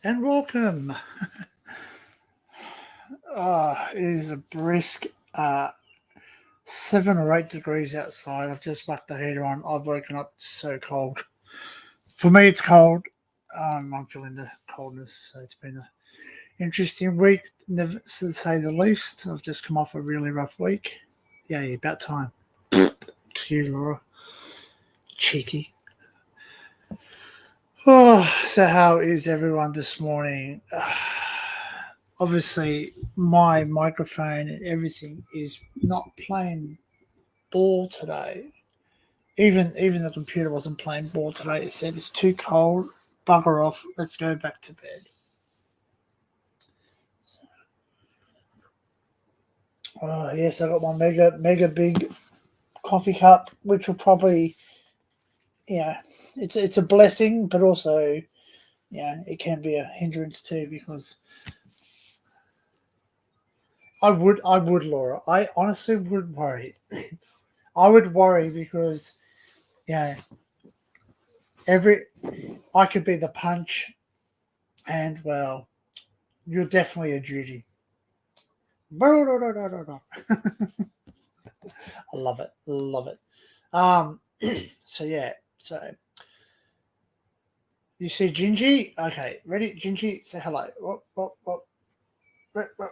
and welcome. It is a brisk 7 or 8 degrees outside. I've just whacked the heater on. I've woken up so cold. For me, it's cold. I'm feeling the coldness, so it's been an interesting week, never to say the least. I've just come off a really rough week. Yeah, about time. To you, Laura. Cheeky. So how is everyone this morning? Obviously, my microphone and everything is not playing ball today. Even the computer wasn't playing ball today. It said it's too cold. Bugger off. Let's go back to bed. So, yes, I got my mega big coffee cup, which will probably, it's a blessing, but also, it can be a hindrance too because I would, Laura. I honestly would worry. I would worry because, you know, every I could be the punch, and well, you're definitely a Judy. I love it, love it. Um, so yeah, so you see Gingy? Okay, ready? Gingy, say hello. What?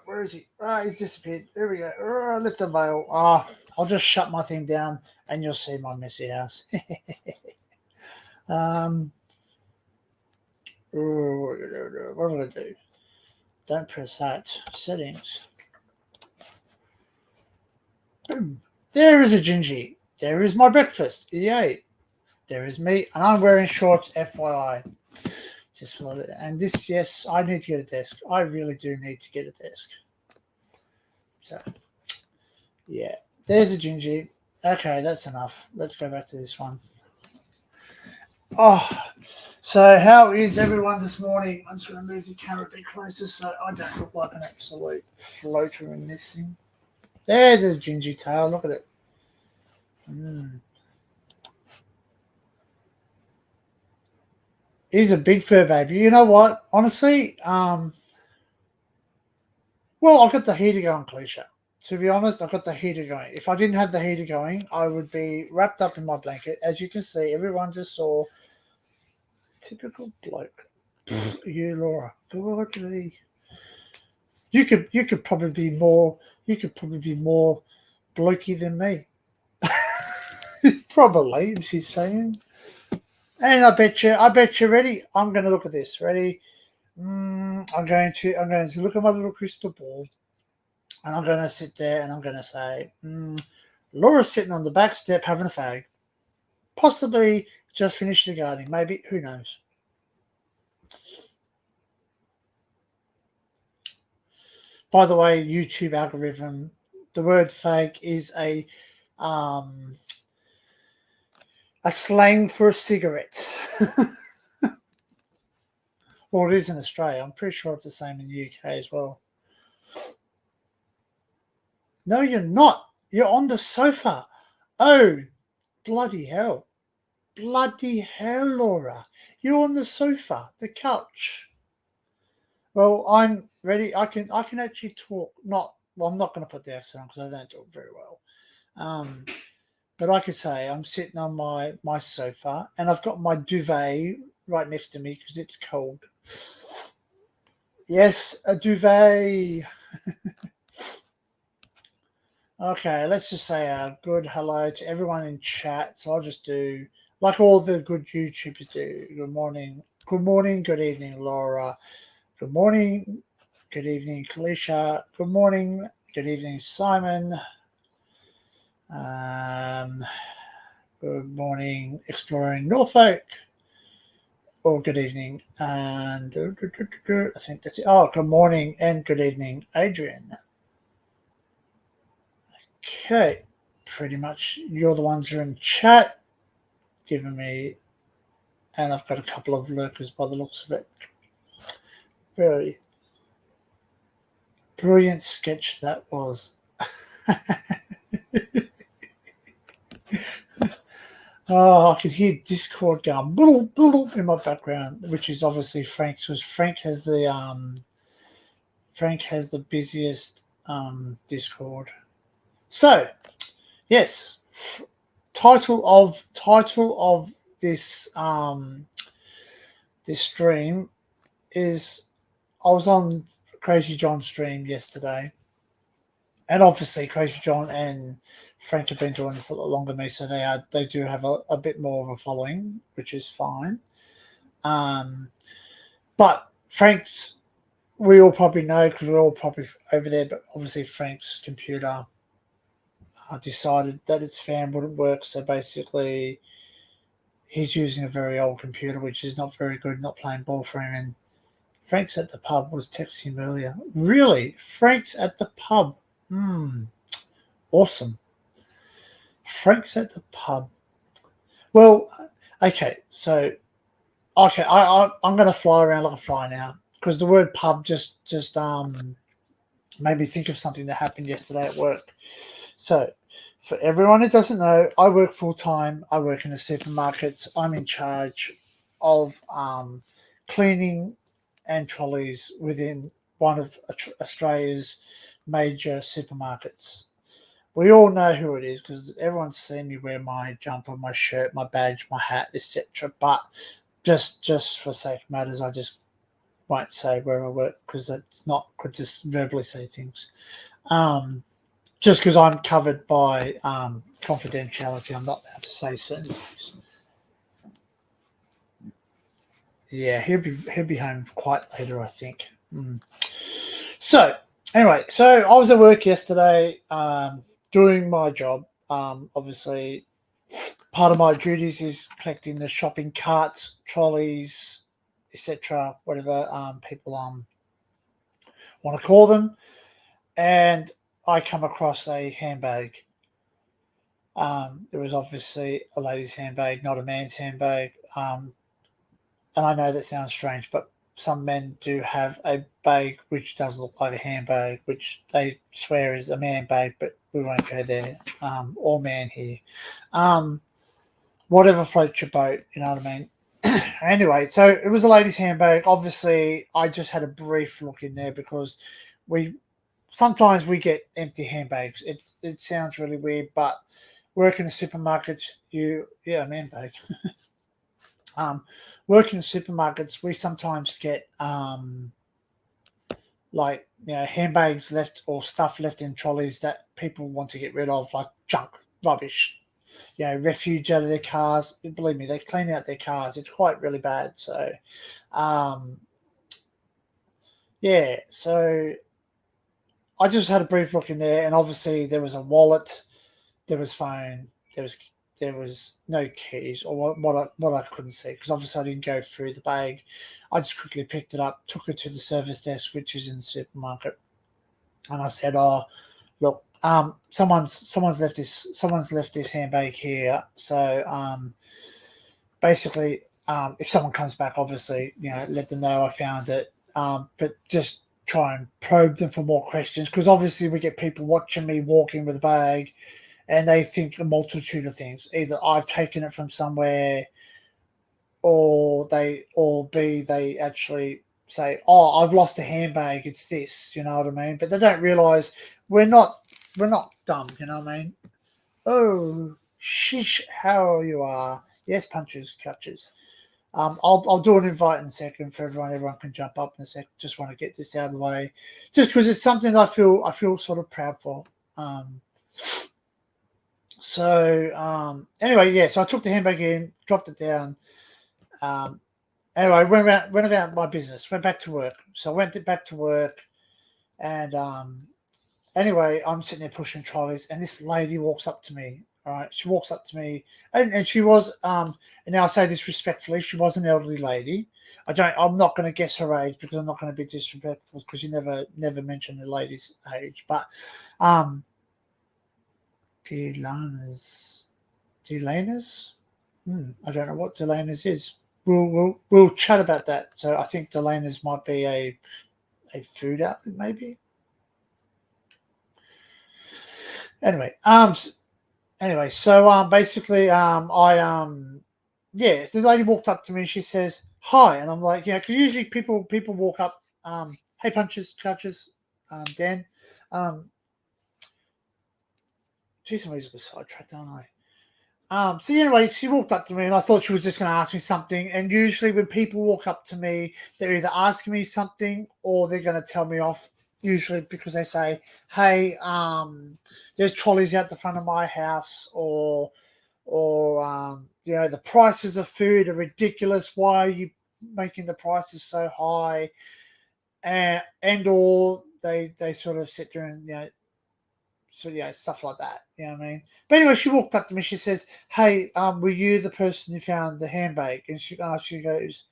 Where is he? Ah, he's disappeared. There we go. Lift the veil. I'll just shut my thing down, and you'll see my messy house. um, what do I do? Don't press that. Settings. Boom. There is a Gingy. There is my breakfast. Yay. There is me. And I'm wearing shorts, FYI. Just for it. And this, yes, I need to get a desk. I really do need to get a desk. So, yeah. There's a Gingy. Okay, that's enough. Let's go back to this one. Oh, so how is everyone this morning? I'm just going to move the camera a bit closer so I don't look like an absolute floater in this thing. There's a Gingy tail. Look at it. He's a big fur baby. You know what? Honestly, well, I've got the heater going, Cliche. To be honest, I've got the heater going. If I didn't have the heater going, I would be wrapped up in my blanket. As you can see, everyone just saw typical bloke. You, Laura. You could probably be more. You could probably be more blokey than me. Probably, she's saying. And I bet you ready. I'm going to look at this. Ready? I'm going to look at my little crystal ball, and I'm going to sit there and I'm going to say, Laura's sitting on the back step having a fag. Possibly just finished the gardening. Maybe, who knows? By the way, YouTube algorithm, the word fag is um, a slang for a cigarette. Well, it is in Australia. I'm pretty sure it's the same in the UK as well. No, you're not. You're on the sofa. Oh, bloody hell. Bloody hell, Laura. You're on the sofa, the couch. Well, I'm ready. I can actually talk. Not well. I'm not going to put the accent on because I don't talk very well. Um, but I could say I'm sitting on my sofa and I've got my duvet right next to me because it's cold. Yes, a duvet. Okay, let's just say a good hello to everyone in chat. So I'll just do like all the good YouTubers do. Good morning, good evening, Laura. Good morning, good evening, Kalisha. Good morning, good evening, Simon. Um, good morning, Exploring Norfolk. Or good evening, and I think that's it. Oh, good morning and good evening, Adrian. Okay, pretty much you're the ones who are in chat, giving me, and I've got a couple of lurkers by the looks of it. Very brilliant sketch that was. Oh, I can hear Discord going boodle, boodle in my background, which is obviously Frank's, because Frank has the busiest Discord. So yes, title of this this stream is, I was on Crazy John's stream yesterday, and obviously Crazy John and Frank have been doing this a lot longer than me, so they do have a bit more of a following, which is fine. But Frank's, we all probably know because we're all probably over there, but obviously Frank's computer decided that its fan wouldn't work, so basically he's using a very old computer, which is not very good, not playing ball for him. And Frank's at the pub was texting him earlier. Really? Frank's at the pub? Awesome. Frank's at the pub. Well, okay, so I'm going to fly around like a fly now, because the word pub just made me think of something that happened yesterday at work. So, for everyone who doesn't know, I work full time. I work in the supermarkets. I'm in charge of cleaning and trolleys within one of Australia's major supermarkets. We all know who it is because everyone's seen me wear my jumper, my shirt, my badge, my hat, etc. But just for sake of matters, I just won't say where I work because it's not good to verbally say things. Just because I'm covered by confidentiality, I'm not allowed to say certain things. Yeah, he'll be home quite later, I think. So anyway, so I was at work yesterday doing my job. Obviously, part of my duties is collecting the shopping carts, trolleys, etc., whatever people want to call them. And I come across a handbag. It was obviously a lady's handbag, not a man's handbag. And I know that sounds strange, but some men do have a bag which doesn't look like a handbag, which they swear is a man bag, but we won't go there. All man here. Whatever floats your boat, you know what I mean? Anyway, so it was a lady's handbag. Obviously, I just had a brief look in there because sometimes we get empty handbags. It sounds really weird, but work in the supermarkets, man bag. Work in the supermarkets, we sometimes get handbags left or stuff left in trolleys that people want to get rid of, like junk, rubbish, refuge out of their cars. Believe me, they clean out their cars. It's quite really bad. So, so I just had a brief look in there, and obviously there was a wallet, there was phone, there was no keys, or what I couldn't see, because obviously I didn't go through the bag. I just quickly picked it up, took it to the service desk, which is in the supermarket, and I said, "Oh, look, someone's left this handbag here. So basically, if someone comes back, obviously, let them know I found it. But just try and probe them for more questions, because obviously we get people watching me walking with a bag, and they think a multitude of things. Either I've taken it from somewhere, or they actually say, "Oh, I've lost a handbag. It's this." You know what I mean? But they don't realise we're not dumb. You know what I mean? Oh, shish! How you are? Yes, punches, catches. I'll do an invite in a second for everyone. Everyone can jump up in a sec. Just want to get this out of the way, just because it's something I feel sort of proud for. Anyway, so I took the handbag in, dropped it down. Anyway, went about my business, went back to work. So I went back to work, and anyway, I'm sitting there pushing trolleys, and this lady walks up to me. All right, she walks up to me, and she was and now I say this respectfully, she was an elderly lady. I'm not going to guess her age, because I'm not going to be disrespectful, because you never mention the lady's age. But Delana's. I don't know what Delana's is. We'll chat about that. So I think Delana's might be a food outlet, maybe. Anyway, Anyway, so basically yeah, so the lady walked up to me and she says hi, and I'm like, yeah, because usually people walk up, hey punches, coaches, Dan, geez, I'm easily sidetracked, aren't I? So anyway, she walked up to me and I thought she was just going to ask me something. And usually when people walk up to me, they're either asking me something or they're going to tell me off. Usually because they say, "Hey, there's trolleys out the front of my house," or the prices of food are ridiculous. Why are you making the prices so high? And or they sort of sit there and so yeah, stuff like that. You know what I mean? But anyway, she walked up to me. She says, "Hey, were you the person who found the handbag?" And she goes,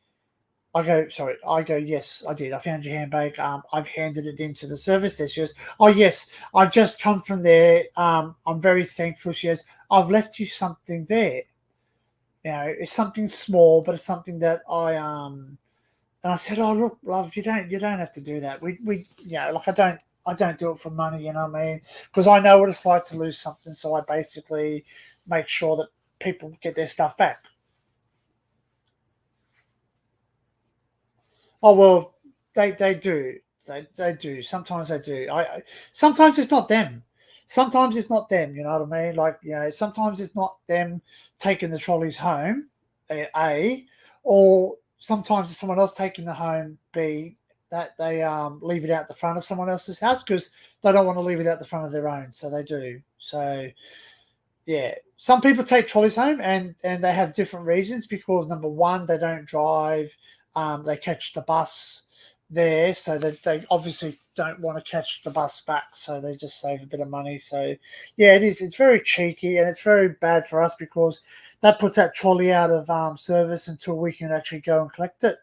"I go, sorry." I go, "Yes, I did. I found your handbag. I've handed it into the service desk." She goes, "Oh yes, I've just come from there. I'm very thankful." She goes, "I've left you something there. It's something small, but it's something that I." And I said, "Oh look, love, you don't have to do that. Like I don't do it for money, you know what I mean? Because I know what it's like to lose something. So I basically make sure that people get their stuff back." Oh well, they do. They do. Sometimes they do. Sometimes it's not them. Sometimes it's not them. You know what I mean? Like sometimes it's not them taking the trolleys home. Or sometimes it's someone else taking the home. B, that they leave it out the front of someone else's house because they don't want to leave it out the front of their own. So they do. So yeah, some people take trolleys home, and they have different reasons because number one, they don't drive, they catch the bus there, so that they obviously don't want to catch the bus back, so they just save a bit of money. So yeah, it is. It's very cheeky and it's very bad for us because that puts that trolley out of service until we can actually go and collect it.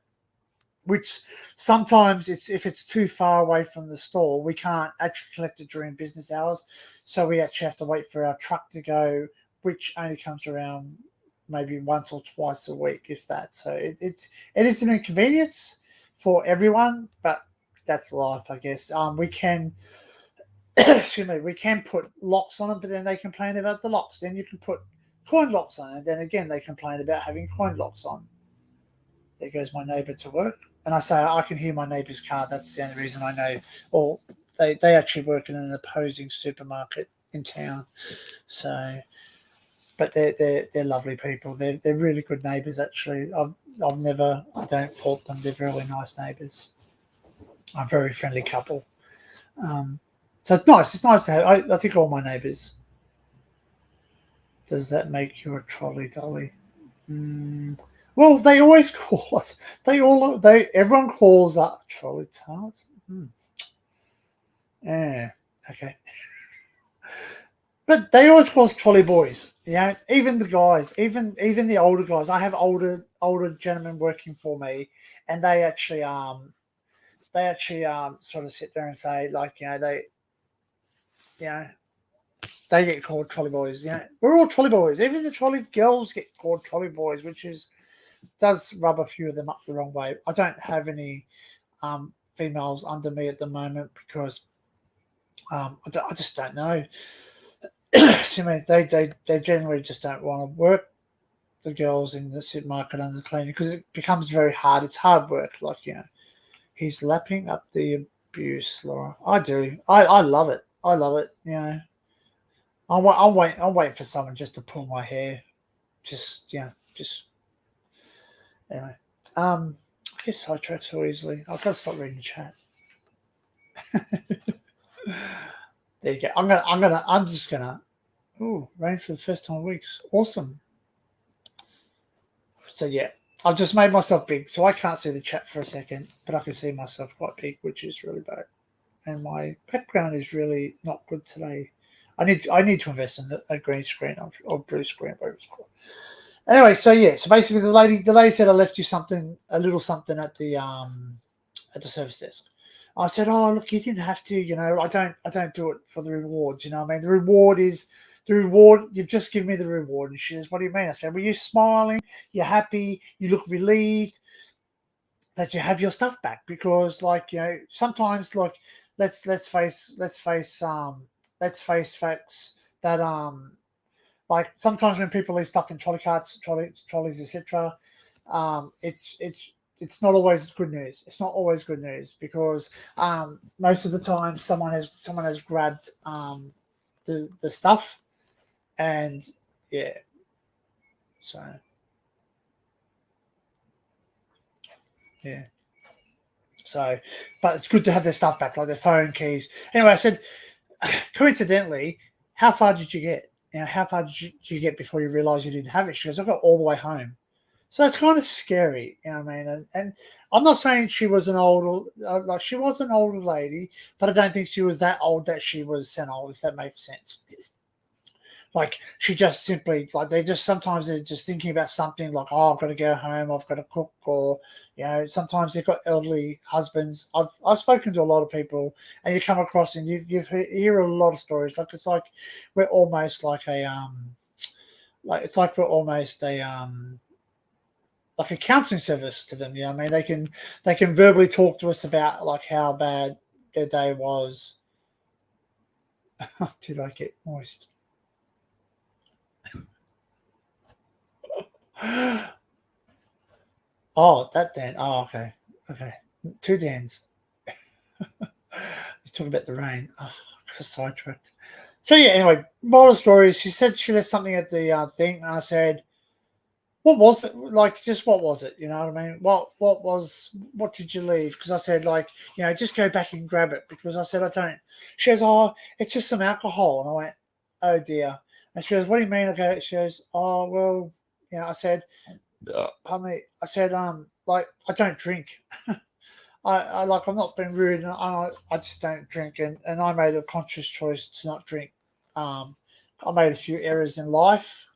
Which sometimes it's if it's too far away from the store, we can't actually collect it during business hours. So we actually have to wait for our truck to go, which only comes around maybe once or twice a week, if that. So it is an inconvenience for everyone, but that's life, I guess. We can excuse me, we can put locks on them, but then they complain about the locks. Then you can put coin locks on, and then again they complain about having coin locks on. There goes my neighbour to work. And I say I can hear my neighbour's car. That's the only reason I know. Or they actually work in an opposing supermarket in town. So, but they're lovely people. They're really good neighbours. Actually, I don't fault them. They're really nice neighbours. A very friendly couple. Um, so it's nice. It's nice to have. I think all my neighbours. Does that make you a trolley dolly? Mm, well, they always call us. Everyone calls us trolley tart. Hmm. Yeah. Okay. But they always call us trolley boys. Even the guys, even the older guys. I have older gentlemen working for me, and they actually sort of sit there and say like you know they get called trolley boys. We're all trolley boys. Even the trolley girls get called trolley boys, which is does rub a few of them up the wrong way. I don't have any females under me at the moment because I just don't know. Excuse me, they generally just don't want to work the girls in the supermarket under the cleaning because it becomes very hard. It's hard work. Like he's lapping up the abuse, Laura. I do. I love it. I love it. I'll wait for someone just to pull my hair. Just anyway. I get sidetracked so easily. I've got to stop reading the chat. There you go. I'm just gonna. Oh, rain for the first time in weeks. Awesome. So yeah, I've just made myself big, so I can't see the chat for a second, but I can see myself quite big, which is really bad. And my background is really not good today. I need to invest in a green screen or blue screen, whatever it's called. Anyway, so yeah, so basically the lady said I left you something, a little something at the service desk. I said, "Oh, look, you didn't have to. I don't do it for the rewards. You know what I mean? The reward. You've just given me the reward." And she says, "What do you mean?" I said, "Well, you're smiling. You're happy. You look relieved that you have your stuff back because, like, sometimes, like, let's face facts that like sometimes when people leave stuff in trolley carts, trolleys, etc., it's not always good news. It's not always good news because most of the time someone has grabbed the stuff, and yeah, so yeah. So, but it's good to have their stuff back, like their phone, keys. Anyway, I said, coincidentally, how far did you get? How far did you get before you realised you didn't have it? She goes, I got all the way home. So it's kind of scary, I mean. And I'm not saying she was an old, like she was an older lady, but I don't think she was that old that she was senile, if that makes sense. Like she just simply like they just sometimes they're just thinking about something like, oh, I've got to go home, I've got to cook, or sometimes they've got elderly husbands. I've spoken to a lot of people, and you come across and you hear a lot of stories. Like it's like we're almost like a like it's like we're almost a like a counselling service to them. I mean they can verbally talk to us about like how bad their day was. Did I get moist? Oh, that Dan. Oh, okay. Okay. Two Dans. He's talking about the rain. Oh, I got sidetracked. So, yeah, anyway, moral story. She said she left something at the thing, and I said, what was it? Like, just what was it? You know what I mean? What did you leave? Because I said, like, just go back and grab it. Because I said, I don't. She goes, oh, it's just some alcohol. And I went, oh, dear. And she goes, what do you mean? Okay. She goes, oh, well, I said, pardon me. I said, like I don't drink. I like I'm not being rude, and I just don't drink, and I made a conscious choice to not drink. Um, I made a few errors in life.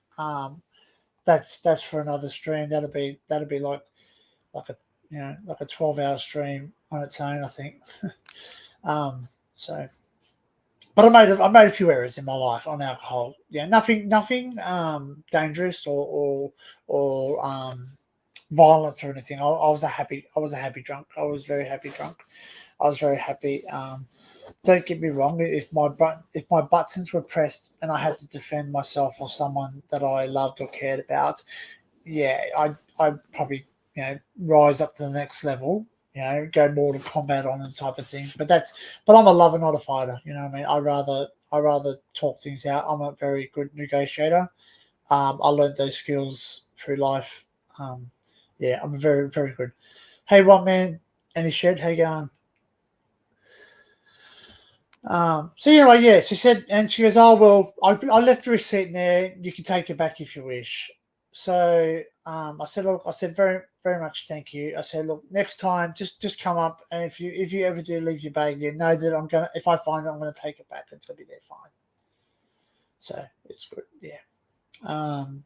That's for another stream. That'll be like a like a 12-hour stream on its own, I think. So, but I made a few errors in my life on alcohol. Yeah, nothing dangerous or violence or anything. I was a happy drunk. I was very happy drunk. I was very happy. Don't get me wrong. If my buttons were pressed and I had to defend myself or someone that I loved or cared about, yeah, I'd probably rise up to the next level. Go more to combat on them type of thing. But I'm a lover, not a fighter. You know what I mean? I rather talk things out. I'm a very good negotiator. I learned those skills through life. Yeah, I'm very, very good. Hey, one man, any shed? How you going? So anyway, yeah, she said, and she goes, oh, well, I left the receipt in there. You can take it back if you wish. So I said, look, I said, very, very much thank you. I said, look, next time, just come up, and if you ever do leave your bag, you know that if I find it, I'm gonna take it back. It's gonna be there fine. So it's good, yeah. Um,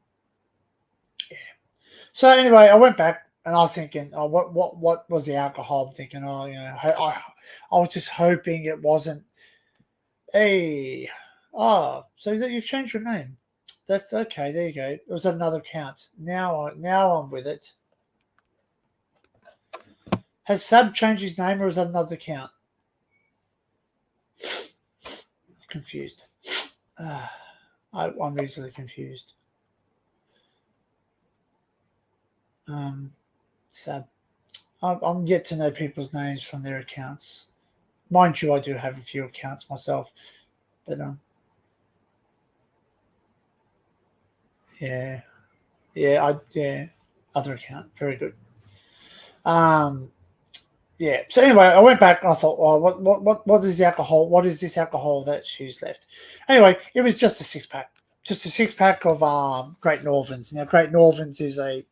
So anyway, I went back and I was thinking, oh, what was the alcohol? I'm thinking, oh, I was just hoping it wasn't. Hey, so that you've changed your name. That's okay. There you go. It was another account. Now I'm with it. Has Sab changed his name, or is that another account? Confused. I'm easily confused. Sab. I'm yet to know people's names from their accounts. Mind you, I do have a few accounts myself, but yeah, yeah, other account, very good. Um, yeah. So anyway, I went back and I thought, oh, what is the alcohol? What is this alcohol that she's left? Anyway, it was just a six pack of Great Northerns. Now, Great Northerns is a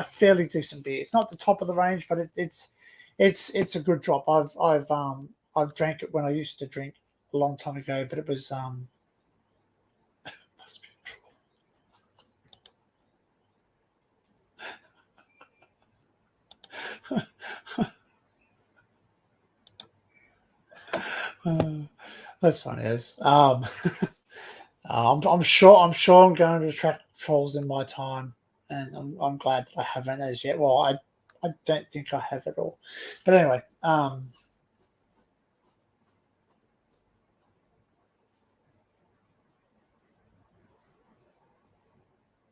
fairly decent beer. It's not the top of the range, but it's a good drop. I've drank it when I used to drink a long time ago, but it was must be that's funny. As I'm sure I'm going to attract trolls in my time, and I'm glad that I haven't as yet. Well, I don't think I have at all, but anyway,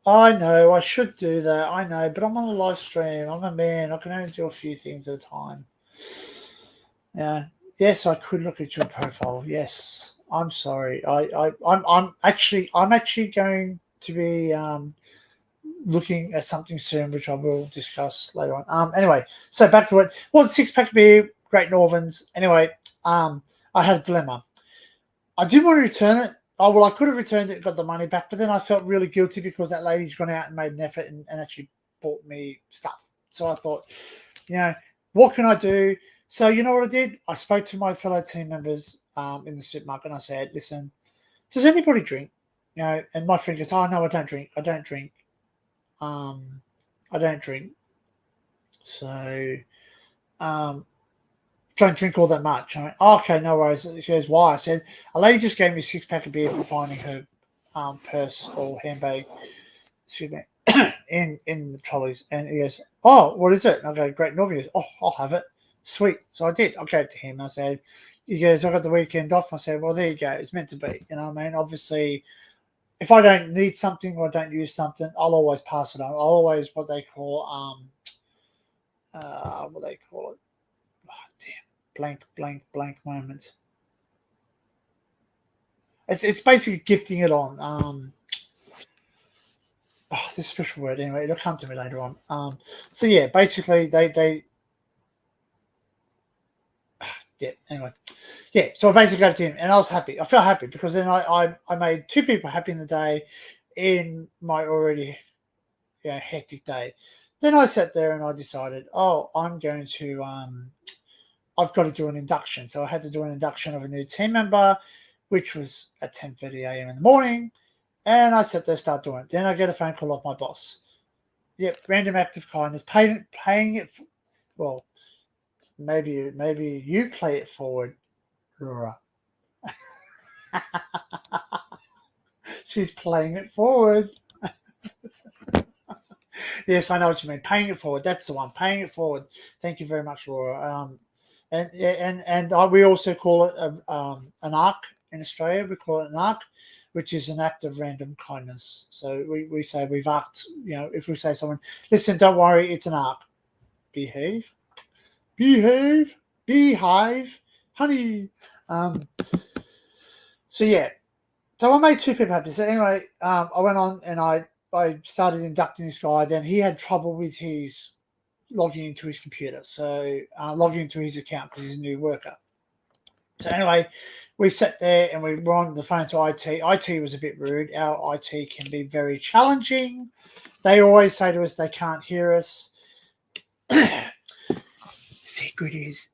I know, I should do that. I know, but I'm on a live stream. I'm a man. I can only do a few things at a time. Yeah. Yes, I could look at your profile. Yes. I'm sorry. I'm actually going to be looking at something soon, which I will discuss later on. Anyway, so back to it. Well, 6 pack of beer, Great Northerns. Anyway, I had a dilemma. I did want to return it. Oh, well, I could have returned it and got the money back, but then I felt really guilty because that lady's gone out and made an effort and actually bought me stuff. So I thought, you know, what can I do? So you know what I did? I spoke to my fellow team members in the supermarket and I said, listen, does anybody drink? You know, and my friend goes, oh, no, I don't drink. I don't drink. I don't drink. So, don't drink all that much. I went, oh, okay, no worries. She goes, why? I said, a lady just gave me a 6 pack of beer for finding her purse or handbag, excuse me, in the trolleys. And he goes, oh, what is it? And I go, Great Northern. He goes, oh, I'll have it. Sweet. So I did. I gave it to him. I said, he goes, I got the weekend off. I said, well, there you go. It's meant to be. You know what I mean? Obviously, if I don't need something or don't use something, I'll always pass it on. I'll always what they call it. Oh, damn, blank moment. It's basically gifting it on. This special word anyway. It'll come to me later on. So yeah, basically they yeah. Anyway, yeah. So I basically gave it to him, and I was happy. I felt happy because then I made 2 people happy in the day in my already hectic day. Then I sat there and I decided, oh, I'm going to I've got to do an induction. So I had to do an induction of a new team member, which was at 10:30 a.m. in the morning. And I sat there, start doing it. Then I get a phone call off my boss. Yep, random act of kindness, paying it. Well, maybe you play it forward, Laura. She's playing it forward. Yes, I know what you mean. Paying it forward. That's the one. Paying it forward. Thank you very much, Laura. We also call it an arc in Australia. We call it an arc, which is an act of random kindness. So we say we've arced. You know, if we say someone, listen, don't worry, it's an arc. Behave, behave, honey. So yeah, so I made 2 people happy. So anyway, I went on and I started inducting this guy. Then he had trouble with his logging into his computer, so logging into his account because he's a new worker. So anyway, we sat there and we were on the phone to IT. IT was a bit rude. Our IT can be very challenging. They always say to us they can't hear us. Secret is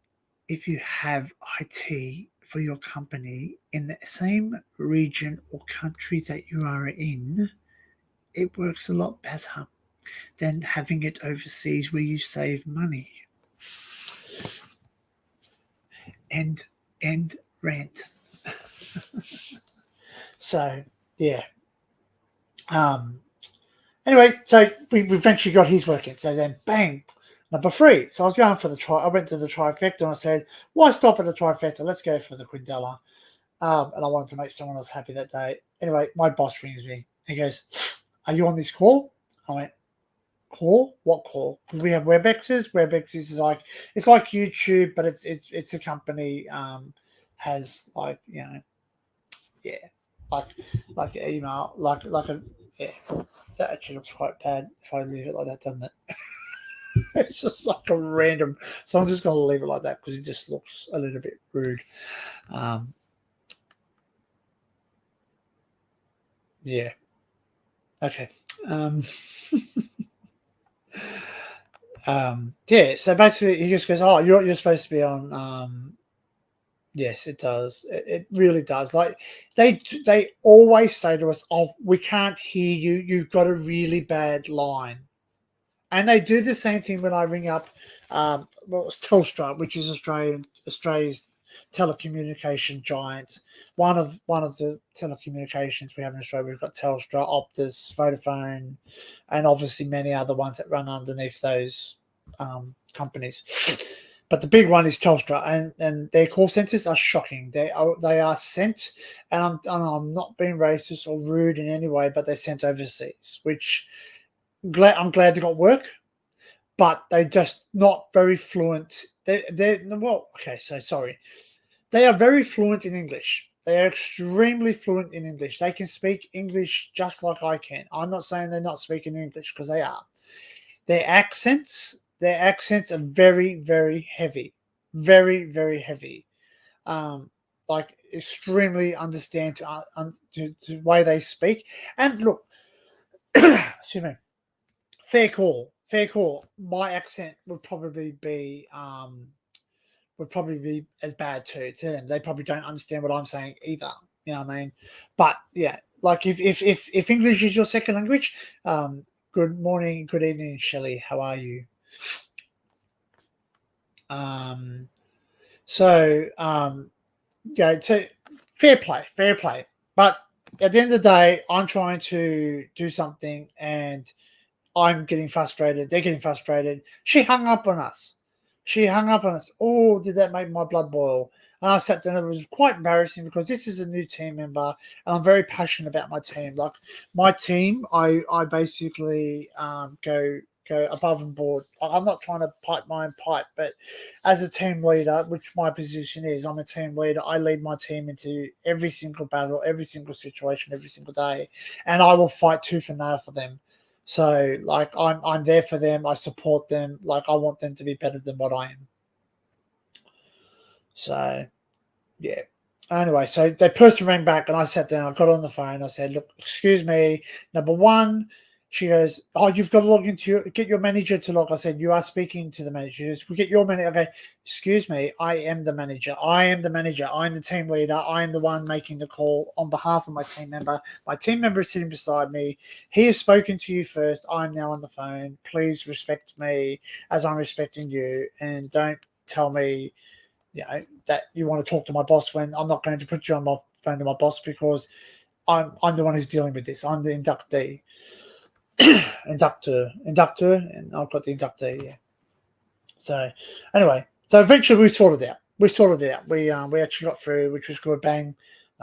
if you have IT for your company in the same region or country that you are in, it works a lot better than having it overseas where you save money. And rent. So yeah. Anyway, so we eventually got his working. So then bang, number 3. So I was going for I went to the trifecta and I said, why stop at the trifecta? Let's go for the quintella. And I wanted to make someone else happy that day. Anyway, my boss rings me. He goes, are you on this call? I went, call? What call? We have WebExes. WebEx is like, it's like YouTube, but it's a company has like, you know, yeah, like an email, like a, yeah, that actually looks quite bad if I leave it like that, doesn't it? It's just like a random, so I'm just going to leave it like that because it just looks a little bit rude. Yeah. Okay. Yeah, so basically he just goes, oh, you're supposed to be on yes, it does. It really does. Like they always say to us, oh, we can't hear you, you've got a really bad line. And they do the same thing when I ring up well, it's Telstra, which is Australia's telecommunication giant. One of the telecommunications we have in Australia, we've got Telstra, Optus, Vodafone, and obviously many other ones that run underneath those companies. But the big one is Telstra, and their call centers are shocking. They are sent, and I'm not being racist or rude in any way, but they're sent overseas, which I'm glad they got work, but they're just not very fluent. They're well, okay, so sorry. They are very fluent in English. They are extremely fluent in English. They can speak English just like I can. I'm not saying they're not speaking English, because they are. Their accents are very, very heavy. Very, very heavy. Like extremely understand to way they speak. And look, excuse me, fair call, fair call. My accent would probably be as bad to them. They probably don't understand what I'm saying either. You know what I mean? But yeah, like if English is your second language, good morning, good evening, Shelley. How are you? Yeah, so fair play, fair play. But at the end of the day, I'm trying to do something, and I'm getting frustrated. They're getting frustrated. She hung up on us. She hung up on us. Oh, did that make my blood boil? And I sat down. It was quite embarrassing, because this is a new team member, and I'm very passionate about my team. Like my team, I basically go above and board. Like, I'm not trying to pipe my own pipe, but as a team leader, which my position is, I'm a team leader. I lead my team into every single battle, every single situation, every single day, and I will fight tooth and nail for them. So like I'm there for them. I support them. Like I want them to be better than what I am. So yeah. Anyway, so the person rang back, and I sat down. I got on the phone. I said, "Look, excuse me. Number one," she goes, "Oh, you've got to log into get your manager to log." I said, "You are speaking to the manager." She goes, "We get your manager." Okay, excuse me. I am the manager. I am the manager. I'm the team leader. I am the one making the call on behalf of my team member. My team member is sitting beside me. He has spoken to you first. I'm now on the phone. Please respect me as I'm respecting you, and don't tell me, that you want to talk to my boss, when I'm not going to put you on my phone to my boss, because I'm the one who's dealing with this. I'm the inductee, inductor, and I've got the inductee. Yeah. So anyway, so eventually we sorted it out. We actually got through, which was good. Bang.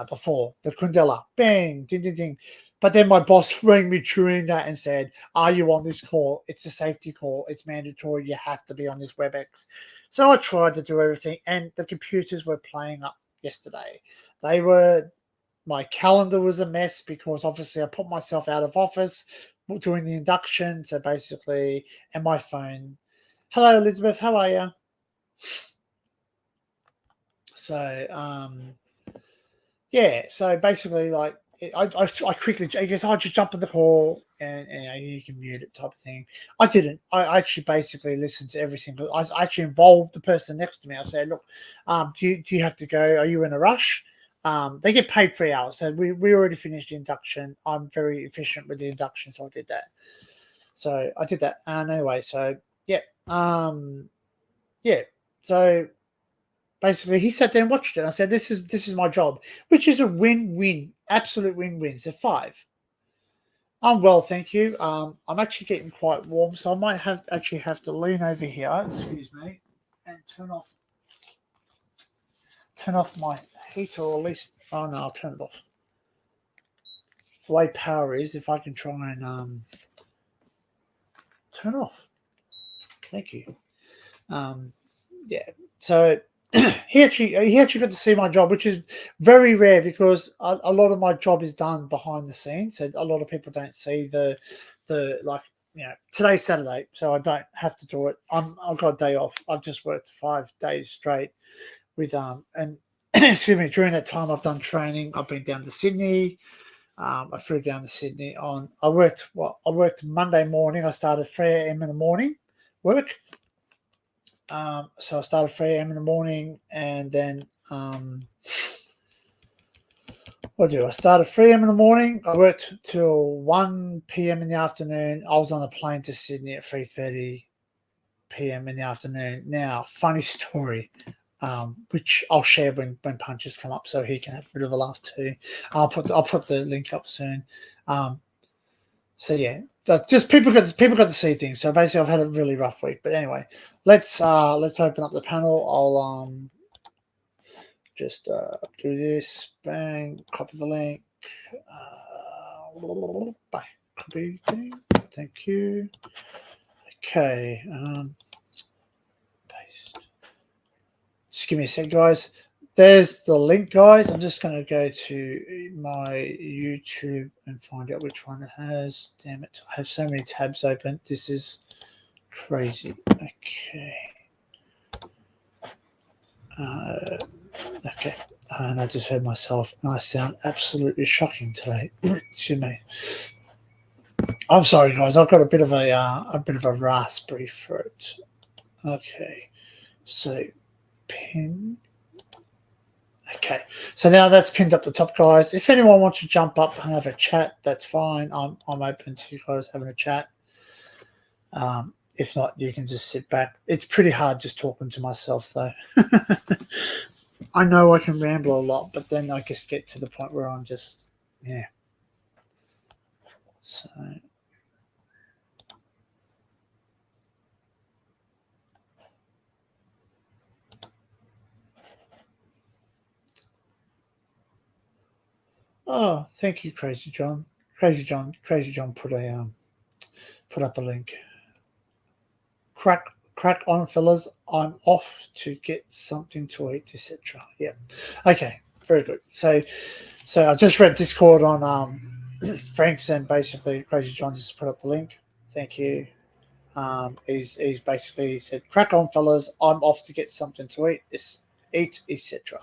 Before the Quindella, bang, ding, ding, ding. But then my boss rang me during that and said, "Are you on this call? It's a safety call. It's mandatory. You have to be on this WebEx." So I tried to do everything, and the computers were playing up yesterday. My calendar was a mess, because obviously I put myself out of office during the induction. So basically, and my phone. Hello, Elizabeth. How are you? So, yeah. So basically, like, I quickly, I guess I just jump in the call, and you can mute it, type of thing. I didn't. I actually basically listened to every single. I actually involved the person next to me. I said, "Look, do you have to go? Are you in a rush?" They get paid 3 hours, so we already finished the induction. I'm very efficient with the induction, so I did that. And anyway, so yeah, yeah. So basically, he sat there and watched it. I said, "This is my job," which is a win-win, absolute win-win. So 5. I'm well, thank you. I'm actually getting quite warm, so I might have to lean over here. Excuse me, and turn off my heater, or at least. Oh no, I'll turn it off. The way power is, if I can try and turn off. Thank you. Yeah. So he actually got to see my job, which is very rare, because a lot of my job is done behind the scenes. So a lot of people don't see the like, today's Saturday, so I don't have to do it. I've got a day off. I've just worked 5 days straight with and excuse me. During that time, I've done training. I've been down to Sydney. I flew down to Sydney on. I worked Monday morning. I started 3 a.m. in the morning work. So I started 3 a.m. in the morning, and then what do I started 3 a.m. in the morning. I worked till 1 p.m. in the afternoon. I was on a plane to Sydney at 3:30 p.m. in the afternoon. Now, funny story, which I'll share when Punches come up, so he can have a bit of a laugh too. I'll put the link up soon. So yeah, just people got to see things. So basically, I've had a really rough week. But anyway, let's open up the panel. I'll just do this. Bang. Copy the link. Bang. Copy. Thank you. Okay. Paste. Just give me a sec, guys. There's the link, guys. I'm just going to go to my YouTube and find out which one it has. Damn it. I have so many tabs open. This is crazy. Okay. Okay. And I just heard myself, and I sound absolutely shocking today. Excuse me. I'm sorry, guys. I've got a bit of a raspberry throat. Okay. So pin. Okay, so now that's pinned up the top, guys. If anyone wants to jump up and have a chat, that's fine. I'm open to you guys having a chat. If not, you can just sit back. It's pretty hard just talking to myself, though. I know I can ramble a lot, but then I just get to the point where I'm just, yeah. So. Oh, thank you, Crazy John. Crazy John put up a link. Crack on, fellas. I'm off to get something to eat, etc. Yeah. Okay. Very good. So I just read Discord on Frank's, and basically Crazy John just put up the link. Thank you. He's basically said, "Crack on, fellas. I'm off to get something to eat, etc."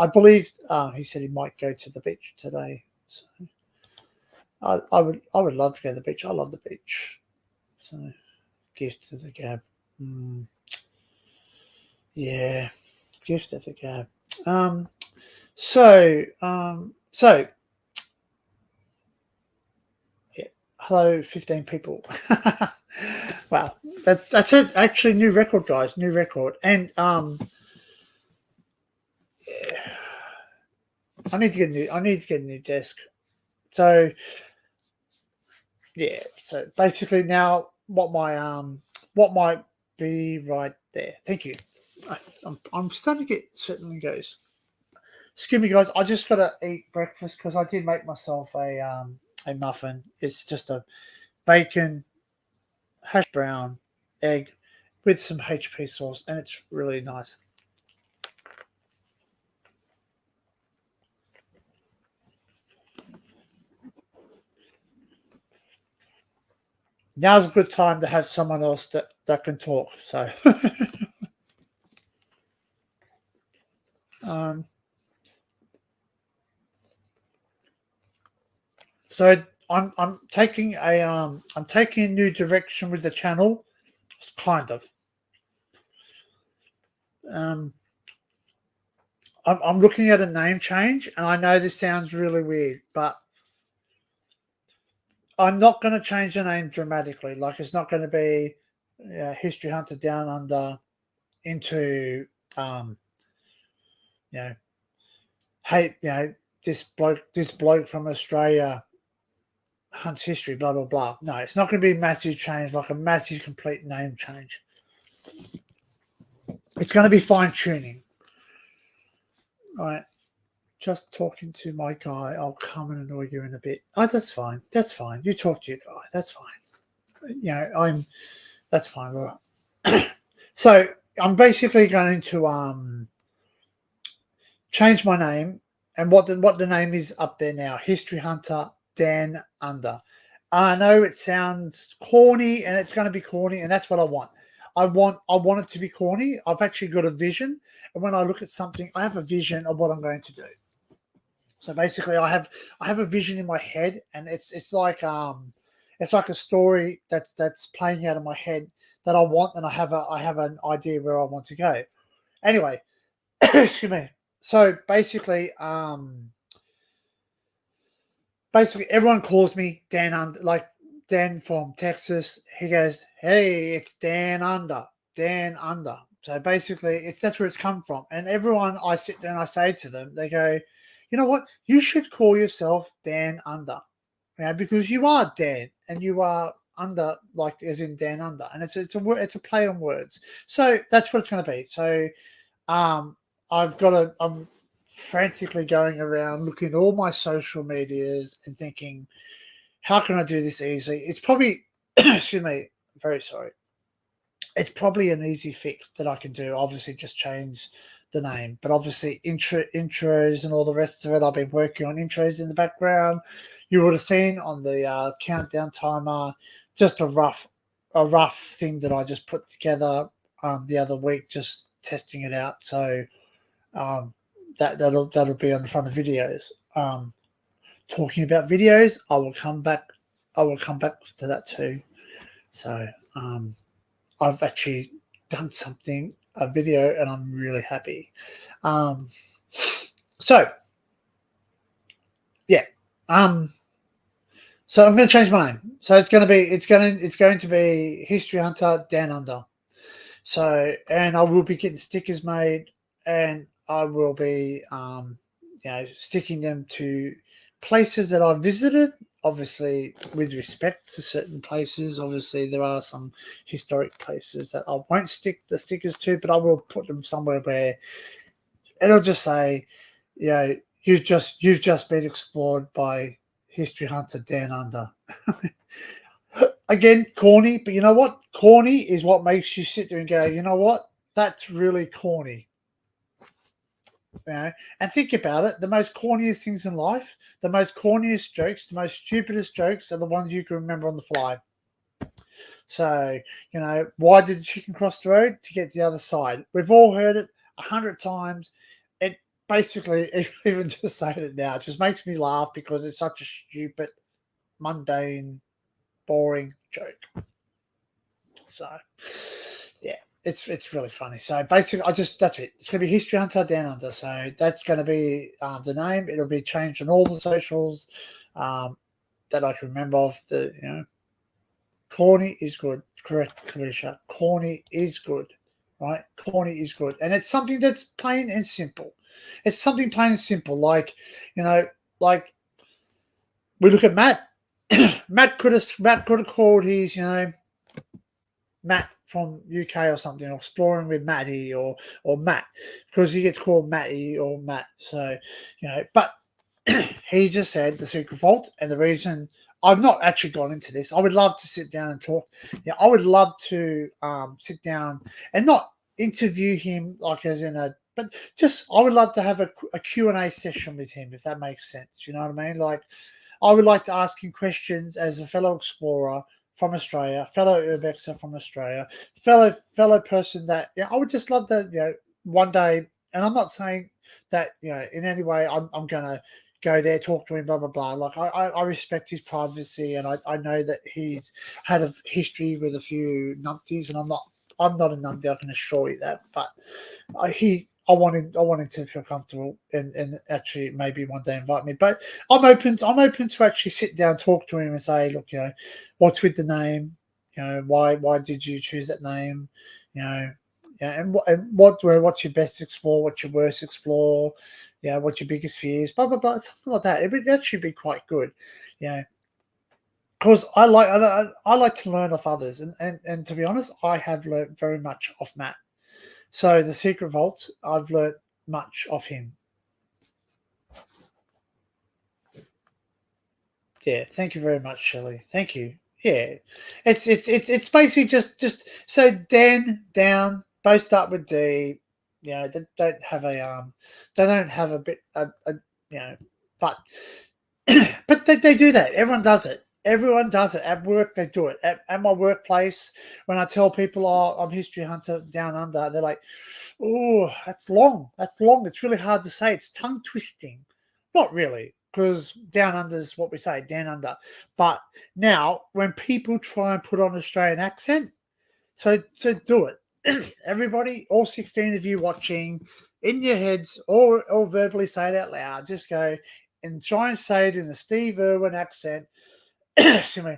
I believe he said he might go to the beach today. So I would love to go to the beach. I love the beach. So gift to the Gab. Yeah, gift to the Gab. So yeah. Hello, 15 people. Wow, that's it. Actually, new record, guys. New record, and yeah. I need to get a new desk. So yeah. So basically, now what might be right there. Thank you. I'm starting to get certain goes. Excuse me, guys. I just gotta eat breakfast because I did make myself a muffin. It's just a bacon, hash brown, egg with some HP sauce, and it's really nice. Now's a good time to have someone else that can talk. So, so I'm taking a new direction with the channel, kind of. I'm looking at a name change, and I know this sounds really weird, but I'm not going to change the name dramatically. Like, it's not going to be History Hunter Down Under into hey, this bloke from Australia hunts history, blah blah blah. No, it's not going to be a massive change, like a massive complete name change. It's going to be fine tuning. All right. Just talking to my guy. I'll come and annoy you in a bit. Oh, that's fine. That's fine. You talk to your guy. That's fine. That's fine. All right. So I'm basically going to change my name, and what the name is up there now. History Hunter Dan Under. I know it sounds corny, and it's going to be corny, and that's what I want. I want it to be corny. I've actually got a vision, and when I look at something, I have a vision of what I'm going to do. So basically, I have a vision in my head, and it's like a story that's playing out in my head that I want, and I have an idea where I want to go. Anyway, excuse me. So basically, everyone calls me Dan Under, like Dan from Texas. He goes, "Hey, it's Dan Under, Dan Under." So basically, that's where it's come from. And everyone I sit there and I say to them, they go, "You know what? You should call yourself Dan Under, because you are Dan, and you are under, like as in down under, and it's a word, it's a play on words. So that's what it's going to be. So I'm frantically going around looking at all my social medias and thinking, how can I do this easily? It's probably, excuse me, very sorry. It's probably an easy fix that I can do. Obviously, just change the name, but obviously intros and all the rest of it. I've been working on intros in the background. You would have seen on the countdown timer just a rough thing that I just put together the other week, just testing it out. So um, that'll be on the front of videos. Talking about videos, I will come back. I will come back to that too. So I've actually done something, a video, and I'm really happy. So yeah, so I'm going to change my name. So it's going to be History Hunter Down Under. So, and I will be getting stickers made, and I will be sticking them to places that I visited. Obviously, with respect to certain places, obviously there are some historic places that I won't stick the stickers to, but I will put them somewhere where it'll just say, you've just been explored by History Hunter Down Under. Again, corny, but you know what? Corny is what makes you sit there and go, you know what? That's really corny. And think about it, the most corniest things in life, the most corniest jokes, the most stupidest jokes are the ones you can remember on the fly. So, why did the chicken cross the road? To get to the other side. We've all heard it 100 times. It basically, even just saying it now, it just makes me laugh because it's such a stupid, mundane, boring joke. So, yeah. It's really funny. So basically, that's it. It's going to be History Hunter Down Under. So that's going to be the name. It'll be changed on all the socials that I can remember of. Corny is good. Correct, Kalisha. Corny is good, right? Corny is good, and it's something that's plain and simple. It's something plain and simple, like like we look at Matt. Matt could have called his Matt from UK or something, or Exploring with Matty or Matt, because he gets called Matty or Matt. So, but he just said the secret vault, and the reason I've not actually gone into this, I would love to sit down and talk. Yeah, I would love to sit down and not interview him like as in but just I would love to have a Q&A session with him, if that makes sense. You know what I mean? Like, I would like to ask him questions as a fellow explorer from Australia, fellow urbexer from Australia, fellow person that I would just love that one day. And I'm not saying that in any way I'm going to go there, talk to him, blah blah blah. Like I respect his privacy, and I know that he's had a history with a few numpties, and I'm not a numpty, I can assure you that. But I want him to feel comfortable and actually maybe one day invite me. But I'm open to actually sit down, talk to him, and say, look, what's with the name? Why did you choose that name? And what's your best explore? What's your worst explore? What's your biggest fears? Blah blah blah, something like that. It would actually be quite good, because I like to learn off others, and to be honest, I have learned very much off Matt. So the Secret Vault, I've learnt much of him. Yeah, thank you very much, Shelley. Thank you. Yeah, it's basically just so Dan down. Both start with D. They don't have a bit but but they do that. Everyone does it. Everyone does it. At work, they do it. At my workplace, when I tell people, I'm History Hunter Down Under, they're like, oh, that's long. That's long. It's really hard to say. It's tongue twisting. Not really, because Down Under is what we say, Down Under. But now, when people try and put on an Australian accent, so do it. Everybody, all 16 of you watching, in your heads, or verbally say it out loud, just go and try and say it in the Steve Irwin accent. Excuse me.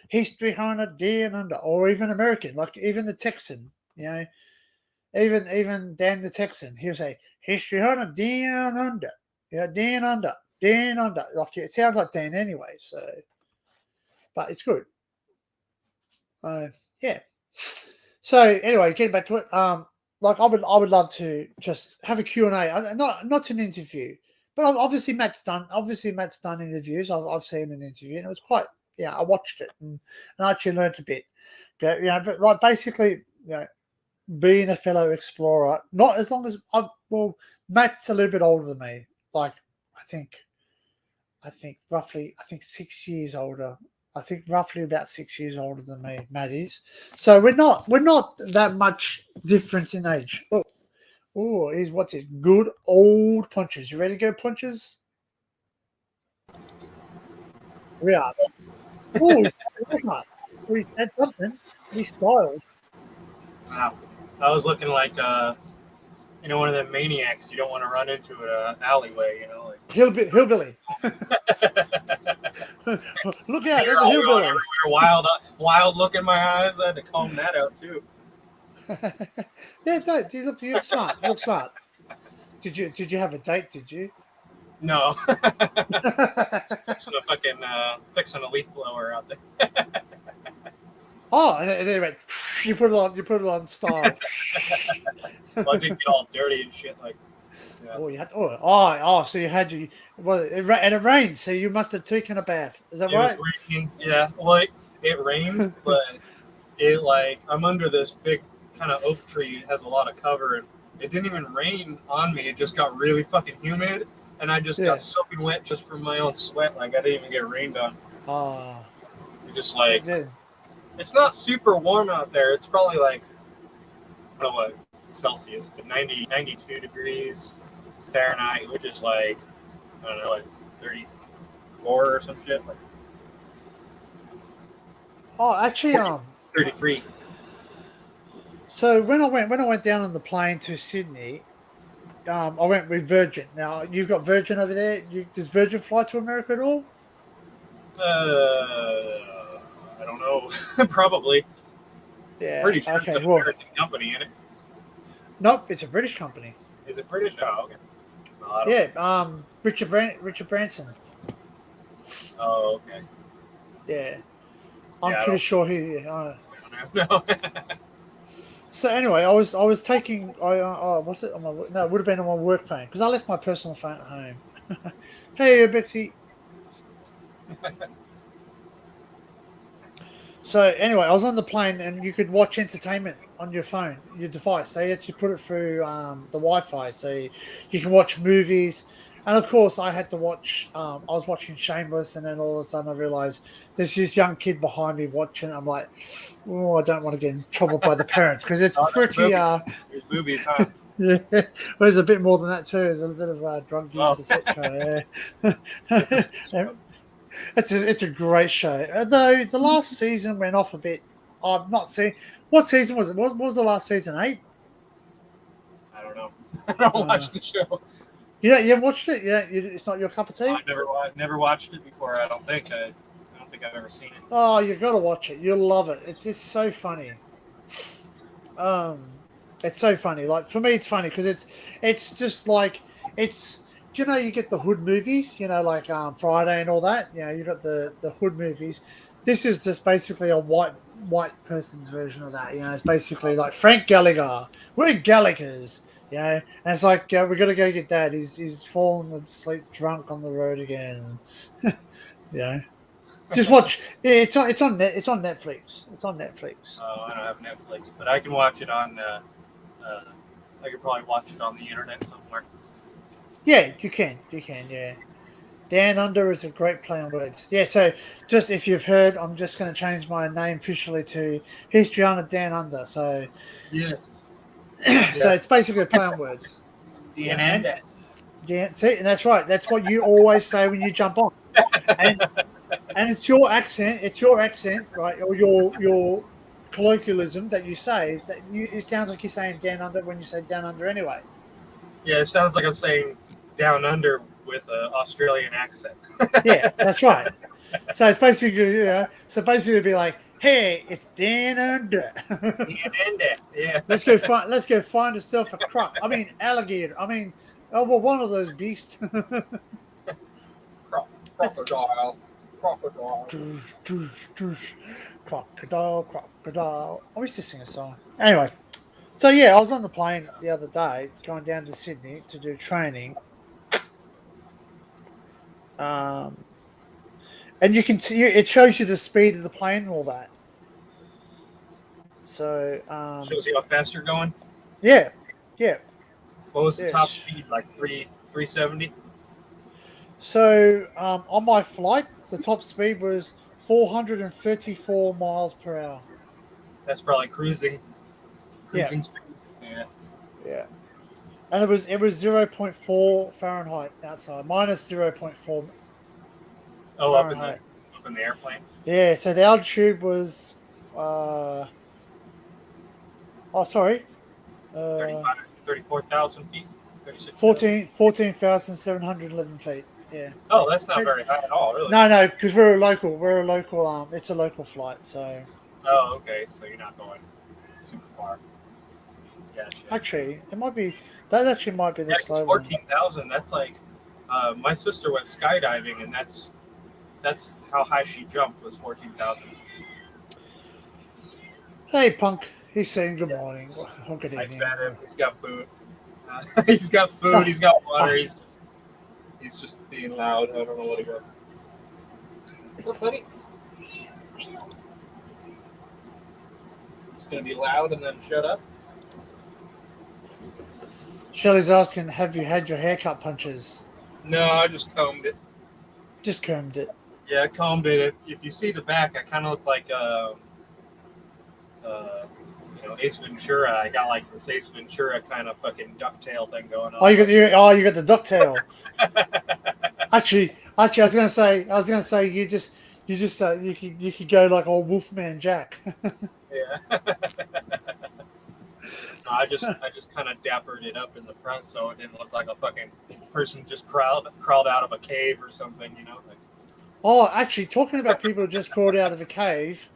History Hunter Down Under, or even American, like even the Texan, even Dan the Texan, he'll say History Hunter Down Under, Down Under, Down Under. Like it sounds like Dan anyway. So, but it's good. Yeah. So anyway, getting back to it, like I would love to just have a Q and A, not an interview, but obviously Matt's done interviews. I've seen an interview and it was quite, I watched it and I actually learnt a bit, but like basically, being a fellow explorer, not as long as well, Matt's a little bit older than me, like I think roughly, 6 years older. I think roughly about 6 years older than me, Matt is. So we're not that much difference in age. Here's what's it? Good old punches. You ready to go punches? We are. Oh, we said something. We styled. Wow. I was looking like one of them maniacs you don't want to run into an alleyway, like. Hillbilly. Look out, there's a hillbilly. Wild look in my eyes. I had to comb that out too. Yeah, no, you look smart. You look smart. Did you have a date? Did you? No. Fixing a leaf blower out there. Oh, and then went, you put it on style. Well, I didn't get all dirty and shit. Like, yeah. Oh, you had. So you had and it rained, so you must have taken a bath. Is that right? It was raining. Yeah. Well, it rained, but I'm under this big kind of oak tree. It has a lot of cover, and it didn't even rain on me. It just got really fucking humid, and I just got soaking wet just from my own sweat. Like I didn't even get rained on. Oh. It just it's not super warm out there. It's probably I don't know what Celsius, but 92 degrees Fahrenheit, which is I don't know, 34 or some shit. Actually, 33. So when I went down on the plane to Sydney, I went with Virgin. Now you've got Virgin over there. Does Virgin fly to America at all? I don't know. Probably. Yeah. Pretty sure it's an American company, isn't it? Nope, it's a British company. Is it British? Oh, okay. Well, Richard Branson. Oh, okay. Yeah. I'm pretty sure he. No. So anyway, I was taking. What's it? No, it would have been on my work phone because I left my personal phone at home. Hey, Betsy. So anyway, I was on the plane and you could watch entertainment on your phone, your device. They actually put it through the Wi-Fi, so you can watch movies. And of course, I had to watch. I was watching Shameless, and then all of a sudden I realized there's this young kid behind me watching. I'm like, oh, I don't want to get in trouble by the parents because it's pretty. There's movies, huh? Yeah, there's a bit more than that too. There's a bit of drug use. Yeah. It's a great show. Though the last season went off a bit. I've not seen. What season was it? What was the last season? 8? I don't know. I don't watch the show. Yeah, you haven't watched it? Yeah, it's not your cup of tea? I've never watched it before. I don't think I've ever seen it. Oh, you got to watch it. You'll love it. It's so funny. It's so funny. Like for me, it's funny because it's just it's. Do you know you get the hood movies? Like Friday and all that. You got the hood movies. This is just basically a white person's version of that. It's basically like Frank Gallagher. We're Gallaghers. And it's like we got to go get Dad. He's fallen asleep drunk on the road again. Just watch. Yeah, it's on Netflix. It's on Netflix. Oh, I don't have Netflix, but I can watch it on. I could probably watch it on the internet somewhere. Yeah, you can. Yeah. Down Under is a great play on words. Yeah, so just if you've heard, I'm just going to change my name officially to Histrionic Down Under. So yeah. So it's basically a play on words. DN. Yeah, see, and that's right. That's what you always say when you jump on. And it's your accent. It's your accent, right? Or your colloquialism that you say is that it sounds like you're saying Down Under when you say Down Under anyway. Yeah, it sounds like I'm saying Down Under with an Australian accent. Yeah, that's right. So it's basically, it'd be like, hey, it's Down Under. Down Under, yeah. Let's go find yourself a croc. I mean, alligator. I mean, one of those beasts. Crocodile. crocodile. Doosh, doosh, doosh. Crocodile, crocodile. I used to sing a song. Anyway, so yeah, I was on the plane the other day going down to Sydney to do training. Um, and you can see it shows you the speed of the plane and all that. So Shows you how fast you're going. yeah, yeah, What was the top yes. speed? Like 370? So on my flight, the top speed was 434 miles per hour. That's probably cruising. Yeah, Cruising speed. Yeah. yeah. And it was 0.4 Fahrenheit outside, minus 0.4 Oh, Fahrenheit. up in the airplane. Yeah, so the altitude was uh oh sorry, uh 35, 34,000 feet. 36,000. 14,711 feet. Yeah. Oh, that's not Hey, very high at all, really. no, because we're a local. It's a local flight, so Oh, okay. So you're not going super far. Gotcha. actually it might be that actually might be the Yeah, it's slow one. 14,000. That's like my sister went skydiving, and that's how high she jumped was 14,000. Hey punk, he's saying good morning. Yes. Or good I evening. fed him. He's got food. He's got food. He's got water. He's just being loud. I don't know what he was. What's up, buddy? He's gonna be loud and then shut up. Shelley's asking, have you had your haircut punches? No, I just combed it. Just combed it. Yeah, I combed it. If you see the back, I kind of look like Ace Ventura. I got like this Ace Ventura kind of fucking ducktail thing going on. Oh, you got the ducktail. actually, I was gonna say, you could go like old Wolfman Jack. Yeah. I just kind of dappered it up in the front so it didn't look like a fucking person just crawled out of a cave or something, you know. Like, Oh, actually, talking about people who just crawled out of a cave.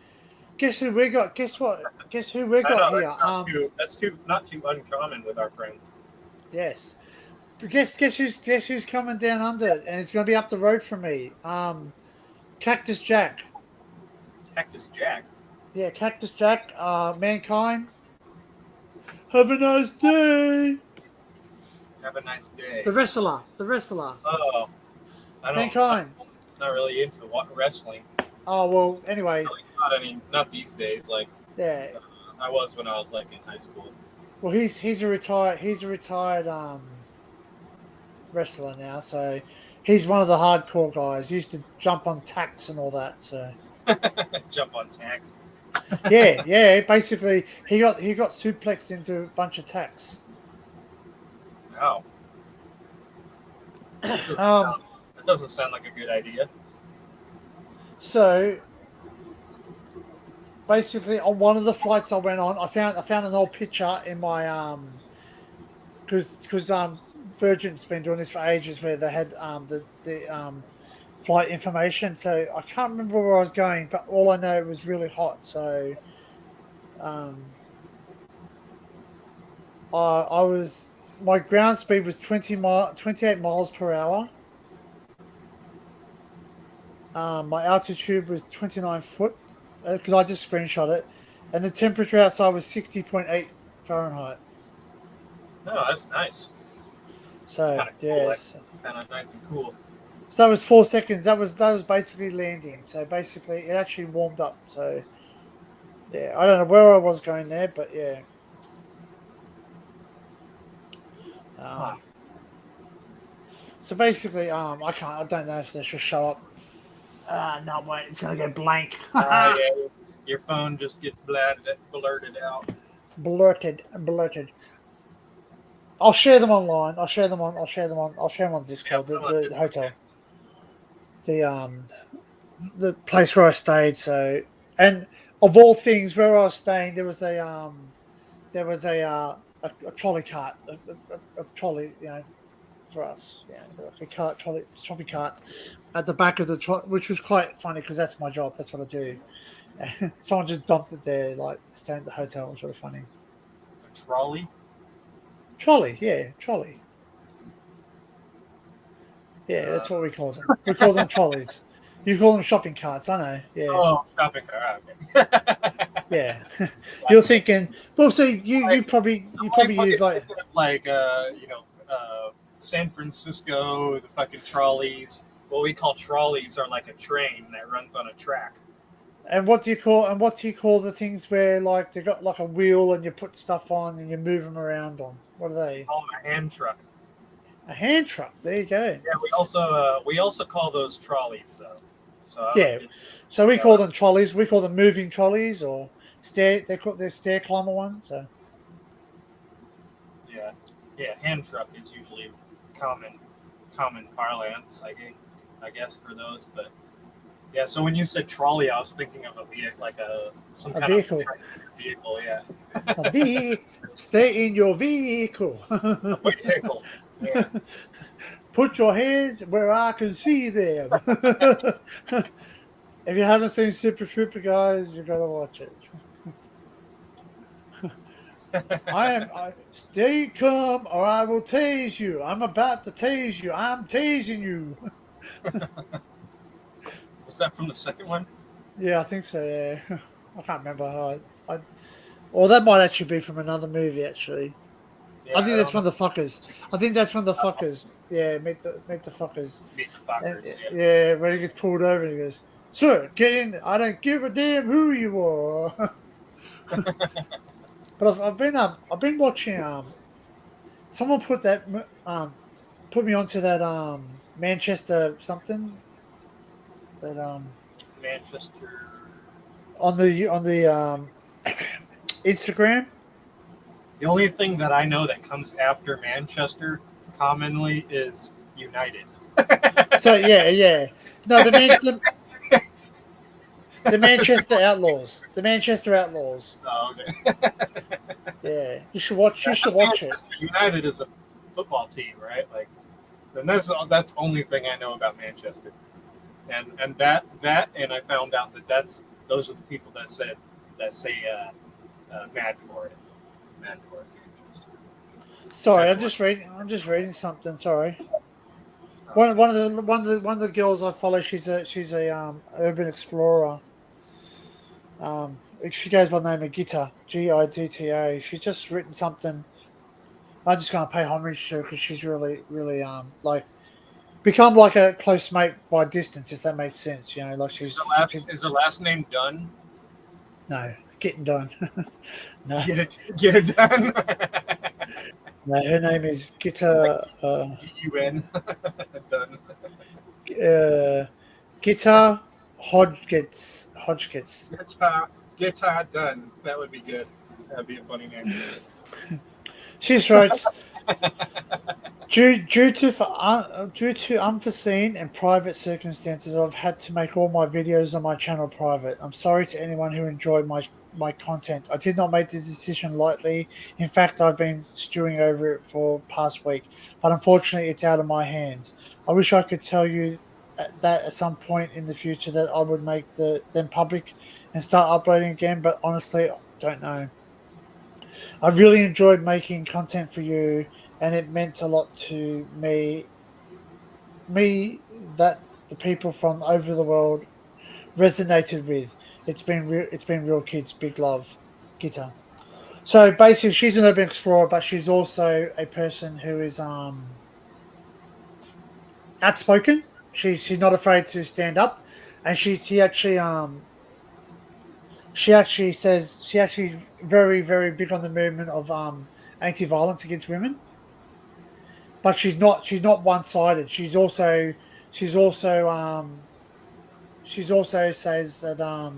Guess who we got? Guess what? Guess who we I got know here? that's not too uncommon with our friends. Yes. But guess who's coming down under, and it's going to be up the road from me. Cactus Jack. Cactus Jack. Yeah, Cactus Jack. Mankind. Have a nice day. Have a nice day. The wrestler. The wrestler. Oh, I don't. Mankind. I'm not really into wrestling. Oh well. Anyway. At least not these days. Like Yeah. I was when I was like in high school. Well, he's a retired wrestler now, so he's one of the hardcore guys. He used to jump on tacks and all that. So Jump on tacks. yeah. Basically, he got suplexed into a bunch of tacks. Wow. That doesn't sound like a good idea. So basically, on one of the flights I went on, I found an old picture in my because Virgin's been doing this for ages, where they had the flight information. So I can't remember where I was going, but all I know it was really hot. So my ground speed was 28 miles per hour. My altitude was 29 foot because I just screenshot it, and the temperature outside was 60.8 Fahrenheit. No, that's nice. So Kinda cool, yes, kind of nice and cool. so that was 4 seconds. That was basically landing. So basically, it actually warmed up. So yeah, I don't know where I was going there, but yeah. So basically, I don't know if this will show up. No, wait, it's gonna go blank. Yeah, your phone just gets blurted out. Blurted. I'll share them online. I'll share them on Discord. Yeah, The hotel, the place where I stayed. So, and of all things, where I was staying, there was a trolley cart, a trolley, for us, like a cart, trolley cart at the back of the which was quite funny because that's my job. That's what I do. Someone just dumped it there, like staying at the hotel. It was really funny. A trolley? Trolley, yeah, trolley. Yeah, that's what we call them. We call them trolleys. You call them shopping carts, I know. Yeah, Oh, shopping cart. Okay. yeah. You're Gotcha. thinking. Well, see, you Like, probably I'm you like probably use fucking like thinking of like San Francisco, the fucking trolleys. What we call trolleys are like a train that runs on a track. and what do you call the things where like they got like a wheel and you put stuff on and you move them around on? What are they? Call them a hand truck. A hand truck. There you go. Yeah, we also call those trolleys though. So Yeah. it, So we yeah, call them trolleys. We call them moving trolleys or stair. They're stair climber ones. So yeah, yeah. Hand truck is usually common common parlance, I guess for those. But yeah, so when you said trolley, I was thinking of a vehicle, like some a kind of vehicle. vehicle. Yeah, A ve. Stay in your vehicle. a vehicle. Yeah. Put your hands where I can see them. If you haven't seen Super Trooper, guys, you gotta watch it. Stay calm or I will tase you. I'm about to tase you. I'm tasing you. Was that from the second one? Yeah, I think so. Yeah, I can't remember how. Or that might actually be from another movie. Actually, Yeah, I think I that's don't know. from the fuckers. I think that's from the fuckers. Yeah, meet the fuckers. Meet the And, Fockers. Yeah. yeah, when he gets pulled over, and he goes, "Sir, get in. I don't give a damn who you are." But I've been watching someone put me onto that Manchester something that Manchester. on the Instagram. The only thing that I know that comes after Manchester commonly is United. So yeah. No, the Manchester Outlaws. The Manchester Outlaws. Oh, okay. Yeah, you should watch. You should watch it. Manchester United is a football team, right? Like, then that's the only thing I know about Manchester. And that and I found out that those are the people that say mad for it, Manchester. Sorry, Mad I'm for just reading. I'm just reading something. Sorry. it. One of the girls I follow. She's a urban explorer. She goes by the name of Gita, Gidta. She's just written something. I'm just going to pay homage to her because she's really like become like a close mate by distance, if that makes sense. You know, like Is her last name Dunn? no getting done. No, Get it done. no, her name is Gita. Dun. Done. Gita Hodgkins. Get her done. That would be good. That'd be a funny name. She writes, due to unforeseen and private circumstances, I've had to make all my videos on my channel private. I'm sorry to anyone who enjoyed my content. I did not make this decision lightly. In fact, I've been stewing over it for past week, but unfortunately, it's out of my hands. I wish I could tell you that at some point in the future that I would make them public and start uploading again, but honestly, I don't know. I really enjoyed making content for you, and it meant a lot to me that the people from over the world resonated with. It's been real, kids. Big love, Gita. So basically, she's an urban explorer, but she's also a person who is outspoken. She's not afraid to stand up, and she actually says she actually very big on the movement of anti-violence against women. But she's not one sided. She's also she's also says that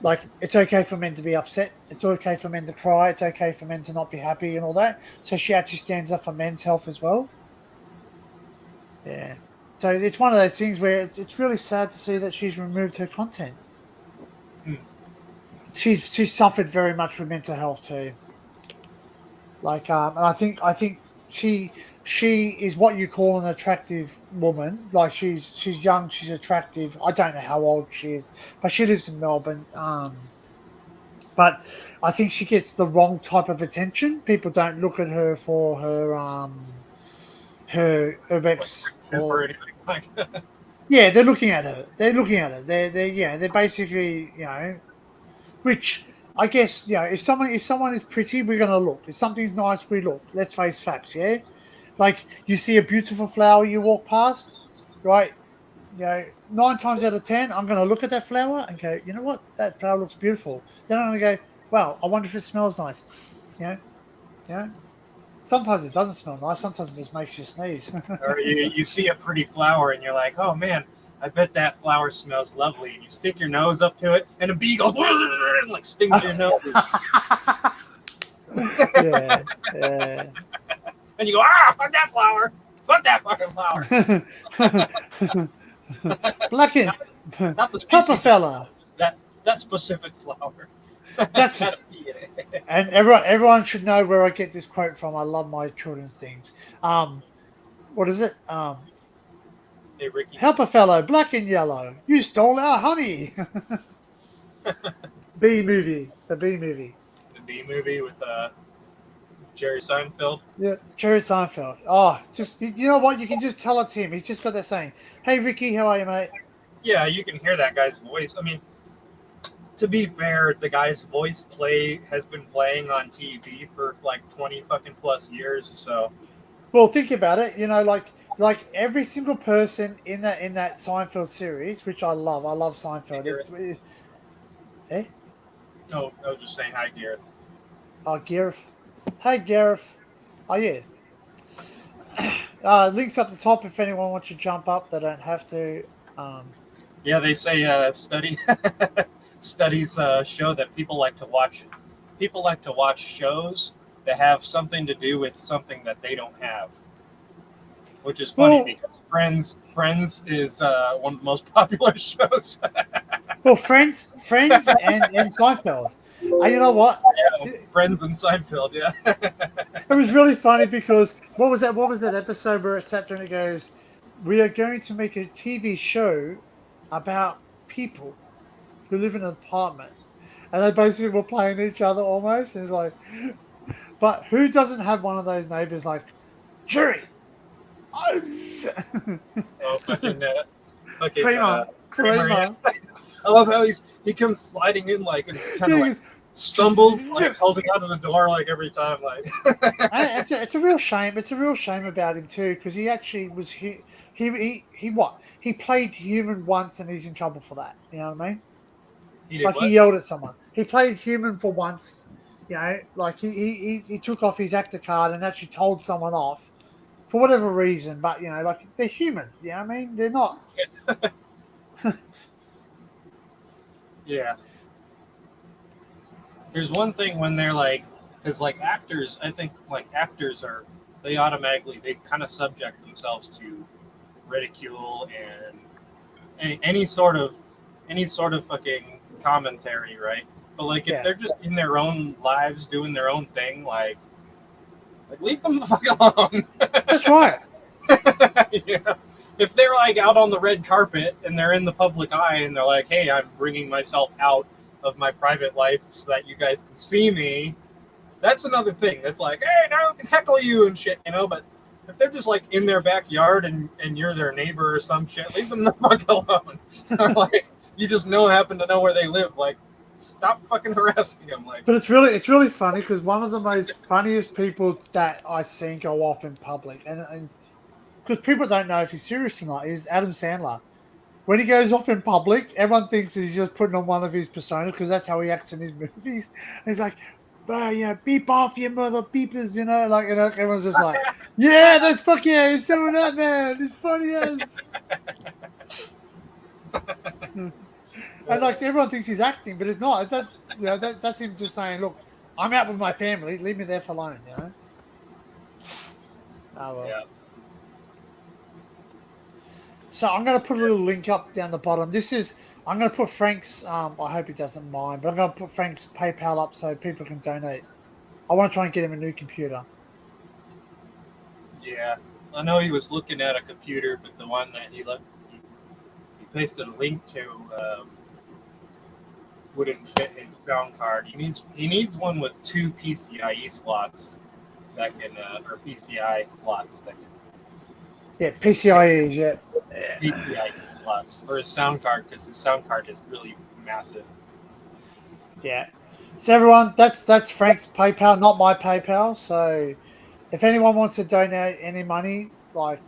like it's okay for men to be upset. It's okay for men to cry. It's okay for men to not be happy and all that. So she actually stands up for men's health as well. Yeah. So it's one of those things where it's really sad to see that she's removed her content. Hmm. She's suffered very much with mental health too. Like and I think she is what you call an attractive woman. Like she's young, she's attractive. I don't know how old she is, but she lives in Melbourne. But I think she gets the wrong type of attention. People don't look at her for her Like urbex or or anything like that. Yeah, they're looking at her. They're looking at her. They're basically, which I guess, if someone is pretty, we're gonna look. If something's nice, we look. Let's face facts, yeah. Like you see a beautiful flower, you walk past, right? 9 times out of 10, I'm gonna look at that flower and go, you know what, that flower looks beautiful. Then I'm gonna go, wow, I wonder if it smells nice. You know, you know. Sometimes it doesn't smell nice. Sometimes it just makes you sneeze. Or you see a pretty flower and you're like, oh man, I bet that flower smells lovely. And you stick your nose up to it, and a bee goes and like stings your nose. Yeah, yeah. And you go, fuck that flower. Fuck that fucking flower. Black and Not the pepper species. fella. That specific flower. That's and everyone should know where I get this quote from. I love my children's things. What is it? Hey, Ricky. Help a fellow, black and yellow. You stole our honey. B movie, the B movie. The Bee Movie with Jerry Seinfeld. Yeah, Jerry Seinfeld. Oh, just you know what? You can just tell it's him. He's just got that saying. Hey, Ricky, how are you, mate? Yeah, you can hear that guy's voice. I mean, to be fair, the guy's voice has been playing on TV for like 20 fucking plus years. So, Well, think about it. Like every single person in that Seinfeld series, which I love. I love Seinfeld. Eh? no, I was just saying hi, Gareth. Oh, Gareth. Hey, Gareth. Oh, yeah. Links up the top if anyone wants to jump up. They don't have to. Yeah, they say studies show that people like to watch shows that have something to do with something that they don't have, which is funny Well- because Friends is one of the most popular shows. Well, Friends and Seinfeld. And you know what? Friends and Seinfeld, yeah. It was really funny because what was that episode where it sat there and it goes, we are going to make a TV show about people who live in an apartment. And they basically were playing each other almost. And it's like, but who doesn't have one of those neighbors like, Jerry? Oh, fucking Kramer. yeah. I love how he comes sliding in like and kind of like stumbles like holding out of the door like every time like. It's a real shame. It's a real shame about him too because he actually was he played human once and he's in trouble for that. You know what I mean? He did Like what? he yelled at someone. He plays human for once. Like he took off his actor card and actually told someone off for whatever reason. But like they're human. You know what I mean? They're not. Yeah. There's one thing when they're like, because like actors, I think like actors they kind of subject themselves to ridicule and any sort of fucking commentary, right? But like if they're just in their own lives doing their own thing, like leave them the fuck alone. That's right. Yeah. If they're like out on the red carpet and they're in the public eye and they're like, hey, I'm bringing myself out of my private life so that you guys can see me, that's another thing. That's like, hey, now I can heckle you and shit, But if they're just like in their backyard and you're their neighbor or some shit, leave them the fuck alone. Or like you just happen to know where they live. Like, stop fucking harassing them. Like, But it's really funny because one of the most funniest people that I seen go off in public and because people don't know if he's serious or not, is Adam Sandler. When he goes off in public, everyone thinks he's just putting on one of his personas because that's how he acts in his movies. And he's like, beep off your mother beepers, everyone's just like, yeah, that's fucking yeah, it's doing that, man. It's funny as. And like everyone thinks he's acting, but it's not. That's him just saying, look, I'm out with my family, leave me there for alone, Oh well. yeah. So I'm going to put a little link up down the bottom. I'm going to put Frank's, I hope he doesn't mind, but I'm going to put Frank's PayPal up so people can donate. I want to try and get him a new computer. Yeah. I know he was looking at a computer, but the one that he pasted a link to wouldn't fit his sound card. He needs one with 2 PCIe slots that can, or PCI slots that can. Yeah, PCIe, yeah. PCI slots for his sound card because his sound card is really massive. Yeah. So everyone, that's Frank's PayPal, not my PayPal. So if anyone wants to donate any money, like,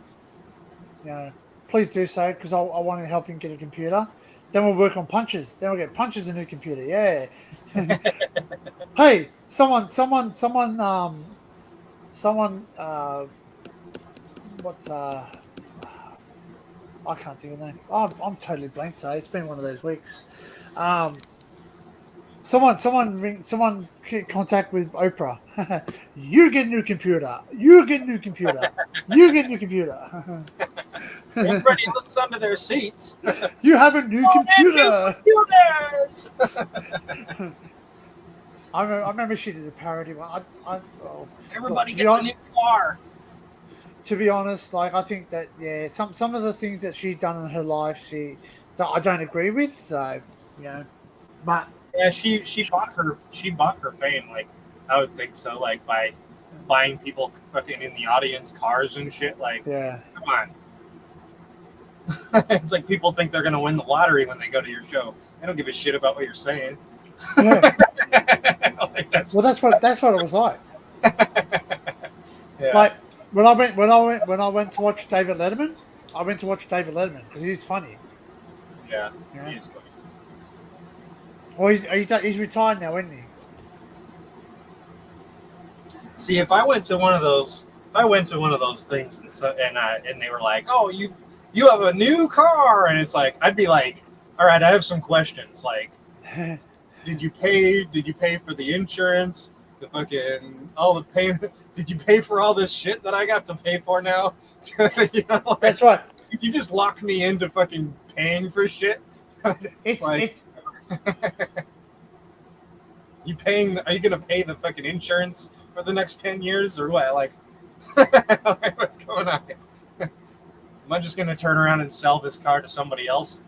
please do so because I want to help him get a computer. Then we'll work on punches. Then we'll get punches a new computer. Yeah. Hey, someone. What's I can't think of the name. Oh, I'm totally blank today. It's been one of those weeks. Um, someone get contact with Oprah. You get a new computer. You get a new computer. You get a new computer. Everybody looks under their seats. You have a new computer. Computers! I remember she did a parody one. Everybody to be gets a hon- new car. To be honest, like I think that some of the things that she's done in her life, that I don't agree with. So but Yeah, she bought her fame. Like I would think so. Like by buying people fucking in the audience cars and shit. Like yeah, come on. It's like people think they're gonna win the lottery when they go to your show. They don't give a shit about what you're saying. yeah. Like, that's Well, that's what it was like. yeah. Like when I went to watch David Letterman, I went to watch David Letterman because he's funny. Yeah. Yeah. He is funny. Well, he's retired now, isn't he? See, if I went to one of those things and they were like, "Oh, you have a new car," and it's like, I'd be like, "All right, I have some questions. Like, did you pay for the insurance, the fucking all the payment? Did you pay for all this shit that I got to pay for now? Like, That's right. did you just lock me into fucking paying for shit? Like, It's Are you gonna pay the fucking insurance for the next 10 years or what? Like, what's going on? Am I just gonna turn around and sell this car to somebody else?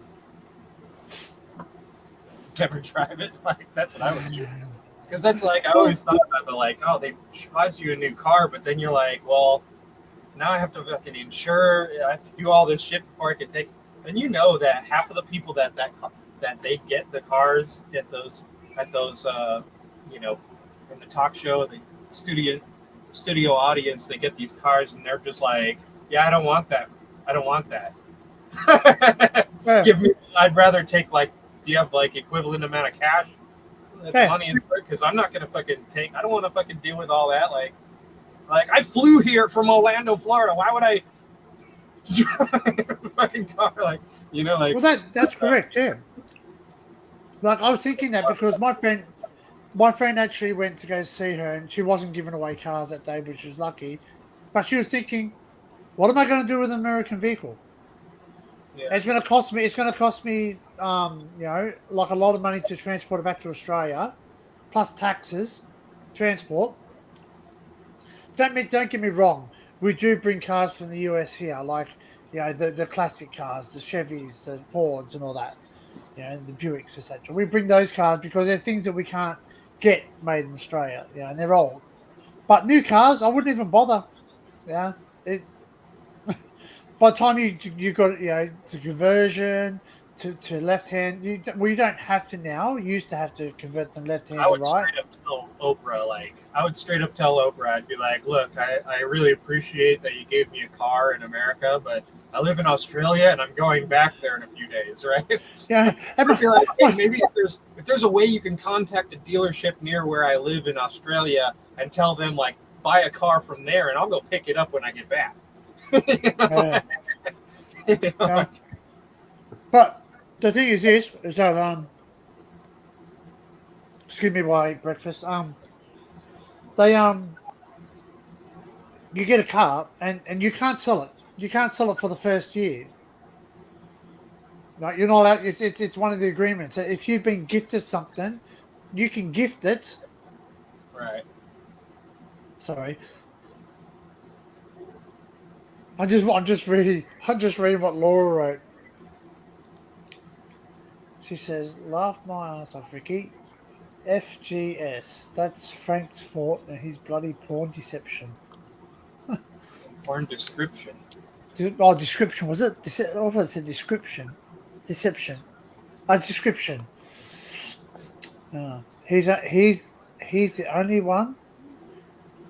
Never drive it? Like, that's what I would do. Because that's like, I always thought about they buys you a new car, but then you're like, well, now I have to fucking insure, I have to do all this shit before I can take. And you know that half of the people that they get the cars at those in the talk show, the studio audience, they get these cars and they're just like, yeah, I don't want that. I don't want that. yeah. I'd rather take do you have equivalent amount of cash? Yeah. Money in it, because I'm not gonna fucking I don't want to fucking deal with all that. Like I flew here from Orlando, Florida. Why would I drive a fucking car? Well, that's correct. Yeah. Like I was thinking that because my friend actually went to go see her, and she wasn't giving away cars that day, which was lucky. But she was thinking, what am I going to do with an American vehicle? Yeah. It's going to cost me. It's going to cost me, like a lot of money to transport it back to Australia, plus taxes, transport. Don't get me wrong. We do bring cars from the US here, like the classic cars, the Chevys, the Fords, and all that. The Buicks, etc. We bring those cars because they're things that we can't get made in Australia, and they're old. But new cars, I wouldn't even bother. Yeah, by the time you got the conversion to left hand, you don't have to now. You used to have to convert them left hand I to would right. straight up tell Oprah, I'd be like, look, I really appreciate that you gave me a car in America, but I live in Australia and I'm going back there in a few days, right? Yeah, I'd be like, hey, maybe if there's a way you can contact a dealership near where I live in Australia and tell them buy a car from there and I'll go pick it up when I get back. But the thing is that excuse me while I eat breakfast. They you get a car and you can't sell it. You can't sell it for the first year. Like you're not allowed. It's one of the agreements. If you've been gifted something, you can gift it. Right. Sorry, I'm just reading what Laura wrote. She says, "Laugh my ass off, Ricky. FGS. That's Frank's fault and his bloody porn deception." Porn description. Description, was it? I thought it said description. Deception. Description. He's the only one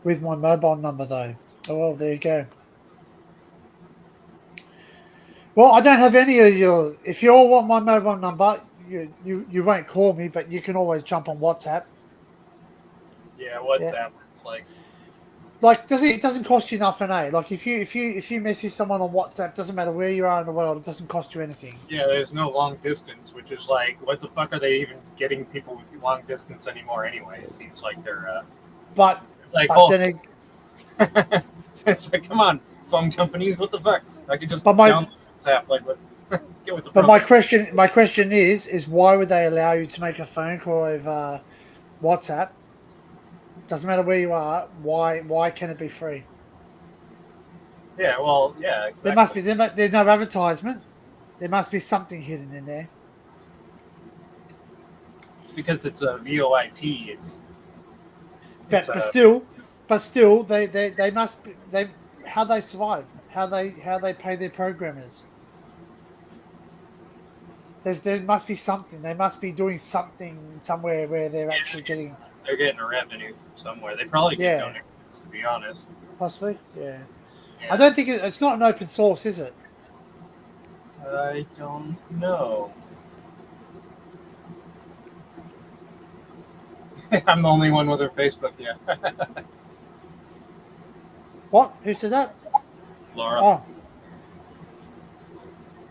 with my mobile number, though. Oh, well, there you go. Well, I don't have any of your. If you all want my mobile number, you won't call me, but you can always jump on WhatsApp. Yeah, WhatsApp. It's like it doesn't cost you nothing, eh? Like if you message someone on WhatsApp, doesn't matter where you are in the world, it doesn't cost you anything. Yeah, there's no long distance, which is like, what the fuck are they even getting people with long distance anymore? Anyway, it seems like they're But then it's like, come on, phone companies, what the fuck? I could just download WhatsApp, like what? Get with the but my question is why would they allow you to make a phone call over WhatsApp? Doesn't matter where you are. Why can it be free? Yeah, well, yeah, exactly. There's no advertisement. There must be something hidden in there. It's because it's a VoIP. But still, they must be how they survive, how they pay their programmers. There must be something. They must be doing something somewhere where they're actually getting. They're getting a revenue from somewhere. They probably get donations, to be honest. Possibly, yeah. I don't think it's not an open source, is it? I don't know. I'm the only one with her Facebook, yeah. What? Who said that? Laura. Oh.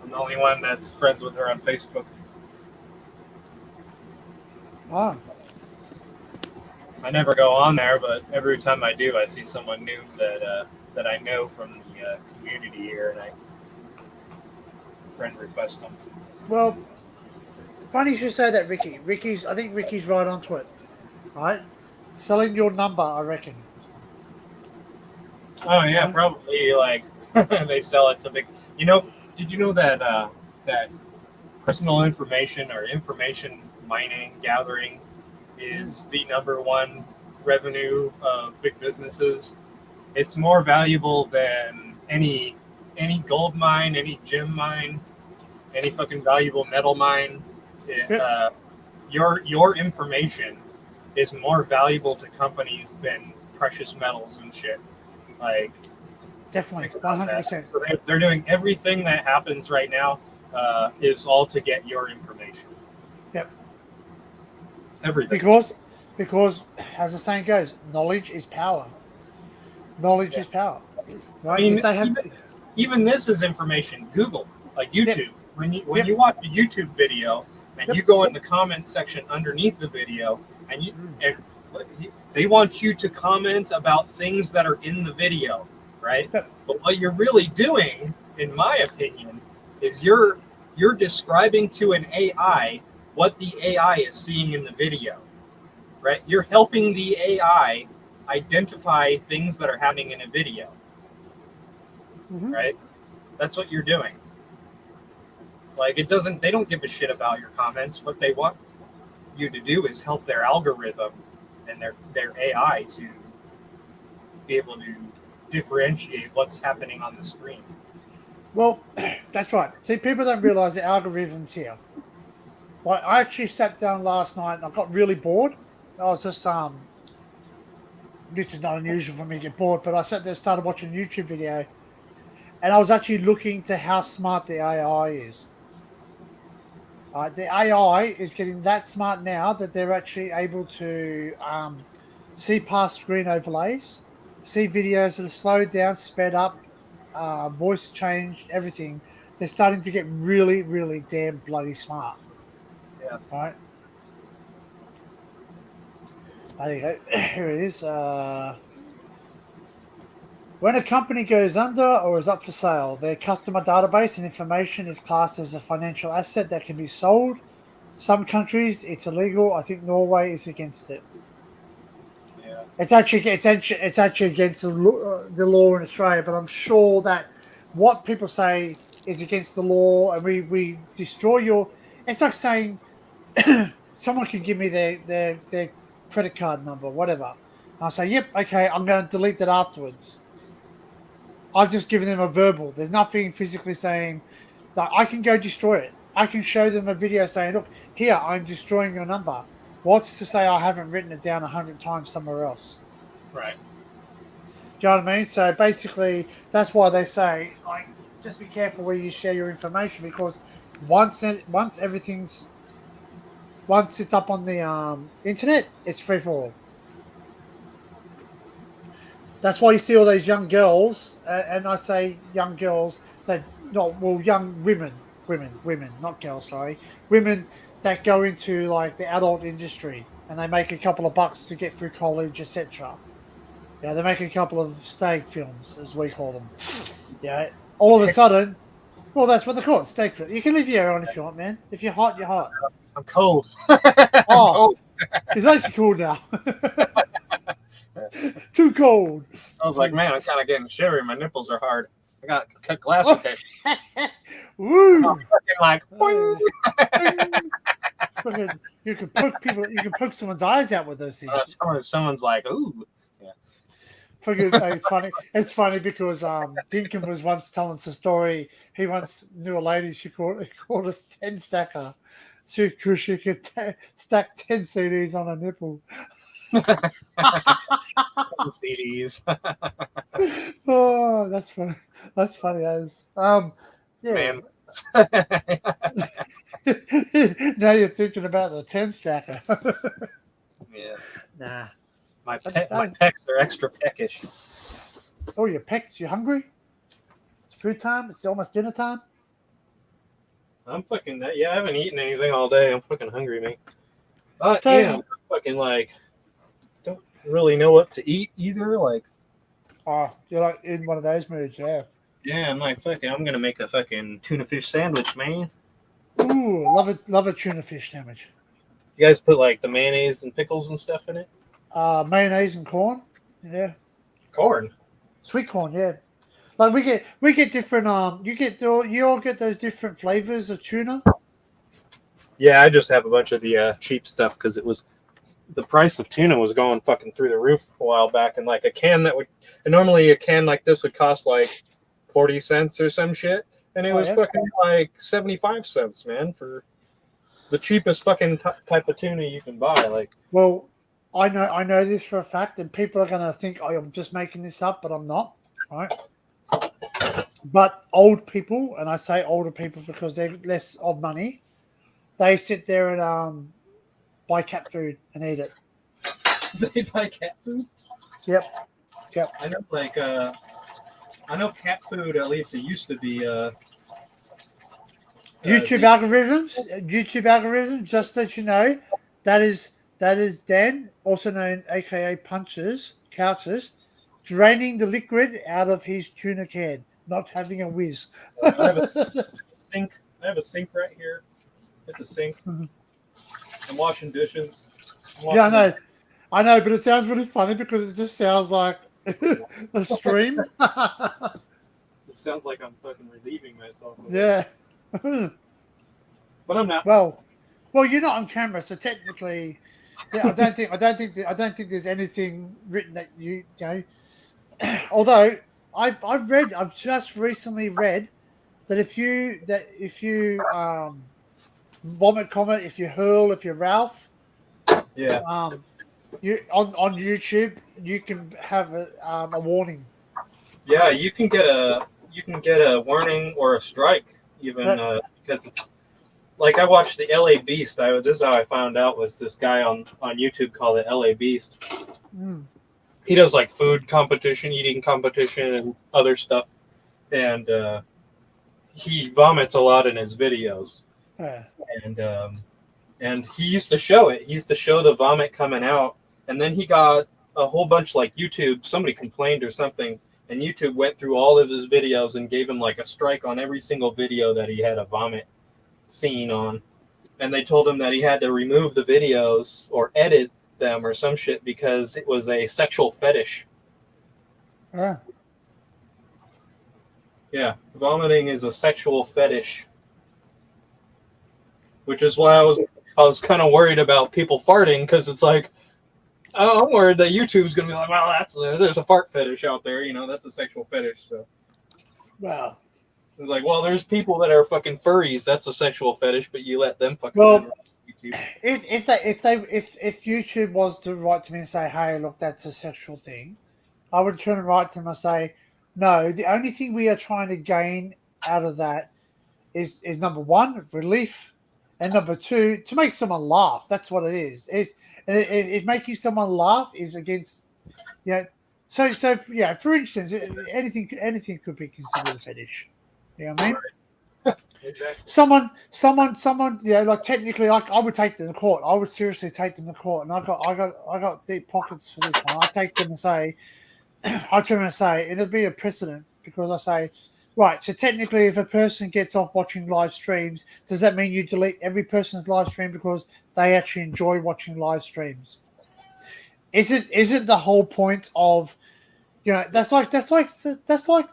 I'm the only one that's friends with her on Facebook. Oh. I never go on there, but every time I do, I see someone new that I know from the community here, and I friend request them. Well, funny you should say that, Ricky. I think Ricky's right onto it. Right? Selling your number, I reckon. Oh yeah, probably. Like they sell it to big. Did you know that that personal information or information mining gathering is the number one revenue of big businesses? It's more valuable than any gold mine, any gem mine, any fucking valuable metal mine. Your information is more valuable to companies than precious metals and shit. Like, definitely, 100%. So they're doing everything that happens right now is all to get your information. Yep. Everything. Because as the saying goes, knowledge is power. Knowledge is power. Right? I mean, even this is information. Google, like YouTube. Yep. When you watch a YouTube video and you go in the comments section underneath the video, and they want you to comment about things that are in the video, right? Yep. But what you're really doing, in my opinion, is you're describing to an AI what the AI is seeing in the video, right? You're helping the AI identify things that are happening in a video, right? That's what you're doing. Like, they don't give a shit about your comments. What they want you to do is help their algorithm and their AI to be able to differentiate what's happening on the screen. Well, that's right. See, people don't realize the algorithms here. Like, I actually sat down last night and I got really bored. I was just which is not unusual for me to get bored, but I sat there and started watching a YouTube video, and I was actually looking to how smart the AI is. The AI is getting that smart now that they're actually able to see past screen overlays, see videos that are slowed down, sped up, voice change, everything. They're starting to get really, really damn bloody smart. Yeah. Right. I think here it is. When a company goes under or is up for sale, their customer database and information is classed as a financial asset that can be sold. Some countries it's illegal. I think Norway is against it. Yeah. It's actually against the law in Australia, but I'm sure that what people say is against the law, and we destroy your. It's like saying someone can give me their credit card number, whatever. I'll say, yep, okay, I'm going to delete that afterwards. I've just given them a verbal. There's nothing physically saying that I can go destroy it. I can show them a video saying, look, here, I'm destroying your number. What's to say I haven't written it down 100 times somewhere else? Right. Do you know what I mean? So basically, that's why they say, like, just be careful where you share your information, because once it's up on the internet, it's free for all. That's why you see all those young girls, and I say young girls, young women, not girls, sorry, women that go into like the adult industry and they make a couple of bucks to get through college, etc. Yeah, they make a couple of stag films, as we call them. Yeah, all of a sudden, well, that's what they call it, stag film. You can leave your hair on if you want, man. If you're hot, you're hot. I'm cold. Oh, it's actually cold now. Too cold. I was like, man, I'm kind of getting shivery. My nipples are hard. I got cut glass with that. Woo! I'm fucking like, boing. You can poke people. You can poke someone's eyes out with those things. Someone's like, ooh. Yeah. It's funny. It's funny because Dinkin was once telling us a story. He once knew a lady. She called us 10 stacker. She could stack 10 CDs on a nipple. 10 CDs. Oh, that's funny. That's funny as yeah. Man. Now you're thinking about the 10 stacker. Yeah. Nah. My pecs are extra peckish. Oh, your pecs. You hungry? It's food time. It's almost dinner time. I'm fucking, yeah, I haven't eaten anything all day. I'm fucking hungry, mate. Okay. Yeah, I'm fucking like, don't really know what to eat either. Like, oh, you're like in one of those moods, yeah. Yeah, I'm like, fucking, I'm gonna make a fucking tuna fish sandwich, man. Ooh, love a tuna fish sandwich. You guys put like the mayonnaise and pickles and stuff in it? Mayonnaise and corn, yeah. Corn? Sweet corn, yeah. Like we get different. You all get those different flavors of tuna. Yeah, I just have a bunch of the cheap stuff because the price of tuna was going fucking through the roof a while back, and like a can normally a can like this would cost like 40 cents or some shit, and it was fucking like 75 cents, man, for the cheapest fucking type of tuna you can buy. Like, well, I know this for a fact, and people are gonna think I'm just making this up, but I'm not, right? But old people, and I say older people because they're less of money, they sit there and buy cat food and eat it. They buy cat food? Yep. I know, like, I know cat food, at least it used to be, YouTube algorithms, just to let you know, that is Dan, also known aka Couches, draining the liquid out of his tuna can, not having a whiz. I have a sink right here. It's a sink. I'm washing dishes. Yeah, I know, but it sounds really funny because it just sounds like a stream. It sounds like I'm fucking relieving myself. Yeah. But I'm not. Well, you're not on camera, so technically, yeah, I don't think there's anything written that you know. Although I've just recently read that if you vomit, comment, if you hurl, if you're Ralph, yeah, you on YouTube you can have a warning. Yeah, you can get a warning or a strike even because it's like I watched the LA Beast. This is how I found out was this guy on YouTube called the LA Beast. Mm. He does like food competition, eating competition, and other stuff, and he vomits a lot in his videos. And he used to show it. He used to show the vomit coming out, and then he got a whole bunch like YouTube. Somebody complained or something, and YouTube went through all of his videos and gave him like a strike on every single video that he had a vomit scene on, and they told him that he had to remove the videos or edit them or some shit because it was a sexual fetish. Yeah, vomiting is a sexual fetish, which is why I was kind of worried about people farting because it's like, oh, I'm worried that YouTube's gonna be like, well, there's a fart fetish out there, that's a sexual fetish. So Well, It's like, well, there's people that are fucking furries. That's a sexual fetish, but you let them fucking well, run YouTube. if YouTube was to write to me and say, "Hey, look, that's a sexual thing," I would turn and write to them and say, "No, the only thing we are trying to gain out of that is number one, relief, and number two, to make someone laugh. That's what it is. It's making someone laugh is against, you know, so yeah. For instance, anything could be considered a fetish. You know what I mean? Exactly. Someone. Yeah, like technically, I would take them to court. I would seriously take them to court, and I got deep pockets for this one. I take them and say, I turn and say, it'll be a precedent because I say, right, so technically, if a person gets off watching live streams, does that mean you delete every person's live stream because they actually enjoy watching live streams? Isn't the whole point of, that's like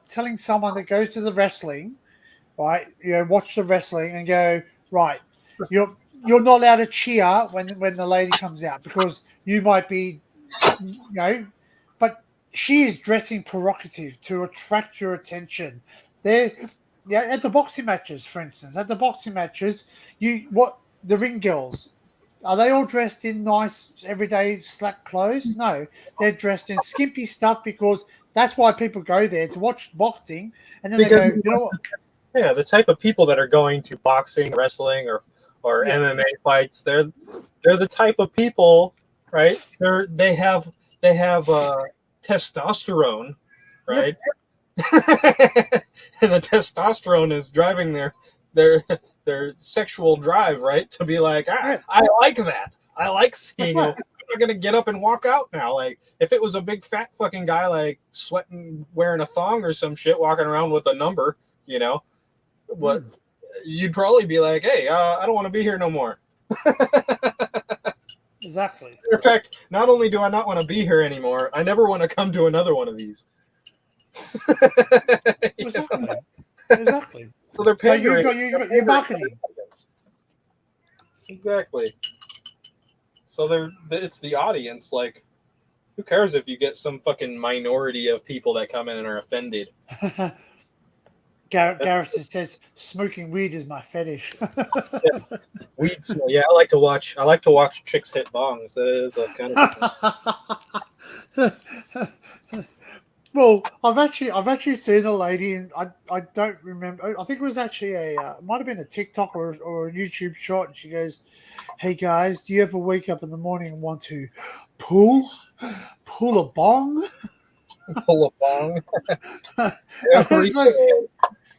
telling someone that goes to the wrestling, right? Watch the wrestling and go, right, you're not allowed to cheer when the lady comes out because you might be, but she is dressing provocative to attract your attention. There, yeah, at the boxing matches, for instance, the ring girls, are they all dressed in nice everyday slack clothes? No, they're dressed in skimpy stuff because that's why people go there to watch boxing, and then they Because go, you know what? yeah, the type of people that are going to boxing, wrestling, or Yeah. MMA fights, they're the type of people, right? They have testosterone, right? And the testosterone is driving their their sexual drive, right? To be like, I like that. I like seeing right. it. I'm not gonna get up and walk out now. Like if it was a big fat fucking guy like sweating, wearing a thong or some shit, walking around with a number, what you'd probably be like, hey, I don't want to be here no more. Exactly. In fact, not only do I not want to be here anymore, I never want to come to another one of these. Exactly. Exactly. So they're So pandering. you got your marketing. Exactly. So it's the audience. Like, who cares if you get some fucking minority of people that come in and are offended? Garrison says smoking weed is my fetish. Weed smell. Yeah, I like to watch chicks hit bongs. That is a kind of. Well, I've actually seen a lady, and I don't remember. I think it was actually it might have been a TikTok or a YouTube short. And she goes, "Hey guys, do you ever wake up in the morning and want to pull a bong?" Pull a bong.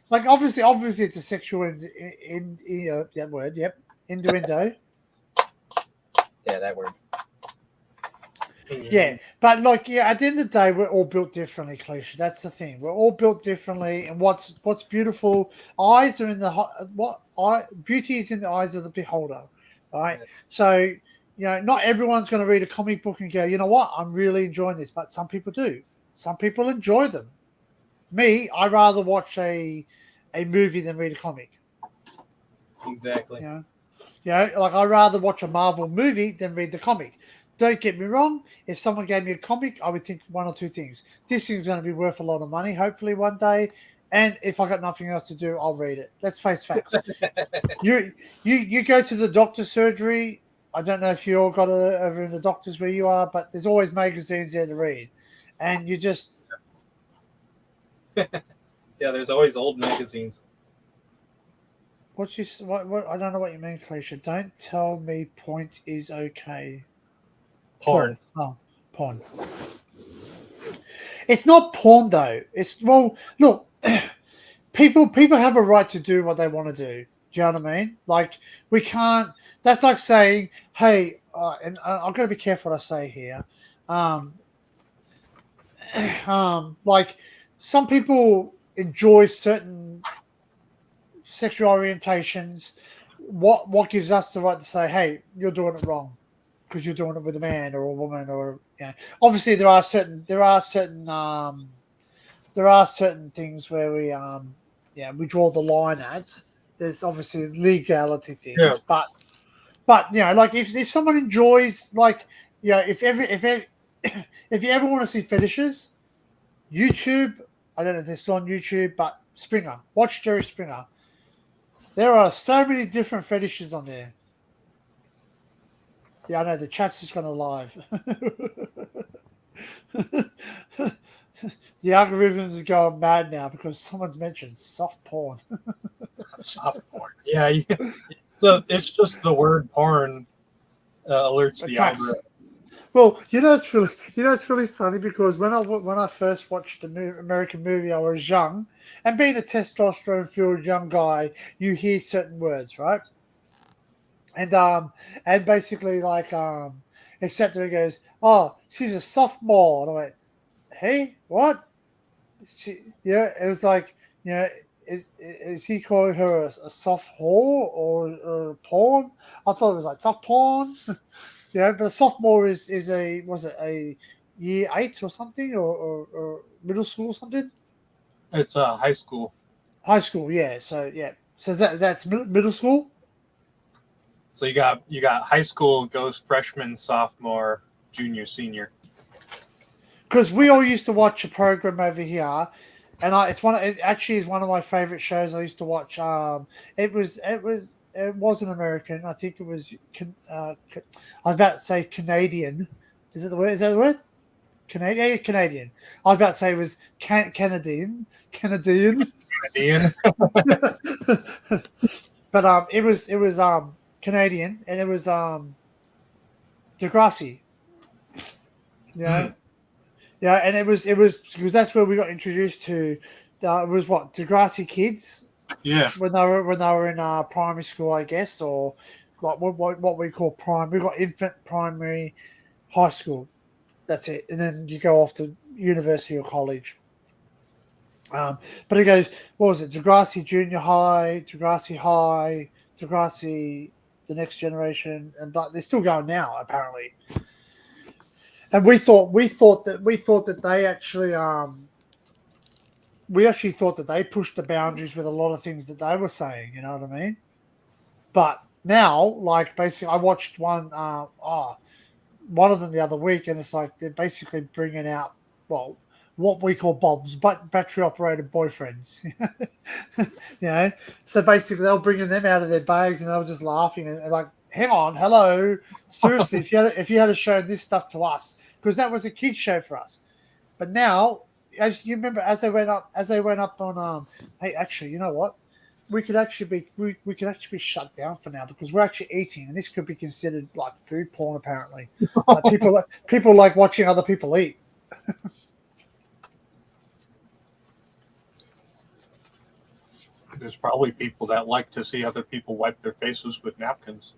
It's like obviously it's a sexual in that word. Yep, innuendo. Yeah, that word. Yeah, but at the end of the day, we're all built differently, Cliche. That's the thing. We're all built differently, and what's beautiful, eyes are in beauty is in the eyes of the beholder, right? Yeah. So, not everyone's going to read a comic book and go, you know what, I'm really enjoying this, but some people do. Some people enjoy them. Me, I rather watch a movie than read a comic. Exactly. Like I'd rather watch a Marvel movie than read the comic. Don't get me wrong. If someone gave me a comic, I would think one or two things. This thing's going to be worth a lot of money, hopefully one day. And if I got nothing else to do, I'll read it. Let's face facts. You go to the doctor's surgery. I don't know if you all got over in the doctors where you are, but there's always magazines there to read, and you just. Yeah, there's always old magazines. What I don't know what you mean, Felicia. Don't tell me point is okay. Porn. Oh, porn. It's not porn though. Look, people have a right to do what they want to do. Do you know what I mean? Like we can't. That's like saying, hey, and I've got to be careful what I say here. Like some people enjoy certain sexual orientations. What gives us the right to say, hey, you're doing it wrong because you're doing it with a man or a woman, or obviously there are certain things where we draw the line at. There's obviously legality things, but like if someone enjoys, like, if if you ever want to see fetishes, YouTube, I don't know if they're still on YouTube, but Springer. Watch Jerry Springer. There are so many different fetishes on there. Yeah, I know the chat's just gone live. The algorithms are going mad now because someone's mentioned soft porn. Soft porn. Yeah, it's just the word porn alerts the Attacks. algorithm. Well, it's really funny because when I first watched the American movie, I was young, and being a testosterone-filled young guy, you hear certain words, right? And basically it sat there and goes, "Oh, she's a sophomore," and I went, "Hey, what?" Yeah, it was like, is he calling her a soft whore or porn? I thought it was like soft porn. Yeah, but a sophomore is a was it a year 8 or something or middle school or something? It's high school. High school, yeah. So that's middle school. So you got high school goes freshman, sophomore, junior, senior. Because we all used to watch a program over here, and it actually is one of my favorite shows I used to watch. It wasn't American. I think it was. I was about to say Canadian. Is it the word? Is that the word? Canadian. Yeah, Canadian. I was about to say it was Canadian. Canadian. Ian. But it was Canadian, and it was Degrassi. Yeah. Yeah, and it was because that's where we got introduced to. It was what Degrassi Kids. Yeah. When they were in primary school, I guess, or like what we call primary. We got infant, primary, high school. That's it, and then you go off to university or college. But it goes, what was it? Degrassi Junior High, Degrassi High, Degrassi the Next Generation, but they're still going now apparently. And we thought that they actually we actually thought that they pushed the boundaries with a lot of things that they were saying. You know what I mean? But now, like basically, I watched one one of them the other week, and it's like they're basically bringing out what we call bobs, but battery operated boyfriends. So basically they're bringing them out of their bags, and they were just laughing and like, hang on, hello, seriously, if you had shown this stuff to us, because that was a kids show for us. But now, as you remember, as they went up on hey, actually, you know what? We could actually be shut down for now because we're actually eating, and this could be considered like food porn. Apparently, like people like watching other people eat. There's probably people that like to see other people wipe their faces with napkins.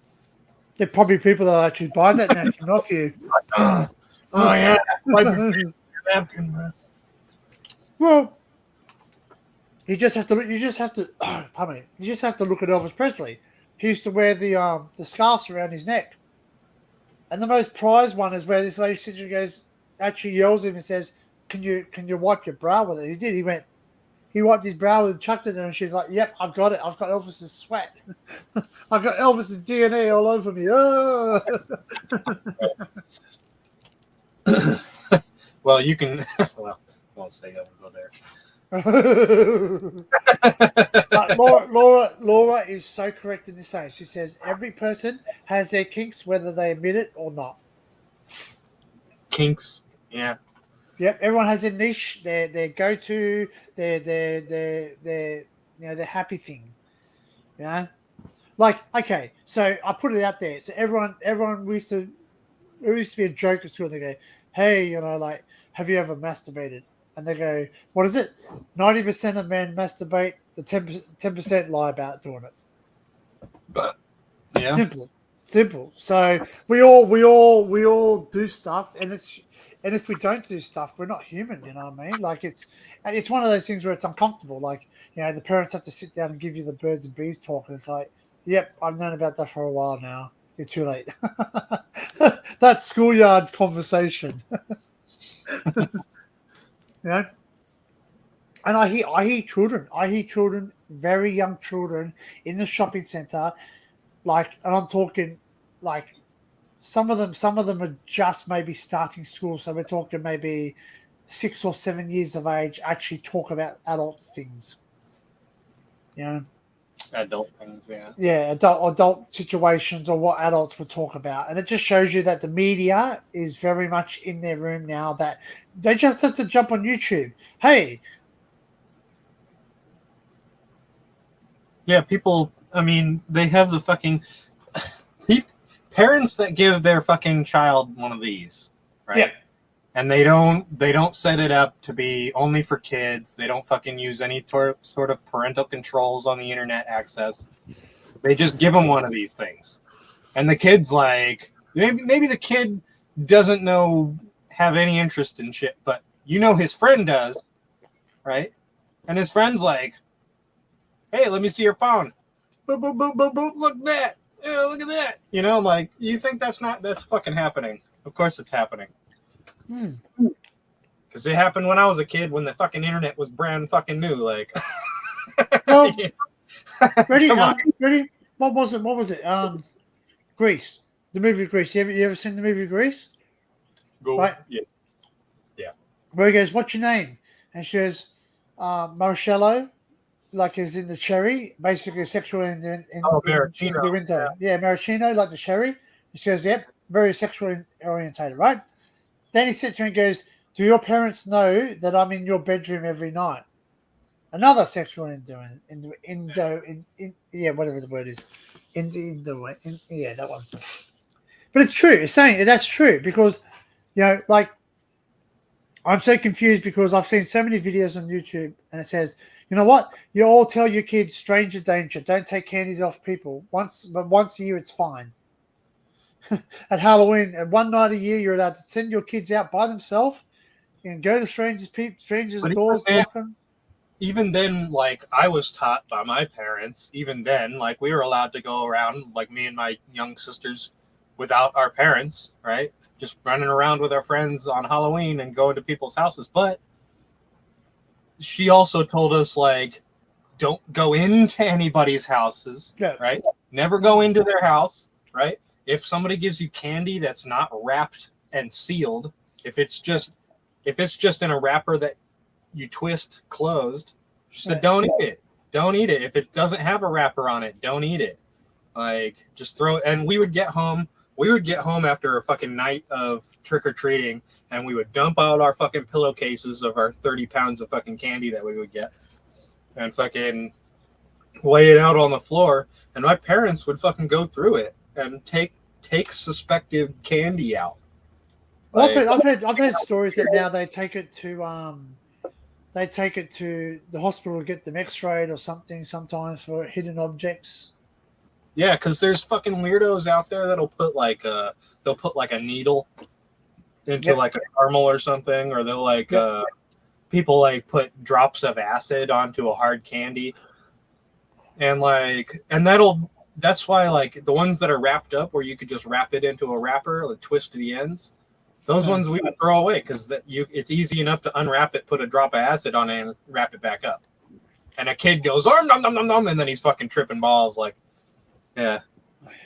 There are probably people that actually buy that napkin off you. Oh yeah, wipe your face with your napkin, man. Well, you just have to. Pardon me. You just have to look at Elvis Presley. He used to wear the scarves around his neck. And the most prized one is where this lady sits and actually yells at him and says, "Can you wipe your brow with it?" He did. He wiped his brow and chucked it, and she's like, "Yep, I've got it. I've got Elvis's sweat. I've got Elvis's DNA all over me." Oh. Well, you can. Well, I won't say that. We'll go there. But Laura is so correct in this saying. She says every person has their kinks, whether they admit it or not. Kinks, yeah. Yep, everyone has their niche, their go-to, their happy thing. You know, like okay, so I put it out there. So everyone used to be a joke at school. They go, "Hey, like, have you ever masturbated?" And they go, "What is it? 90% of men masturbate. The 10% lie about doing it." But yeah, simple. So we all do stuff, and if we don't do stuff, we're not human. You know what I mean? Like it's one of those things where it's uncomfortable. Like the parents have to sit down and give you the birds and bees talk, and it's like, "Yep, I've known about that for a while now. You're too late." That schoolyard conversation. And I hear children, very young children in the shopping center, and I'm talking like some of them are just maybe starting school, so we're talking maybe 6 or 7 years of age, actually talk about adult things. You know, Adult things, yeah. yeah, adult situations or what adults would talk about, and it just shows you that the media is very much in their room now. That they just have to jump on YouTube. Hey, Yeah, people. I mean, they have the fucking parents that give their fucking child one of these, right? yeah, And they don't set it up to be only for kids. They don't fucking use any sort of parental controls on the internet access. They just give them one of these things, and the kid's like, maybe the kid doesn't have any interest in shit, but his friend does, right? And his friend's like, hey, let me see your phone. Boop, boop, boop, boop, boop. Look at that. Yeah, look at that. I'm like, you think that's fucking happening? Of course it's happening. Because it happened when I was a kid, when the fucking internet was brand fucking new. Like, well, ready, come on. ready. What was it? What was it? Grease, the movie Grease. You ever seen the movie Grease? Go. Right. Yeah. Where he goes, "What's your name?" And she goes, "Marcello." Like is in the cherry, basically sexual in Maraschino. the winter. Yeah, maraschino, like the cherry. He says, "Yep, very sexually orientated, right?" Then he sits there and goes, "Do your parents know that I'm in your bedroom every night?" Another sexual yeah, whatever the word is, yeah, that one. But it's true. It's saying that's true because like I'm so confused because I've seen so many videos on YouTube and it says, you know what? You all tell your kids stranger danger. Don't take candies off people. Once a year it's fine. At Halloween, at one night a year, you're allowed to send your kids out by themselves and go to strangers' But doors, knock them. even then, like, I was taught by my parents, even then, like, we were allowed to go around, like, me and my young sisters, without our parents, right? Just running around with our friends on Halloween and going to people's houses. But she also told us, like, don't go into anybody's houses, Yeah. right? Never go into their house, right? If somebody gives you candy that's not wrapped and sealed, if it's just in a wrapper that you twist closed, she said, don't eat it. Don't eat it. If it doesn't have a wrapper on it, don't eat it. Like, just throw it. And we would get home after a fucking night of trick-or-treating, and we would dump out our fucking pillowcases of our 30 pounds of fucking candy that we would get and fucking lay it out on the floor. And my parents would fucking go through it and take suspected candy out. Well, Like, I've heard stories that now they take it to the hospital to get them X-rayed or something sometimes for hidden objects. yeah, because there's fucking weirdos out there that'll put like a needle into like a caramel or something, or they'll like people like put drops of acid onto a hard candy, and that's why like the ones that are wrapped up where you could just wrap it into a wrapper, like twist to the ends. Those ones we would throw away because it's easy enough to unwrap it, put a drop of acid on it, and wrap it back up. And a kid goes, "Oh, nom nom nom nom," and then he's fucking tripping balls. Like, yeah.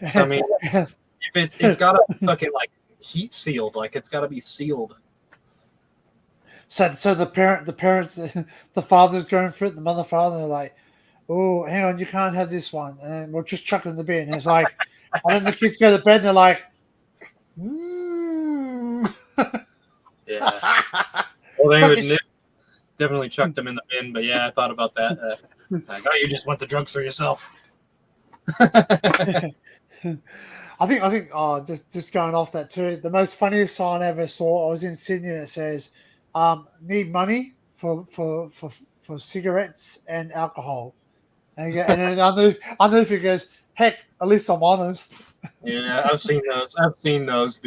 So I mean, if it's got to fucking like heat sealed, like it's got to be sealed. So the parents, the father's going for it, the mother, father, they're like, "Oh, hang on, you can't have this one," and we'll just chuck it in the bin. And it's like, and then the kids go to bed, and they're like, Yeah. Well, they would definitely chuck them in the bin, but yeah, I thought about that. Like, oh, you just want the drugs for yourself. I think. Oh, just going off that too. The most funniest sign I ever saw. I was in Sydney. And it says, "Need money for cigarettes and alcohol." And then underneath it goes, "Heck, at least I'm honest." Yeah, I've seen those.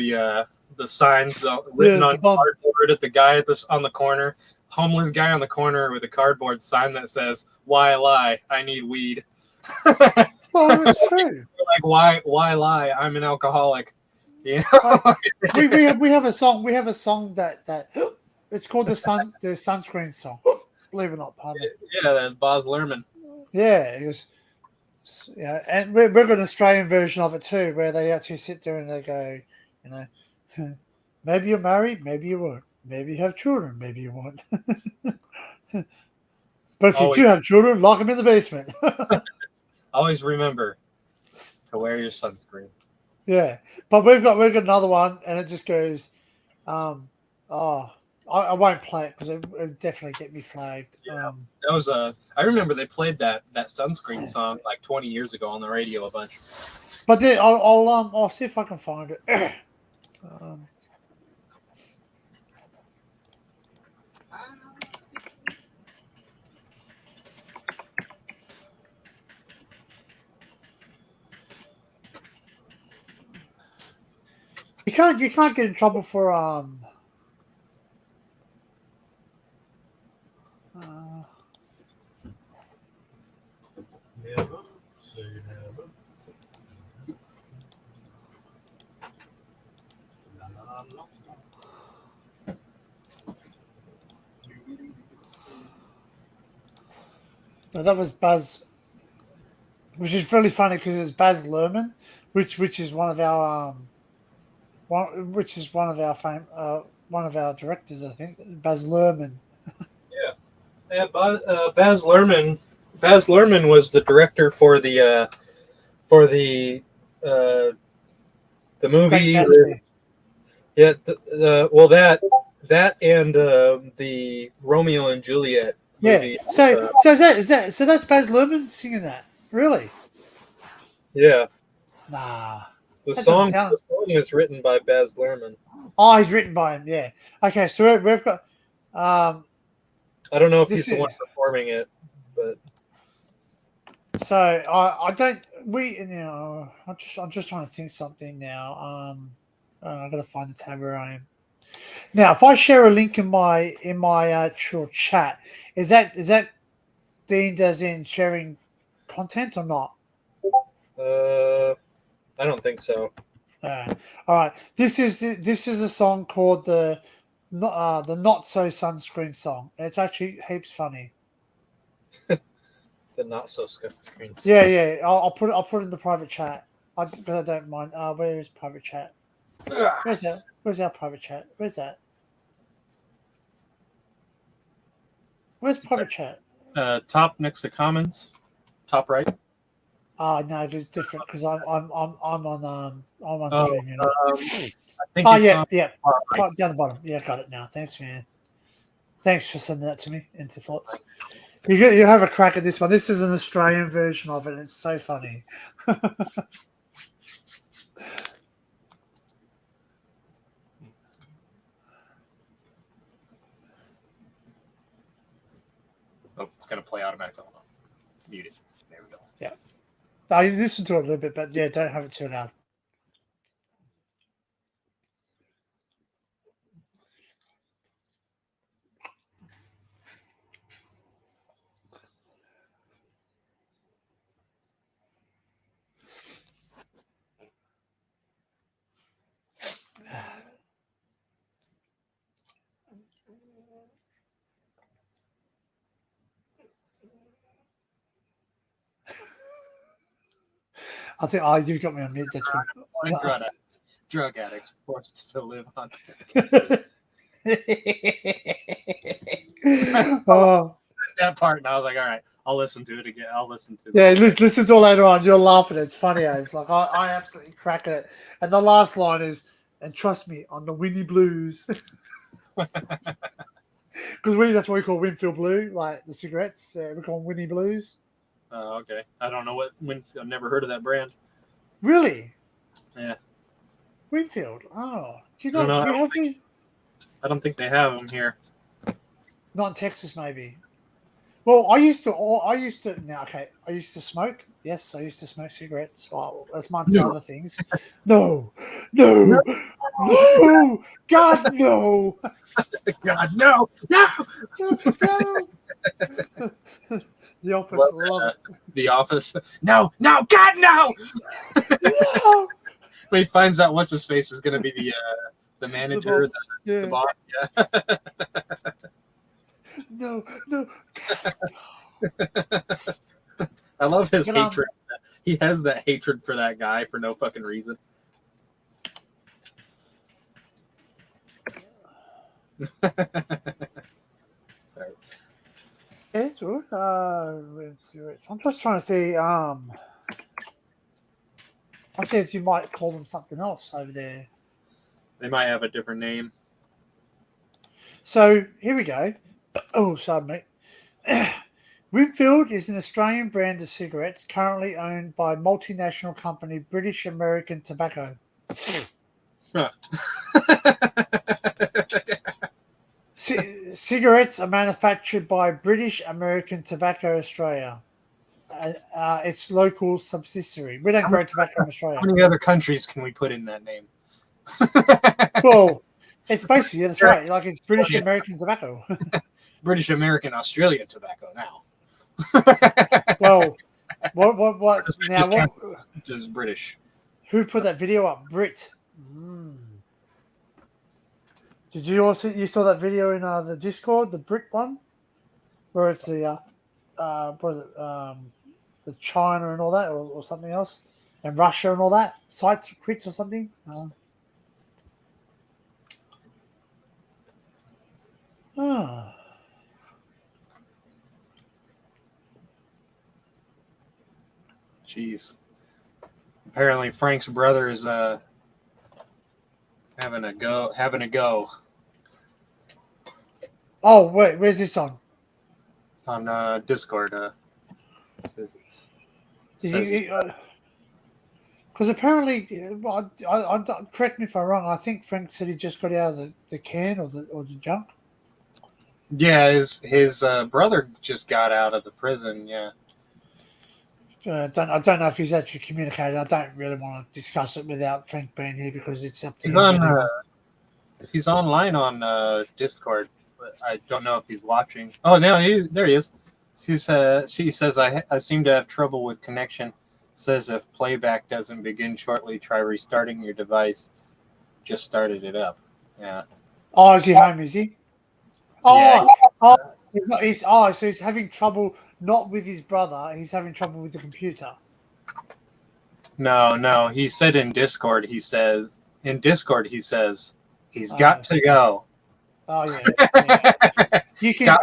The signs written on cardboard at the guy on the corner, homeless guy on the corner with a cardboard sign that says, "Why lie? I need weed." Well, it's true. Like, why lie? I'm an alcoholic. You know? we have a song. We have a song that it's called the sunscreen song. Believe it or not, pardon. Yeah, that's Baz Luhrmann. Yeah, it was. Yeah, and we've got an Australian version of it too, where they actually sit there and they go, you know, maybe you're married, maybe you won't, maybe you have children, maybe you won't. But if you do have children, lock them in the basement. Always remember to wear your sunscreen. Yeah, but we've got another one, and it just goes. I won't play it because it definitely get me flagged. Yeah, that was I remember they played that sunscreen song like 20 years ago on the radio a bunch. But then I'll see if I can find it. You can't get in trouble for Never say never. no, that was Baz, which is really funny because it's Baz Luhrmann, which is one of our one of our directors, I think, Baz Luhrmann. Yeah, Baz Luhrmann. Baz Luhrmann was the director for the movie. Yeah, that and the Romeo and Juliet movie. Yeah. So that's Baz Luhrmann singing that. Really? Yeah. Nah. The song is written by Baz Luhrmann. Oh, he's written by him. Yeah. Okay, so we've got. I don't know if he's the one performing it, but. So I don't. I'm just trying to think something now. I've got to find the tab where I am. Now, if I share a link in my actual chat, is that deemed as in sharing content or not? I don't think so. All right. This is a song called the Not So Sunscreen song. It's actually heaps funny. The Not So Sunscreen song. Yeah. I'll put it in the private chat because I don't mind. Where is private chat? Where's that? Where's our private chat? Where's that? Where's private chat? Top next to comments, top right. No, it's different because I'm on stream. You know? Yeah. Right. Down the bottom. Yeah, got it now. Thanks, man. Thanks for sending that to me into thoughts. You have a crack at this one. This is an Australian version of it. It's so funny. Oh, it's going to play automatically. Hold on. Mute it. There we go. Yeah. I listened to it a little bit, but yeah, don't have it too loud. I think you've got me on mute. That's good. Drug addicts forced to live on. Oh, that part, and I was like, all right, I'll listen to it again. I'll listen to it. Yeah, listen to it later on. You'll laugh at it. It's funny. It's like I absolutely crack at it. And the last line is, and trust me, on the Winnie Blues. Because that's what we call Winfield Blue, like the cigarettes. We call them Winnie Blues. Oh, okay. I don't know what Winfield. I've never heard of that brand. Really? Yeah. Winfield. Oh, do you I know? I don't think they have them here. Not in Texas, maybe. Well, I used to. Now, okay. I used to smoke. Yes, I used to smoke cigarettes. Oh, that's amongst other things. No. God, no. God, no. God, no. The Office. Love it. The Office. No, God, no. No. When he finds out what's his face is going to be the manager, the boss. Yeah. No. I love his hatred. He has that hatred for that guy for no fucking reason. Sorry. Yeah, understood. I'm just trying to see. I said you might call them something else over there. They might have a different name. So here we go. Oh, sorry, mate. Winfield is an Australian brand of cigarettes currently owned by multinational company British American Tobacco. Huh. Cigarettes are manufactured by British American Tobacco Australia. Its local subsidiary. We don't grow tobacco in Australia. How many other countries can we put in that name? Well, it's basically, that's right. Like it's British American Tobacco. British American Australian Tobacco now. Well, what now? Just British. Who put that video up? Brit. Did you saw that video in the Discord, the Brit one, where it's the what is it, the China and all that, or something else, and Russia and all that, sites crits or something. Jeez. Apparently, Frank's brother is having a go. Oh wait, where's this on? On Discord. Because apparently, well, I correct me if I'm wrong. I think Frank said he just got out of the can or the junk. Yeah, his brother just got out of the prison. Yeah. I don't know if he's actually communicated. I don't really want to discuss it without Frank being here because it's up to him. He's online on Discord, but I don't know if he's watching. Oh, no, there he is. She says, I seem to have trouble with connection. Says if playback doesn't begin shortly, try restarting your device. Just started it up. Yeah. Oh, is he home, is he? Yeah. So he's having trouble not with his brother, he's having trouble with the computer. No. He said in Discord, he's got to go. Oh yeah. You can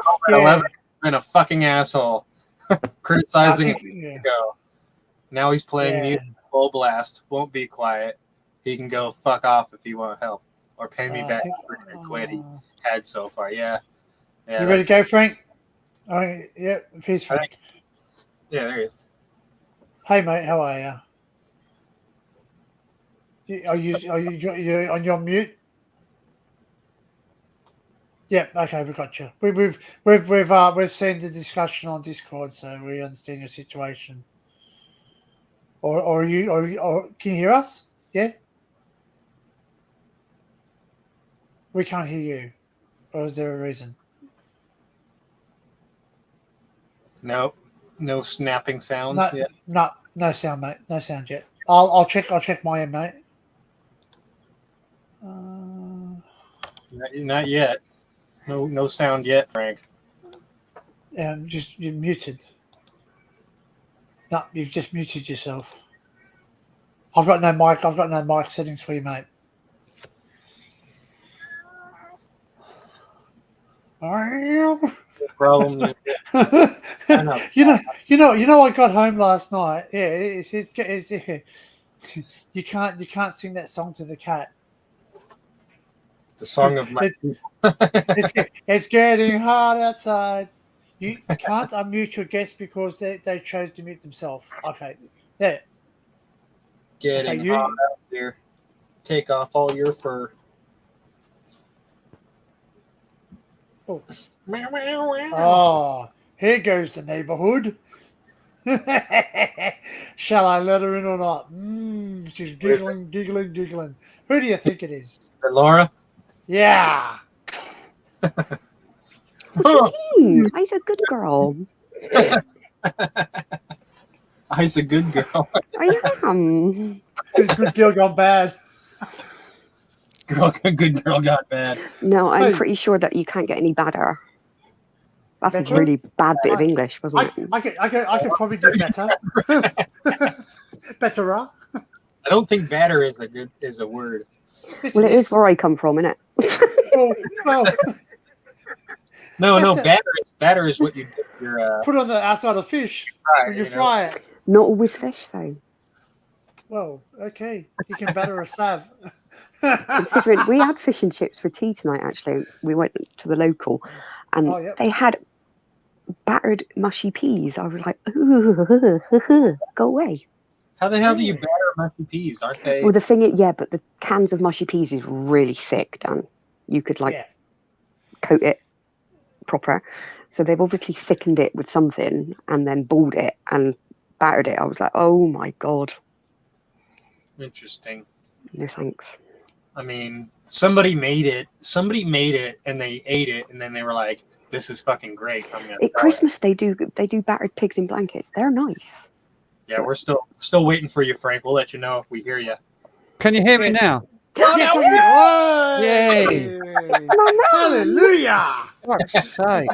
been a fucking asshole. Criticizing him. Go. Now he's playing music full blast. Won't be quiet. He can go fuck off if you want help. Or pay me back for the quid he had so far. Yeah. You ready to go, Frank? Yeah, here's Frank. Yeah, there he is. Hey mate, how are you? Are you on your mute? Yeah, okay, we got you. We've seen the discussion on Discord, so we understand your situation. Or can you hear us? Yeah. We can't hear you. Or is there a reason? No snapping sounds yet. No sound, mate. No sound yet. I'll check my end, mate. Not yet. No sound yet, Frank. You're muted. No, you've just muted yourself. I've got no mic settings for you, mate. Problem. You know. I got home last night. Yeah, it's you can't sing that song to the cat. The song of my. It's getting hot outside. You can't unmute your guests because they chose to mute themselves. Okay, there. Getting hot out here. Take off all your fur. Oh, here goes the neighborhood. Shall I let her in or not? She's giggling. Who do you think it is? Laura? Yeah. I's a good girl. I's a good girl. I am. Good girl gone bad. Good girl got bad. No, I'm pretty sure that you can't get any badder. That's a really bad bit of English, wasn't it? I could probably do better. Better. I don't think batter is a word. Well, it is where I come from, isn't it? No, That's it. batter is what you dip your Put on the outside of fish fry, when you know? fry it. Not always fish, though. Well, okay. You can batter a salve. Considering we had fish and chips for tea tonight, actually. We went to the local and Oh, yep. they had battered mushy peas. I was like, ooh, go away. How the hell do you Really? batter mushy peas? Aren't they? Well, the thing is, yeah, but the cans of mushy peas is really thick, Dan. You could like Yeah. coat it proper. So they've obviously thickened it with something and then balled it and battered it. I was like, oh my God. Interesting. No thanks. I mean, somebody made it, and they ate it, and then they were like, "This is fucking great." I'm gonna At sell it. Christmas, they do battered pigs in blankets. They're nice. Yeah, we're still waiting for you, Frank. We'll let you know if we hear you. Can you hear me now? Yes, we can. Yay. Whoa! Hallelujah! Fuck's sake.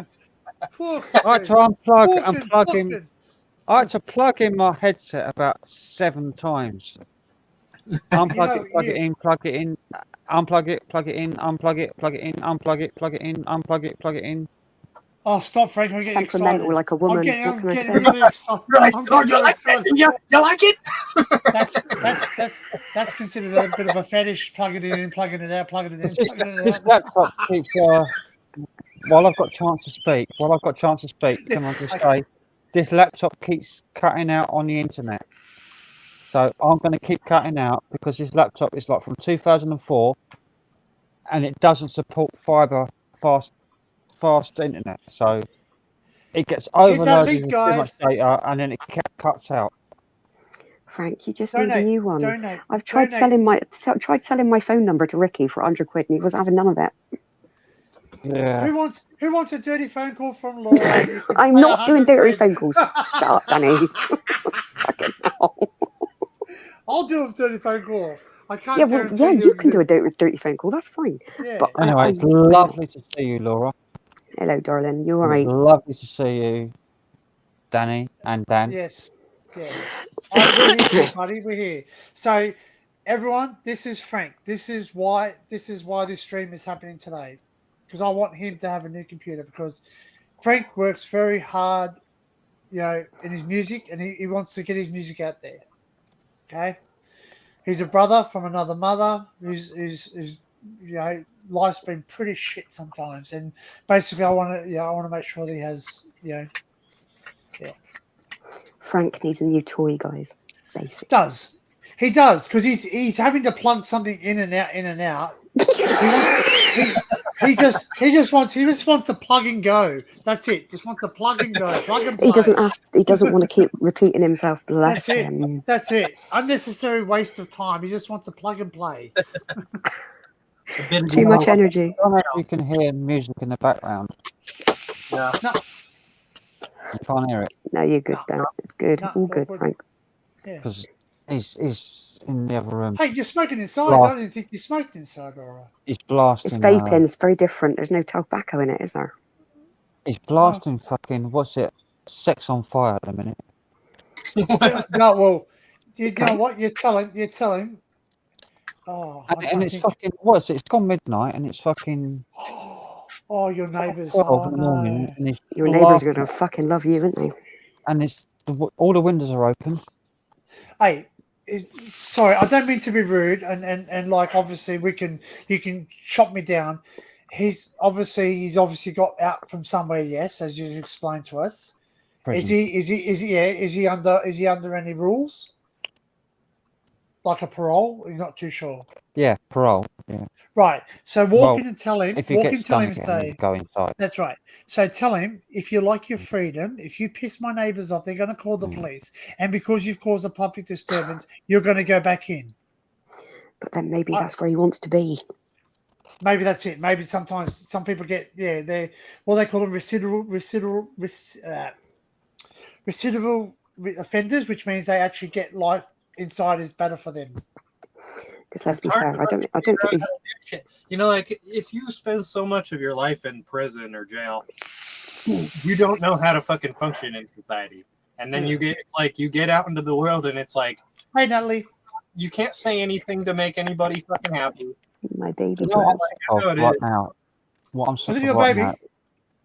Fuck's I had sake. to unplug and Fucking, plug in. fucking. I had to plug in my headset about 7 times. Unplug it, plug it in, plug it in, unplug it, plug it in, unplug it, plug it in, unplug it, plug it in, unplug it, plug it in. Oh, stop, Frank. I'm getting Temperamental excited. like a woman. I'm getting What can I say? really excited. Right? I'm Oh, getting you really like excited. it? You like it? That's considered a bit of a fetish. Plugging it in, plugging it out, plugging it in, This, plugging it this out. laptop keeps, while I've got chance to speak, Yes, can I just okay. say, this laptop keeps cutting out on the internet. So I'm going to keep cutting out because this laptop is like from 2004 and it doesn't support fiber fast internet. So it gets Hit that overloaded link, with too much guys. data and then it cuts out. Frank, you just need a Donate, new one. donate. I've tried donate. selling my phone number to Ricky for 100 quid and he wasn't having none of it. Yeah. Who wants a dirty phone call from Laura? You can I'm pay not doing 100 dirty quid. phone calls. Shut up, Danny. Fucking hell. I'll do a dirty phone call. I can't Yeah, well, guarantee yeah, you can do do. a dirty phone call. That's fine. Yeah. But Anyway, it's lovely to see you, Laura. hello, darling. You all It's right? lovely to see you, Danny and Dan. Yes. We're here, buddy. We're here. So, everyone, this is Frank. This is why this stream is happening today, because I want him to have a new computer, because Frank works very hard, in his music, and he wants to get his music out there. Okay, he's a brother from another mother who's life's been pretty shit sometimes, and basically I want to make sure that he has Frank needs a new toy, guys. Basically. He does, because he's having to plug something in and out. He just wants to plug and go. That's it. Just wants to plug and go. Plug and play. He doesn't want to keep repeating himself. Bless him. That's it. Unnecessary waste of time. He just wants to plug and play. Too much energy. I don't know if you can hear music in the background. Yeah. No. You can't hear it. No, you're good, Dan. Good. No, All good, Frank. Yeah. Because he's in the other room. Hey, you're smoking inside. Blast. I didn't think you smoked inside, Laura. He's blasting. It's vaping. It's very different. There's no tobacco in it, is there? He's blasting fucking, what's it? Sex on Fire at the minute. No, well, you know what? You tell him. Oh, And it's fucking, what's it? It's gone midnight and it's fucking Oh, your neighbours. 12 Oh, in the morning. no. And it's Your neighbours are blasting. going to fucking love you, aren't they? And it's all the windows are open. Hey, sorry, I don't mean to be rude, and like obviously you can chop me down. He's obviously got out from somewhere, yes, as you explained to us. Prison. Is he under any rules? Like a parole? You're not too sure. Yeah, parole. Yeah. Right. So walk in and tell him. If he Walk in, gets tell done him, again, say. he'll go inside. That's right. So tell him, if you like your freedom, if you piss my neighbours off, they're going to call the police. And because you've caused a public disturbance, you're going to go back in. But then maybe that's where he wants to be. Maybe that's it. Maybe sometimes some people get, they call them recidival offenders, which means they actually get life inside is better for them. Because let's be fair, I don't think he's... Like if you spend so much of your life in prison or jail, you don't know how to fucking function in society. And then you get out into the world and it's like, hey, Natalie, you can't say anything to make anybody fucking happy. My baby. What I'm sick of right now.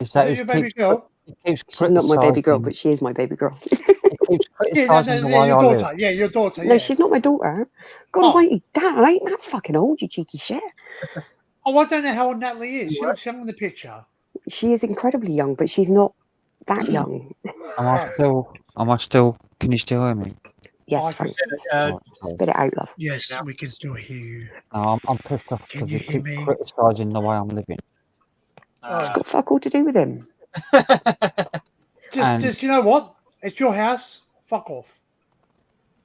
Is that your baby girl? He keeps She's not my baby girl, criticising- but she is my baby girl. he keeps Yeah, criticising the way your I daughter. live. Yeah, your daughter. No, Yeah. she's not my daughter. God Oh. almighty, Dad, I ain't that fucking old, you cheeky shit. Oh, I don't know how old Natalie is. She looks young in the picture. She is incredibly young, but she's not that young. Am I still? Can you still hear me? Yes, I can Frank. Uh, Spit it out, love. Yes, Yeah. we can still hear you. No, I'm pissed off Can because you he hear keeps me? criticising the way I'm living. It's got fuck all to do with him. And- Just you know what? It's your house. Fuck off.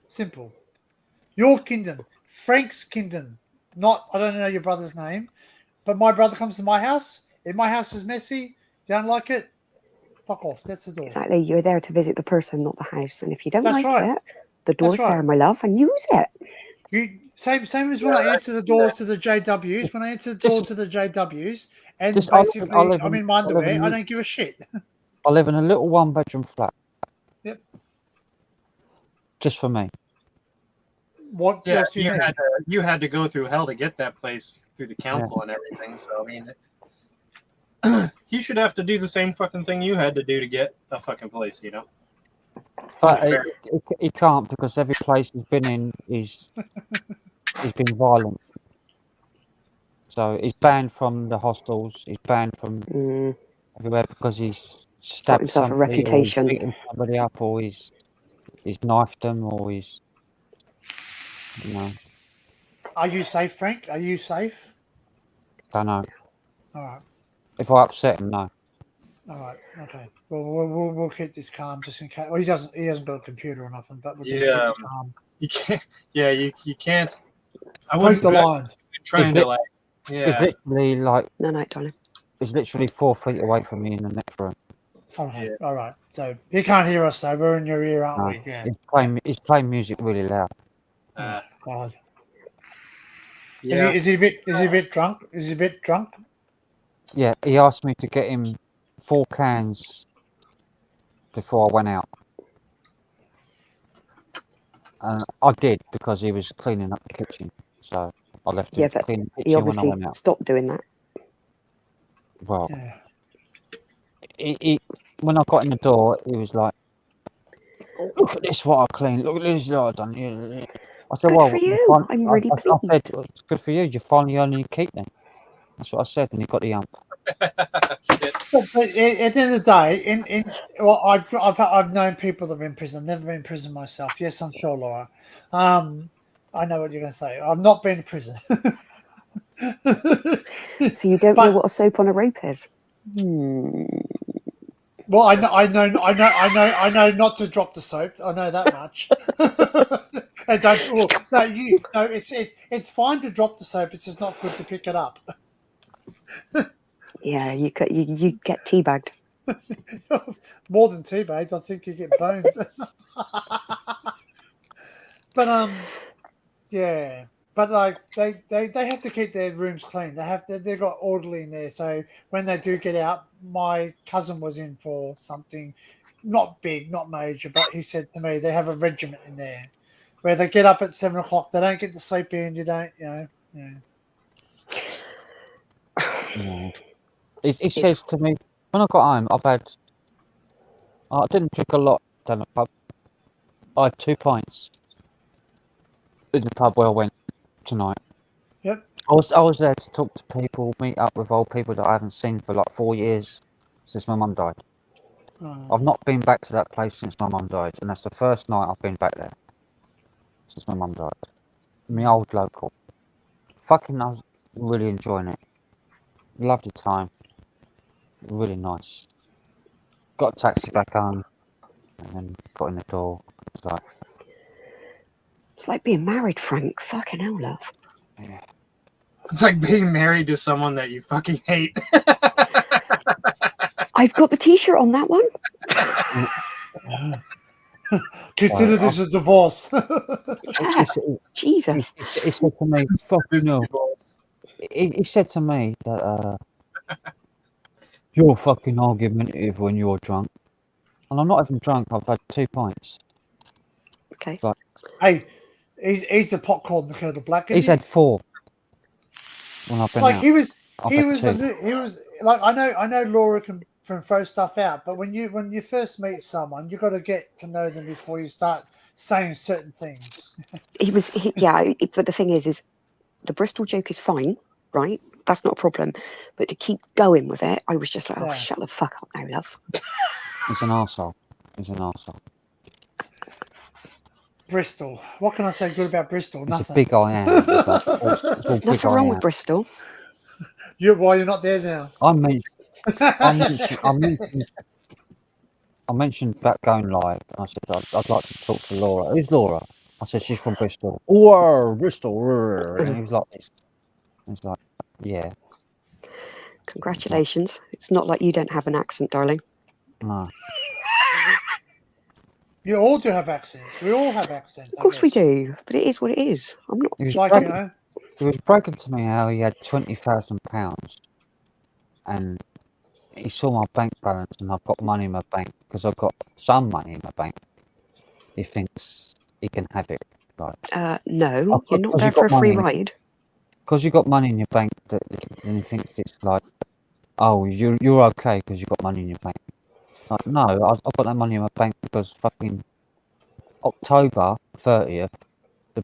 Simple. Your kingdom. Frank's kingdom. Not, I don't know your brother's name, but my brother comes to my house. If my house is messy, you don't like it, fuck off. That's the door. Exactly. You're there to visit the person, not the house. And if you don't That's like right. it, the door's right. there, my love, and use it. You same as when I answer the doors to the JWs. When I answer the door to the JWs, and Just- I live in- basically I live I'm in- in my I live underwear, in- I don't give a shit. I live in a little one-bedroom flat. Yep. Just for me. What Yeah, else do you need? you had to go through hell to get that place through the council and everything. So I mean, he should have to do the same fucking thing you had to do to get a fucking place. You know. But Fair. he can't because every place he's been in is he's been violent. So he's banned from the hostels. He's banned from Mm, everywhere because he's stabbed himself a somebody, or he's reputation. beaten somebody up, or he's knifed them, or he's Are you safe, Frank? Are you safe? don't know. All right. If I upset him, no. All right. Okay. Well, we'll keep this calm just in case. Well, he hasn't got a computer or nothing, but we'll just keep Yeah. it calm. You can't. Yeah, you can't. I Poke wouldn't the be line. trying Is to like. It's Yeah. literally like No, no, darling. it's literally 4 feet away from me in the next room. Okay. Yeah. All right. So he can't hear us, though. We're in your ear, aren't No, we? Yeah. He's playing music really loud. Uh, God. yeah. Is he a bit drunk? Is he a bit drunk? Yeah, he asked me to get him 4 cans before I went out. And I did because he was cleaning up the kitchen. So I left him Yeah, to but clean the He kitchen when I obviously went out. stopped doing that. Well, Yeah. he when I got in the door, he was like, "Look at this, what I cleaned. Look at this, what I've done." I said, Good "Well, for you. I'm really I said, pleased. it's good for you. You're finally earning your keep then." That's what I said, and he got the ump. Shit. But at the end of the day, well, I've known people that have been in prison. I've never been in prison myself. Yes, I'm sure, Laura. I know what you're going to say. I've not been in prison. So you don't But- know what a soap on a rope is? Well, I know not to drop the soap. I know that much. And don't. Well, no, it's fine to drop the soap. It's just not good to pick it up. Yeah, you get teabagged. More than teabagged, I think you get boned. But yeah. But like they have to keep their rooms clean. They've got orderly in there. So when they do get out, my cousin was in for something, not big, not major, but he said to me they have a regiment in there where they get up at 7 o'clock. They don't get to sleep in. You don't, He says to me, when I got home, I didn't drink a lot down the pub. I had 2 pints in the pub where I went tonight. Yep. I was there to talk to people, meet up with old people that I haven't seen for like 4 years since my mum died. I've not been back to that place since my mum died, and that's the first night I've been back there since my mum died. My old local. Fucking, I was really enjoying it. Lovely time. Really nice. Got a taxi back home, and then got in the door. It was like, It's like being married, Frank. Fucking hell, love. yeah. It's like being married to someone that you fucking hate. I've got the T-shirt on that one. Consider this a divorce. Yeah, Jesus. He said to me, fucking hell. He said to me that you're fucking argumentative when you're drunk. And I'm not even drunk, I've had 2 pints. Okay. Hey, he's the popcorn, the Colonel Black. He's had 4 when I've been like out. he was I've had 2. he was like I know Laura can from throw stuff out. But when you first meet someone, you got to get to know them before you start saying certain things. But the thing is the Bristol joke is fine, right? That's not a problem. But to keep going with it, I was just like, oh, Yeah. shut the fuck up now, love. He's an arsehole. He's an arsehole. Bristol. What can I say good about Bristol? He's Nothing. a big I am. It's like, it's all big Nothing I wrong am. with Bristol. You're not there now. I mentioned about going live, and I said I'd like to talk to Laura. Who's Laura? I said she's from Bristol. Oh, Bristol. And he was like, yeah, Congratulations. It's not like you don't have an accent, darling. no. You all do have accents. We all have accents. Of course we do, but it is what it is. I'm not. He was, Like, bragging, he was bragging to me how he had £20,000, and he saw my bank balance, and I've got money in my bank because I've got some money in my bank. He thinks he can have it, right? No, you're not Because there you've for a got free money. ride. Because you've got money in your bank, and he thinks it's like, oh, you're okay because you've got money in your bank. Like, no, I've got that money in my bank because fucking October 30th, the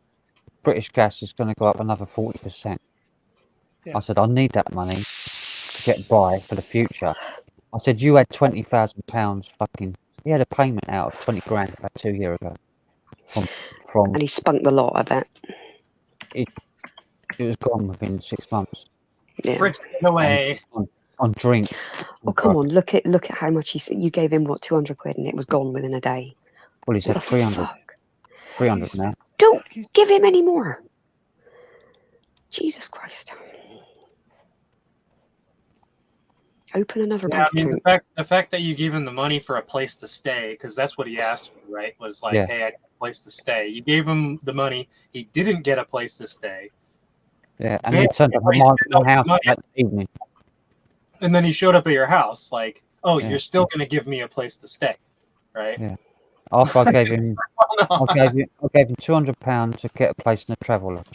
British gas is going to go up another 40%. Yeah. I said, I need that money to get by for the future. I said, you had £20,000 fucking, you had a payment out of 20 grand about 2 years ago. From And he spunked the lot, I bet. it was gone within 6 months Yeah. Fritz it away. on drink. Oh, come on, look at how much you gave him, what, 200 quid, and it was gone within a day. Well, he said What the 300. fuck? 300 now. Don't give him any more. Jesus Christ. Open another Yeah, I bank mean account. the fact that you gave him the money for a place to stay, because that's what he asked for, right? Was like, Yeah. hey, I need a place to stay. You gave him the money. He didn't get a place to stay, Yeah, and Then he turned up at wasted my all the house money. that evening. and then he showed up at your house. Like, oh, Yeah. you're still gonna give me a place to stay, right? Yeah. After I gave him, Oh, no. I gave him £200 to get a place in a travel lodge.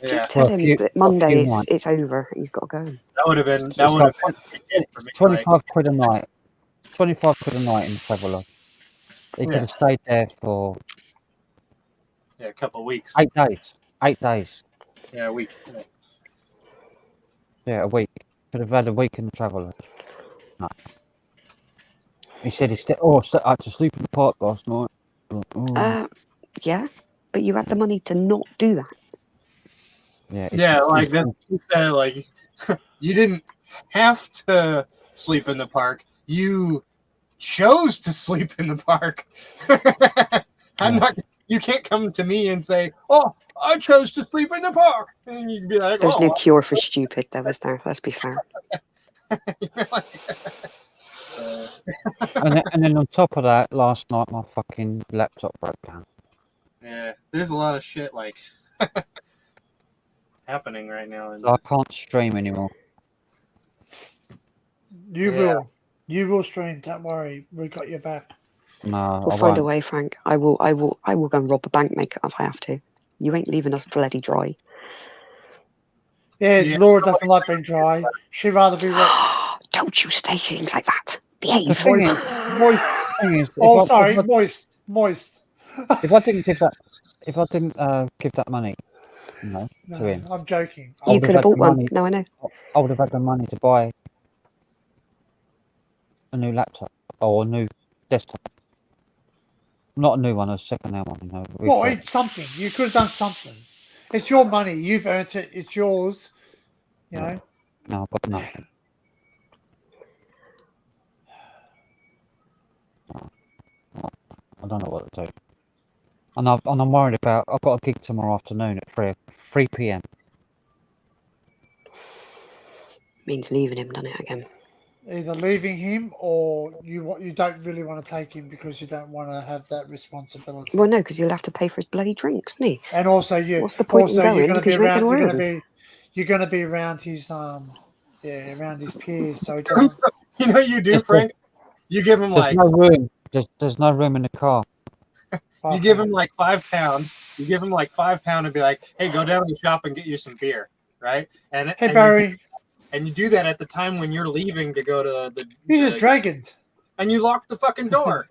Yeah, Just tell For a him few- that for a Monday few it's, nights. it's over. He's got to go. that would have been It's that would have like been for me, 25 quid a night. 25 quid a night in the travel lodge. He Yeah. could have stayed there for yeah, a couple of weeks. 8 days. 8 days. Yeah, a week. Yeah. Yeah, a week. Could have had a week in the travel lodge. No. He said I had to sleep in the park last night. Oh. Yeah, but you had the money to not do that. Yeah, Yeah, like that. He said, like, you didn't have to sleep in the park. You chose to sleep in the park. I'm not. You can't come to me and say, "Oh, I chose to sleep in the park," and you'd be like, There's "Oh." no cure for stupid, though, is there? Let's be fair. and then on top of that, last night my fucking laptop broke down. Yeah, there's a lot of shit like happening right now. And So I can't stream anymore. You will stream. Don't worry. We got your back. No, We'll I find a won't. way, Frank. I will go and rob a bank maker if I have to. You ain't leaving us bloody dry. Yeah, Yeah. Laura doesn't like being dry. She'd rather be wet. Don't you say things like that. The Behave. thing is, Moist. if Oh, I- sorry, if I- moist. Moist. If I didn't give that money, to No, him, I'm joking. I You would could have have had bought the one. money. No, I know. I would have had the money to buy a new laptop or a new desktop. Not a new one, a second-hand one. Well, refurbished. it's something. You could have done something. It's your money. You've earned it. It's yours. You know. No, I've got nothing. I don't know what to do. And I'm worried about. I've got a gig tomorrow afternoon at 3 p.m. Means leaving him, doesn't it, again? Either leaving him or you don't really want to take him because you don't want to have that responsibility. Well, no, because he'll have to pay for his bloody drinks, won't he? And also What's the point in going? you're going to be Because you ain't around. gonna You're going to earn. be. You're going to be around his around his peers. So he doesn't. you know, what you do, Frank. You give him There's like no room. There's no room in the car. you give him like £5. You give him like £5 and be like, "Hey, go down to the shop and get you some beer," right? And Hey and Barry. and you do that at the time when you're leaving to go to You just dragoned. and you lock the fucking door.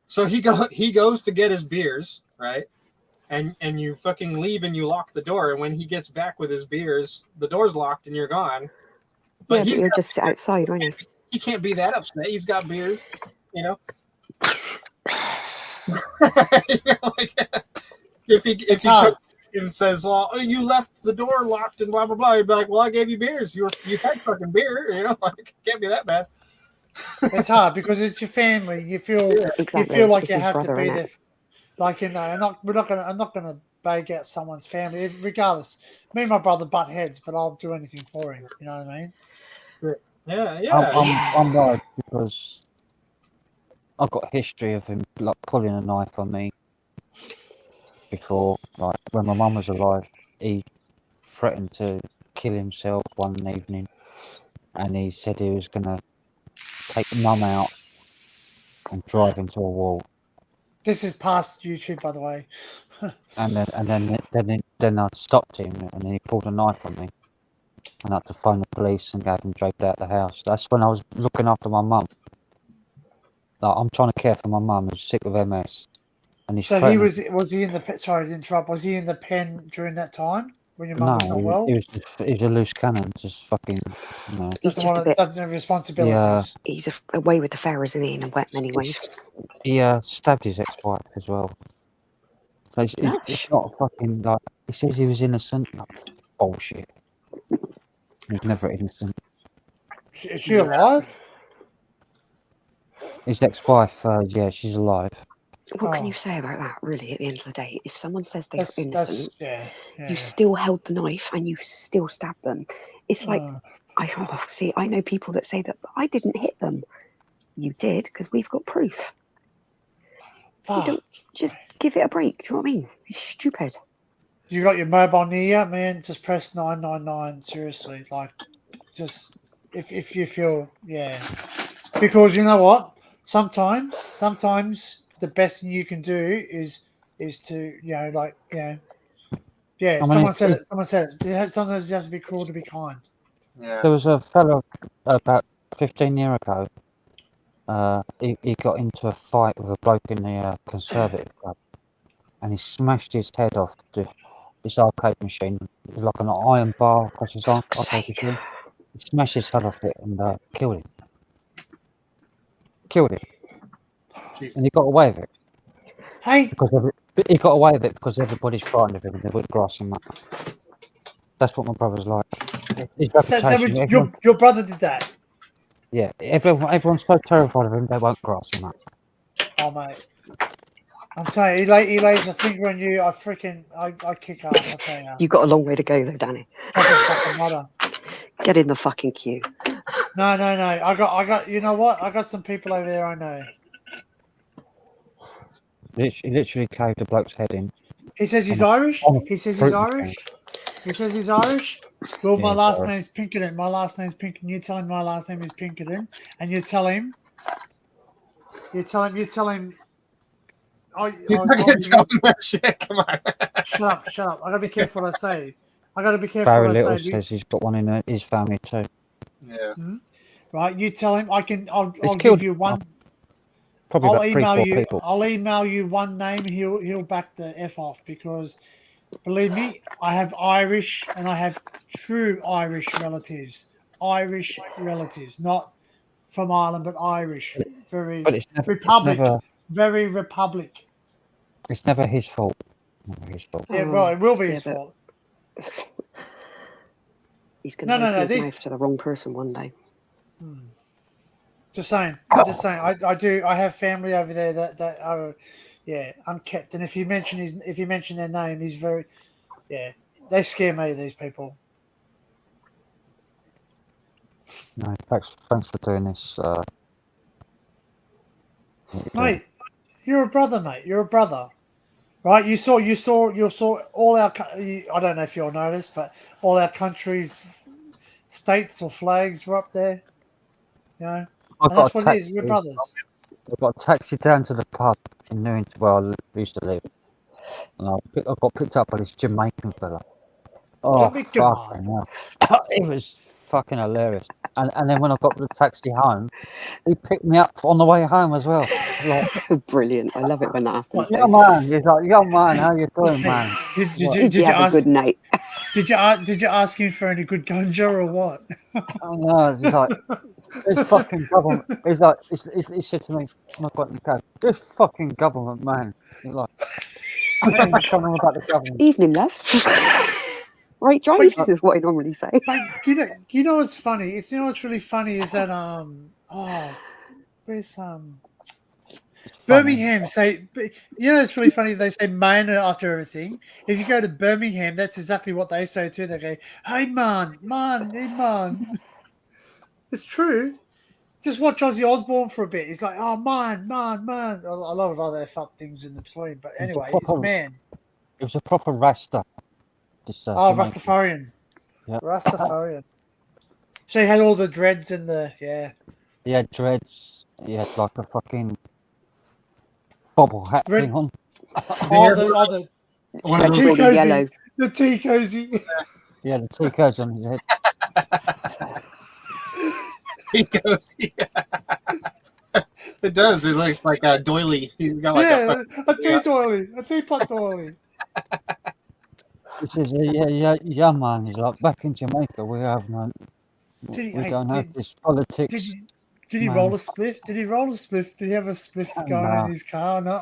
So he goes to get his beers, right? And you fucking leave and you lock the door. And when he gets back with his beers, the door's locked and you're gone. But you're just outside, aren't you? He can't be that upset. He's got beers, you know. Like, if he comes and says, "Well, you left the door locked and blah blah blah," you'd be like, "Well, I gave you beers. You had fucking beer, you know. Like, it can't be that bad." It's hard because it's your family. You feel Exactly. you feel like It's you his have brother, to be innit? there. Like I'm not gonna bag out someone's family, regardless. Me and my brother butt heads, but I'll do anything for him. You know what I mean? Yeah. I'm worried because I've got a history of him like pulling a knife on me before. Like when my mum was alive, he threatened to kill himself one evening, and he said he was gonna take mum out and drive into a wall. This is past YouTube, by the way. And then I stopped him, and then he pulled a knife on me, and I had to phone the police and get him dragged out of the house. That's when I was looking after my mum. Like, I'm trying to care for my mum who's sick with MS, and he's So threatening- was he in the pen? Sorry to interrupt. Was he in the pen during that time when your mum No, was not well? he was a loose cannon, just fucking, you know. He's just a bit. Doesn't have responsibilities. He's away with the Pharaohs, isn't he? In many ways. He stabbed his ex-wife as well. So it's not fucking like he says he was innocent. Like, bullshit. He was never innocent. Is she alive? His ex-wife, yeah, she's alive. What can Oh. you say about that, really, at the end of the day? If someone says they're That's innocent, yeah. you still held the knife and you still stabbed them. It's like, Oh. I know people that say that I didn't hit them. You did, because we've got proof. Fuck. don't- Just give it a break. Do you know what I mean? It's stupid. You got your mobile near you, man? Just press 999. Seriously, like, just if you feel, yeah, because you know what? Sometimes the best thing you can do is to yeah. I mean, Someone said it. Sometimes you have to be cruel to be kind. Yeah. There was a fellow about 15 years ago. He got into a fight with a bloke in the Conservative Club, and he smashed his head off this arcade machine. It was like an iron bar across his arcade machine. He smashed his head off it and killed him. Jesus. And he got away with it Hey, he got away with it because everybody's frightened of him and they would grass him up. That's what my brother's like. His reputation. your brother did that. Yeah, everyone's so terrified of him they won't grass him up. Oh mate, I'm telling you, he lays a finger on you. I kick ass. I tell you. You've got a long way to go, though, Danny. Doesn't fucking matter. Get in the fucking queue. No. I got. You know what? I got some people over there I know. He literally caved a bloke's head in. He says he's Irish. He says he's Irish. He says he's Irish. Well, my Yeah, last sorry. name's Pinkerton. My last name's Pinkerton. You tell him my last name is Pinkerton, and you tell him. You tell him. You're not gonna tell him that shit. Come on. Shut up. I gotta be careful what I say. I gotta be careful Barry what Little I say. says he's got one in his family too. Yeah. Right, you tell him. I'll killed- give you one. Probably I'll about 3-4 email you. people. I'll email you one name. He'll back the f off because, believe me, I have Irish and I have true Irish relatives. Irish relatives, not from Ireland, but Irish. Very But it's never, republic. Very republic. it's never his fault. Never his fault. Yeah, well, it will be yeah, his but- fault. He's going to No, open his these- mouth to the wrong person one day. Just saying. I'm just saying. I do. I have family over there that are, yeah, unkept. And if you mention their name, he's very, yeah, they scare me. These people. No, thanks for doing this. Mate, you're a brother, mate. You're a brother, right? You saw all our. I don't know if you'll notice, but all our countries, states or flags were up there. You know, I and that's what it is. We're brothers. I got a taxi down to the pub in Newington where I used to live, and I got picked up by this Jamaican fella. Oh, Jamaican fucking hell. It was fucking hilarious. And then when I got the taxi home, he picked me up on the way home as well. Like, Brilliant. I love it when that happens. yeah, though. man. He's like, yo, man, how you doing, man? Did you have a good night? Did you ask him for any good ganja or what? Oh no, he's like, this fucking government. He's like, he said to me, when I got in the cab, this fucking government, man. He's like, coming about the government. Evening, love. Right, drive Wait, is what I normally say. But you know what's funny? It's you know what's really funny is that where's It's funny. Birmingham say you know it's really funny they say man after everything. If you go to Birmingham, that's exactly what they say too. They go, hey man, hey man. It's true. Just watch Ozzy Osbourne for a bit. He's like, oh man. I love other fuck things in between, but It's a anyway, it's proper- man. It was a proper Rasta. This, Oh, Jamaican. Rastafarian. Yep. Rastafarian. So he had all the dreads and the He had dreads. He had like a fucking bobble hat Red- thing on. the One Red, of tea those green, and cozy. yellow. the tea cozy. He had the two coats on his head. he goes, yeah. It does. It looks like a doily. He's got like Yeah, a a tea doily, a teapot doily. He says, yeah, man. He's like, back in Jamaica, we have no, Did he- we hey, don't have did- this politics. Did he Man. roll a spliff? Did he roll a spliff? Did he have a spliff going Nah. in his car? No.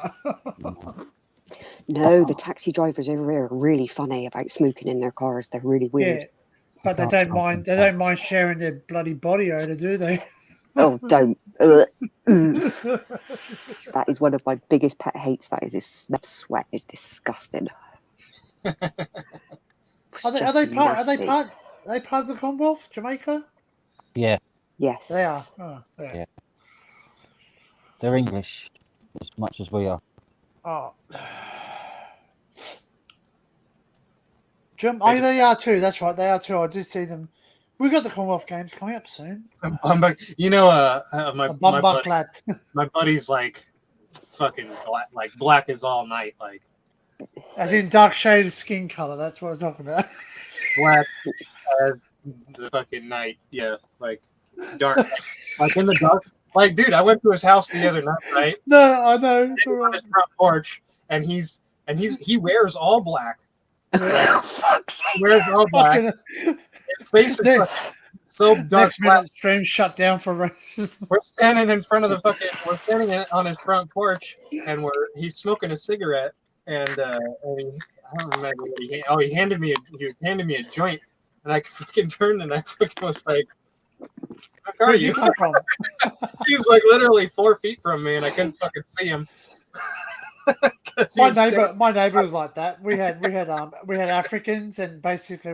No, the taxi drivers over here are really funny about smoking in their cars. They're really weird. Yeah, but they can't don't smoke mind. in They don't mind sharing their bloody body odor, do they? Oh, don't. Ugh. That is one of my biggest pet hates. That is smell of sweat. It's disgusting. It's Are they just part? nasty. Are they part of the Commonwealth, Jamaica? Yeah, Yes. They are. Oh, yeah. Yeah. they're English as much as we are. Oh. Oh, they are too. That's right. They are too. I did see them. We got the Commonwealth Games coming up soon. You know, A my bumbuck lad. my buddy's like fucking black as all night, like As in dark shaded skin color. That's what I was talking about. black as the fucking night. Yeah, like dark, like in the dark. Like, dude, I went to his house the other night, right? No, I know. It's all On right. his front porch, and he wears all black. Oh, fuck's sake. He wears all black. Fucking, His face is Next- fucking so dark next black. minute, stream shut down for racism. We're standing in front of the fucking. We're standing on his front porch, and he's smoking a cigarette, and I don't remember what he was handing me a joint, and I fucking turned and I fucking was like, "Fuck are Where'd you you?" come from? He's like literally 4 feet from me, and I couldn't fucking see him. 'Cause he was standing- My neighbor was like that. We had Africans, and basically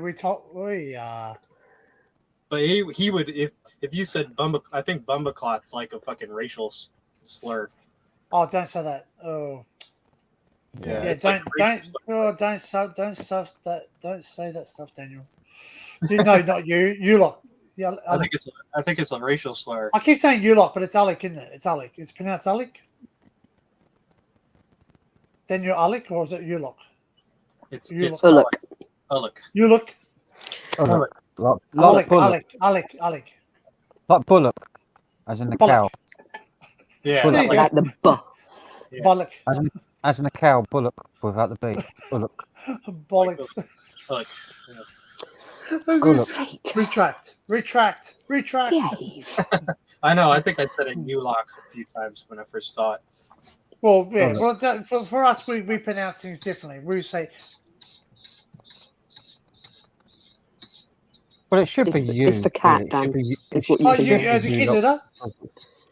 But he would if you said bumba, I think bumbaclot's like a fucking racial slur. Oh, don't say that. Oh, Yeah, yeah. it's like Don't say that stuff, Daniel. No, not you. You lot. Yeah, I Alec. think it's a racial slur. I keep saying you lot, but it's Alec, isn't it? It's Alec. It's pronounced Alec. Daniel Alec, or is it you lot? It's You Oh, look. Alec. You look. Oh, look, like Alec, Bullock, Alec. like Bullock, as in the Bullock. cow, Yeah, Bullock. like, Like the buh. Yeah. Bollock. as in a cow, Bullock without the B. Bullock. Bollocks. Bullock. Bullock. Sake. Retract. Behave. I know. I think I said it ULOC a few times when I first saw it. Well, yeah. Bullock. Well, for us, we pronounce things differently. We say, Well, it should It's- be you. it's the cat, really. It Dan. should be you. It's It what you "Oh, should you think. be as a you kid lot. litter."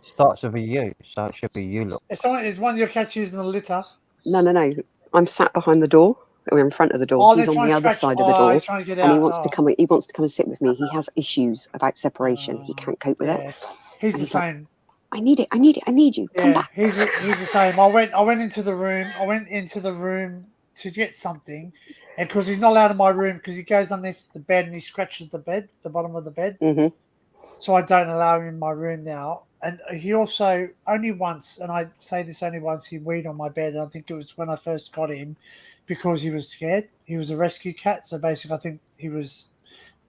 Starts with a U, so it should be you lot. It's one of your cats using a litter. No. I'm sat behind the door. We're in front of the door. Oh, He's they're on trying the to other scratch. side of the Oh, door. he's trying to get out. And he wants to Oh, come. He wants to come and sit with me. He has issues about separation. He can't cope with it. yeah. He's the He's like, same. I need it. I need you. Come Yeah, back. he's the same. I went into the room. I went into the room to get something, and because he's not allowed in my room, because he goes underneath the bed and he scratches the bed, the bottom of the bed. hmm So I don't allow him in my room now. And he also only once, and I say this only once, he weed on my bed. And I think it was when I first got him, because he was scared. He was a rescue cat, so basically I think he was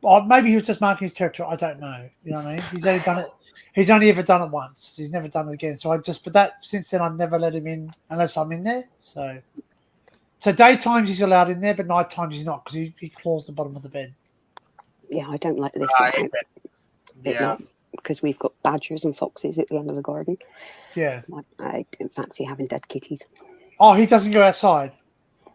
Or maybe he was just marking his territory. I don't know. You know what I mean? He's only done it. He's only ever done it once. He's never done it again. So but that since then I've never let him in unless I'm in there. So daytimes he's allowed in there, but night times he's not because he claws the bottom of the bed. Yeah, I don't like this I about hate that. it Yeah. not, because we've got badgers and foxes at the end of the garden. Yeah. I don't fancy having dead kitties. Oh, he doesn't go outside.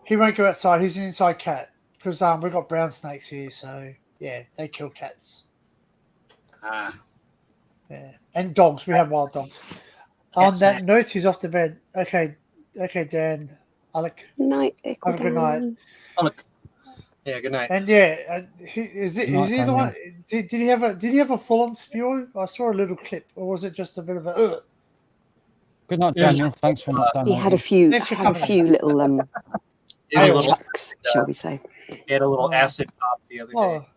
He won't go outside. He's an inside cat because we've got brown snakes here. So yeah, they kill cats. Ah. Yeah, and dogs. We have wild dogs. On that note, he's off to bed. Okay, Dan, Alec, Night, have a good night. Oh, look. Yeah, good night. And yeah, is he Night, the Daniel. one? Did he have a full on spew? I saw a little clip, or was it just a bit of a? Good night, Yeah. Daniel. Thanks for not He downloading. had a few, Thanks for had a coming. few little He had a little, chucks, shall we say? he had a little acid pop the other day.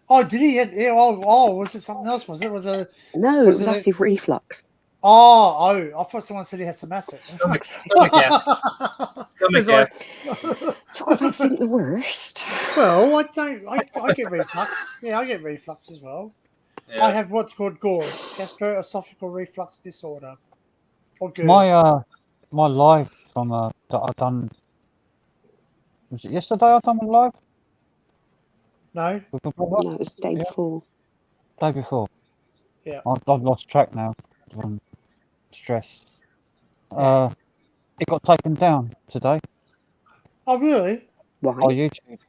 Oh, did he? Yeah. Oh, was it something else? Was it? Was a? No, Was it was it a- acid reflux. Oh! I thought someone said he had some acid. Stomach acid. Stomach acid. Talk about think the worst. Well, I don't. I get reflux. Yeah, I get reflux as well. I Yeah. have what's called GORD, gastroesophageal reflux disorder. Or GERD. My live from that I done. Was it yesterday I done a live No. with my brother? No, it was day Yeah. before. Day before. Yeah. I've lost track now from stress. It got taken down today Oh, really? Why? by YouTube.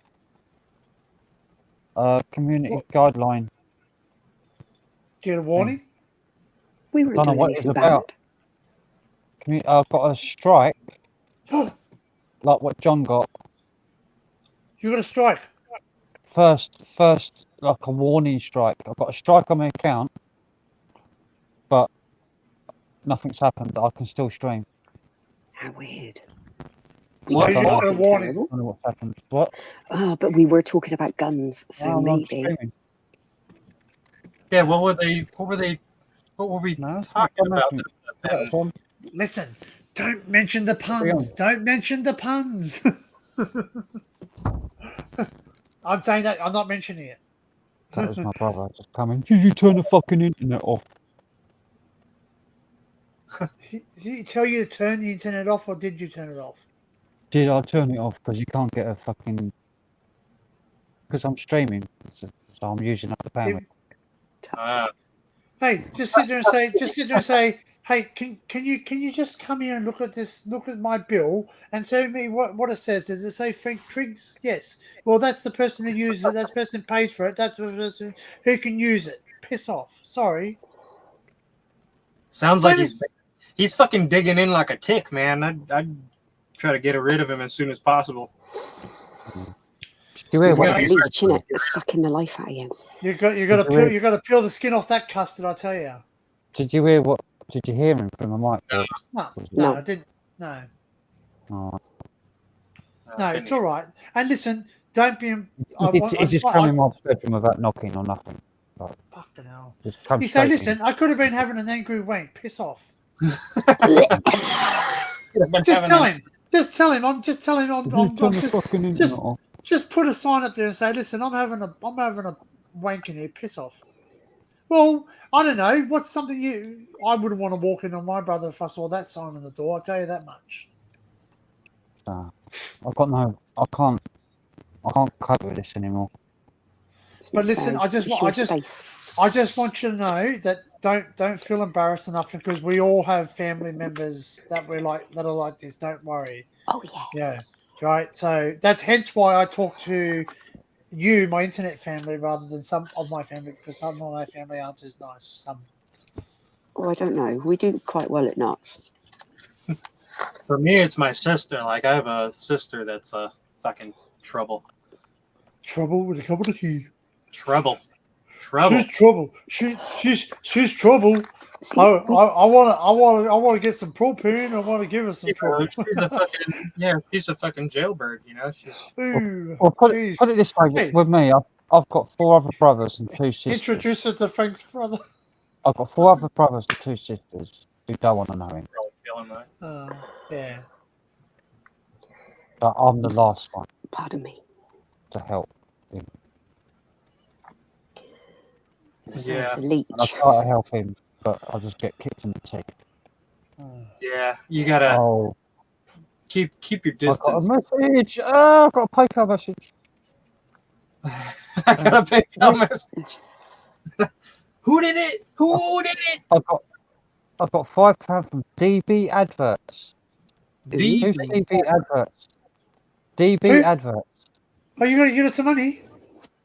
Community What? guideline. Do you get a warning? We weren't Don't know doing what it's anything about. bad. I've got a strike You like what John got. got a strike. First, like a warning strike. I've got a strike on my account, but nothing's happened. I can still stream. How weird. What? We You did got a something warning. terrible. I don't know what's happened. What? Oh, but we were talking about guns, so I'm not maybe. streaming. Yeah, what were we No, talking about? Yeah, it's on. Listen, don't mention the puns. Don't mention the puns. I'm saying that. I'm not mentioning it. That was my brother just coming. Did you turn the fucking internet off? Did he tell you to turn the internet off, or did you turn it off? Did I turn it off? Because you can't get a fucking. Because I'm streaming, so I'm using up the bandwidth. Ah. Hey, just sit there and say, hey, can you just come here and look at my bill and tell me what it says? Does it say Frank Triggs? Yes. Well, that's the person who uses it. That person pays for it. That's the person who can use it. Piss off. Sorry. Sounds Same like he's fucking digging in like a tick, man. I'd try to get rid of him as soon as possible. You hear He's what gonna Like be- a leech, innit? It's sucking the life out of you. You got to peel the skin off that custard. I tell you. Did you hear what? Did you hear him from the mic? No, No. I didn't. No, Oh, no, it's all right. And listen, don't be. he just come in my bedroom without knocking or nothing. Fucking hell. Just come You say, straight in. listen, I could have been having an angry wank. Piss off. Just Just tell him. Just tell him. I'm just telling him. Did you turn the just, fucking internet just- off? just put a sign up there and say, listen, I'm having a wank in here. Piss off. Well, I don't know. What's something I wouldn't want to walk in on my brother if I saw that sign on the door. I'll tell you that much. I've got no. I can't cope with this anymore. It's But not listen, fair. I just It's want- your I just- space. I just want you to know that don't feel embarrassed enough because we all have family members that are like this. Don't worry. Oh yeah. Yeah. Right. So that's hence why I talk to you, my internet family, rather than some of my family, because some of my family aren't as nice. Some. Oh, I don't know. We do quite well at nuts. For me, it's my sister. Like I have a sister that's a fucking trouble. Trouble with a couple of key. Trouble. She's trouble. She's trouble. See, I want to get some propane. I want to give her some trouble. She's a fucking jailbird. You know, she's Ooh, Well, put jeez. it this way. Hey. With me, I've got 4 other brothers and 2 sisters. Introduce her to Frank's brother. I've got 4 other brothers and 2 sisters who don't want to know him. probably feeling that. Yeah. But I'm the last one pardon me. to help him. So Yeah. it's a leech. And I try to help him, but I just get kicked in the teeth. Yeah, you gotta Oh, keep your I got a distance. message. Oh, I've got a PayPal message. I got a PayPal message. Who did it? Who did it? I've got £5 from DB Adverts. D. Who's DB Adverts? DB Who? Adverts. Oh, you got some money?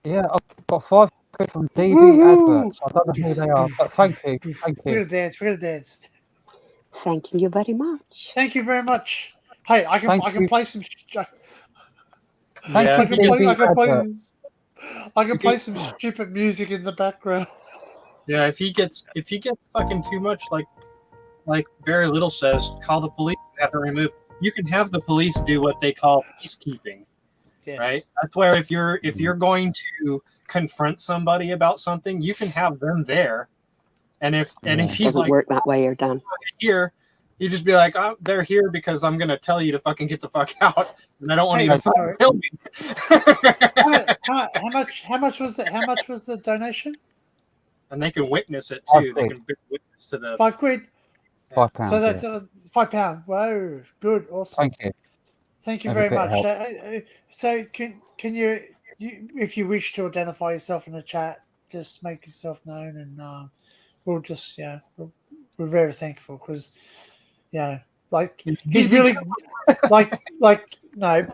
Yeah, I've got £5 from DB Woohoo! Adverts. I don't know who they are, but thank you. Thank We're you. gonna dance. We're gonna dance. Thank you very much. Thank you very much. Hey, I Thank can you. play some. Thank Yeah, I you, can play. DB I can play. Adverts. I can You play get- some stupid music in the background. yeah. If he gets fucking too much, like Barry Little says, call the police and have them removed. You can have the police do what they call peacekeeping, Yes. right? That's where if you're going to confront somebody about something, you can have them there. And if he's Doesn't like work that way here, Dan. here, you just be like, oh, they're here because I'm gonna tell you to fucking get the fuck out, and I don't want Hey, you to sorry. fucking kill me. How much was the donation? And they can witness it too. They £5. can be witness to the. £5. £5. So that's yeah. £5. Wow, good, awesome. Thank you. Thank you That's a very bit of much. help. So can you, if you wish to identify yourself in the chat, just make yourself known, and we'll just we're very thankful because like he's really like no,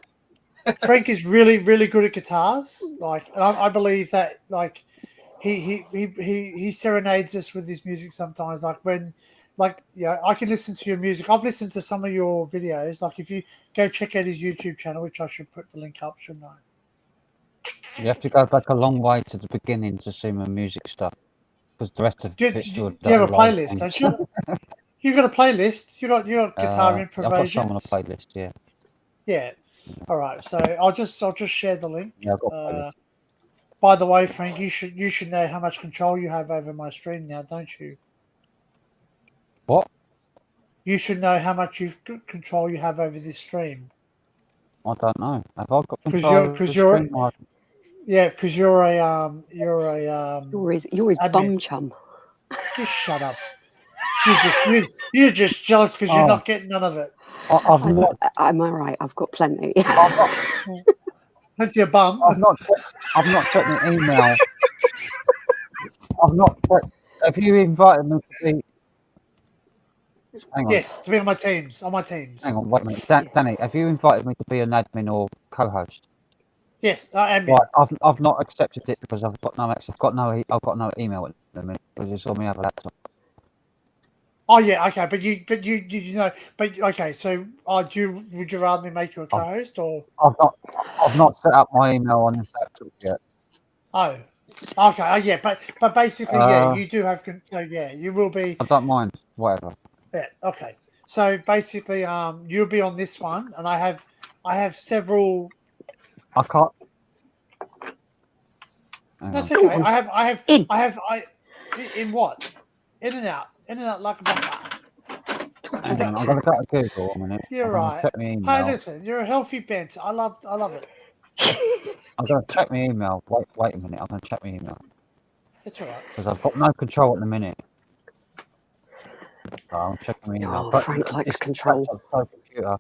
Frank is really good at guitars. Like, and I believe that like he serenades us with his music sometimes. Like when. Like, I can listen to your music. I've listened to some of your videos. Like, if you go check out his YouTube channel, which I should put the link up, shouldn't I? You have to go back a long way to the beginning to see my music stuff, because the rest of it's your You have a live playlist, things. don't you? You've got a playlist. You got your guitar I've got some on a improvisations. playlist. Yeah. Yeah. All right. So I'll just share the link. Yeah, I've got a playlist. By the way, Frank, you should know how much control you have over my stream now, don't you? What? You should know how much control you have over this stream. I don't know. Have I got Because control of the stream? yeah, because you're a You're his admin. bum chum. Just shut up. You're just jealous because you're not getting none of it. I've not. Am I right? I've got plenty. That's your bum. I've not checked my email. I've not checked. Have you invited me to be? Hang on. Yes, to be on my teams. Hang on. Wait a minute, Danny. Have you invited me to be an admin or co-host? Yes, I am. Right. I've not accepted it because I've got no access. I've got no email at the minute because it's on my other laptop. Oh yeah, okay, but you know, but okay. So, would you rather me make you a co-host or? I've not set up my email on this laptop yet. Oh, okay. Oh yeah, but basically, you do have. So yeah, you will be. I don't mind. Whatever. Yeah. Okay. So basically, you'll be on this one, and I have several. I can't. That's okay. I in what? In and out like a blocker. Hang on, I'm gonna go to Google a minute. You're I'm gonna right. check my email. Hey, listen, you're a healthy bent. I love it. I'm gonna check my email. Wait a minute. I'm gonna check my email It's all right. because I've got no control at the minute. So I'm checking my email. Oh, But Frank likes it's control. Computer.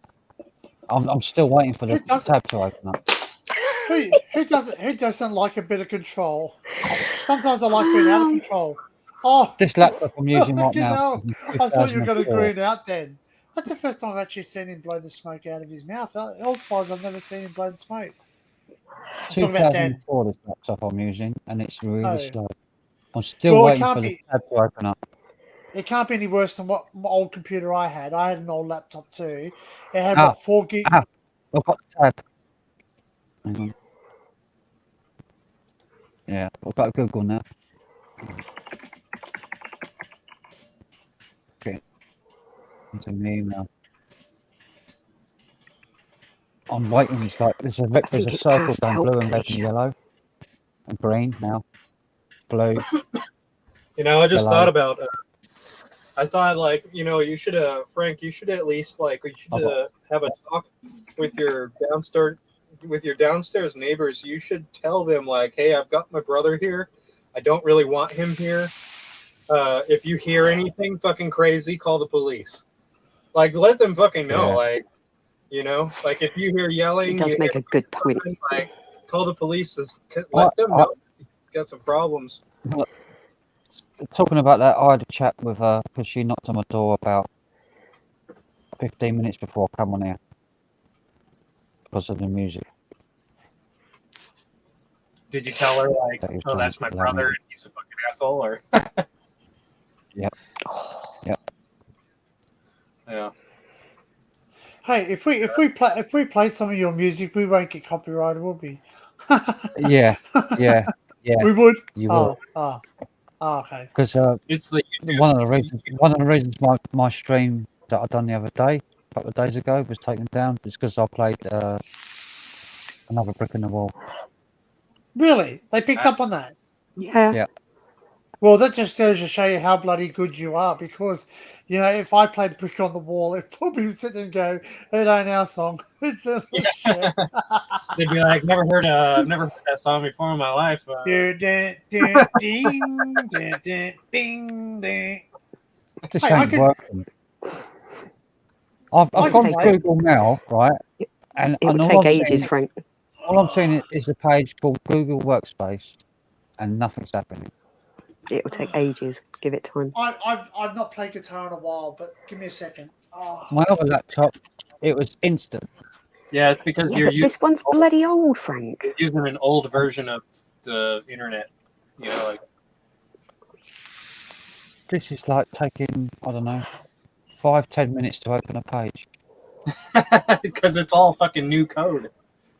I'm still waiting for the Who doesn't? tab to open up. Who doesn't like a bit of control? Sometimes I like being out of control. Oh, This laptop I'm using right fucking now. hell. is from I thought you were going to 2004. green out then. That's the first time I've actually seen him blow the smoke out of his mouth. Elsewise, I've never seen him blow the smoke. talking about Dan. 2004 this laptop I'm using, and it's really Oh. slow. I'm still Well, it waiting can't for the be- tab to open up. It can't be any worse than what my old computer I had. I had an old laptop too. It had Ah. about 4 gig. Ah. I've got the tab. Hang on. Yeah, I've got Google now. Okay. Into my email. I'm waiting. It's like there's a think it circle has to going help blue and red me. and yellow and green now. Blue. You know, I just Hello. thought about. I thought, like, you know, you should, Frank, you should at least, like, you should have a talk with your downstairs neighbors. You should tell them, like, hey, I've got my brother here. I don't really want him here. If you hear anything fucking crazy, call the police. Like, let them fucking know. Yeah. Like, you know, like if you hear He yelling, does you make hear a good point. something, like call the police. Let them know he's got some problems. Talking about that, I had a chat with her because she knocked on my door about 15 minutes before I come on here because of the music. Did you tell her like, That is oh, that's my nice. brother and he's a fucking asshole, or? Yep. Yep. Yeah. Hey, if we play some of your music, we won't get copyrighted, will we? Yeah, yeah, We would. you will. Okay. Because It's the one of the reasons my stream that I done the other day, a couple of days ago, was taken down is because I played Another Brick in the Wall. Really? They picked up on that? Yeah. Yeah. Well, that just goes to show you how bloody good you are. Because, you know, if I played Brick on the Wall, it probably would sit there and go, "It ain't our song." It's just shit. They'd be like, never heard that song before in my life. Do, do, do, ding, do, do, bing, ding. It just Hey, I ain't could- working. I've I gone could to play- Google now, right? And It would all take I'm ages, seeing, Frank. all I'm seeing is a page called Google Workspace, and nothing's happening. It will take ages. Give it time. I've not played guitar in a while, but give me a second. Oh. My other laptop, it was instant. Yeah, it's because Yeah, you're but this one's bloody old, Frank. using an old version of the internet. You know, like This is like taking, I don't know, 5-10 minutes to open a page. because it's all fucking new code.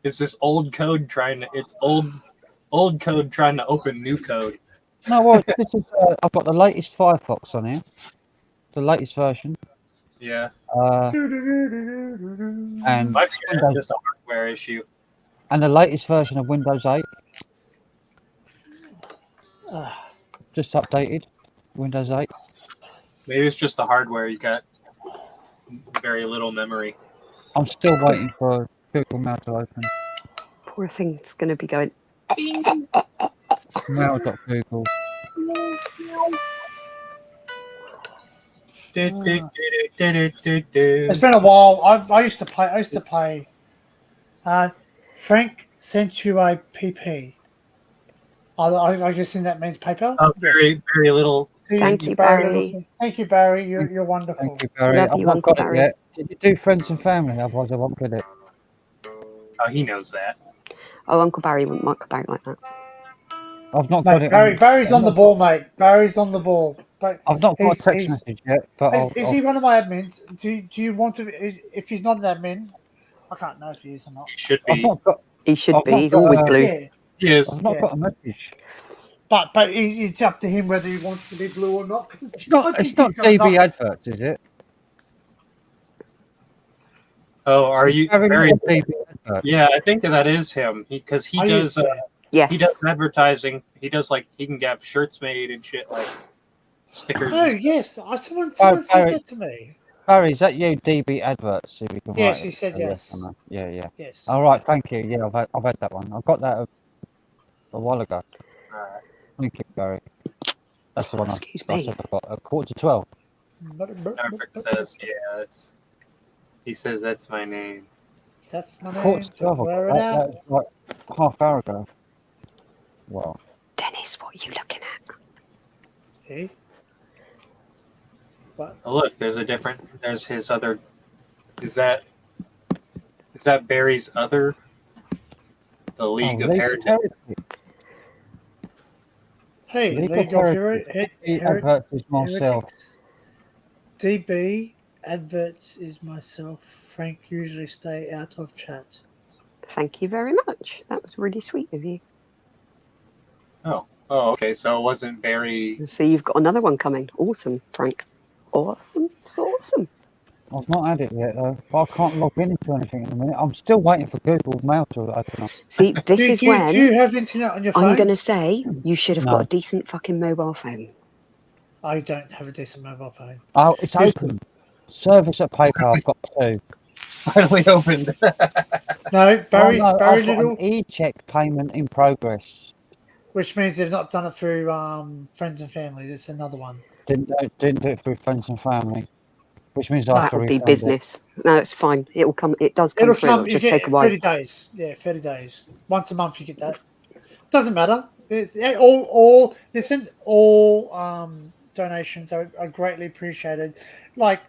It's this old code it's old code trying to open new code. No, well, this is, I've got the latest Firefox on here, the latest version, Yeah, and might be Windows, just a hardware issue. and the latest version of Windows 8, just updated, Windows 8. Maybe it's just the hardware. You got very little memory. I'm still waiting for Google Mail to open. Poor thing's going to be going. Mail.google. It's been a while. I used to play. Frank sent you a PP. I guess that means PayPal. Oh, very little. Thank you, Barry. Thank you, Barry. You're wonderful. Thank you, Barry. Love I've you, not Uncle got Barry. it yet. Did you do friends and family? Otherwise, I won't get it. Oh, he knows that. Oh, Uncle Barry wouldn't like about like that. I've not got Mate, it. Barry's on the ball, mate. Barry's on the ball. But I've not got a he's- text he's- message yet, but is he one of my admins? Do you want to? If he's not an admin, I can't know if he is or not. He should I've be. not got. He should I've be. not He's got, always blue. Yeah, He is. I've not Yeah. got a message. but it's up to him whether he wants to be blue or not. 'cause It's I not. think It's not he's got DB enough- adverts, is it? Oh, are you Having very? more DB adverts. Yeah, I think that is him. Because he I does. used to- Yes. He does advertising. He does like he can get shirts made and shit like stickers. Oh yes, someone said Barry. that to me. Barry, is that you? DB adverts. See if you can Yes, write he it. said Oh, yes. I know. Yeah, yeah. Yes. All right, thank you. Yeah, I've had that one. I got that a while ago. Alright. Thank you, Barry. That's the one Excuse I me. said I got at 11:45. Norfolk says, yeah, he says that's my name. That's my name. 11:45. Wear it That out. was like half hour ago. Well, Dennis, what are you looking at? Hey. What? Oh look, there's his other. Is that Barry's other? The League of League Heritage. Heritage. Hey, League League of of Heritage. DB adverts is myself. Heretics. DB adverts is myself. Frank usually stay out of chat. Thank you very much. That was really sweet of you. Oh, okay. So it wasn't Barry. So you've got another one coming. Awesome, Frank. Awesome. It's awesome. I've not had it yet though. But I can't log into anything at the minute. I'm still waiting for Google Mail to open up. See, this do, is do, when do you have internet on your phone? I'm going to say you should have No. got a decent fucking mobile phone. I don't have a decent mobile phone. Oh, it's open. Service at PayPal. I've got 2. It's finally opened. No, Barry I've got Little. an e-check payment in progress. Which means they've not done it through friends and family. That's another one. Didn't do it through friends and family, which means I No. have That to would be refund it. business. No, it's fine. It will come. It does come It'll through. come. It'll You just get take a while. 30 days. Yeah, 30 days. Once a month you get that. Doesn't matter. All listen. All donations are greatly appreciated. Like,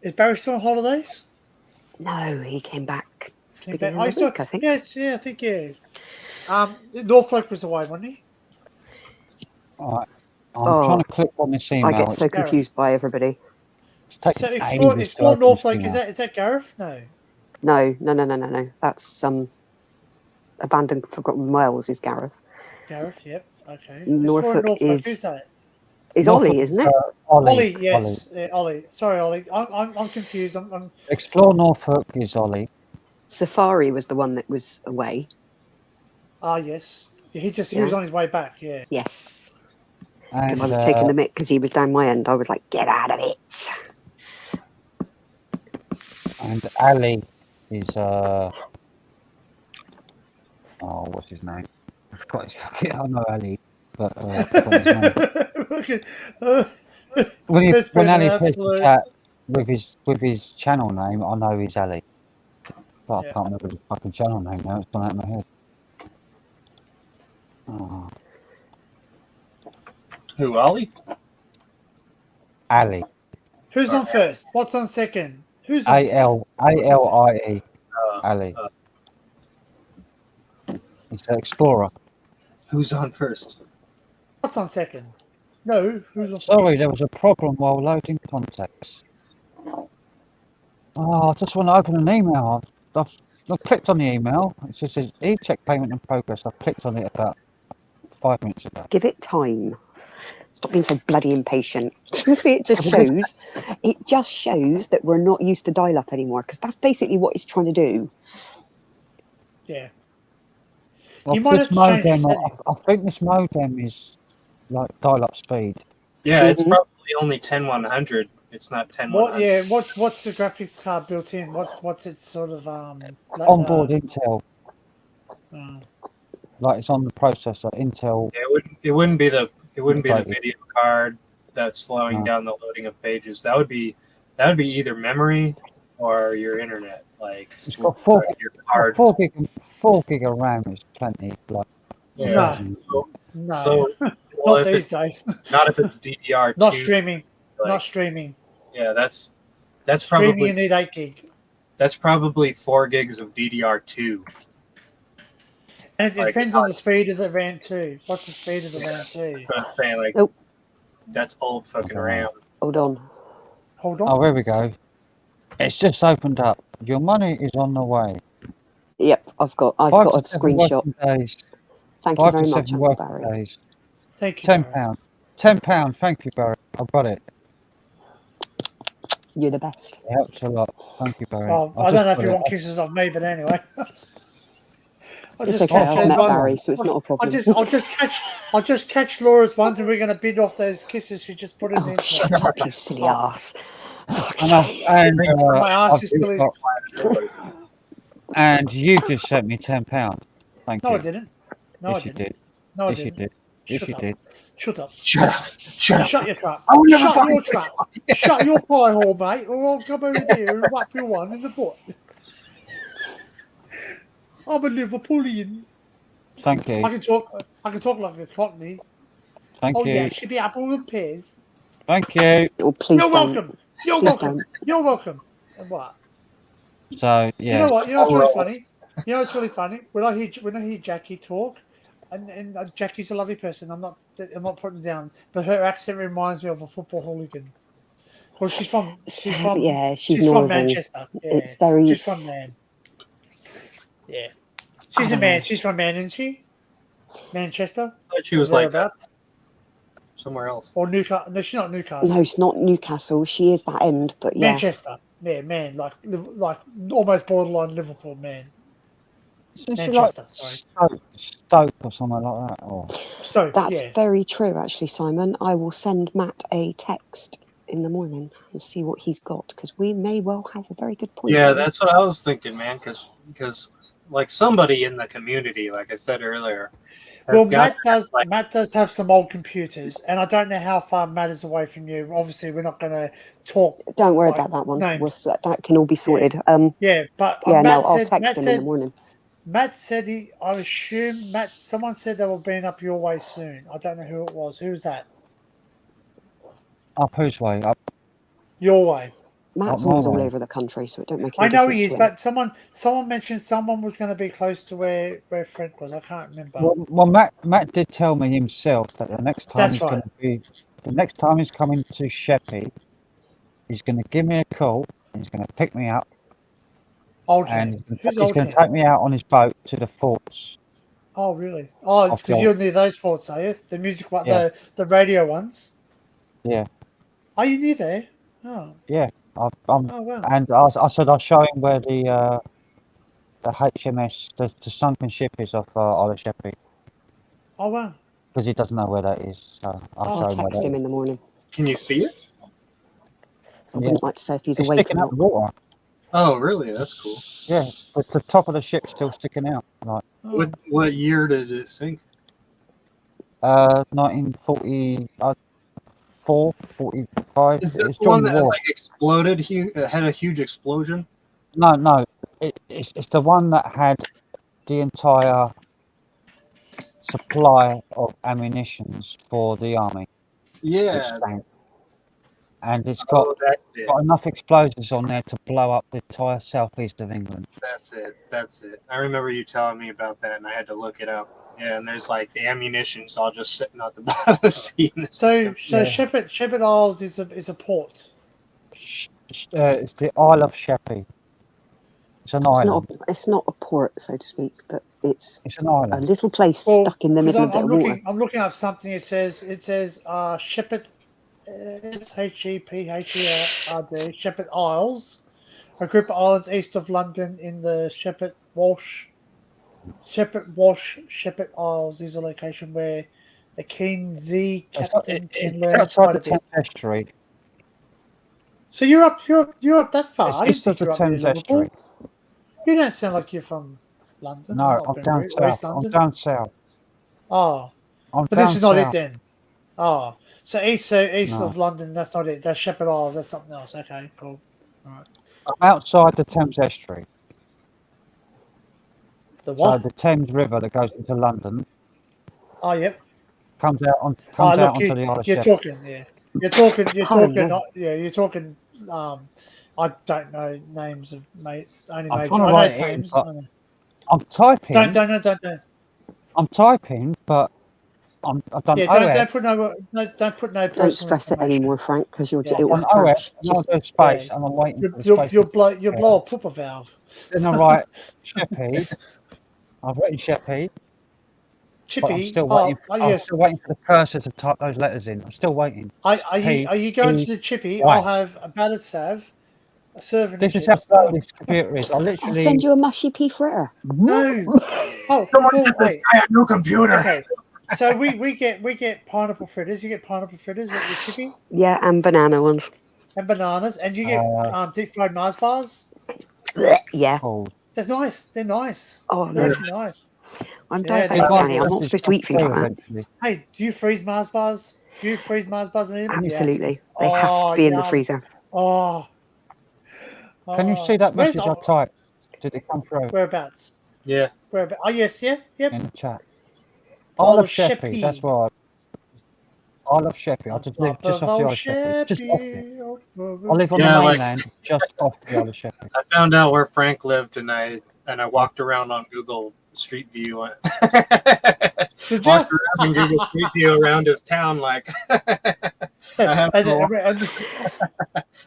is Barry still on holidays? No, he came back Came back. beginning of the week, I think. Yeah, I think yeah. Norfolk was away, wasn't he? Alright, I'm Oh, trying to click on this email. I get so It's confused by everybody. taking So ages explore to open this Norfolk. email. Is that Gareth? No. No. That's abandoned, forgotten Wales is Gareth. Gareth. Yep. Okay. Norfolk Norfolk. is- Who's that? Is Norfolk, Ollie, isn't it? Ollie. Yes. Ollie. Sorry, Ollie. I'm confused. I'm Explore Norfolk is Ollie. Safari was the one that was away. yes. Yeah, he was on his way back. Yeah. Yes, And because I was taking the mick because he was down my end. I was like, get out of it. and Ali is what's his name? I forgot his fucking. I know Ali, but I forgot his name. Okay. Uh, When It's been Ali an says to absolute- chat with his channel name, I know he's Ali. But Yeah. I can't remember the fucking channel name now. It's gone out of my head. Oh, Who, Ollie? Ali. Who's on first? What's on second? Who's on ALIE. Uh, Ali. uh. He's an explorer. Who's on first? What's on second? No, who's on Sorry, there was a problem while loading contacts. Oh, I just want to open an email. I've clicked on the email. It just says e-check payment in progress. I've clicked on it about 5 minutes ago. Give it time. Stop being so bloody impatient. See, it just shows that we're not used to dial-up anymore, because that's basically what it's trying to do. Yeah. Well, You might this have to change your modem, settings. I think this modem is like dial-up speed. Yeah, it's Mhm. probably only 10100. It's not 10100. What? Yeah. What's the graphics card built in? What's its sort of Onboard Intel, uh, like it's on the processor. Intel. Yeah, it wouldn't be the Right. video card that's slowing No. down the loading of pages. That would be either memory or your internet. Like It's got 4 your card. 4 gig of RAM is plenty. Like, Yeah. no, So well, not if these it's, days. not if it's DDR2. Not streaming. like, Not streaming. yeah, that's Streaming, probably you need 8 gig. that's probably 4 gigs of DDR2. And it Like, depends on the speed of the RAM too. What's the speed of the RAM too? So I'm saying like Nope. that's old fucking RAM. Hold on. Hold on. oh, here we go. It's just opened up. Your money is on the way. Yep, I've got a 5 to 7 screenshot. working days. Thank you 5 very to much, 7 Uncle working Barry. days. Thank you. £10. Barry. £10. Thank you, Barry. I've got it. You're the best. It helps a lot. Thank you, Barry. Well, I've I don't know just if you got want it. kisses off me, but anyway. I'll It's just okay. catch I've those met ones. Barry, so it's not a problem. I'll just catch Laura's ones, and we're going to bid off those kisses she just put in Oh, the shut internet. up, you silly ass. And, My ass is still. and you just sent me £10. Thank No, you. I didn't. No, Yes, I you didn't. did. No, I Yes, you didn't. did. Yes, Shut you up. did. Shut up. Shut up. Shut up. Shut your trap. I would never Shut fucking your trap. Shut your pie hole, mate, or I'll come over there and whack your one in the butt. I'm a Liverpoolian. Thank you. I can talk like a Cockney. Thank Oh you. yeah, it should be apple and pears. Thank you. Oh, please You're don't. welcome. You're Please welcome. don't. You're welcome. And what? So, yeah. You know what? You know what's Oh, really well. funny? You know what's really funny? When I hear Jackie talk, and Jackie's a lovely person. I'm not putting her down, but her accent reminds me of a football hooligan. Well, she's from Yeah, she's from northern. Manchester. Yeah, It's very. she's from Man. Yeah, she's a man. She's from Man, isn't she? Manchester. I thought she was like Thereabouts. somewhere else. Or Newcastle. No, she's not Newcastle. No, it's not Newcastle. She is that end, but yeah. Manchester. Yeah, man, like almost borderline Liverpool, man. Isn't she Manchester, like Stoke or something like that? Or So That's yeah, very true, actually, Simon. I will send Matt a text in the morning and see what he's got, because we may well have a very good point. Yeah, there. that's what I was thinking, man. Because like somebody in the community, like I said earlier. has Well, got like, Matt does have some old computers, and I don't know how far Matt is away from you. Obviously, we're not going to talk. Don't worry Like, about that one. names. That can all be sorted. Yeah, but Yeah, no, Matt I'll said text him in the morning. Matt said he. I assume Matt. Someone said they were being up your way soon. I don't know who it was. Who was that? Up whose way? Up. Matt's Your way. my always all way. over the country, so it don't make any I know difference he is, to him. but someone mentioned someone was going to be close to where Frank was. I can't remember. Well, Matt did tell me himself that the next time That's he's right. going to be, the next time he's coming to Sheppey, he's going to give me a call. And he's going to pick me up, Old and Hen. he's Who's going Old to Hen? take me out on his boat to the forts. Oh, really? Oh, Off because the- you're near those forts, are you? The music one, Yeah. the radio ones. Yeah, Are you near there? Oh, yeah. I'm, oh wow. and I said I'll show him where the HMS, the sunken ship is off Isle of Sheppey, Oh wow. because he doesn't know where that is. So I'll Oh, show I'll him where text that him is. in the morning. can you see it? I Yeah. wouldn't like to say if he's It's awake or sticking out not. the water. Oh, really? That's cool. Yeah, but the top of the ship's still sticking out. Like Oh. What year did it sink? 1944, 45. Is this It's the one during that the war. like exploded? Had a huge explosion. No. It's the one that had the entire supply of ammunitions for the army. Which Yeah. sank. And it's got, Oh, that's it. got enough explosives on there to blow up the entire southeast of England. That's it. That's it. I remember you telling me about that, and I had to look it up. Yeah, and there's like the ammunition's all just sitting at the bottom of the sea. In this So Yeah. Shepherd Isles is a port. It's the Isle of Sheppey. It's an island. It's not a port, so to speak, but it's It's an a island. little place stuck in the because middle of a bit of water. I'm looking up something. It says Shepherd, SHEPHERD, Shepherd Isles, a group of islands east of London in the Shepherd Shepherd Isles is a location where a keen Z captain can It's learn outside quite the a bit. Thames Estuary. So you're up that far. I It's didn't think east of you the were up near Thames Liverpool. Estuary. You don't sound like you're from London. No, I've not I'm been down East south. I'm London. down south. Oh, I'm but down this is not it south. then. Oh, so east No. of London. That's not it. That's Shepherd Isles. That's something else. Okay, cool. All right. I'm outside the Thames Estuary. The So what? the Thames River that goes into London Oh, yep. comes out Oh, onto look, the Isle of you're Sheppey. talking. Yeah, you're talking. Oh, no. You're talking. I don't know names of only I'm major. trying to I know write it in, Thames. but I know. I'm typing. Don't. I'm typing, but I've done Yeah, OS. don't put no Don't personal stress it information. anymore, Frank, because Yeah. it will I've done OS. crash. And I'll Just do space, and I'm waiting for the space. You'll blow Yeah. a pooper valve. Then I write Sheppey. I've written Sheppey, but I'm Chippy. still waiting. I'm Yes. still waiting for the cursor to type those letters in. I'm still waiting. Are P, you going E, to the Chippy? Y. I'll have a battered salve, a serving This of is how chips. slow this computer is. I I'll literally. send you a mushy pea fritter. No. Oh, Somebody well, get this wait. guy a new computer. Okay. So we get pineapple fritters. You get pineapple fritters at your Chippy Yeah, and banana ones. and bananas, and you get deep fried Mars bars. Yeah. Oh, They're nice. They're nice. Oh, They're no. actually nice. I'm Yeah, diabetic, that's- Danny. I'm not supposed to eat things like that. Eventually. Hey, do you freeze Mars bars? Do you freeze Mars bars and eat them? Absolutely. Yes. They have to be in the yum. freezer. Oh. Can you see that Where's message I typed? Did it come through Whereabouts? Yeah. Whereabouts? Oh, yes, yeah, yep. in the chat? Isle Isle of of Sheppey. Sheppey. That's right. Isle of Sheppey. I just live just off the Isle of Sheppey. Just off it. I live on Yeah, the like- mainland, just off the Isle of Sheppey. I found out where Frank lived, and I walked around on Google Street View. Did you? Walked around in Google Street View around his town, like I have no-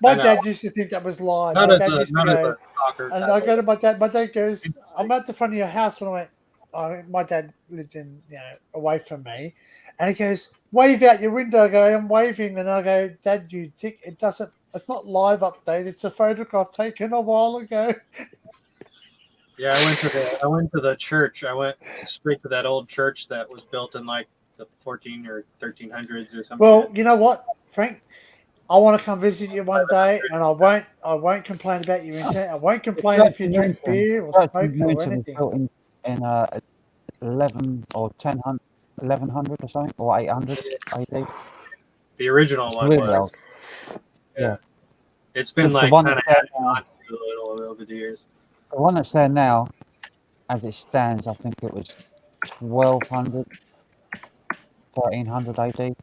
My I know. dad used to think that was live. not My as dad a used to not as go, a stalker. and I go to my dad. My dad goes, "I'm at the front of your house," and I went, "My dad lived in away from me," and he goes, "Wave out your window." I go, "I'm waving," and I go, "Dad, you dick! It doesn't. It's not live update. It's a photograph taken a while ago." Yeah, I went to the church. I went straight to that old church that was built in like the 14 or 1300s or something. Well, you know what, Frank? I want to come visit you one day, and I won't complain about your internet. I won't complain if you drink beer or smoke or was anything. built in 11 or 1100 or something, or 800 AD. The original one Really was. old. Yeah. Yeah. It's been The like one kind of that's added there now- on to a little over the years. The one that's there now, as it stands, I think it was 1200, 1300 AD.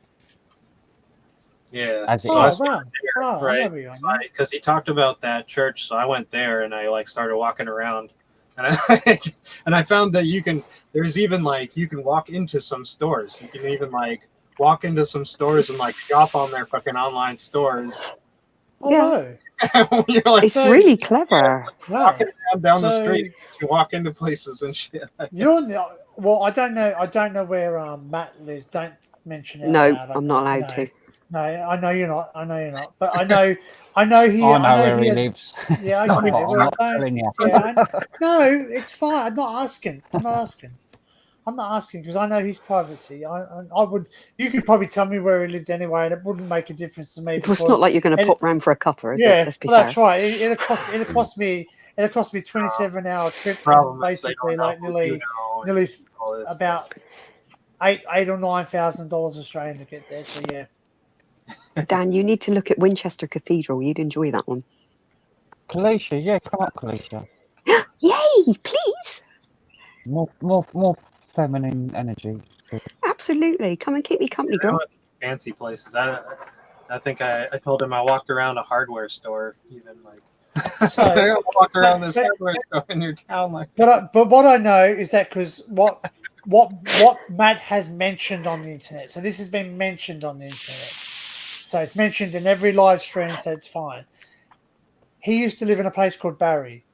Yeah. As it So I Oh, started wow. there, Wow, I right? know where you are now. Because he talked about that church, so I went there and I like started walking around, and I and I found that there's even like you can walk into some stores. You can even like walk into some stores and like shop on their fucking online stores. Oh, Yeah. no. You're like It's So- really clever. No. walking around down the So- street, you walk into places and shit. You're the, well, I don't know where Matt lives. Don't mention it. No, loud. I'm not allowed to. No, I know you're not. But I know he. I know where he he has, lives. Yeah, No, okay. I'm Well, not don't, telling you. yeah, no, it's fine. I'm not asking. I'm not asking because I know his privacy. I would. You could probably tell me where he lived anyway, and it wouldn't make a difference to me. Well, it's not like you're going to and- pop round for a cuppa, is it? yeah, Let's be well, fair. that's right. It'll cost me 27-hour trip, and Problem is they basically don't know like who nearly you know and nearly all this about $8,000 or $9,000 Australian to get there. So yeah, Dan, you need to look at Winchester Cathedral. You'd enjoy that one. Kalisha, yeah, come on, Kalisha. Yay! Please, More feminine energy. absolutely. Come and keep me company, girl. fancy places. I think I told him I walked around a hardware store, even like. So- I walked around this but- hardware store in your town, like. but what I know is that because what Matt has mentioned on the internet. So this has been mentioned on the internet. So it's mentioned in every live stream, so it's fine. He used to live in a place called Barry,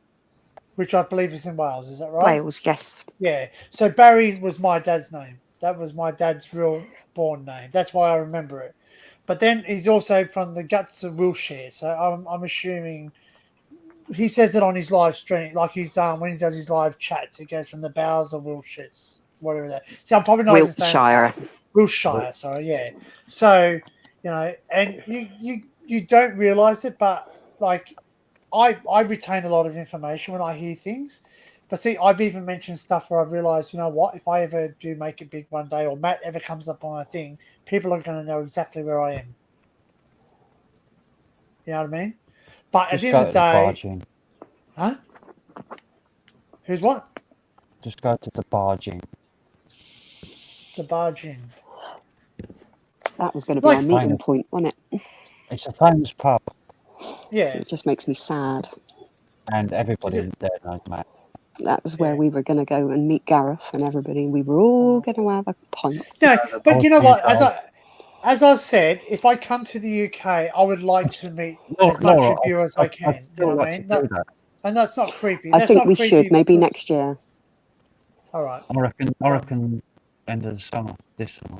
which I believe is in Wales. Is that right? Wales, yes. Yeah. So Barry was my dad's name. That was my dad's real born name. That's why I remember it. But then he's also from the guts of Wiltshire. So I'm assuming he says it on his live stream, like he's when he does his live chats, it goes from the bowels of Wiltshire, whatever that. See, I'm probably not even saying Wiltshire. Wiltshire, sorry, yeah. So, and you don't realise it, but like I retain a lot of information when I hear things. But see, I've even mentioned stuff where I've realised, you know what, if I ever do make it big one day or Matt ever comes up on a thing, people are going to know exactly where I am. You know what I mean? But at the end of the day, barging. huh? Who's what? Just go to the barging. The barging. That was going to be Like- our meeting point, wasn't it? It's a famous pub, Yeah. It just makes me sad. and everybody Is there knows Matt. That was where Yeah. we were going to go and meet Gareth and everybody. We were all going to have a pint. No, but you know what? Barging. As I've said, if I come to the UK, I would like to meet as much Laura, of you as I can. You still know what I like mean? to do that. And that's not creepy. I That's think not we creepy should, maybe because- next year. All right. I reckon end of the summer, this summer.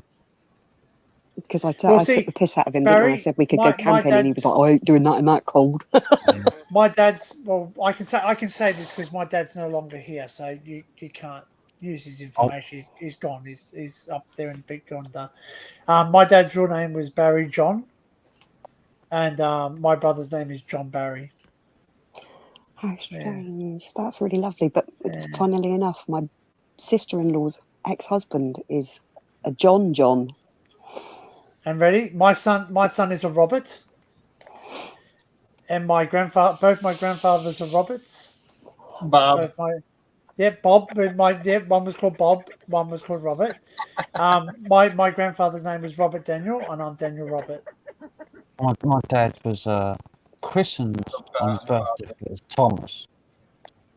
Because I Well, took see, the piss out of him, didn't I? I Barry, said we could my go camping, and he was dad's- like, "I ain't doing that in that cold." My dad's. Well, I can say this because my dad's no longer here, so you can't use his information. He's gone. He's up there in Big Gonda. My dad's real name was Barry John, and my brother's name is John Barry. How strange. That's really lovely. But Yeah. funnily enough, my sister-in-law's ex-husband is a John. And ready? My son is a Robert. And both my grandfathers are Roberts. Bob. Bob. One was called Bob, one was called Robert. My grandfather's name was Robert Daniel, and I'm Daniel Robert. My dad was christened on his birthday as Thomas,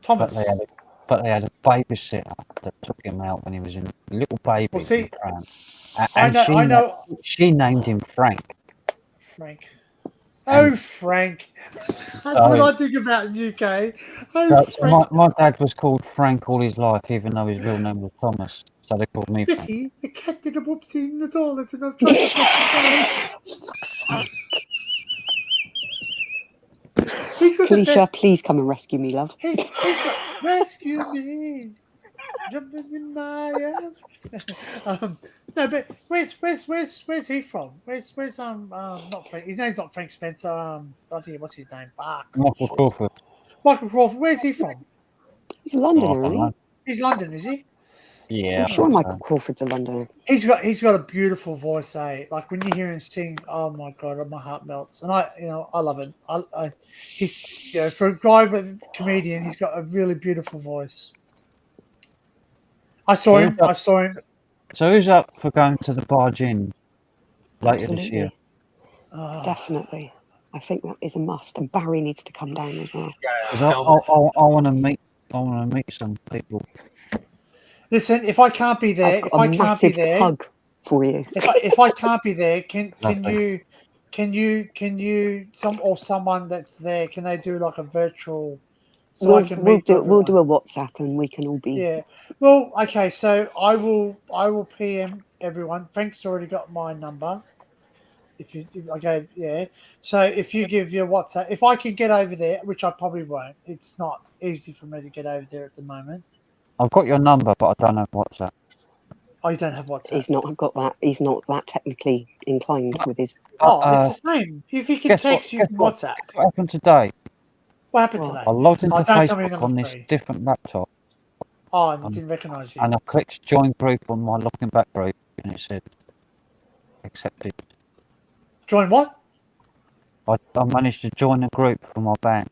Thomas. but they had a babysitter that took him out when he was a little baby. Well, see, in the pram. I know. She named him Frank. Frank. Oh, Frank. That's what I think about in UK. Oh, So Frank. my dad was called Frank all his life, even though his real name was Thomas. So they called me Frank. Betty, the cat did a whoopsie in the toilet, and I've tried to flush it down. He's got the Kalisha, best. please come and rescue me, love. He's got rescue me, jumping in my arms. No, but where's he from? Where's not Frank? His name's not Frank Spencer. What's his name? Michael Crawford. Michael Crawford. Where's he from? He's a Londoner, Oh, I don't isn't know. He's London, is he? Yeah. I'm sure Michael Crawford's a Londoner. He's got a beautiful voice, Like when you hear him sing, oh my god, my heart melts, and I love it. He's for a guy with comedian, he's got a really beautiful voice. I saw him. So who's up for going to the Barge Inn later this year? Oh, Definitely. I think that is a must. And Barry needs to come down as well. 'Cause I want to meet. I want to meet some people. listen, if I can't be there, I've got a massive hug for you. if I can't be there, can Lovely. you someone that's there? Can they do like a virtual? So I can We'll meet do everyone? a WhatsApp and we can all be. Yeah. Well, okay. So I will PM everyone. Frank's already got my number. So if you give your WhatsApp, if I can get over there, which I probably won't, it's not easy for me to get over there at the moment. I've got your number, but I don't have WhatsApp. Oh, you don't have WhatsApp. He's not got that. He's not that technically inclined with his. It's the same. If he can guess text you guess from what? WhatsApp. What happened today? What happened What? today? I logged into don't tell me Facebook number on this 3. different laptop, Oh, and it didn't recognise you. and I clicked join group on my looking back group, and it said accepted. Join what? I managed to join a group for my band,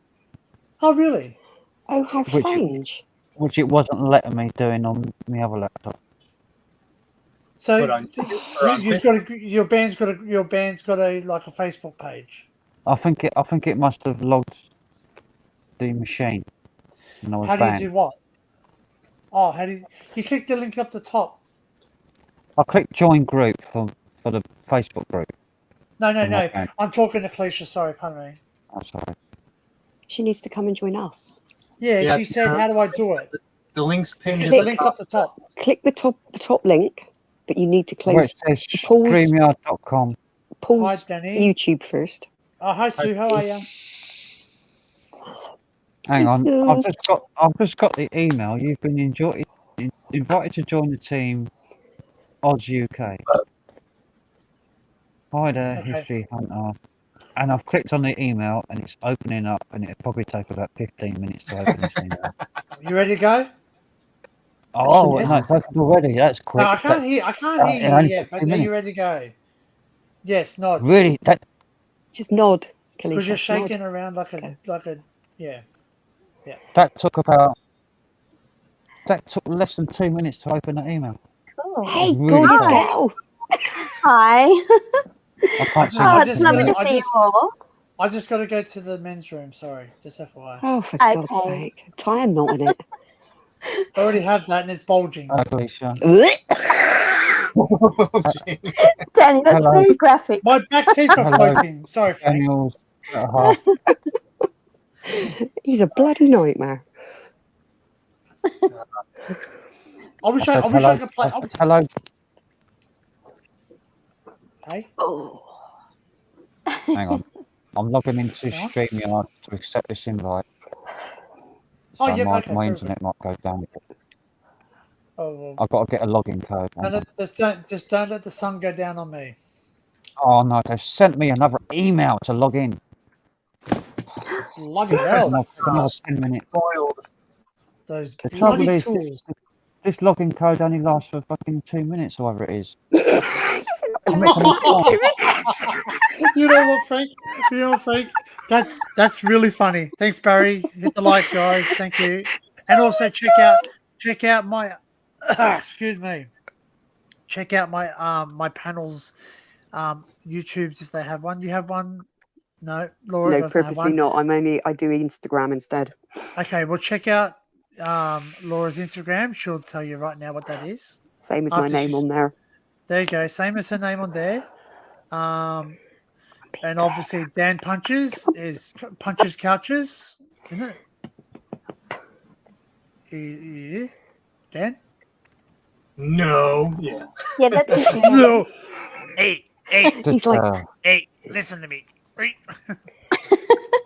Oh, really? Oh, how Which- strange! which it wasn't letting me doing on my other laptop. So Put on- you've got your band's got a like a Facebook page. I think it must have logged the machine, and I was How do you banned. do what? Oh, how do you click the link up the top? I clicked join group for the Facebook group. No. for my band. I'm talking to Cleisha. Sorry, pardon me. I'm sorry. She needs to come and join us. Yeah, Yeah, she said, "How do I do it?" The link's pinned The at Click- the link's top. up the top. Click the top link, but you need to Where close it says pause. StreamYard.com. Hi, pause Danny. YouTube first. Oh, hi, Sue. How are you? Hang on, Yes, I've just got the email. You've been invited to join the team, Oz UK. Hi there, Okay. History Hunter. And I've clicked on the email, and it's opening up, and it'll probably take about 15 minutes to open this email. You ready to go? Oh, Yes. no, it's opened already. That's quick. No, I can't hear it you only yet. took But 2 are you minutes. ready to go? Yes, nod. Really? just nod, Because Kalisha. you're shaking Nod. around like Okay. a yeah. That took less than 2 minutes to open that email. Cool. Hey, Really gorgeous fast. girl. Hi. I can't see Oh, Oh, I much it's just of lovely it. gotta- to I see you just- all. I just got to go to the men's room. Sorry, just FYI. Oh, for Okay. God's sake. Tie a knot in it. I already have that, and it's bulging. Alicia. Danny, that's Hello. very graphic. My back teeth are Hello. floating. Sorry, Frank. Daniel's at half. He's a bloody nightmare. I wish I could play. I said hello. Hey, Oh. Hang on. I'm logging into What? StreamYard to accept this invite. Oh, So yeah, my okay, my perfect. internet might go down. oh well. I've got to get a login code. Hang on. Just don't let the sun go down on me. Oh no, they've sent me another email to log in. Bloody hell! Another 10 minutes. Spoiled. Those The trouble bloody is, tools. this login code only lasts for fucking 2 minutes, or whatever it is. You know what, Frank? That's really funny. Thanks, Barry. Hit the like, guys. Thank you. And also check out my excuse me. Check out my my panels YouTubes if they have one. You have one? No, Laura No, doesn't have purposely one. not. I do Instagram instead. Okay, well check out Laura's Instagram. She'll tell you right now what that is. Same as my After name she's- on there. There you go. Same as her name on there. And obviously Dan Punches Couches, isn't it? Yeah. Dan? No. Yeah. Yeah, that's his name. No. Hey, He's like, hey, listen to me.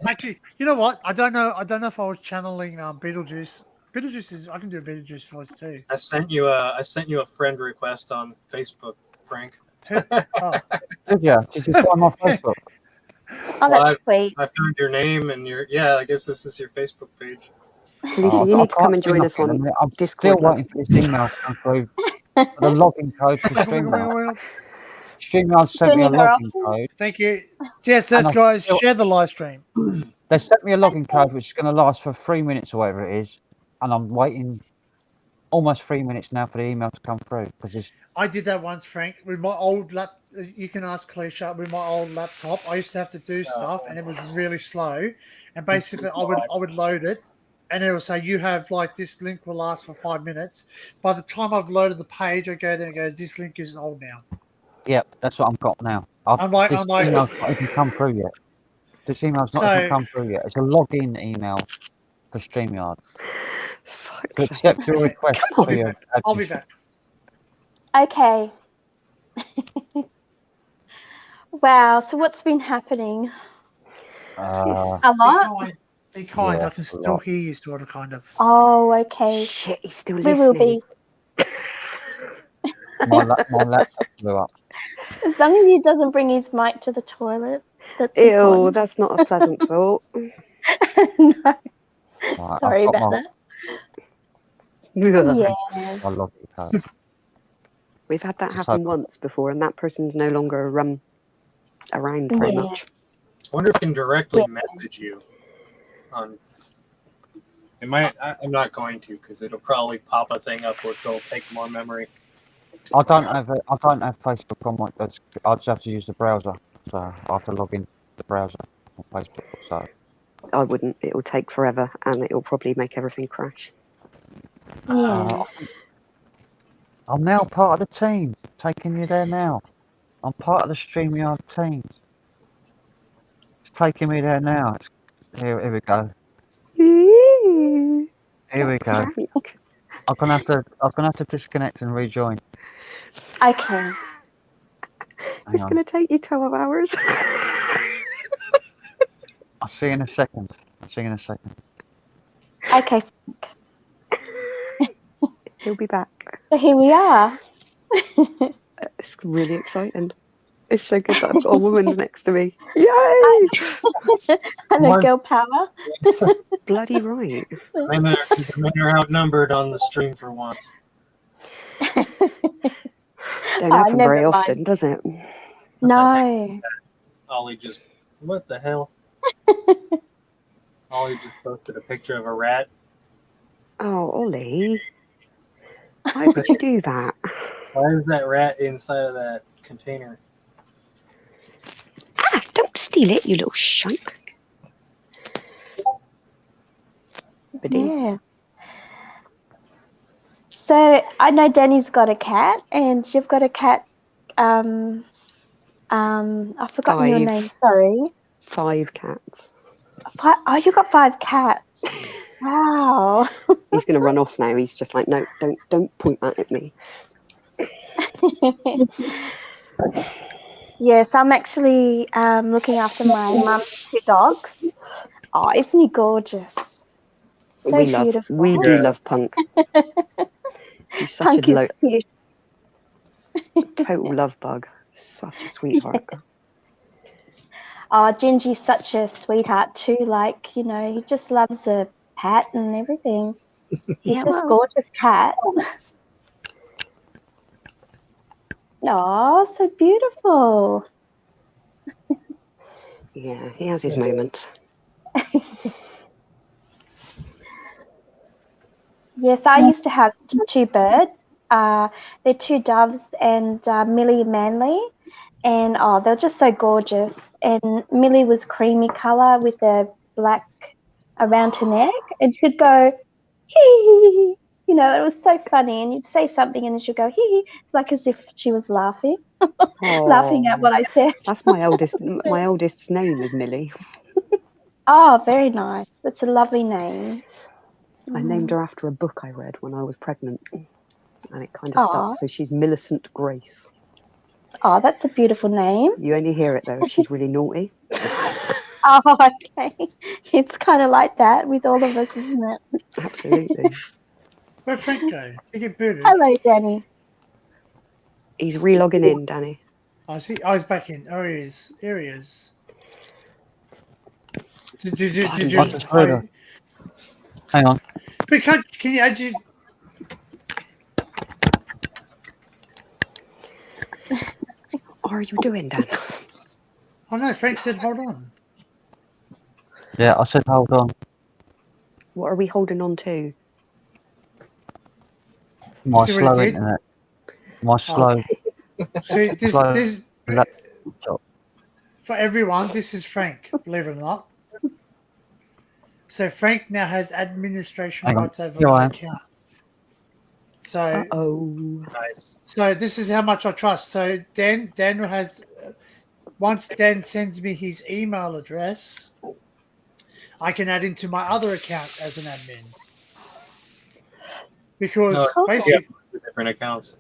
Actually, you know what? I don't know if I was channeling Beetlejuice. Beetlejuice I can do a Beetlejuice voice too. I sent you a friend request on Facebook. Frank. Oh, Did you? Did you find my Facebook? Oh, that's sweet. I found your name and yeah, I guess this is your Facebook page. Talisa, Oh, you I need to come can't and see join us nothing. on I'm Discord. still waiting for this email to come through. For the login code for StreamYard. StreamYard sent me a Join her login often? code. thank you. Yes, And that's I guys. still- Share the live stream. They sent me a login code which is going to last for 3 minutes or whatever it is, and I'm waiting almost 3 minutes now for the email to come through because it's I did that once, Frank, with my old lap. You can ask Cleisha with my old laptop. I used to have to do stuff, and it was really slow. And basically, I would load it, and it will say you have like this link will last for 5 minutes. By the time I've loaded the page, I go there and it goes, this link is old now. yep, that's what I've got now. This I'm like, email's not even come through yet. This email's not So- even come through yet. It's a login email for StreamYard Fuck's to sake. accept your request I'll for be your back. I'll be admin. back. Okay. Wow. So what's been happening? Uh, A lot? Be kind. Yeah, I can a still lot. hear you, sort of, kind of. Oh, okay. Shit, he's still We listening. will be. my laptop blew up. As long as he doesn't bring his mic to the toilet. That's Ew, important. that's not a pleasant thought. No, Right, sorry I've got about my, that. Yeah. my login code. We've had that Just happen hope- once before, and that person's no longer around very Yeah. much. I wonder if I can directly message you on. It might. I'm not going to because it'll probably pop a thing up where it'll take more memory. I don't have Facebook on my. I just have to use the browser, so I have to log in the browser on Facebook. So I wouldn't. It'll take forever, and it'll probably make everything crash. Yeah. I'm now part of the team. Taking you there now. I'm part of the StreamYard team. It's taking me there now. Here we go. Here we go. I'm gonna have to disconnect and rejoin. Okay. Hang It's on. going to take you 12 hours. I'll see you in a second. Okay. He'll be back. So here we are. It's really exciting. It's so good that I've got a woman next to me. Yay! And One- a girl power. Bloody right. Men are outnumbered on the stream for once. Don't happen never very mind. often, does it? No. Ollie just. What the hell? Ollie just posted a picture of a rat. Oh, Ollie. Why would you do that? Why is that rat inside of that container? Ah, don't steal it, you little shunk. Buddy. Yeah. So I know Danny's got a cat, and you've got a cat. I've forgotten your 5. name. Sorry. 5 cats. Oh, you got 5 cats. Wow. He's going to run off now. He's just like, no, don't point that at me. Yes, I'm actually looking after my mum's 2 dogs. Oh, isn't he gorgeous? So beautiful. We do Yeah. love Punk. He's such Punk a is cute. total love bug. Such a sweetheart. Oh, Gingy's such a sweetheart too. Like, you know, he just loves a pet and everything. He's Yeah, this well, gorgeous cat. Oh, so beautiful. yeah, he has his moments. Yes, I used to have 2 birds. They're 2 doves and Millie and Manly. And oh, they're just so gorgeous. And Millie was creamy colour with a black around her neck. And she'd go, hee. You know, it was so funny. And you'd say something and she'd go, hee. It's like as if she was laughing, laughing at what I said. That's my eldest. My eldest's name is Millie. Oh, very nice. That's a lovely name. I named her after a book I read when I was pregnant, and it kind of Aw. stuck. So she's Millicent Grace. Oh, that's a beautiful name. You only hear it though if she's really naughty. Oh, okay. It's kind of like that with all of us, isn't it? Absolutely. Where'd Frank go? Did he get booted? Hello, Danny. He's re-logging in, Danny. I see. I was back in. Oh, he is. Here he is. Did you? I just heard her. Hang on. But can you add you? What are you doing, Dan? Oh no, Frank said hold on. Yeah, I said hold on. What are we holding on to? My See what slow it did? internet. My slow See, Slow. this laptop. for everyone. This is Frank. Believe it or not. So Frank now has administration Hang on. rights over Here I my am. account. So Uh-oh. Nice. So this is how much I trust. So Daniel has, once Dan sends me his email address, I can add into my other account as an admin. Because No, basically, different accounts.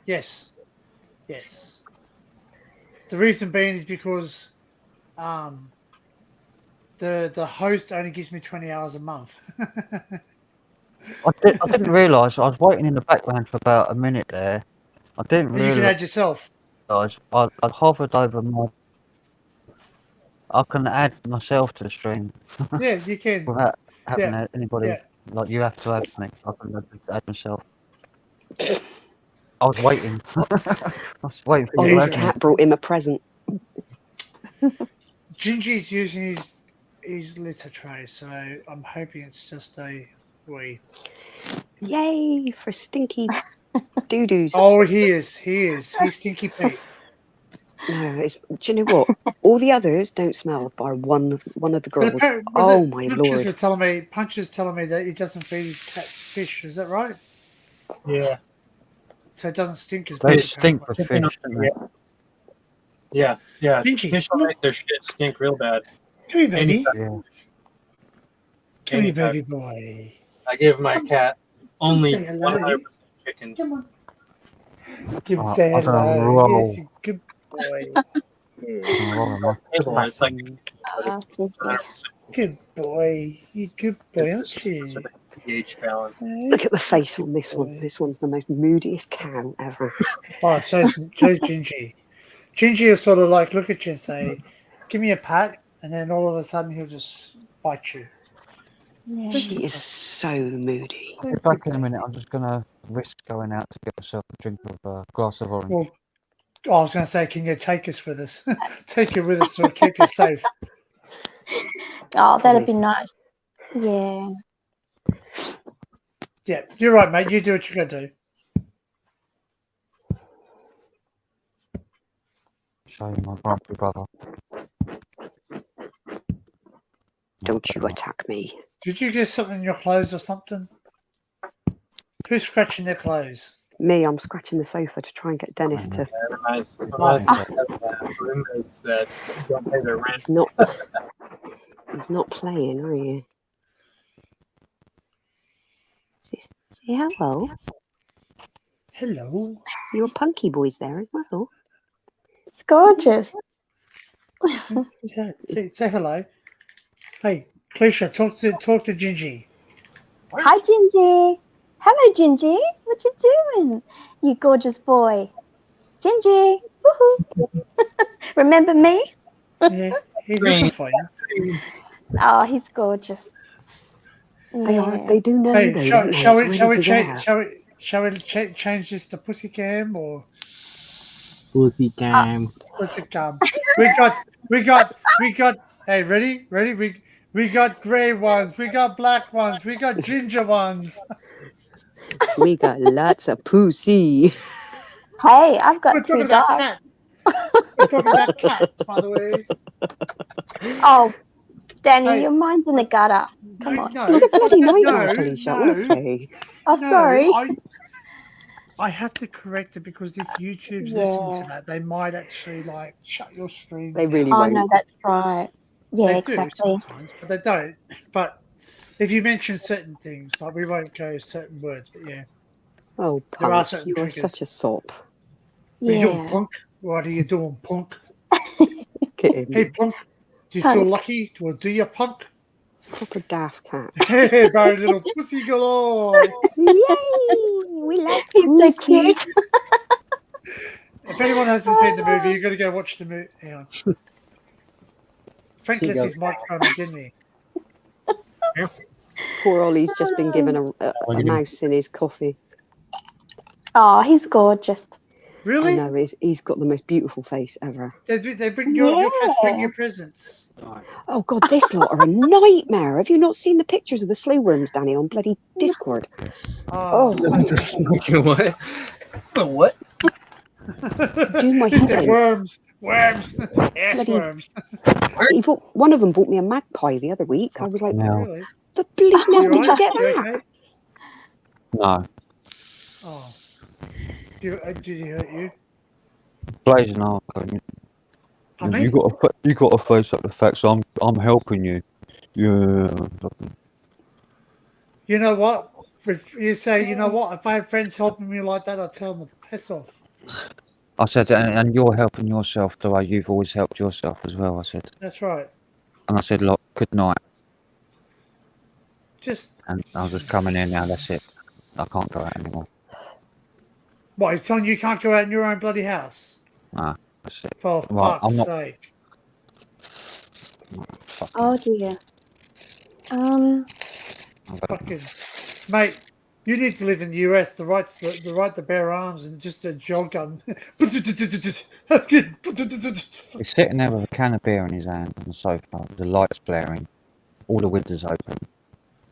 yes. The reason being is because the host only gives me 20 hours a month. I didn't realise. I was waiting in the background for about a minute there. I didn't You can realise. add yourself. I'd hovered over my. I can add myself to the stream Yeah, you can. without having anybody. Yeah. Like you have to add me. I can add myself. I was waiting. I was waiting for Oh, you to his add me. cat brought him a present. Gingy's using his litter tray, so I'm hoping it's just a wee. Yay for stinky doo-doos. Oh, he is. He's Stinky Pete. No, do you know what? All the others don't smell, bar one of the girls. Oh my lord! Punch is telling me that he doesn't feed his cat fish. Is that right? Yeah. So it doesn't stink as They much. stink with apparently. fish, don't they? Yeah. Stinky. Fish will make their shit stink real bad. Come here, baby. Anytime. Yeah. Come here, anytime. baby boy. I give my cat only say hello. 100% chicken. Come on. Give him Oh, say I don't hello. roll. Yes, you good boy. Oh, Table, it's like Ah, Stinky. 100% Good boy. You good boy, aren't you? specific pH balance. Look at the face on this one. This one's the most moodiest cow ever. Oh, so's Gingy. Gingy will sort of like look at you and say, "Give me a pat," and then all of a sudden he'll just bite you. Yeah. She is so moody. I'll be back in a minute. I'm just gonna risk going out to get myself a drink of a glass of orange. Well, I was going to say, can you take us with us? Take you with us to keep you safe. Oh, that'd be nice. Yeah. Yeah, you're right, mate. You do what you got to do. Show you my grumpy brother. Don't you attack me. Did you get something in your clothes or something? Who's scratching their clothes? Me, I'm scratching the sofa to try and get Dennis to. That reminds me of roommates that don't pay their rent. He's not playing, are you? Say hello. Hello. Your punky boy's there as well. It's gorgeous. Who's that? Say hello. Hey, Cleisha, talk to Gingy. Hi, Gingy. Hello, Gingy. What you doing? You gorgeous boy. Gingy. Woohoo. Remember me? Yeah, he's looking for you. Oh, he's gorgeous. They Yeah. are. They do know. Hey, though, shall don't they? we It's really bizarre. change this to pussy cam or Pussy cam. pussy cam? We got. Hey, ready? We got grey ones. We got black ones. We got ginger ones. We got lots of pussy. Hey, I've got We're two talking about dogs. cats. We're talking about cats, by the way. Oh, Danny, Hey. your mind's in the gutter. Come on. No, It's a bloody night no, out, Felicia, honestly. Oh, no, sorry. I have to correct it because if YouTube's Yeah. listening to that, they might actually like shut your stream. They really Oh, won't. no, that's right. Yeah, They exactly. do sometimes, but they don't. But if you mention certain things, like we won't go certain words, but yeah. Oh, There are punk, certain you are triggers. such a sop. What are you doing, Yeah. punk? What are you doing, punk? Look at him. Hey, punk, do you Punk. feel lucky? Do you, punk? Proper daft cat. Hey, Barry, little pussy galore. Yay! We like He's so pussy. cute. If anyone hasn't seen the movie, you've got to go watch the movie. Hang on. Frank He left goes- his microphone on, didn't he? Poor Ollie's just been given a mouse in his coffee. Oh, he's gorgeous. I Really? know, he's got the most beautiful face ever. They bring your cats bring you Yeah. presents. Oh God, this lot are a nightmare. Have you not seen the pictures of the slow worms, Danny, on bloody Discord? Oh, What? The what? Do my He said head in. worms, worms, ass Bloody- worms. One of them bought me a magpie the other week. I was like, No. Really? the bleeding hell You did you right? get You that? okay? No. Oh. Did he hurt you? Blazing hard. You Honey? got to face up the facts. I'm helping you. Yeah. You know what? If you say, you know what? If I have friends helping me like that, I'll tell them to piss off. I said, and you're helping yourself the way you've always helped yourself as well. I said, That's right. and I said, look, good night. Just And I'm just coming in now. That's it. I can't go out anymore. what? He's telling you can't go out in your own bloody house. Nah, that's it. For Well, fuck's I'm not- sake! Fuck. Oh dear. I'm gonna- Fucking mate, you need to live in the US. The right to bear arms and just a jog gun. He's sitting there with a can of beer in his hand on the sofa, the lights blaring, all the windows open,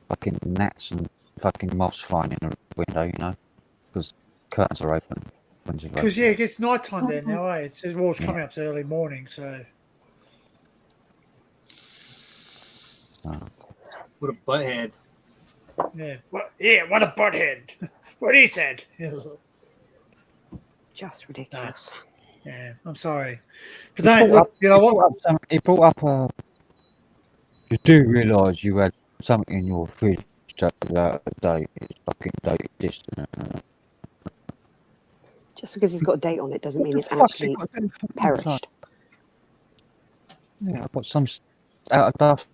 fucking gnats and fucking moths flying in the window, you know, because curtains are open. windows are Because open. yeah, it gets night time there now, eh? It's coming up to early morning, so What a butthead. yeah. What a butthead! What he said. Just ridiculous. Yeah, I'm sorry, but don't look. You know what? He brought up you do realise you had something in your fridge that day. It's fucking dated this. Just because it's got a date on it doesn't mean What it's the fuck's actually it got to do with perished. Yeah, I've got some out of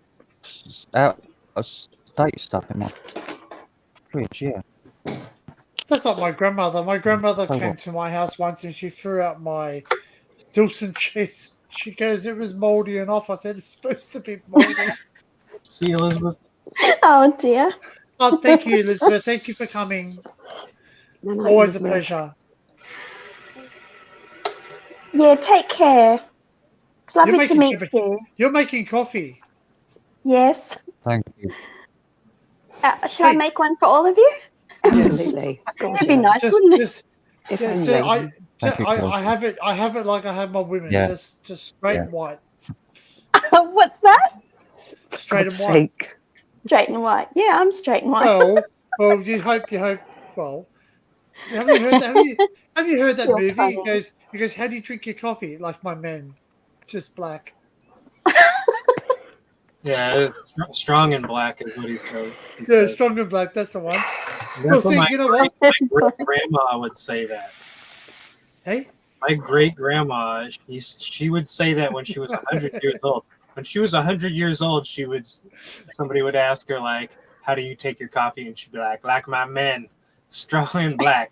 date stuff in my fridge. Yeah. That's like my grandmother. My grandmother Oh, came what? to my house once and she threw out my Dilson cheese. She goes, "It was moldy enough." I said, "It's supposed to be moldy." See, Elizabeth? Oh dear. Oh, thank you, Elizabeth. Thank you for coming. No, no, Always a Elizabeth. pleasure. Yeah, take care. It's lovely to making meet chicken- you. You're making coffee. Yes. Thank you. Should I Hey. make one for all of you? Absolutely. God, That'd be yeah. nice, Just, wouldn't it? just, If yeah, only. Thank you, I Kelsey. have it. I have it like I have my women. Yeah. Just straight Yeah. and white. What's that? Straight God's and white. sake. Straight and white. Yeah, I'm straight and white. Well, you hope. Well, have you heard that? Have you heard that You're movie? funny. He goes, "How do you drink your coffee?" Like my men, just black. Yeah, it's strong and black is what he said. Yeah, strong and black. That's the one. Well, That's what see, my you know what? great grandma would say that. Hey, My great grandma, she would say that when she was 100 years old. When she was 100 years old, somebody would ask her like, "How do you take your coffee?" And she'd be like my men, strong and black.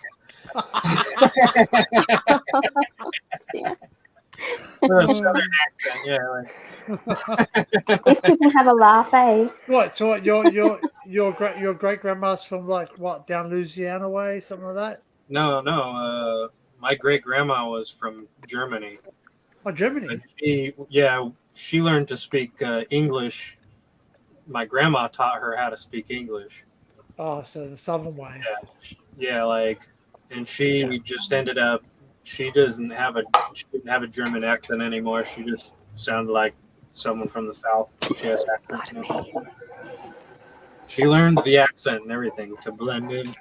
Yeah. With a southern accent, yeah. At least we can have a laugh, eh? what? So what? Your great grandma's from like what? Down Louisiana way, something like that. No. My great grandma was from Germany. Oh, Germany. But she learned to speak English. My grandma taught her how to speak English. Oh, so the southern way. Yeah, and she just ended up. She didn't have a German accent anymore. She just sounded like someone from the South. She has accent now. She learned the accent and everything to blend in.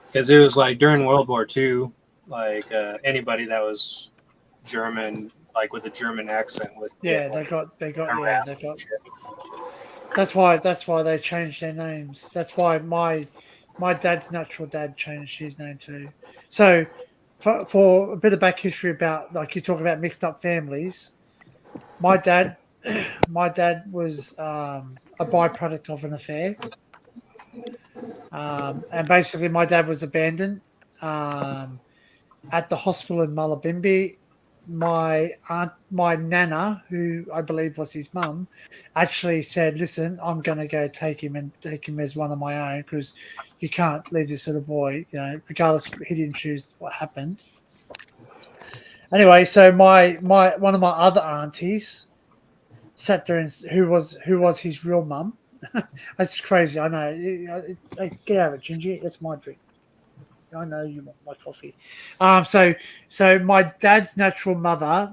Because it was like during World War II, anybody that was German, like with a German accent, would Yeah, get, they got. harassed They got. and shit. That's why they changed their names. That's why my dad's natural dad changed his name too. So, for a bit of back history about like you talk about mixed up families, my dad was a byproduct of an affair, and basically my dad was abandoned. at the hospital in Mullumbimby, my nana, who I believe was his mum, actually said, "Listen, I'm going to go take him as one of my own because you can't leave this little boy, regardless. He didn't choose what happened." Anyway, so my one of my other aunties sat there and who was his real mum. That's crazy. I know. Get out of it, Gingy. It's my drink. I know you want my coffee. So my dad's natural mother,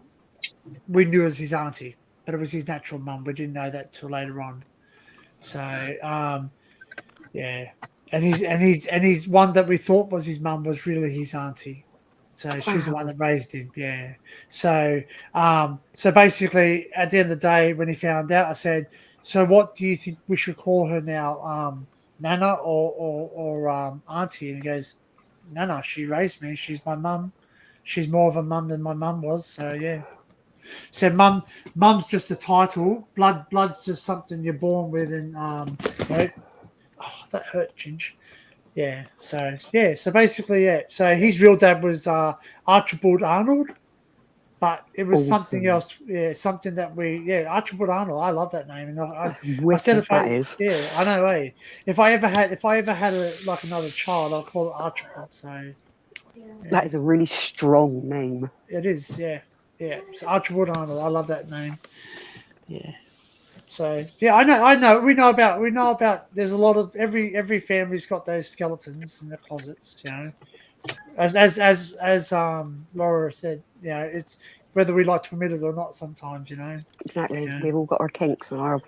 we knew as his auntie, but it was his natural mum. We didn't know that till later on. So yeah, and his one that we thought was his mum was really his auntie. So she's the one that raised him. Yeah. So so basically, at the end of the day, when he found out, I said, "So what do you think we should call her now, Nana or auntie?" And he goes, "Nana, she raised me. She's my mum. She's more of a mum than my mum was." So yeah. So mum's just a title. Blood's just something you're born with, and oh, that hurt, Ginge. Yeah. So yeah. So basically, yeah. So his real dad was Archibald Arnold, but it was something else. Yeah, something that Archibald Arnold. I love that name, and I said if I know. Hey, if I ever had another child, I'll call it Archibald. So that is a really strong name. It is. Yeah. Yeah. It's Archibald Arnold. I love that name. Yeah. So yeah, I know. We know about. There's a lot of every family's got those skeletons in their closets. As Laura said, it's whether we like to admit it or not. Sometimes, Exactly. We've all got our kinks and our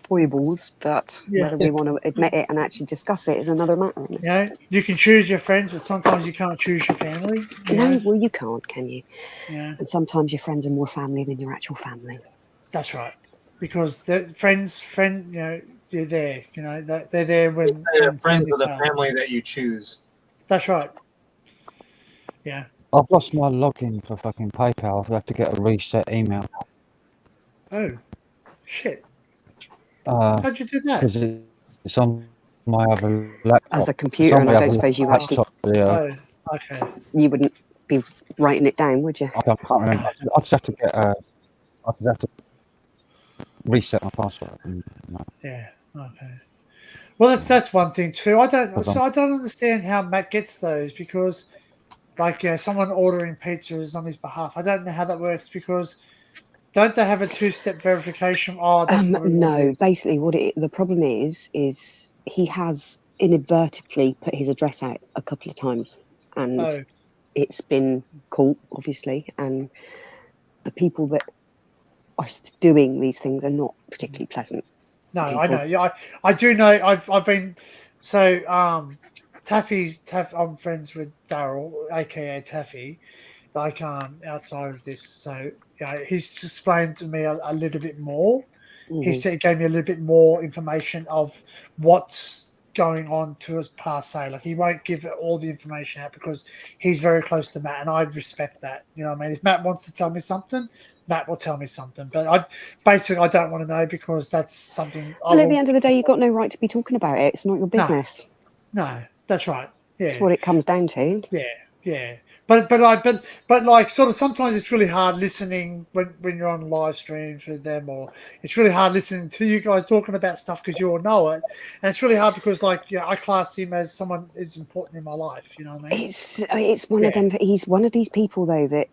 foibles, but whether we want to admit it and actually discuss it is another matter. You can choose your friends, but sometimes you can't choose your family. Well, you can't, can you? Yeah. And sometimes your friends are more family than your actual family. That's right. Because the friends, you're there. They're there when friends are the family that you choose. That's right. Yeah. I've lost my login for fucking PayPal. I'll have to get a reset email. Oh, shit. How'd you do that? Because it's on my other laptop. As a computer, and I don't suppose you actually. Oh, okay. You wouldn't be writing it down, would you? I can't remember. I just have to get. I just have to reset my password. Yeah. Okay. Well, that's one thing too. I don't understand how Matt gets those because, someone ordering pizza is on his behalf. I don't know how that works because don't they have a two-step verification? Oh, that's no. Basically, the problem is he has inadvertently put his address out a couple of times, and it's been caught, obviously, and the people that are doing these things are not particularly pleasant. No, people. I know. Yeah, I do know. I've been so Taffy. I'm friends with Daryl, aka Taffy. Outside of this, so he's explained to me a little bit more. Mm-hmm. He gave me a little bit more information of what's going on to us per se. Like he won't give all the information out because he's very close to Matt, and I respect that. You know what I mean? If Matt wants to tell me something, Matt will tell me something. But I don't want to know because that's something. Well, at the end of the day, you've got no right to be talking about it. It's not your business. No, that's right. Yeah, that's what it comes down to. Yeah. But like sort of sometimes it's really hard listening when you're on live streams with them, or it's really hard listening to you guys talking about stuff because you all know it, and it's really hard because I class him as someone who's important in my life. You know what I mean? It's one of them. He's one of these people though that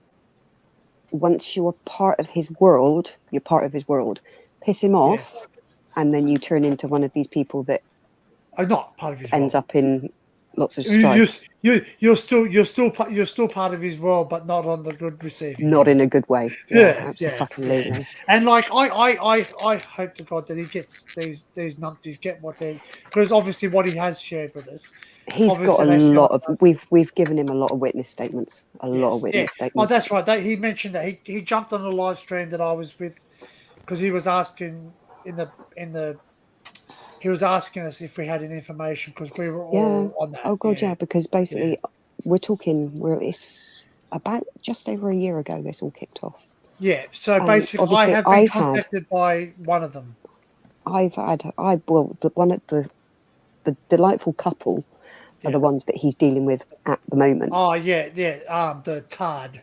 once you're part of his world, you're part of his world. Piss him off, and then you turn into one of these people that not part of his ends world. Up in lots of strife. You're still part of his world, but not on the good receiving. Not in a good way. Absolutely. Yeah. And like I hope to God that he gets these numpties get what they, because obviously what he has shared with us. He's got a lot of. We've given him a lot of witness statements. Statements. Oh, that's right. He mentioned that he jumped on the live stream that I was with because he was asking he was asking us if we had any information because we were all on that. Oh God, because basically it's about just over a year ago this all kicked off. Yeah, so basically I have been contacted by one of them. The delightful couple are the ones that he's dealing with at the moment. Oh yeah. The Tard,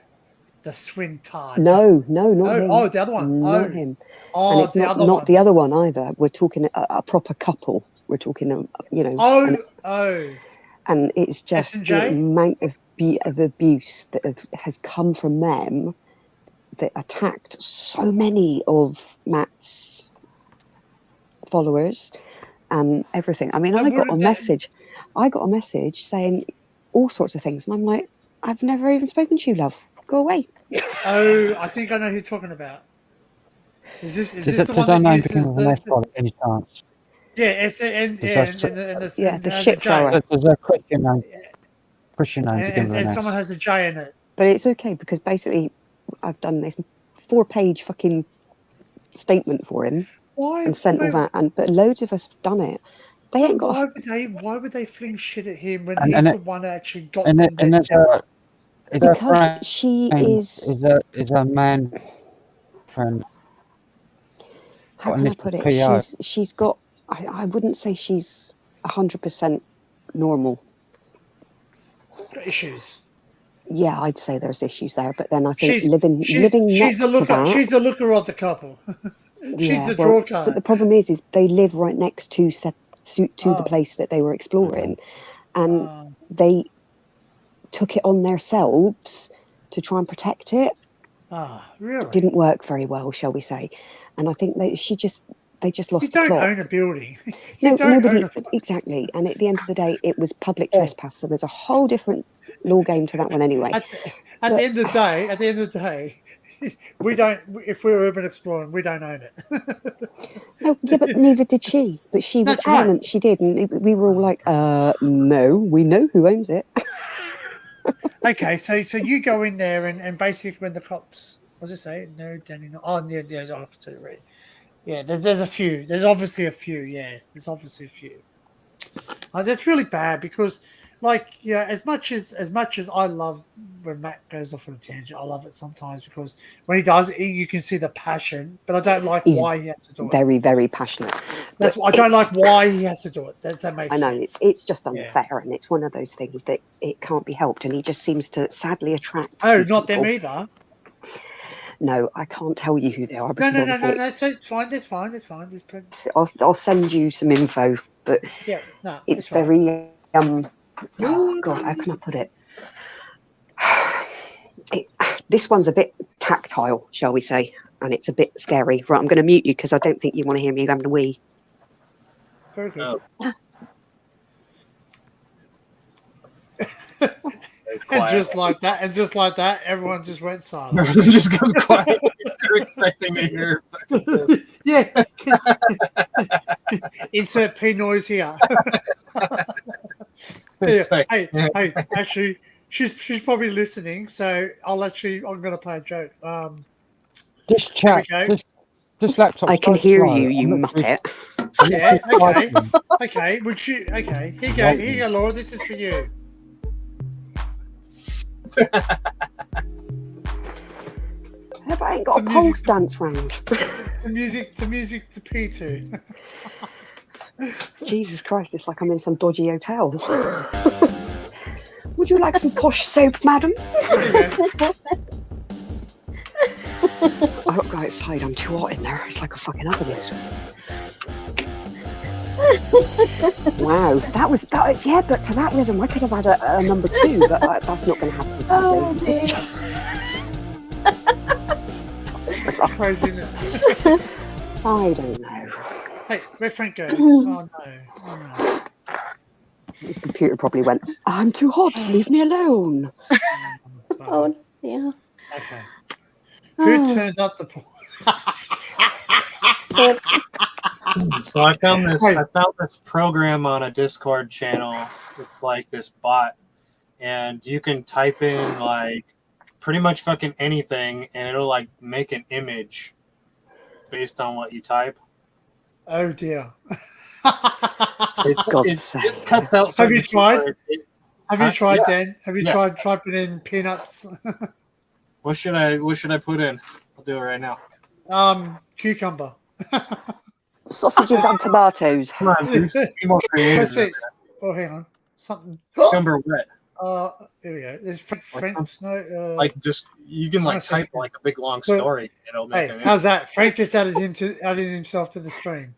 the Swin Tard. No, not him. Oh, the other one. Not him. Oh, And it's the not other the other one either. We're talking a proper couple. We're talking, and it's just the S&J? amount of abuse that has come from them that attacked so many of Matt's followers and everything. I mean, I got a message saying all sorts of things, and I'm like, I've never even spoken to you, love. Go away. Oh, I think I know who you're talking about. Is this the one that that begin uses with an S by any chance? Yeah, the ship thrower. There's a Christian name. Christian name begins with an and S. someone has a J in it. But it's okay because basically I've done this 4-page fucking statement for him and sent all that, but loads of us have done it. They ain't got. Why would they fling shit at him when And- he's and the it- one that actually got And them? there's a Because she is a man friend. how got can I initial put it? PO. She's got. I wouldn't say she's 100% normal. Got issues. Yeah, I'd say there's issues there, but then I think She's living she's next the looker. to that. She's the looker of the couple. She's the draw card. But the problem is they live right next to the place that they were exploring, and they took it on themselves to try and protect it. Really? Didn't work very well, shall we say? And I think they just lost You the don't plot. own a building. Nobody exactly. And at the end of the day, it was public trespass, so there's a whole different law game to that one anyway. At the end of the day, we don't. If we're urban exploring, we don't own it. No, yeah, but neither did she. But she was That's right. adamant she did, and we were all like, no, we know who owns it. Okay, so you go in there and basically when the cops, what does it say? No, Danny. No. Oh, yeah. I have to read. Yeah, there's a few. There's obviously a few. Yeah, there's obviously a few. That's really bad because, as much as I love when Matt goes off on a tangent, I love it sometimes because when he does, you can see the passion. But I don't like why he has to do it. Very, very passionate. That's why I don't like why he has to do it. That makes I know sense. it's just unfair, and it's one of those things that it can't be helped, and he just seems to sadly attract. Oh, these not them people. either. No, I can't tell you who they are. No. Because It's fine. It's fine. There's plenty. I'll send you some info, but Yeah, no, it's fine. very oh God, how can I put it? This one's a bit tactile, shall we say, and it's a bit scary. Right, I'm going to mute you because I don't think you want to hear me having a wee. Very good. And just like that, everyone just went silent. Just goes quiet. You're expecting to hear. Yeah. Insert P noise here. It's like- hey, actually, she's probably listening, so I'm going to play a joke. This chat, There we this laptop. I can hear you, you muppet. Yeah, okay. Would you? Okay, here you go, Laura. This is for you. But I ain't got Some a pole music. dance round. The music to P2. Jesus Christ, it's like I'm in some dodgy hotel. Would you like some posh soap, madam? There you go. I gotta go outside, I'm too hot in there. It's like a fucking oven. Wow, that was yeah, but to that rhythm I could have had a number 2, but that's not going to happen, Oh, sadly. dear. It's crazy, isn't it? I don't know. Hey, where'd Frank go? Oh no. His computer probably went, I'm too hot, leave me alone. Oh, dear. Okay. Who Oh. turned up the pool? So I found this program on a Discord channel. It's like this bot, and you can type in like pretty much fucking anything, and it'll like make an image based on what you type. Oh dear. God's sake. It cuts out. Have you certain tried? keywords. Have you tried, Yeah. Dan? Have you Yeah. tried typing in peanuts? What should I put in? I'll do it right now. Cucumber. Sausages and tomatoes. Come on, be more creative. Let's see. Oh, hang on. something. Number what? Here we go. There's French. No, Like just you can like type like a big long story. It'll make hey, it. how's that? Frank just added himself to the stream.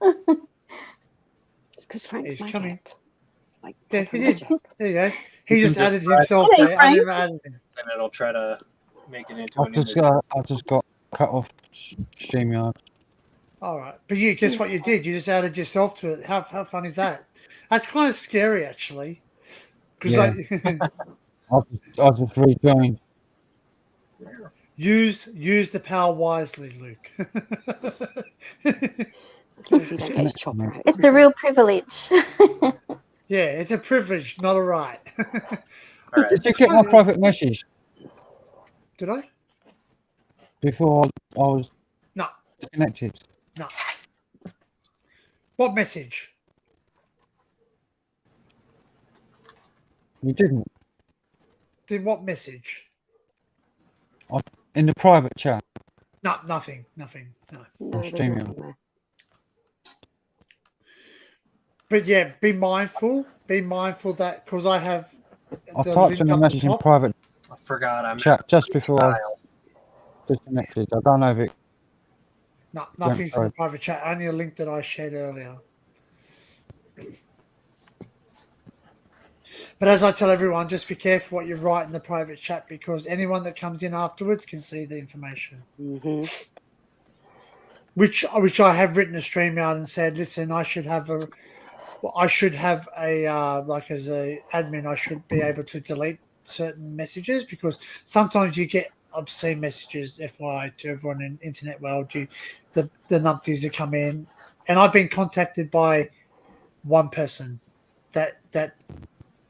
It's because Frank's He's magic. coming. Like, Yeah, proper he did. magic. There you go. He You just can added just himself Hello, there. I Frank. never added him. And it'll try to make it into I an just image. got cut off StreamYard. All right, but you guess what you did? You just added yourself to it. How fun is that? That's kind of scary, actually. Because Yeah. I just rejoined. use the power wisely, Luke. As long as he don't get his chopper out. It's a real privilege. Yeah, it's a privilege, not a right. All right. Did you get my private message Did I? before I was No. disconnected? No. What message? You didn't. Did what message? In the private chat. No, nothing. No. No, there's Streaming. nothing there. But yeah, be mindful that because I have. I the typed link in the up message the in top. private I forgot. I'm chat just before I style. disconnected. I don't know if it. No, nothing's in the sorry. private chat. Only a link that I shared earlier. But as I tell everyone, just be careful what you write in the private chat because anyone that comes in afterwards can see the information. Mm-hmm. Which I have written a StreamYard and said, listen, I should have a like as a admin, I should be able to delete certain messages because sometimes you get obscene messages. FYI to everyone in internet world, the numpties that come in, and I've been contacted by one person that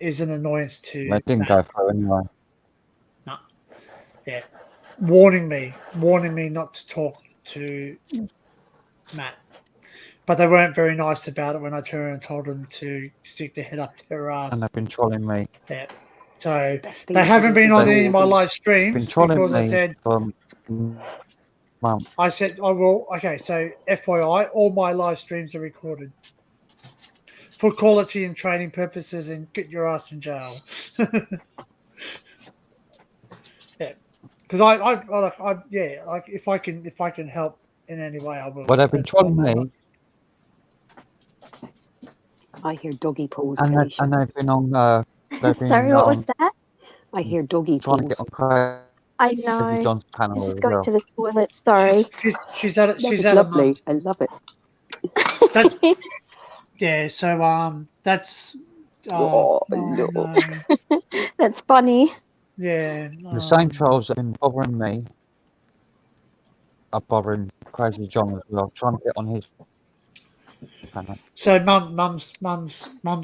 is an annoyance to. They didn't go through anyway. Yeah, warning me not to talk to Matt. But they weren't very nice about it when I turned and told them to stick their head up their And ass. they've been trolling me. Yeah. So Best thing they you haven't can do been is on to any of my warn them. live Been streams trolling because I me said for months. I will. Okay, so FYI, all my live streams are recorded for quality and training purposes, and get your ass in jail. Yeah, because like if I can help in any way, I will. But they've been That's trolling all. me, I hear doggy paws, and Kalisha. they've been on. They've been Sorry, what was that? I hear doggy trying to paws. get on Craig I know. John's I'm panel as just going well. to the toilet. Sorry. She's at That she's was at a lovely. mum's. I love it. That's yeah. So that's. Oh, no. That's funny. Yeah. The same trolls that have been bothering me are bothering Crazy John as well, trying to get on his panel. So mum's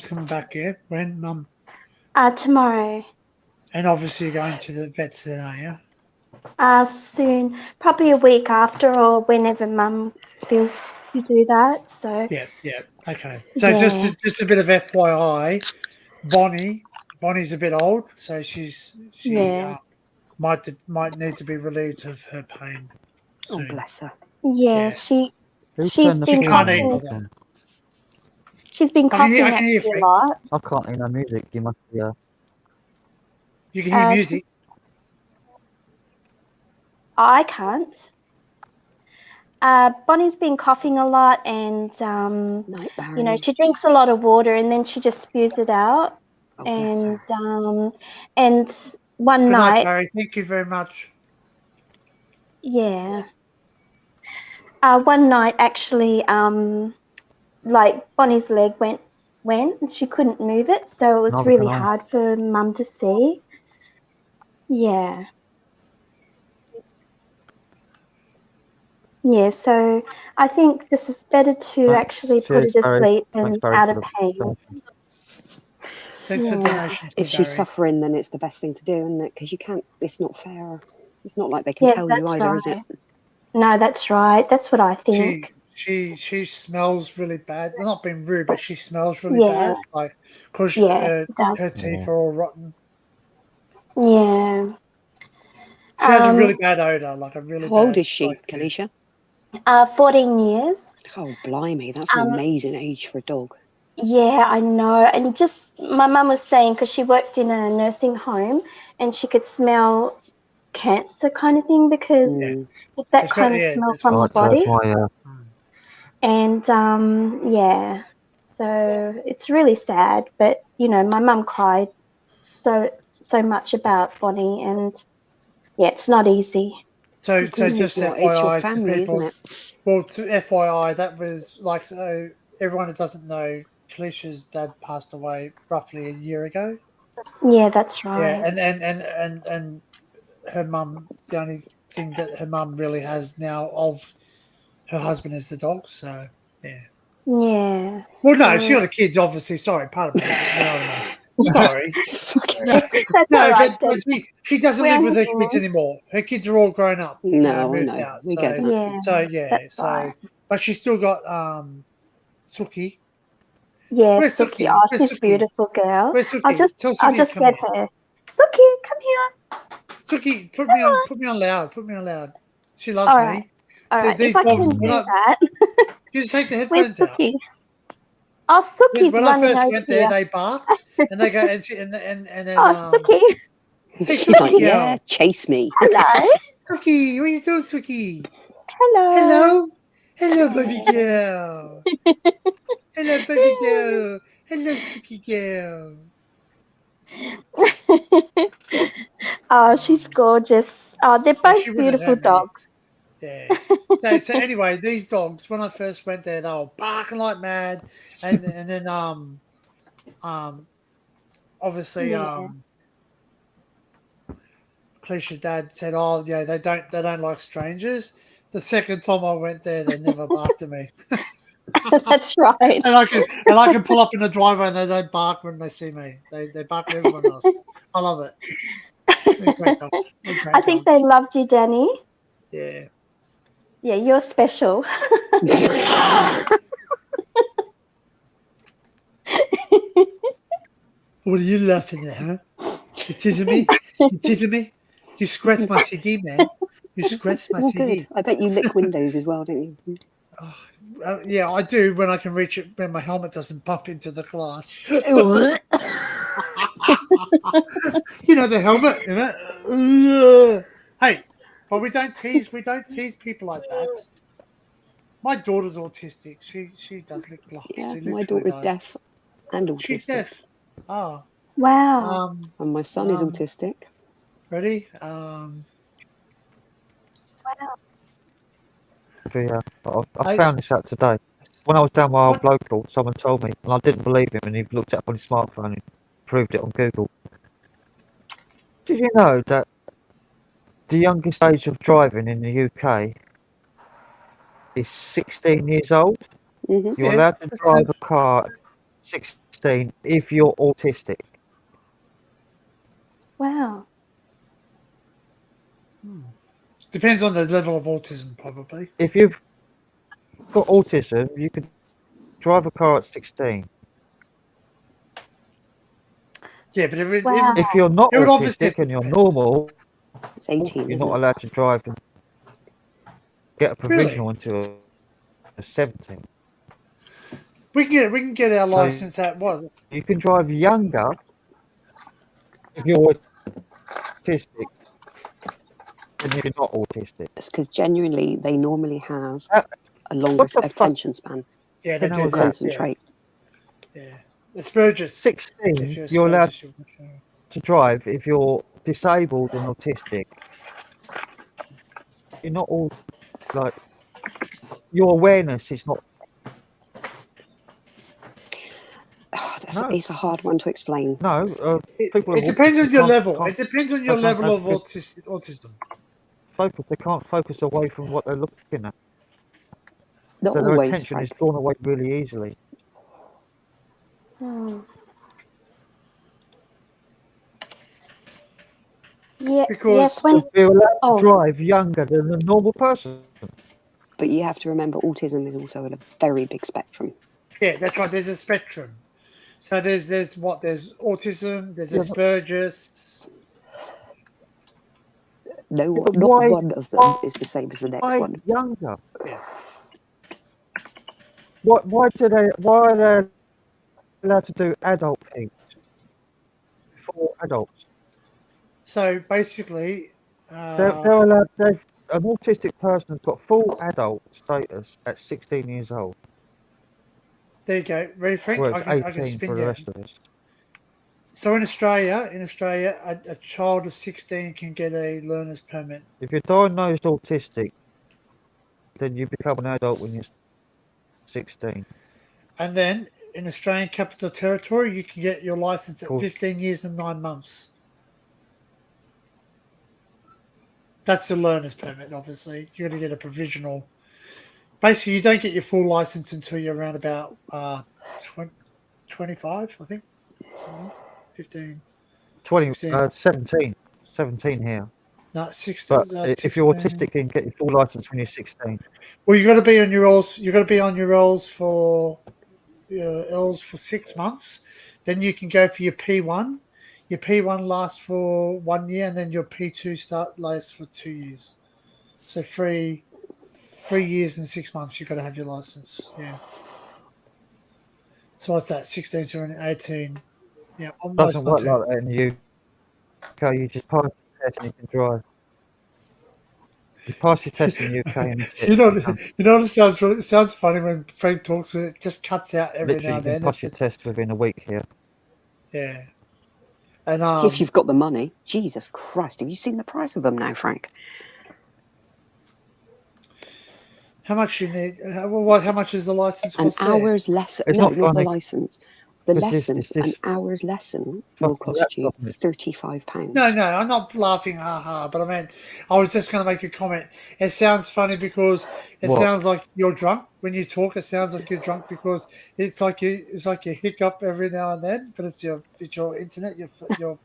coming back here. When mum? Tomorrow. And obviously you're going to the vets then, are you? Soon. Probably a week after or whenever Mum feels to do that. So Yeah. Okay. So Yeah. just a bit of FYI, Bonnie's a bit old, so she Yeah. might need to be relieved of her pain. Oh, soon. bless her. yeah, Yeah. she's turned the been She can't volume eat coughing. all on? that. She's been I can hear- coughing I can hear actually a Frank. lot. I can't hear no music. You must be. You can hear music. I can't. Bonnie's been coughing a lot, and Night, Barry. you know, she drinks a lot of water, and then she just spews it out. Oh, bless And her. and one Good night, night, Barry. Thank you very much. yeah. One night, actually, like Bonnie's leg went, and she couldn't move it, so it was Neither really can I. hard for Mum to see. Yeah. Yeah, so I think this is better to Thanks. actually put her Cheers, to Barry. sleep Thanks, and Barry, out for of the pain. donation. Thanks for Yeah. the donation. If she's Barry. suffering, then it's the best thing to do, isn't it? Because you can't. It's not fair. It's not like they can Yeah, tell you that's either, is it? right. No, that's right. That's what I think. She smells really bad. I'm not being rude, but she smells really Yeah. bad. Like because Yeah, her it does. teeth Yeah. are all rotten. Yeah. She has a really bad odor, like a really How old bad. is she, like, Kalisha? 14 years. Oh, blimey, that's an Um, amazing age for a dog. Yeah, I know. And just my mum was saying, because she worked in a nursing home and she could smell cancer kind of thing because it's that It's got- kind of yeah, smell it's from the Right, so body. my, And yeah, so it's really sad. But you know, my mum cried so much about Bonnie, and yeah, it's not easy. So This is just what it's your FYI to family, people. isn't it? Well, to FYI, that was like everyone that doesn't know, Kalisha's dad passed away roughly a year ago. Yeah, that's right. Yeah, and her mum. The only thing that her mum really has now of her husband is the dog. So yeah. Yeah. Well, no, So- she got the kids, obviously. Sorry, pardon me. But you know what I mean. Sorry. That's No, all right. but she doesn't We're live with her human. kids anymore. Her kids are all grown up. No, I moved know. out. We get that. Yeah. So yeah, That's so right. but she's still got Suki. Yeah, Where's Suki. Suki? Oh, Where's she's Suki? beautiful girl. Where's Suki? I'll just Tell Suki to come get here. her. Suki, come here. Suki, put me on loud. Put me on loud. She loves All me. right. All right. These If I dogs. can do that. You just take the Where's headphones out. Suki? Oh, Suki's When I running first over went here. there, they barked and they go and then Oh, Suki. Hey, She's like, Suki. yeah, chase me. Hello. Suki, what are you doing, Suki? Hello. Hello, baby girl. Hello, baby girl. Hello, Suki girl. Oh, she's gorgeous. Oh, they're Yeah, both she wouldn't beautiful hurt me. dogs. Yeah. No, so anyway, these dogs, when I first went there, they were barking like mad, and then obviously Yeah. Kalisha's dad said, "Oh, yeah, they don't like strangers." The second time I went there, they never barked at me, That's right. and I can pull up in the driveway and they don't bark when they see me. They bark at everyone else. I love it. They're great dogs. They're great I think they dogs. loved you, Danny. Yeah. Yeah, you're special. What are you laughing at, huh? You teasing me? You teasing me? You scratched my CD, man. You scratched my Oh, CD. good. I bet you lick windows as well, don't you? Yeah, I do when I can reach it when my helmet doesn't bump into the glass. You know the helmet, you know. Hey, but we don't tease people like that. My daughter's autistic. She does lick glass. Yeah, She my literally daughter's does. deaf and autistic. She's deaf. Oh. Wow. And my son is Um, autistic. Ready? I found this out today. When I was down my old local, someone told me, and I didn't believe him, and he looked it up on his smartphone and proved it on Google. Did you know that the youngest age of driving in the UK is 16 years old? Hmm. You're Yeah, allowed to that's drive it. a car at 16 if you're autistic. Wow. Depends on the level of autism, probably. If you've got autism, you can drive a car at 16. Yeah, but Wow. If you're not It would obviously autistic and you're depend. normal, It's 18, you're isn't not it? allowed to drive and get a Really? provisional until 17. We can get our So- license at what? You can drive younger if you're autistic than if you're not autistic. It's because genuinely they normally have Uh, a longer what the fuck? attention span Yeah, they Can I do. have to that? concentrate. Yeah. Asperger's. 16, If you're allowed Asperger's, you're- to drive if you're disabled and autistic. You're not all like your awareness is not. No. It's a hard one to explain. No, people. It depends on your can't- level. can't It depends on your they can't level of have autism. focus. They can't focus away from what they're looking at, They're so their always attention is focused. drawn away really easily. Hmm. Yeah. Because- Yes. When. So you're allowed Oh. to drive younger than a normal person. But you have to remember autism is also a very big spectrum. Yeah, that's right. There's a spectrum. So there's autism, there's Yeah, but- Asperger's. No, but not why- one of them is the same as the next Why one. younger? Yeah. Why are they allowed to do adult things for adults. So basically, They're allowed. An autistic person has got full adult status at 16 years old, there you go. Ready, Frank? whereas I can 18 spin for the you. rest of us. So in Australia, a child of 16 can get a learner's permit. If you're diagnosed autistic, then you become an adult when you're 16. And then in Australian Capital Territory, you can get your license at Cool. 15 years and 9 months. That's the learner's permit, obviously. You're going to get a provisional. Basically, you don't get your full license until you're around about 25, I think. 15. 17 here. No, 16. But if you're 16. autistic, you can get your full license when you're 16. Well, you got to be on your rolls. You got to be on your rolls for L's for 6 months. Then you can go for your P1. Your P1 lasts for 1 year, and then your P2 lasts for 2 years. So 3 years and 6 months. You've got to have your license. Yeah. So what's that? 16, 17, 18. Yeah. It doesn't work like that in the UK. You just pass your test and you can drive. You pass your test in the UK and that's it. You know it sounds funny when Frank talks. It just cuts out every Literally, now you and can then. pass your test within a week here. Yeah. And If you've got the money, Jesus Christ, have you seen the price of them now, Frank? how much you need? How much is the license An cost there? hour's lesson. It's No, not not the funny. license. The It's this- lesson, it's this an hour's lesson will fucking cost you laptop. £35. No, I'm not laughing, haha. But I mean, I was just going to make a comment. It sounds funny because it What? sounds like you're drunk when you talk. It sounds like you're drunk because it's like you hiccup every now and then. But it's your internet. Your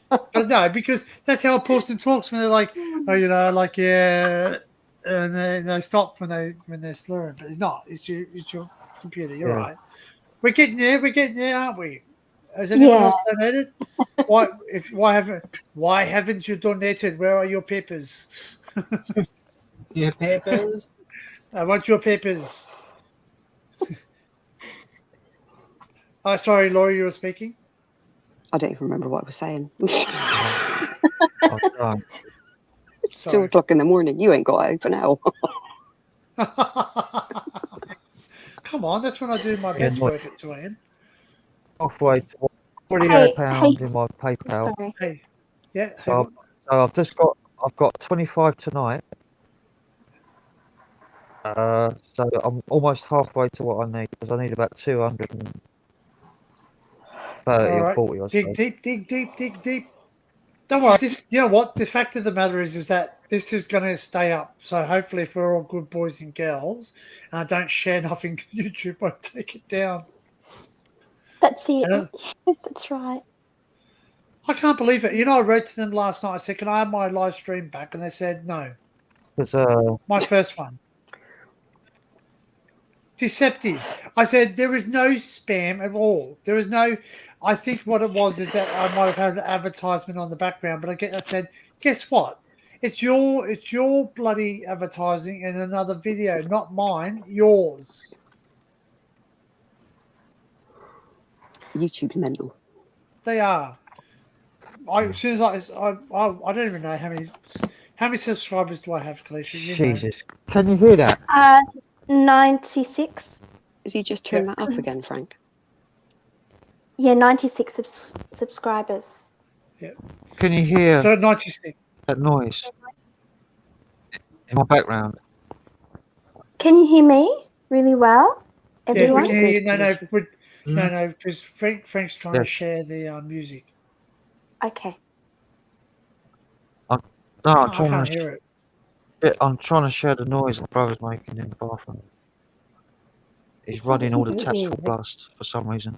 But no, because that's how a person talks when they're like, oh, like yeah, and they stop when they're slurring. But it's not. It's your computer. You're Yeah. right. We're getting there, aren't we? Has anyone Yeah. else donated? Why haven't you donated? Where are your papers? Your papers? I want your papers. Oh, sorry, Laurie, you were speaking. I don't even remember what I was saying. Oh, darn. It's 2 Sorry. o'clock in the morning. You ain't got to open hell. Come on, that's when I do my best work at 2 a.m. Halfway to £40 in my PayPal. Sorry. Hey, yeah. Hey, So I've got 25 tonight. So I'm almost halfway to what I need because I need about 230 all or right. 40 or so. Dig deep. Don't worry. You know what? The fact of the matter is that this is going to stay up. So hopefully, if we're all good boys and girls, and I don't share nothing, YouTube won't take it down. That's it. And That's right. I can't believe it. I wrote to them last night. I said, "Can I have my live stream back?" And they said, "No." 'Cause, My first one. Deceptive. I said there is no spam at all. There is no. I think what it was is that I might have had an advertisement on the background, but I said, guess what? It's your bloody advertising in another video, not mine. Yours. YouTube's mental. They are. As soon as I don't even know how many subscribers do I have, Kalisha? Jesus, can you hear that? 96. Has he just turned that up again, Frank? Yeah, 96 subscribers. Can you hear So 96. that noise in my background? Can you hear me really well? Yeah, we Everyone? can hear you. Mm. No, because Frank's trying to share the music. Okay. No, I can't hear it. I'm trying to share the noise my brother's making in the bathroom. He's running all the taps full blast for some reason.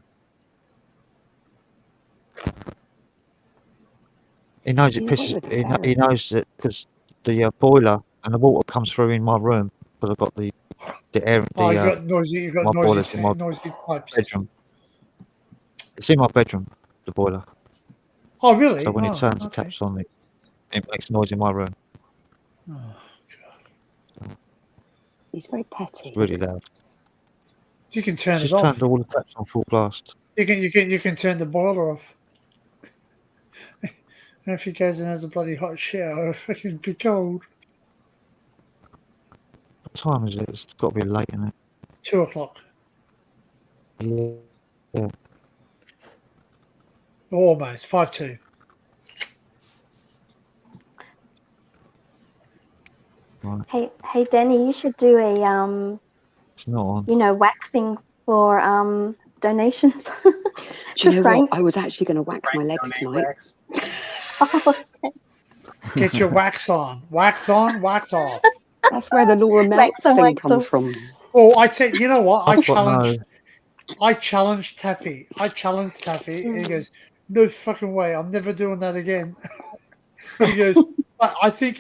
He knows it pisses. He knows that because the boiler and the water comes through in my room because I've got the air. Oh, you got noisy. You got my boiler's in my noisy pipes. bedroom. It's in my bedroom, the boiler. Oh, really? So when he turns the taps on, it makes noise in my room. Oh, He's very petty. It's really loud. you can turn Just it off. turned all the taps on full blast. You can turn the boiler off. And if he goes and has a bloody hot shower, it'd be cold. What time is it? It's got to be late, isn't it? 2 o'clock. Yeah. Almost. 5-2. Hey, Danny, you should do a It's not on. waxing for donations. Do you know Frank. what? I was actually going to wax my legs tonight. Oh, Get your wax on. Wax on, wax off. That's where the Laura Wax Meltz on, thing wax comes off. from. Well, I said, you know what? I've got I challenged Taffy. And he goes, no fucking way. I'm never doing that again. He goes, I think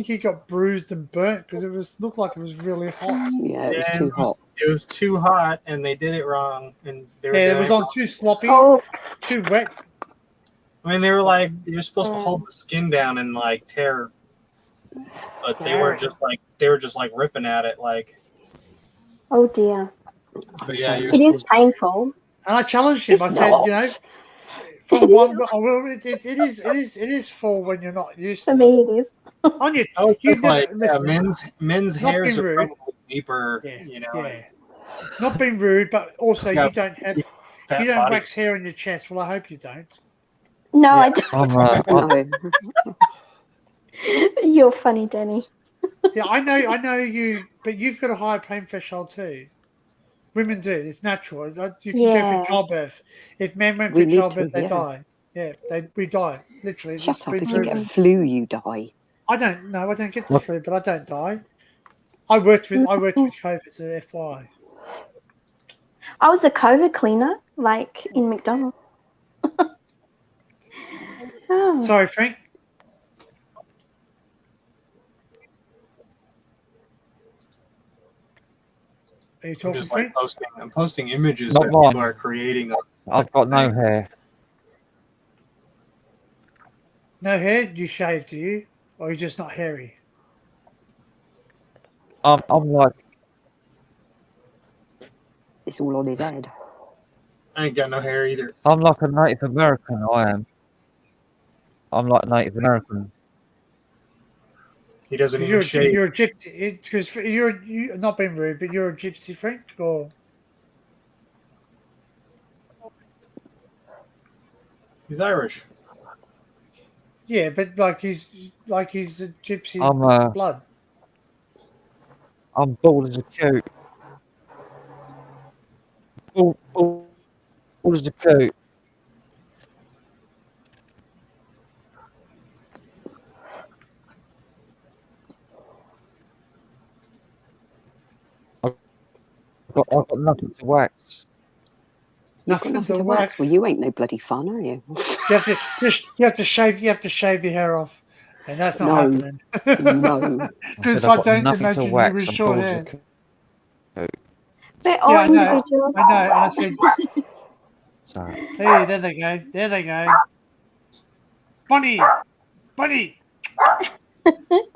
he got bruised and burnt because looked like it was really hot. Yeah, it was Yeah, too hot. It was too hot, and they did it wrong. And they were Yeah, it doing was on too sloppy, oh, too wet. I mean, they were like, you're supposed to hold the skin down and like tear, but they were just like ripping at it, like. oh dear. But yeah, It is painful. And I challenged him. It's I said, not. for one, well, it is for when you're not used to For me, it is. On your, I was you've just like, never, yeah, listen, men's not hairs being are rude. probably deeper, yeah. Not being rude, but also Yeah. you don't have fat you don't body. wax hair on your chest. Well, I hope you don't. No, Yeah. I don't. No. You're funny, Danny. Yeah, I know you, but you've got a higher pain threshold too. Women do. It's natural. You can go Yeah. through childbirth. If men went We through need childbirth, to, they yeah. die. Yeah, we die. Literally. Shut It's up. been If you proven. get flu, you die. I don't know. I don't get the flu, but I don't die. I worked with COVID, so FY. I was a COVID cleaner, like in McDonald's. Oh. Sorry, Frank. Are you I'm talking, just like Frank? I'm posting images Not that mine. people are creating. I've got no hair. No hair? You shave, do you? Or are you just not hairy? I'm like, It's all on his head. I ain't got no hair either. I'm like a Native American. I am. I'm like Native American. He doesn't even You're shave. a gypsy. Because you're not being rude, but you're a gypsy, Frank? Or He's Irish. yeah, but like he's a gypsy I'm blood. I'm bald as a coot. Bald as a coot. I've got nothing to wax. You've got nothing to wax. Well, you ain't no bloody fun, are you? You have to shave your hair off, and that's not happening. No. Because I I said I've got don't nothing to imagine you wax. with I'm short bald as a hair. coot. They're all Yeah, I know. individuals. I know. And I said, So hey, there they go. There they go. Bunny. Bunny.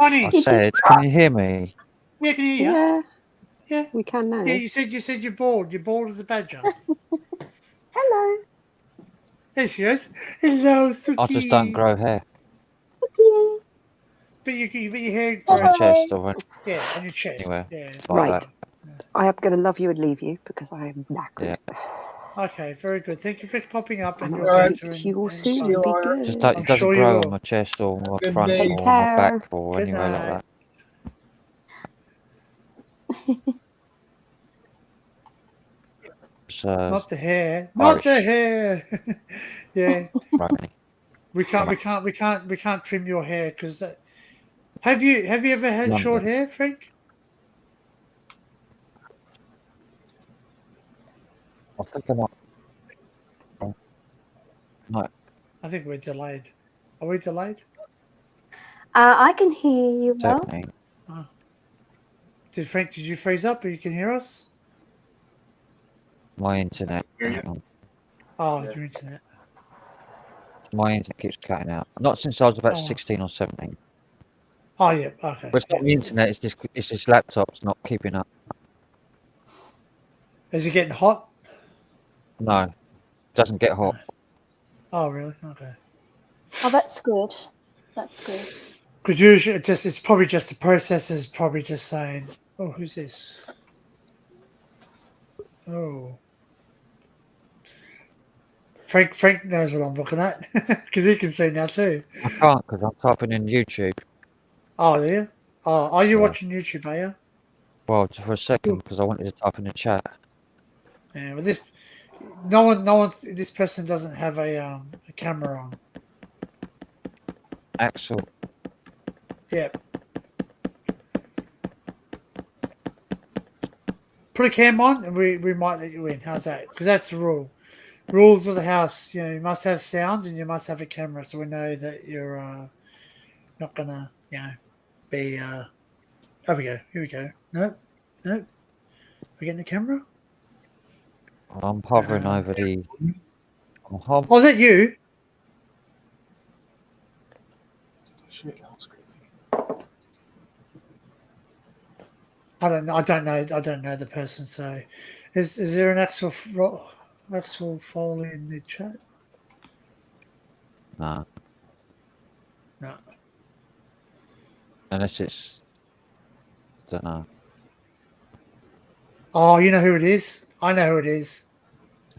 I said, can you hear me? Yeah, can you hear you? Yeah. Yeah. We can now. Yeah, you said you're bald. You're bald as a badger. Hello. There she is. Hello, Suki. I just don't grow hair Okay. But your hair on grows. my chest or Yeah, on your chest. anywhere Yeah. like Right. that. I am going to love you and leave you because I am knackered. Yeah. Okay, very good. Thank you for popping up. And And I'll your speak to you all and soon. fun. Be You are- good. Just I'm it doesn't sure you grow will. on my chest or my Good front day. or Take my care. back or Good anywhere night. like that. So Not the hair. Not the Irish. hair. Yeah. right. We can't trim your hair because. Have you ever had London. short hair, Frank? I think I might. No, I think we're delayed. Are we delayed? I can hear you well. certainly. Did you freeze up or you can hear us? My internet. Yeah. hang on. Oh, Yeah. your internet. My internet keeps cutting out. Not since I was about Oh. 16 or 17. Oh, yeah. Okay. But it's not the internet. It's this laptop's not keeping up. Is it getting hot? No, doesn't get hot. Oh, really? Okay. Oh, that's good. That's good. Because usually it's probably just the processor's probably just saying, "Oh, who's this? Oh, Frank knows what I'm looking at because he can see now too." I can't because I'm typing in YouTube. Oh, yeah. Oh, are you Yeah. watching YouTube? Are you? Well, just for a second because I wanted to type in the chat. Yeah. Well, no one. This person doesn't have a camera on. Axel. Yeah. Put a cam on, and we might let you in. How's that? Because that's the rule. Rules of the house. You know, you must have sound and you must have a camera, so we know that you're not gonna, be. There we go. Here we go. Nope. We getting the camera? I'm hovering over the. Oh, is that you? Shit, that was crazy. I don't know. I don't know the person. So, is there an Axel Foley in the chat? Nah. No. Unless it's. Don't know. Oh, you know who it is? I know who it is.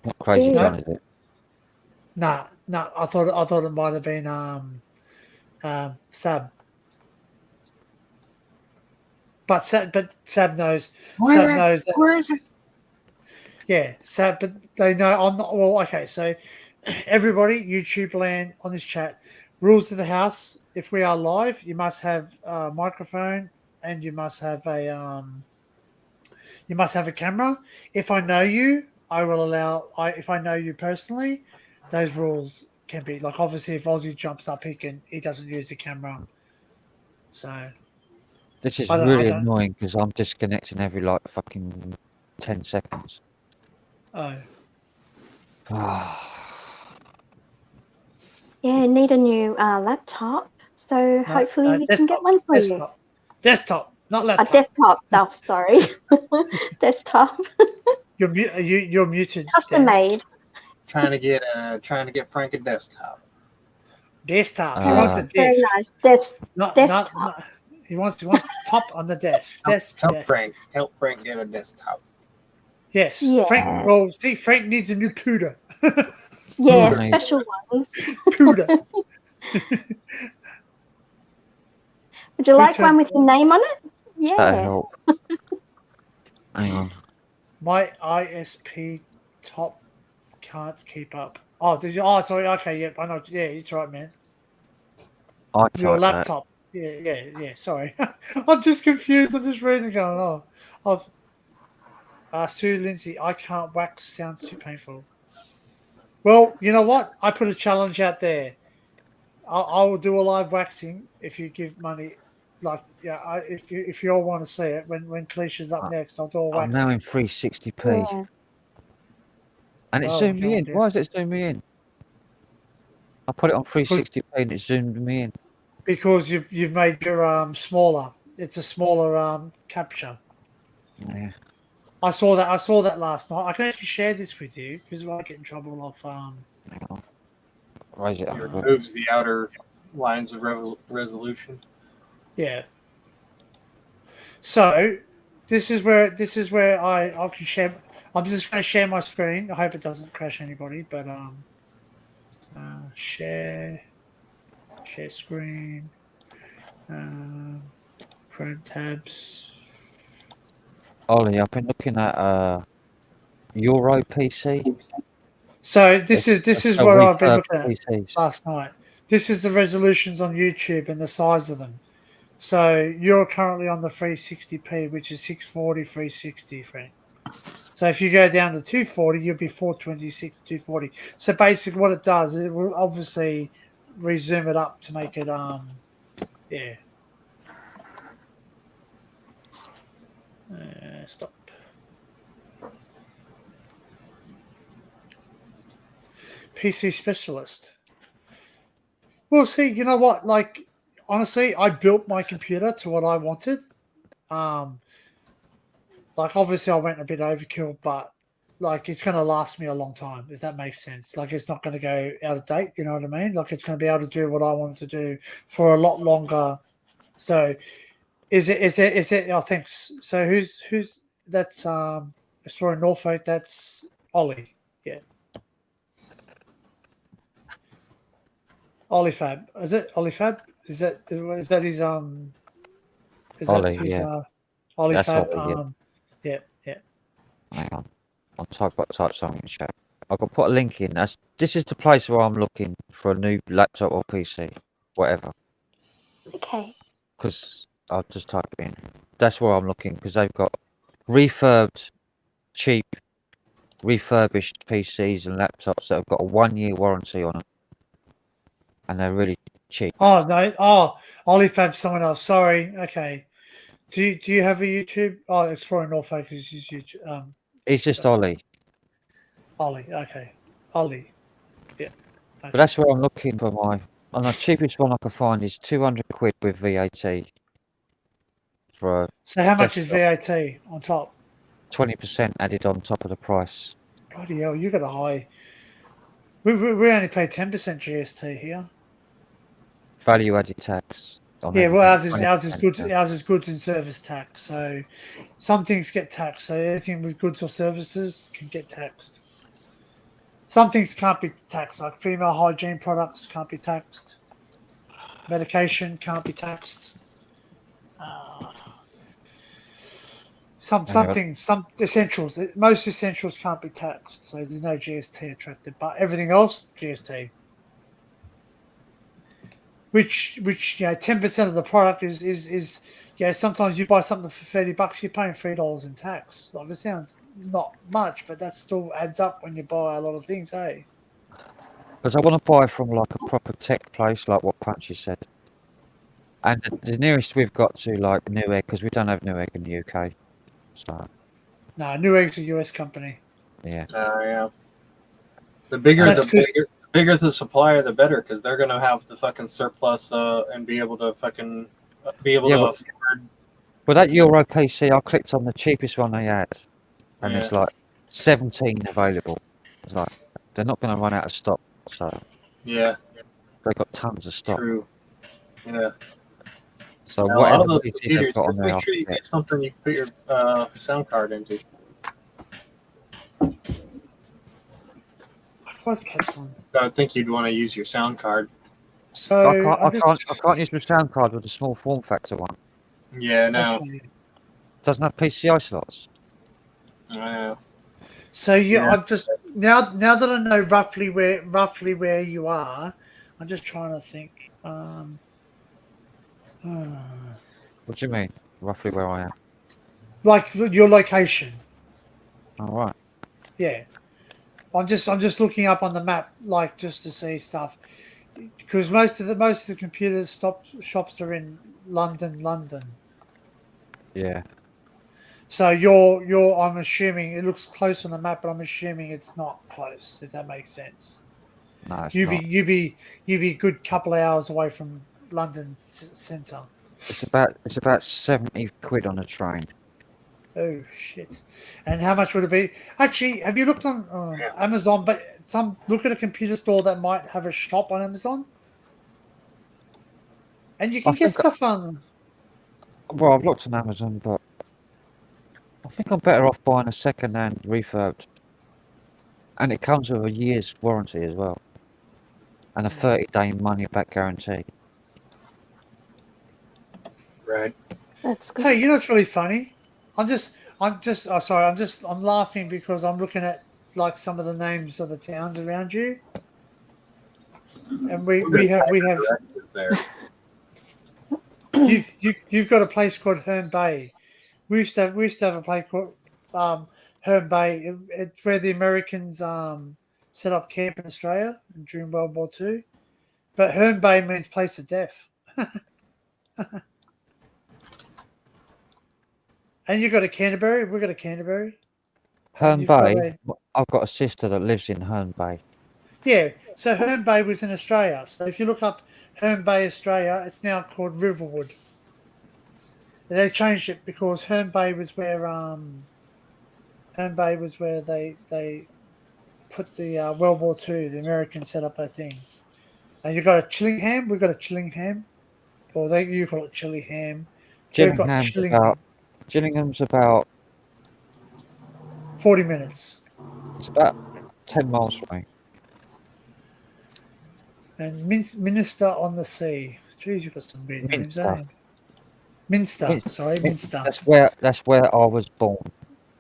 Not Crazy Yeah. John, is it? Nah. I thought it might have been Sab. But Sab knows. Sab knows that. Where is it? Yeah, Sab. But they know I'm not. Well, okay. So everybody, YouTube land on this chat. Rules of the house: if we are live, you must have a microphone and you must have a camera. If I know you, I will allow. If I know you personally, those rules can be like obviously if Ozzy jumps up, he doesn't use the camera. So This is I really don't. annoying because I'm disconnecting every like fucking 10 seconds. Oh, Yeah, need a new laptop. So hopefully we can get one for you. Desktop, not A laptop. desktop. Oh, sorry. Desktop. You're muted. Custom Dan. made. Trying to get Frank a desktop. Desktop. He wants a Very desk. nice. Not, desktop. he wants top on the desk. Desk. Help Frank get a desktop. Yes. Yeah. Frank. Well, see, Frank needs a new pooter. Yeah, Right. special one. Pooter. Would you like turned one with your name on it? That'll Yeah. help. Hang on. My ISP top can't keep up. Oh, did you? Oh, sorry. Okay, yeah, I know. Yeah, it's right, man. I Your typed that. laptop. Yeah. Sorry, I'm just confused. I'm just reading, going, Sue Lindsay. I can't wax. Sounds too painful. Well, you know what? I put a challenge out there. I will do a live waxing if you give money. Like, if you all want to see it, when Kalicia's up next, I'll do a I'm waxing. now in 360p. Yeah. And it Oh, zoomed me God, in. yeah. Why is it zooming me in? I put it on 360p and it zoomed me in. Because you've made your smaller. It's a smaller capture. Yeah. I saw that last night. I can actually share this with you because I get in trouble of Hang on. Raise it up It a bit. removes the outer lines of resolution. yeah. So this is where I can share. I'm just going to share my screen. I hope it doesn't crash anybody, but share screen, Chrome tabs. Ollie, I've been looking at Euro PC. So this is a what I've been refurb looking at PCs. last night. This is the resolutions on YouTube and the size of them. So you're currently on the 360p, which is 640 360, Frank. So if you go down to 240, you'll be 426 240. So basically, what it does, it will obviously rezoom it up to make it stop. PC specialist. Well, see, you know what? Like, honestly, I built my computer to what I wanted. Like, obviously, I went a bit overkill, but like it's going to last me a long time, if that makes sense. Like it's not going to go out of date. You know what I mean? Like it's going to be able to do what I want it to do for a lot longer. So, is it? Oh, thanks. So who's that's Exploring Norfolk? That's Ollie. Yeah, Ollie Fab. Is it Ollie Fab? Is that his Is Ollie, that his yeah. Ollie That's Fab? Ollie, yeah. Yeah. Hang on. I'll type something in chat. I've got to put a link in. This is the place where I'm looking for a new laptop or PC, whatever. Okay. Because I'll just type it in. That's where I'm looking because they've got cheap, refurbished PCs and laptops that have got a 1-year warranty on them, and they're really cheap. Oh no! Oh, Ollie Fab, someone else. Sorry. Okay. Do you have a YouTube? Oh, Exploring Norfolk is his YouTube. It's just Ollie. Ollie. Okay. Ollie. Yeah. Okay. But that's where I'm looking for and the cheapest one I can find is 200 quid with VAT. So how much is desktop. VAT on top? 20% added on top of the price. Bloody hell! You got a high. We only pay 10% GST here. Value added tax. Yeah, well, ours is 20%, goods. yeah. Ours is goods and service tax. So some things get taxed. So anything with goods or services can get taxed. Some things can't be taxed, like female hygiene products can't be taxed. Medication can't be taxed. Some essentials, most essentials can't be taxed. So there's no GST attracted, but everything else GST. Which 10% of the product is sometimes you buy something for $30, you're paying $3 in tax. Like it sounds not much, but that still adds up when you buy a lot of things, hey? Because I want to buy from like a proper tech place, like what Punchy said. And the nearest we've got to like Newegg, because we don't have Newegg in the UK. So No, Newegg's a US company. yeah. Yeah. The bigger the supplier, the better, because they're gonna have the fucking surplus and be able to afford. But that Euro PC, I clicked on the cheapest one they had, and Yeah. it's like 17 available. It's like they're not going to run out of stock, so Yeah, they've got tons of stock. true. Yeah. So Now, a lot whatever of those PCs computers, they've got on just there, make I'll sure you get. get something you can put your sound card into. What's catch one? So I think you'd want to use your sound card. So I can't use my sound card with a small form factor one. Yeah, no. okay. It doesn't have PCI slots. I know. So Yeah. I'm just now that I know roughly where you are, I'm just trying to think. What do you mean? Roughly where I am? Like your location. All right. Yeah. I'm just looking up on the map, like just to see stuff, because most of the computer shops are in London. Yeah. So you're I'm assuming it looks close on the map, but I'm assuming it's not close. If that makes sense. No, it's You'd not. be a good couple of hours away from London centre. It's about 70 quid on a train. Oh shit! And how much would it be? Actually, have you looked on Amazon? But look at a computer store that might have a shop on Amazon, and you can get stuff on. Well, I've looked on Amazon, but I think I'm better off buying a second-hand refurbed, and it comes with a year's warranty as well, and a 30-day money-back guarantee. Right. That's good. Hey, you know what's really funny? I'm laughing because I'm looking at like some of the names of the towns around you, and we have There. you've got a place called Herne Bay. We used to have a place called Herne Bay. It's where the Americans set up camp in Australia during World War II. But Herne Bay means place of death. And you got a Canterbury. We've got a Canterbury. Herne You've got Bay. I've got a sister that lives in Herne Bay. Yeah, so Herne Bay was in Australia. So if you look up Herne Bay, Australia, it's now called Riverwood. They changed it because Herne Bay was where Herne Bay was where they put the World War II. The Americans set up a thing. And you got a Chillingham. We've got a Chillingham, or you call it Chillingham. We've got Chillingham. Gillingham's about 40 minutes. it's about 10 miles from me. And Minster on the Sea. Geez, you've got some weird names, Minster. eh? Minster. That's where I was born.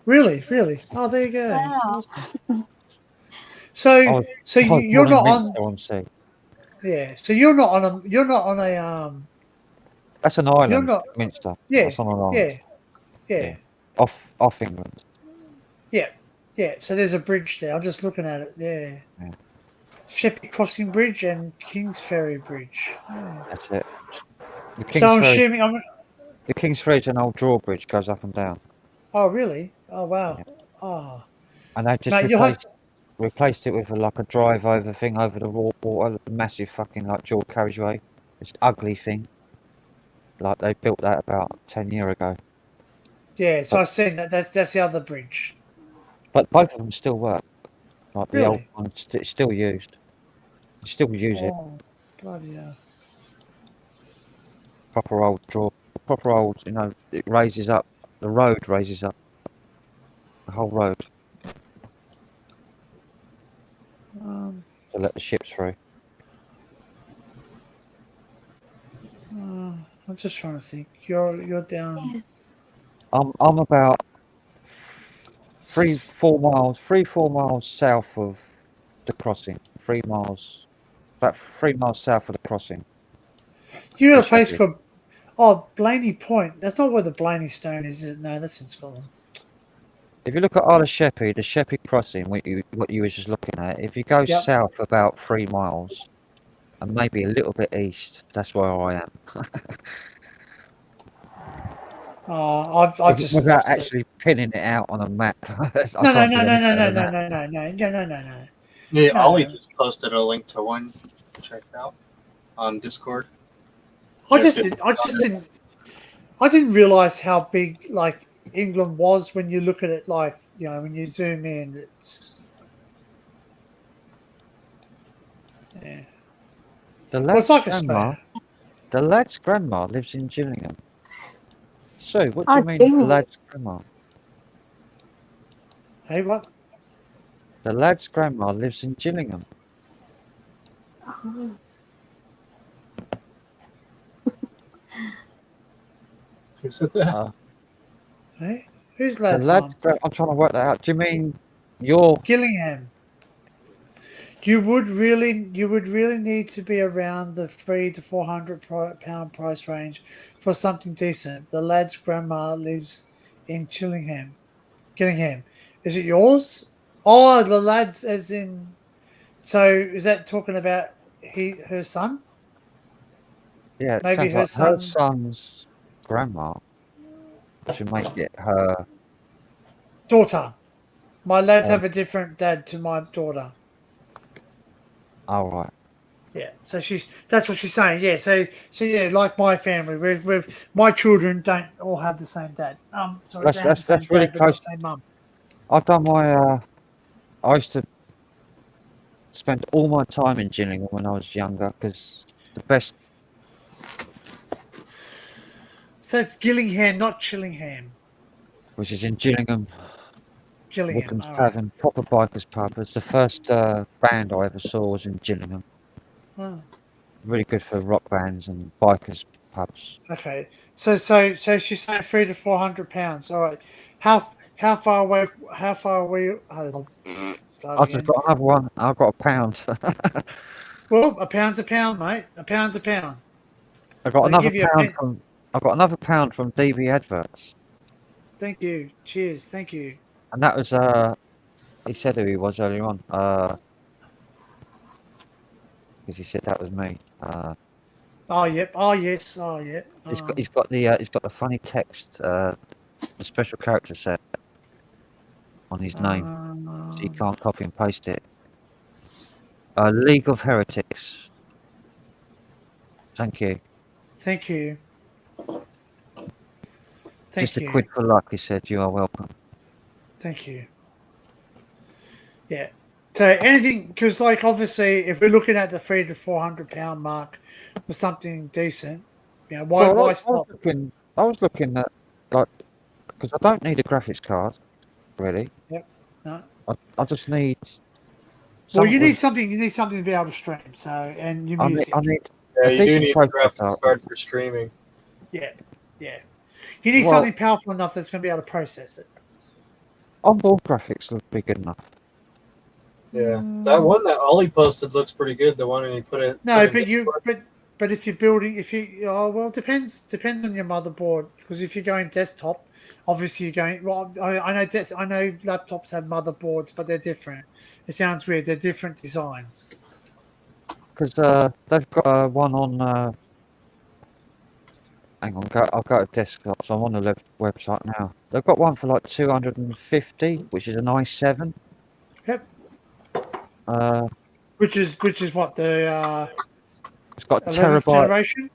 Really? Oh, there you go. Wow. Awesome. So you're not on. Sea. Yeah. So you're not on a. That's an island. You're not. Minster. Yeah. That's on an island. Yeah. Off England. Yeah. So there's a bridge there. I'm just looking at it. Yeah. Sheppey Crossing Bridge and Kingsferry Bridge. Yeah. That's it. The Kingsferry is an old drawbridge, goes up and down. Oh really? Oh wow. Yeah. Oh. And they just replaced it with a drive over thing over the raw water, a massive fucking dual carriageway. It's an ugly thing. Like they built that about 10 years ago. Yeah, so I've seen that. That's the other bridge. But both of them still work. Like the old Really? one, it's still used. You still use it. Oh, bloody hell. Proper old, it raises up. The road raises up. The whole road. To let the ships through. I'm just trying to think. You're down. Yes. I'm about 3-4 miles south of the crossing. 3 miles, about 3 miles south of the crossing. You got a place called Blaney Point. That's not where the Blaney Stone is it? No, that's in Scotland. If you look at Isle of Sheppey, the Sheppey crossing, what you were just looking at, if you go south about 3 miles, and maybe a little bit east, that's where I am. I just without actually pinning it out on a map. No. Yeah, Ollie just posted a link to one. Check it out on Discord. I didn't realize how big like England was when you look at it. Like when you zoom in, it's The lad's grandma lives in Gillingham. So, what do you mean, the lad's grandma? Hey, what? The lad's grandma lives in Gillingham. Who said that? Hey, who's lad's I'm trying to work that out. Do you mean your Gillingham? You would really need to be around the £300 to £400 price range for something decent. The lad's grandma lives in Gillingham. Is it yours? Oh, the lad's as in. So is that talking about her son? Yeah, it Maybe sounds like her son's grandma should make it her daughter. My lads have a different dad to my daughter. Oh right. Yeah, so that's what she's saying. Yeah, so yeah, like my family, we've my children don't all have the same dad. Sorry, that's really dad, close. Same mum. I've done my. I used to spend all my time in Gillingham when I was younger because the best. So it's Gillingham, not Chillingham. Which is in Gillingham. Gillingham, Woodlands Tavern, proper bikers pub. It's the first band I ever saw was in Gillingham. Oh. Really good for rock bands and bikers pubs. Okay, so she's saying £300 to £400. All right, how far away? I've just got another one. I've got £1. Well, a pound's a pound, mate. A pound's a pound. I've got another £1 I've got another £1 from DB Adverts. Thank you. Cheers. Thank you. And that was he said who he was earlier on. Because he said that was me. Oh yep. Oh yes. Oh yep. He's got the funny text, the special character set on his name. So you can't copy and paste it. League of Heretics. Thank you. Thank you. Just a quid for luck, he said. You are welcome. Thank you. Yeah. So anything, because like obviously, if we're looking at the £300 to £400 mark for something decent, you know, why Well, I stop? was looking at like because I don't need a graphics card really. Yep. No. I just need. Well, you need something. something to be able to stream. So and your I music. need Yeah, a you do decent need a graphics processor. card for streaming. Yeah. Yeah. You need Well- something powerful enough that's going to be able to process it. Onboard graphics would be good enough. Yeah, that one that Ollie posted looks pretty good. The one when you put it. No, put it but if you're building, it depends on your motherboard, because if you're going desktop, obviously you're going. Well, I know laptops have motherboards, but they're different. It sounds weird. They're different designs. Because they've got one on. Hang on, I'll go to desktop. So I'm on the website now. They've got one for like 250, which is an i7. Yep. Which is what the it's got a 11th terabyte. generation.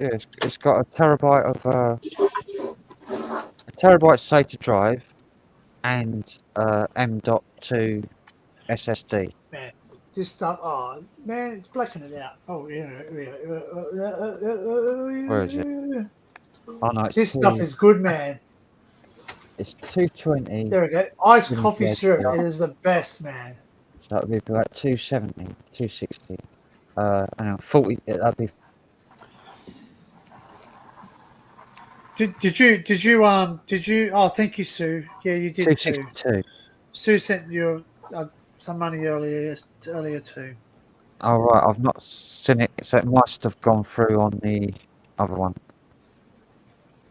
Yeah, it's got a terabyte of a terabyte SATA drive and M.2 SSD. Man, this stuff. Oh man, it's blacking it out. Oh yeah. Where is it? Oh no, This stuff is good, man. It's 220. There we go. Iced Mm, coffee yeah, syrup. yeah. It is the best, man. So that would be about 270, 260. And 40. That'd be. Did you? Oh, thank you, Sue. Yeah, you did too. 262. Sue sent you some money earlier too. Oh right, I've not seen it, so it must have gone through on the other one.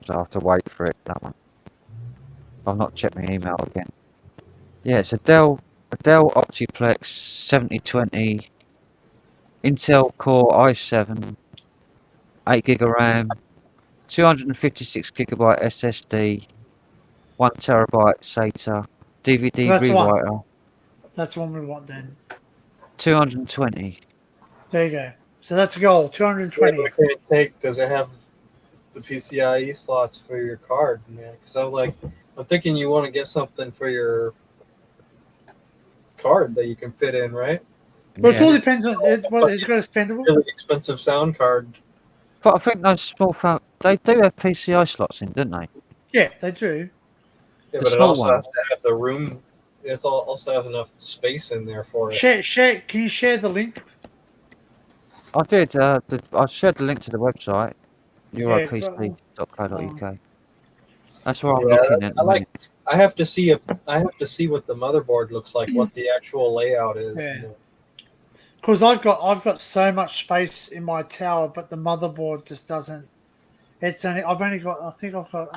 So I have to wait for it. That one. I've not checked my email again. Yeah, it's a Dell Optiplex 7020 Intel Core i7, 8GB of RAM, 256GB SSD, 1TB SATA, DVD That's the one. rewriter, That's the one we want then. 220. There you go. So that's a goal. 220. Does it have the PCIe slots for your card? Man, because I'm thinking you want to get something for your card that you can fit in, right? Well, it all Yeah. depends on it. Well, it's got a spendable. Really expensive sound card. But I think those small they do have PCI slots in, don't they? Yeah, they do. Yeah, The but it small also one. has to have the room. It also has enough space in there for it. Share. Can you share the link? I did. I shared the link to the website, Yeah, europc.co.uk. That's where I'm Yeah, looking at. I like. I have to see what the motherboard looks like, what the actual layout is. Yeah. Because I've got so much space in my tower, but the motherboard just doesn't. It's only I've only got. I think I've got.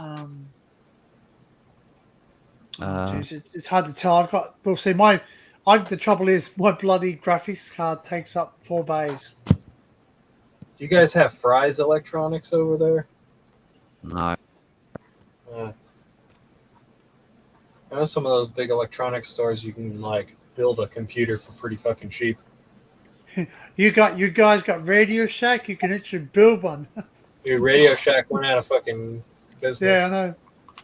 It's hard to tell. I've got. We'll see. The trouble is my bloody graphics card takes up 4 bays. Do you guys have Fry's Electronics over there? No. I know some of those big electronics stores you can like build a computer for pretty fucking cheap. You guys got Radio Shack. You can actually build one. Dude, Radio Shack went out of fucking business. Yeah,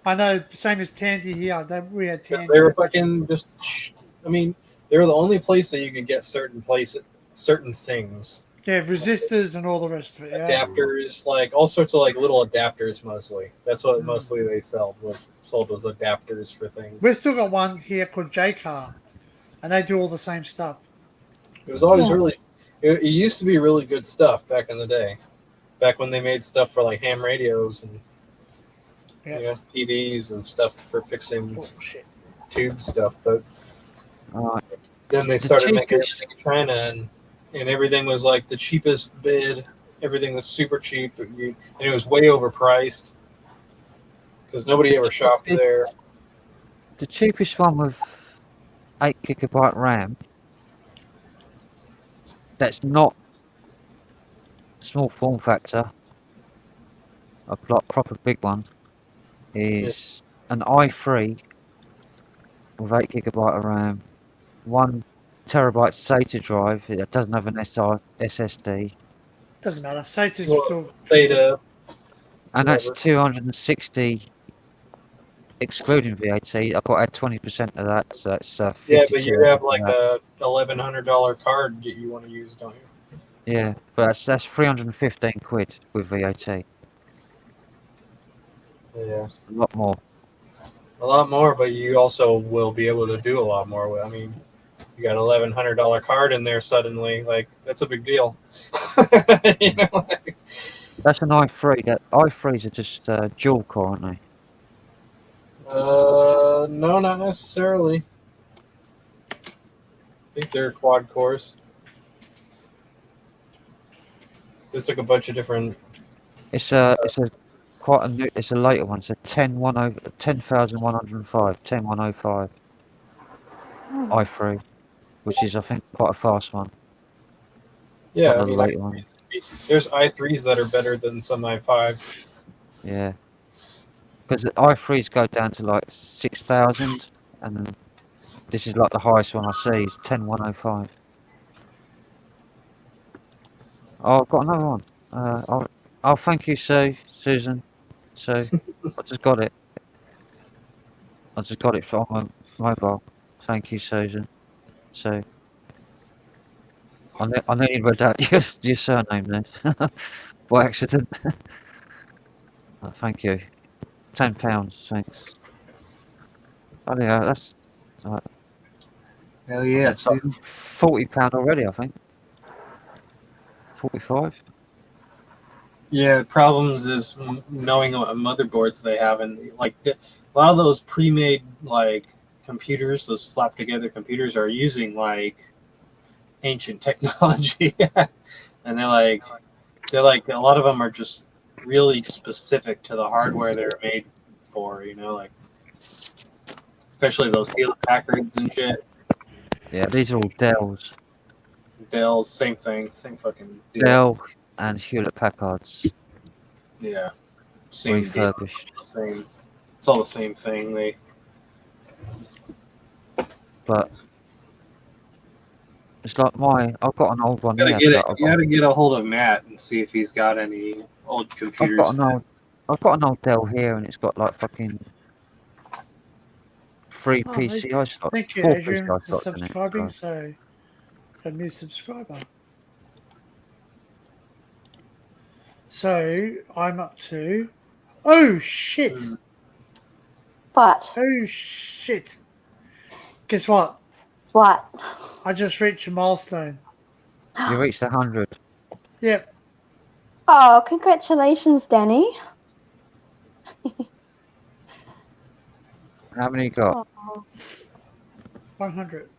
I know. Same as Tandy here. We had Tandy. They were fucking just. I mean, they were the only place that you could get certain things. Yeah, resistors and all the rest of it. Yeah. Adapters, like all sorts of like little adapters mostly. That's what mostly they sold was adapters for things. We've still got one here called J-Car, and they do all the same stuff. It was always it used to be really good stuff back in the day. Back when they made stuff for like ham radios and TVs and stuff for fixing tube stuff, but then they started making everything in China and everything was like the cheapest bid. Everything was super cheap, and it was way overpriced because nobody ever shopped there. The cheapest one with 8GB RAM. That's not small form factor. A proper big one is an i3 with 8GB of RAM, 1TB SATA drive. It doesn't have an SSD. Doesn't matter. SATA's SATA. And that's 260 excluding VAT. I've got to add 20% of that, so that's Yeah, but you 52 have for like that. a $1,100 card that you want to use, don't you? Yeah, but that's 315 quid with VAT. Yeah, It's a lot more. a lot more, but you also will be able to do a lot more with. I mean, you got $1,100 card in there suddenly. Like that's a big deal. You know, like, That's an i3. That i3s are just dual core, aren't they? no, not necessarily. I think they're quad cores. There's like a bunch of different. It's a quite a new. It's a later one. It's a 10,105, 10105 i3, which is I think quite a fast one. Yeah, One I of the mean, later ones. there's i3s that are better than some i5s. Yeah, because the i3s go down to like 6,000, and then this is like the highest one I see is 10105. Oh, I've got another one. Oh, thank you, Susan. So, I just got it. I just got it from my mobile. Thank you, Susan. So, I nearly read out your surname then by accident. Thank you. £10, thanks. Oh yeah, that's Hell yeah, that's like £40 already, I think. 45. Yeah, problems is knowing what motherboards they have, and like a lot of those pre-made like computers, those slapped together computers, are using like ancient technology, and they're like a lot of them are just really specific to the hardware they're made for. You know, like especially those Hewlett Packards and shit. Yeah, these are all Dells. Dell's, same thing, same fucking deal. Dell and Hewlett Packards Yeah, same refurbished. deal. Same. It's all the same thing. But it's like I've got an old one You here. gotta get it. That You gotta get a hold of Matt and see if he's got any old I've computers. got an old Dell here, and it's got like fucking 3 Oh, PCI slots, thank you, 4 Adrian, PCI for slots in it. subscribing. So. So, a new subscriber. So, I'm up to. Oh, shit. What? Oh, shit. Guess what? What? I just reached a milestone. You reached 100. Yep. Oh, congratulations, Danny. How many you got? Oh, 100.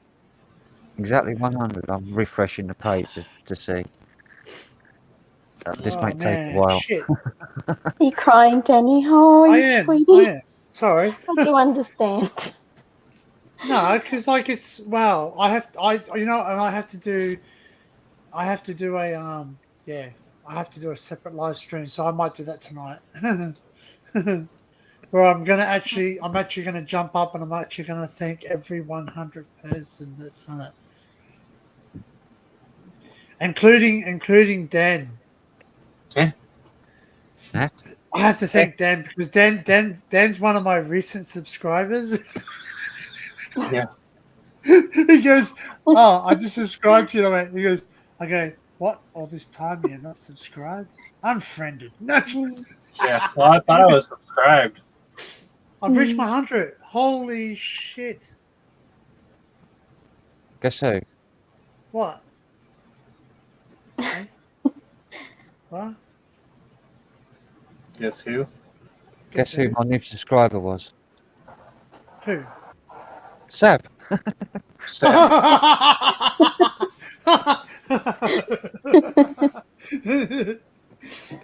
Exactly 100. I'm refreshing the page to see. This Oh, may take a man. while. Shit. are you crying, Danny? Oh, I you am. sweetie. Sorry. I do understand. No, because like it's well, I have and I have to do a I have to do a separate live stream, so I might do that tonight. Where I'm actually gonna jump up and I'm actually gonna thank every 100 person that's done it, including Dan. Eh? Eh? I have to thank Dan because Dan's one of my recent subscribers. Yeah. He goes, "Oh, I just subscribed to you." He goes, "I go, what? All this time you're not subscribed? Unfriended." No, Yeah. Well, I thought I was subscribed. I've reached my 100. Holy shit! Guess who? What? Hey? What? Guess who? Guess who my new subscriber was? Who? Sab. Sam.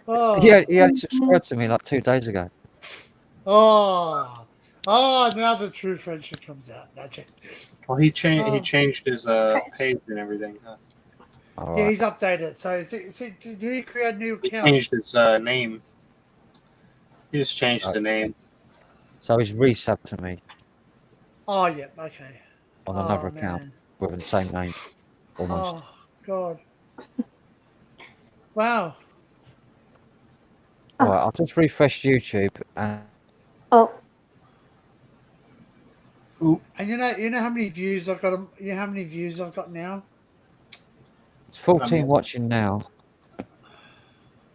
Oh. He only subscribed to me like 2 days ago. Oh. Oh, now the true friendship comes out. Gotcha. Well, he changed his page and everything. Huh? All Yeah, right. he's updated. So, did he create a new He account? changed his name. He just changed the name. So he's resubbed to me Oh, yeah. Okay. on another account with the same name, almost. Oh, God. Wow. Right, I'll just refresh YouTube and Oh, And you know how many views I've got. You know how many views I've got now? It's 14 watching now.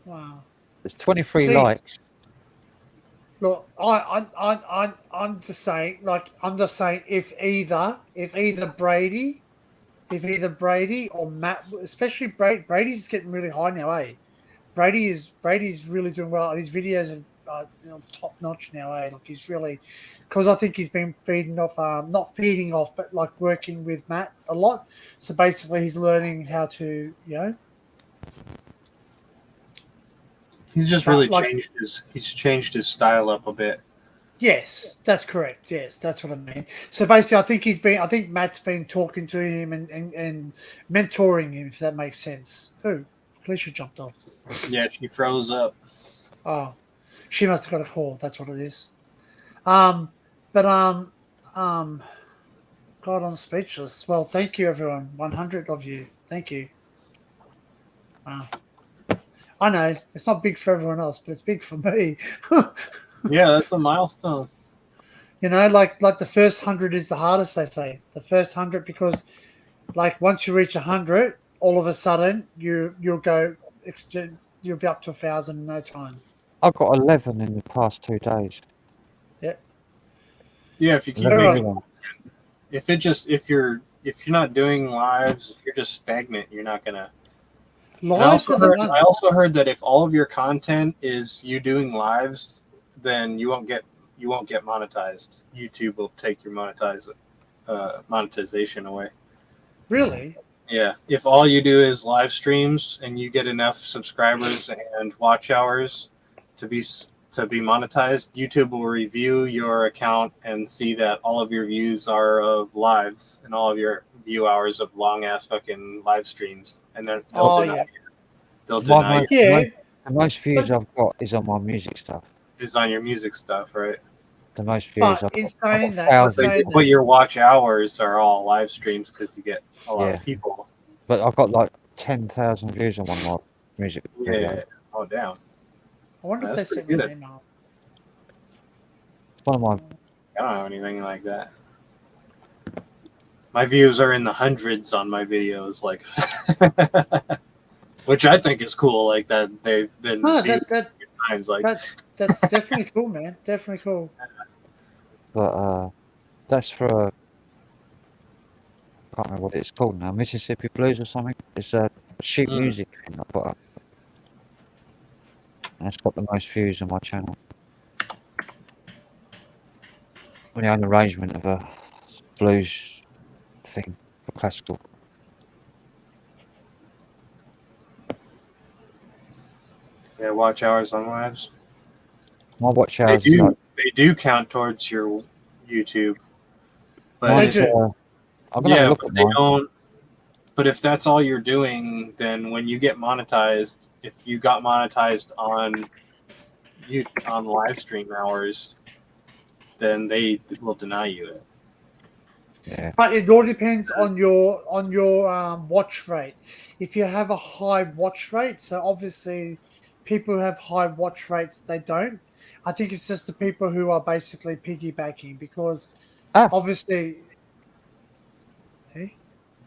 Wow. There's 23 See, likes. Look, I'm just saying. Like, I'm just saying, if either Brady or Matt, especially Brady's getting really high now, eh? Brady's really doing well. His videos are top notch now, eh? Like, he's really, because I think he's been feeding off, not feeding off, but like working with Matt a lot. So basically, he's learning how to, He's just really changed his style up a bit. Yes, that's correct. Yes, that's what I mean. So basically, I think Matt's been talking to him and mentoring him, if that makes sense. Oh, Felicia jumped off. Yeah, she froze up. Oh, she must have got a call. That's what it is. God, I'm speechless. Well, thank you, everyone. 100 of you. Thank you. Wow. I know it's not big for everyone else, but it's big for me. Yeah, that's a milestone. Like the first 100 is the hardest, they say. The first 100, because like once you reach 100, all of a sudden you'll be up to 1,000 in no time. I've got 11 in the past 2 days. Yep. Yeah, if you keep making, if you're not doing lives, if you're just stagnant, you're not gonna. I also heard that if all of your content is you doing lives, then you won't get monetized. YouTube will take your monetization away. Really? Yeah. If all you do is live streams and you get enough subscribers and watch hours to be monetized, YouTube will review your account and see that all of your views are of lives and all of your view hours of long ass fucking live streams, and then they'll deny you. They'll deny you. Yeah. The most views I've got is on my music stuff. Is on your music stuff, right? The most views I've got. But your watch hours are all live streams because you get a lot of people. But I've got like 10,000 views on one of my music. Yeah. Video. Oh, damn. I wonder if they sent me an email. It's one of my. I don't have anything like that. My views are in the hundreds on my videos, like, which I think is cool. Like that they've been times. Like that's definitely cool, man. Definitely cool. But that's for. I can't remember what it's called now. Mississippi Blues or something. It's a sheet music thing I put up. And it's got the most views on my channel. My own arrangement of a blues thing for classical. Yeah, watch hours on lives. My watch hours. They do count towards your YouTube. But but they don't. But if that's all you're doing, then when you get monetized, if you got monetized on live stream hours, then they will deny you it. Yeah. But it all depends on your watch rate. If you have a high watch rate, so obviously people who have high watch rates, they don't. I think it's just the people who are basically piggybacking because obviously. Hey?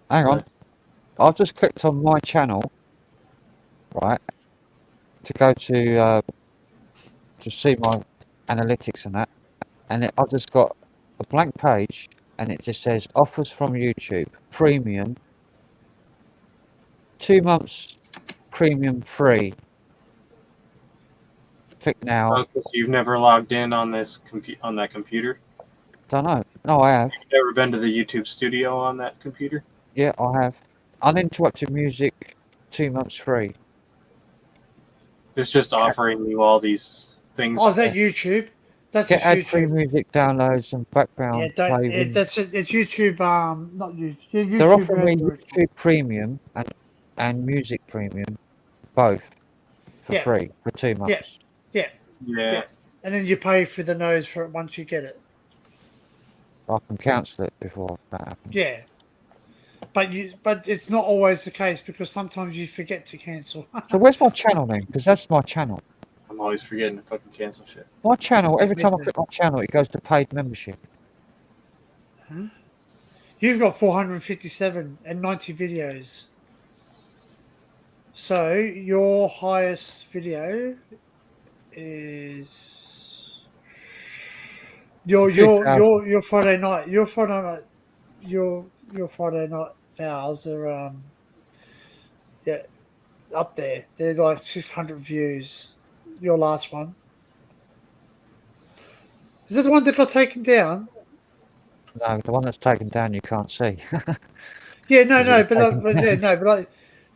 Hang on. I've just clicked on my channel, right, to go to see my analytics and that, and I've just got a blank page, and it just says offers from YouTube, premium, 2 months premium free. Click now. Oh, you've never logged in on on that computer? Don't know. No, I have. You've never been to the YouTube studio on that computer? Yeah, I have. Uninterrupted music, 2 months free. It's just offering you all these things. Oh, is that YouTube? That's Get ad-free YouTube. music downloads and background It's YouTube. Not YouTube. They're offering me YouTube Premium and Music Premium, both for free for 2 months. Yeah. And then you pay for the nose for it once you get it. I can cancel it before that happens. Yeah. But it's not always the case because sometimes you forget to cancel. So where's my channel name? Because that's my channel. I'm always forgetting to fucking cancel shit. My channel, every time I click my channel, it goes to paid membership. Huh? You've got 457 and 90 videos. So your highest video is your Friday night. Your Friday night vows are up there. They're like 600 views. Your last one. Is that the one that got taken down? No, the one that's taken down you can't see. Yeah,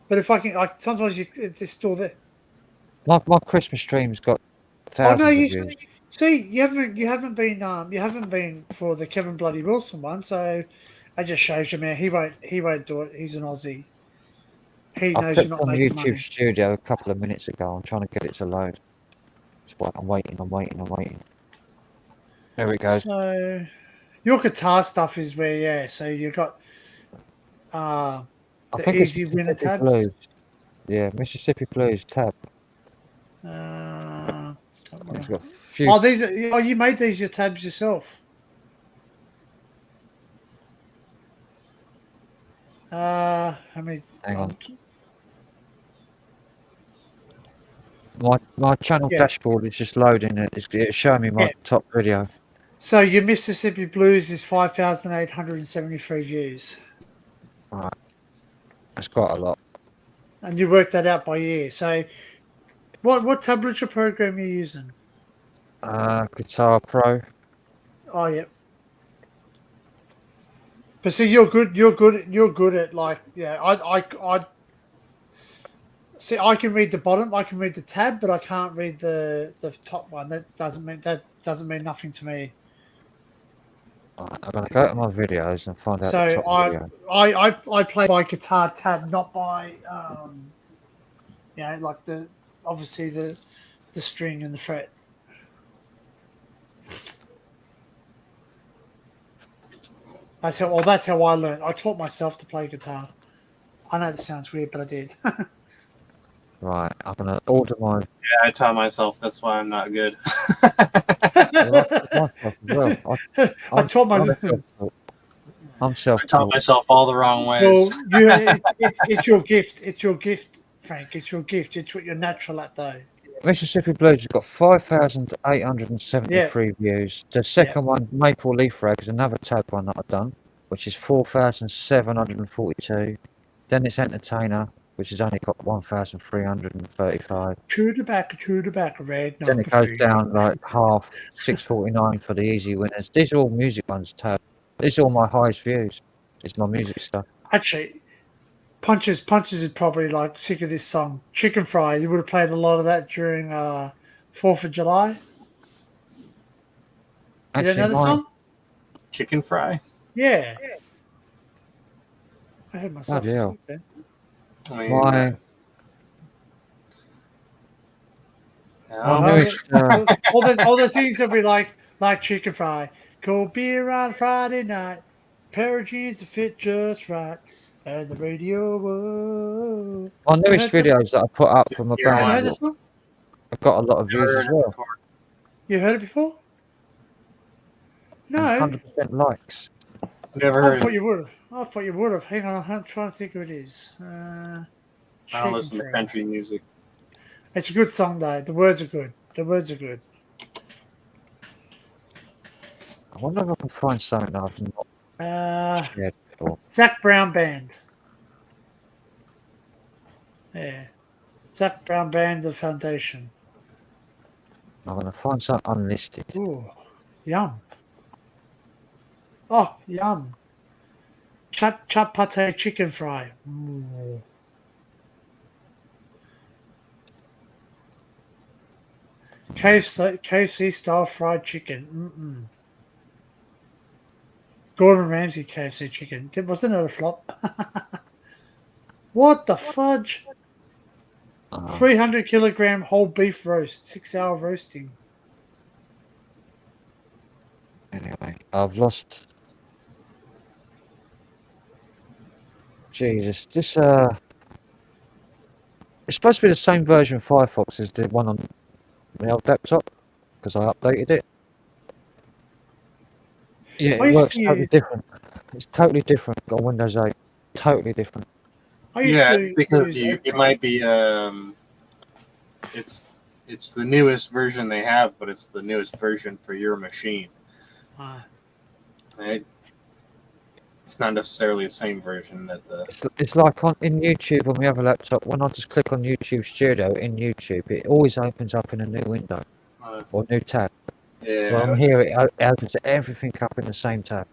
but if I can, sometimes it's still there. My Christmas stream's got Oh thousands no, of you views. see, you haven't been for the Kevin Bloody Wilson one, so that just shows you, man. He won't do it. He's an Aussie. He I knows you're clicked not on the making YouTube money. Studio a couple of minutes ago. I'm trying to get it to load. I'm waiting. There it goes. So your guitar stuff is where, yeah. So you got I the think it's easy winner Mississippi tabs. Blues. Yeah, Mississippi Blues tab. It's got a few. Oh, you made these your tabs yourself. How many? Hang on. My channel dashboard is just loading it. It's showing me my top video. So your Mississippi Blues is 5,873 views. Right. That's quite a lot. And you worked that out by year. So what tablature program are you using? Guitar Pro. Oh yeah. But see, you're good at like, yeah, I see, I can read the bottom, I can read the tab, but I can't read the top one. That doesn't mean nothing to me. Right, I'm gonna go to my videos and find out So the top video. I play by guitar tab, not by like obviously the string and the fret. That's how I learned. I taught myself to play guitar. I know that sounds weird, but I did. Right, I'm gonna order my. Yeah, I taught myself. That's why I'm not good. I taught my. I'm self. I taught myself all the wrong ways. Well, it's your gift. It's your gift, Frank. It's your gift. It's what you're natural at, though. Mississippi Blues has got 5,873 views. The second one, Maple Leaf Rag, is another tab one that I've done, which is 4,742. Then it's Entertainer, which has only got 1,335. To the back, red. Then it goes down like half, 649 for the easy winners. These are all music ones tab. These are all my highest views. It's my music stuff. Actually, Punches is probably like sick of this song. Chicken Fry. You would have played a lot of that during 4th of July. You don't know the song? Chicken Fry? Yeah. I heard myself Bloody then. My all the things that we like Chicken Fry. Cold beer on Friday night. Pair of jeans that fit just right. And the radio. Whoa. My newest videos that I put up from about. You heard this one? I've got a lot of views as well. You heard it before? No. 100% likes. Never heard. I thought you would have. Hang on, I'm trying to think who it is. I don't listen to country music. It's a good song though. The words are good. I wonder if I can find something that I've not shared before. Zach Brown Band. Yeah. Zach Brown Band, The Foundation. I'm going to find something unlisted. Ooh, yum. Oh, yum. Chat pate chicken fry. Ooh. KFC style fried chicken. Gordon Ramsay KFC chicken. Wasn't it a flop? What the fudge? 300 kilogram whole beef roast, 6-hour roasting. Anyway, I've lost. Jesus, this it's supposed to be the same version of Firefox as the one on the old laptop because I updated it. Yeah, I it used works to totally use, different. It's totally different on Windows 8. Totally different. I used Yeah, to because use it Opera. might be it's the newest version they have, but it's the newest version for your machine. Ah, Right? It's not necessarily the same version that the. It's like in YouTube on the other laptop. When I just click on YouTube Studio in YouTube, it always opens up in a new window or new tab. Well, Yeah. on here, it opens everything up in the same tab,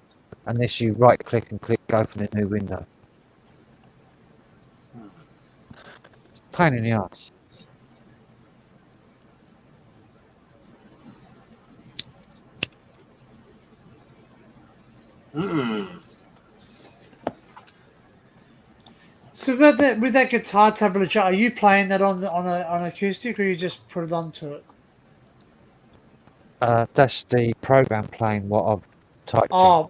unless you right click and click open a new window. It's a pain in the ass. Mm. so with that guitar tablet, are you playing that on acoustic, or you just put it onto it? That's the program playing what I've typed in. Oh,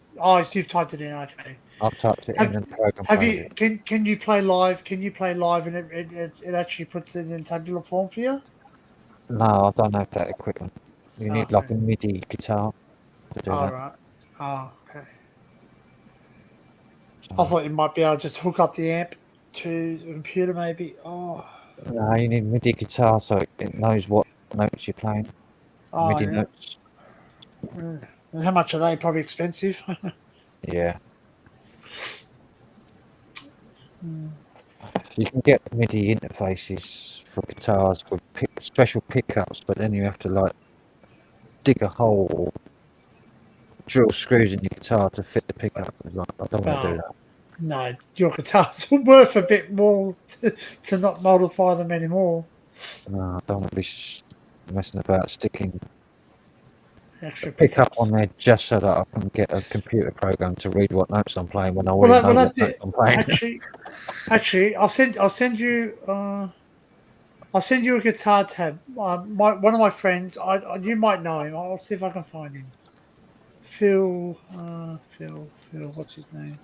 you've typed it in. Okay. I've typed it in and the program Have plays you? it. Can you play live? Can you play live, and it actually puts it in tabular form for you? No, I don't have that equipment. You need like Okay. a MIDI guitar to do All that. right. Oh, okay. I So, thought you might be able to just hook up the amp to the computer, maybe. Oh, no, you need MIDI guitar so it knows what notes you're playing. MIDI yeah. notes. Mm. And how much are they? Probably expensive. Yeah. Mm. You can get MIDI interfaces for guitars with special pickups, but then you have to like dig a hole or drill screws in your guitar to fit the pickup. Like, I don't want to do Well, that. no, your guitars are worth a bit more to not modify them anymore. No, I don't want to be messing about sticking Extra pickup pickups. on there just so that I can get a computer program to read what notes I'm playing when I Well, already I, know well, I what notes did I'm playing. actually. I'll send you. I'll send you a guitar tab. One of my friends. You might know him. I'll see if I can find him. Phil. Phil. What's his name?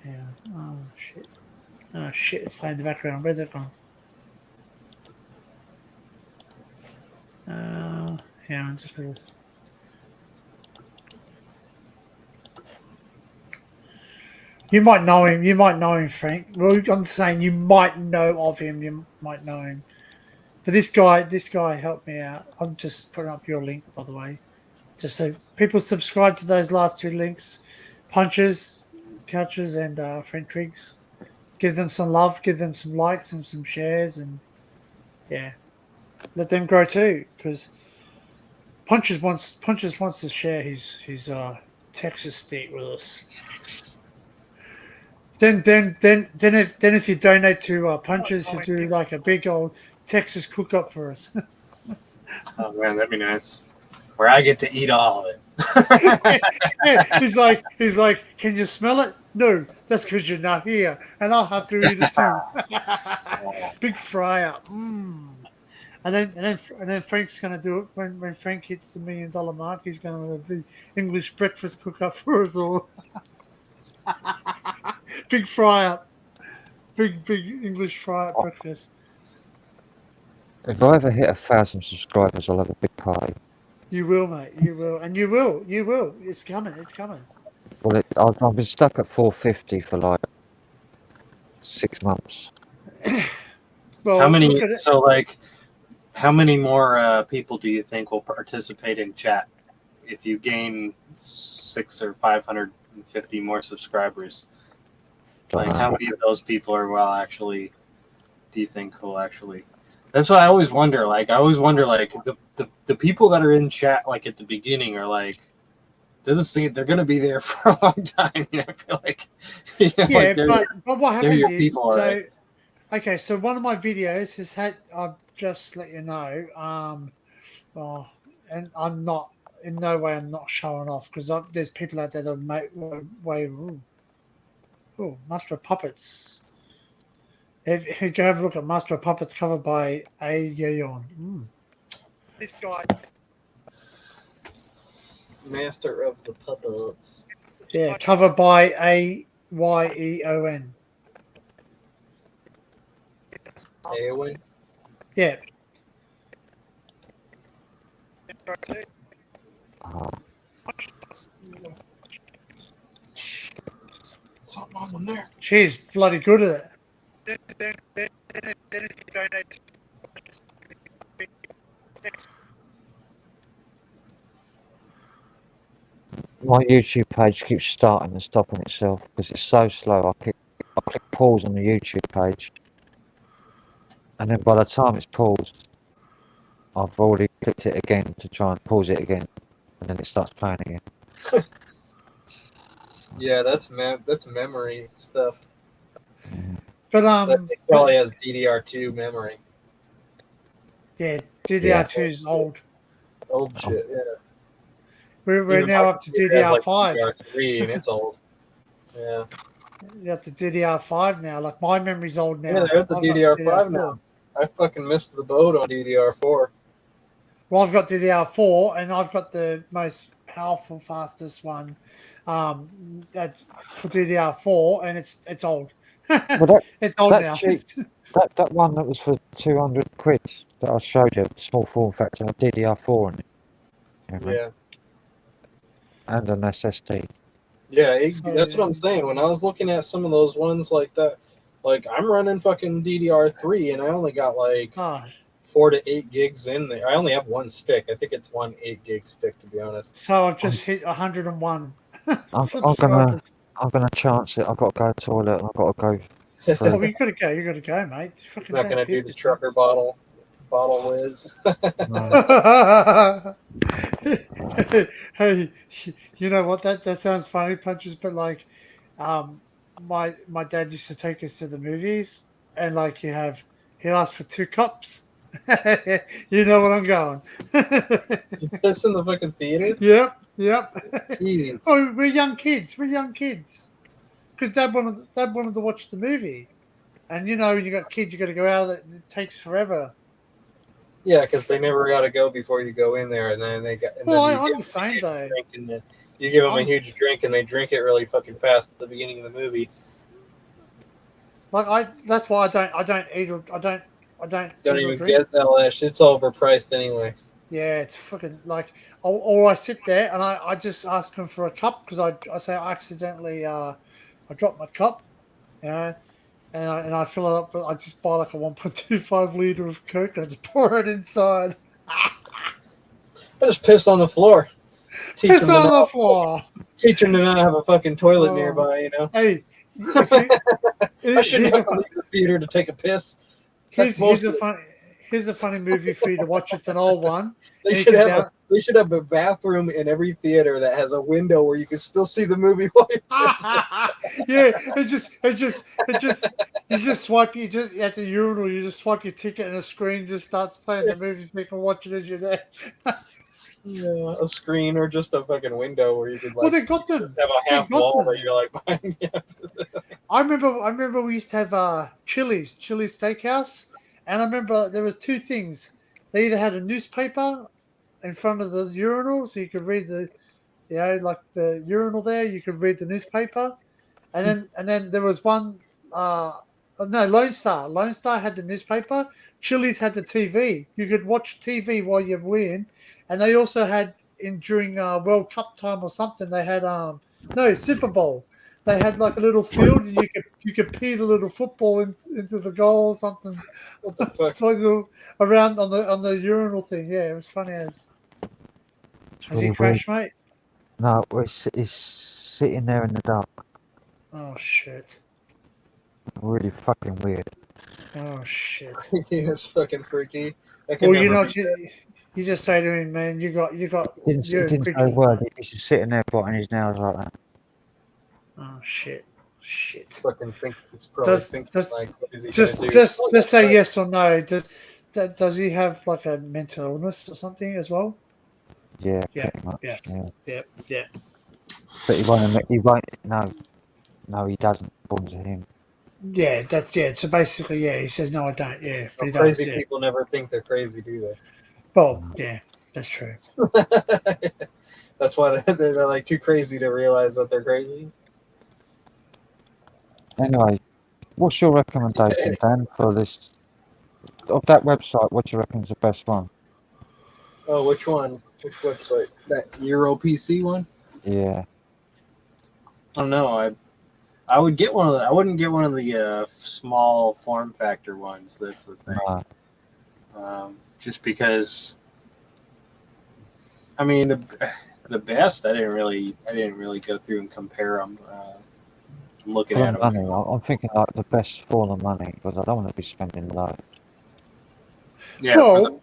Yeah. Oh shit. Oh shit. It's playing in the background. Where's it gone? Yeah. I'm just gonna. You might know him. You might know him, Frank. Well, I'm saying you might know of him. You might know him. But this guy helped me out. I'm just putting up your link, by the way, just so people subscribe to those last two links, Punches, Couches, and French Rigs. Give them some love, give them some likes and some shares, and yeah, let them grow too. Because Punches wants to share his Texas state with us. Then if you donate to Punches, he'll do like a big old Texas cook up for us. Oh man, that'd be nice. Where I get to eat all of it. Yeah, he's like, can you smell it? No, that's because you're not here, and I'll have to eat it too. Big fry up. And then Frank's gonna do it when Frank hits the $1 million mark. He's gonna do English breakfast cook up for us all. Big fry up. Big English fry up breakfast. If I ever hit 1,000 subscribers, I'll have a big party. You will, mate. You will, and you will. You will. It's coming. It's coming. Well, I've been stuck at 450 for like 6 months. Well, How many? look at it. So like, how many more people do you think will participate in chat if you gain 600 or 550 more subscribers? Like, how many of those people are actually? Do you think will actually? That's what I always wonder. Like, I always wonder, like, the people that are in chat, like, at the beginning are like, they're going to be there for a long time. You know, I feel like, you know, Yeah, like but what happens your is, people, so, right? okay, so one of my videos has had, I'll just let you know, well, and I'm not, in no way I'm not showing off, because there's people out there that make way, Master of Puppets. If you go have a look at Master of Puppets covered by A. Yeon. This guy. Master of the Puppets. Yeah, covered by Ayeon. Aowen? Yeah. Something on there. She's bloody good at it. My YouTube page keeps starting and stopping itself because it's so slow. I click pause on the YouTube page, and then by the time it's paused, I've already clicked it again to try and pause it again, and then it starts playing again. Yeah, that's memory stuff. But That thing probably has DDR2 memory. yeah, DDR2 is old. Old shit, yeah. We're Even now my up to computer has, like, DDR5. DDR3 and it's old. Yeah. You're up to DDR5 now. Like my memory's old now. Yeah, they're at the I've got DDR5 now. I fucking missed the boat on DDR4. Well, I've got DDR4, and I've got the most powerful, fastest one for DDR4, and it's old. Well, it's old that now. cheap- That one that was for 200 quid that I showed you, small form factor, had DDR4 in it. You know, Yeah. and an SSD. Yeah, So, that's what I'm saying. When I was looking at some of those ones like that, like I'm running fucking DDR3 and I only got like Ah, 4 to 8 gigs in there. I only have one stick. I think it's one 8 gig stick, to be honest. so I've just hit 101 I'm subscribers. gonna chance it. I've got to go to the toilet. I've got to go. Oh, through. well, you gotta go. You gotta go, mate. You fucking I'm not don't going to do piss the yourself. trucker bottle whiz. No. Hey, you know what? That sounds funny, Punches, but like, my dad used to take us to the movies, and like he asked for 2 cups. You know what I'm going. Piss in the fucking theater? Yep. Jeez. Oh, we're young kids. Because Dad wanted to watch the movie, and you know, when you got kids, you got to go out. It takes forever. Yeah, because they never got to go before you go in there, and then they got. And Well, then I'm the same though. You give them a I'm- huge drink, and they drink it really fucking fast at the beginning of the movie. Like that's why I don't eat. I don't. Don't eat or even drink. get that lash. It's overpriced anyway. Yeah, it's fucking like. Or I sit there and I just ask them for a cup because I say I accidentally I dropped my cup, you know, and I fill it up. But I just buy like a 1.25 liter of Coke and I just pour it inside. I just pissed on the floor. Piss on the floor. Teach them to not have a fucking toilet Oh. nearby, you know? Hey, I shouldn't have to leave the theater to take a piss. here's a funny movie for you to watch. It's an old one. They And you should can have a bathroom in every theater that has a window where you can still see the movie while you piss. Yeah, you just swipe at the urinal, you just swipe your ticket and the screen just starts playing the movie so you can watch it as you're there. Yeah, a screen or just a fucking window where you could Well, like they got them. have a half They got wall them. where you're like behind you. I remember we used to have Chili's Steakhouse, and I remember there was 2 things. They either had a newspaper in front of the urinal so you could read like the urinal there, you could read the newspaper. And then there was one Lone Star. Lone Star had the newspaper. Chili's had the TV. You could watch TV while you're weeing. And they also had during World Cup time or something, they had Super Bowl. They had like a little field and you could pee the little football into the goal or something. What the fuck? Around on the urinal thing. Yeah, it was funny as. Has he crashed, mate? No, it's sitting there in the dark. Oh shit. Really fucking weird. Oh shit. It's fucking freaky. I can Well, never you just say to him, man, you got. He didn't you're say a freaking- word. He's just sitting there biting his nails like that. Oh shit. fucking think he's probably Does- thinking does- like, what is he Just gonna do? just say yes or no. Does he have like a mental illness or something as well? Yeah, Yeah, pretty much. yeah. Yeah. But he won't admit. He won't. No, he doesn't. According to him. Yeah, So basically, yeah, he says no, I don't. Yeah, but he Well, crazy does. Yeah. people never think they're crazy, do they? Well, yeah, that's true. That's why they're like too crazy to realize that they're crazy. Anyway, what's your recommendation, Dan, for this? Of that website, what do you reckon is the best one? Oh, which one? Which website? That Euro PC one? Yeah. I don't know. I would get one of the. I wouldn't get one of the small form factor ones. That's the thing. Just because. I mean, the best. I didn't really go through and compare them. I'm looking For at the them. money, I'm thinking like the best for the money because I don't want to be spending loads. Yeah. Well,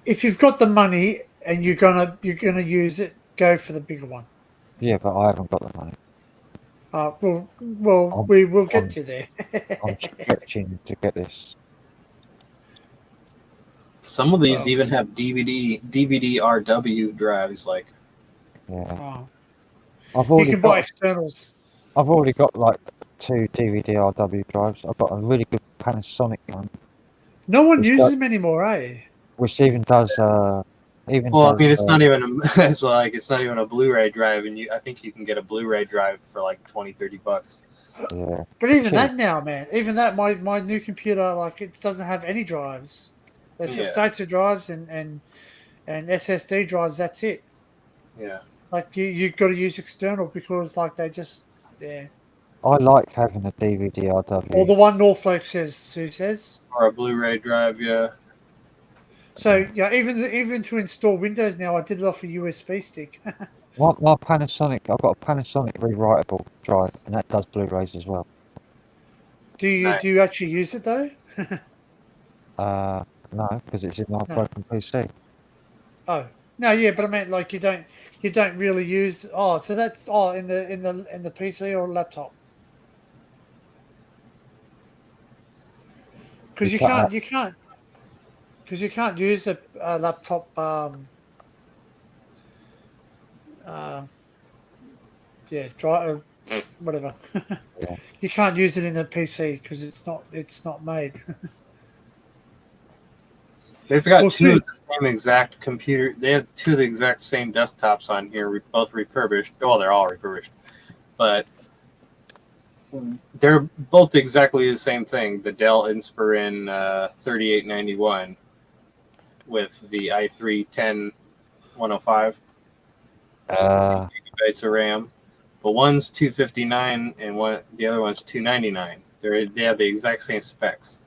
if you've got the money and you're gonna use it, go for the bigger one. Yeah, but I haven't got the money. We will get you there. I'm stretching to get this. Some of these even have DVD RW drives. Like, yeah, you can buy externals. I've already got like 2 DVD RW drives. I've got a really good Panasonic one. No one uses them anymore, eh? Which even does. I mean, it's not even. It's not even a Blu-ray drive, and I think you can get a Blu-ray drive for like $20-$30. Yeah. But even that now, man. Even that, my new computer, like, it doesn't have any drives. There's SATA drives and SSD drives. That's it. Yeah. Like you've got to use external because like they just I like having a DVD RW. Or the one Norfolk says. Or a Blu-ray drive, yeah. So yeah, even to install Windows now, I did it off a USB stick. My Panasonic, I've got a Panasonic rewritable drive, and that does Blu-rays as well. Do you actually use it though? No, because it's in my broken PC. Oh no, yeah, but I meant like you don't really use. Oh, so that's in the PC or laptop. Because you can't use a laptop. Drive whatever. Yeah. You can't use it in a PC because it's not made. They've got two of the same exact computer. They have 2 of the exact same desktops on here, both refurbished. Well, they're all refurbished, but they're both exactly the same thing. The Dell Inspiron 3891 with the i3 10105 gigabytes of RAM. But one's 259 and the other one's 299. They have the exact same specs.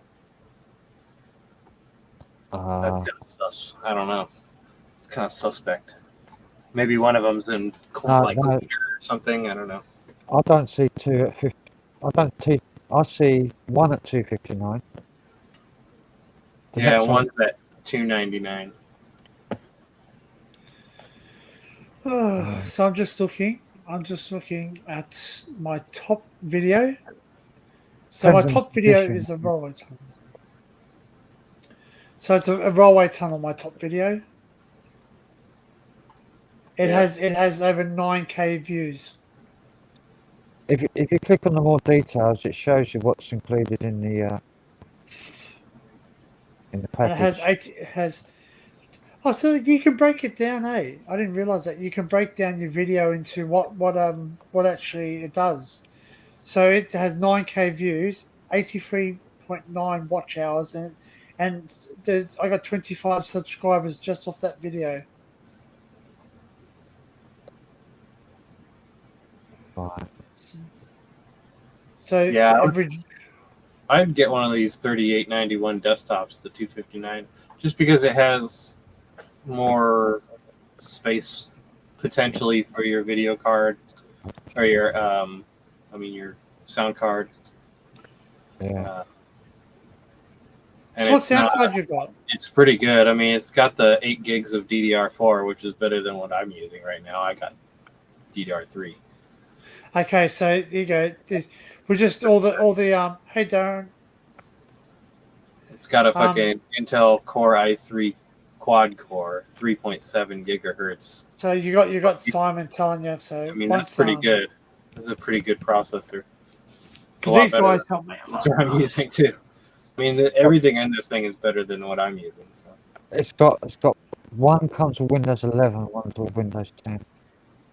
That's kind of sus. I don't know. It's kind of suspect. Maybe one of them's in or something. I don't know. I don't see 2 at 50. I see 1 at 259. Yeah, one's at 299. So I'm just looking at my top video. So my top video is a railway tunnel. So it's a railway tunnel. My top video. It has over 9K views. If you click on the more details, it shows you what's included in the package. And it has. Oh, so you can break it down, eh? I didn't realize that you can break down your video into what actually it does. So it has 9K views, 83.9 watch hours, and I got 25 subscribers just off that video. Right. So yeah, average. I'd get one of these 3891 desktops, the 259, just because it has more space potentially for your video card or your your sound card. Yeah. So what sound card you got? It's pretty good. I mean, it's got the 8 gigs of DDR4, which is better than what I'm using right now. I got DDR3. Okay, so here you go. We're just all the hey Darren. It's got a fucking Intel Core i3 quad core, 3.7 gigahertz. So you got Simon telling you. So I mean, that's pretty good. It's a pretty good processor. Because these guys help me. That's what I'm using too. I mean, everything in this thing is better than what I'm using. So it's got one comes with Windows 11, one's with Windows 10.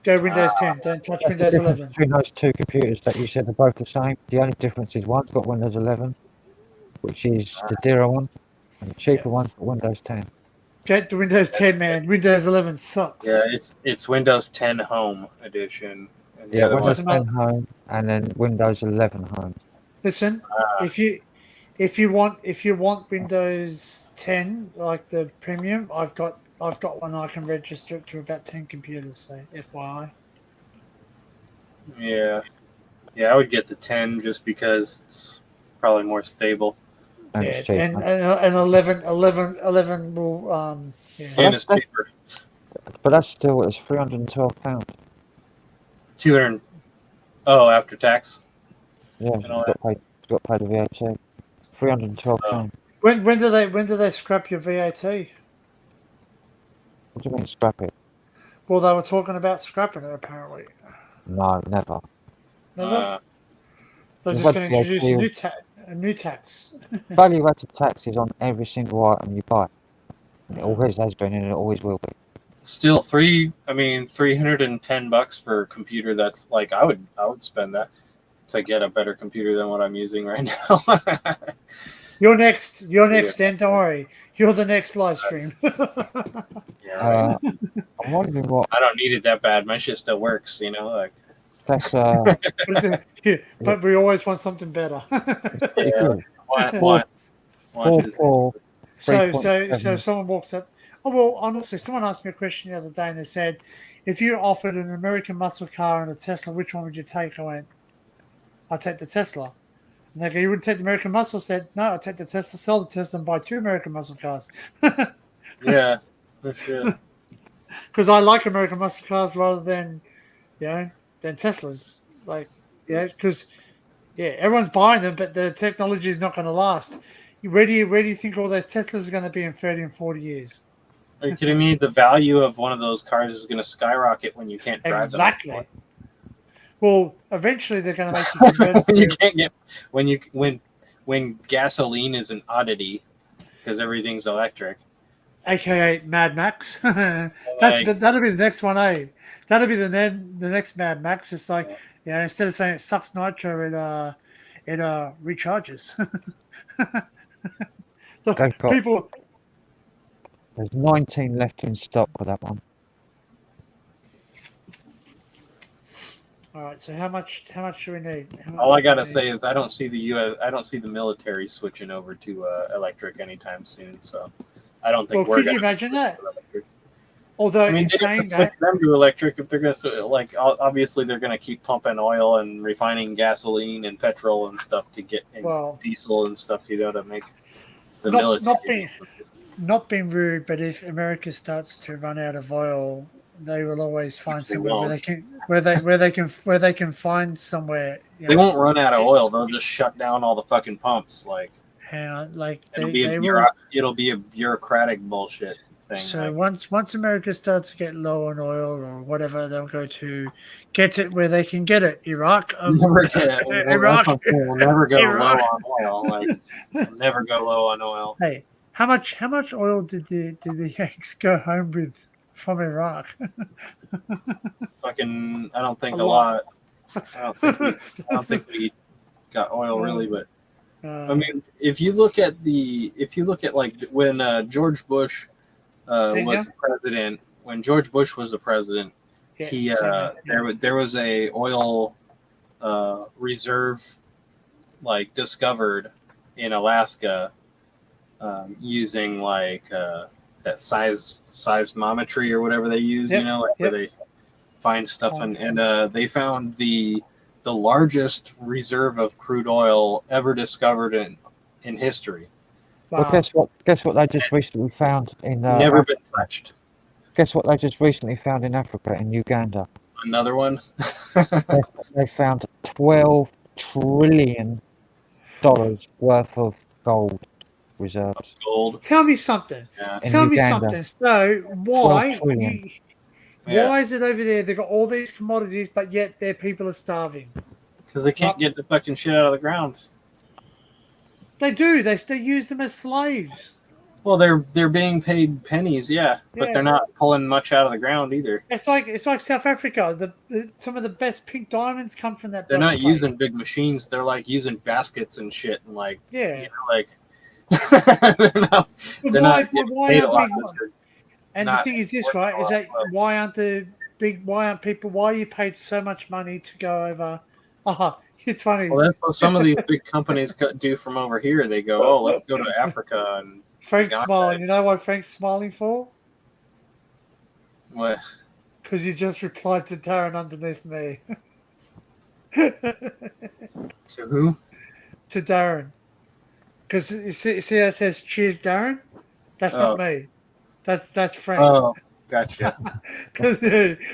Go Windows 10. Don't touch Windows 11. Between those 2 computers that you said are both the same, the only difference is one's got Windows 11, which is the dearer one, and the cheaper one's got Windows 10. Get the Windows 10, man. Windows 11 sucks. Yeah, it's Windows 10 Home Edition. And the Yeah, other one, Windows Doesn't 10 matter. home and then Windows 11 home. Listen, if you want Windows 10 like the premium, I've got one I can register it to about 10 computers. So FYI. yeah, I would get the 10 just because it's probably more stable. And Yeah, it's cheaper. and 11 will yeah. And it's cheaper. But that's still, it's £312. 200. Oh, after tax. Yeah, And all got to pay the VAT. £312. When do they scrap your VAT? What do you mean scrap it? Well, they were talking about scrapping it apparently. No, never. Never? They're There's just going to VAT introduce a new tax. Value-added tax is on every single item you buy. And it always has been and it always will be. Still $310 for a computer. That's like I would spend that to get a better computer than what I'm using right now. You're next, Dan. Don't worry. You're the next live stream. Yeah, I'm wondering what I don't need it that bad. My shit still works, you know. Like, that's But we always want something better. yeah, Four, is, four, So 3.7. someone walks up. Oh well, honestly, someone asked me a question the other day, and they said, if you offered an American muscle car and a Tesla, which one would you take? I went, I'd take the Tesla. And they go, you wouldn't take the American muscle? I said, no, I'd take the Tesla, sell the Tesla, and buy 2 American muscle cars. yeah, for sure. Because I like American muscle cars rather than, than Teslas. Like, because everyone's buying them, but the technology is not going to last. Where do you think all those Teslas are going to be in 30 and 40 years? Are you kidding me? The value of one of those cars is going to skyrocket when you can't drive Exactly. them. Well, eventually they're going to make you convert When you to- can't get when gasoline is an oddity because everything's electric. AKA Mad Max. Like- That'll be the next one, eh? That'll be the next Mad Max. It's like, instead of saying it sucks nitro, it recharges. Look, They've got- people. There's 19 left in stock for that one. All right. So how much do we need? All I gotta say is I don't see the military switching over to electric anytime soon. So I don't think Well, we're could you gonna. imagine that? Electric. Although I mean, in they saying have to switch that, them to electric if they're gonna like. Obviously, they're gonna keep pumping oil and refining gasoline and petrol and stuff to get and well, diesel and stuff. To make the Not- military. not being rude, but if America starts to run out of oil, they will always find Which they somewhere where won't. they can find somewhere. They won't run out of oil. They'll just shut down all the fucking pumps. Like Like it'll be a bureaucratic bullshit thing. So like, once America starts to get low on oil or whatever, they'll go to get it where they can get it. Iraq, Iraq. We'll never go Iraq. low on oil. Like we'll never go low on oil. Hey, how much oil did the Yanks go home with from Iraq? Fucking, I don't think A a lot. lot. I don't think we got oil really, but I Uh, mean, if you look at like when George Bush Senior? was the president, when George Bush was the president, he there was a oil reserve like discovered in Alaska using like that seismometry or whatever they use, Yep, where they find stuff and they found the largest reserve of crude oil ever discovered in history. Well, guess what they just recently found in Never been touched. Guess what they just recently found in Africa, in Uganda? Another one. They found $12 trillion worth of gold reserves. Gold. Tell me something. Yeah. In Tell me Uganda. something. So why? 12 trillion. Yeah. Why is it over there? They've got all these commodities, but yet their people are starving. Because they can't get the fucking shit out of the ground. They do. They still use them as slaves. Well, they're being paid pennies, yeah, but Yeah. they're not pulling much out of the ground either. It's like South Africa. Some of the best pink diamonds come from that. They're bloody not place. using big machines. They're like using baskets and shit, and like Yeah. like they're not But they're why- not getting why paid are a lot. big- And the Not thing is this, working right? a Is lot, that but- why aren't people, why you paid so much money to go over? It's funny. Well, that's what some of these big companies do from over here. They go, oh, let's go to Africa and Frank's Uganda. smiling. You know why Frank's smiling for? What? Because you just replied to Darren underneath me. To who? To Darren. Because you see how it says cheers, Darren? That's Oh. not me. That's Frank. Oh, gotcha. Because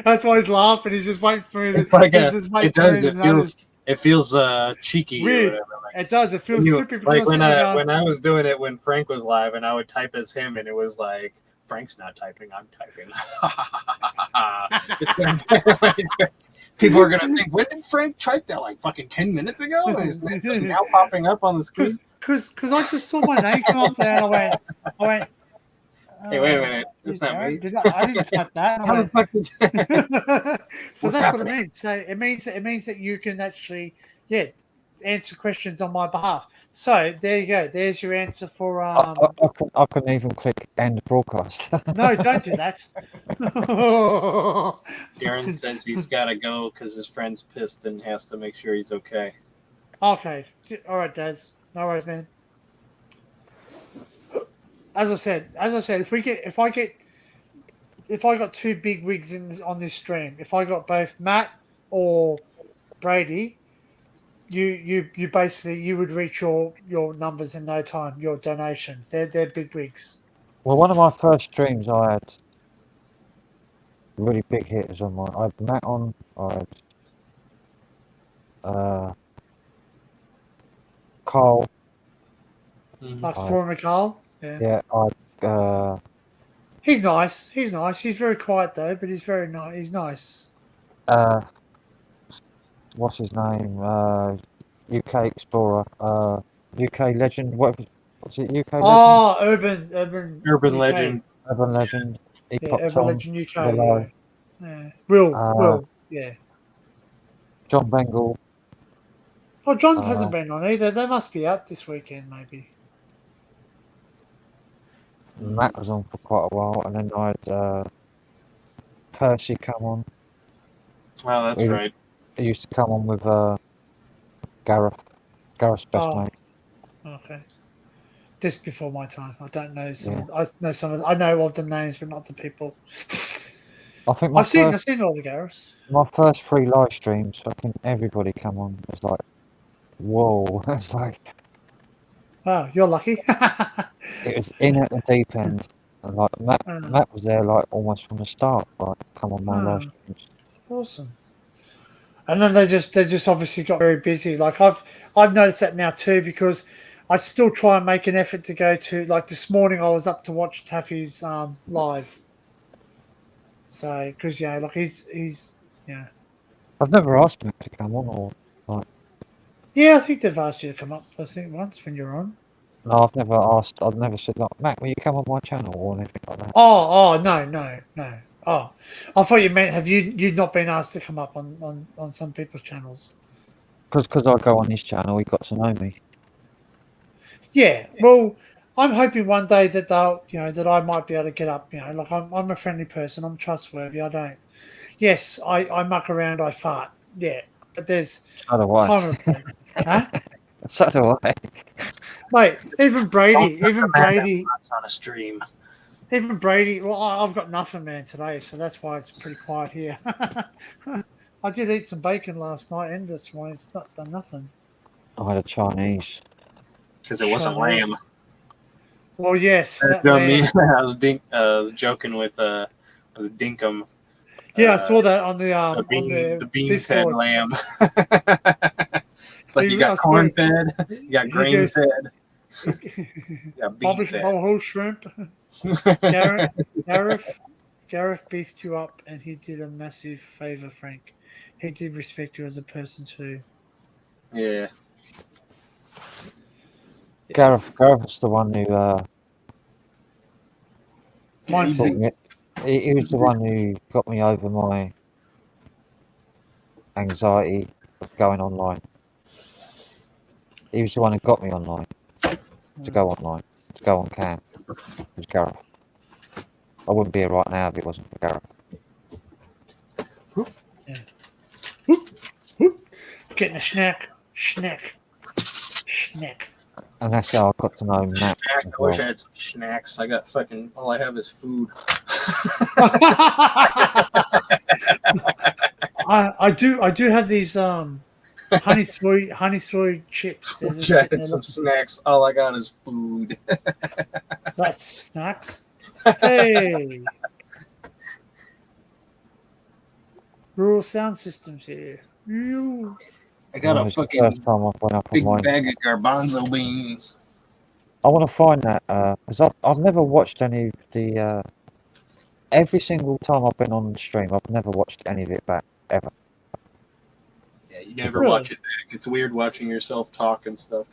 that's why he's laughing. He's just waiting for it. It's like he's just waiting it does. for It feels. It feels cheeky Weird. or whatever. Like, It does. It feels creepy. like when I when I was doing it when Frank was live and I would type as him and it was like Frank's not typing, I'm typing. People are gonna think, when did Frank type that? Like fucking 10 minutes ago? And it's just now popping up on the screen. Because I just saw my name come up there and I went. Hey, wait a minute. That's not me. I didn't type that. How the fuck did So What's that's happening? what it means. So it means that you can actually, answer questions on my behalf. So there you go. There's your answer for. I can even click end broadcast. No, don't do that. Darren says he's got to go because his friend's pissed and has to make sure he's okay. Okay. All right, Daz. No worries, man. As I said, if I got two big wigs on this stream, if I got both Matt or Brady, you basically you would reach your numbers in no time. Your donations, they're big wigs. Well, one of my first streams, I had really big hitters on mine. I had Matt on. I had Carl. Like Spore McCall. Yeah. Yeah, I had He's nice. He's nice. He's very quiet though, but he's very nice. He's nice. what's his name? UK Explorer. UK Legend. What's it? UK Legend. Oh, Urban Urban UK. Legend. Urban Legend. He Yeah, popped Urban on. Legend UK. below. Yeah. Will. Yeah. John Bengal. Oh, John hasn't been on either. They must be out this weekend, maybe. Matt was on for quite a while, and then I had Percy come on. Oh, that's We- right. He used to come on with Gareth. Gareth's best Oh. mate. Okay. This before my time. I don't know some. Yeah. I know some of. I know of the names, but not the people. I think my I've seen all the Gareths. my first 3 live streams, fucking everybody come on. It was like, whoa. It's like, Wow, you're lucky. it was in at the deep end. And like Ah. Matt was there like almost from the start. Like, come on my live Ah. streams. Awesome. And then they just obviously got very busy. Like I've noticed that now too, because I still try and make an effort to go to, like this morning I was up to watch Taffy's live. So because like he's I've never asked Matt to come on, or I think they've asked you to come up. I think once when you're on. no, I've never asked. I've never said like, Matt, will you come on my channel or anything like that. Oh no. Oh, I thought you meant have you'd not been asked to come up on some people's channels. Because I go on his channel, he got to know me. Yeah, well, I'm hoping one day that they'll, that I might be able to get up. Like I'm a friendly person. I'm trustworthy. I don't. Yes, I muck around. I fart. Yeah, but there's So do I. time and place. Huh? So do I. Mate, even Brady. It's on a stream. Even Brady. Well, I've got nothing, man, today, so that's why it's pretty quiet here. I did eat some bacon last night and this morning. It's not done nothing. I had a Chinese. Because it wasn't Chinese. lamb. Well, yes. that You know man- me? I was joking with Dinkum. Yeah, I saw that on the The bean fed Discord. lamb. It's like you I got swear- corn fed, you got He grain goes- fed, you got bean Publish fed. whole shrimp. Gareth beefed you up, and he did a massive favor, Frank. He did respect you as a person too. Yeah. Gareth's the one who Mine's taught me. He was the one who got me over my anxiety of going online. He was the one who got me online to go online, to go on cam. It was Gareth. I wouldn't be here right now if it wasn't for Gareth. Getting a snack. And that's how I got to know Matt. Snack. as I wish I well. had some snacks. I got fucking. All I have is food. I do have these honey soy chips. There's Wish I had some snacks. All I got is food. That's snacks. Hey. Rural sound systems here. You. I got a It's the fucking first time I've went up on big mine. bag of garbanzo beans. I want to find that because I've never watched any of the. Every single time I've been on the stream, I've never watched any of it back ever. Yeah, you never Really? watch it back. It's weird watching yourself talk and stuff.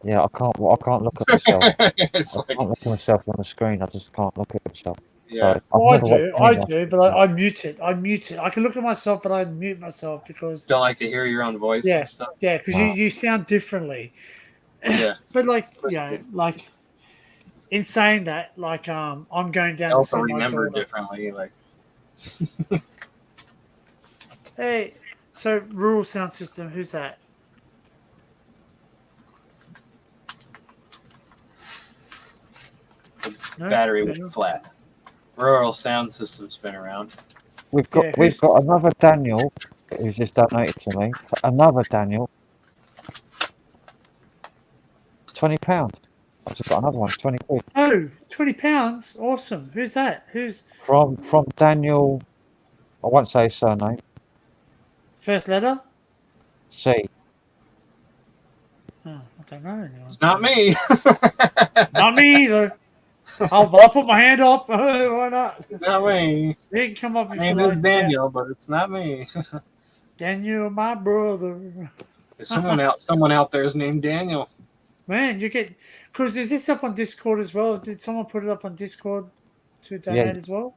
Yeah, I can't look at myself. It's I like, can't look at myself on the screen. I just can't look at myself. yeah. So I've Oh, I never do, watched any of but I mute it. I can look at myself, but I mute myself because Don't like to hear your own voice Yeah. and stuff. yeah, because Wow. you sound differently. Yeah. But like like in saying that, like I'm going I down to also see my remember daughter. differently. Like, Hey, so rural sound system, who's that? No? battery No? went flat. Rural sound system's been around. We've got Yeah, we've got another Daniel who's just donated to me. Another Daniel. £20. I've just got another one. 20 quid Oh, £20. Awesome. Who's that? Who's from Daniel. I won't say his surname. first letter? C. Oh, I don't know anyone. It's not me. Not me either. I'll put my hand up. Why not? It's not me. You can come up My if you name like. is Daniel, but it's not me. Daniel, my brother. There's someone out there is named Daniel. Man, you get because is this up on Discord as well? Did someone put it up on Discord to donate Yeah. as well?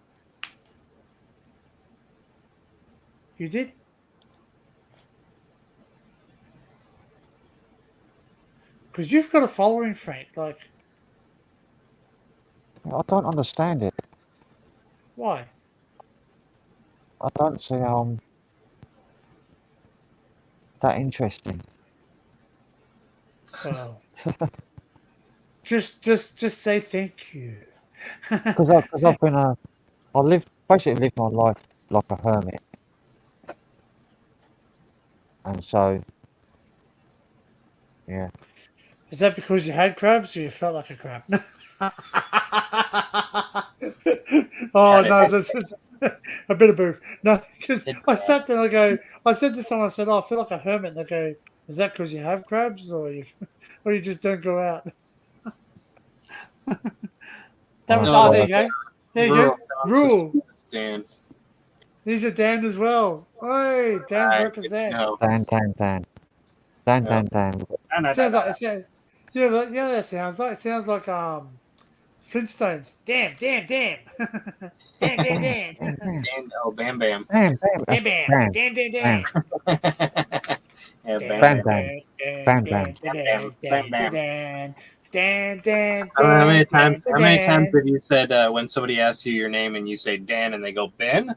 You did? Because you've got a following, Frank. Like, I don't understand it. why? I don't see how I'm that interesting. Well, just say thank you. Because I've been I basically lived my life like a hermit, and so yeah. Is that because you had crabs or you felt like a crab? Oh no, this is a bit of boo. No, because I sat there and I said to someone, I said, "Oh, I feel like a hermit." And they go, "Is that because you have crabs or you just don't go out?" That was No, there you go. There you go. Rule. Dan. These are Dan as well. Hey, Dan represent. No. Dan. Sounds like that sounds like Flintstones. Damn. Damn. Dan. Oh, Bam Bam. Bam. Damn. Bam. Damn. Yeah, Bam. How many times have you said when somebody asks you your name and you say Dan and they go Ben?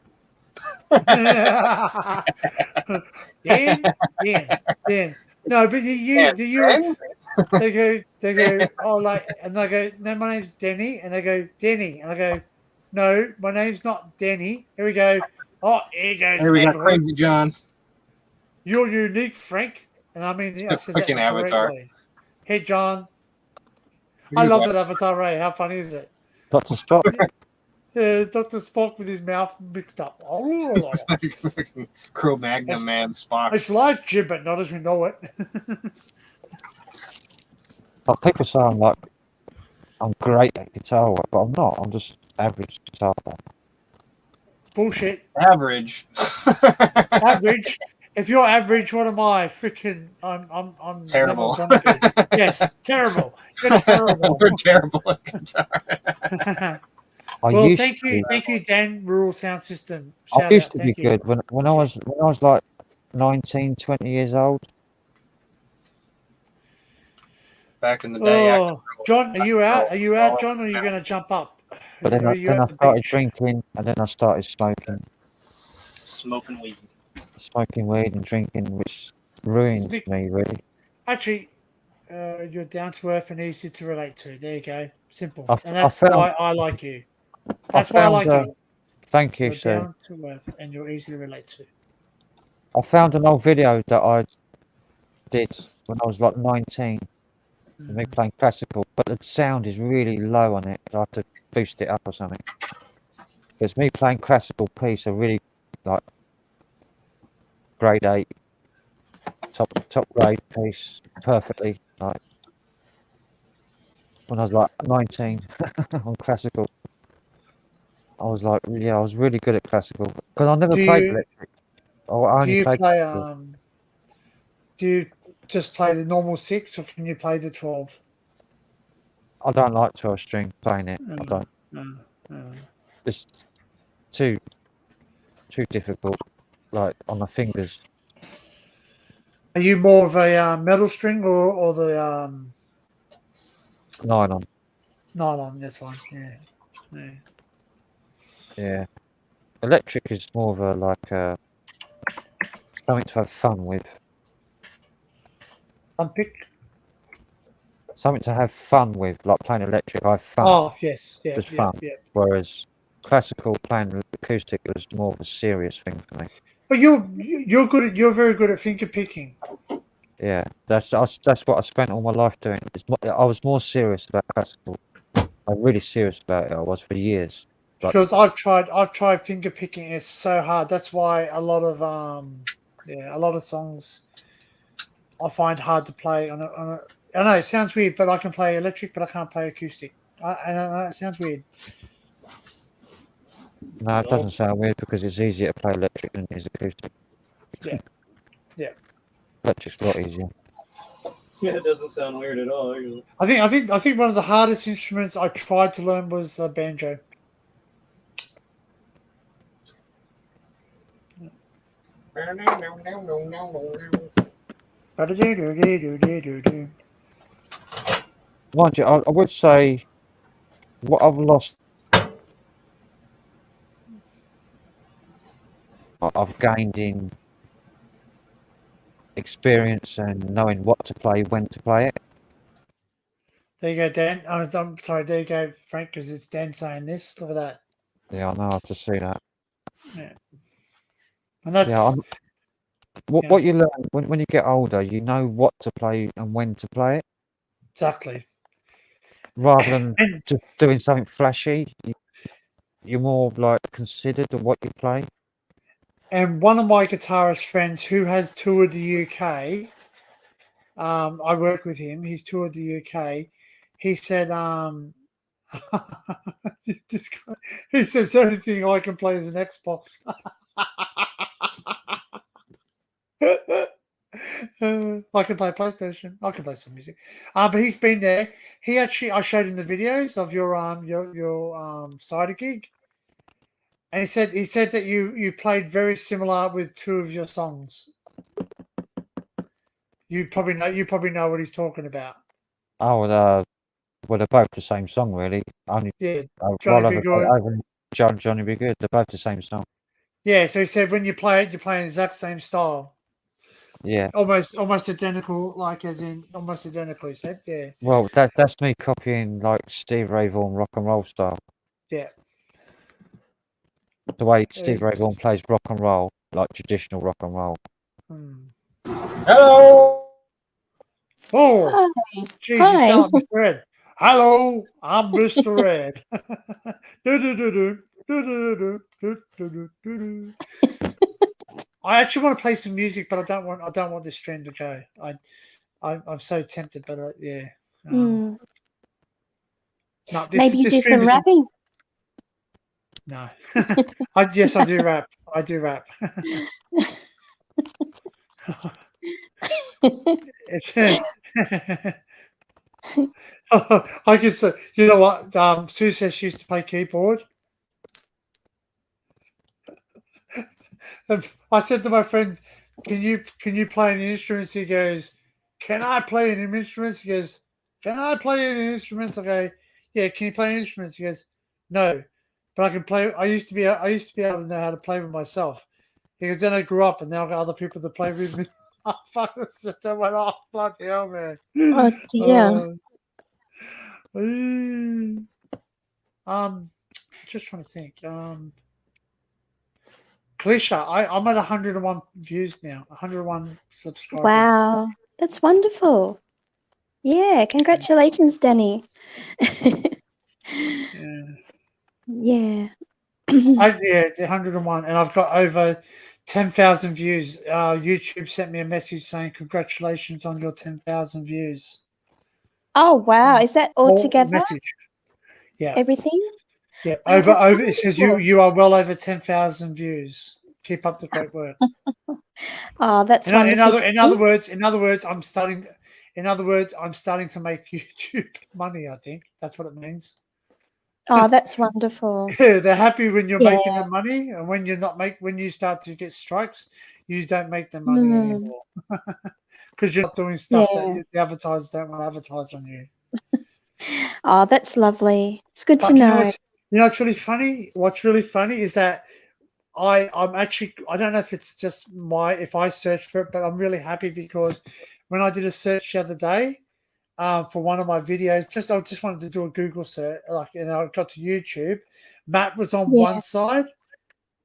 Dan. No, but the US they go, oh, like, and they go, no, my name's Denny, and they go, Denny, and I go, no, my name's not Denny. Here we go. Oh, here goes. Here we got neighborhood. Crazy John. You're unique, Frank. And I mean, I said that Freaking Avatar. correctly. Hey, John. I love that Avatar, Ray. How funny is it? Dr. Spock. Dr. Spock with his mouth mixed up. It's like fucking Cro-Magnon man Spock. It's life, Jim, but not as we know it. Like people say I'm great at guitar work, but I'm not. I'm just average guitar player. Bullshit. Average. Average. If you're average, what am I? Freaking, I'm Terrible. never gonna be. Yes, terrible. You're terrible. We're terrible at guitar. Well, thank you, Dan. Rural Sound System. I used to be good when I was like 19, 20 years old. Back in the day. Oh, John, are you out? Are you out, John, or are you going to jump up? But then, Are you then I at the started beach? drinking, and then I started Smoking weed. smoking weed and drinking, which ruins big- me really. Actually, you're down to earth and easy to relate to. There you go. Simple. I And that's found- why I like you. That's why I like you. Thank you, You're sir. down to earth and you're easy to relate to. I found an old video that I did when I was like 19, of me playing classical, but the sound is really low on it. I have to boost it up or something. It's me playing classical piece, a really like grade 8, top grade piece, perfectly like when I was like 19 on classical. I was like, yeah, I was really good at classical because I never Do played you- electric. I Do only you played. play classical. do you just play the normal 6 or can you play the 12? I don't like 12 string playing it. I don't. It's too difficult, like on the fingers. Are you more of a metal string or the Nylon. nylon? That's fine. Yeah. Yeah. Electric is more of a like something to have fun with. Unpick. Something to have fun with, like playing electric. I have fun. Oh yes, yeah, Just yeah, fun. yeah. Whereas classical playing acoustic was more of a serious thing for me. But you're very good at finger picking. Yeah, that's what I spent all my life doing. I was more serious about classical. I'm really serious about it. I was for years. Because I've tried finger picking. It's so hard. That's why a lot of songs I find hard to play on a. I know it sounds weird, but I can play electric, but I can't play acoustic. I know it sounds weird. No, it doesn't sound weird because it's easier to play electric than it is acoustic. Yeah. Yeah. Electric's a lot easier. Yeah, it doesn't sound weird at all. Actually. I think one of the hardest instruments I tried to learn was banjo. Mind you, I would say what I've lost, I've gained in experience and knowing what to play, when to play it. There you go, Dan. I'm sorry. There you go, Frank, because it's Dan saying this. Look at that. Yeah, I know how to see that. Yeah. And that's what you learn when you get older, you know what to play and when to play it, exactly. rather than just doing something flashy. You're more like considered of what you play. And one of my guitarist friends who has toured the UK, I work with him. He's toured the UK. He said, this guy, he says the only thing I can play is an Xbox. I can play PlayStation. I can play some music. But he's been there. I showed him the videos of your cider gig, and he said that you played very similar with 2 of your songs. You probably know what he's talking about. Oh, well, they're both the same song, really. Only Johnny Be Good. Johnny Be Good. They're both the same song. Yeah, so he said when you play it, you play in the exact same style. Yeah. Almost identical, like as in almost identical. He said, yeah. Well, that's me copying like Steve Ray Vaughan rock and roll style. Yeah. The way Steve Ray Vaughan plays rock and roll, like traditional rock and roll. Hello. Oh, geez, you sound like Mr. Ed. Hello, I'm Mr. Ed. I actually want to play some music, but I don't want this stream to go. I'm so tempted, but yeah. No, Maybe you do some rapping. No, yes, I do rap. I do rap. I can say, you know what? Sue says she used to play keyboard. I said to my friend, "Can you play any instruments?" He goes, "Can I play any instruments?" He goes, "Can I play any instruments?" I go, "Yeah." Can you play any instruments? He goes, No, but I can play. I used to be able to know how to play with myself because then I grew up and now I've got other people to play with me. Oh, fuck, that went off. Bloody hell, man. Oh dear. Just trying to think. Kalisha, I'm at 101 views now. 101 subscribers. Wow, that's wonderful. Yeah, congratulations, Danny. Yeah. Yeah. It's 101, and I've got over 10,000 views. YouTube sent me a message saying congratulations on your 10,000 views. Oh wow, is that all together? Message. Yeah. Everything? Yeah. Oh, Over. that's It says wonderful. you are well over 10,000 views. Keep up the great work. Oh, that's In wonderful. other words, I'm starting. In other words, I'm starting to make YouTube money. I think that's what it means. Oh, that's wonderful. They're happy when you're Yeah. making the money, and when you start to get strikes, you don't make the money anymore because you're not doing stuff that the advertisers don't want to advertise on you. Oh, that's lovely. It's good But to know. what's really funny? What's really funny is that I'm actually, I don't know if it's just if I search for it, but I'm really happy because when I did a search the other day for one of my videos, I just wanted to do a Google search, and I got to YouTube. Matt was on one side,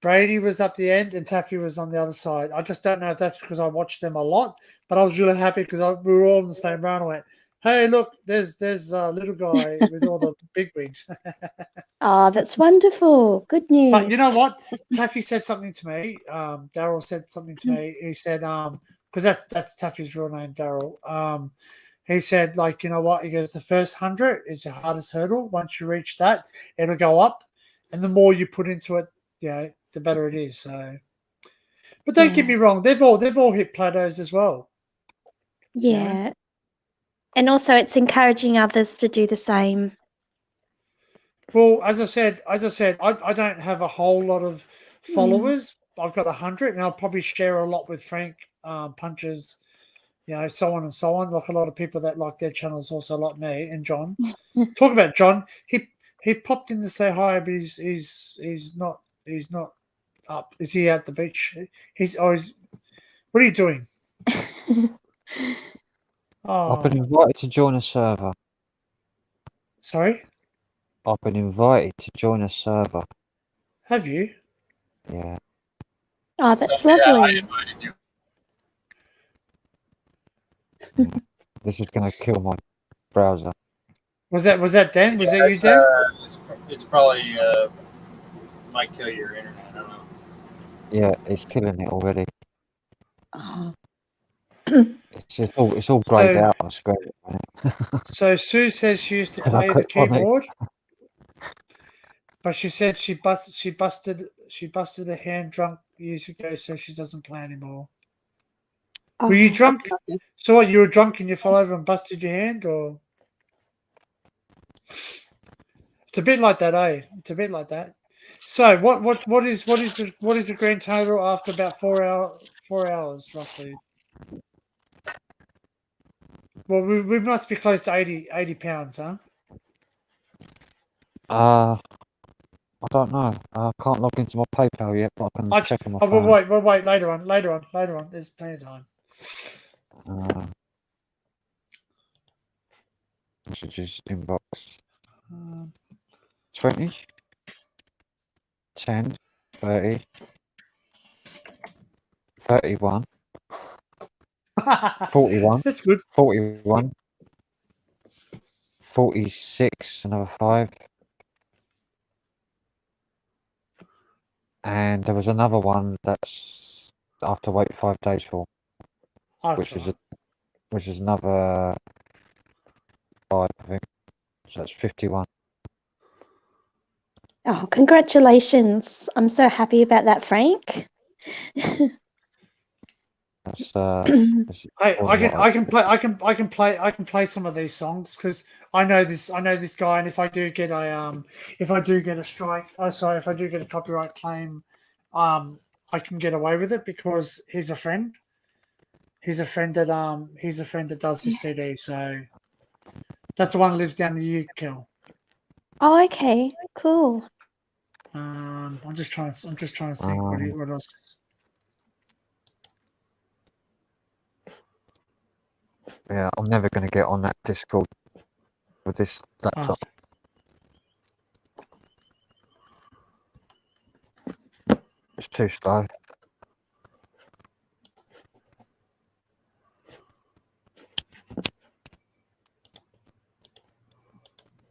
Brady was up the end, and Taffy was on the other side. I just don't know if that's because I watched them a lot, but I was really happy because we were all in the same round. I went, hey, look, there's a little guy with all the big wigs. Oh, that's wonderful. Good news. But you know what? Taffy said something to me. Daryl said something to me. He said, because that's Taffy's real name, Daryl. He said, like, you know what? He goes, the first 100 is your hardest hurdle. Once you reach that, it'll go up, and the more you put into it, the better it is. So, but don't get me wrong, they've all hit plateaus as well. Yeah. And also, it's encouraging others to do the same. Well, as I said, I don't have a whole lot of followers. I've got 100, and I'll probably share a lot with Frank Punches, so on and so on. Like a lot of people that like their channels also like me and John. Talk about John. He popped in to say hi, but he's not up. Is he at the beach? What are you doing? I've been invited to join a server. Sorry? I've been invited to join a server. Have you? Yeah. Oh, that's Yeah, I lovely. invited you. This is going to kill my browser. Was that Dan? Was that you, Dan? It's probably might kill your internet. I don't know. Yeah, it's killing it already. Oh. It's all greyed out on the screen. So Sue says she used to play the keyboard, but she said she busted a hand drunk years ago, so she doesn't play anymore. Were you drunk? So what? You were drunk and you fell over and busted your hand, or? It's a bit like that, eh? It's a bit like that. So what is the grand total after about 4 hours roughly? Well, we must be close to 80 pounds, huh? I don't know. I can't log into my PayPal yet, but I can check on my phone. Wait. Later on. There's plenty of time. Messages inbox. 20, 10, 30, 31, 41. That's good. 41, 46, another 5. And there was another one that's I have to wait 5 days for, which is another 5, I think. So that's 51. Oh, congratulations. I'm so happy about that, Frank. That's I can play some of these songs because I know this guy, and if I do get a strike, if I do get a copyright claim, I can get away with it because he's a friend. He's a friend that does this CD, so that's the one that lives down the UK. Oh, okay, cool. I'm just trying to think what else. Yeah, I'm never going to get on that Discord with this laptop. It's too slow.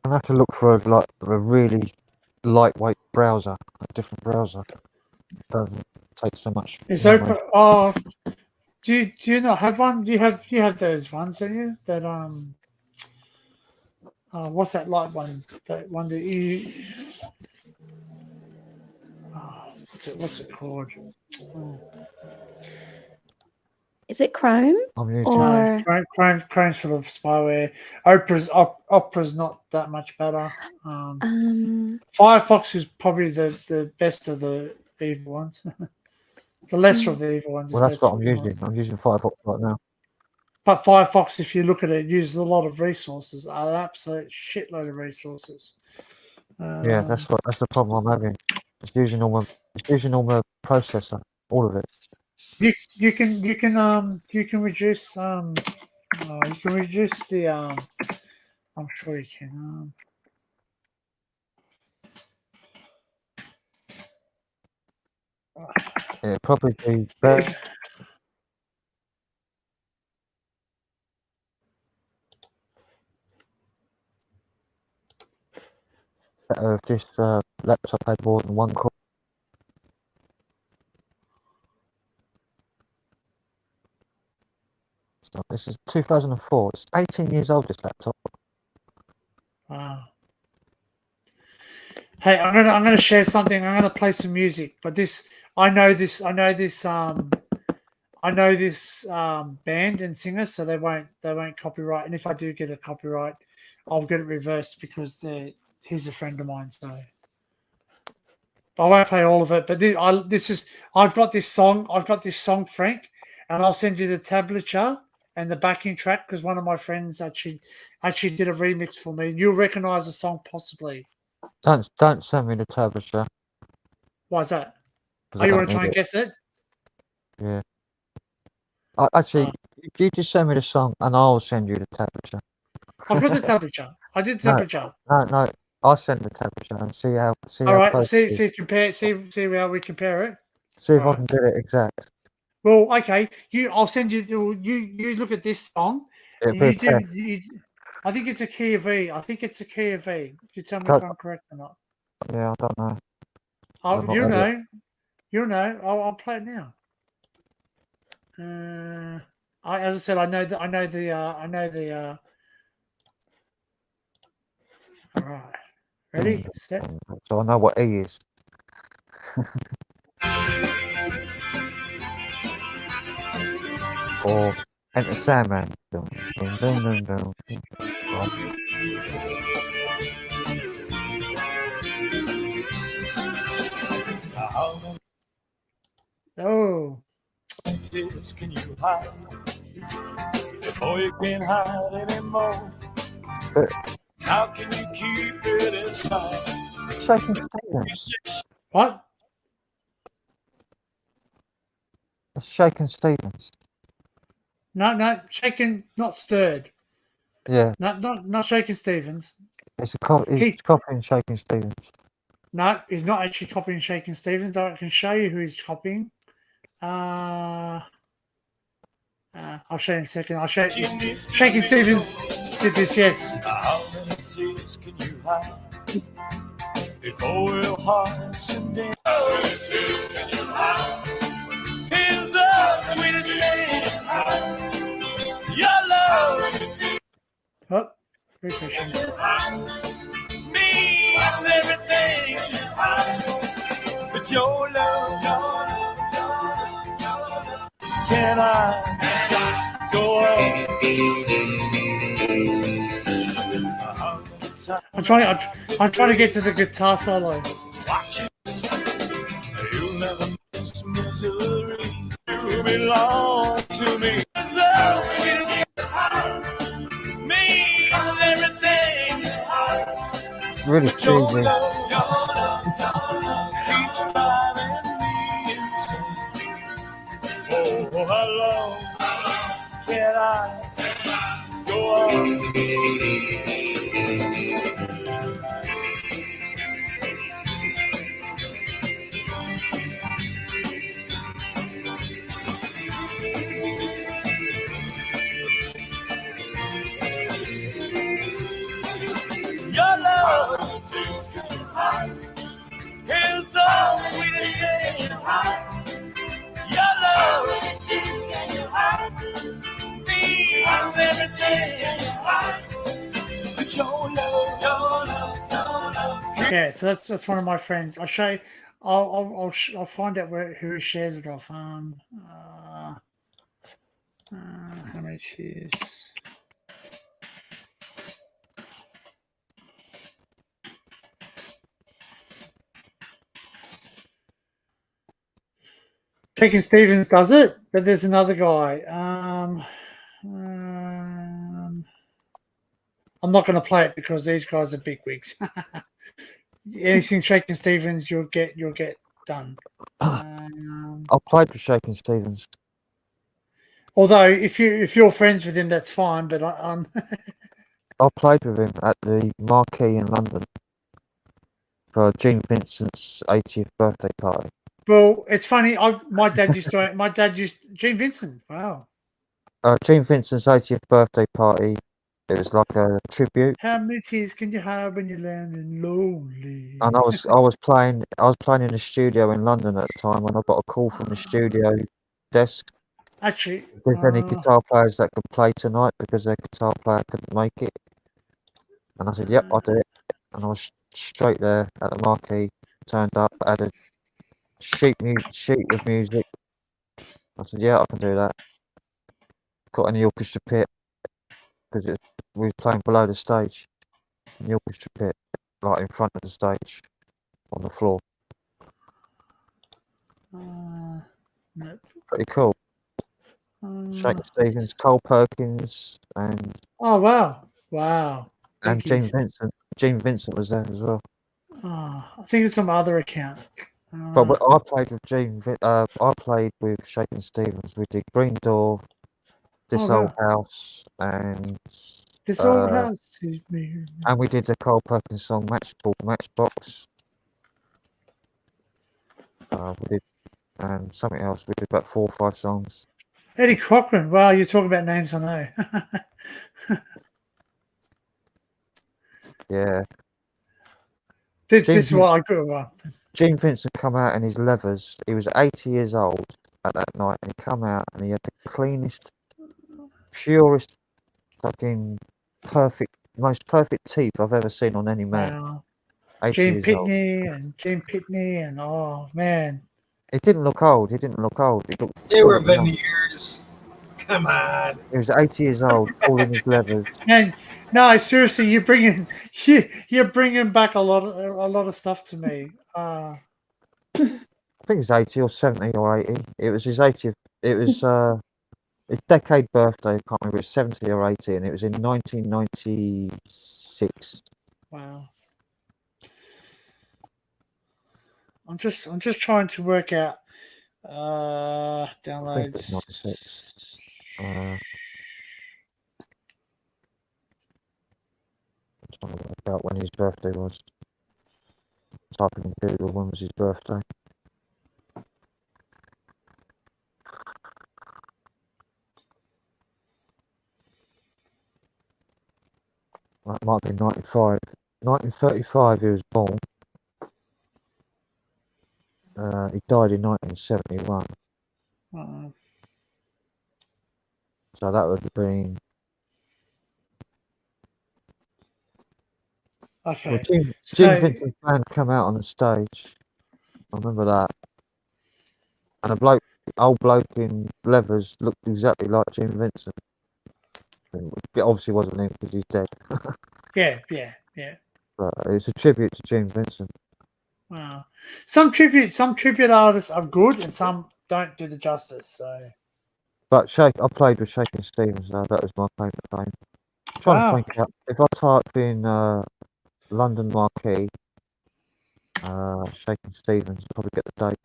I have to look for a really lightweight browser, a different browser. It doesn't take so much. It's memory. open. Oh, do you not have one? Do you have those ones? Don't you? That what's that light one? That one that you. What's it called? Oh. Is it Chrome? I'm using Or Chrome's full of spyware. Opera's not that much better. Firefox is probably the best of the evil ones. The lesser of the evil ones. Well, that's what I'm using. I'm using Firefox right now. But Firefox, if you look at it, uses a lot of resources. An absolute shitload of resources. Yeah, that's the problem I'm having. It's using all my processor, all of it. You can reduce the I'm sure you can It'd probably be better if this laptop had more than one core. So this is 2004. It's 18 years old, this laptop. Hey, I'm gonna share something. I'm gonna play some music, but I know this band and singer, so they won't copyright. And if I do get a copyright, I'll get it reversed because he's a friend of mine. So I won't play all of it. But I've got this song, Frank, and I'll send you the tablature and the backing track because one of my friends actually did a remix for me. You'll recognize the song possibly. Don't send me the tablature. Why is that? Oh, you want to try and guess it? Yeah. Actually, you just send me the song and I'll send you the tablature. I've got the tablature. I did the tablature. No. I'll send the tablature and see how. All right. See how we compare it. See if I can get it exact. Well, okay. I'll send you. You look at this song. I think it's a key of E. You tell me if I'm correct or not. Yeah, I don't know. You'll know. I'll play it now. As I said, I know the. All right. Ready? Set. So I know what E is. Or Enter Sandman. Dun, dun, dun, dun, dun. Oh. Can you hide? Before you can't hide anymore. How can you keep it inside? Shaking Stevens. What? It's Shaking Stevens. No, shaken, not stirred. Yeah. Not Shaking Stevens. He's copying Shaking Stevens. No, he's not actually copying Shaking Stevens. I can show you who he's copying. I'll show you in a second. I'll show you. Shaking Stevens did this, yes. How many tears can you hide before your heart's in death? How many tears can you hide? Is the sweetest thing. Your love. Oh, refreshing. Means everything. But your love. Can I go on? I'm trying to get to the guitar solo. You'll never miss misery. You belong to me. Love means everything. really But your cheesy. love keeps driving me insane. Oh, how long can I go on? Your love is the sweetest thing. Your love means everything. But your love. Yeah, so that's one of my friends. I'll show you. I'll find out who he shares it off. How many shares? Shakin' Stevens does it, but there's another guy. I'm not going to play it because these guys are bigwigs. Anything Shakin' Stevens, you'll get done. I played with Shakin' Stevens. Although if you're friends with him, that's fine. But I played with him at the Marquee in London for Gene Vincent's 80th birthday party. Well, it's funny. My dad used Gene Vincent. Wow. Gene Vincent's 80th birthday party. It was like a tribute. How many tears can you have when you're landing lonely? And I was playing in the studio in London at the time when I got a call from the studio desk. Actually, If there's any guitar players that could play tonight because their guitar player couldn't make it. And I said, yep, I'll do it. And I was straight there at the Marquee, turned up, had a sheet of music. I said, yeah, I can do that. Got in the orchestra pit because we were playing below the stage in the orchestra pit, like in front of the stage on the floor. Nope. Pretty cool. Shakin' Stevens, Cole Perkins, and oh wow, and Gene Vincent. Gene Vincent was there as well. I think it's some other account. But I played with I played with Shakin' Stevens. We did Green Door, This Old House, and This Old House is me. And we did the Cole Perkins song Matchbox. We did, and something else. We did about 4 or 5 songs. Eddie Cochran. Wow, you talk about names I know. Yeah. This is what I grew up. Gene Vincent come out in his leathers. He was 80 years old at that night, and he come out and he had the cleanest, purest, fucking most perfect teeth I've ever seen on any man. Wow. 80 Gene years Pitney and oh man. He didn't look old. He looked they were veneers. Come on. He was 80 years old, all in his leathers. Man, no, seriously, you're bringing back a lot of stuff to me. I think it's 80 or 70 or 80. It was his 80th. It was his decade birthday. I can't remember. It was 70 or 80, and it was in 1996. Wow. I'm just trying to work out downloads. I'm trying to work out when his birthday was. Typing in Google when was his birthday. That might be 95. 1935 he was born. He died in 1971. So that would have been... Okay. Well, Gene Vincent's band come out on the stage. I remember that. And old bloke in leathers looked exactly like Gene Vincent. It obviously wasn't him because he's dead. Yeah. But it's a tribute to Gene Vincent. Wow. Some tribute artists are good and some don't do the justice. So. But I played with Shakin' Stevens. That was my favourite thing. I'm trying to think out. If I type in London Marquee. Shakin' Stevens, probably get the date.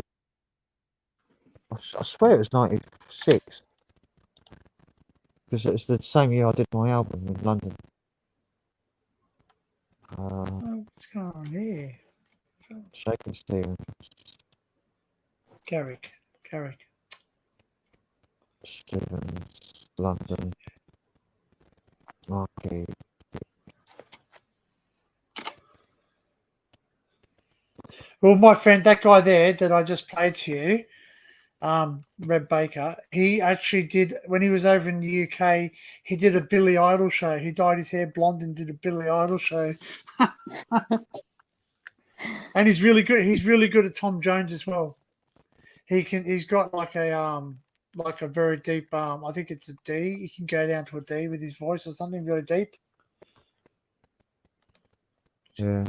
I swear it was 96. Because it's the same year I did my album in London. Oh, what's going on here? Shakin' Stevens. Garrick. Stevens, London Marquee. Well, my friend, that guy there that I just played to you, Red Baker, he actually did, when he was over in the UK, he did a Billy Idol show. He dyed his hair blonde and did a Billy Idol show. And he's really good. He's really good at Tom Jones as well. He's got like a very deep, I think it's a D. He can go down to a D with his voice or something really deep. Yeah.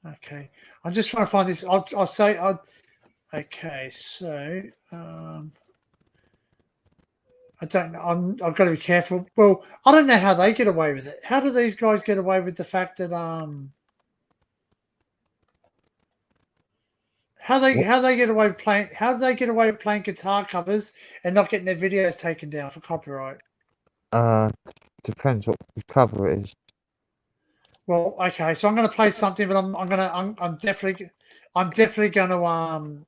Okay, I'm just trying to find this. I'll say. Okay, so I don't know. I've got to be careful. Well, I don't know how they get away with it. How do these guys get away with the fact that how they get away with playing? How do they get away with playing guitar covers and not getting their videos taken down for copyright? Depends what cover it is. Well, okay, so I'm going to play something, but I'm definitely going to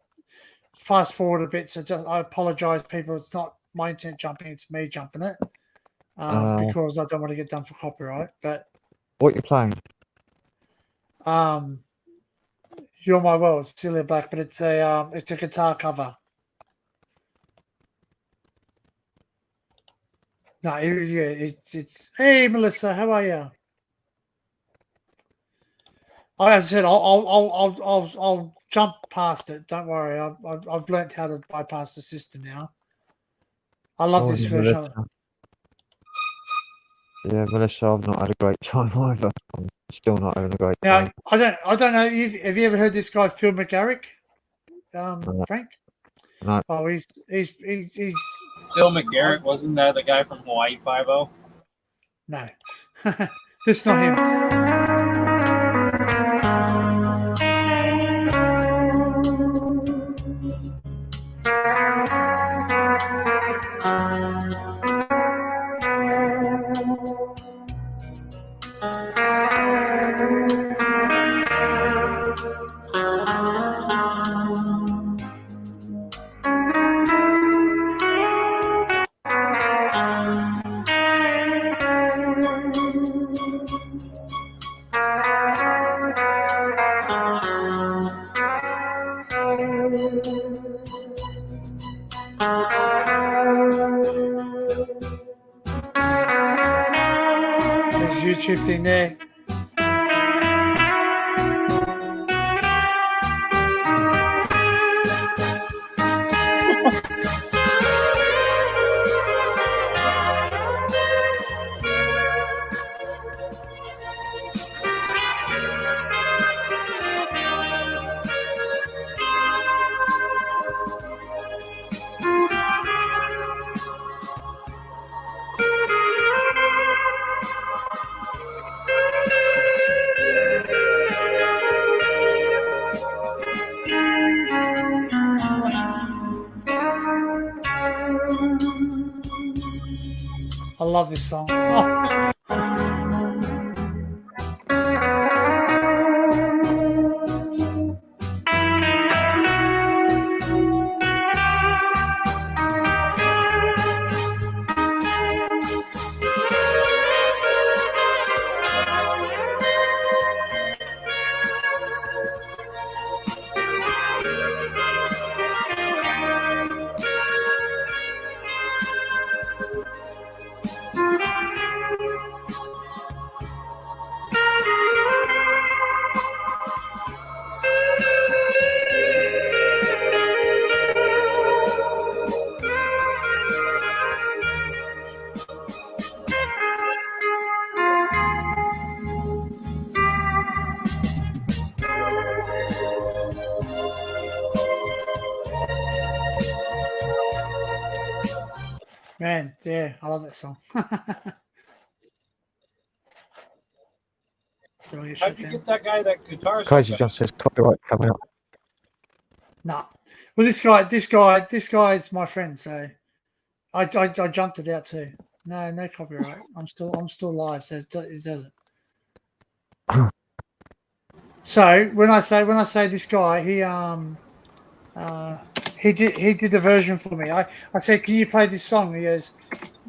fast forward a bit. So I apologize, people. It's not my internet jumping; it's me jumping it because I don't want to get done for copyright. But what you playing? You're My World, Cecilia Black, but it's a guitar cover. No, yeah, it's. Hey, Melissa, how are you? As I said, I'll jump past it. Don't worry. I've learnt how to bypass the system now. I love this version. Melissa. Yeah, Melissa, I've not had a great time either. I'm still not having a great time. I don't know. Have you ever heard this guy Phil McGarrick? Frank? No. Oh, he's Phil McGarrett, wasn't that the guy from Hawaii Five-0? No, this is not him. There's a YouTube thing there. I love this song. Oh. Man, yeah, I love that song. Did I get How'd shut you down? get that guy that guitar? Crazy John says copyright coming up. Nah. Well, this guy is my friend, so I jumped it out too. No copyright. I'm still live, so it doesn't. So when I say this guy, he did the version for me. I said, can you play this song? He goes,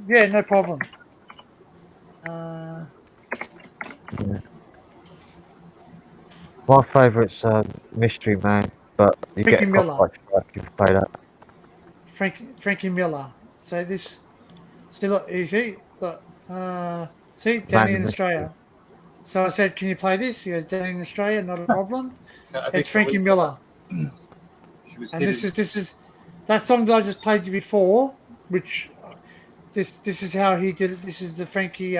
yeah, no problem. My favourite's Mystery Man, but you get a Frankie Miller. copyright strike if you play that. Frankie Miller. So this, see, look, you see, look, see, Man Danny in in Mystery. Australia. So I said, can you play this? He goes, Danny in Australia, not a problem. I think It's Frankie Alicia- Miller. She was And hitting- this is that song that I just played you before, which this is how he did it. This is the Frankie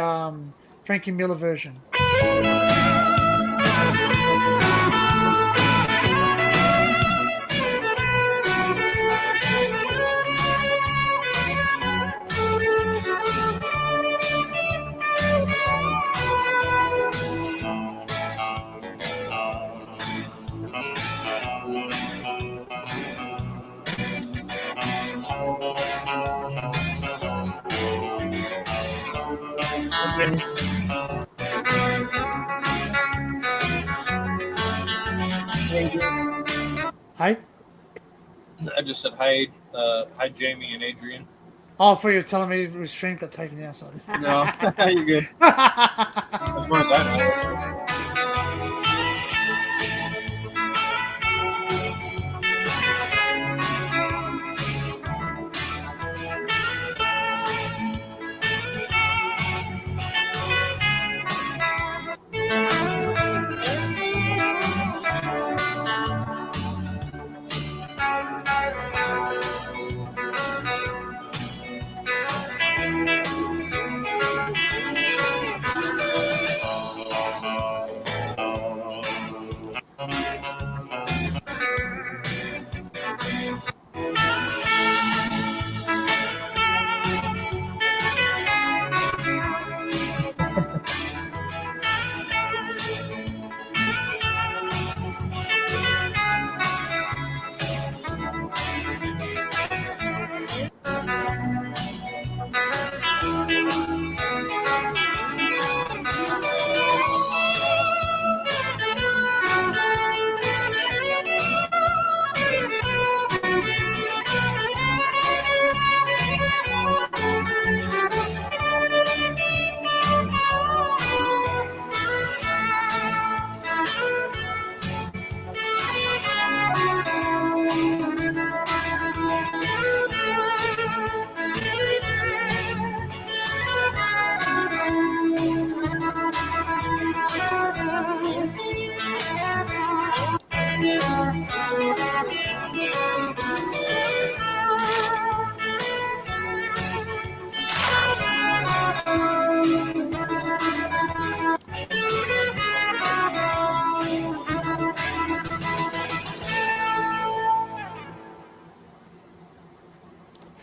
Miller version. Hey? I just said hi, hi Jamie and Adrian. Oh, for you telling me the stream got taken down. So. No, you're good. As far as I know.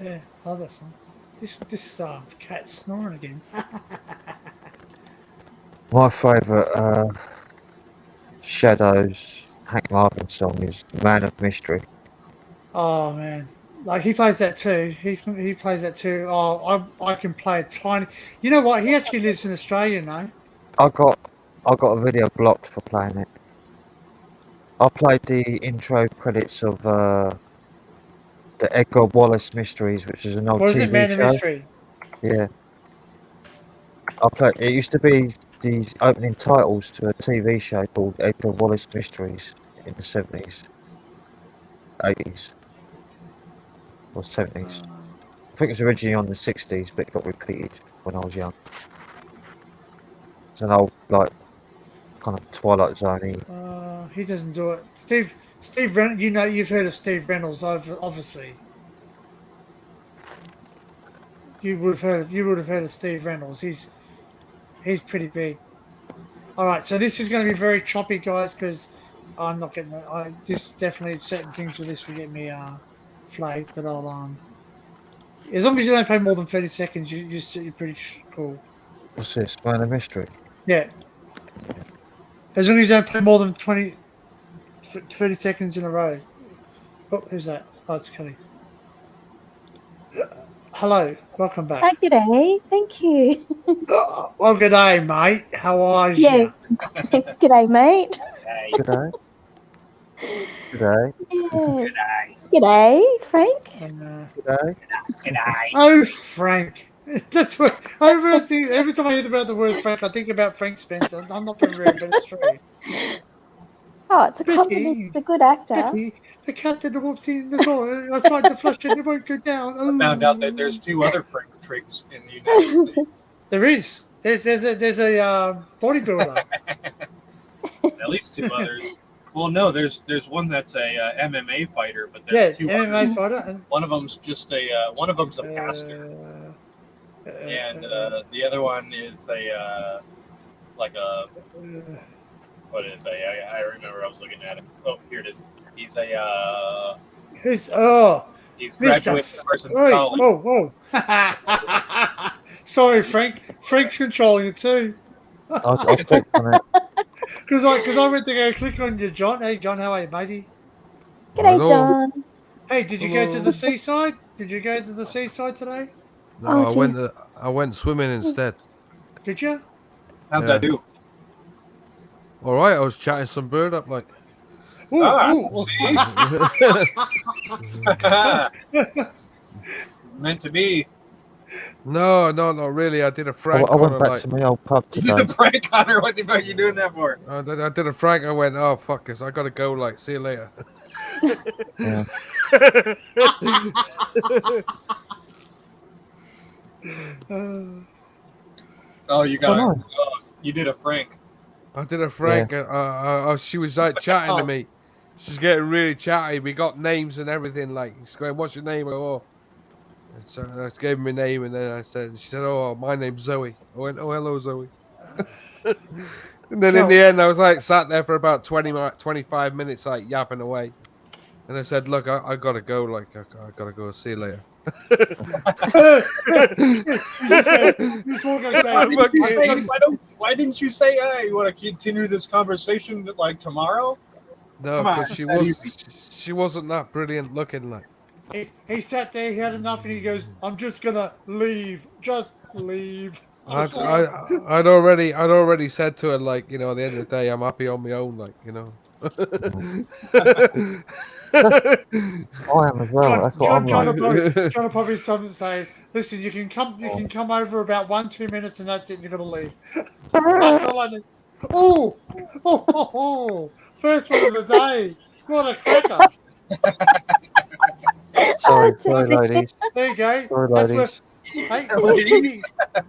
Yeah, I love that song. This cat's snoring again. My favourite Shadows Hank Marvin song is Man of Mystery. Oh man, like he plays that too. He plays that too. Oh, I can play a tiny. You know what? He actually lives in Australia now. I got a video blocked for playing it. I played the intro credits of the Edgar Wallace Mysteries, which is an old What is TV it, Man show. of Mystery? Yeah. It used to be the opening titles to a TV show called Edgar Wallace Mysteries in the 70s, 80s, or 70s. I think it was originally on the 60s, but it got repeated when I was young. It's an old, like, kind of Twilight Zone-y. He doesn't do it. Steve Reynolds. You know, you've heard of Steve Reynolds, obviously. You would have heard of Steve Reynolds. He's pretty big. All right, so this is going to be very choppy, guys, because I'm not getting that. This definitely certain things with this will get me flagged, but I'll as long as you don't play more than 30 seconds, you're pretty cool. What's this? Man of Mystery? Yeah. As long as you don't play more than 30 seconds in a row. Oh, who's that? Oh, it's Kelly. Hello, welcome back. Hi, g'day. Thank you. Well, good day, mate. How are you? Yeah. G'day, mate. G'day. G'day. Yeah. G'day, Frank. G'day. Oh, Frank. That's what every time I hear about the word Frank, I think about Frank Spencer. I'm not being rude, but it's true. Oh, it's a Betty, compliment. He's a good actor. Betty, the cat did the whoopsie in the door. I tried to flush it, it won't go down. Oh. I found out that there's 2 other Frank Triggs in the United States. There is. There's a bodybuilder. At least 2 others. Well, no, there's one that's a MMA fighter, but there's 2 MMA others. fighter. And, One of them's just a pastor, and the other one is what is it? I remember I was looking at it. Oh, here it is. He's who's he's graduating Mr. person's Wait, college. whoa. Sorry, Frank. Frank's controlling it too. I'll click on it. Because I went to go click on you, John. Hey, John, how are you, matey? G'day, Hello. John. Hey, did you go to the seaside? Did you go to the seaside today? No, Oh, I went swimming instead. Did you? How'd Yeah. that do? All right, I was chatting some bird up like. Ooh, Ah, ooh. Meant to be. No, not really. I did a Frank I on went her, back like. to my old pub You today. did a prank on her. What the fuck are you doing that for? I did a Frank. I went, oh fuck this. I gotta go. Like, see you later. Yeah. Oh, you got Oh, her. You did a Frank. I did a Frank. She was like chatting to me. She's getting really chatty. We got names and everything. Like, she's going, "What's your name?" I go, "Oh." And so I just gave him my name, and then she said, "Oh, my name's Zoe." I went, "Oh, hello, Zoe." And then in the end, I was like sat there for about 25 minutes, like yapping away. And I said, "Look, I gotta go. Like, I gotta go. See you later." Why didn't you say, hey, you want to continue this conversation like tomorrow? No, Come on, because it's that easy. she wasn't that brilliant looking. Like, He sat there, he had enough, and he goes, "I'm just gonna leave. Just leave." I'd already said to her, like, you know, at the end of the day, I'm happy on my own, like, you know. I am as well. That's what I'm like. John will probably say, "Listen, you can come over about 1-2 minutes, and that's it. You're gonna leave." That's all I need. Oh! First one of the day. What a cracker! Sorry, ladies. There you go. Sorry, That's ladies. Hey, Ladies.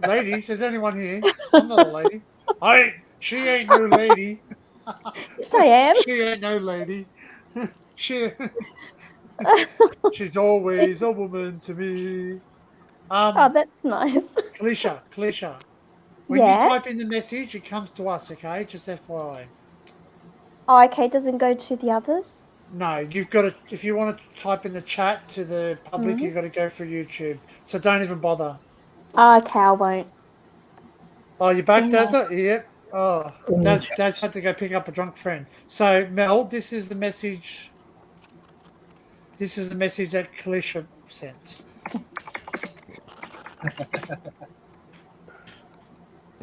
ladies, is anyone here? I'm not a lady. She ain't no lady. Yes, I am. She ain't no lady. She's always a woman to me. Oh, that's nice. Kalisha. When Yeah? you type in the message, it comes to us, okay? Just FYI. Oh, okay. Doesn't go to the others. No, you've got to. If you want to type in the chat to the public, you've got to go through YouTube. So don't even bother. Oh, okay, I won't. Oh, you back, Yeah. Dazza? Yep. Oh, Daz had to go pick up a drunk friend. So Mel, this is the message. This is the message that Kalisha sent.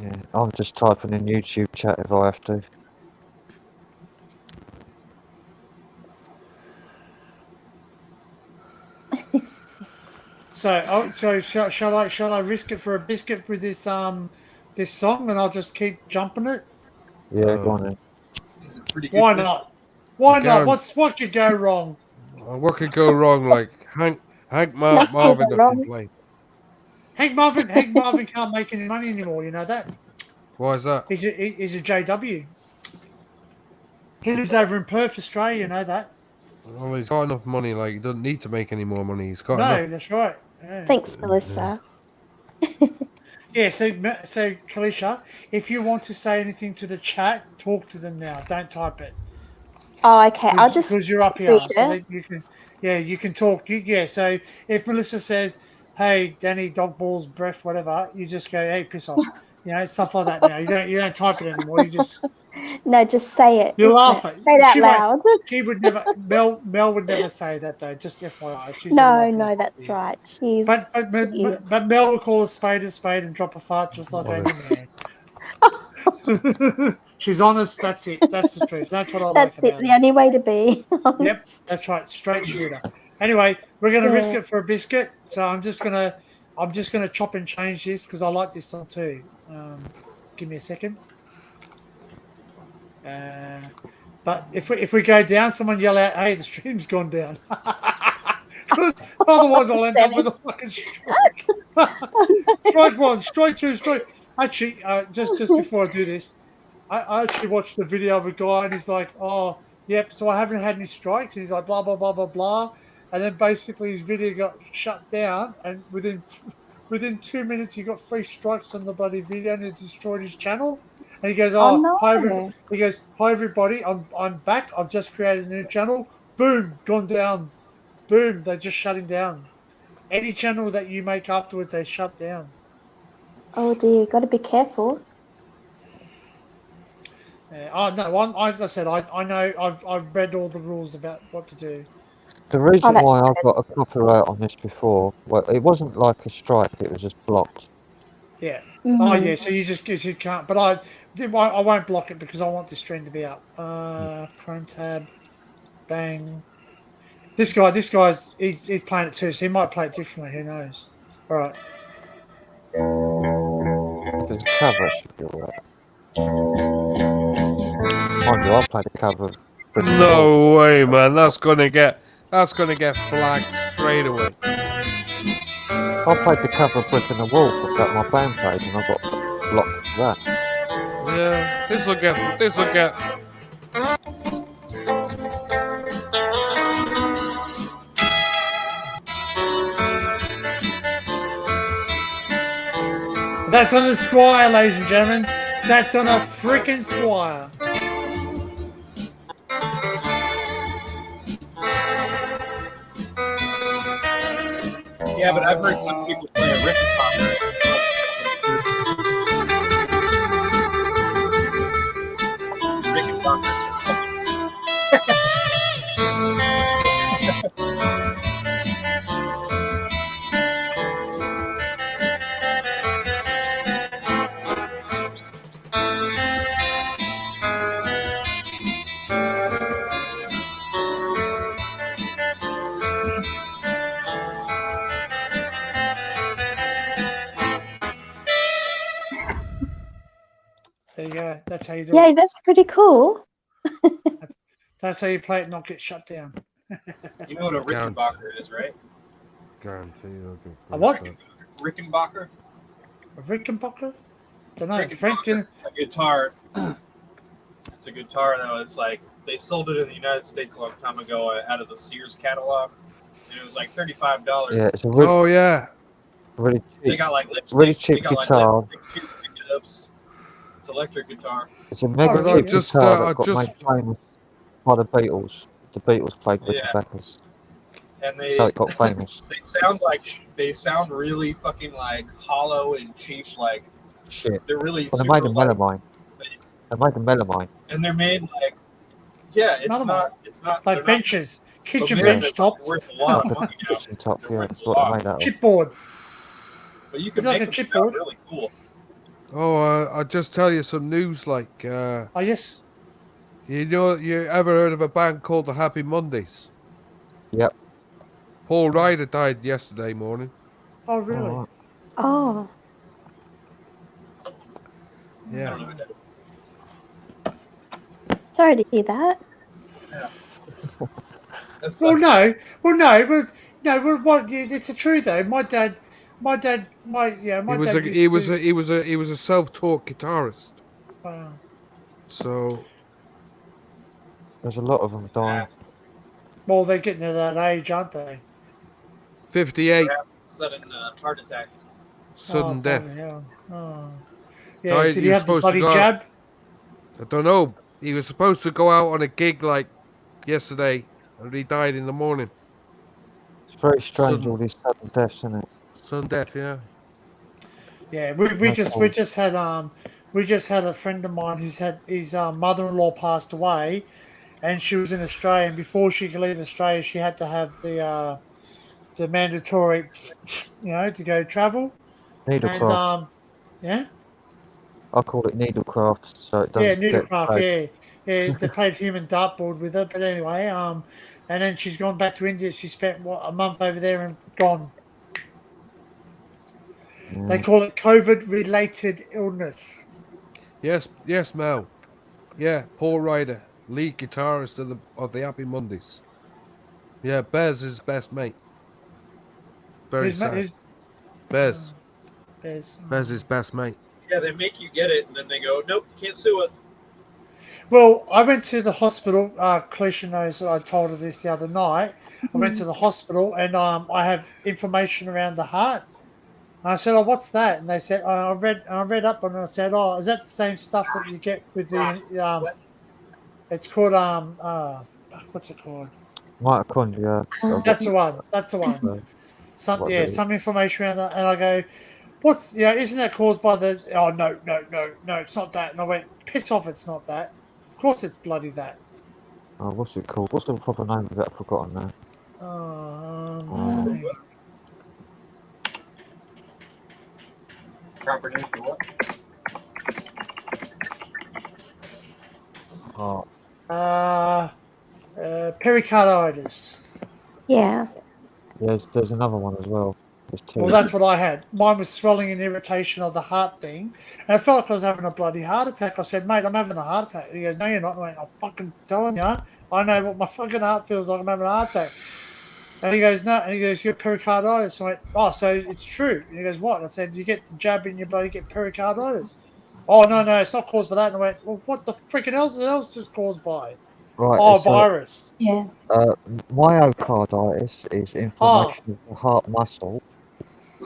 Yeah, I'm just typing in YouTube chat if I have to. So shall I risk it for a biscuit with this this song, and I'll just keep jumping it? Yeah, go on then. Pretty good. Why not? Why not? Again. What could go wrong? what could go wrong? Like, Hank Marvin go wrong. doesn't play. Hank Marvin can't make any money anymore. You know that? Why is that? He's a JW. He lives over in Perth, Australia. You know that? Well, he's got enough money. Like, he doesn't need to make any more money. He's got No, enough. that's right. Yeah. Thanks, Melissa. Yeah, so Kalisha, if you want to say anything to the chat, talk to them now. Don't type it. Oh, okay. I'll just because you're up here, read so it. that you can talk. So if Melissa says, "Hey, Danny, dog balls, breath, whatever," you just go, "Hey, piss off." You know, stuff like that. Now you don't type it anymore. You just No, just say it. you isn't laugh it? at. Say it out She won't. loud. She would never. Mel would never say that though. Just FYI, she's a No, lovely no, that's lady. right. She's But she is. Mel will call a spade and drop a fart just like Love Amy Man. She's honest. That's it. That's the truth. That's what I That's like it. about The her. only way to be. Yep, that's right. Straight shooter. Anyway, we're gonna risk Yeah. it for a biscuit. So I'm just gonna chop and change this because I like this song too. Give me a second. But if we go down, someone yell out, "Hey, the stream's gone down!" Because otherwise I'll end up with a fucking strike. Strike one, strike two, strike. Actually, just before I do this, I actually watched the video of a guy and he's like, "Oh, yep." So I haven't had any strikes. And he's like, "Blah blah blah blah blah," and then basically his video got shut down, and within 2 minutes he got 3 strikes on the bloody video and it destroyed his channel. And he goes, Oh, "Oh, no. hi everybody." He goes, "Hi everybody, I'm back. I've just created a new channel." Boom, gone down. Boom, they're just shutting down. Any channel that you make afterwards, they shut down. Oh dear, got to be careful. Oh no, as I said, I know. I've read all the rules about what to do. The reason that's why I good. got a copyright on this before, well, it wasn't like a strike; it was just blocked. Yeah. Mhm. Oh yeah. So you can't. But I won't block it because I want this stream to be up. Chrome tab, bang. This guy's he's playing it too, so he might play it differently. Who knows? All right. If there's a cover, it should be alright. Mind you, I played a cover of Brick and Wall. No way, man. That's gonna get flagged straight away. I played the cover of Brick and the Wall from my fan page, and I got blocked for that. Yeah, this'll get. That's on the Squire, ladies and gentlemen. That's on a freaking Squire. Yeah, but I've heard some people play a Rickenbacker. There you go. That's how you do Yeah, it. that's pretty cool. That's how you play it, not get shut down. You know what a Rickenbacker is, right? Guarantee you'll get A what? Rickenbacker? A Rickenbacker? Don't know. Rickenbacker. It's a guitar. It's a guitar that was like they sold it in the United States a long time ago out of the Sears catalog, and it was like $35. Yeah, it's a really, Oh yeah. really They cheap. got like lipstick. Really They cheap got guitar. like lipstick pickups. It's electric guitar. It's a mega Oh, cheap yeah. guitar I that got just- made famous by the Beatles. The Beatles played Yeah. Rickenbackers, And they so it got famous. they sound really fucking like hollow and cheap. Like Shit. they're really Well, they super made them like, Melamine. They made them Melamine. and they're made like it's Melamine. not Like they're benches, not, kitchen but bench they're tops, worth a lot of money now. Kitchen top, They're yeah, worth that's a what lot. they made that of. chipboard. But you can It's like make a them chipboard. sound really cool. Oh, I'll just tell you some news. Like, Oh yes. you ever heard of a band called the Happy Mondays? Yep. Paul Ryder died yesterday morning. Oh really? Alright. Oh, I Yeah. don't know who that is. sorry to hear that. That sucks. Well, no. What? It's the truth though. My dad. He was a self-taught guitarist. Wow. So There's a lot of them dying. Well, they're getting to that age, aren't they? 58 Sudden heart attack. sudden Oh, death. bloody hell. Oh. Yeah. Died- Did he he was have the supposed to bloody go out- jab? I don't know. He was supposed to go out on a gig like yesterday, and he died in the morning. It's very strange, Sudden- all these sudden deaths, isn't it? Sudden death, yeah. Yeah, we No just cold. we just had a friend of mine who's had his mother-in-law passed away, and she was in Australia. And before she could leave Australia, she had to have the mandatory, to go travel. And Needlecraft. yeah, I call it needlecraft, so it yeah, doesn't get needlecraft, paid. yeah. They played human dartboard with her, but anyway, and then she's gone back to India. She spent a month over there and gone. They Yeah. call it COVID-related illness. Yes, Mel. Yeah, Paul Ryder, lead guitarist of the Happy Mondays. Yeah, Bez is his best mate. Very sad. Bez. Bez. Bez is best mate. Yeah, they make you get it, and then they go, nope, can't sue us. Well, I went to the hospital. Cleisha knows that I told her this the other night. I went to the hospital, and I have information around the heart. And I said, "Oh, what's that?" And they said, "I read up on it." And I said, "Oh, is that the same stuff that you get with the It's called what's it called?" Mitochondria. That's the one. That's the one. Some information around that, and I go, "What's Isn't that caused by the?" Oh, no, it's not that. And I went, "Piss off! It's not that. Of course, it's bloody that." Oh, what's it called? What's the proper name of it? I've forgotten now. Proper name for what? Oh, Pericarditis. Yeah. there's another one as well. There's two. Well, that's what I had. Mine was swelling and irritation of the heart thing. And I felt like I was having a bloody heart attack. I said, "Mate, I'm having a heart attack." He goes, "No, you're not." And I went, "I'm fucking telling you. I know what my fucking heart feels like. I'm having a heart attack." And he goes, "No." And he goes, "You're pericarditis." I went, "Oh, so it's true." And he goes, "What?" And I said, "You get the jab in your body, get pericarditis." "Oh, no, it's not caused by that." And I went, "Well, what the freaking else is it caused by?" Right. "Oh, so, virus." Yeah. myocarditis is inflammation of the heart muscle,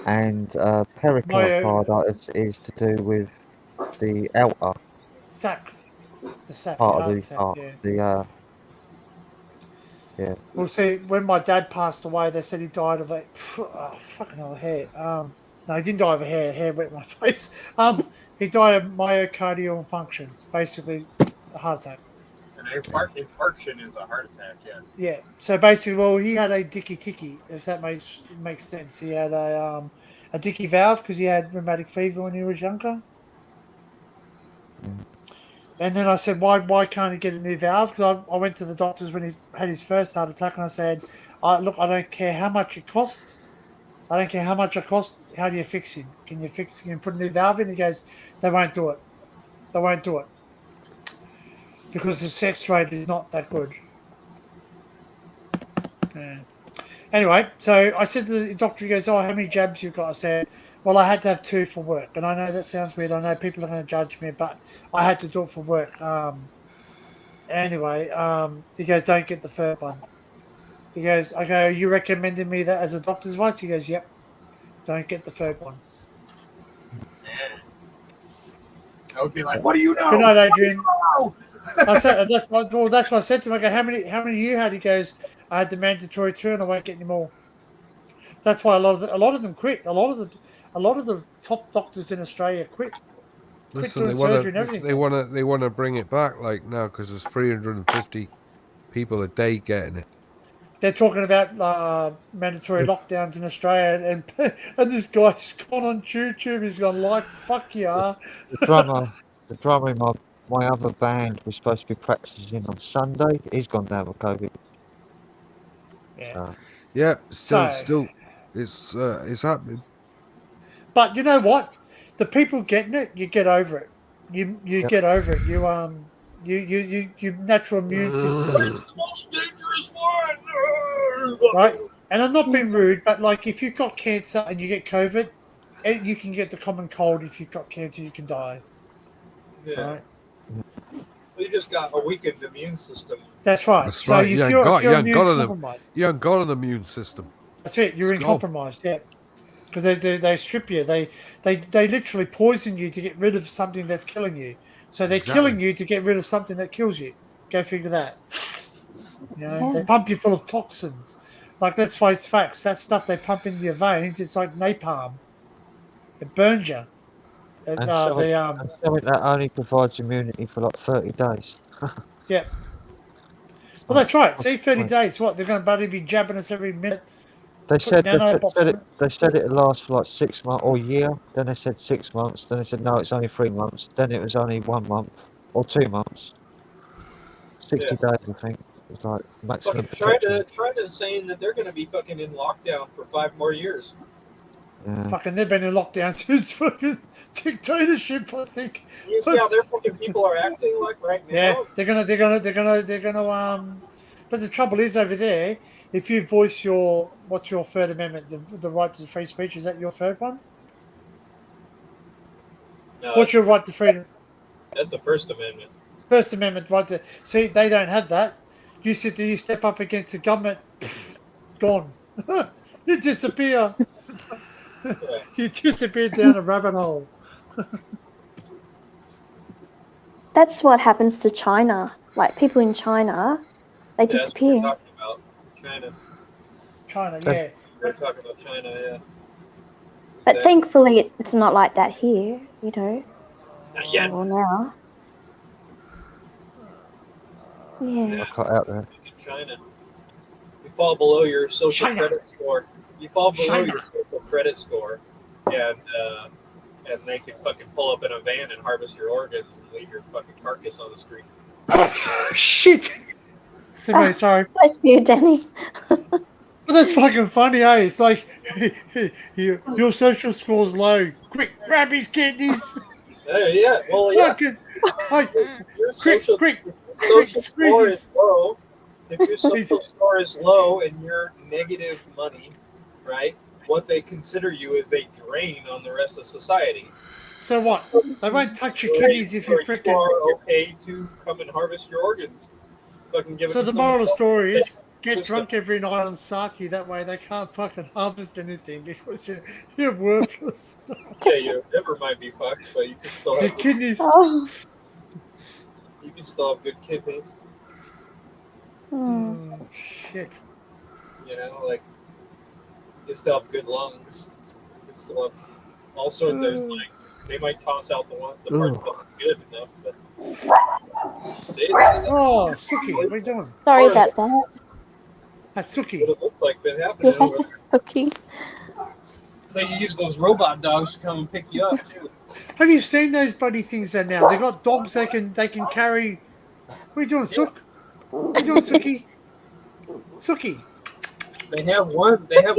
and pericarditis is to do with the outer Sac. The sac. part The of heart the sac, heart. yeah. Yeah. Well, see, when my dad passed away, they said he died of fucking hell, hair. No, he didn't die of a hair wet in my face. He died of myocardial infarction, basically a heart attack. An infarction is a heart attack, yeah. Yeah. So basically, well, he had a dicky ticky, if that makes sense. He had a dicky valve because he had rheumatic fever when he was younger. And then I said, why can't he get a new valve? Because I went to the doctors when he had his first heart attack, and I said, look, I don't care how much it costs. I don't care how much it costs. How do you fix him? Can you put a new valve in? He goes, they won't do it. They won't do it. Because the sex rate is not that good. Yeah. Anyway, so I said to the doctor, he goes, "Oh, how many jabs you've got?" I said, "Well, I had to have 2 for work." And I know that sounds weird. I know people are going to judge me, but I had to do it for work. Anyway, he goes, "Don't get the third one." He goes, "I go, you recommending me that as a doctor's advice?" He goes, "Yep. Don't get the third one." I would be like, "What do you know?" Good night, Adrian. I said, that's what I said to him. I go, how many you had? He goes, "I had the mandatory 2, and I won't get any more." That's why a lot of them quit. A lot of the top doctors in Australia quit. Listen, doing surgery and everything. they want to bring it back like now because there's 350 people a day getting it. They're talking about mandatory lockdowns in Australia, and this guy's gone on YouTube. He's gone like, "Fuck yeah." The drummer in my other band was supposed to be practicing on Sunday. He's gone down with COVID. Yeah. Yeah, still, it's happening. But you know what? The people getting it, you get over it. You get over it. You natural immune system. It's the most dangerous one. Right? And I'm not being rude, but like if you've got cancer and you get COVID, you can get the common cold. If you've got cancer, you can die. Yeah. Right? You just got a weakened immune system. That's right. That's So right. if You you're haven't compromised, got an immune system. that's it. You're It's gone. compromised. Yeah. Because they strip you. They literally poison you to get rid of something that's killing you. So they're killing you to get rid of something that kills you. Go figure that. They pump you full of toxins. Like, let's face facts. That stuff they pump into your veins, it's like napalm. It burns you. And And something, they and something that only provides immunity for like 30 days. yeah. Well, that's right. See, 30 days. What they're going to bloody be jabbing us every minute. They Put said nanobots in it. they said it lasts for like 6 months or a year. Then they said 6 months. Then they said no, it's only 3 months. Then it was only 1 month or 2 months. 60 days, I think. It's like maximum. Fucking China's saying that they're going to be fucking in lockdown for 5 more years. Yeah. Fucking, they've been in lockdown since fucking dictatorship, I think. You see how their fucking people are acting like right now? Yeah, they're gonna. But the trouble is over there, if you voice what's your third amendment, the right to free speech, is that your third one? No, What's your right to freedom? that's the First Amendment. First Amendment right to see. They don't have that. You sit there, you step up against the government, gone. You disappear. You disappear down a rabbit hole. That's what happens to China. Like people in China, they That's what disappear. we're talking about. China, yeah. We're talking about China, yeah. But thankfully, it's not like that here. You know. Not yet. Well, now. Yeah. I cut out there. In China. You fall below your social credit score. You fall below your social credit score, and they can fucking pull up in a van and harvest your organs and leave your fucking carcass on the street. Shit. Sorry. Bless you, Danny. But that's fucking funny, eh? It's like your social score's low. Quick, grab his kidneys. Yeah. Well, yeah. Your social score is low. If your social score is low and you're negative money, right? What they consider you is a drain on the rest of society. So what? They won't touch your kidneys if you freaking. You are okay to come and harvest your organs. Fucking give So it to the moral of the someone story else. is get drunk every night on sake. That way they can't fucking harvest anything because you're worthless. Yeah, your liver might be fucked, but you can still Your have kidneys. Oh. You can still have good kidneys. Oh, shit. You know, like you still have good lungs. You still have also there's like they might toss out the parts that aren't good enough, but Oh, Suki, what are you doing? Sorry about that. That's Suki. What it looks like been happening. Okay. They use those robot dogs to come and pick you up too. Have you seen those bloody things there now? They got dogs they can carry. What are you doing, Sook? What are you doing, Suki? Suki. They have one that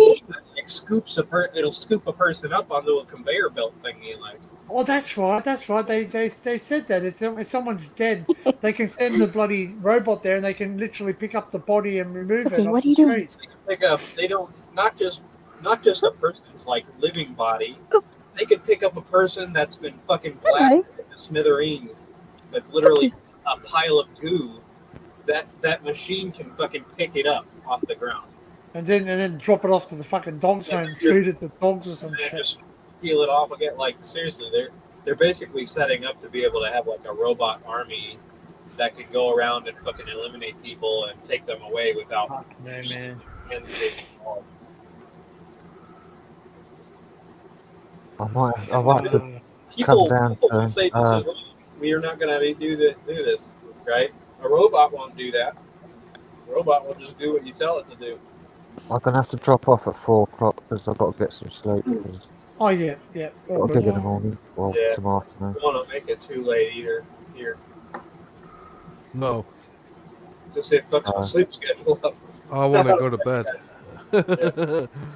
like scoops it'll scoop a person up onto a conveyor belt thingy, like. Oh, that's right. They said that if someone's dead, they can send the bloody robot there, and they can literally pick up the body and remove it off the street. They can pick up. They don't not just a person's like living body. They could pick up a person that's been fucking blasted into smithereens. That's literally a pile of goo. That machine can fucking pick it up off the ground. And then drop it off to the fucking dogs home and feed it the dogs or some shit. Just peel it off again. Like seriously, they're basically setting up to be able to have like a robot army that could go around and fucking eliminate people and take them away without hands getting involved. I might have to People come down will to. say this is wrong. We are not going to do this, right? A robot won't do that. A robot will just do what you tell it to do. I'm gonna have to drop off at 4 o'clock because I've got to get some sleep. Oh yeah. I'll get in the morning or tomorrow afternoon. Don't want to make it too late either. Here, No, just say fuck some sleep schedule up. I want to go to bed.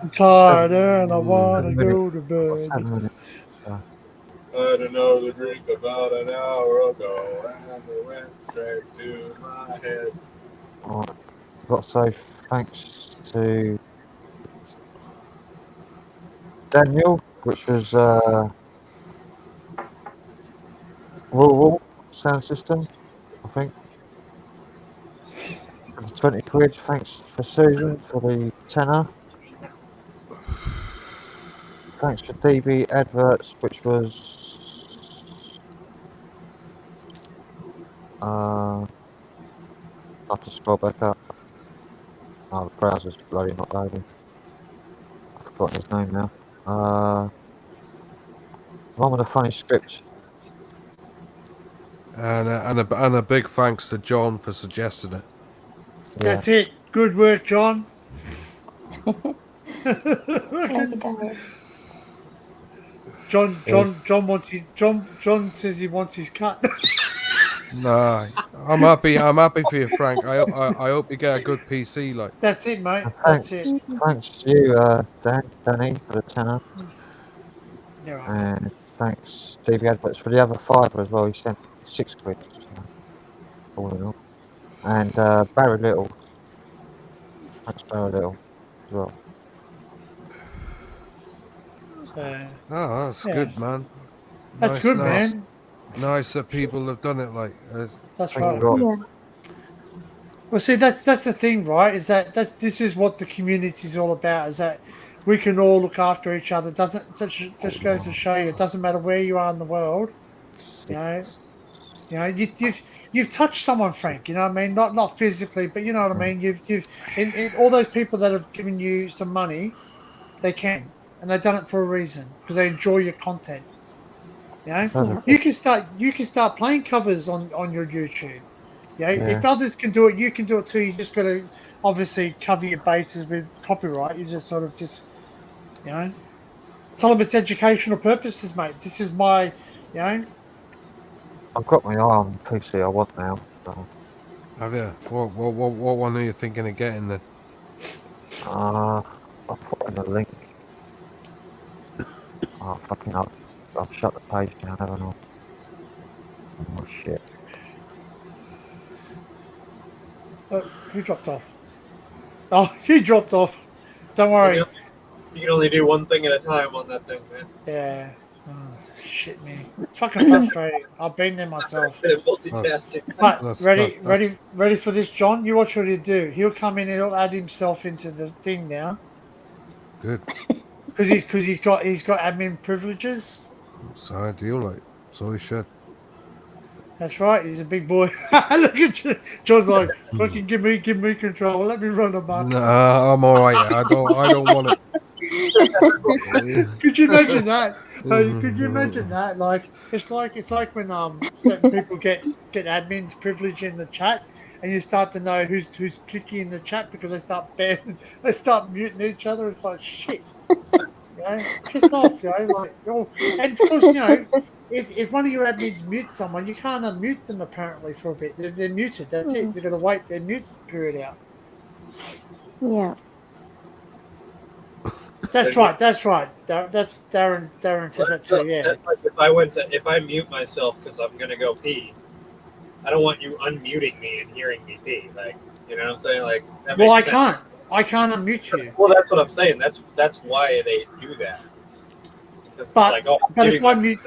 I'm tired and I want to go to bed. 7 minutes. I had another drink about an hour ago, and it went straight to my head. Alright. I've got to say thanks to Daniel, which was rural sound system, I think. For the 20 quid. Thanks for Susan for the tenner. Thanks for DB Adverts, which was I have to scroll back up. Oh, the browser's bloody not loading. I've forgotten his name now. One with a funny script. And a big thanks to John for suggesting it. That's it. Good work, John. John wants his John says he wants his cut. Nah, I'm happy for you, Frank. I hope you get a good PC, like. That's it, mate. Thanks, That's it. thanks to you, Danny, for the tenner. Yeah. And thanks, Stevie Adverts, for the other fiver as well. He sent £6. All in all. And Barry Little. Thanks, Barry Little, as well. Oh, that's good, man. That's Nice, good, nice. man. Nice that people have done it. Like, That's right. Well, see, that's the thing, right? Is that this is what the community is all about? Is that we can all look after each other? Just goes to show you, it doesn't matter where you are in the world. You know, you've touched someone, Frank. You know what I mean? Not physically, but you know what I mean. You've in all those people that have given you some money, they can, and they've done it for a reason because they enjoy your content. You know, you can start playing covers on your YouTube. Yeah, if others can do it, you can do it too. You just got to obviously cover your bases with copyright. You just sort of you know, tell them it's educational purposes, mate. This is my, you know. I've got my eye on the PC I want now. So. Have you? What one are you thinking of getting then? I'll put in a link. Oh, fucking up. I've shut the page down, haven't I? Oh, shit. Who dropped off? Oh, he dropped off. Don't worry. You can only do one thing at a time on that thing, man. Yeah. Oh, shit, me. It's fucking frustrating. I've been there myself. Multitasking. But ready for this, John? You watch what he'll do. He'll come in and he'll add himself into the thing now. Good. Because he's got admin privileges. It's ideal, like. So he should. That's right. He's a big boy. Look at you. John's like, fucking give me control. Let me run the market. Nah, I'm all right. I don't want it. Could you imagine that? Could you imagine that? Like it's like when certain people get admin's privilege in the chat, and you start to know who's clicky in the chat because they start muting each other. It's like shit. You know, piss off, you know. Like, and of course, you know, if one of your admins mutes someone, you can't unmute them apparently for a bit. They're muted. That's it. They've got to wait their mute period out. Yeah. That's right. That's Darren says that too. Yeah. That's like if I mute myself because I'm gonna go pee, I don't want you unmuting me and hearing me pee. Like, you know what I'm saying? Like, that makes sense. I can't unmute you. Well, that's what I'm saying. That's why they do that. Because but it's like, but if I mute,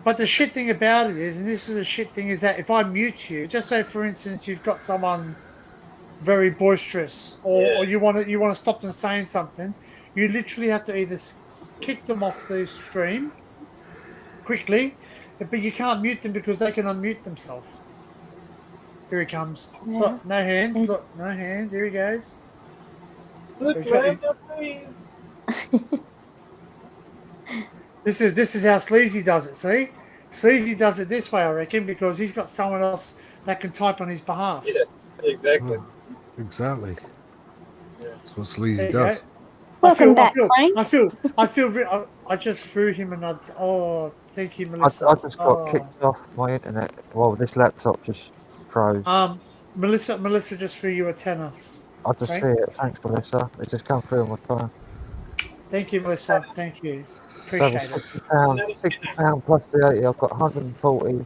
but the shit thing about it is, and this is a shit thing, is that if I mute you, just say for instance you've got someone very boisterous, or you want to stop them saying something, you literally have to either kick them off the stream quickly, but you can't mute them because they can unmute themselves. Here he comes. Yeah. Look, no hands. Look, no hands. Here he goes. This is how Sleazy does it. See, Sleazy does it this way, I reckon, because he's got someone else that can type on his behalf. Yeah, exactly. Exactly. Yeah. That's what Sleazy does. Welcome back, Frank. I just threw him another. Oh, thank you, Melissa. I just got kicked off my internet. Well, this laptop just froze. Melissa just threw you a tenner. I just see it. Thanks, Melissa. It just come through on my phone. Thank you, Melissa. Thank you. So Appreciate it. £60 plus the 80. I've got 140.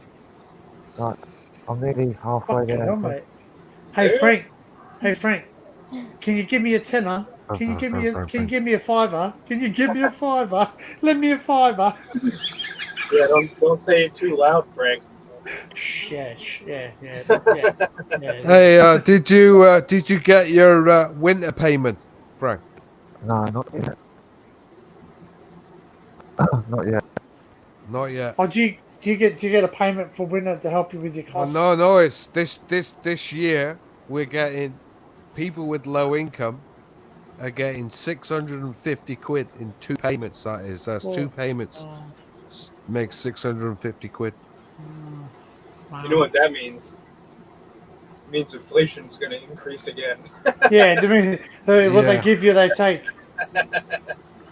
Like, I'm nearly halfway Fucking there. hell, mate. Hey Frank. Can you give me a tenner? Can you give me a fiver? Can you give me a fiver? Lend me a fiver. Yeah, don't say it too loud, Frank. Yeah. Hey, did you get your winter payment, Frank? No, not yet. Not yet. Not yet. Oh, do you get a payment for winter to help you with your costs? No. It's this year we're getting people with low income are getting 650 quid in 2 payments. That is, that's 2 payments. Makes 650 quid. You know what that means? It means inflation's going to increase again. Yeah, what they Yeah. give you, they take.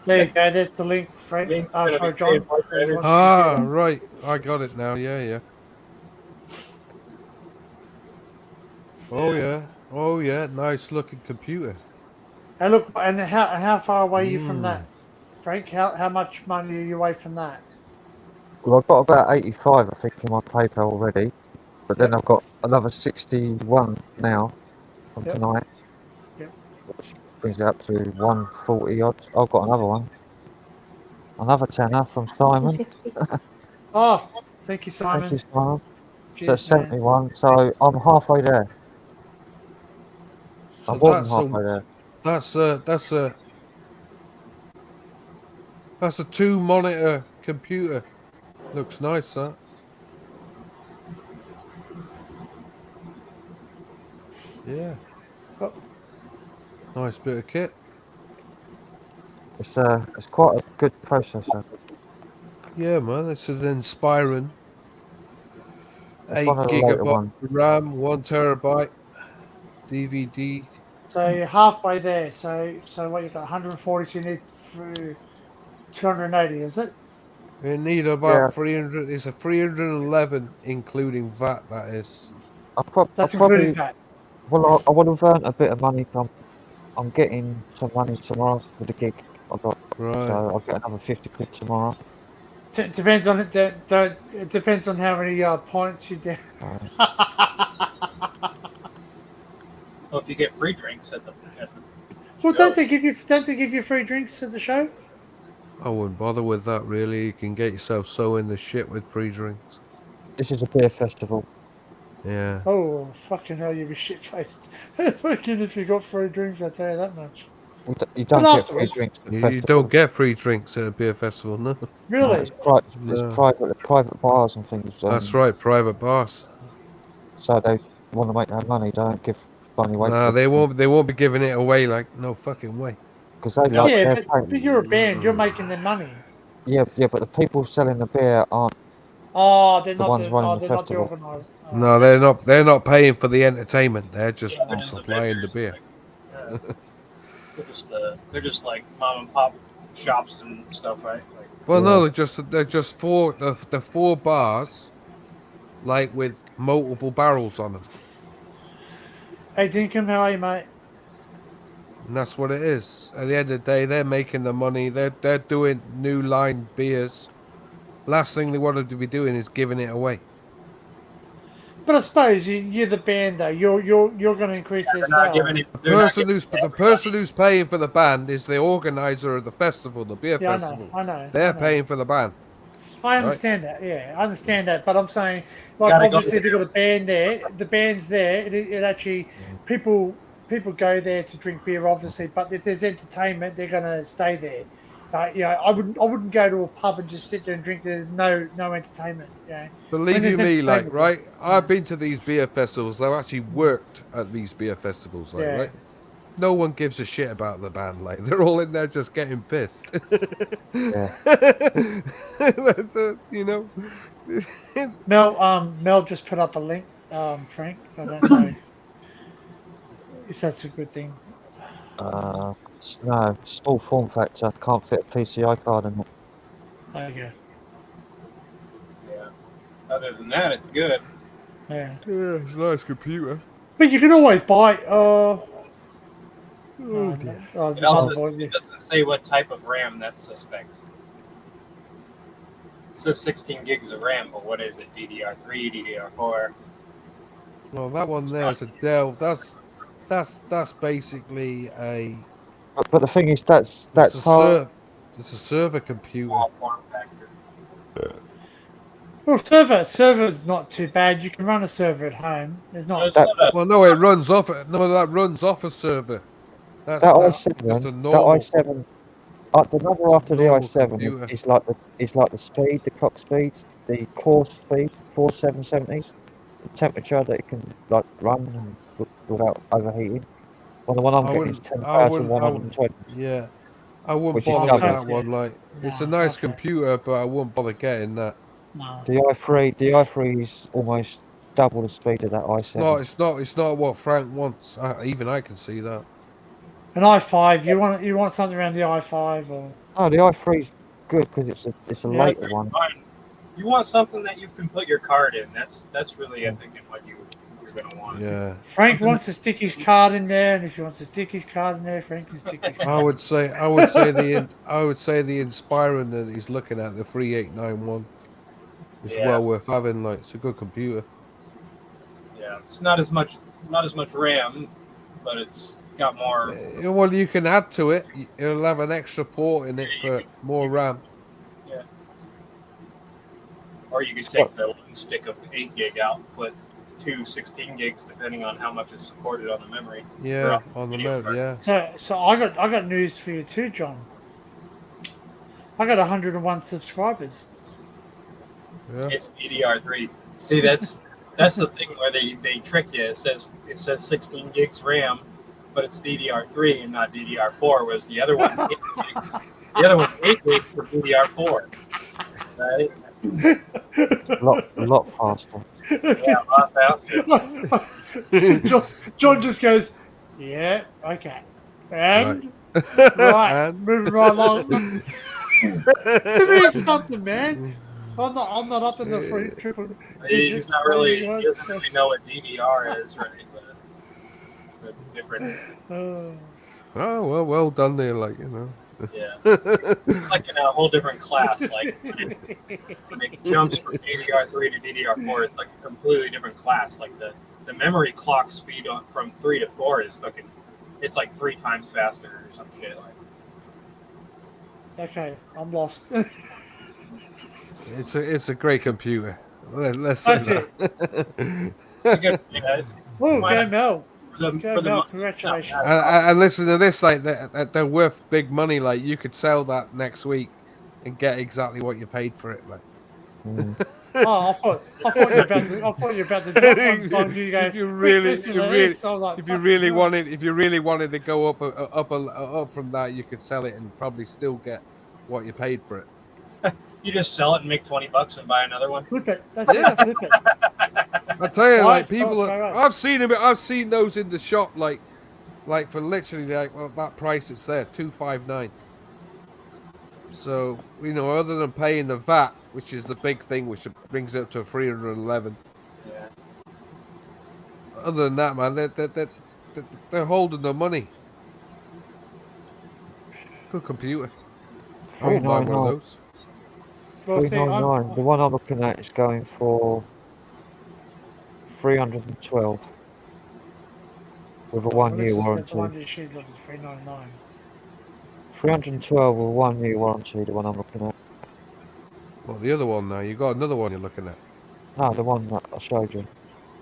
There you go. That's the link, Frank. Means Oh, it's sorry, gonna be paying John. more for energy. Ah, right. I got it now. Yeah, yeah. Oh yeah. Oh yeah. Nice looking computer. And look, and how far away are you from that, Frank? How much money are you away from that? Well, I've got about 85, I think, in my PayPal already. But then I've got another 61 now from Yep. tonight. Yep. Which brings it up to 140 odd. I've got another one. Another tenner from Simon. Oh, thank you, Simon. Thank you, Simon. So Cheers, that's man. 71. So I'm halfway there. So I'm more than that's halfway there. That's a 2 monitor computer. Looks nice, that. Yeah. Oh. Nice bit of kit. It's quite a good processor. Yeah, man. This is Inspiron. It's 8 one of the later gigabyte ones. RAM, 1 terabyte DVD. So you're halfway there. So what, you've got 140, so you need 280, is it? You need about 300. It's a 311, including VAT. That is. That's including that. Well, I would have earned a bit of money. I'm getting some money tomorrow for the gig I got. Right. So I'll get another 50 quid tomorrow. Depends on it. It depends on how many points you do. Well, if you get free drinks at the Well, show. don't they give you free drinks at the show? I wouldn't bother with that, really. You can get yourself so in the shit with free drinks. This is a beer festival. Yeah. Oh, fucking hell, you'd be shit-faced. Fucking if you got free drinks, I tell you that much. You don't But get free afterwards- drinks at the You festival. don't get free drinks at a beer festival, no. Really? It's No. private bars and things. That's right, private bars. So they want to make their money. They don't give money away. Nah, they won't be giving it away. Like, no fucking way. Because they like Yeah, their but you're a band. You're making them money. Yeah, but the people selling the beer aren't. Oh, they're not ones the. running Oh, the they're not the festival. organised. No, they're not paying for the entertainment. They're just supplying the beer. Yeah. They're just like mom and pop shops and stuff, right? Like, Well, no, they're just the 4 bars, like with multiple barrels on them, Hey, Dinkum, how are you, mate? and that's what it is. At the end of the day, they're making the money. They're doing new line beers. Last thing they wanted to be doing is giving it away. But I suppose you're the band, though. You're going to increase their they're not sales. giving it. The They're not person giving who's paying for the band is the organizer of the festival, the beer Yeah, festival. I know. They're paying for the band. I understand that. Yeah, I understand that. But I'm saying, like, Gotta go obviously they've got a band there. The band's there. It actually people go there to drink beer, obviously. But if there's entertainment, they're going to stay there. I wouldn't go to a pub and just sit there and drink. There's no entertainment. Yeah. Believe you me, like, entertainment, right? I've been to these beer festivals. I've actually worked at these beer festivals, like, Yeah. right? No one gives a shit about the band. Like, they're all in there just getting pissed. Yeah. You know. Mel just put up a link, Frank. I don't know if that's a good thing. No, small form factor. Can't fit a PCI card in it. Okay. Yeah. Other than that, it's good. Yeah. Yeah, it's a nice computer. But you can always buy. It the also motherboard, it doesn't say what type of RAM that's suspect. It says 16 gigs of RAM, but what is it? DDR3, DDR4? Well, that one there is a Dell. That's basically a. But the thing is, that's it's a hard. It's a server computer. Small form factor. Well, server's not too bad. You can run a server at home. There's not. Well, no, it runs off. That runs off a server. That That's just a i7, that normal i7. The number after the normal i7 computer. is like the speed, the clock speed, the core speed, 4770, the temperature that it can like run and without overheating. Well, the one I'm I getting is wouldn't. I wouldn't. 10,120. Yeah, I wouldn't Which is bother with double. that one. Like, it's a No, nice okay. computer, but I wouldn't bother getting that. No. The i3 is almost double the speed of that It's not. i7. It's not. It's not what Frank wants. Even I can see that. An i5. You want something around the i5 or Oh, the i3 is good because it's a Yeah. later one. Fine. You want something that you can put your card in. That's really, I think, what you're gonna want. Yeah. Frank Something wants to stick his card in there, and if he wants to stick his card in there, Frank can stick his I card. would say. I would say the Inspiron that he's looking at, the 3891, is Yeah. well worth having. Like, it's a good computer. Yeah, it's not as much RAM, but it's got more. Well, you can add to it. It'll have an extra port in it for more RAM. Or you could take the one stick of 8 gig out and put two 16 gigs, depending on how much is supported on the memory. Yeah, Or on the video mode. card. Yeah. So I got news for you too, John. I got 101 subscribers. Yeah. It's DDR3. See, that's the thing where they trick you. It says 16 gigs RAM, but it's DDR3 and not DDR4, whereas the other one's 8 gigs. The other one's 8 gigs for DDR4. Right? A lot faster. Yeah, a lot faster. John just goes, yeah, okay. And right, And- moving right along. To me, it's something, man. I'm not up in the free triple. He's not really. He doesn't really know what DDR is, right? But different. Oh well done there. Like, you know. Yeah. It's like in a whole different class. Like when it jumps from DDR3 to DDR4, it's like a completely different class. Like the memory clock speed from 3 to 4 is fucking. It's like 3 times faster or some shit like. Okay, I'm lost. It's a great computer. Let's say That's it. that. It's a good, yeah, it's, Oh, why go not? Mel. For Go the Mel, mo- congratulations. And listen to this, like they're worth big money. Like, you could sell that next week and get exactly what you paid for it. Like, Mm. Oh, I thought you were about to drop one on you. Go, If you really- listen you to really- this. I was like, if you fucking really hell. wanted to go up from that, you could sell it and probably still get what you paid for it. You just sell it and make $20 and buy another one. Flip it. That's it. Flip it. I tell you, Right, like, people, right. I've seen those in the shop, like for literally that price it's there, $259. So, you know, other than paying the VAT, which is the big thing, which brings it up to 311. Yeah. Other than that, man, they're holding their money. Good computer. I won't buy one of 399. those. Well, see, 399. The one I'm looking at is going for 312 with a 1-year That's the one warranty. that she's looking for, 399. 312 with a 1-year warranty. The one I'm looking at. Well, the other one now, you got another one you're looking at. No, the one that I showed you.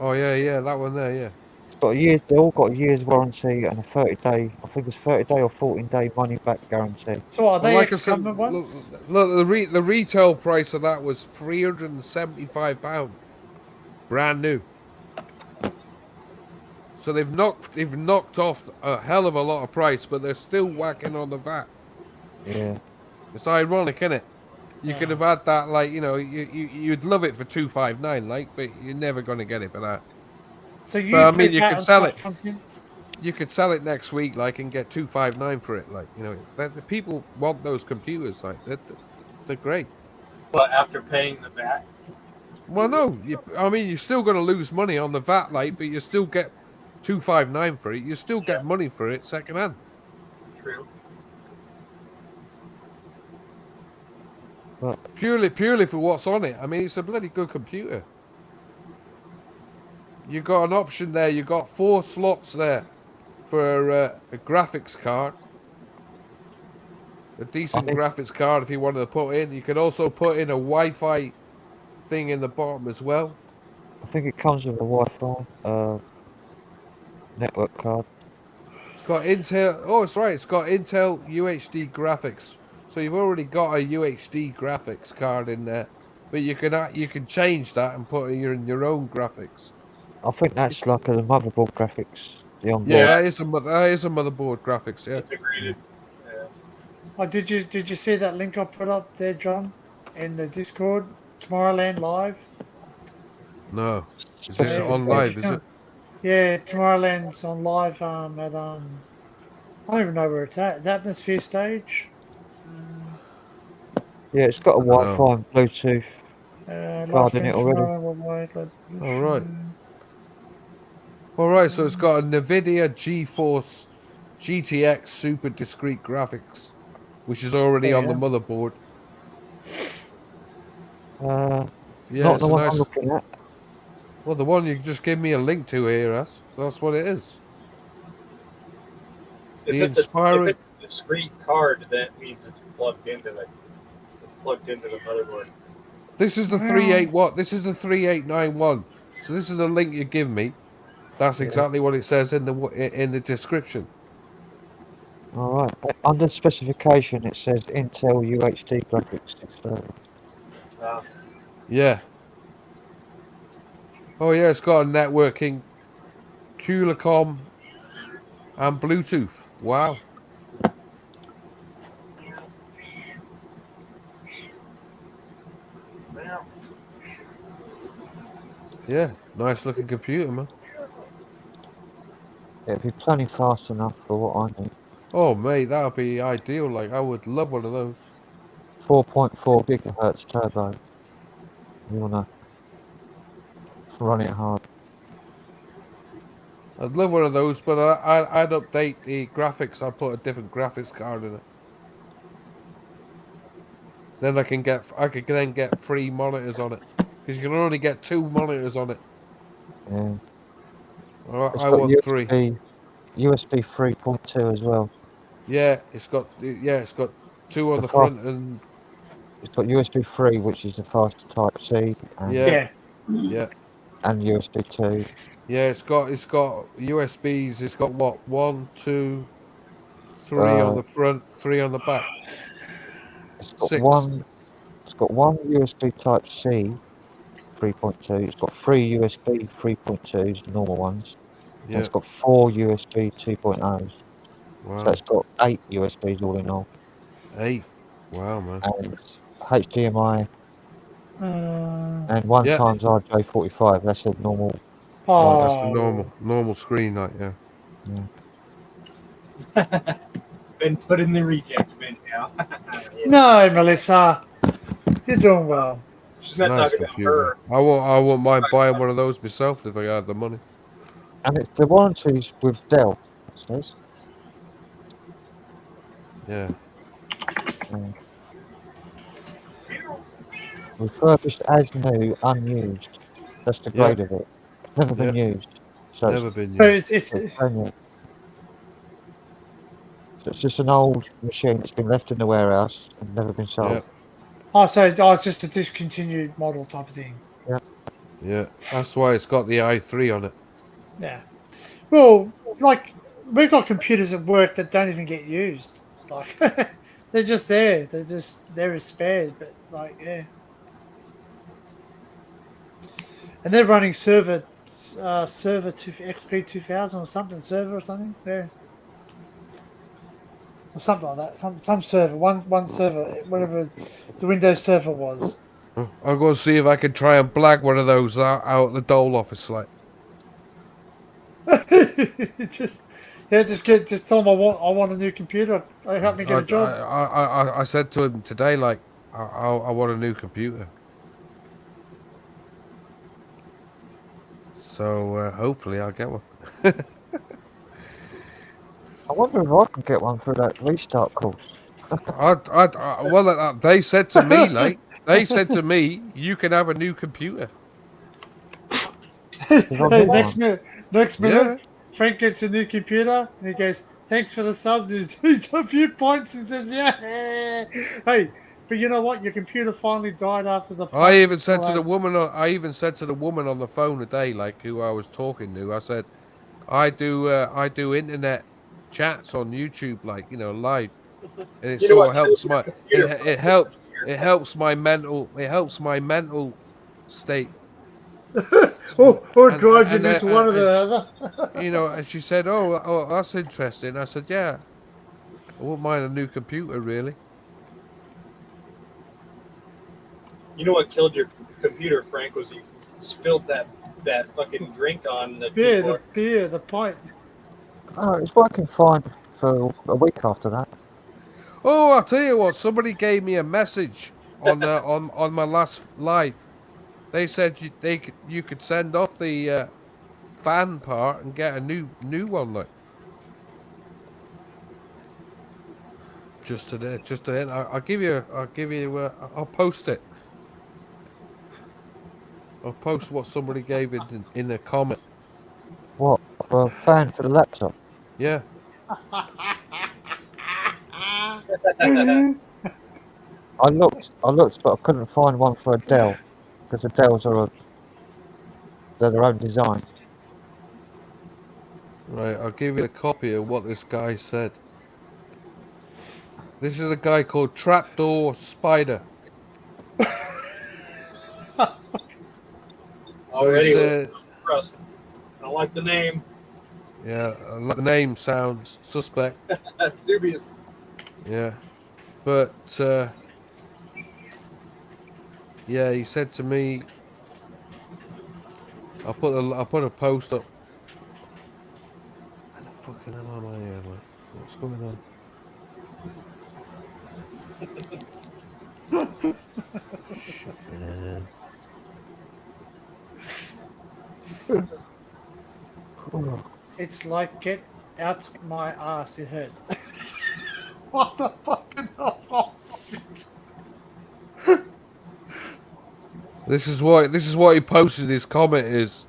Oh yeah, that one there, yeah. It's got a year. They all got a year's warranty and a 30-day. I think it's 30-day or 14-day money back guarantee. So are they Well, like I said, ex-government ones? look, the retail price of that was £375, brand new. So they've knocked off a hell of a lot of price, but they're still whacking on the VAT. Yeah. It's ironic, isn't it? You could have had that, like, you know, you'd love it for $259, like, but you're never going to get it for that. So you, But, I mean, pay you VAT could on sell stuff it. comes in? You could sell it next week, like, and get $259 for it, like, you know. The people want those computers, like, they're great. But after paying the VAT, Well, no, I mean, you're still going to lose money on the VAT, like, but you still get $259 for it. You still get money for it second hand. true. Purely for what's on it. I mean, it's a bloody good computer. You got an option there. You got 4 slots there for a graphics card. A decent graphics card if you wanted to put in. You can also put in a Wi-Fi thing in the bottom as well. I think it comes with a Wi-Fi network card. It's got Intel. Oh, it's right. It's got Intel UHD graphics. So you've already got a UHD graphics card in there, but you can change that and put in your own graphics. I think that's like a motherboard graphics The onboard. Yeah, that is a motherboard graphics. Yeah. Integrated. Yeah. Oh, did you see that link I put up there, John, in the Discord? Tomorrowland Live. No. Is Yeah, it Yeah, on live? Is it? Yeah, Tomorrowland's on live. At I don't even know where it's at. The Atmosphere stage. Yeah, it's got a know. Wi-Fi and Bluetooth. Live Card in stream it already. Tomorrowland worldwide. All right. All right. So it's got a NVIDIA GeForce GTX Super Discrete Graphics, which is already on the Yeah. motherboard. Yeah, Not it's the a one nice. I'm looking at. Well, the one you just gave me a link to here, that's what it is. If The it's Inspiring. a discrete card, that means it's plugged into the motherboard. This is the 38 watt. This is the 3891. So this is the link you give me. That's exactly what it says in the description. All right. Under specification, it says Intel UHD graphics 630. Yeah. Oh yeah, it's got a networking, Qualcomm, and Bluetooth. Wow. Yeah, nice looking computer, man. It'd be plenty fast enough for what I need. Oh mate, that would be ideal. Like I would love one of those. 4.4 gigahertz turbo. You wanna run it hard. I'd love one of those, but I'd update the graphics. I'd put a different graphics card in it. Then I could then get 3 monitors on it, because you can only get 2 monitors on it. Yeah. It's I got want 3. USB 3.2 as well. Yeah, it's got 2 on The the front and It's got USB 3, which is the faster Type C, and, yeah, and USB 2. yeah. It's got USBs. It's got what 1, 2, 3 on the front, 3 on the back. It's got 6. one. It's got one USB Type C 3.2. It's got 3 USB 3.2s, the normal ones. And Yeah. it's got 4 USB 2.0s. Wow. So it's got 8 USBs all in all. 8. Wow, man. And HDMI and 1 Yeah. times RJ45. That's a normal. That's the normal screen, like yeah. Been put in the reject bin now. No, Melissa, you're doing well. She's not Nice talking about computer. her. I won't mind buying one of those myself if I had the money. And it's the warranties with Dell, it says. Yeah. Refurbished as new, unused. That's the Yeah. grade of it. Never been used. So Never been So used. it's brand new. So it's just an old machine that's been left in the warehouse and never been sold. Yeah. it's just a discontinued model type of thing. Yeah. That's why it's got the i3 on it. Yeah. Well, like we've got computers at work that don't even get used. Like they're just there. They're just there as spares, but like yeah. And they're running server XP 2000 or something, yeah, or something like that. Some server, one server, whatever the Windows server was. I'll go see if I can try and blag one of those out at the Dole office, like. just tell them I want a new computer. Help me get a job. I said to him today, like, I want a new computer. So hopefully I'll get one. I wonder if I can get one through that restart course. They said to me, like, you can have a new computer. Hey, next minute, Yeah. Frank gets a new computer and he goes, "Thanks for the subs." He's a few points and says, "Yeah." Hey, but you know what? Your computer finally died after the. I even said to the woman on the phone today, like who I was talking to. I said, I do internet chats on YouTube, like live, and it sort of helps my it helps my mental state. or it drives and, him into one or the other. You know, and she said, oh, that's interesting. I said, yeah, I wouldn't mind a new computer, really. You know what killed your computer, Frank, was you spilled that fucking drink on the keyboard. The pint. Oh, it's working fine for a week after that. Oh, I'll tell you what, somebody gave me a message on on my last live. They said you could send off the fan part and get a new one, like. Just today. I'll give you. I'll post it. I'll post what somebody gave in a comment. What? For a fan for the laptop? Yeah. I looked, but I couldn't find one for a Dell because the Dells they're their own design. Right. I'll give you a copy of what this guy said. This is a guy called Trapdoor Spider. Already trust. I don't like the name. Yeah, the name sounds suspect. Dubious. Yeah, but yeah, he said to me, I'll put a post up. How the fucking hell am I here, mate? What's going on? It's like, get out my ass, it hurts. What the fucking hell? This is what he posted. His comment is.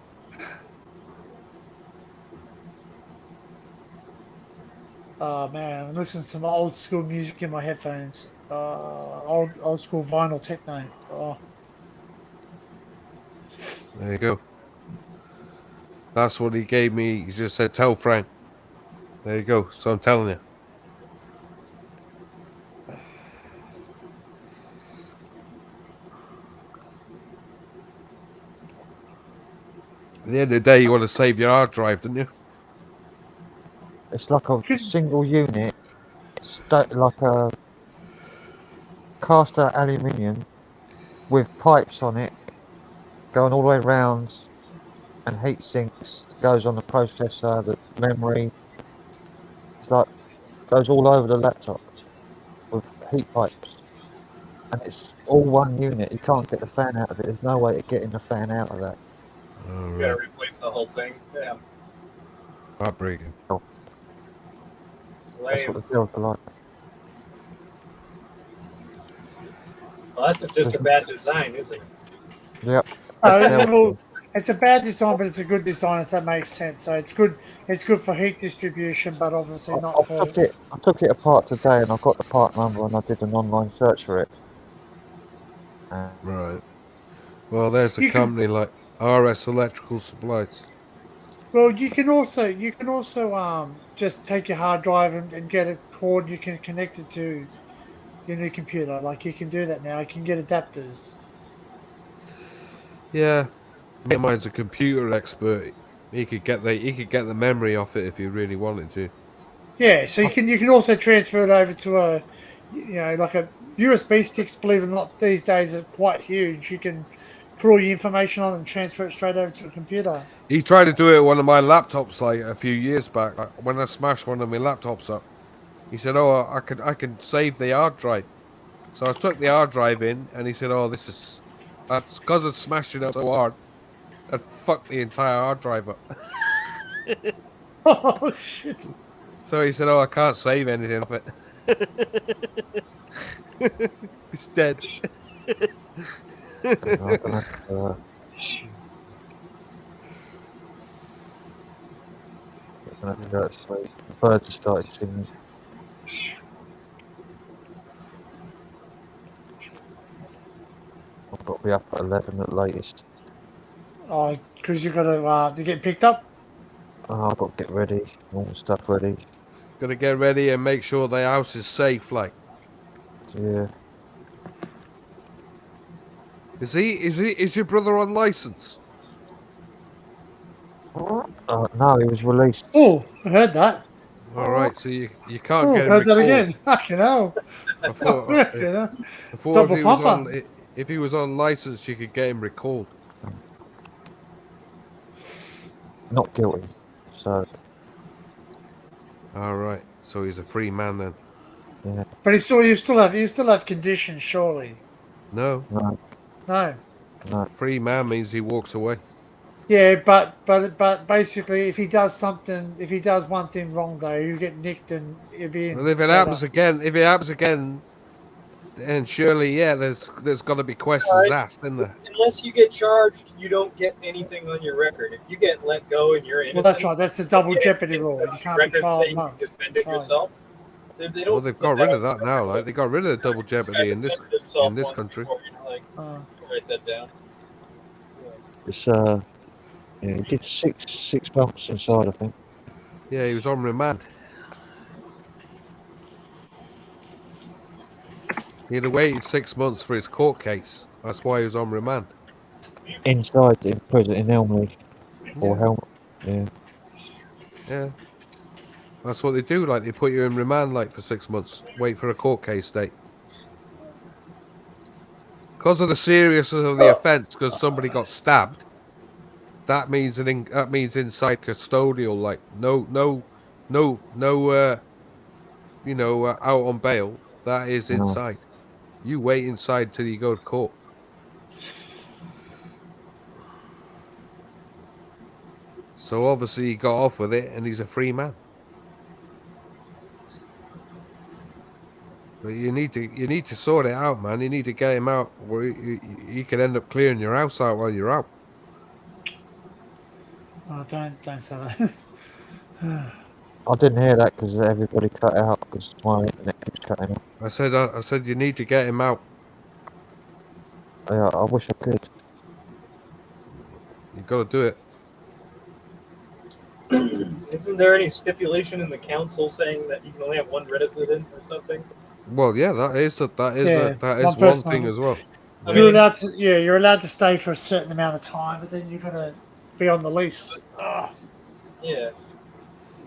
Oh man, I'm listening to some old school music in my headphones. Old school vinyl techno. Oh. There you go. That's what he gave me. He just said, "Tell Frank." There you go. So I'm telling you. At the end of the day, you want to save your hard drive, don't you? It's like a single unit, like a cast aluminium with pipes on it, going all the way around, and heat sinks goes on the processor, the memory. It's like goes all over the laptop with heat pipes, and it's all one unit. You can't get the fan out of it. There's no way of getting the fan out of that. You gotta replace the whole thing. Yeah. Heartbreaking. Oh. That's what the deals are like. Well, that's just a bad design, isn't it? Yep. Well, it's a bad design, but it's a good design, if that makes sense. So it's good. It's good for heat distribution, but obviously not for. I took it apart today, and I got the part number, and I did an online search for it. Right. Well, there's a company like RS Electrical Supplies. Well, you can also just take your hard drive and get a cord you can connect it to your new computer. Like, you can do that now. You can get adapters. Yeah, mate of mine's a computer expert. He could get the memory off it if he really wanted to. Yeah, so you can also transfer it over to a, like a USB sticks. Believe it or not, these days are quite huge. You can put all your information on it and transfer it straight over to a computer. He tried to do it with one of my laptops like a few years back. When I smashed one of my laptops up, he said, "Oh, I could save the hard drive." So I took the hard drive in, and he said, "Oh, that's because I smashed it up so hard, that fucked the entire hard drive up." Oh shit! So he said, "Oh, I can't save anything of it. It's dead." I'm gonna have to go to sleep. The birds have started singing. I've got to be up at 11 at latest. Oh, because you've got to get picked up. Oh, I've got to get ready, all the stuff ready. Gotta get ready and make sure the house is safe, like. Yeah. Is your brother on license? No, he was released. Oh, I heard that. All right, so you can't Oh, get him heard that recalled. again. Fucking hell. I thought, Fucking hell. before Double if he was pumper. if he was on license, you could get him recalled. Not guilty. So, All right, so he's a free man then. yeah. But you still have conditions, surely. No, No, No. no. free man means he walks away. Yeah, but basically, if he does one thing wrong though, you get nicked and you'll be in. Well, if it happens again, then surely, yeah, there's got to be questions Alright. asked, isn't there? Unless you get charged, you don't get anything on your record. If you get let go and you're innocent, Well, that's right. That's the double you jeopardy get rule. You anything on can't your be record tried saying you once. defended Tried. yourself. They don't Well, they've put got rid that of that now. Like they got rid of the double jeopardy in this country. Like, Uh, write that down. It's yeah, he did six months inside, I think. Yeah, he was on remand. He'd have waited 6 months for his court case. That's why he was on remand. Inside in prison in Elmley or Yeah. Helmet. Yeah. Yeah. That's what they do, like they put you in remand like for 6 months, wait for a court case date. Because of the seriousness of the offence, because somebody got stabbed, that means inside custodial, like no out on bail. That is No. inside. You wait inside till you go to court. So obviously he got off with it, and he's a free man. But you need to sort it out, man. You need to get him out where you could end up clearing your house out while you're out. oh, don't say that. I didn't hear that because everybody cut out because my internet keeps cutting out. I said you need to get him out. Yeah, I wish I could. You got to do it. Isn't there any stipulation in the council saying that you can only have one resident or something? Well, yeah, that is one one person thing on- as well. I You're mean, allowed to. Yeah, you're allowed to stay for a certain amount of time, but then you're gonna be on the lease. yeah.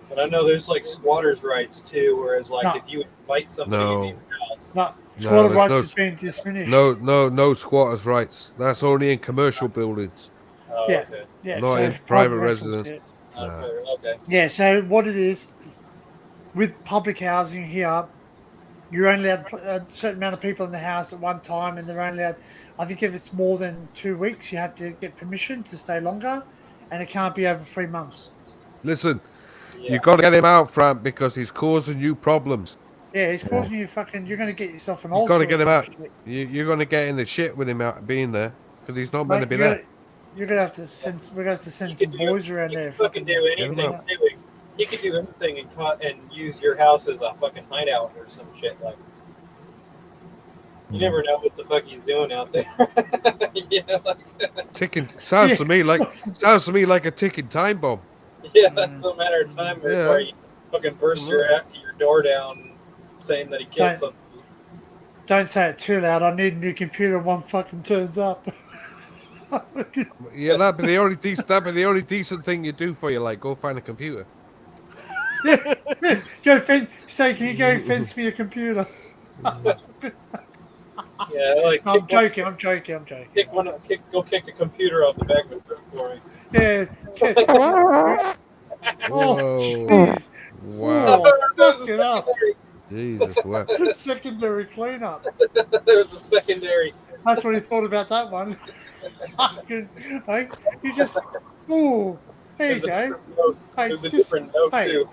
But I know there's like squatters' rights too, whereas like No. if you invite somebody No. into your house, No, squatter there's rights no- has been diminished. No squatters' rights. That's only in commercial buildings. oh, Yeah. okay. Yeah, not so in private rentals, residence. yeah. Okay. Yeah, so what it is, with public housing here, you're only allowed a certain amount of people in the house at one time, and they're only allowed, I think if it's more than 2 weeks, you have to get permission to stay longer, and it can't be over 3 months. Listen, Yeah. you got to get him out, Frank, because he's causing you problems. Yeah, it's causing you you're going to get yourself an You've ulcer. got to get or him out. some shit. You're going to get in the shit with him out being there because he's not meant to Mate, be there. You're going to have to send, we're going to have to send You some could do- boys around you there. could fucking do Get 'em anything out. too. He could do anything and use your house as a fucking hideout or some shit. Like you never know what the fuck he's doing out there. yeah, like, Ticking sounds to me like a ticking time bomb. yeah, that's a matter of time Yeah. before he fucking bursts your door down, saying that he killed Don't- somebody. Don't say it too loud. I need a new computer. One fucking turns up. Yeah, that'd be the only decent thing you do for you. Like, go find a computer. Say, can you go fence me a computer? Yeah, like No, I'm joking. I'm joking. go kick a computer off the back of a truck for me. Yeah. Oh, Whoa! jeez. Wow! Fucking hell. Jesus wept. Secondary cleanup. There's a secondary. That's what he thought about that one. Hey, you just, ooh, there you There's a go. different note. Hey, There's a just, different note hey, too.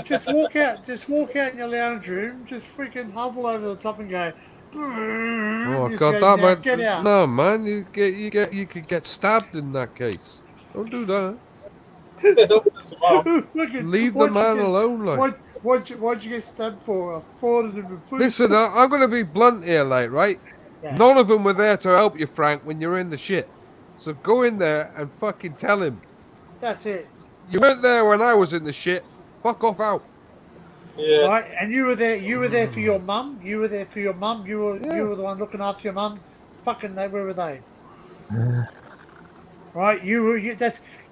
just walk out in your lounge room, just freaking hover over the top and go. Oh just God, go, that "Now man! get out." No, man, you could get stabbed in that case. Don't do that. Don't piss him off. Look at- Leave the what'd you man get- alone, like. What'd you get stabbed for? I fought him in food. Listen, I'm gonna be blunt here, like, right? Yeah. None of them were there to help you, Frank, when you're in the shit. So go in there and fucking tell him. That's it. You weren't there when I was in the shit. Fuck off out. Yeah. Right, and you were there for your mum. You were there for your mum. You were the one looking after your mum. Fucking where were they? Right,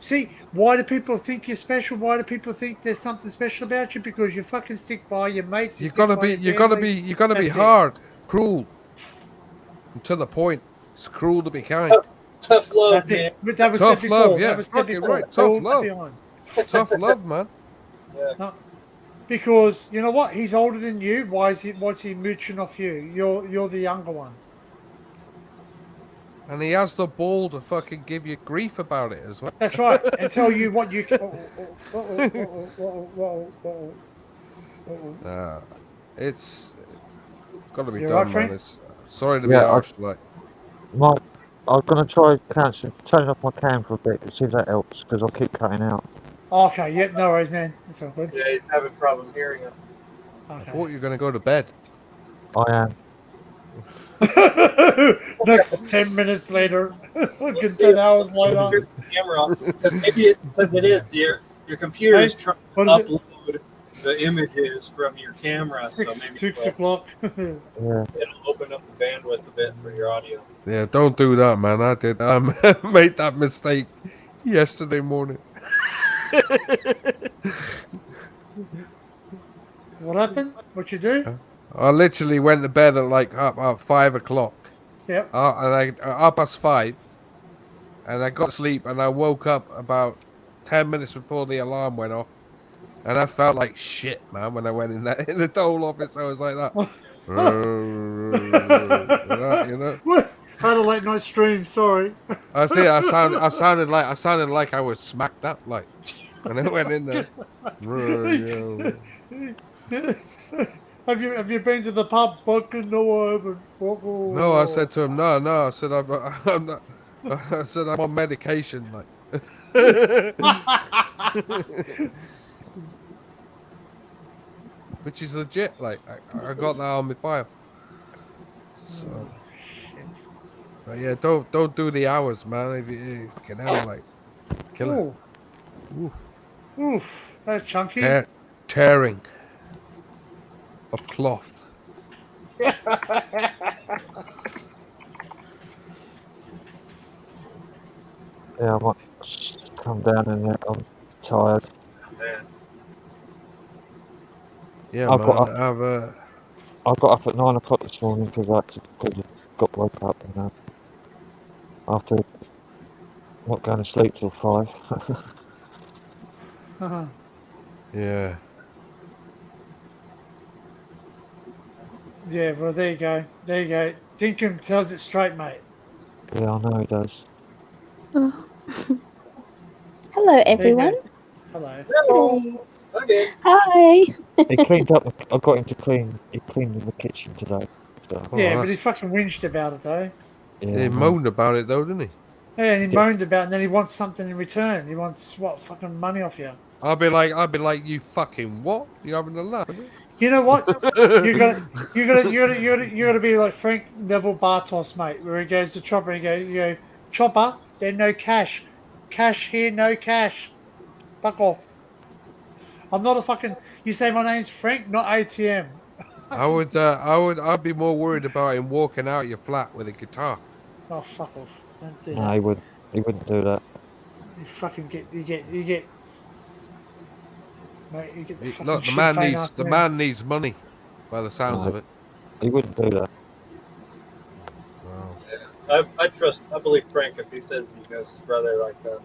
See, why do people think you're special? Why do people think there's something special about you? Because you fucking stick by your mates. You stick gotta by be, your you gotta family. be, you gotta be That's it. hard, cruel, and to the point. It's cruel to be kind. Tough love, That's man. it. But that was Tough said love, before. yeah, That was said fucking before. right, tough Cruel to love. be on. Tough love, man. Because you know what? He's older than you. What's he mooching off you? You're the younger one. And he has the ball to fucking give you grief about it as well. That's right. And tell you what you. It's gotta be You done, right, man. Frank? It's sorry to be Yeah, harsh, like. Mike, I'm going to try turning off my cam for a bit to see if that helps, because I'll keep cutting out. Okay. Yep. No worries, man. That's all good. Yeah, he's having a problem hearing us. I Okay. thought you were gonna go to bed. I am. Next 10 minutes later, fucking See, 10 hours later. Turn the camera off because it is your computer is trying to What is it? upload the images from your camera, so maybe 6 o'clock. Yeah. it'll open up the bandwidth a bit for your audio. Yeah, don't do that, man. I did. I made that mistake yesterday morning. What happened? What you do? I literally went to bed at like up 5 o'clock. Yep. And I 5:30, and I got to sleep, and I woke up about 10 minutes before the alarm went off, and I felt like shit, man. When I went in the toll office, I was like that. You know. I had a late night stream. Sorry. I sounded like I was smacked up, like when I went in there. Have you been to the pub? Fucking no, I haven't. No, I said to him, no. I said I'm not. I said I'm on medication, like. Which is legit, like I got that on my file. So, but yeah, don't do the hours, man. If you can help, like, kill it. Ooh. Oof, that's chunky. Tearing of cloth. Yeah, I might come down in there. I'm tired. Man. Yeah, I man. got up at 9 o'clock this morning because I got woke up and after not going to sleep till 5. Yeah. Yeah, well, there you go. There you go. Dinkum tells it straight, mate. Yeah, I know he does. Hello, everyone. Hello. Hello. Okay. Hi. He cleaned up. I got him to clean. He cleaned in the kitchen today. So, Yeah, but he fucking whinged about it, though. yeah, He I know. moaned about it though, didn't he? Yeah, and he Yeah. moaned about it, and then he wants something in return. He wants, what, fucking money off you. I'll be like, you fucking what? You having a laugh? You know what? you gotta be like Frank Neville Bartos, mate, where he goes to Chopper and you go, Chopper, there's no cash. Cash here, no cash. Fuck off. I'm not a fucking. You say my name's Frank, not ATM. I'd be more worried about him walking out your flat with a guitar. Oh, fuck off! Don't do No, that. he wouldn't. He wouldn't do that. You fucking get. Mate, you get the fucking Look, Sinn Féin afternoon. man needs money, by the sounds No. of it. He wouldn't do that. Wow. I believe Frank if he says he knows his brother like that.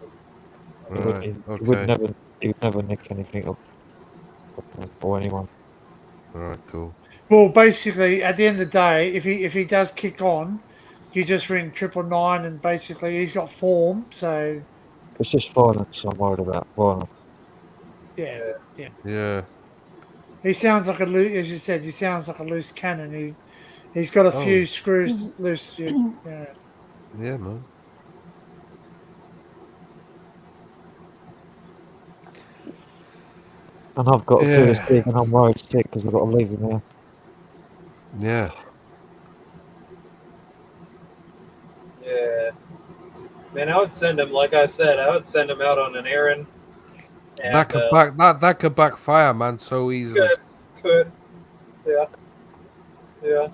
He would, Right. he Okay. would never nick anything up or anyone. Alright, cool. Well, basically, at the end of the day, if he does kick on, you just ring 999, and basically he's got form. So It's just violence I'm worried about. Violence. yeah. Yeah. He sounds like as you said, he sounds like a loose cannon. He's got a few screws loose. Yeah. Yeah, man. And I've got to Yeah. do this gig and I'm worried sick because I've got to leave him here. Yeah. Yeah. Man, I would send him, like I said, I would send him out on an errand. And, That could backfire, man, so easily. Could. Yeah. Yeah.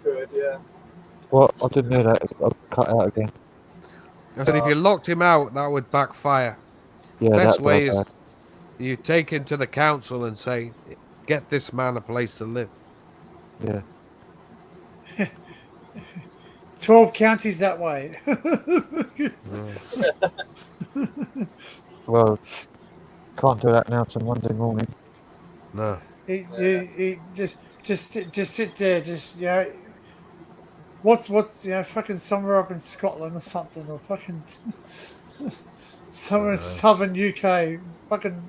Could, yeah. What? I didn't hear that. I cut out again. I said if you locked him out, that would backfire. Yeah, Best that way is bad. you take him to the council and say, get this man a place to live. Yeah. 12 counties that way. Well, can't do that now till Monday morning. No. He just sit there, just what's fucking somewhere up in Scotland or something, or fucking somewhere in southern UK, fucking.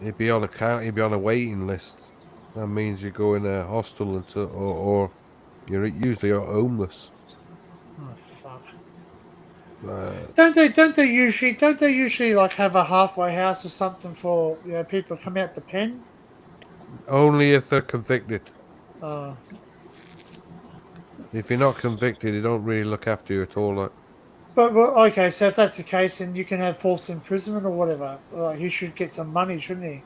He'd be on a waiting list. That means you go in a hostel or you're usually homeless. Oh fuck! Uh, Don't they usually like have a halfway house or something for people come out the pen? only if they're convicted. Oh. If you're not convicted, they don't really look after you at all. Like. But okay, so if that's the case, then you can have false imprisonment or whatever. Like, he should get some money, shouldn't he?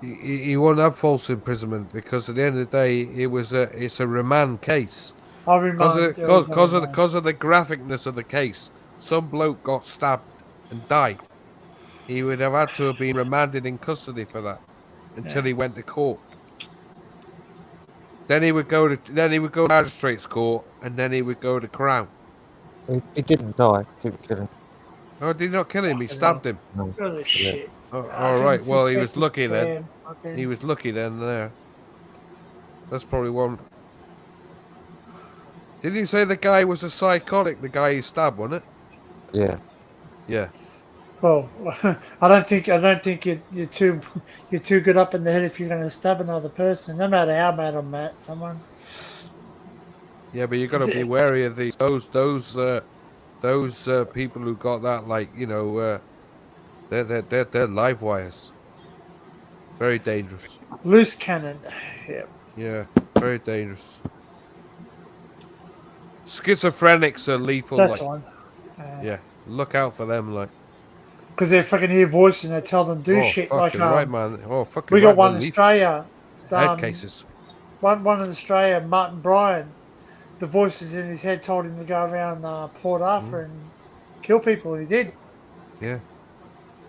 He won't have false imprisonment because at the end of the day, it's a remand case. I remind Because of the graphicness of the case, some bloke got stabbed and died. He would have had to have been remanded in custody for that until he went to court. Then he would go to magistrate's court, and then he would go to Crown. He didn't die. Didn't kill him. Oh, did he not kill him? He stabbed him. No. Oh, shit. Oh, all right. Well, he was lucky then. He was lucky then. There. That's probably one. Didn't you say the guy was a psychotic? The guy he stabbed, wasn't it? Yeah. Yeah. Well, I don't think you're too good up in the head if you're going to stab another person, no matter how mad or mad someone. Yeah, but you got to be wary of those people who got that, like they're live wires. Very dangerous. Loose cannon. Yeah. Yeah, very dangerous. Schizophrenics are lethal. That's like, one. Yeah, look out for them, like. Because they fucking hear voices and they tell them do shit. Like right, man. Oh, fucking we got right, one in Australia. Head cases. One in Australia, Martin Bryan. The voices in his head told him to go around Port Arthur and kill people, and he did. Yeah.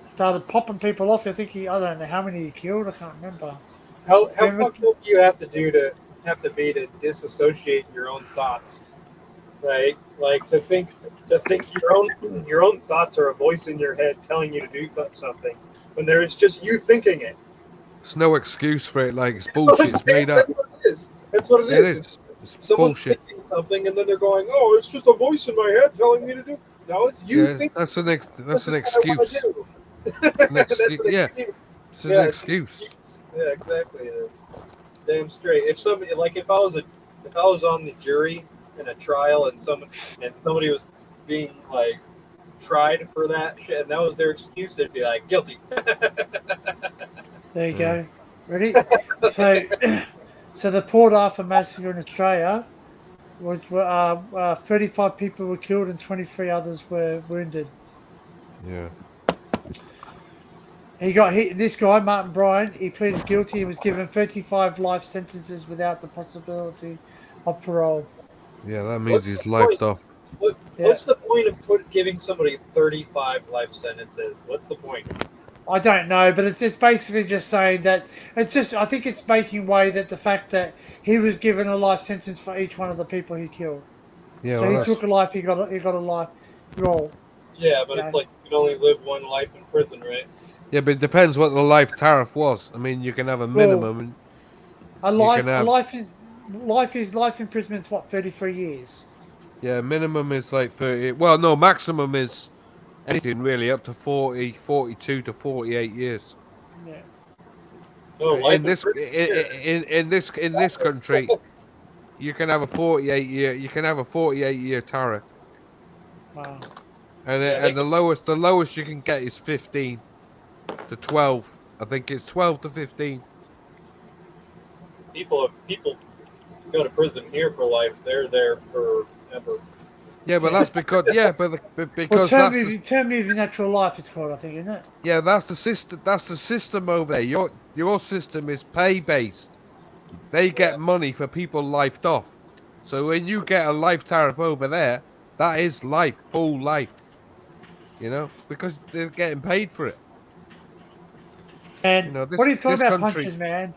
Started popping people off. I don't know how many he killed. I can't remember. How fucked up do you have to be to disassociate your own thoughts, right? Like to think your own thoughts are a voice in your head telling you to do something, when there is just you thinking it. There's no excuse for it. Like it's bullshit. It's made up. That's what it is. It's Someone's bullshit. thinking something, and then they're going, "Oh, it's just a voice in my head telling me to do." No, it's you thinking. That's an excuse. That's an excuse. Yeah, exactly. It is. Damn straight. If I was on the jury in a trial and somebody was being like tried for that shit and that was their excuse, they'd be like guilty. There you go. Ready? So the Port Arthur massacre in Australia, 35 people were killed and 23 others were wounded. Yeah. He got hit. This guy, Martin Bryan, he pleaded guilty and was given 35 life sentences without the possibility of parole. Yeah, that means he's lifed off. What's the point of giving somebody 35 life sentences? What's the point? I don't know, but it's basically just saying that I think it's making way that the fact that he was given a life sentence for each one of the people he killed. Yeah, so he took a life, he got a life roll. Yeah, but it's like you can only live one life in prison, right? Yeah, but it depends what the life tariff was. I mean, you can have a minimum. Life imprisonment is what, 33 years? Yeah, minimum is like 30. Well, no, maximum is anything really up to 40, 42 to 48 years. Yeah. No, in this country, you can have a 48-year tariff. Wow. And the lowest you can get is 15 to 12. I think it's 12 to 15. People go to prison here for life. They're there forever. Yeah, but that's because because term of natural life, it's called, I think, isn't it? Yeah, that's the system. That's the system over there. Your system is pay based. They get money for people lifed off. So when you get a life tariff over there, that is life, full life. You know, because they're getting paid for it. And You know, what are you talking this about, country, punches, man?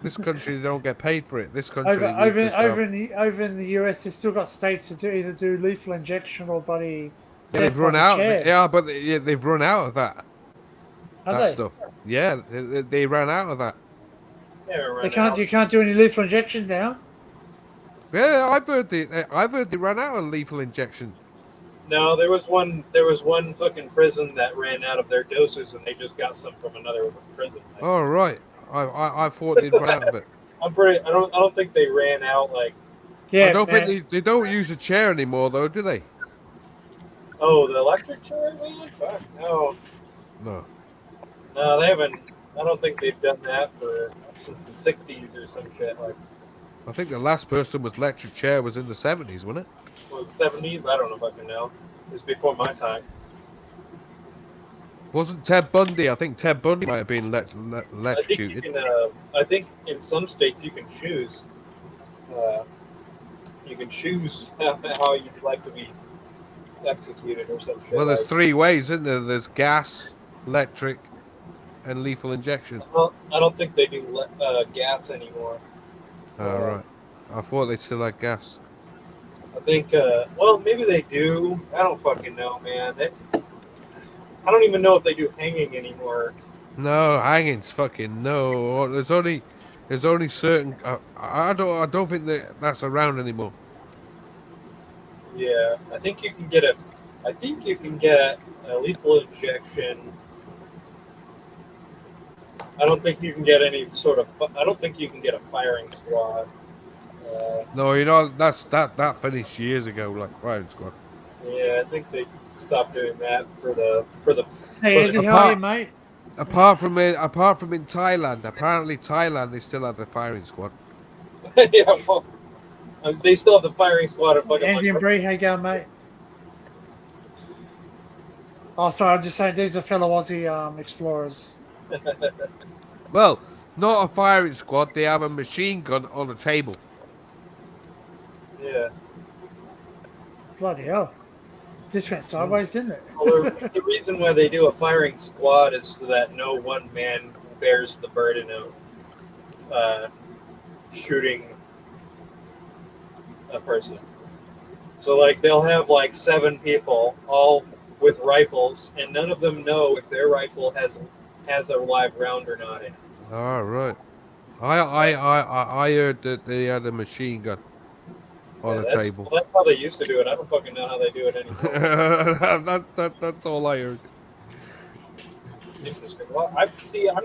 this country they don't get paid for it. This country Over, needs over, to stop. over in the US, they've still got states to either do lethal injection or bloody Yeah, death they've by run the out. chair. Yeah, but they've run out of that. Have that they? stuff. Yeah, they ran out of that. They can't. You can't do any lethal injections now. Yeah, I've heard they ran out of lethal injections. No, there was one fucking prison that ran out of their doses, and they just got some from another prison. Oh right, I thought they'd run out of it. I don't think they ran out. Like, Yeah, I don't man. think they don't use a chair anymore though, do they? oh, the electric chair, man. Fuck no, No. no, they haven't. I don't think they've done that since the '60s or some shit. Like, I think the last person with electric chair was in the 70s, wasn't it? well, the '70s. I don't know if I can know. It was before my time. Wasn't Ted Bundy? I think Ted Bundy might have been I think you electrocuted. can. I think in some states you can choose. You can choose how you'd like to be executed or some shit. Well, there's like. 3 ways, isn't there? There's gas, electric, and lethal injection. Well, I don't think they do gas anymore. Oh, right. I thought they still had gas. I think, well, maybe they do. I don't fucking know, man. I don't even know if they do hanging anymore. No, hanging's fucking no. There's only certain. I don't think that's around anymore. Yeah, I think you can get a lethal injection. I don't think you can get any sort of. I don't think you can get a firing squad. No, you know that finished years ago, like firing squad. Yeah, I think they stopped doing that for the. Hey, Andy, how are you, mate? Apart from in Thailand, apparently Thailand they still have the firing squad. yeah, well, they still have the firing squad. Of fucking Andy and Bree, how you going, mate? Oh, sorry, I'm just saying these are fellow Aussie explorers. Well, not a firing squad. They have a machine gun on the table. Yeah. Bloody hell. This went sideways, didn't it? Well, the reason why they do a firing squad is so that no one man bears the burden of shooting a person. So, like, they'll have, like, 7 people, all with rifles, and none of them know if their rifle has a live round or not in it. All right. I heard that they had a machine gun on the table. Well, that's how they used to do it. I don't fucking know how they do it anymore. That's all I heard. Interesting. Well, I'm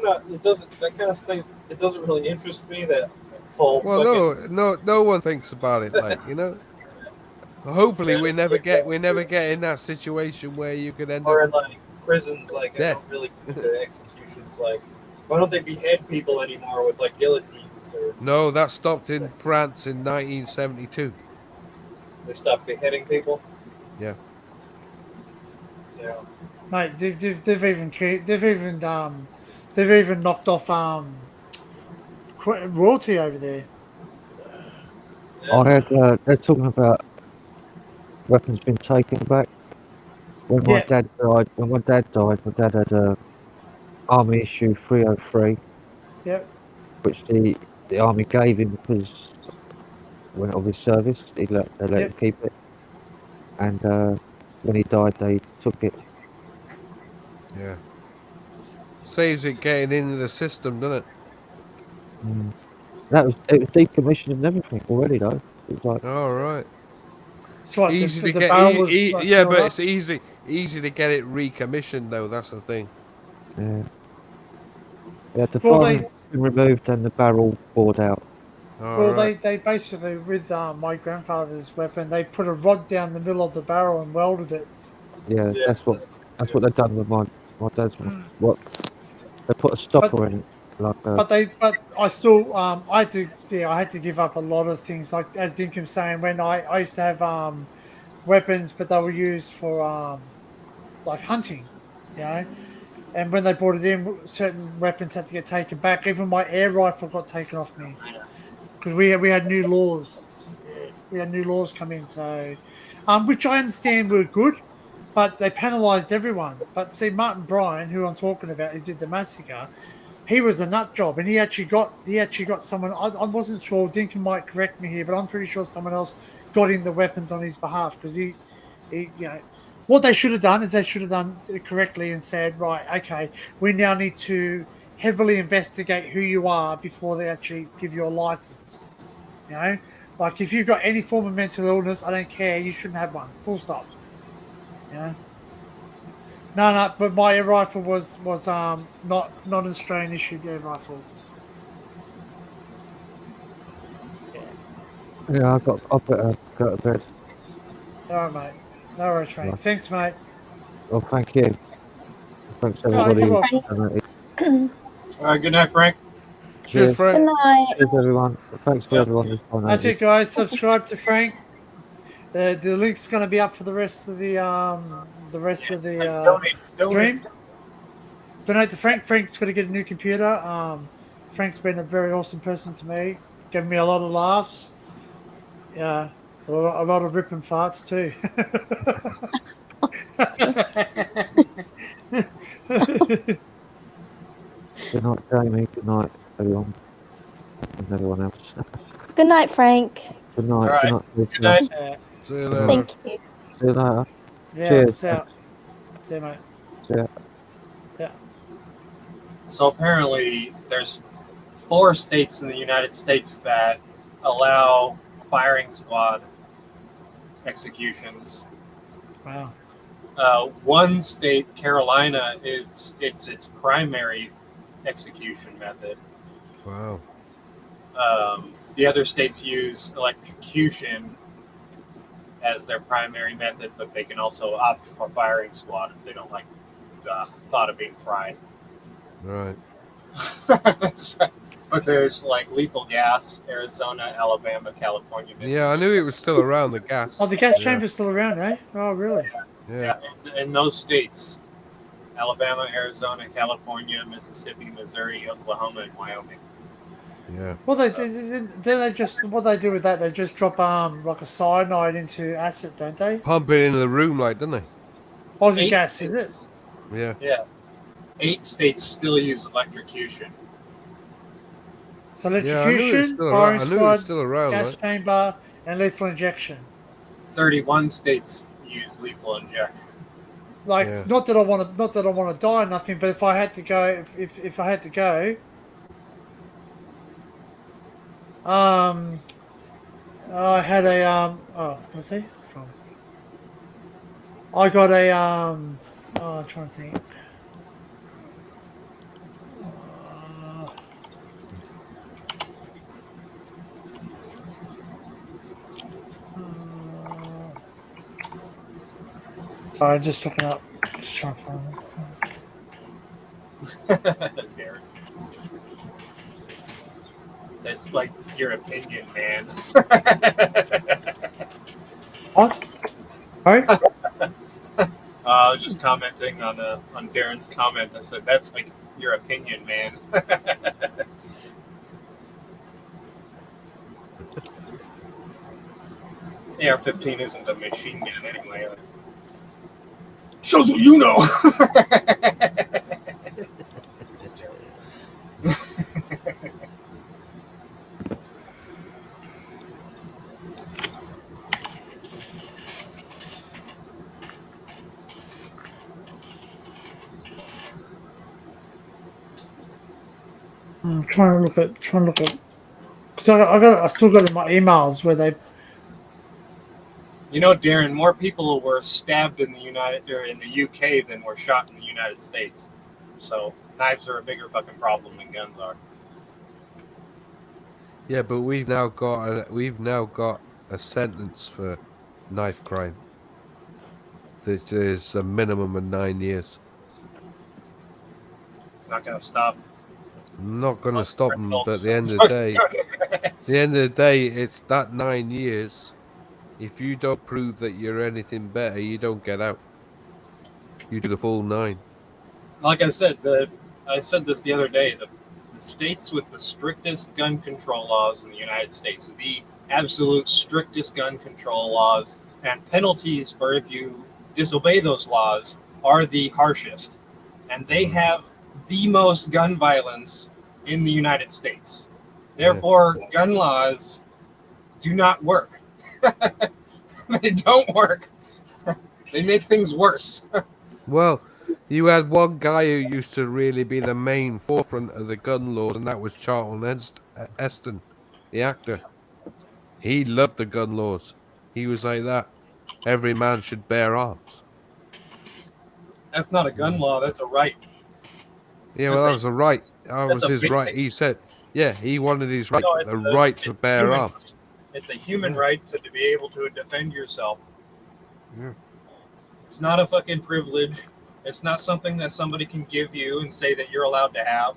not. It doesn't. That kind of thing. It doesn't really interest me. That whole. Well, no one thinks about it, like, you know. Hopefully, we never get in that situation where you could end or up. in like prisons, like I don't really do the executions. Like, why don't they behead people anymore with like guillotines? Or No, that stopped in France in 1972. they stopped beheading people? Yeah. Yeah. Mate, they've even knocked off royalty over there. I heard they're talking about weapons being taken back. When my dad died, my dad had a Army issue 303. Yep. Which the Army gave him because when of his service, they let him keep it. And when he died, they took it. Yeah. Saves it getting into the system, doesn't it? It was decommissioned and everything already, though. It was like, all right. It's like Easy to the get. barrel was Yeah, but up. it's easy to get it recommissioned, though. That's the thing. yeah. Yeah, the Well, firing been removed and the barrel bored out. Well, they basically, with my grandfather's weapon, they put a rod down the middle of the barrel and welded it. Yeah, that's what they've done with my dad's one. What they put a stopper in it, like. But I still I had to give up a lot of things. Like as Dinkum saying, when I used to have weapons, but they were used for like hunting, you know. And when they brought it in, certain weapons had to get taken back. Even my air rifle got taken off me because we had new laws. we had new laws come in, so which I understand were good, but they penalised everyone. But see, Martin Bryan, who I'm talking about, who did the massacre, he was a nut job, and he actually got someone. I wasn't sure. Dinkin might correct me here, but I'm pretty sure someone else got in the weapons on his behalf because he what they should have done is they should have done it correctly and said, right, okay, we now need to heavily investigate who you are before they actually give you a license. You know, like if you've got any form of mental illness, I don't care. You shouldn't have one. Full stop. You know. No, but my air rifle was not an Australian issued air rifle. Yeah, I've got to go to bed. All right, mate. No worries, Frank. Right. Thanks, mate. Well, thank you. Thanks Oh, everybody. you're welcome. All right, good night, Frank. Cheers, Cheers. Frank. Good night. Cheers, everyone. Thanks for everyone who's That's it, guys. Subscribe to Frank. The link's going to be up for the rest of the Donate. stream. Donate to Frank. Frank's going to get a new computer. Frank's been a very awesome person to me. Gave me a lot of laughs. Yeah, a lot of ripping farts too. Good night, Jamie. Good night, everyone. And everyone else. Good night, Frank. Good night. All right. Good night. Good night. See you later. Thank you. See you later. Yeah, Cheers. it's out. See you, mate. See ya. Yeah. So apparently, there's 4 states in the United States that allow firing squad executions. Wow. One state, Carolina, it's its primary execution method. Wow. The other states use electrocution as their primary method, but they can also opt for firing squad if they don't like the thought of being fried. Right. But there's like lethal gas, Arizona, Alabama, California, Mississippi. Yeah, I knew it was still around, the gas. Oh, the gas Yeah. chamber's still around, eh? Oh, really? Yeah. In those states, Alabama, Arizona, California, Mississippi, Missouri, Oklahoma, and Wyoming. Yeah. Well, then they just what they do with that? They just drop like a cyanide into acid, don't they? Pump it into the room, like, don't they? Aussie 8 gas, is it? Yeah. Yeah. 8 states still use electrocution. So Yeah, I knew it was electrocution, still firing around. I knew it was squad, still around, gas right? chamber, and lethal injection. 31 states use lethal injection. Like, Yeah. not that I want to die or nothing, but if I had to go, if I had to go, I had a let's see, from. I got a I'm trying to think. Sorry, just looking up. Just trying to find it. Derek. That's like your opinion, man. What? Sorry? I was just commenting on Darren's comment. I said that's like your opinion, man. AR-15 isn't a machine gun anyway. Shows what you know. I'm trying to look at, because I still got it in my emails where they. You know, Darren, more people were stabbed in the UK than were shot in the United States. So knives are a bigger fucking problem than guns are. Yeah, but we've now got a sentence for knife crime. This is a minimum of 9 years. It's not going to stop. Not going to stop them, but at the end of the day, it's that 9 years. If you don't prove that you're anything better, you don't get out. You do the full 9. Like I said, I said this the other day. The states with the strictest gun control laws in the United States, the absolute strictest gun control laws, and penalties for if you disobey those laws are the harshest. And they have the most gun violence in the United States. Therefore, gun laws do not work. They don't work. They make things worse. Well, you had one guy who used to really be the main forefront of the gun laws, and that was Charlton Heston, the actor. He loved the gun laws. He was like that. Every man should bear arms. That's not a gun law. That's a right. Yeah, well, that was a right. That was a his right. basic- He said, yeah, he wanted his right, No, it's the a- right to it's bear human. arms. It's a human right to be able to defend yourself. Yeah. It's not a fucking privilege. It's not something that somebody can give you and say that you're allowed to have.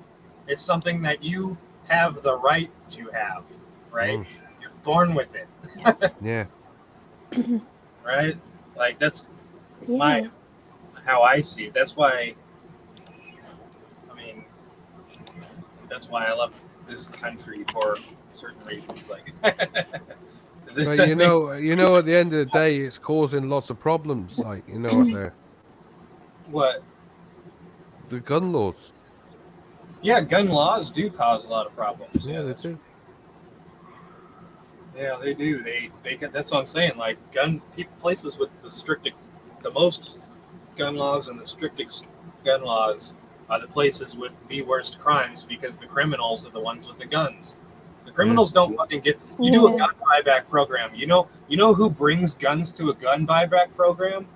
It's something that you have the right to have, right? Mm. You're born with it, Yeah. right? Like that's Yeah. how I see it. That's why, I mean, that's why I love this country for certain reasons. Like, But you know, at the end of the day, it's causing lots of problems. Like, you know, out there, what? the gun laws. Yeah, gun laws do cause a lot of problems. Yeah, they do. Yeah, they do. They that's what I'm saying. Like places with the most gun laws and the strictest gun laws are the places with the worst crimes because the criminals are the ones with the guns. The criminals don't fucking get. You do a gun buyback program. You know who brings guns to a gun buyback program?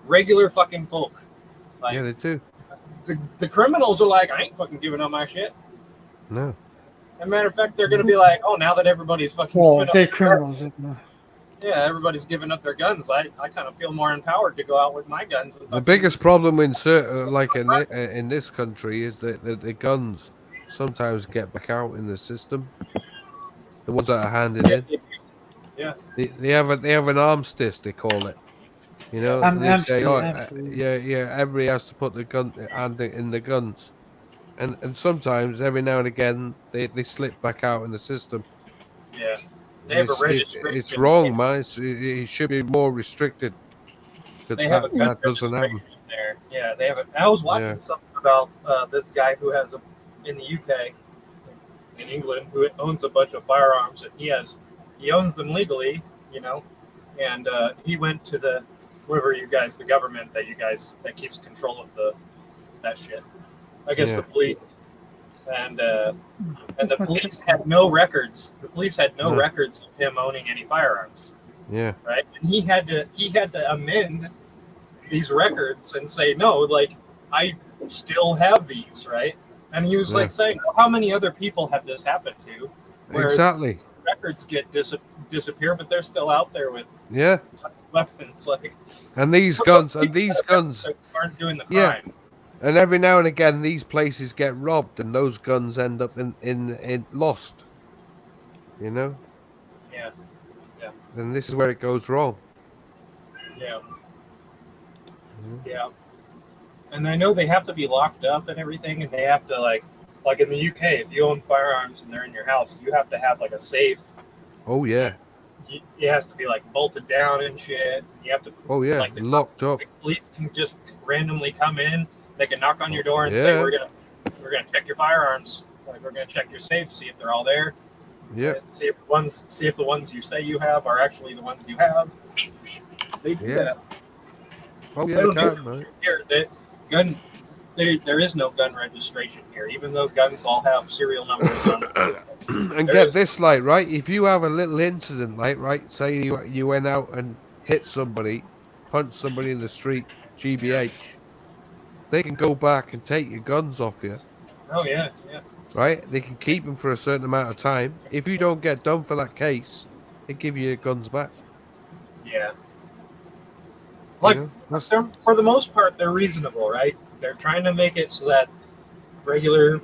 Regular fucking folk. Like, Yeah, they do. the criminals are like, I ain't fucking giving up my shit. No. As a matter of fact, they're going to be like, oh, now that everybody's fucking Well, giving if up they're their criminals, yeah, everybody's giving up their guns. I kind of feel more empowered to go out with my guns. And The biggest problem in like in this country is that the guns sometimes get back out in the system. The ones that are handed in. Yeah. They have an armistice, they call it. You know, Um, they say, absolutely. everybody has to put the gun hand in the guns, and sometimes every now and again they slip back out in the system. Yeah. They have a registration. It's wrong, man. It should be more restricted. They have a gun that doesn't happen. registration there. Yeah, they have it. I was watching something about this guy who has in the UK, in England, who owns a bunch of firearms, and he owns them legally, you know, and he went to the government that keeps control of that shit. I guess the police. And the police had no records. The police had no records of him owning any firearms. Yeah. Right. And he had to amend these records and say, no, like I still have these, right? And he was like saying, well, how many other people have this happened to? Where Exactly. records get disappear, but they're still out there with weapons, like. And these guns aren't doing the crime. And every now and again, these places get robbed, and those guns end up in lost. You know. Yeah. Yeah. And this is where it goes wrong. Yeah. Yeah. And I know they have to be locked up and everything, and they have to like in the UK, if you own firearms and they're in your house, you have to have like a safe. Oh yeah. It has to be like bolted down and shit. You have to. Oh yeah, like locked up. The police can just randomly come in. They can knock on your door and say, "We're gonna check your firearms. Like we're gonna check your safe, see if they're all there. Yeah. See if the ones you say you have are actually the ones you have." They do that. Oh yeah, They don't they do can, that man. there is no gun registration here, even though guns all have serial numbers on them. And get this, like, right? If you have a little incident, like, right? Say you went out and hit somebody, punched somebody in the street, GBH. They can go back and take your guns off you. Oh yeah, yeah. Right? They can keep them for a certain amount of time. If you don't get done for that case, they give you your guns back. Yeah. Like, You know? for the most part, they're reasonable, right? They're trying to make it so that regular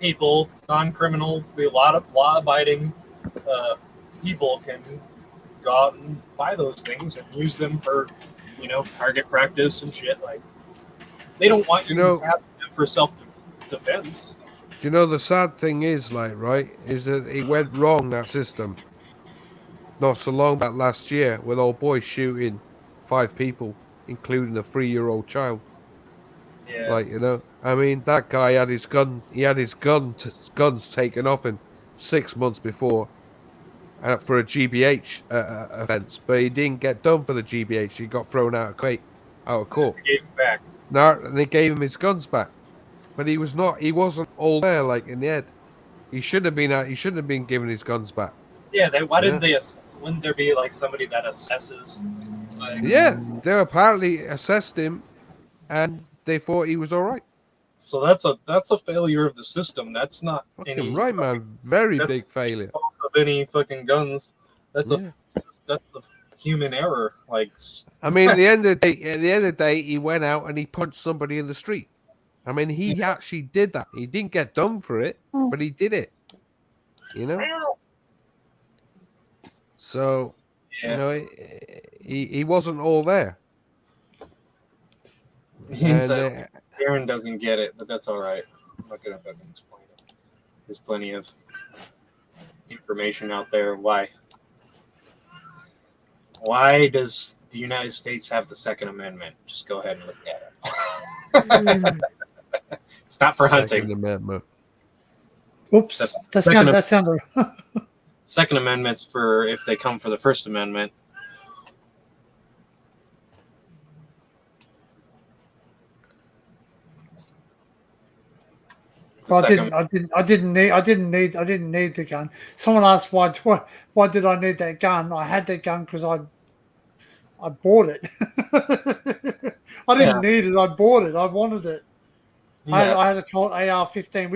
people, non-criminal, law-abiding people can go out and buy those things and use them for, target practice and shit. Like, they don't want you to have them for self-defense. you know the sad thing is, like, right, is that it went wrong, that system. Not so long back last year, with old boy shooting 5 people, including a 3-year-old child. Yeah. Like, you know, I mean, that guy had his gun. He had his guns taken off him 6 months before, for a GBH offence, but he didn't get done for the GBH. He got thrown out of court. Gave him back. Now they gave him his guns back, but he wasn't all there, like, in the head. He shouldn't have been given his guns back. Yeah. Why didn't they? Wouldn't there be like somebody that assesses? Like, Yeah, they apparently assessed him, and they thought he was all right. So that's a failure of the system. That's not Fucking any right, man. Very that's big failure. fault of any fucking guns. That's Yeah. that's the human error. Like, I mean, at the end of the day, he went out and he punched somebody in the street. I mean, he actually did that. He didn't get done for it, but he did it. You know. So, yeah. you know, he wasn't all there. He's, And, Aaron doesn't get it, but that's all right. I'm not gonna fucking explain it. There's plenty of information out there. Why does the United States have the Second Amendment? Just go ahead and look at it. It's not for hunting. Second Amendment. Oops, that Second sounded. Second Amendment's for if they come for the First Amendment. I didn't need the gun. Someone asked why did I need that gun? I had that gun because I bought it. I didn't need it. I bought it. I wanted it. Yeah. I had a Colt AR-15,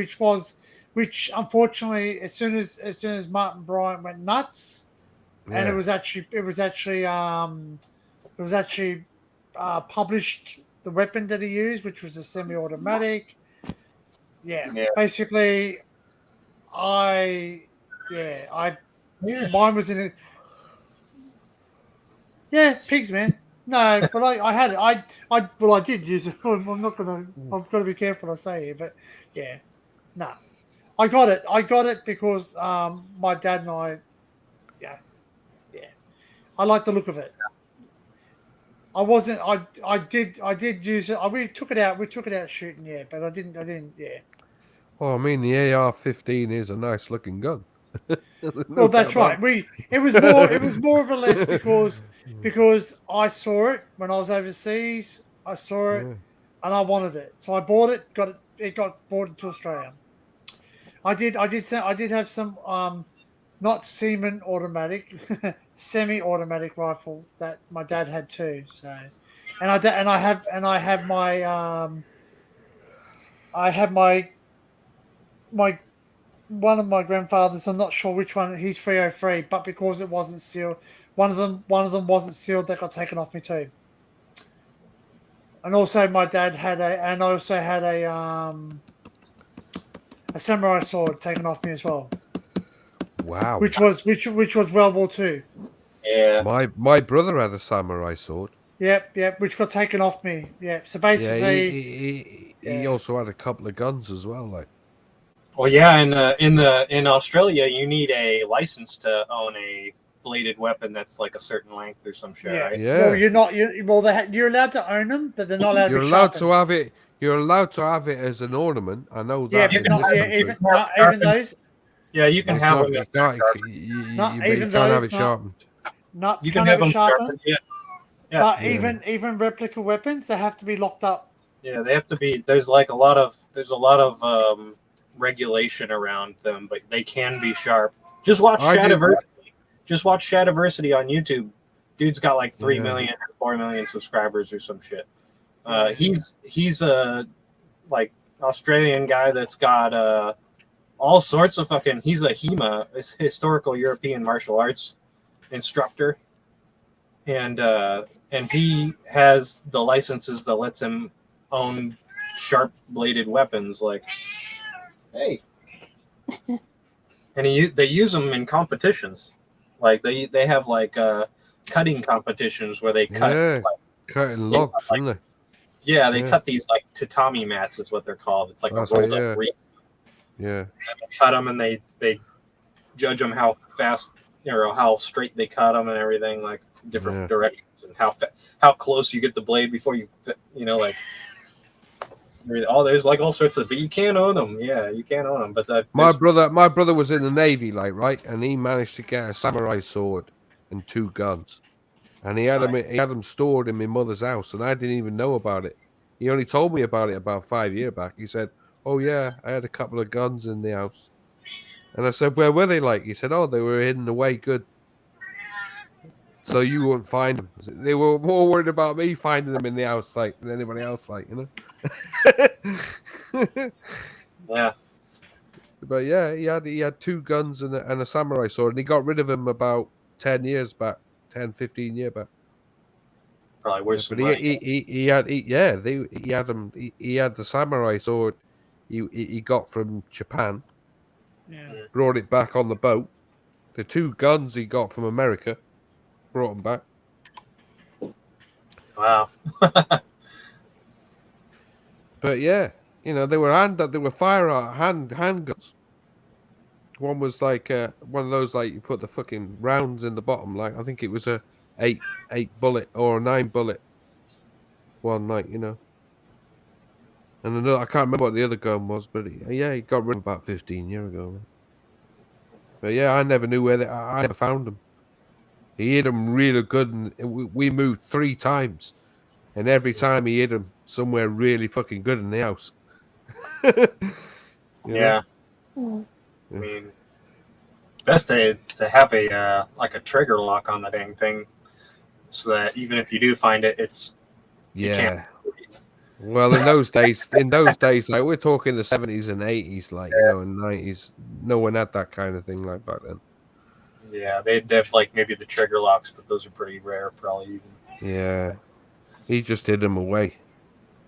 which unfortunately, as soon as Martin Bryant went nuts, and it was actually published the weapon that he used, which was a semi-automatic. Yeah. Basically, mine was in it. Yeah, pigs, man. No, but I had it. I did use it. I've got to be careful what I say here, but yeah, no, I got it. I got it because my dad and I, yeah, I like the look of it. I wasn't. I did use it. We took it out shooting. Yeah, but I didn't. Yeah. Well, I mean, the AR-15 is a nice looking gun. Well, that's right. It was more of a less because I saw it when I was overseas. I saw it and I wanted it, so I bought it. It got brought into Australia. I did have some not Seaman automatic, semi-automatic rifle that my dad had too. So, and I have my one of my grandfathers. I'm not sure which one. He's 303, but because it wasn't sealed, one of them wasn't sealed. That got taken off me too. And also, my dad had a samurai sword taken off me as well. Wow. Which was World War II. Yeah. My brother had a samurai sword. Yep. Which got taken off me. Yeah. So basically, he also had a couple of guns as well, like. Well, yeah, and in Australia, you need a license to own a bladed weapon that's like a certain length or some shit, right? Yeah. Well, you're not. You're allowed to own them, but they're not allowed. You're to be allowed sharpened. to have it. You're allowed to have it as an ornament. I know Yeah, that. but even those. Yeah, you can have them. You can't have those, it sharpened. You can have them sharpened. Yeah. But even replica weapons, they have to be locked up. Yeah, they have to be. There's a lot of regulation around them, but they can be sharp. Just watch Shadiversity. Just watch Shadiversity on YouTube. Dude's got like 3 million or 4 million subscribers or some shit. He's a like Australian guy that's got all sorts of fucking. He's a HEMA, historical European martial arts instructor, and he has the licenses that lets him own sharp bladed weapons. Like, hey, and they use them in competitions. Like they have like cutting competitions where they cut cutting logs, isn't they? Yeah, they cut these like tatami mats is what they're called. It's like a rolled up reed. Yeah. Cut them, and they judge them how fast or how straight they cut them and everything, like different directions and how close you get the blade before you like. Oh, there's like all sorts of, but you can't own them. Yeah, you can't own them. But my brother was in the Navy, like, right, and he managed to get a samurai sword and 2 guns, and he had them stored in my mother's house, and I didn't even know about it. He only told me about it about 5 years back. He said, "Oh yeah, I had a couple of guns in the house," and I said, "Where were they?" Like, he said, "Oh, they were hidden away good, so you wouldn't find them." They were more worried about me finding them in the house, like, than anybody else, like, you know. Yeah. But yeah, he had 2 guns and a samurai sword, and he got rid of them about 10 years back, 10, 15 years back. Probably worth some but money. he had them. He had the samurai sword. He got from Japan. Yeah. Brought it back on the boat. The 2 guns he got from America. Brought them back. Wow. But yeah, you know, they were handguns. One was like one of those, like, you put the fucking rounds in the bottom. Like, I think it was a 8 bullet or a 9 bullet one, like, you know. And another, I can't remember what the other gun was, but he got rid of them about 15 years ago. Man. But yeah, I never knew where I never found them. He hid them really good, and we moved 3 times, and every time he hid them somewhere really fucking good in the house. Yeah. I mean, best to have a like a trigger lock on the dang thing, so that even if you do find it, it's you can't. Well, in those days, like, we're talking the 70s and 80s, like, you know, and 90s, no one had that kind of thing like back then. Yeah, they'd have like maybe the trigger locks, but those are pretty rare, probably even. Yeah, he just hid them away.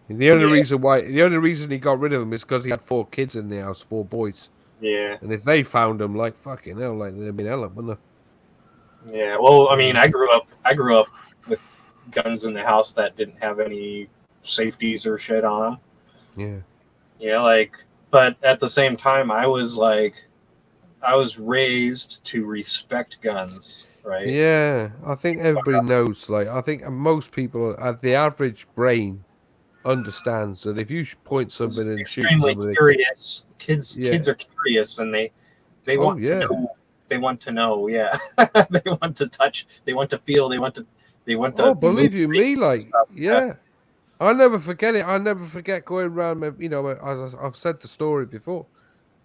And the only reason he got rid of them is because he had 4 kids in the house, 4 boys. Yeah. And if they found them, like, fucking hell, like, they'd been hell up, wouldn't they? Yeah. Well, I mean, I grew up with guns in the house that didn't have any safeties or shit on them. Yeah. Yeah, like, but at the same time, I was raised to respect guns, right? Yeah, I think everybody knows. Like, I think most people, the average brain, understands that if you point something and shoot somebody, extremely curious. Kids are curious, and they want to know. They want to know. Yeah, they want to touch. They want to feel. They want to. Oh, believe you me, like, yeah. I'll never forget it. I'll never forget going around, you know, as I've said the story before,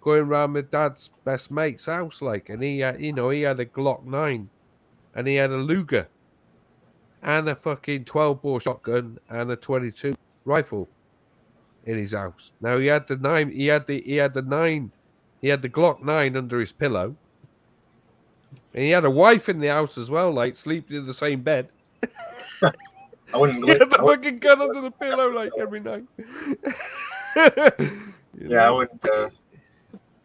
going around my dad's best mate's house, like, and he had, you know, he had a Glock 9, and he had a Luger, and a fucking 12-bore shotgun, and a 22 rifle in his house. Now, he had the 9, he had the Glock 9 under his pillow, and he had a wife in the house as well, like, sleeping in the same bed. I wouldn't. He had the fucking gun under the pillow, like, every night. Yeah, I wouldn't.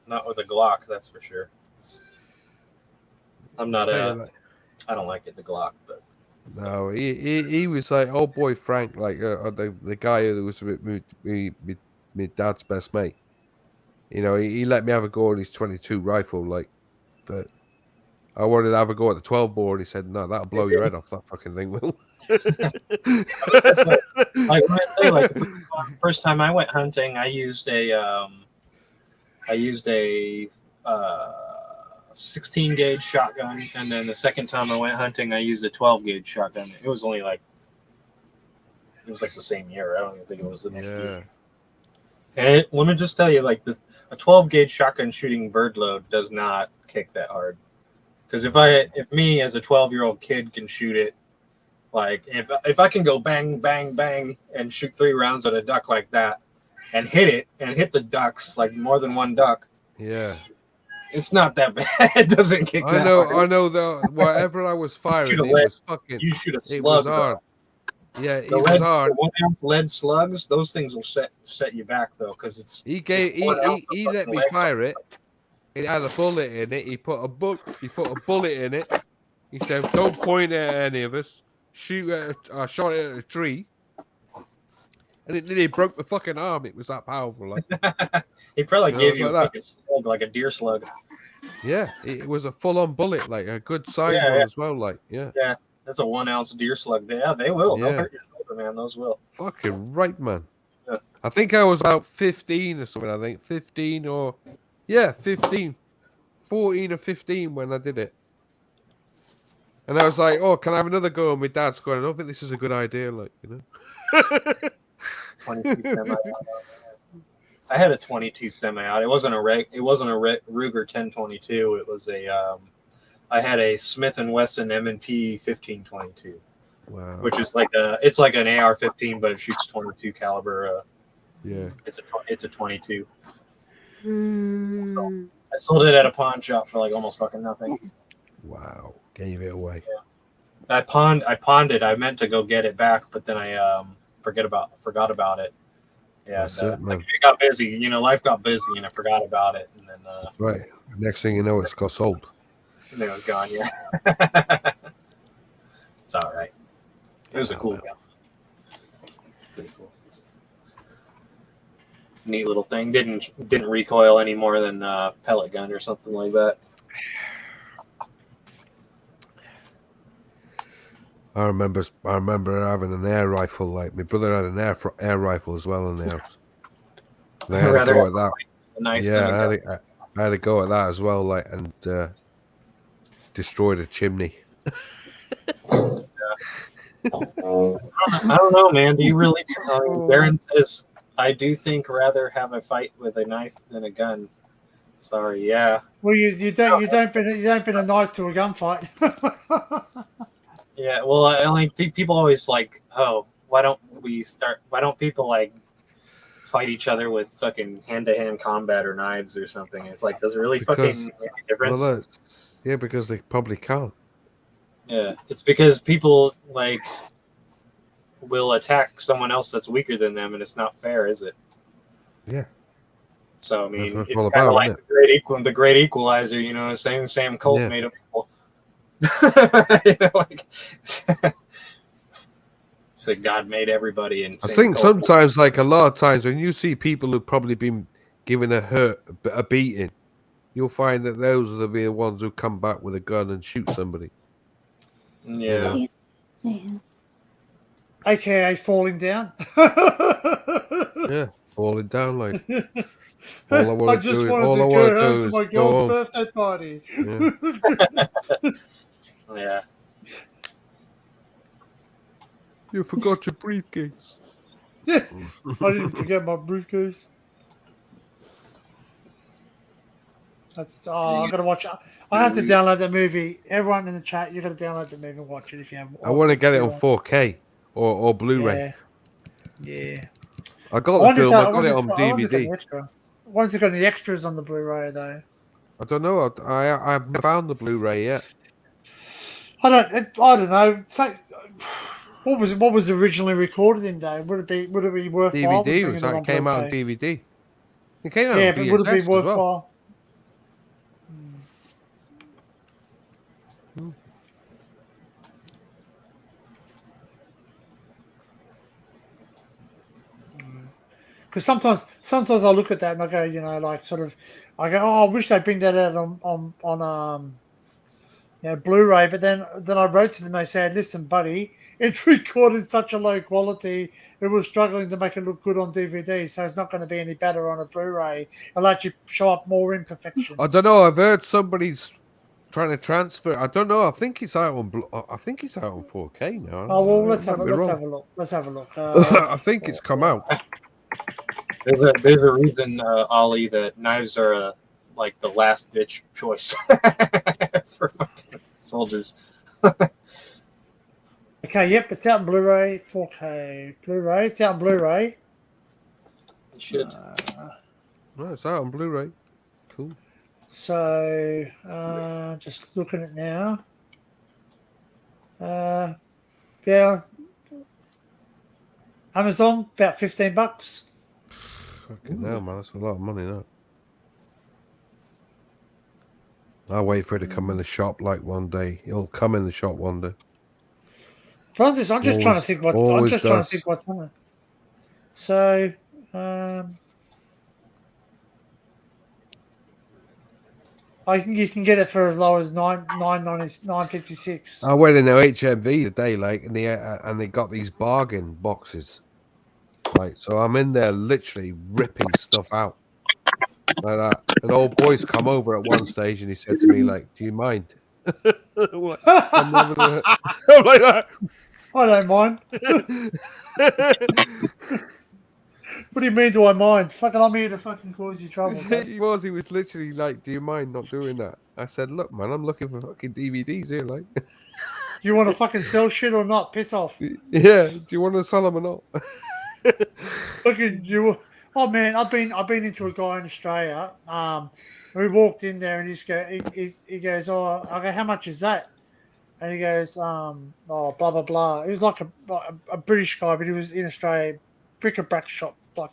Not with a Glock, that's for sure. I'm not I don't like it, the Glock, but. No, he was like, old boy Frank, like the guy who was with my dad's best mate. You know, he let me have a go at his 22 rifle, like, but I wanted to have a go at the 12 bore, and he said, "No, that'll blow your head off. That fucking thing will." Like when I say, like, the first time I went hunting, I used a 16 gauge shotgun, and then the second time I went hunting, I used a 12 gauge shotgun. It was only like the same year. I don't even think it was the next year. And let me just tell you, like, a 12 gauge shotgun shooting bird load does not kick that hard. Because if me as a 12-year-old kid can shoot it, like, if I can go bang, bang, bang and shoot 3 rounds at a duck like that, and hit the ducks, like more than one duck. Yeah. It's not that bad. It doesn't kick that hard. I know though. Whatever I was firing, it was fucking. You shoot a slug. It was hard. Yeah, it was hard. The 1-ounce lead slugs, those things will set you back though, because it's. He let me fire it. It had a bullet in it. He put a bullet in it. He said, "Don't point it at any of us. Shoot at I shot it at a tree." and it nearly broke the fucking arm. It was that powerful. Like, He probably You know, gave it's you like a that. fucking slug, like a deer slug. yeah, it was a full-on bullet, like a good size Yeah, one yeah. as well. Like, yeah, That's a 1 ounce deer slug. Yeah, they will. They'll Yeah. hurt your shoulder, man. Those will. fucking right, man. Yeah. I think I was about 15 or something. I think 15 or 15, 14 or 15 when I did it. And I was like, "Oh, can I have another go?" And my dad's going, "I don't think this is a good idea." Like, you know. 22 semi. I had a 22 semi out. It wasn't a Ruger 1022. It was a I had a Smith and Wesson M&P 1522, Wow. which is like it's like an AR-15, but it shoots 22 caliber. Yeah. It's a 22. So I sold it at a pawn shop for like almost fucking nothing. Wow. Gave it away. I pawned it. I meant to go get it back, but then I forgot about it. Yeah, That's it, man. shit got busy. You know, life got busy, and I forgot about it, and then Right. Next thing you know, it's got sold. and then it was gone. Yeah, it's all right. It was a cool gun. Pretty cool. Neat little thing. Didn't recoil any more than pellet gun or something like that. I remember having an air rifle. Like, my brother had an air rifle as well in the house. And I had to Rather go at that. A knife Yeah, than a gun. I had to go at that as well. Like, and destroy the chimney. I don't know, man. Do you really? Baron says, I do think rather have a fight with a knife than a gun. Sorry, yeah. Well, you don't bring a knife to a gunfight. Yeah, well, I think people always like, oh, why don't people like fight each other with fucking hand-to-hand combat or knives or something? It's like, does it really fucking make a difference? Well, yeah, because they probably can't. Yeah, it's because people like will attack someone else that's weaker than them, and it's not fair, is it? Yeah. So I mean, That's what it's it's all kind of about, like isn't the great equalizer, you know, same cult Yeah. made of people. You know, like so God made everybody, and I think sometimes, like a lot of times, when you see people who've probably been given a beating, you'll find that those are the ones who come back with a gun and shoot somebody. Yeah. Yeah. AKA falling down. Yeah, falling down like. All I I want to just do is wanted all I to want go to home do to is my go girl's home. birthday party. Yeah. Yeah. You forgot your briefcase. I didn't forget my briefcase. I gotta watch. I have to download that movie. Everyone in the chat, you gotta download the movie and watch it if you haven't. I want to get it on 4K or Blu-ray. Yeah. I got the film. I got it on I DVD. wanted to go to the extras on the Blu-ray though. I don't know. I've never found the Blu-ray yet. I don't know. It's like, what was originally recorded in day? Would it be worthwhile? DVD was it came out on DVD. It came out Yeah, on but would it be VHS as well. worthwhile? Because sometimes I look at that and I go, you know, like sort of, I go, oh, I wish they'd bring that out on Blu-ray. But then I wrote to them. They said, listen, buddy, it's recorded such a low quality. It was struggling to make it look good on DVD, so it's not going to be any better on a Blu-ray. It'll actually show up more imperfections. I don't know. I've heard somebody's trying to transfer. I don't know. I think it's out on 4K now. Oh well, let's have a look. I think it's come out. There's a reason, Ollie, that knives are like the last ditch choice for fucking soldiers. Okay, yep, it's out on Blu-ray, 4K Blu-ray. It's out on Blu-ray. It should. No, it's out on Blu-ray. Cool. So, just looking at it now. Yeah, Amazon about $15. Fucking hell, man, that's a lot of money, that. I'll wait for it to come in the shop like one day. It'll come in the shop one day. But I'm just trying to think what's on it. So, you can get it for as low as $9.56. I went in their HMV today, like, and they got these bargain boxes, like, so I'm in there literally ripping stuff out like that. An old boy's come over at one stage and he said to me, like, "Do you mind?" I'm like, I'm like that. I don't mind. What do you mean, do I mind? Fucking, I'm here to fucking cause you trouble. He was literally like, "Do you mind not doing that?" I said, "Look, man, I'm looking for fucking DVDs here, like." You want to fucking sell shit or not? Piss off. Yeah, do you want to sell them or not? Look at you. Oh man, I've been into a guy in Australia. We walked in there and he goes, "Oh," I go, "How much is that?" And he goes, "Oh, blah blah blah." He was like a British guy, but he was in Australia, bric-a-brac shop, like,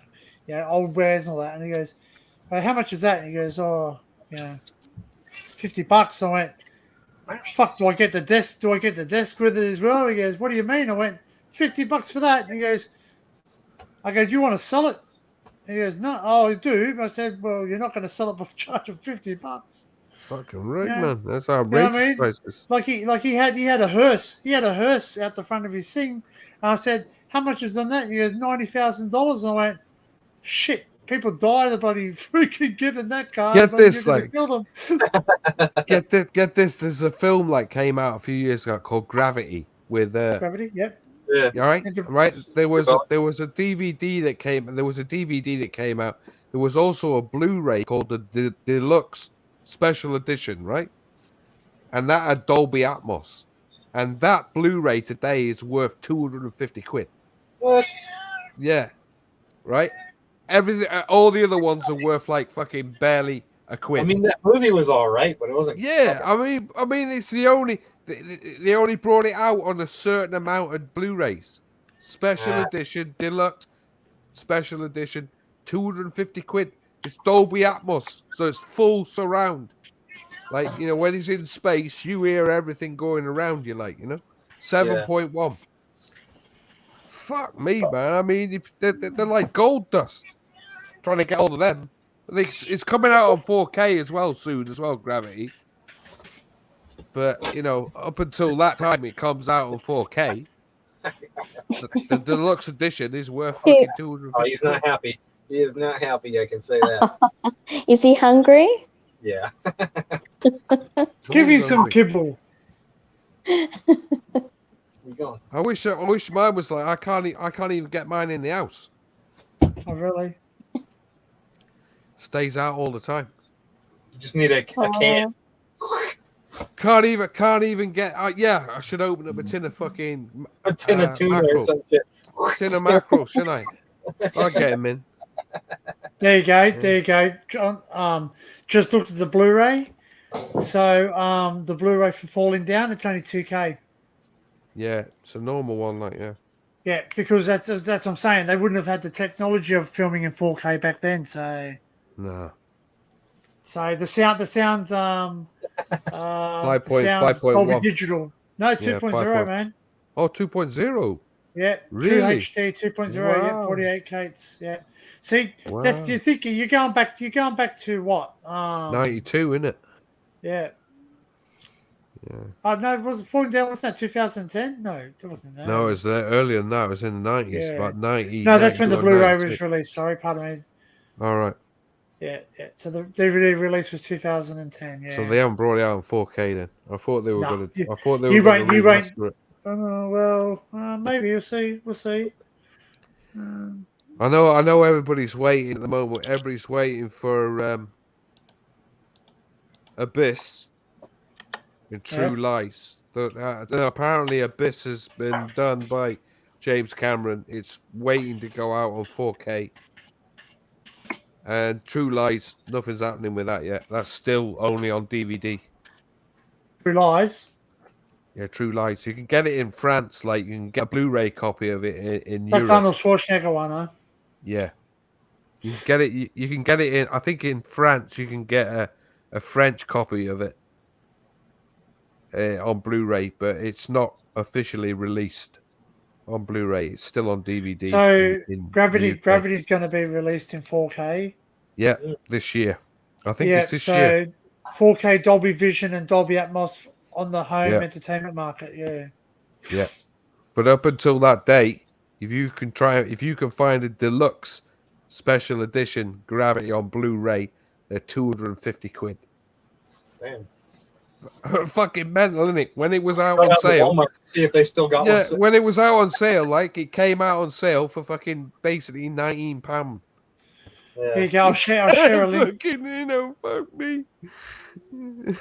old wares and all that. And he goes, "How much is that?" And he goes, "Oh, $50." I went, "Fuck, do I get the desk? Do I get the desk with it as well?" He goes, "What do you mean?" I went, $50 for that. And he goes, I go, "Do you want to sell it?" He goes, "No." "Oh, I do." I said, "Well, you're not going to sell it for a charge of $50." Fucking right, Yeah. man. That's You know outrageous what I mean? prices. Like he had a hearse. He had a hearse out the front of his thing. And I said, "How much is on that?" And he goes, $90,000. And I went, "Shit, people die the bloody freaking getting that car. Get but this, you're gonna like- kill them." Get this. There's a film like came out a few years ago called Gravity with Gravity, yep. Yeah. all right, And to- right. There was Well- a DVD that came. There was a DVD that came out. There was also a Blu-ray called the Deluxe Special Edition, right? And that had Dolby Atmos. And that Blu-ray today is worth 250 quid. What? Yeah, right. Everything, all the other ones are worth like fucking barely a quid. I mean, that movie was all right, but it wasn't. yeah, I mean, it's the only they only brought it out on a certain amount of Blu-rays. Special Ah. edition, deluxe, special edition, 250 quid. It's Dolby Atmos, so it's full surround. Like, when he's in space, you hear everything going around you, like, 7.1. Fuck me, man. I mean, they're like gold dust. Trying to get hold of them. It's coming out on 4K as well soon, as well, Gravity. But, up until that time it comes out on 4K. The deluxe edition is worth fucking 200. Oh, he's not happy. He is not happy, I can say that. Is he hungry? Yeah. Give him some kibble. Keep going. I wish mine was like I can't even get mine in the house. Oh, really? Stays out all the time. You just need a can. Can't even get. I should open up a tin of fucking A tin of tuna mackerel. or some shit. Tin of mackerel, shouldn't I? I'll get him in. There you go. There you go. John, just looked at the Blu-ray. So the Blu-ray for Falling Down, it's only 2K. Yeah, it's a normal one, like Yeah, because that's what I'm saying. They wouldn't have had the technology of filming in 4K back then. So no. the sound's 5.1. Dolby Digital. No, 2.0, 5.1. man. Oh, 2.0. Yeah, Really? True HD 2.0. Yeah, Wow. 48K. Yeah. See, Wow. that's you're thinking. You're going back to what? 92, isn't it? Yeah. Yeah. No, it wasn't Falling Down. Wasn't that 2010? No, it wasn't that. No, it was earlier than that. It was in the 90s, Yeah. about 90. No, that's when the 91, Blu-ray 96. was released. Sorry, pardon me. All right. Yeah. So the DVD release was 2010. Yeah. So they haven't brought it out in 4K then. I thought they were No, going to. you- I thought they were you going to won't- you won't- remaster it. Maybe we'll see. We'll see. I know. Everybody's waiting at the moment. Everybody's waiting for Abyss in True Lies. Apparently, Abyss has been done by James Cameron. It's waiting to go out on 4K. And True Lies, nothing's happening with that yet. That's still only on DVD. True Lies. Yeah, True Lies. You can get it in France. Like you can get a Blu-ray copy of it in That's Europe. Arnold Schwarzenegger one, huh? Yeah, you can get it. You can get it in. I think in France you can get a French copy of it on Blu-ray, but it's not officially released on Blu-ray. It's still on DVD. So in Gravity, the UK. Gravity's going to be released in 4K. Yeah, this year. I think Yeah, it's this so year. 4K Dolby Vision and Dolby Atmos on the home Yeah. entertainment market. Yeah. Yeah, but up until that date, if you can find a deluxe special edition Gravity on Blu-ray, they're 250 quid. Damn. Fucking mental, isn't it? When it was out Go on down to sale, Walmart, see if they still got yeah, one. when it was out on sale, like it came out on sale for fucking basically £19. Here Yeah. you go. I'll share a link. Fucking, fuck me.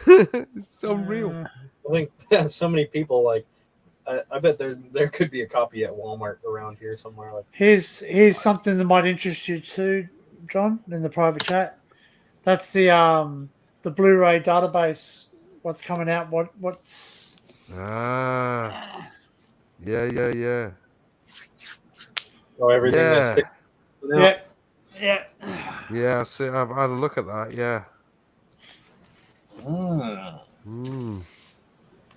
It's unreal. I think so many people like. I bet there could be a copy at Walmart around here somewhere. Like, Here's something that might interest you too, John, in the private chat. That's the Blu-ray database. What's coming out? What's Ah, yeah. oh, everything that's Yeah. fixed now. yeah. Yeah, see, I've had a look at that. Yeah. Mm. Mm.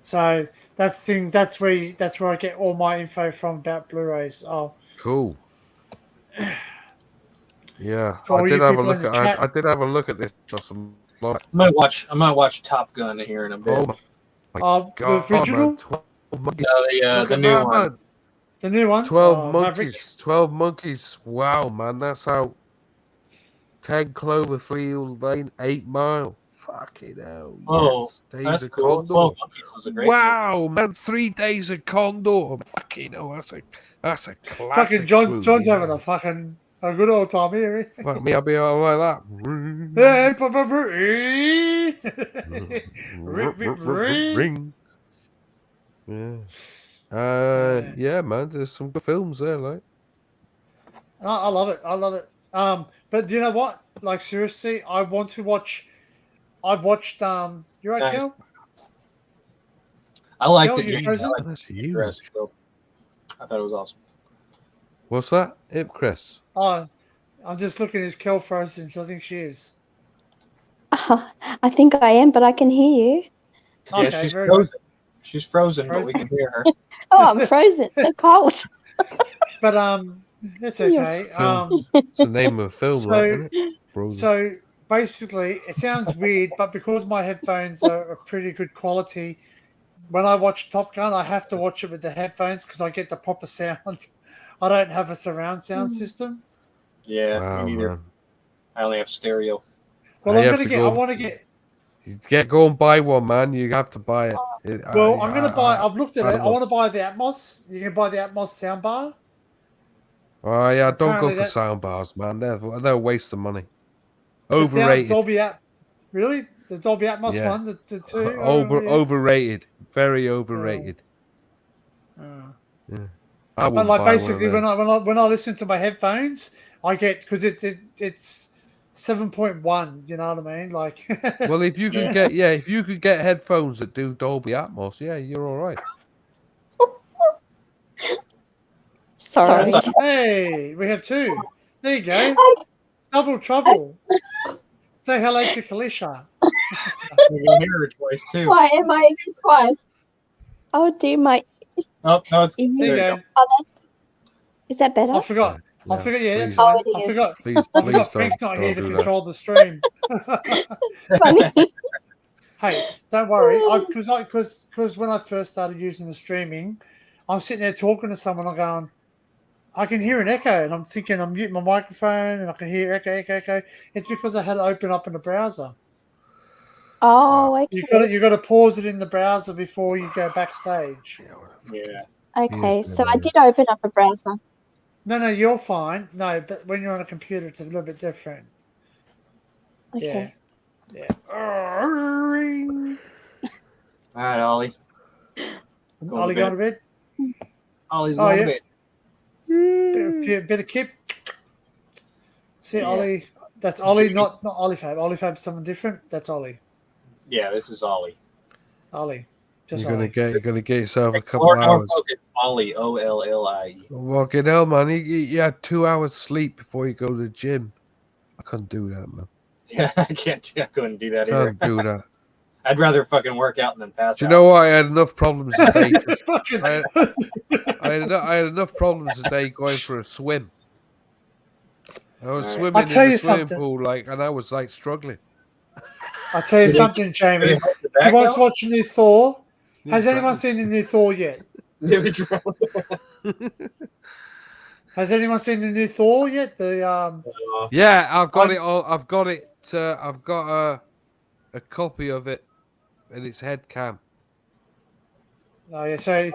So that's things. That's where I get all my info from about Blu-rays. Oh, Cool. Yeah, For all I you did have a people in look the at. chat. I did have a look at this. I might watch Top Gun here in a bit. Oh my the god, original, man, 12 monkeys. No, Look the at new that, one. man. the new one. 12 Oh, monkeys. Maverick. 12 monkeys. Wow, man, that's out. 10 Cloverfield Lane, 8 Mile. Fucking hell. Oh, yes. Days that's of cool. Condor. 12 Monkeys was a great Wow, man, 3 Days of Condor. Fucking hell, that's a classic. Fucking John's movie, having yeah. a good old time here. Fuck me, I'll be all like that. Hey, Ring. Yeah. Yeah, man. There's some good films there, like. I love it. I love it. But you know what? Like seriously, I want to watch. I've watched. You're right, Nice. Kel? I liked Kel, it. you James. frozen? I liked That's the huge. Jurassic World. I thought it was awesome. What's that? Chris. Oh, I'm just looking at Kel frozen. So I think she is. I think I am, but I can hear you. Yeah, Okay, she's very frozen. good. She's frozen, but we can hear her. Oh, I'm frozen. It's so cold. But it's okay. It's the name of a film, So- right? Isn't it? Frozen. So basically, it sounds weird, but because my headphones are pretty good quality, when I watch Top Gun, I have to watch it with the headphones because I get the proper sound. I don't have a surround sound system. Yeah, Wow, me neither. man. I only have stereo. Well, You I'm have gonna to get. go- I want to get. Go and buy one, man. You have to buy it. Well, I'm gonna buy. I've looked at I it. don't I want to buy the Atmos. You can buy the Atmos soundbar. Oh yeah, don't go Apparently for that- sound bars, man. They're a waste of money. The Overrated. Really? The Dolby Atmos Yeah. one, the two. Overrated. Very overrated. Oh. I But wouldn't like buy one of basically, them. when I listen to my headphones, I get because it's 7.1. You know what I mean? Like. Well, if you can get headphones that do Dolby Atmos, yeah, you're all right. Sorry. Hey, we have two. There you go. Double trouble. Say hello to Kalisha. We can hear her twice too. Why am I here twice? Oh dear, my. Oh no, it's There you there go. Oh, that's. Is that better? I forgot. Yeah, I forgot. Yeah, that's please. fine. Oh, it I is. forgot. Please, I please forgot Frank's not don't here to do that. control the stream. Funny. Hey, don't worry. Because when I first started using the streaming, I'm sitting there talking to someone. I'm going, I can hear an echo, and I'm thinking I'm muting my microphone, and I can hear echo. It's because I had to open up in the browser. Oh, okay. You got to pause it in the browser before you go backstage. Yeah. Okay, so I did open up a browser. No, you're fine. No, but when you're on a computer, it's a little bit different. Okay. Yeah. All right, Ollie. Ollie going to bed? Ollie's Oh, going yeah. to bed. Bit of kip. See, Yeah. Ollie. That's Ollie, not Ollie Fab. Ollie Fab's someone different. That's Ollie. Yeah, this is Ollie. Ollie. Just You're Ollie. gonna get yourself a It's couple more hours. Norfolk, it's Ollie. OLLIE. Fucking hell, man! You had 2 hours sleep before you go to the gym. I couldn't do that, man. Yeah, I couldn't do that either. Can't do that. I'd rather fucking work out than pass Do you out. know what? I had enough problems today. Fucking- I had enough problems today going for a swim. I was Alright. swimming I'll tell in the you swimming something. pool, and I was like struggling. I'll tell you Did something, Jamie. Did it help your You back want out? to watch a new Thor? Has Yeah, anyone seen the new Thor yet? Did it drown? Has anyone seen the new Thor yet? The Yeah, I've got I'm- it all. I've got it. I've got a copy of it, and it's head cam. Oh yeah, so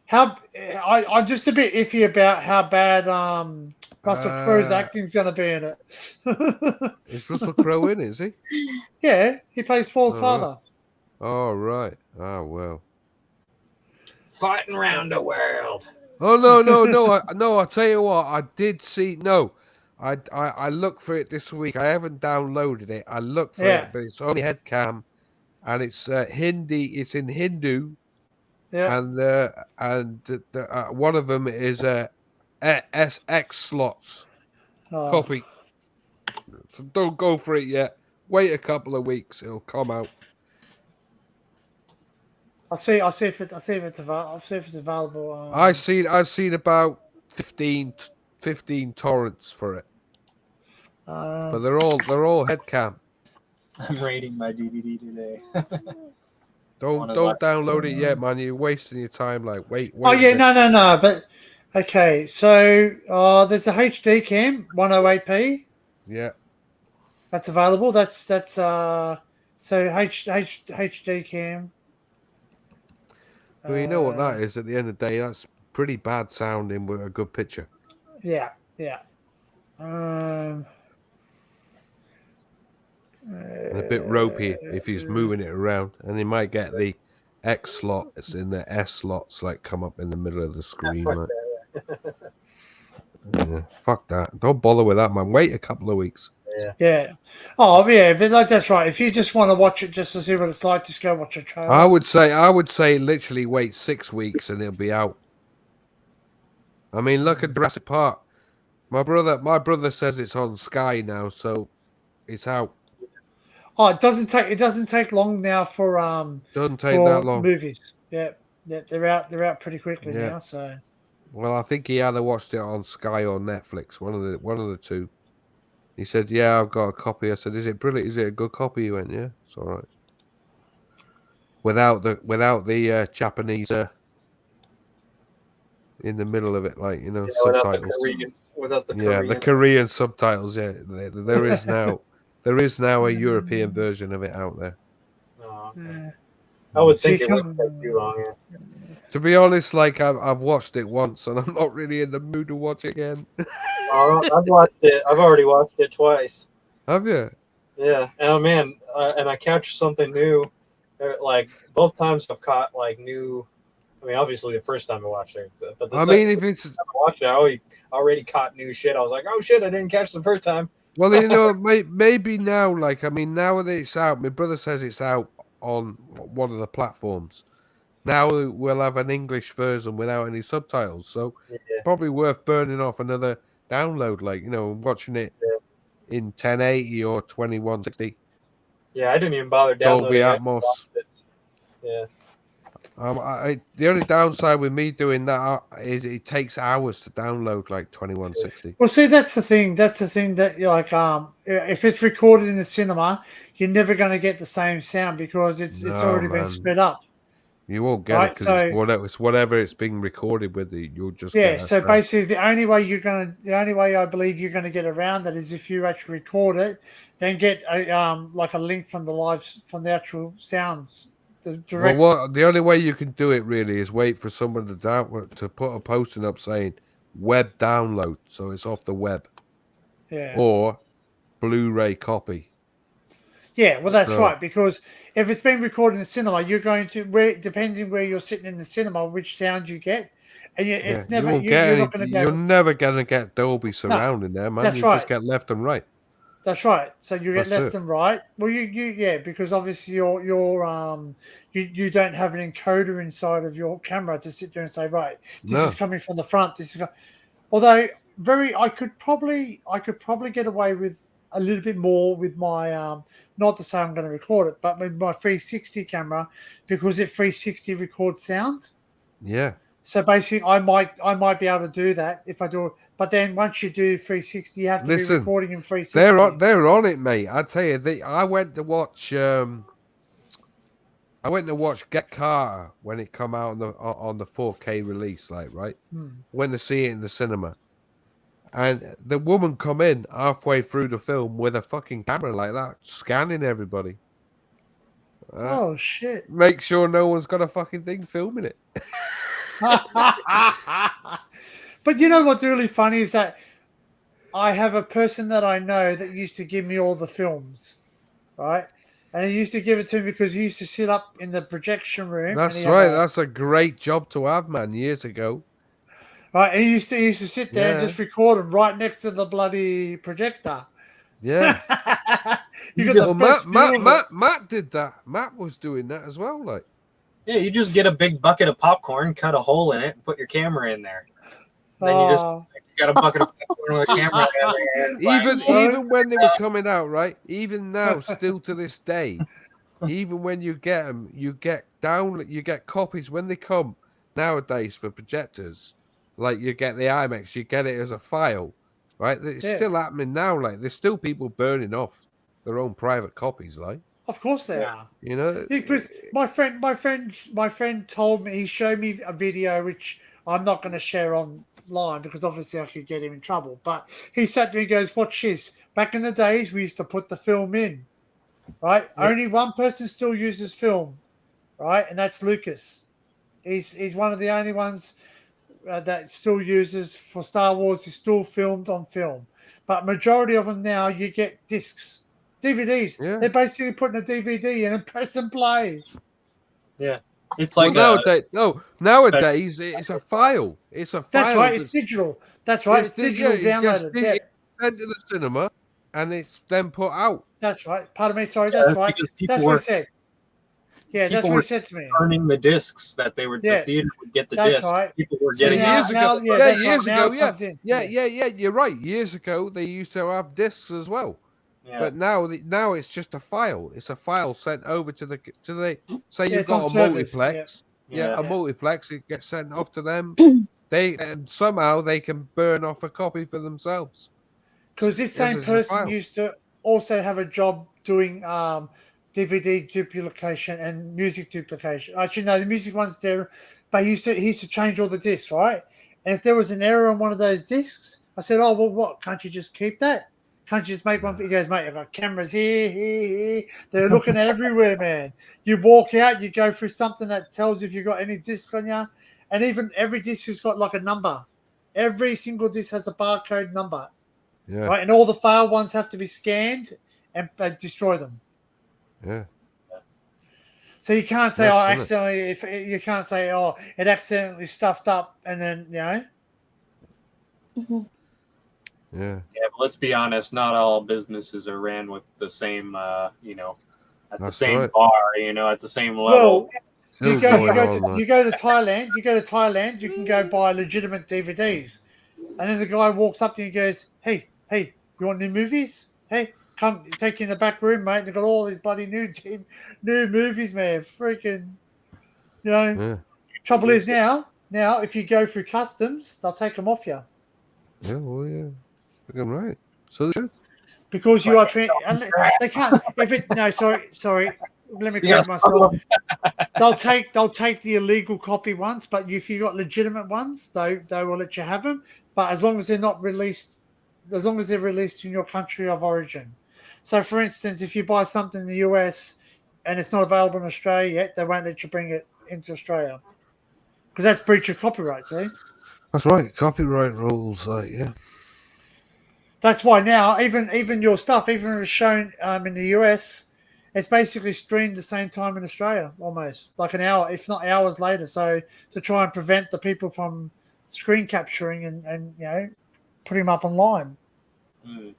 how I'm just a bit iffy about how bad Russell Crowe's acting's gonna be in it. Is Russell Crowe in? Is he? Yeah, he plays Thor's Oh, father. Oh right. Oh well. Fighting around the world. Oh no! I tell you what, I did see. No, I looked for it this week. I haven't downloaded it. I looked for Yeah. it, but it's only head cam, and it's Hindi. It's in Hindu. Yeah. And one of them is SX slots Oh, copy. So don't go for it yet. Wait a couple of weeks, it'll come out. I'll see if it's available. I've seen about 15 torrents for it, but they're all head cam. I'm rating my DVD today. Don't Wanna watch- download it yet, man. You're wasting your time. Like wait. Oh a yeah, bit. no. But okay, so there's a HD cam 108p. Yeah. That's available. That's so HD cam. Well, you know what that is. At the end of the day, that's pretty bad sounding with a good picture. Yeah. And a bit ropey if he's moving it around, and he might get the X slot. It's in the S slots, like come up in the middle of the screen. Fuck Like. that, Yeah, fuck that. Don't bother with that, man. Wait a couple of weeks. Yeah. Oh yeah, but that's right. If you just want to watch it just to see what it's like, just go watch a trailer. I would say literally wait 6 weeks and it'll be out. I mean, look at Jurassic Park. My brother says it's on Sky now, so it's out. Oh, it doesn't take long now for Doesn't take for that long. movies. Yeah, they're out pretty quickly Yeah. now. So Well, I think he either watched it on Sky or Netflix, one of the two. He said, "Yeah, I've got a copy." I said, "Is it brilliant? Is it a good copy?" He went, "Yeah, it's all right." Without the Japanese in the middle of it, like subtitles. Without the Yeah, Korean. the Korean subtitles. Yeah, there is now a European version of it out there. Oh, okay. yeah. I would So think you it wouldn't take too long. Yeah. To be honest, like I've watched it once, and I'm not really in the mood to watch it again. I've watched it. I've already watched it twice. Have you? Yeah. Oh man, and I catch something new. Like both times I've caught like new. I mean, obviously the first time I watched it, but the I second mean, if it's time I watched it, I already caught new shit. I was like, oh shit, I didn't catch the first time. well, maybe now, like I mean, now that it's out, my brother says it's out on one of the platforms. Now we'll have an English version without any subtitles, so Yeah. probably worth burning off another download, like watching it in 1080 or 2160. Yeah, I didn't even bother Dolby downloading it. Atmos. Yeah. The only downside with me doing that is it takes hours to download like 2160. Well, see, that's the thing. That's the thing that like if it's recorded in the cinema, you're never going to get the same sound because it's No, already been man. sped up. You won't get Right, it because it's whatever it's being recorded with. You'll just Yeah. get So that. basically, the only way I believe you're going to get around that is if you actually record it, then get a like a link from the actual sounds. The direct. Well, the only way you can do it really is wait for someone to put a posting up saying web download, so it's off the web, Yeah. or Blu-ray copy. Yeah, well, that's So- right. Because if it's been recorded in the cinema, you're going to depending where you're sitting in the cinema, which sound you get, and it's Yeah, never you're not going to you're go. never gonna get Dolby surround in there, man. that's You right. just get left and right. That's right. So you get That's left it. and right. Well, yeah, because obviously you don't have an encoder inside of your camera to sit there and say, right, this No. is coming from the front. Although I could probably get away with a little bit more with my not to say I'm going to record it, but with my 360 camera because it 360 records sound. Yeah. So basically, I might be able to do that if I do it. But then once you do 360, you have to be Listen, recording in 360. They're on it, mate. I tell you, I went to watch Get Carter when it come out on the 4K release, like, right? Went to see it in the cinema. And the woman come in halfway through the film with a fucking camera like that, scanning everybody. Oh shit! Make sure no one's got a fucking thing filming it. But you know what's really funny is that I have a person that I know that used to give me all the films, right? And he used to give it to me because he used to sit up in the projection room. That's right. That's a great job to have, man. Years ago. Right, and he used to sit there and just record them right next to the bloody projector. Yeah. You got the best Matt did that. Matt was doing that as well, like. Yeah, you just get a big bucket of popcorn, cut a hole in it, and put your camera in there. And then you got a bucket of popcorn with a camera in there. Even when they were coming out, right? Even now, still to this day, even when you get them, you get copies when they come nowadays for projectors. Like you get the IMAX, you get it as a file, right? It's still happening now. Like there's still people burning off their own private copies, like. Of course they are. You know, because my friend told me, he showed me a video which I'm not going to share online because obviously I could get him in trouble. But he sat there and goes, "Watch this. Back in the days, we used to put the film in, right? Yeah. Only one person still uses film, right? And that's Lucas. He's one of the only ones that still uses for Star Wars. Is still filmed on film, but majority of them now you get discs." DVDs. Yeah. They're basically putting a DVD in and press and play. Yeah. It's like nowadays it's a file. It's a file. That's right, it's digital. That's right, it's digital downloaded. It's sent to the cinema and it's then put out. That's right. Pardon me, sorry, that's right. That's what he said. Yeah, that's what he said to me. Turning the discs that they were the theater would get the discs. Right. People were getting years ago. You're right. Years ago they used to have discs as well. Yeah. But now it's just a file. It's a file sent over to the say you've got a multiplex. A multiplex. It gets sent off to them. And somehow they can burn off a copy for themselves. Because this same person used to also have a job doing DVD duplication and music duplication. Actually, no, the music one's there, but he used to change all the discs, right? And if there was an error on one of those discs, I said, "Oh well, what? Can't you just keep that? Can't you just make one?" He goes, "Mate, I've got cameras here. They're looking everywhere, man. You walk out, you go through something that tells you if you've got any disc on you. And even every disc has got like a number. Every single disc has a barcode number. Yeah. Right? And all the failed ones have to be scanned and destroy them. Yeah. So you can't say, you can't say, it accidentally stuffed up and then, you know. Mm-hmm. Yeah. Yeah, but let's be honest, not all businesses are ran with the same, at the same bar, at the same level. Well, you go to Thailand, you can go buy legitimate DVDs. And then the guy walks up to you and goes, Hey, you want new movies? Hey, come take you in the back room, mate. They've got all these bloody new movies, man. Freaking, Yeah. Trouble is now, if you go through customs, they'll take them off you. Yeah, well, yeah. I'm right. So they should. Because you are they can't. Sorry. Let me correct myself. They'll take the illegal copy ones, but if you got legitimate ones, they will let you have them. But as long as they're not released, as long as they're released in your country of origin. So, for instance, if you buy something in the US and it's not available in Australia yet, they won't let you bring it into Australia because that's breach of copyright. See? That's right. Copyright rules. Yeah. That's why now, even your stuff, even if it's shown in the US, it's basically streamed the same time in Australia, almost like an hour, if not hours later. So to try and prevent the people from screen capturing and putting them up online. Mm.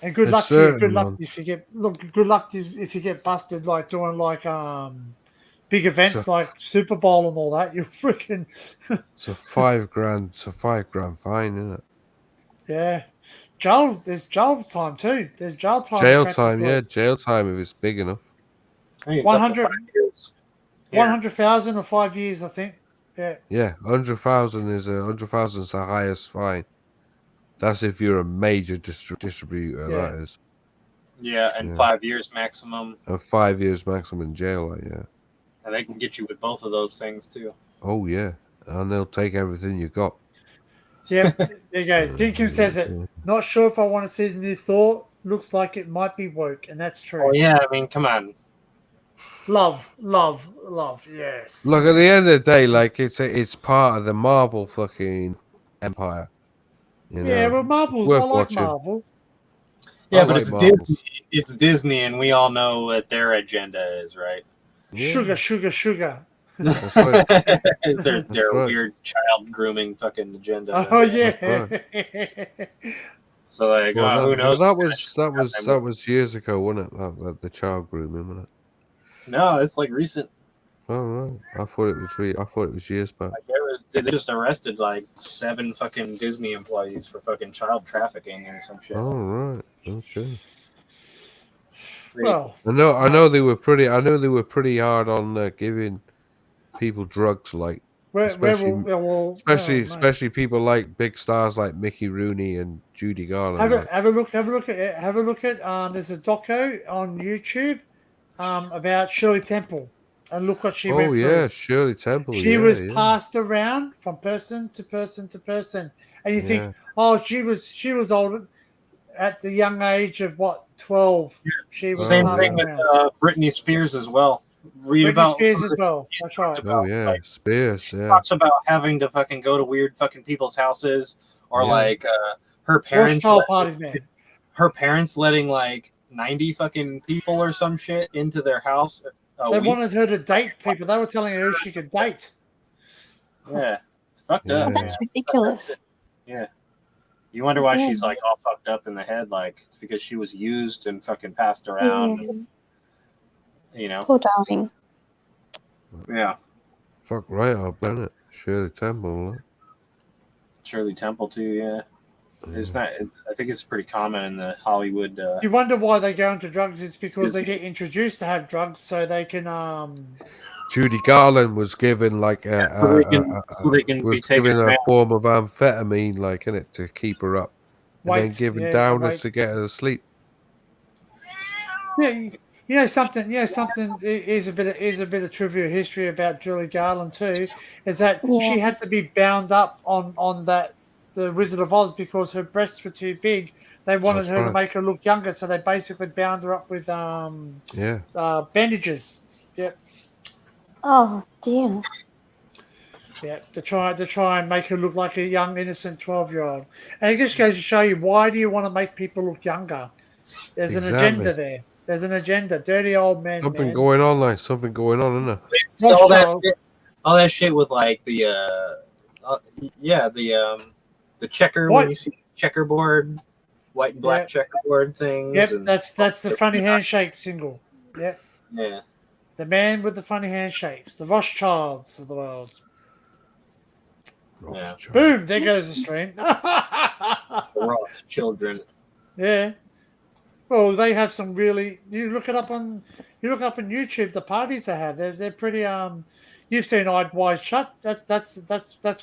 And good luck to you. Good luck if you get busted like doing like big events like Super Bowl and all that. You're freaking. It's a $5,000. It's a $5,000 fine, isn't it? Yeah. There's jail time too. There's jail time. Jail attracted time, to yeah, it. jail time if it's big enough. I think it's up to 100 5 years. Here. 100,000 or 5 years, I think. Yeah. Yeah, 100,000 is 100,000 is the highest fine. That's if you're a major distributor. Yeah. That is, Yeah, and Yeah. 5 years maximum. and 5 years maximum in jail. Like, yeah. And they can get you with both of those things too. Oh yeah, and they'll take everything you got. Yep. There you go. Dinkum says it. Not sure if I want to see the new Thor. Looks like it might be woke, and that's true. Oh yeah, I mean, come on. Love, love, love. Yes. Look, at the end of the day, like it's part of the Marvel fucking empire. You know? Yeah, well, Marvel's. Worth I like watching. Marvel. Yeah, I but like it's Marvel. Disney. It's Disney, and we all know what their agenda is, right? Yeah. Sugar, sugar, sugar. That's right. Is their right. weird child grooming fucking agenda. Oh yeah. So like, Well, who knows? that was years ago, wasn't it? The child grooming, wasn't it? No, it's like recent. Oh right, I thought it was years back. Like they just arrested like 7 fucking Disney employees for fucking child trafficking or some shit. Oh right, okay. Well, I know they were pretty. I know they were pretty hard on giving people drugs, like especially people like big stars like Mickey Rooney and Judy Garland. have a look at there's a doco on YouTube about Shirley Temple, and look what she went through. Yeah, Shirley Temple. She was passed around from person to person to person, and you think, oh, she was old at the young age of what, 12. She was Same passed thing with around. Britney Spears as well. Read Britney about Spears as well. That's right. Oh yeah, like, Spears. she Yeah. talks about having to fucking go to weird fucking people's houses, or Yeah. like her parents. Rothschild parties, man. Her parents letting like 90 fucking people or some shit into their house. They wanted her to date people. They were telling her who she could date. Yeah, it's fucked Yeah. up. That's ridiculous. Yeah. You wonder why Yeah. she's like all fucked up in the head. Like it's because she was used and fucking passed around. Yeah. You know. Poor darling. Yeah. Fuck right, I'll blame it. Shirley Temple. Like. Shirley Temple too. Yeah. It's not. I think it's pretty common in the Hollywood. You wonder why they go into drugs. It's because they get introduced to have drugs so they can Judy Garland was given like so they can was be taken given a around. form of amphetamine, like in it, to keep her up, and then Wait, given yeah, downers wait. to get her to sleep. Yeah, you know something. Yeah, something is a bit of trivia history about Julie Garland too. Is that she had to be bound up on the Wizard of Oz because her breasts were too big. They wanted That's her to right. make her look younger, so they basically bound her up with bandages. Yep. Oh dear. Yeah, to try and make her look like a young, innocent 12-year-old. And it just goes to show you, why do you want to make people look younger? There's an agenda there. There's an agenda. Dirty old man. Something going on, like something going on, isn't there? All that shit with like the checker, when you see checkerboard, white and black checkerboard things. Yep, and that's the funny handshake single. Yep. Yeah. The man with the funny handshakes, the Rothschilds of the world. Yeah. Boom! There goes the stream. The Roth children. Yeah. Well, they have some really. You look up on YouTube the parties they have. They're pretty. You've seen Eyed Wide Shut. That's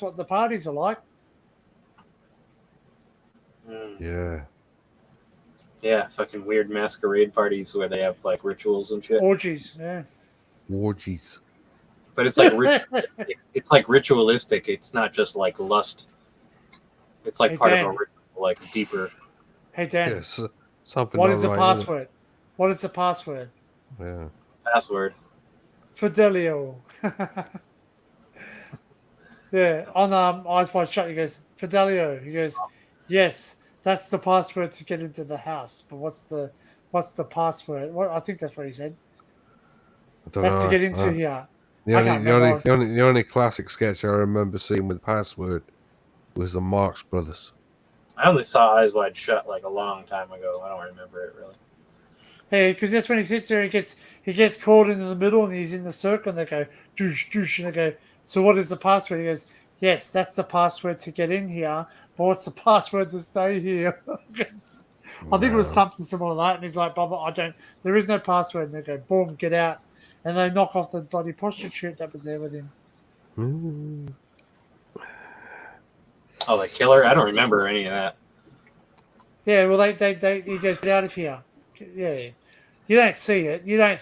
what the parties are like. Yeah. Yeah, fucking weird masquerade parties where they have like rituals and shit. Orgies. Yeah. Orgies. But it's like it's like ritualistic. It's not just like lust. It's like part of a ritual, like deeper. Hey Dan. Yes. Something. What is the right, password? What is the password? Yeah. Password. Fidelio. Yeah. On Eyes Wide Shut, he goes, Fidelio. He goes, yes, that's the password to get into the house. But what's the password? What, I think that's what he said. That's to get into here. The only classic sketch I remember seeing with password was the Marx Brothers. I only saw Eyes Wide Shut like a long time ago. I don't remember it really. Hey, because that's when he sits there and he gets caught into the middle and he's in the circle and they go douche douche and they go, so what is the password? He goes, Yes, that's the password to get in here. But what's the password to stay here? I think it was something similar to that. And he's like, Bubba, there is no password. And they go, boom, get out. And they knock off the bloody prostitute that was there with him. Oh, the killer? I don't remember any of that. Yeah, well, he goes, get out of here. Yeah. You don't see it. But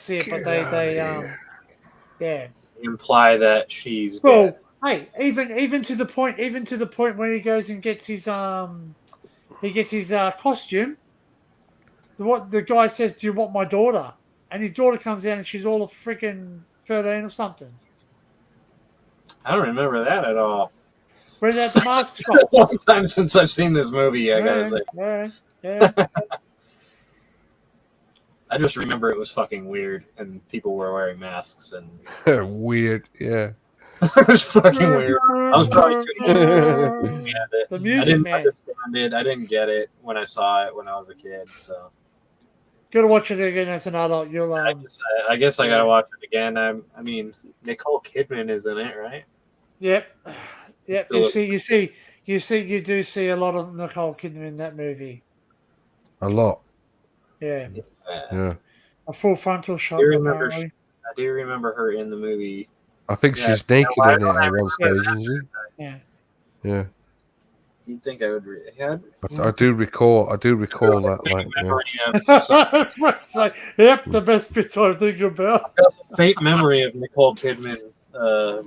yeah. Imply that she's Well, dead. hey, even to the point when he goes and gets his costume. The guy says, "Do you want my daughter?" And his daughter comes out and she's all of freaking 13 or something. I don't remember that at all. Where's that the mask shop? It's a long time since I've seen this movie, I gotta say. Yeah. I just remember it was fucking weird and people were wearing masks and Weird, yeah. it was fucking weird. I was probably too young. The I music, didn't man. understand it. I didn't get it when I saw it when I was a kid. So Gotta watch it again as an adult. You'll I guess I gotta watch it again. I mean, Nicole Kidman is in it, right? Yep. You do see a lot of Nicole Kidman in that movie. A lot. Yeah. Yeah. A full frontal shot. I apparently. do remember her in the movie. I think she's naked in it at one stage, isn't she? Yeah. Yeah. You'd think I would. I do recall that. Like, Yep, the best bits I think about. Faint memory of Nicole Kidman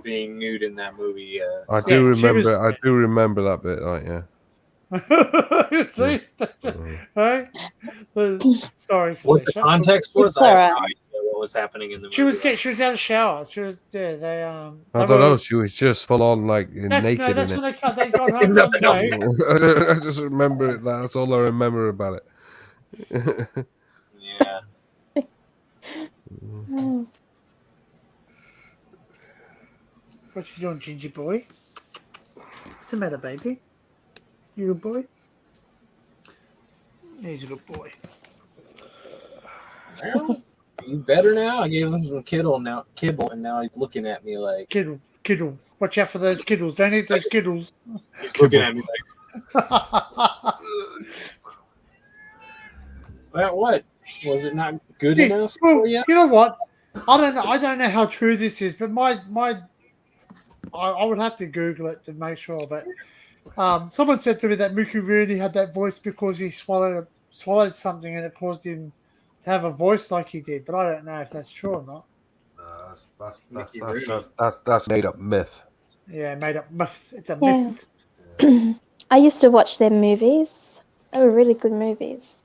being nude in that movie. I do remember that bit. Like, yeah. You see, right? Sorry. What the context was? I have no idea what was happening in the movie. She was out of the shower. She was they I don't know. She was just full on like naked. That's in when it. they got home from day. I just remember it. That's all I remember about it. Yeah. What you doing, Ginger boy? What's the matter, baby? You a good boy? He's a good boy. Well, you better now. I gave him some kibble, and now he's looking at me like Kiddle. Watch out for those kiddles. Don't eat those kiddles. he's looking at me like. Well, what was it not good enough for you? You know what? I don't know how true this is, but I would have to Google it to make sure. But someone said to me that Mickey Rooney had that voice because he swallowed something and it caused him to have a voice like he did. But I don't know if that's true or not. That's made up myth. Yeah, made up myth. It's a myth. I used to watch their movies. They were really good movies.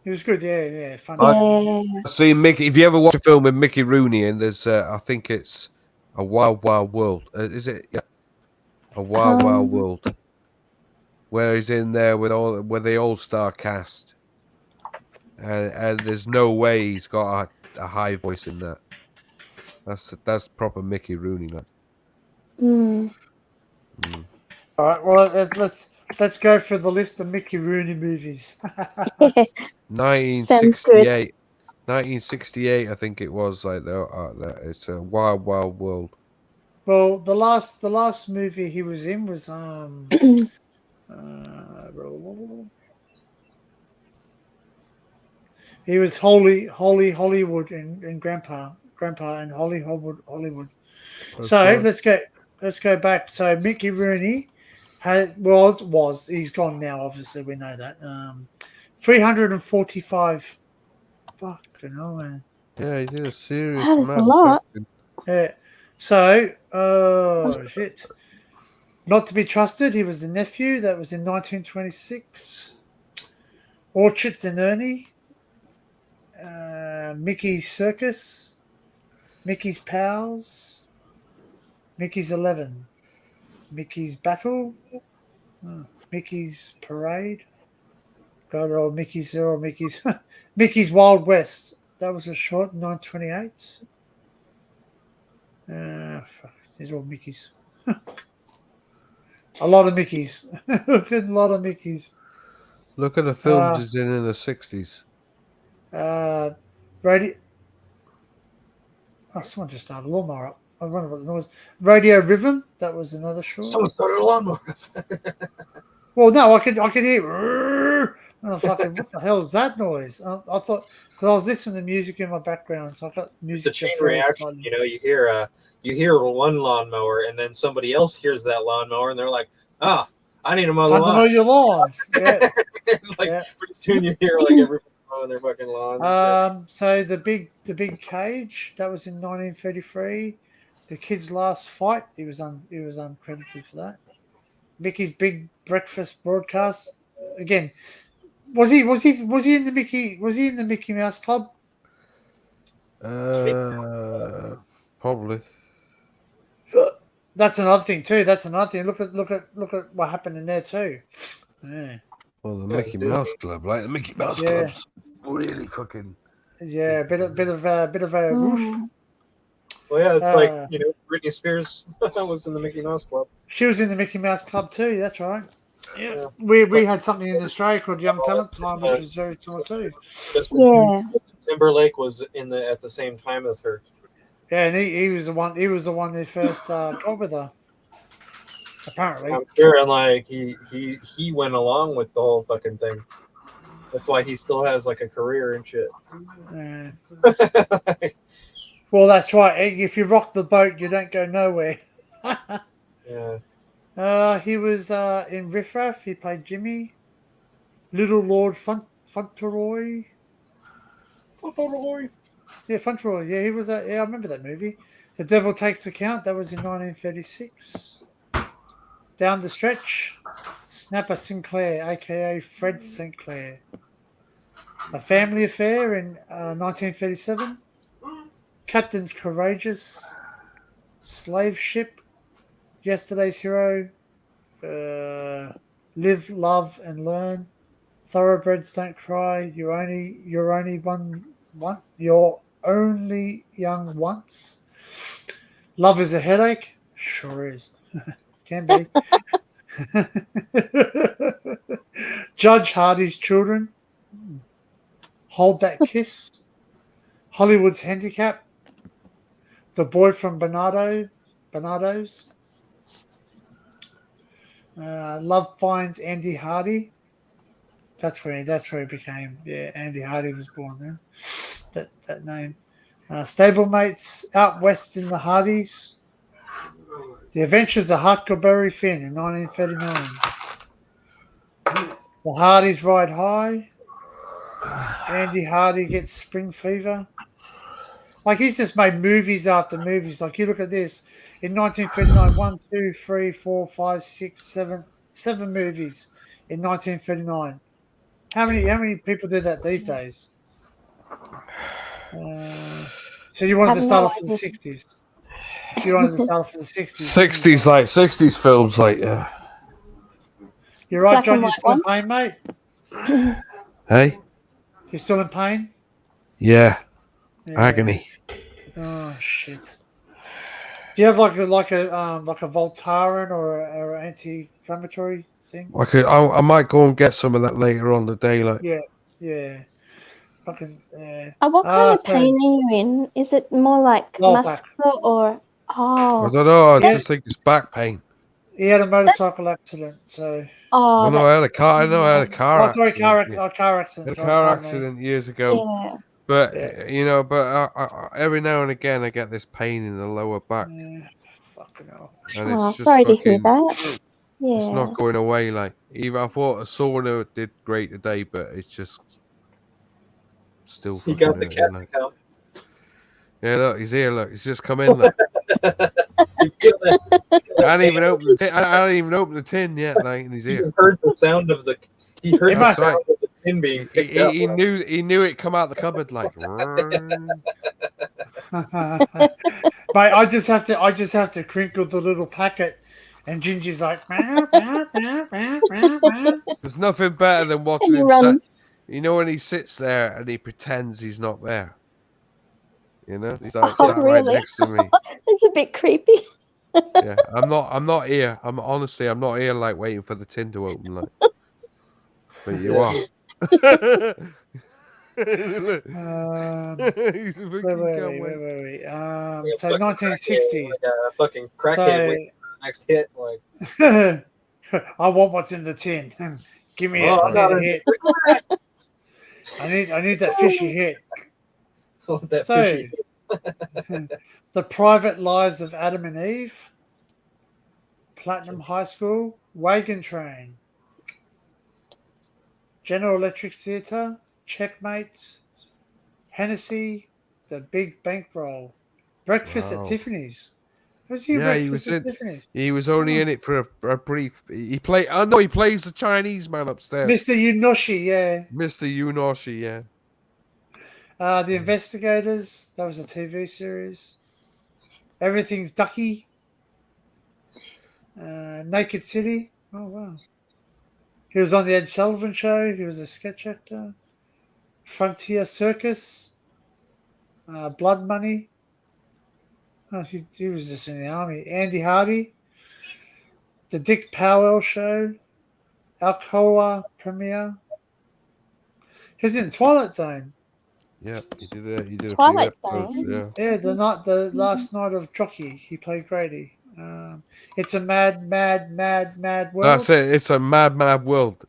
It was good, yeah, funny. See, Mickey. If you ever watch a film with Mickey Rooney, and there's, I think it's A Wild Wild World. Is it? Yeah. A Wild Wild World, where he's in there with the all-star cast, and there's no way he's got a high voice in that. That's proper Mickey Rooney, like. All right, well let's go for the list of Mickey Rooney movies. 1968. 1968, I think it was. Like it's A Wild Wild World. Well, the last movie he was in was he was Holy Hollywood and Grandpa and Hollywood. So let's go back. So Mickey Rooney was he's gone now. Obviously, we know that. 345. Fucking hell, man. Yeah, he did a serious That is a amount. lot. Yeah. So, shit. Not to Be Trusted. He was the nephew. That was in 1926. Orchards and Ernie. Mickey's Circus. Mickey's Pals. Mickey's 11. Mickey's Battle. Mickey's Parade. God, they're all Mickey's. They're all Mickey's. Mickey's Wild West. That was a short, 928. Fuck, these are all Mickeys. A lot of Mickeys. A lot of Mickeys. Look at the films he's in the 60s. Brady. Oh, someone just started a lawnmower up. I wonder what the noise. Radio Rhythm. That was another short. Someone started a lawnmower. Well, no, I could hear. And I'm fucking, what the hell is that noise? I thought, because I was listening to music in my background, so I got music. The chain reaction, you know, you hear one lawnmower, and then somebody else hears that lawnmower, and they're like, "Ah, I need to mow the Time to mow lawn." your lawns. Yeah. It's like pretty soon you hear like everybody mowing their fucking lawn. and So the big cage, that was in 1933. The kid's last fight, he was uncredited for that. Mickey's Big Breakfast broadcast. Again, was he in the Mickey Mouse Club? Probably. That's another thing too. Look at what happened in there too. Yeah. Well, the Mickey Mouse Club, like the Mickey Mouse Club's really fucking. Yeah, a bit of a. Well, yeah, it's like, you know, Britney Spears was in the Mickey Mouse Club. She was in the Mickey Mouse Club too. That's right. Yeah, we had something in Australia called Young Talent Time, which was very similar too. Yeah. Timberlake was at the same time as her. Yeah, and he was the one. He was the one who first got with her. Apparently, I'm sure, and like he went along with the whole fucking thing. That's why he still has like a career and shit. Yeah. Well, that's right. If you rock the boat, you don't go nowhere. Yeah. He was in Riff Raff. He played Jimmy. Little Lord Fauntleroy. Yeah, Fauntleroy. Yeah, he was. Yeah, I remember that movie. The Devil Takes the Count. That was in 1936. Down the Stretch. Snapper Sinclair, aka Fred Sinclair. A Family Affair in 1937. Captain's Courageous. Slave Ship. Yesterday's Hero. Live, Love, and Learn. Thoroughbreds Don't Cry. You're only young once. Love is a Headache. Sure is. Can be. Judge Hardy's Children. Hold That Kiss. Hollywood's Handicap. The Boy from Barnado's. Love Finds Andy Hardy. That's where he became. Yeah, Andy Hardy was born there. That name. Stablemates, Out West in the Hardys. The Adventures of Huckleberry Finn in 1939. The Hardys Ride High. Andy Hardy Gets Spring Fever. Like, he's just made movies after movies. Like, you look at this. In 1939, 1, 2, 3, 4, 5, 6, 7 movies in 1939. How many people do that these days? So you wanted to start off in the 60s. You wanted to start off in the 60s. 60s films, like, yeah. You're right, John. You're still in pain, mate? Hey? You're still in pain? Yeah. Agony. Oh, shit. Do you have like a Voltaren or an anti-inflammatory thing? I might go and get some of that later on today, like. Yeah. Fucking. What kind of pain are you in? Is it more like muscular or? Oh. I don't know. I just think it's back pain. He had a motorcycle accident, so. Oh. Well, no, I had a car. Car accident. Car accident. A car accident years ago. Yeah. But every now and again I get this pain in the lower back. Yeah, fucking hell. And it's just sorry to hear that. Yeah. It's not going away. Like, even I thought a sauna did great today, but it's just still. He got the cat to come. Yeah, look, he's here. Look, he's just come in. Look. I didn't even open the tin yet. Like, and he's here. He heard the sound of the. He heard the sound of the tin being picked up. He knew it come out the cupboard like. But I just have to crinkle the little packet, and Gingy's like. There's nothing better than watching him. You know, when he sits there and he pretends he's not there. You know, he's like sat right next to me. It's a bit creepy. Yeah, I'm not here. I'm not here like waiting for the tin to open, like. But you are. He's a Where fucking were we? cowboy. Where were we? Like a So fucking 1960s. Like a fucking crackhead waiting for the next hit. Like, I want what's in the tin. Give me oh, it. I I'm not need a in hit. I need that fishy hit. that So, fishy. The Private Lives of Adam and Eve, Platinum High School, Wagon Train, General Electric Theatre, Checkmate, Hennessy, The Big Bankroll, Breakfast at Wow. Tiffany's. Who's your Yeah, he was Breakfast at in. Tiffany's? He was only in it for a brief. He played. Oh no, he plays the Chinese man upstairs. Mr. Yunoshi, yeah. Mr. Yunoshi, yeah. The Investigators, that was a TV series. Everything's Ducky. Naked City. Oh, wow. He was on the Ed Sullivan Show. He was a sketch actor. Frontier Circus. Blood Money. Oh, he was just in the army. Andy Hardy. The Dick Powell Show. Alcoa Premiere. He was in Twilight Zone. Yeah, he did a few Twilight episodes, Zone? yeah. Yeah, the last night of Jockey. He played Grady. It's a mad world. That's it. It's a mad world.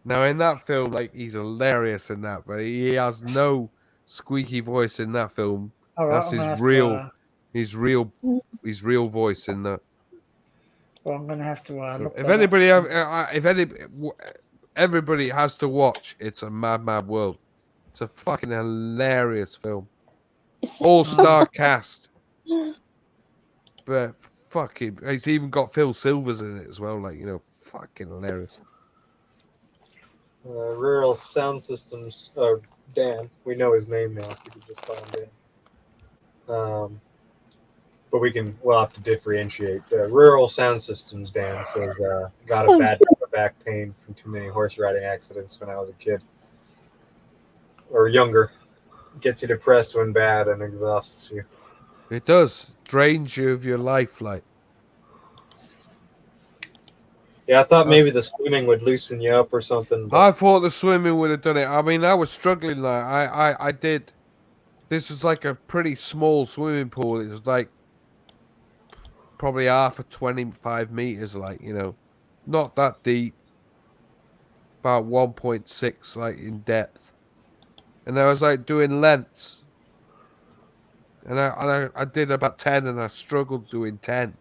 Now in that film, like he's hilarious in that, but he has no squeaky voice in that film. All right, That's I'm gonna have his real voice in that. Well, I'm gonna have to look If that anybody, up. everybody has to watch. It's a mad world. It's a fucking hilarious film. All-star cast. But fucking, it's even got Phil Silvers in it as well. Like, you know, fucking hilarious. Rural Sound Systems. Dan. We know his name now. We can just call him Dan. But we'll have to differentiate. Rural Sound Systems, Dan says, got a bad back pain from too many horse riding accidents when I was a kid. Or younger. Gets you depressed when bad and exhausts you. It does. Drains you of your life, like. Yeah, I thought maybe the swimming would loosen you up or something. I thought the swimming would have done it. I mean, I was struggling. Like, I did. This was like a pretty small swimming pool. It was like probably half of 25 meters, like, you know, not that deep. About 1.6, like, in depth. And I was like doing lengths. And I did about 10, and I struggled doing 10.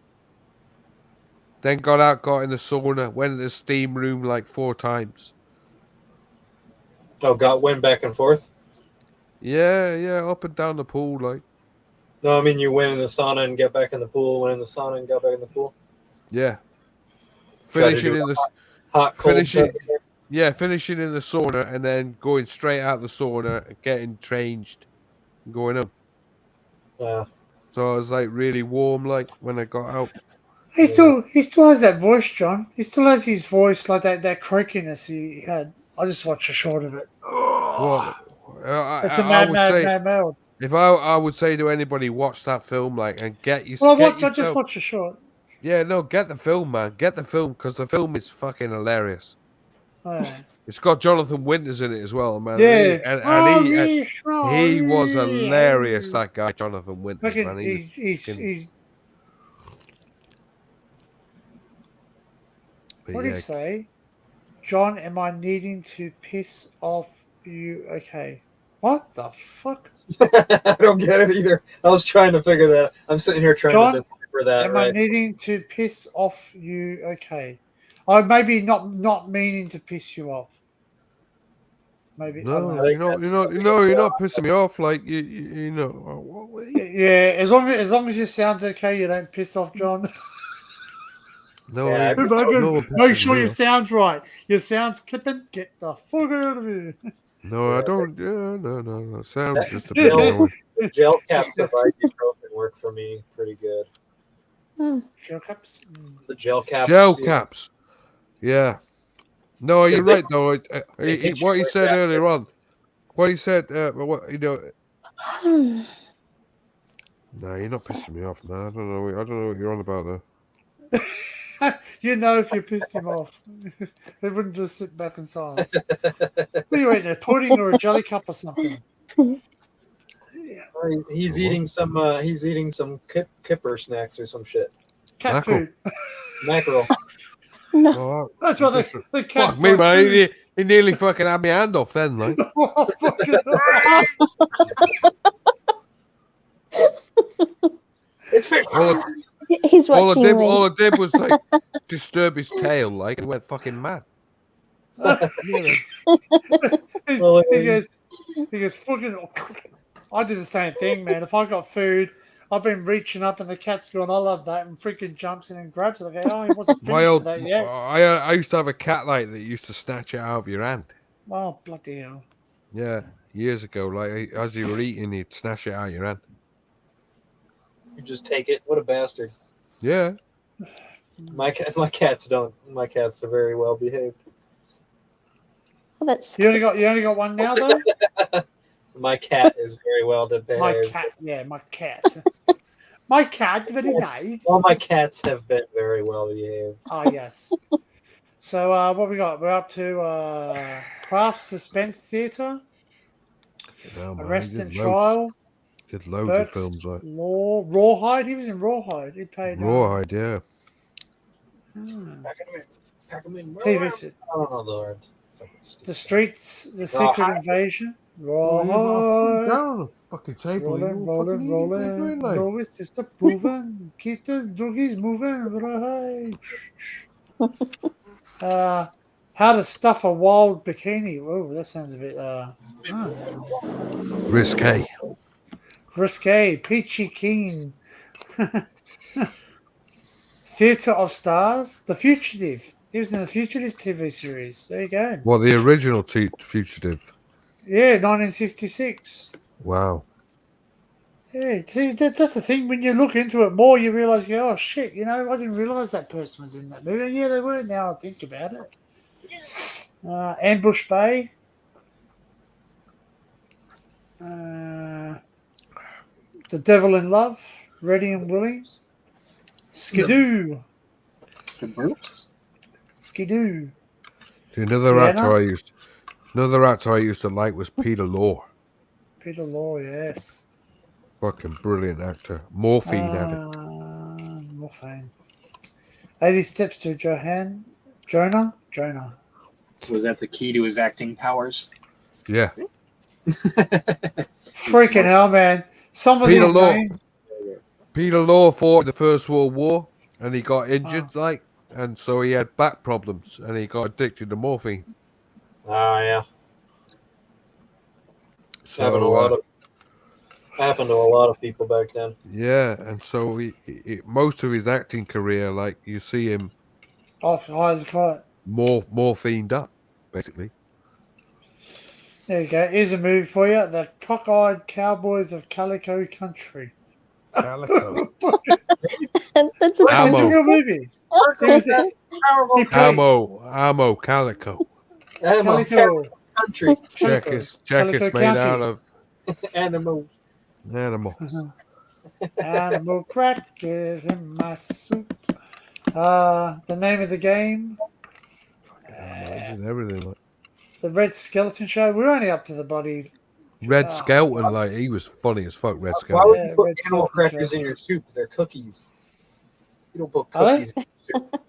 Then got out, got in the sauna, went in the steam room like 4 times. Oh, went back and forth? Yeah, up and down the pool, like. No, I mean you went in the sauna and get back in the pool, went in the sauna and got back in the pool? Yeah. Try to Finishing do in the hot, cold. finishing in the sauna and then going straight out the sauna, getting changed, and going up. So I was like really warm, like when I got out. He still has that voice, John. He still has his voice, like that croakiness he had. I just watched a short of it. Well, It's a mad world. If I would say to anybody, watch that film, like, and get you. Well, I just watched a short. Yeah, no, get the film, man. Get the film, because the film is fucking hilarious. Oh, yeah. It's got Jonathan Winters in it as well, man. Yeah. He was hilarious, that guy, Jonathan Winters, man. What did he say? John, am I needing to piss off you? Okay. What the fuck? I don't get it either. I was trying to figure that out. I'm sitting here trying to decipher that. Am I needing to piss off you? Okay. I maybe not meaning to piss you off. Maybe. No, you're not pissing me off. Like you know. Yeah, as long as your sound's okay, you don't piss off John. No, make sure your sound's right. Your sound's clipping. Get the fuck out of here. No, I don't. Yeah, no. Sounds just a bit annoying. Gel caps of ibuprofen work for me pretty good. Gel caps. The gel caps. Gel caps. Yeah. No, you're right though. What he said earlier on. What he said. What you know. No, you're not pissing me off, man. I don't know what you're on about there. You know if you pissed him off. He wouldn't just sit back in silence. What are you eating, a pudding or a jelly cup or something? He's eating some. He's eating some kipper snacks or some shit. Cat Mackerel. food. Mackerel. Oh, That's what the fuck cat's me, like man. food. He nearly fucking had my hand off then, like. Oh, fucking hell. It's fish. He's All I watching did, me. all I did was like disturb his tail, like, and went fucking mad. He goes, fucking. I do the same thing, man. If I got food, I've been reaching up and the cat's going, I love that, and freaking jumps in and grabs it. I go, oh, he wasn't My finished old, with that yet. I used to have a cat like that used to snatch it out of your hand. Oh, bloody hell. Yeah, years ago, like as you were eating, he'd snatch it out of your hand. You just take it. What a bastard. Yeah. My cats don't. My cats are very well behaved. Well, that's You only got one now, though? My cat is very well behaved. My cat, yeah, my cat. My cat, very nice. All my cats have been very well behaved. Ah, yes. So, what we got? We're up to Craft Suspense Theatre, No, man, Arrest he and did loads, Trial, did loads Burke's of films like Law, Rawhide. He was in Rawhide. He played Rawhide, yeah. Pack 'em in. TV set. I don't know the words. The Streets, The Secret Rawhide. Invasion, Fucking Rawhide. down, fucking table. Rolling. No, it's just a proven. Keep the doggies moving. Right. How to stuff a wild bikini. Whoa, that sounds a bit Risque. risque. Peachy Keen. Theatre of Stars. The Fugitive. He was in the Fugitive TV series. There you go. Well, the original Fugitive. Yeah, 1966. Wow. Yeah, see, that's the thing. When you look into it more, you realise, oh shit, I didn't realise that person was in that movie. And yeah, they were. Now I think about it. Ambush Bay. The Devil in Love. Ready and Willing. Skidoo. The Brooks? Skidoo. See, another actor I used to like was Peter Law. Peter Law, yes. Fucking brilliant actor. Morphine addict. Morphine. 80 Steps to Jonah. Was that the key to his acting powers? Yeah. Freaking hell, man. Some of Peter these Law. names. Peter Law fought in the First World War, and he got injured, and so he had back problems, and he got addicted to morphine. Oh, yeah. So, happened to a lot of people back then. yeah, and so he most of his acting career, like you see him Off high as a kite. morphined up, basically. There you go. Here's a movie for you. The Cockeyed Cowboys of Calico Country. Calico. that's a Ammo. It's a real movie. Ammo, Calico. Calico. Country. Checkers Calico made County. out of Animals. animals. Animal crackers in my soup. The name of the game. And everything. Like. The Red Skeleton Show. We're only up to the bloody. Red Oh, Skeleton, like he was funny as fuck. Red Why Skeleton. would Yeah, you put Red animal Skeleton crackers Show. in your soup? They're cookies. You don't put Are they? cookies in your soup.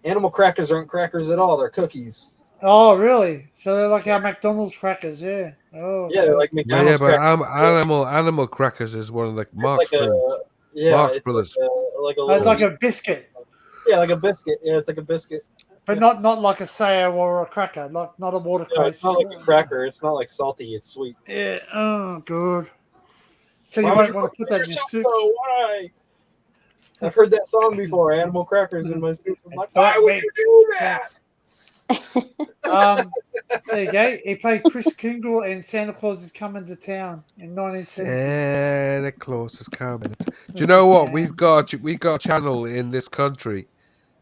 Animal crackers aren't crackers at all. They're cookies. Oh, really? So they're like our McDonald's crackers, yeah. Oh, Yeah, they're like Yeah, McDonald's but crackers. animal crackers is one of the It's Marx like films. yeah, it's Brothers. like a It's little, like a biscuit, yeah, like a biscuit. Yeah, it's like a biscuit. but not like a Sayo or a cracker, like not a No, watercress. it's not like a cracker. It's not like salty. It's sweet. Yeah. Oh, good. So you Why won't would want to put that in your soup. though? Why? I've heard that song before. Animal crackers in my soup. I'm like, why would you do that? There you go. He played Chris Kringle in Santa Claus is Coming to Town in 1970. Santa Claus is coming. Do you know what? Yeah. We've got a channel in this country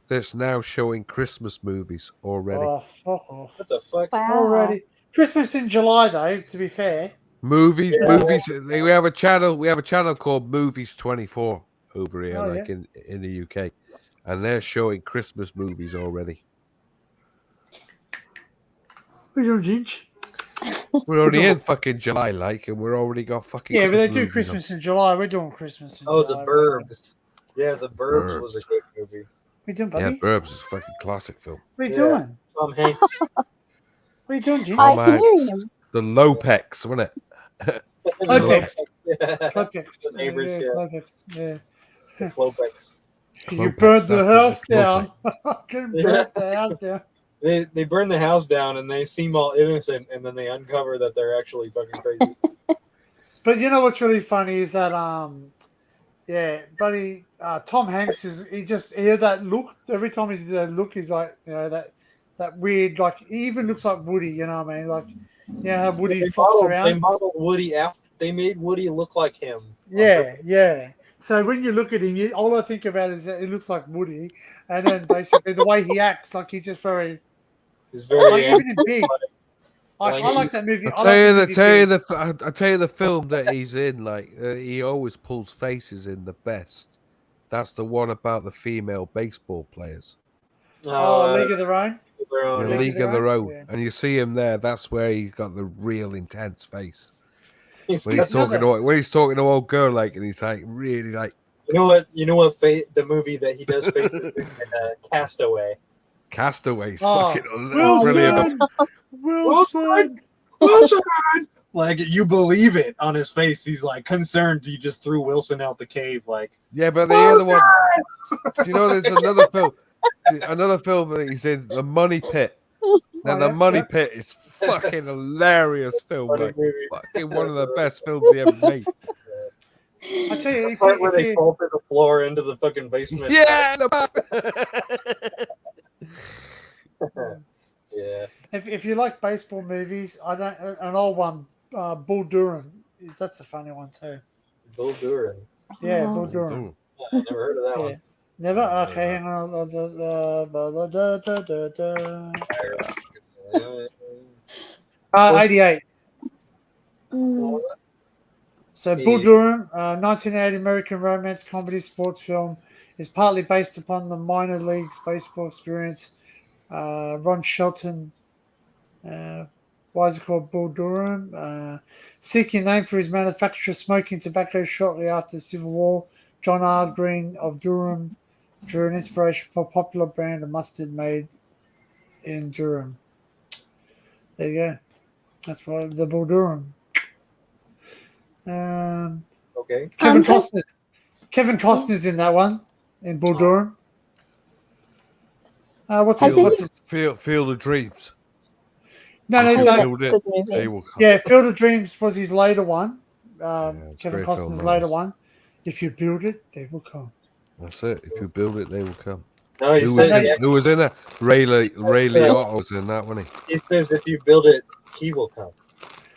that's now showing Christmas movies already. Oh, fuck off. What the fuck? wow. Already. Christmas in July, though, to be fair. Movies. Yeah. We have a channel. We have a channel called Movies 24 over here, Oh, like in the UK, and they're showing Christmas movies already. We don't Ginge. We're already in fucking July, like, and we're already got fucking. Yeah, but they Christmas do movies Christmas in July. We're doing Christmas in Oh, July. The Burbs. Yeah, The Burbs was a Burbs. good movie. What you doing, on. Yeah, buddy? Burbs is a fucking classic film. What are you Yeah. doing? Tom Hanks. What are you doing, Ginge? Oh, I can man. hear him. The Lopex, wasn't it? Clopex. Yeah. Clopex. The neighbors, yeah. yeah. Clopex. Yeah. The Clopex. You Clopex, burned the that's house it, down. Clopex. Couldn't burn the house down. They burn the house down and they seem all innocent, and then they uncover that they're actually fucking crazy. But you know what's really funny is that yeah, buddy, Tom Hanks he had that look every time he did that look. He's like, you know, that weird, like he even looks like Woody. You know what I mean? Like, yeah, how Woody fucks around. They modeled Woody after. They made Woody look like him. Yeah, yeah. So when you look at him, all I think about is that he looks like Woody, and then basically the way he acts, like he's just very, He's very. like even in Big. I like that movie. I tell you the film that he's in. Like he always pulls faces in the best. That's the one about the female baseball players. League of Their Own. The League of Their Own, yeah. and you see him there. That's where he's got the real intense face. He's When he's talking to old girl, like, and he's like really like. You know what? The movie that he does faces in Castaway. Castaway's Oh, fucking brilliant. Wilson. Wilson! Like, you believe it on his face. He's like concerned he just threw Wilson out the cave. Like, Yeah, but the other one. Do you know there's another film? Another film that he's in, The Money Pit. Now, The Money Pit is fucking hilarious film. funny Like, movie. fucking one of the best films he ever made. I tell you, the part where they fall through the floor into the fucking basement. Yeah, Yeah. if you like baseball movies, an old one, Bull Durham. That's a funny one too. Bull Durham. Yeah, Bull Durham. I never heard of that Yeah. one. Never. Okay, hang on. Uh, 88. Mm. So Bull Durham, 1980 American romance comedy sports film, is partly based upon the minor leagues baseball experience. Ron Shelton, why is it called Bull Durham? Seeking a name for his manufacturer of smoking tobacco shortly after the Civil War, John R. Green of Durham drew an inspiration for a popular brand of mustard made in Durham. There you go. That's why the Bull Durham. Okay. Kevin Costner's in that one, in Bull Durham. What's his? Field of Dreams. No. Build it, they will come. Yeah, Field of Dreams was his later one. it's Kevin great film, Costner's that later is. one. If you build it, they will come. That's it. If you build it, they will come. No, he Who said was in it? Ray Liotta was in that, wasn't he says if you build it, he will come.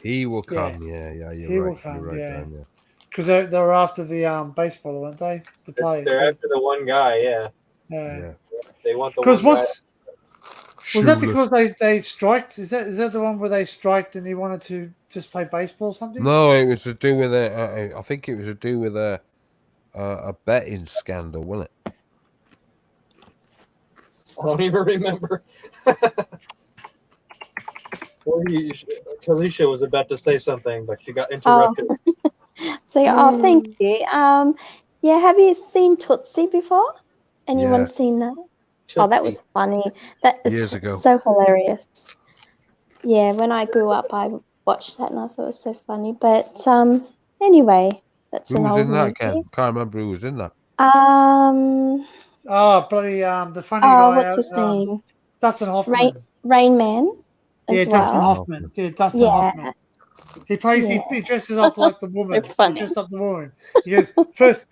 he? He will come. Yeah, you're He right. will come, You're right, yeah. Dan, yeah. Because they were after the baseball, weren't they? The players. They're after the one guy, yeah. Yeah. They want the Because one guy. was that Shoeless. because they striked? Is that the one where they striked and he wanted to just play baseball or something? No, it was to do with I think it was to do with a betting scandal, wasn't it? I don't even remember. Kalisha was about to say something, but she got interrupted. Thank you. Yeah, have you seen Tootsie before? Anyone Yeah. seen that? Oh, that was funny. That is Years ago. so hilarious. Yeah, when I grew up, I watched that and I thought it was so funny. But anyway, that's Who an was old in that movie. again? Can't remember who was in that. Oh, bloody the funny guy. What's his name? Dustin Hoffman. Rain Man. Yeah, as Dustin well. Hoffman. Yeah, Dustin Yeah. Hoffman. He plays. Yeah. He dresses up like the woman. So funny. He dresses up the woman. He goes first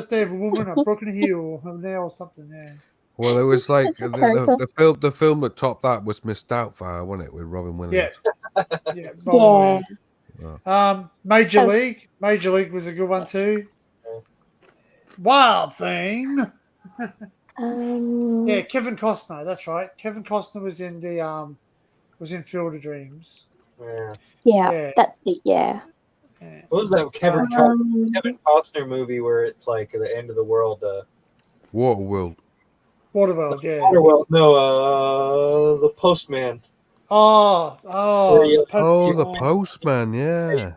day of a woman, a broken heel, a nail, or something. Yeah. Well, it was like That's a character. the film that topped that was Miss Doubtfire, wasn't it, with Robin Williams? Yeah. Yeah. Major League. Major League was a good one too. Wild Thing. Yeah, Kevin Costner. That's right. Kevin Costner was in was in Field of Dreams. Yeah. Yeah, that's it. Yeah. What was that Kevin Costner movie where it's like the end of the world? Waterworld. Waterworld, yeah. Waterworld, no, the Postman. Oh, Where he- the post. Oh, the oh, Postman, yeah.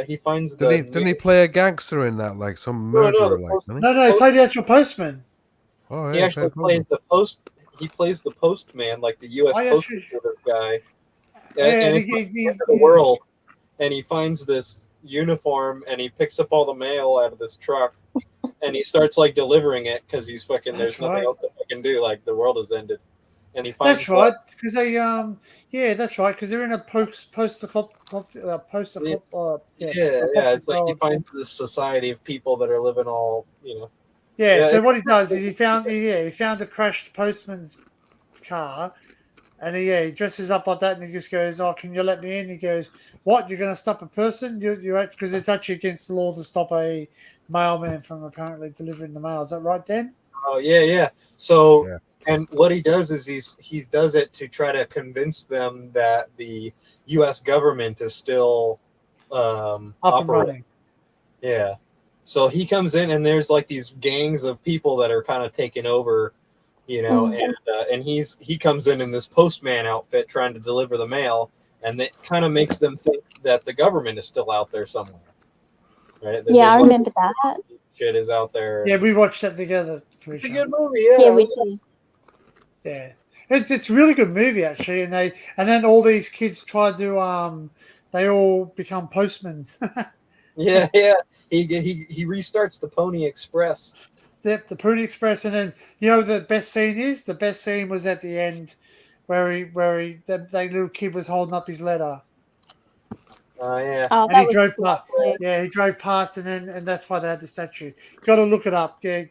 He finds Didn't he play a gangster in that, like some No, murderer, the like? post- Didn't he? No, he played the actual postman. Oh, He yeah, actually played plays the post. He plays the postman, like the U.S. I Postal actually- Service guy. Yeah, And and he goes into the world, and he finds this uniform, and he picks up all the mail out of this truck, and he starts like delivering it because he's fucking. There's That's nothing right. else to fucking do. Like the world has ended, and he finds. That's right, because they that's right, because they're in a It's like he finds this society of people that are living all, Yeah, so it- what he does is he found a crashed postman's car, and he dresses up like that, and he just goes, "Oh, can you let me in?" He goes, "What? You're going to stop a person? You're because it's actually against the law to stop a mailman from apparently delivering the mail. Is that right, Dan?" Oh yeah. So Yeah. and what he does is he does it to try to convince them that the U.S. government is still Up and operating. running. Yeah. So he comes in, and there's like these gangs of people that are kind of taking over, and he comes in this postman outfit trying to deliver the mail, and that kind of makes them think that the government is still out there somewhere, right? That Yeah, I there's, remember that. shit is out there. Yeah, we watched that together. It's a Teresa. good movie. Yeah, we did. Yeah, it's a really good movie actually, and then all these kids try to they all become postmen. Yeah. He restarts the Pony Express. Yep, the Pony Express, and then the best scene is the best scene was at the end, where that little kid was holding up his letter, Yeah. Oh, and that he was drove cool. past. Yeah, he drove past, and that's why they had the statue. Got to look it up. Yeah,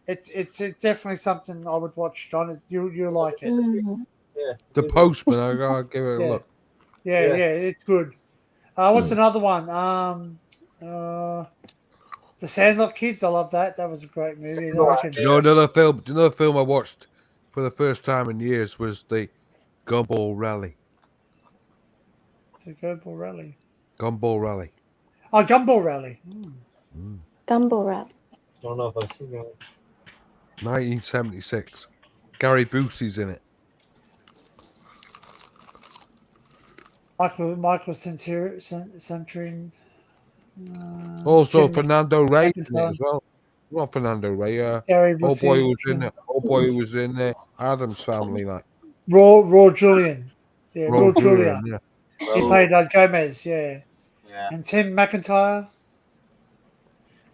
it's definitely something I would watch, John. You like it? Mm. The Postman, I gotta give it a Yeah. look. Yeah, it's good. What's another one? The Sandlot Kids. I love that. That was a great movie. Sandlot, You know, another film I watched for the first time in years was the Gumball Rally. The Gumball Rally. Gumball Rally. Oh, Gumball Rally. Gumball Rap. I don't know if I've seen that. 1976. Gary Busey's in it. Michael Centurion. Also Tim Fernando Rey in it McIntyre. as well. Not Fernando Rey. Gary Old boy Busey. who was in it. Old boy who was in there. Adam's Family, like. Raw Julian. Yeah, Raw Raul Julia. Julia, yeah. He played Gomez, yeah. Yeah. And Tim McIntyre.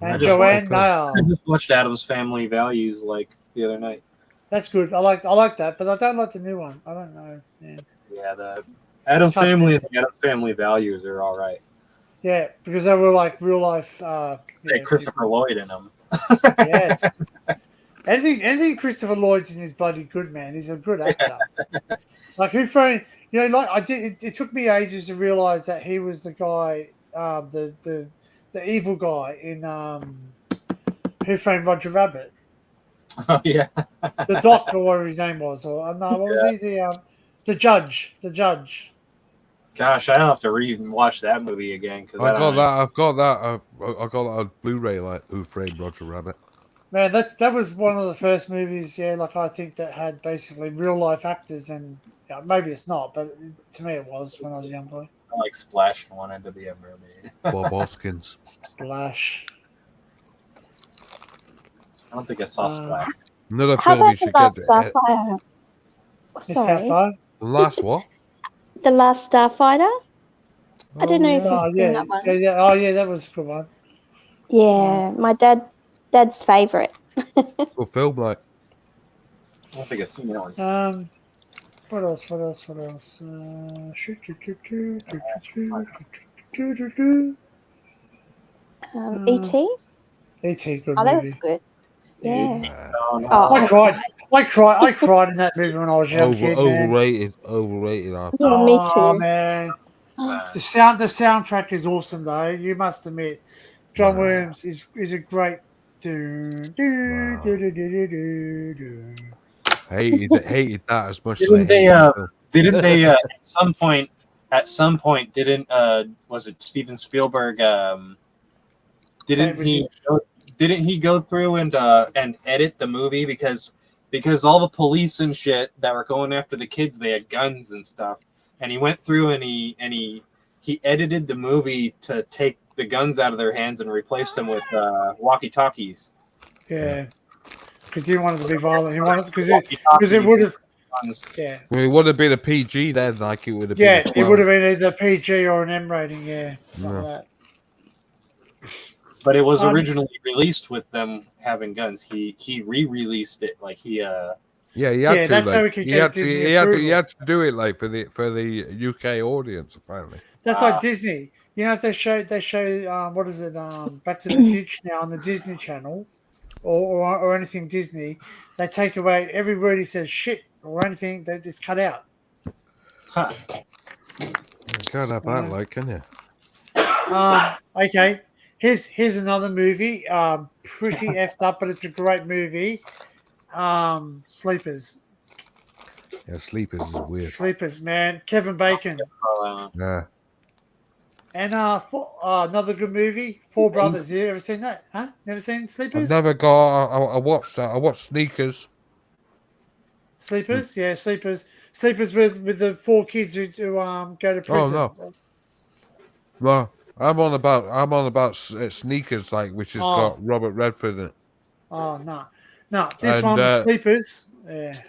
I And just Joanne watched Niall. I just watched Adam's Family Values like the other night. That's good. I like that, but I don't like the new one. I don't know. Yeah, Yeah, the Adam's Cut. Family and the Adam's Family Values are all right. yeah, because they were like real life. They had Christopher Lloyd in them. Yeah. Anything Christopher Lloyd's in is bloody good, man. He's a good actor. Like who framed, like I did. It took me ages to realize that he was the guy, the evil guy in Who Framed Roger Rabbit. Oh yeah. The doc or whatever his name was, or no, what was he? The judge. The judge. Gosh, I have to watch that movie again because I've got that on Blu-ray, like Who Framed Roger Rabbit. Man, that was one of the first movies, like I think that had basically real life actors, and maybe it's not, but to me it was when I was a young boy. I like Splash and wanted to be a mermaid. Bob Hoskins. Splash. I don't think I saw Splash. Another How film you about the should last get. Starfighter? Is Sorry, that The last what? the last Starfighter. I don't know if Oh you've seen yeah, that one. yeah. Oh yeah, that was a good one. Yeah, my dad's favorite. Good film, like. I don't think I've seen that one. What else? E.T. E.T. good Oh, that was movie. good. Yeah. Oh, no. Oh, I cried in that movie when I was a young kid, man. Overrated. yeah, me Oh too. man, the soundtrack is awesome though. You must admit, John Williams is a great. Do. Hated that as much Didn't as I they, hated the film. Didn't they at some point didn't was it Steven Spielberg didn't Say it was he his- didn't he go through and edit the movie because all the police and shit that were going after the kids, they had guns and stuff, and he went through and he edited the movie to take the guns out of their hands and replace them with walkie-talkies. Yeah, because he wanted to be violent. He wanted because it would have. Yeah. Well, it would have been a PG then, like it would have been. Yeah, it would have been either PG or an M rating. Yeah, something like that. But it was originally released with them having guns. He re-released it like he. Yeah, he had to. That's like, how we could get Disney approval. He had to do it like for the UK audience apparently. That's like Disney. You know, if they show what is it? Back to the Future now on the Disney Channel, or anything Disney, they take away every word he says shit or anything that is cut out. Huh. You can't have that, like, can you? Okay. Here's another movie. Pretty effed up, but it's a great movie. Sleepers. Yeah, Sleepers is weird. Sleepers, man. Kevin Bacon. Yeah. And another good movie, Four Brothers. You ever seen that? Huh? Never seen Sleepers? I've never got. I watched that. I watched Sneakers. Sleepers, yeah, Sleepers. Sleepers with the four kids who go to prison. Oh no. Well, I'm on about Sneakers, like, which has got Robert Redford in it. Oh no. This one was Sleepers. Yeah.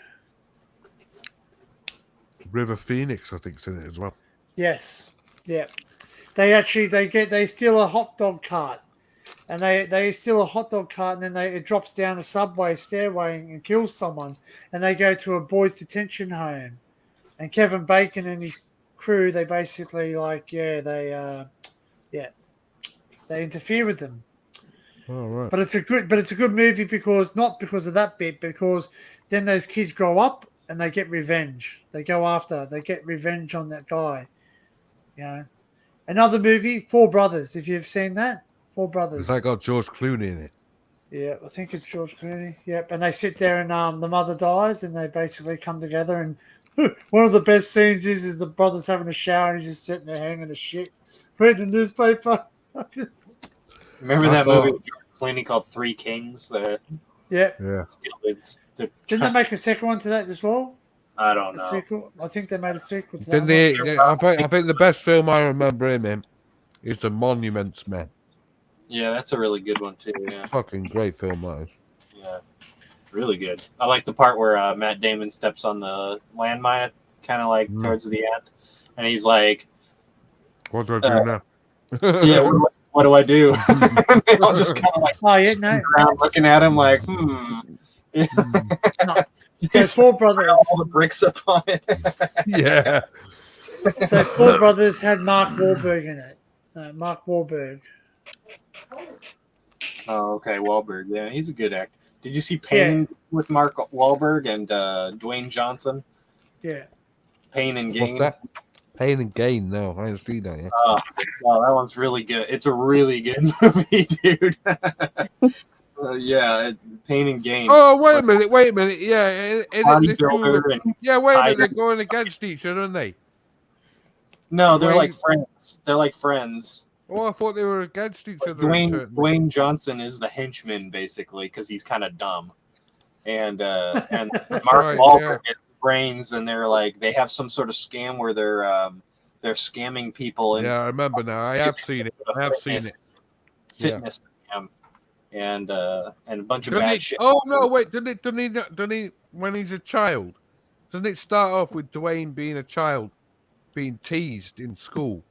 River Phoenix, I think, is in it as well. Yes. Yeah. They steal a hot dog cart, and they steal a hot dog cart, and then it drops down a subway stairway and kills someone, and they go to a boys' detention home, and Kevin Bacon and his crew, they basically they interfere with them. Oh, right. But it's a good movie not because of that bit, because then those kids grow up and they get revenge. They get revenge on that guy. You know. Another movie, Four Brothers. If you've seen that, Four Brothers. Has that got George Clooney in it? Yeah, I think it's George Clooney. Yep, and they sit there and the mother dies, and they basically come together. And one of the best scenes is the brothers having a shower, and he's just sitting there hanging the shit, reading the newspaper. Remember that movie with George Clooney called Three Kings? Yeah. Didn't they make a second one to that as well? I don't know. Sequel? I think they made a sequel to Didn't that. I think the best film I remember him in is The Monuments Men. Yeah, that's a really good one too. Yeah. Fucking great film that is. Yeah, really good. I like the part where Matt Damon steps on the landmine, kind of like towards the end, and he's like, "What do I do now?" Yeah, what do I do? And they all just kind of like around looking at him like, Yeah. No. So Four Brothers. All the bricks up on it. Yeah. So Four Brothers had Mark Wahlberg in it. Mark Wahlberg. Oh, okay, Wahlberg. Yeah, he's a good actor. Did you see Pain with Mark Wahlberg and Dwayne Johnson? Yeah. Pain and Gain. What's that? Pain and Gain. No, I didn't see that yet. Oh, that one's really good. It's a really good movie, dude. Yeah, Pain and Gain. Oh, wait a minute. Yeah, Tiger. they're going against each other, aren't they? No, they're like friends. They're like friends. Oh, I thought they were against each other. Dwayne Johnson is the henchman, basically, because he's kind of dumb. And Mark Wahlberg gets brains, and they have some sort of scam where they're scamming people. And I remember now. I have seen it. Fitness scam. And a bunch of bad shit. Oh no! Wait, doesn't he? When he's a child, doesn't it start off with Dwayne being a child, being teased in school?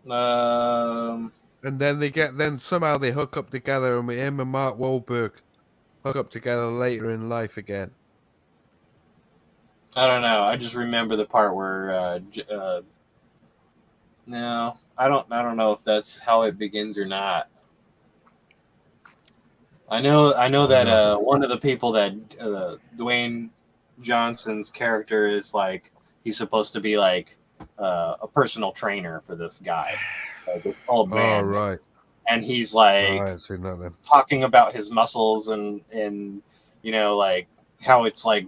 And then somehow they hook up together, and him and Mark Wahlberg hook up together later in life again. I don't know. I just remember the part where no, I don't know if that's how it begins or not. I know that one of the people that Dwayne Johnson's character is like, he's supposed to be like a personal trainer for this guy, this old man. Oh, right. And he's like talking about his muscles and like how it's like,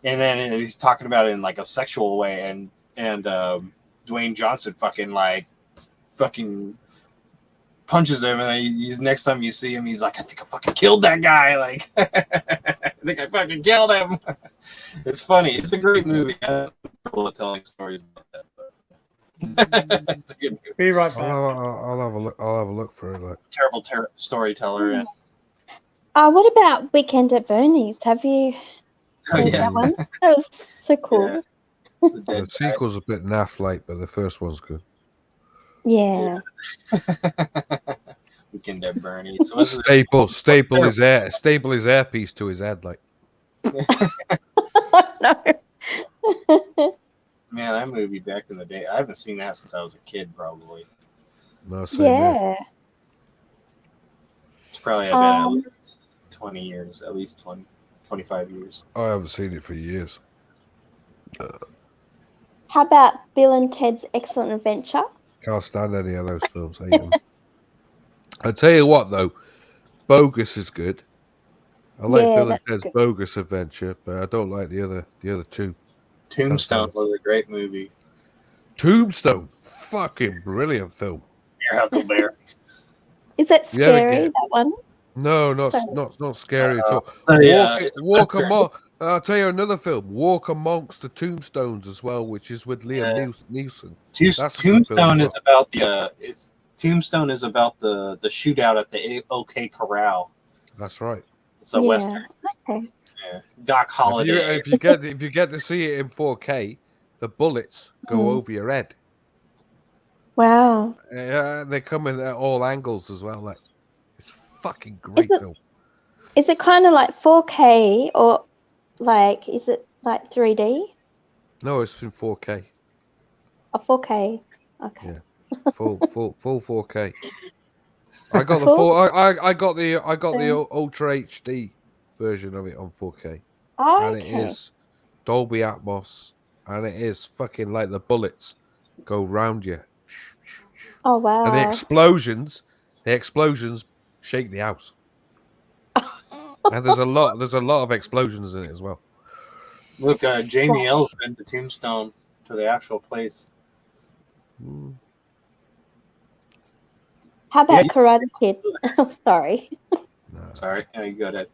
and then he's talking about it in like a sexual way, and Dwayne Johnson fucking punches him, and he's next time you see him, he's like, I think I fucking killed that guy. Like, I think I fucking killed him. It's funny. It's a great movie. I'm terrible at telling stories about that. But it's a good movie. Be right back. I'll have a look. I'll have a look for it. Like. Terrible storyteller. Yeah. What about Weekend at Bernie's? Have you heard that one? That was so cool. Yeah. The sequel's a bit naff, like, but the first one's good. Yeah. Weekend at Bernie's. So Staple his earpiece to his head, like. No. Man, that movie back in the day, I haven't seen that since I was a kid, probably. No, same here. It's probably been at least 20 years, at least 20, 25 years. I haven't seen it for years. How about Bill and Ted's Excellent Adventure? Can't stand any of those films. Hate them. I tell you what, though, Bogus is good. I like Bill and Ted's Bogus Adventure, but I don't like the other two. Tombstone was a great movie. Tombstone, fucking brilliant film. Your Huckleberry. Is that scary? That one? No, not scary at all. Walk Among. I'll tell you another film, Walk Amongst the Tombstones as well, which is with Liam Neeson. Tombstone is about Tombstone is about the shootout at the OK Corral. That's right. It's a western. Okay. Yeah. Doc Holliday. If you get to see it in 4K, the bullets go over your head. Wow. They come in at all angles as well. Like, it's fucking great film. Is it kind of like 4K or like is it like 3D? No, it's in 4K. A 4K. Okay. Yeah. Full 4K. I got the full. I got the Ultra HD version of it on 4K. Oh, and it is Dolby Atmos, and it is fucking like the bullets go round you. Oh wow! And the explosions shake the house. And there's a lot of explosions in it as well. Look, Jamie L's been to Tombstone, to the actual place. How about Karate Kid? Sorry. No. Sorry, you go ahead.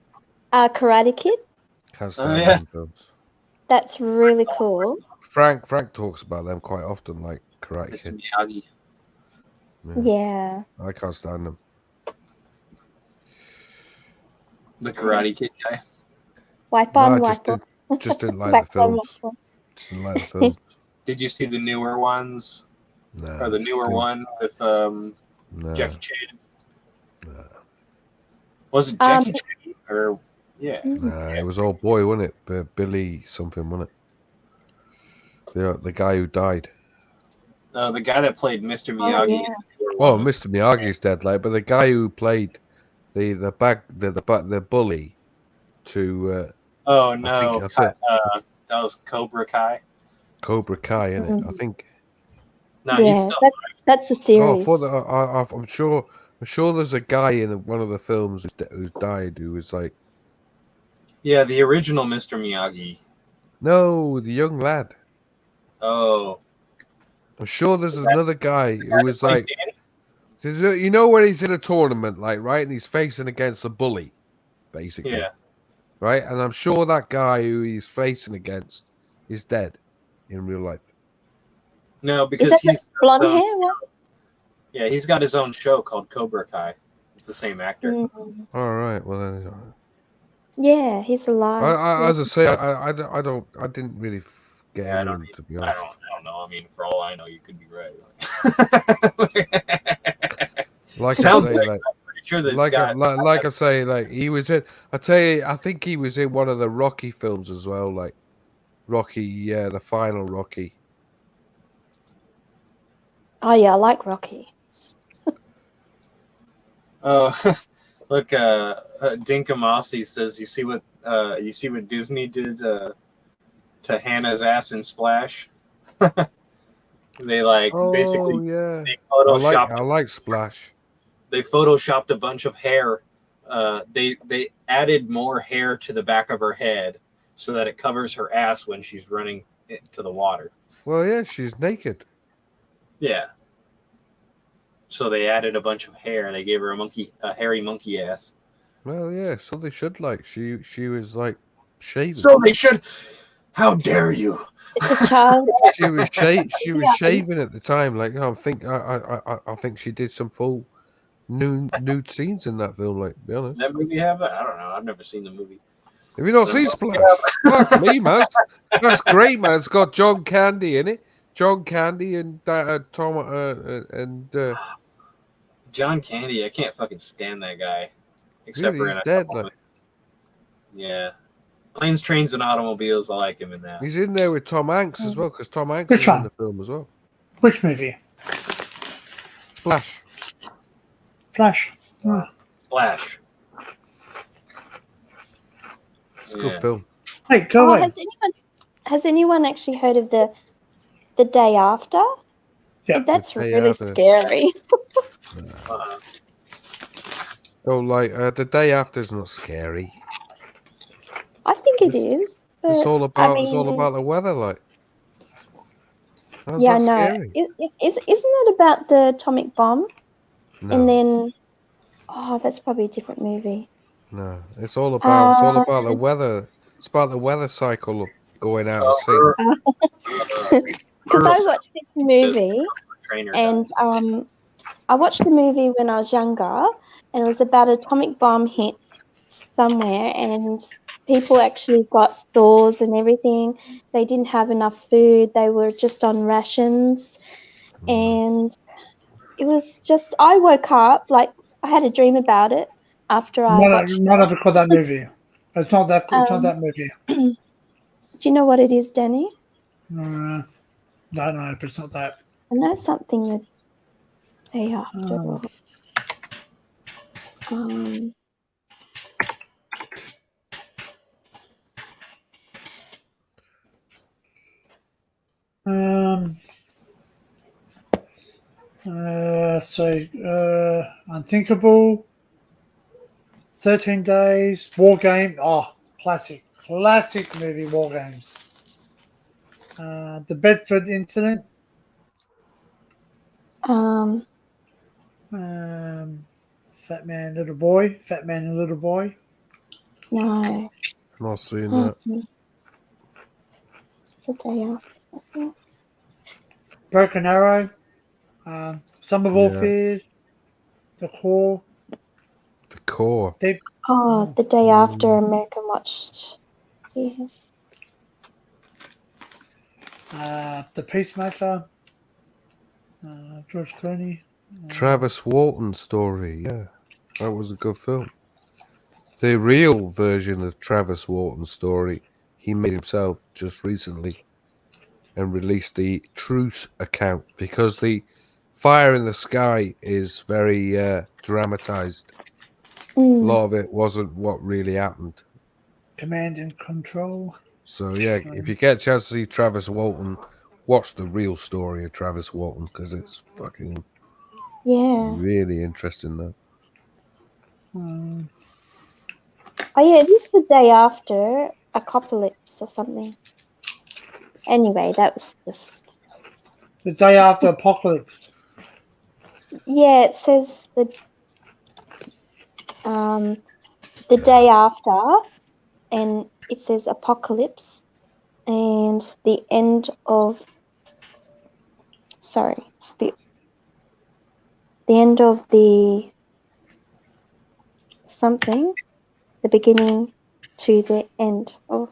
Karate Kid. That's really cool. Frank talks about them quite often, like Karate Kid. Miyagi. Yeah. I can't stand them. The Karate Kid guy. Wipe on, wipe off. Just didn't like the films. Didn't like the films. Did you see the newer ones? No. Or the newer one with Jackie Chan? No. Was it Jackie Chan or it was old boy, wasn't it? Billy something, wasn't it? The guy who died. The guy that played Mr. Miyagi. Well, Mr. Miyagi's dead, like, but the guy who played the bully to. Oh no! That was Cobra Kai. Cobra Kai, isn't it? I think. No, he's still. That's the series. I'm sure there's a guy in one of the films who's died who was like. Yeah, the original Mr. Miyagi. No, the young lad. Oh. I'm sure there's another guy who was like. You know when he's in a tournament, like, right, and he's facing against a bully, basically. Yeah. Right, and I'm sure that guy who he's facing against is dead in real life. No, because he's blonde hair. What? Yeah, he's got his own show called Cobra Kai. It's the same actor. All right, well then. Yeah, he's alive. As I say, I didn't really get him, to be honest. I don't know. I mean, for all I know, you could be right. Like sounds I say, like I'm pretty sure this guy. Like I say, like he was in. I tell you, I think he was in one of the Rocky films as well, like Rocky, the final Rocky. Oh yeah, I like Rocky. Oh, look, Dinkamasi says, "You see what Disney did to Hannah's ass in Splash." They basically they photoshopped. I like Splash. They photoshopped a bunch of hair. They added more hair to the back of her head so that it covers her ass when she's running into the water. Well, yeah, she's naked. Yeah. so they added a bunch of hair. They gave her a hairy monkey ass. Well, yeah, so they should like. She was like shaven. So they should. How dare you? It's a child. She was shaving at the time. Like I think she did some full nude scenes in that film. Like, to be honest. That movie have that? I don't know. I've never seen the movie. Have you not seen Splash? Fuck me, man. That's great, man. It's got John Candy in it. John Candy and Tom and John Candy. I can't fucking stand that guy. Except really, for in a dead. couple Like, yeah. Planes, Trains, and Automobiles. I like him in that. he's in there with Tom Hanks as well, because Tom Hanks is in the film as well. Which movie? Splash. Flash. Oh. Splash. It's a good film. Hey, go away. Has anyone actually heard of the Day After? Yeah. That's The Day really After. scary. Oh, like the Day After is not scary. I think it is. But, It's all about I mean, the weather, like. How's yeah, that no. scary? Isn't it about the atomic bomb? No, And then, that's probably a different movie. no. It's all about the weather. It's about the weather cycle of going out at sea. Because I watched this movie, Trainer. and I watched the movie when I was younger, and it was about an atomic bomb hit somewhere, and people actually got stores and everything. They didn't have enough food. They were just on rations, and it was just. I woke up like I had a dream about it after I watched. Not ever called that movie. It's not that. It's not that movie. Do you know what it is, Danny? No, but it's not that. I know something the day after. Unthinkable, 13 Days, War Game. Oh, classic movie, War Games. The Bedford Incident. Fat Man, Little Boy. Fat Man and Little Boy. No. Not seen that. The day after. Broken Arrow. Some of All Yeah. Fears. The Core. The Core. The day after American watched. Yeah. The Peacemaker. George Clooney. Travis Walton story. Yeah, that was a good film. The real version of Travis Walton's story, he made himself just recently, and released the truth account because the Fire in the Sky is very dramatized. A lot of it wasn't what really happened. Command and Control. So yeah, if you get a chance to see Travis Walton, watch the real story of Travis Walton because it's fucking really interesting though. Oh yeah, this is the day after Apocalypse or something. Anyway, that was just. The Day After Apocalypse. Yeah, it says the day after, and it says apocalypse, and the end of. Sorry, the end of the something, the beginning to the end of.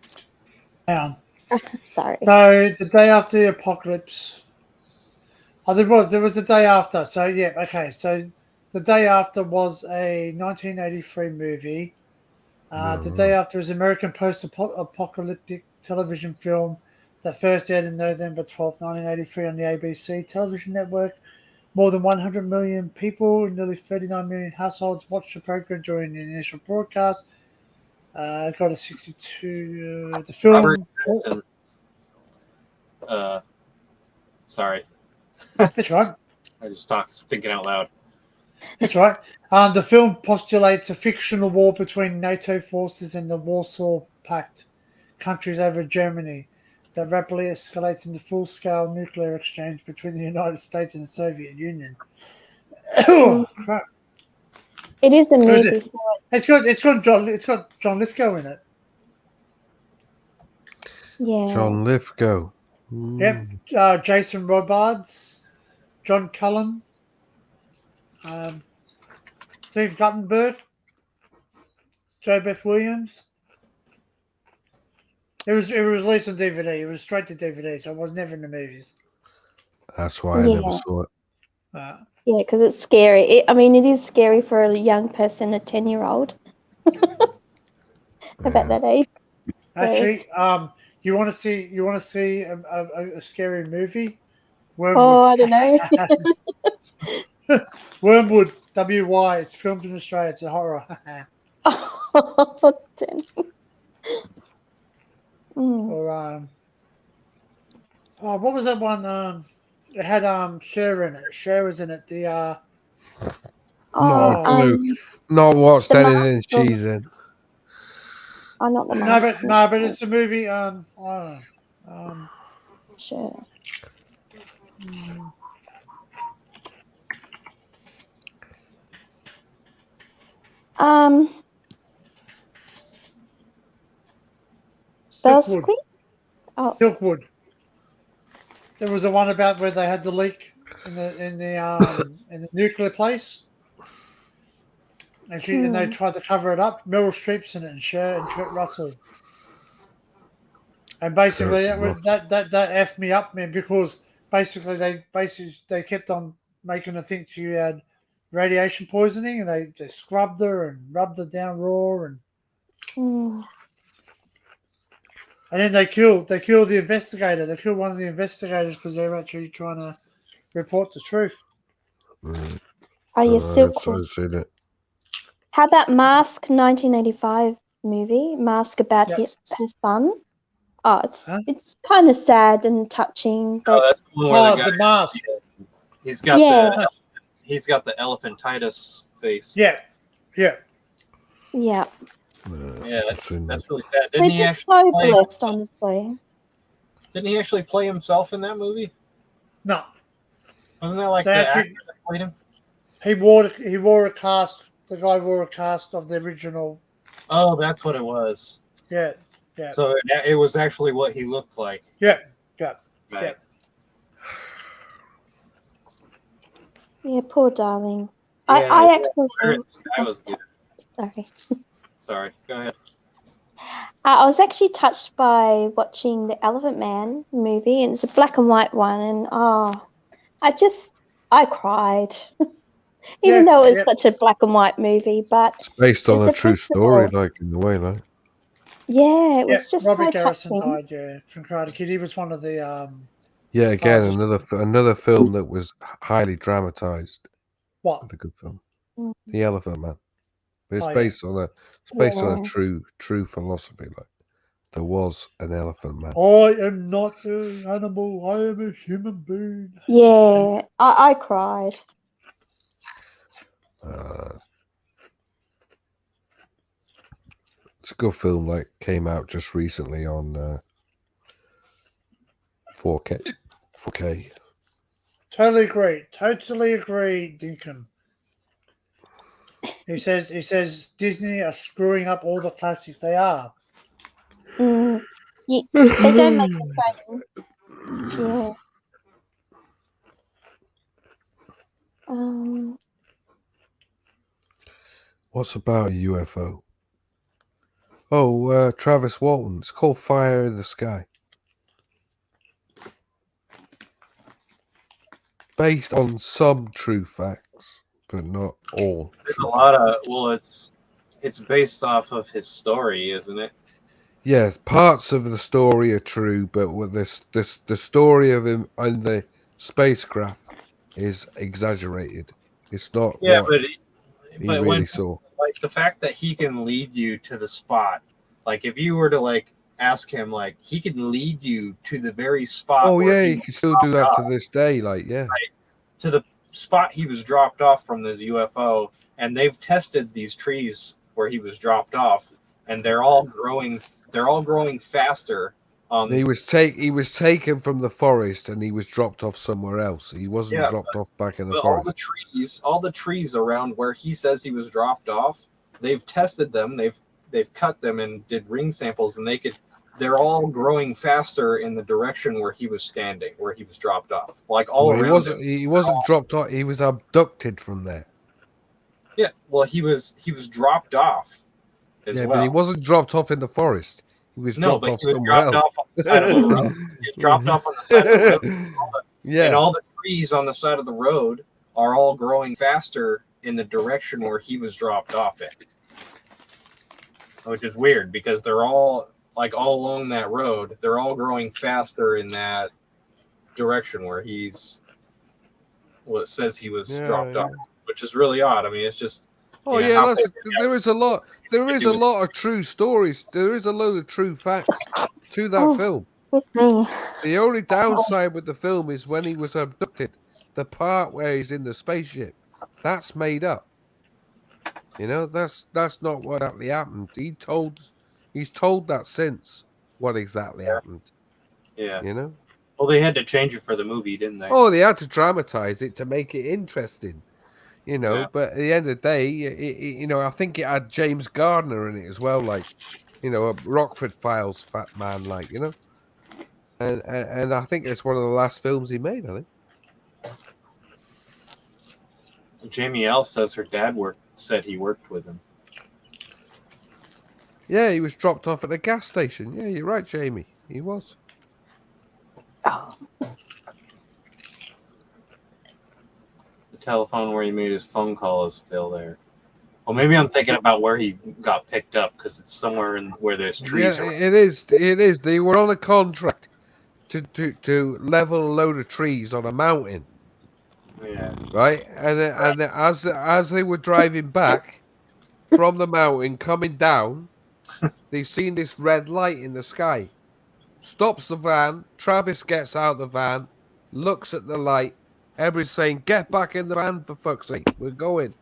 Hang on. Sorry. So the day after the apocalypse. Oh, there was a day after. So yeah, okay. So the day after was a 1983 movie. The day after is American post-apocalyptic television film that first aired on November 12, 1983 on the ABC television network. More than 100 million people, nearly 39 million households watched the program during the initial broadcast. Got a 62. The film. Robert Pattinson. Sorry. That's right. I just thinking out loud. That's right. The film postulates a fictional war between NATO forces and the Warsaw Pact countries over Germany that rapidly escalates into full-scale nuclear exchange between the United States and the Soviet Union. Oh, crap. It is a Who is movie. it? So It's got John Lithgow in it. yeah. John Lithgow. Yep. Jason Robards, John Cullen, Steve Guttenberg, Joe Beth Williams. It was released on DVD. It was straight to DVD, so it was never in the movies. That's why I never saw it. Yeah, because it's scary. It is scary for a young person, a 10-year-old. About that age. Actually, you want to see a scary movie? Oh, I don't know. Wormwood, WY. It's filmed in Australia. It's a horror. Oh, damn. Or what was that one? It had Cher in it. Cher was in it. The Not a clue. Not watched The anything Mask. she's in. Oh, not the mask. but it's a movie. I don't know. Sure. Silkwood. Oh. Silkwood. There was the one about where they had the leak in the nuclear place, and they tried to cover it up. Meryl Streep's in it, and Cher and Kurt Russell. And basically, that effed me up, man, because basically they kept on making her think she had radiation poisoning, and they scrubbed her and rubbed her down raw, and then they killed the investigator. They killed one of the investigators because they were actually trying to report the truth. Oh, you're so cool. How about Mask 1985 movie? Mask about her son. Oh, it's kind of sad and touching. But... Oh, that's the one where the Mask. He's got the elephantitis face. Yeah. Yeah, that's really sad. Didn't Which he is actually so play? blessed, honestly. Didn't he actually play himself in that movie? No. Wasn't that like the actor that played him? He wore a cast. The guy wore a cast of the original. Oh, that's what it was. Yeah. So it was actually what he looked like. Yeah. Right. Yeah, poor darling. Yeah, I actually. That was good. Sorry. Sorry. Go ahead. I was actually touched by watching the Elephant Man movie, and it's a black and white one, and I cried. Even though it was such a black and white movie, but it's based on a true story, like in the way, like. Yeah, it was just Robbie so Garrison touching. died, from Karate Kid. He was one of the Yeah, again, another film that was highly dramatized. What? A good film. The Elephant Man. But it's Oh, based on a true philosophy. Like there was an elephant man. I am not an animal. I am a human being. Yeah, I cried. It's a good film. Like came out just recently on 4K. 4K. Totally agree, Dinkum. He says Disney are screwing up all the classics. They are. Yeah, they don't make the same. Yeah. What's about a UFO? Oh, Travis Walton. It's called Fire in the Sky. Based on some true facts, but not all. There's a lot of it's based off of his story, isn't it? Yes, parts of the story are true, but with the story of him and the spacecraft is exaggerated. It's not. Yeah, what but really when saw. Like the fact that he can lead you to the spot, like if you were to ask him, he can lead you to the very spot. Oh yeah, he can still do that to this day. To the spot he was dropped off from this UFO, and they've tested these trees where he was dropped off, and they're all growing faster He was taken from the forest and he was dropped off somewhere else. He wasn't dropped off back in the forest. All the trees around where he says he was dropped off, they've tested them. They've cut them and did ring samples, and they're all growing faster in the direction where he was standing, where he was dropped off, like all around him. He wasn't dropped off. He was abducted from there. Yeah, well, he was dropped off as well. But he wasn't dropped off in the forest. He was dropped off somewhere else. Off on the side of the road. He was dropped off on the side of the road. And all the trees on the side of the road are all growing faster in the direction where he was dropped off in. Which is weird because they're all along that road, they're all growing faster in that direction where it says he was dropped off, which is really odd. I mean, it's just there is a lot of true stories. There is a load of true facts to that film. The only downside with the film is when he was abducted, the part where he's in the spaceship, that's made up. You know, that's not what actually happened. He's told that since what exactly happened. Yeah. You know? Well, they had to change it for the movie, didn't they? Oh, they had to dramatize it to make it interesting. You know, but at the end of the day, I think it had James Gardner in it as well, like, a Rockford Files fat man, like, and I think it's one of the last films he made, I think. Jamie L says her dad said he worked with him. Yeah, he was dropped off at a gas station. Yeah, you're right, Jamie. He was. The telephone where he made his phone call is still there. Well, maybe I'm thinking about where he got picked up because it's somewhere where there's trees. Yeah, it is. They were on a contract to level a load of trees on a mountain. Yeah. Right, and as they were driving back from the mountain, coming down, they seen this red light in the sky. Stops the van. Travis gets out of the van, looks at the light. Everybody's saying, "Get back in the van for fuck's sake, we're going."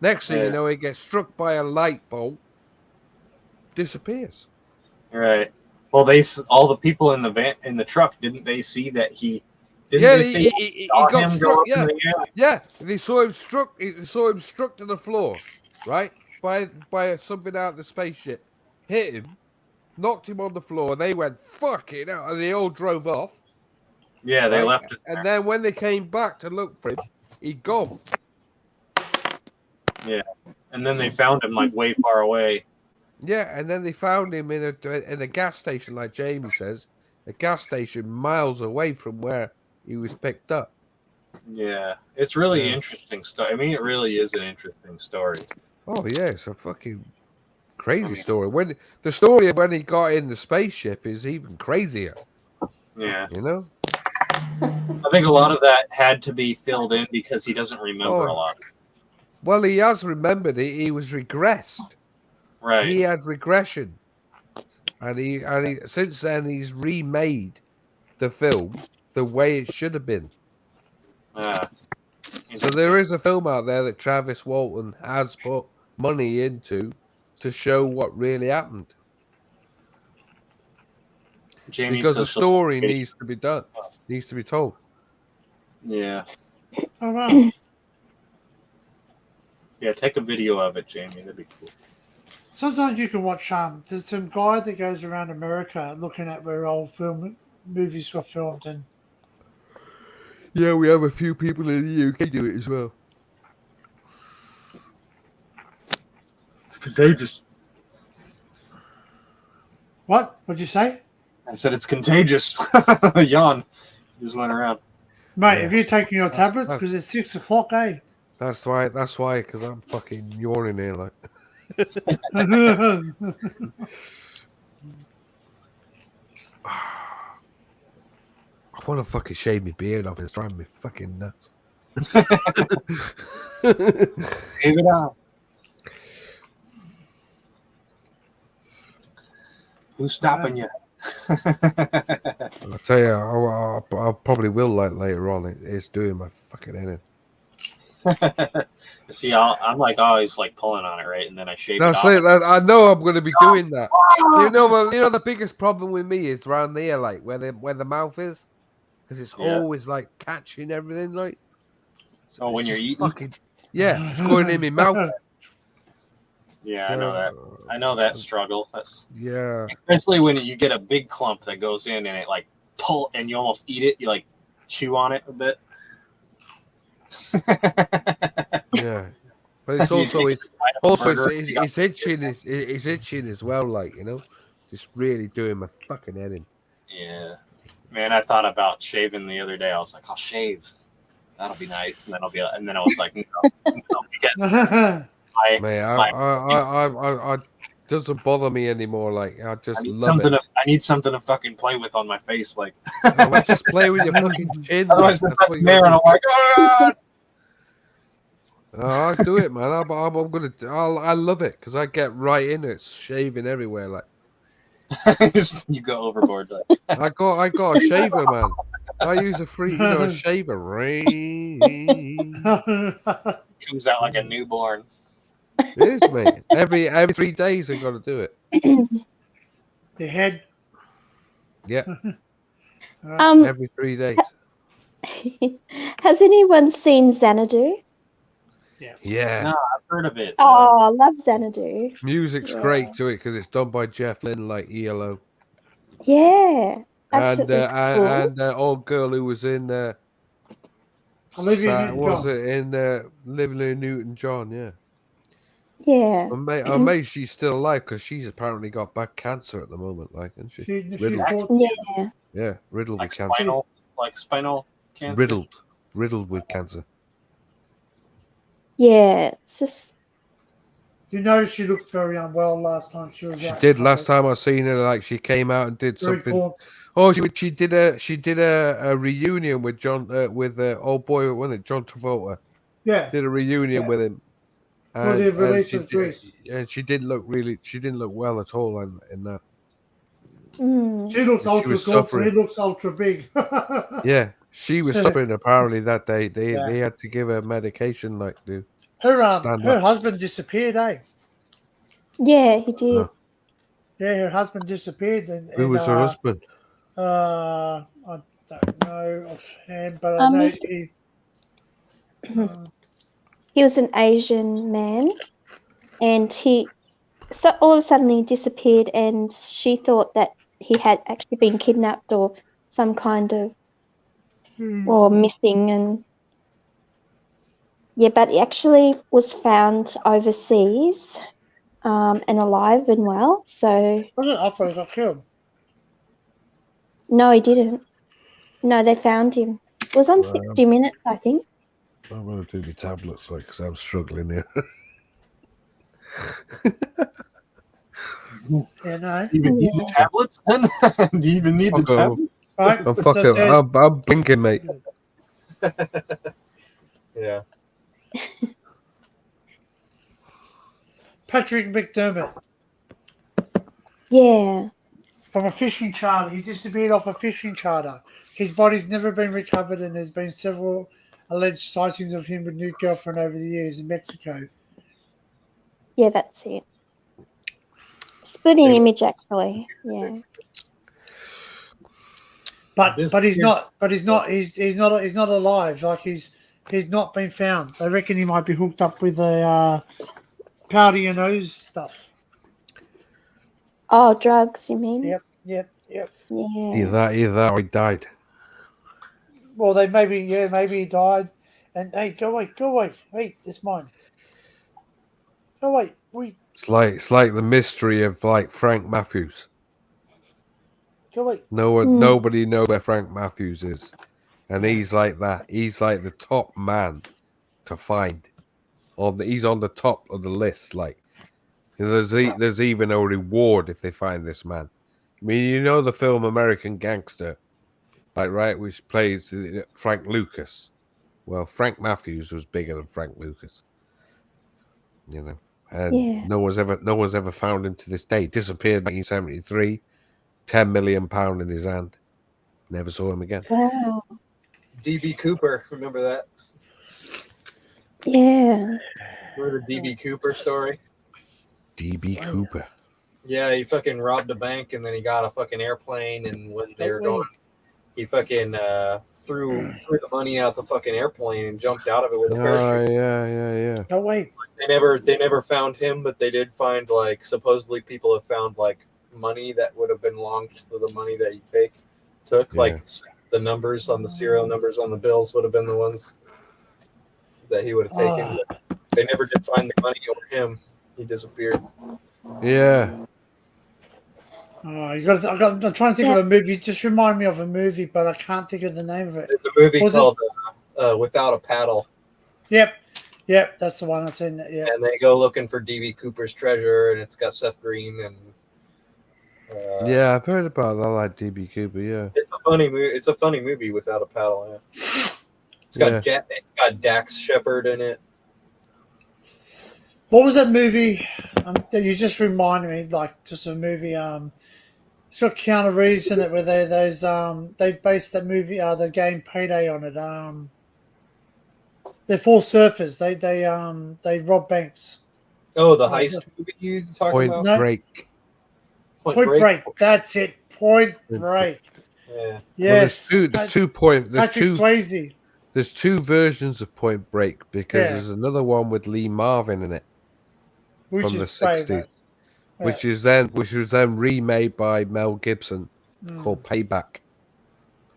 Next thing you know, he gets struck by a light bolt, disappears. Right. Well, all the people in the van, in the truck, didn't they see that he? He got struck. Yeah. They saw him struck. They saw him struck to the floor, right, by something out of the spaceship. Hit him, knocked him on the floor. They went fuck it out, and they all drove off. Yeah, they left it there. And then when they came back to look for him, he'd gone. Yeah, and then they found him like way far away. Yeah, and then they found him in a gas station, like Jamie says, a gas station miles away from where he was picked up. Yeah, it's really interesting story. I mean, it really is an interesting story. Oh yeah, it's a fucking crazy story. When the story of when he got in the spaceship is even crazier. Yeah, you know. I think a lot of that had to be filled in because he doesn't remember a lot. Well, he has remembered it. He was regressed. Right. He had regression, and he since then he's remade the film the way it should have been. So there is a film out there that Travis Walton has put money into to show what really happened. Because the story needs to be done, needs to be told. Yeah. Oh wow. Yeah, take a video of it, Jamie. That'd be cool. Sometimes you can watch there's some guy that goes around America looking at where old movies were filmed in. Yeah, we have a few people in the UK do it as well. Contagious. What? What'd you say? I said it's contagious. Yawn. Just went around. Mate, have you taken your tablets? Because it's 6 o'clock, eh? That's why, because I'm fucking yawning here, like. I want to fucking shave my beard off. It's driving me fucking nuts. Shave it out. Who's stopping you? I'll tell you, I probably will like later on. It's doing my fucking head in. See, I'm like always like pulling on it, right, and then I shave That's it off. it. I know I'm going to be doing that. You know the biggest problem with me is around there, like where the mouth is, because it's Yeah. always like catching everything, like. Oh, when you're eating. Fucking, yeah, it's going in my mouth. Yeah, I know that. I know that struggle. That's Yeah. especially when you get a big clump that goes in and it like pull and you almost eat it. You like chew on it a bit. Yeah, but it's also it's itching. It's itching as well. Like just really doing my fucking head in. Yeah, man. I thought about shaving the other day. I was like, I'll shave. That'll be nice, and then and then I was like, no, because I doesn't bother me anymore. Like I just I need love it. I need something to fucking play with on my face. Like, just play with your fucking chin. Otherwise, I'm there, and I'm like, ah! I'll do it, man. I'm gonna. I love it because I get right in it, shaving everywhere. Like you go overboard. Like. I got a shaver, man. I use a free, a shaver. Comes out like a newborn. It is, mate. Every 3 days I got to do it. Your head. Yeah. Um, Every 3 days. Has anyone seen Xanadu? Yeah. No, I've heard of it. Oh, I love Xanadu. Music's great to it because it's done by Jeff Lynne, like ELO. Yeah. And Absolutely cool. and the old girl who was in Olivia Newton-John. Olivia Newton-John, yeah. Yeah. I'm amazed she's still alive because she's apparently got back cancer at the moment, like, isn't she? Yeah. Yeah, riddled like with cancer. spinal cancer. Riddled with cancer. Yeah, it's just. You noticed she looked very unwell last time she was She out. did last time I seen her. Like she came out and did Very something. cool. Oh, she did a reunion with John with old boy, wasn't it? John Travolta. Yeah. Did a reunion with him. For the release of Grease. And she didn't look well at all in that. She looks ultra cool, so he looks ultra big. Yeah, she was suffering apparently that day. They had to give her medication like to. Her husband disappeared, eh? Yeah, he did. Oh. Yeah, her husband disappeared. Who was her husband? I don't know offhand, but I know he. He was an Asian man, and so all of a sudden he disappeared, and she thought that he had actually been kidnapped or some kind of or missing, and but he actually was found overseas, and alive and well. So I thought he got killed. No, he didn't. No, they found him. It was on 60 Minutes, I think. I'm going to do the tablets, like, because I'm struggling here. Yeah, no. Do you even need the tablets then? Do you even need the tablets? Right, I'm blinking, mate. Yeah. Patrick McDermott. Yeah. From a fishing charter. He disappeared off a fishing charter. His body's never been recovered, and there's been several alleged sightings of him with new girlfriend over the years in Mexico. Yeah, that's it. Splitting image, actually. Yeah. But he's not alive. Like he's not been found. They reckon he might be hooked up with a powder and nose stuff. Oh, drugs, you mean? Yep. Yeah. Either or he died. Well, maybe he died. And hey, go away. Hey, this mine. Go away. It's like the mystery of like Frank Matthews. Go away. Nobody knows where Frank Matthews is, and he's like that. He's like the top man to find. He's on the top of the list. Like there's even a reward if they find this man. I mean, you know the film American Gangster, like right, which plays Frank Lucas. Well, Frank Matthews was bigger than Frank Lucas. You know. And no one's ever found him to this day. Disappeared in 1973, £10 million in his hand. Never saw him again. Wow. DB Cooper, remember that? Yeah. Remember the DB Cooper story? DB Cooper. Yeah, he fucking robbed a bank and then he got a fucking airplane, and when they were going, he fucking threw the money out the fucking airplane and jumped out of it with a parachute. Yeah. No way. They never found him, but they did find, like, supposedly people have found, like, money that would have belonged to the money that he took. Yeah. Like, the numbers on the serial numbers on the bills would have been the ones that he would have taken. They never did find the money or him. He disappeared. Yeah. I'm trying to think of a movie. Just remind me of a movie, but I can't think of the name of it. There's a movie called Without a Paddle. Yep, that's the one I've seen. That, yeah. And they go looking for DB Cooper's treasure, and it's got Seth Green and. Yeah, I've heard about that, like DB Cooper. Yeah. It's a funny movie. It's a funny movie Without a Paddle. Yeah. It's got it's got Dax Shepard in it. What was that movie that you just reminded me? Like, just a movie. It's got Keanu Reeves in it, where they based that movie, the game Payday on it. They're four surfers. They rob banks. Oh, the heist movie you talking about? Point Break. Point Break. That's it. Point Break. Yeah. Yes. Well, there's two Swayze. There's two versions of Point Break, because there's another one with Lee Marvin in it from the 60s, which was then remade by Mel Gibson called Payback,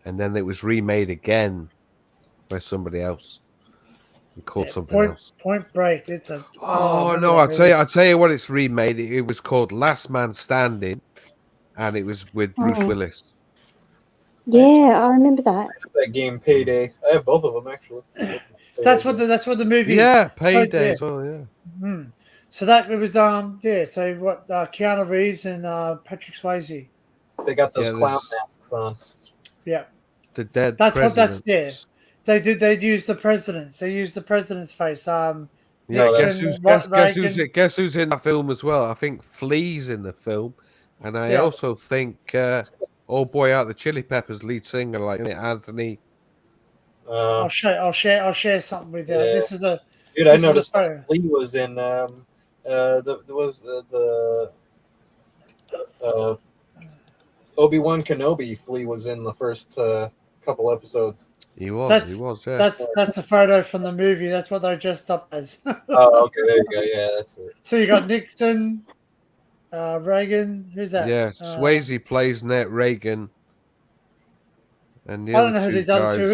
and then it was remade again by somebody else. Called something else. Point Break. It's a. No! I'll tell you what it's remade. It was called Last Man Standing, and it was with Bruce Willis. Yeah, I remember that. That game Payday. I have both of them actually. That's what the movie. Yeah, Payday as well. Yeah. So that it was So what? Keanu Reeves and Patrick Swayze. They got those clown masks on. Yeah. The dead. That's president. what that's yeah. They did. They used the president's. They used the president's face. Yeah. Nixon, Guess who's in that film as well? I think Flea's in the film, and I also think old boy out of the Chili Peppers lead singer, like Anthony. I'll share something with you. This is a. Dude, I noticed that Flea was in Obi-Wan Kenobi. Flea was in the first couple episodes. He was. Yeah. That's a photo from the movie. That's what they're dressed up as. Oh, okay, there you go. Yeah, that's it. So you got Nixon, Reagan. Who's that? Yeah, Swayze plays Ned Reagan. And I don't know who these other two.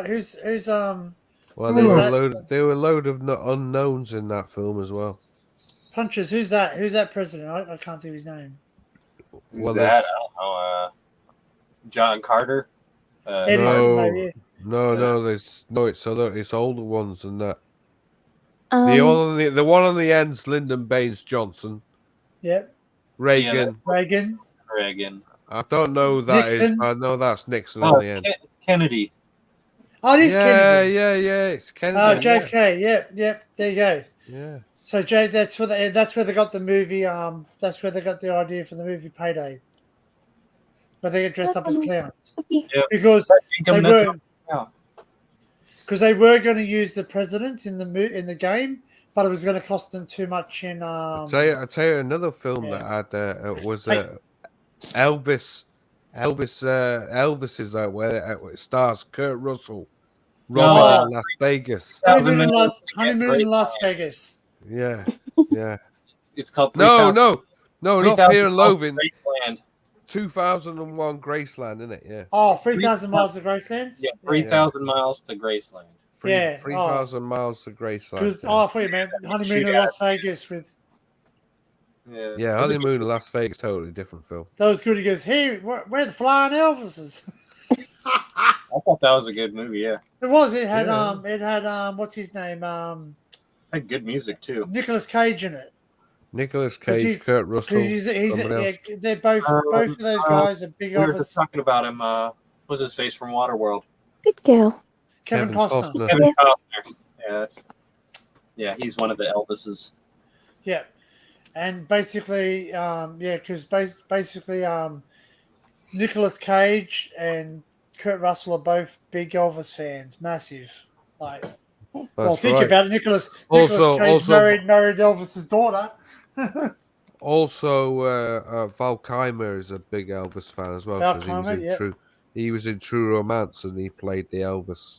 Who's Well, there were a load of unknowns in that film as well. Punches. Who's that? Who's that president? I can't think of his name. Who's that? I don't know. John Carter. Edison, it's older ones than that. The one on the end's Lyndon Baines Johnson. Yep. Reagan. I don't know who that is. I know that's Nixon on the end. It's Kennedy. Oh, it is Kennedy. Yeah. It's Kennedy. JFK. Yep. There you go. Yeah. So that's where they got the movie. That's where they got the idea for the movie Payday. Where they get dressed up as clowns. Yeah. Because they were going to use the presidents in the game, but it was going to cost them too much in. I'll tell you another film that had was Elvis. Elvis is where it stars Kurt Russell, Robin in Las Vegas. Honeymoon in Las Vegas. Yeah. It's called No, not Fear and Loathing. Graceland. 2001 Graceland, isn't it? Yeah. Oh, 3,000 miles to Graceland? Yeah, 3,000 miles to Graceland. 3,000 miles to Graceland. Because I thought you meant Honeymoon in Las Vegas with. Yeah, Honeymoon in Las Vegas, totally different film. That was good. He goes, "Hey, where the flying Elvises?" I thought that was a good movie. Yeah, it was. It had what's his name? It had good music too. Nicolas Cage in it. Nicolas Cage, Kurt Russell. They're both of those guys are big. We were just talking about him. What's his face from Waterworld? Good girl. Kevin Costner. Kevin Costner. Yeah, he's one of the Elvises. Yeah, and basically, because basically, Nicolas Cage and Kurt Russell are both big Elvis fans, massive. Like, Well, think right. about it. Nicholas Also- Cage also- married Elvis's daughter. Also, Val Kilmer is a big Elvis fan as well. Val 'Cause Kilmer, yeah. he was in True Romance and he played the Elvis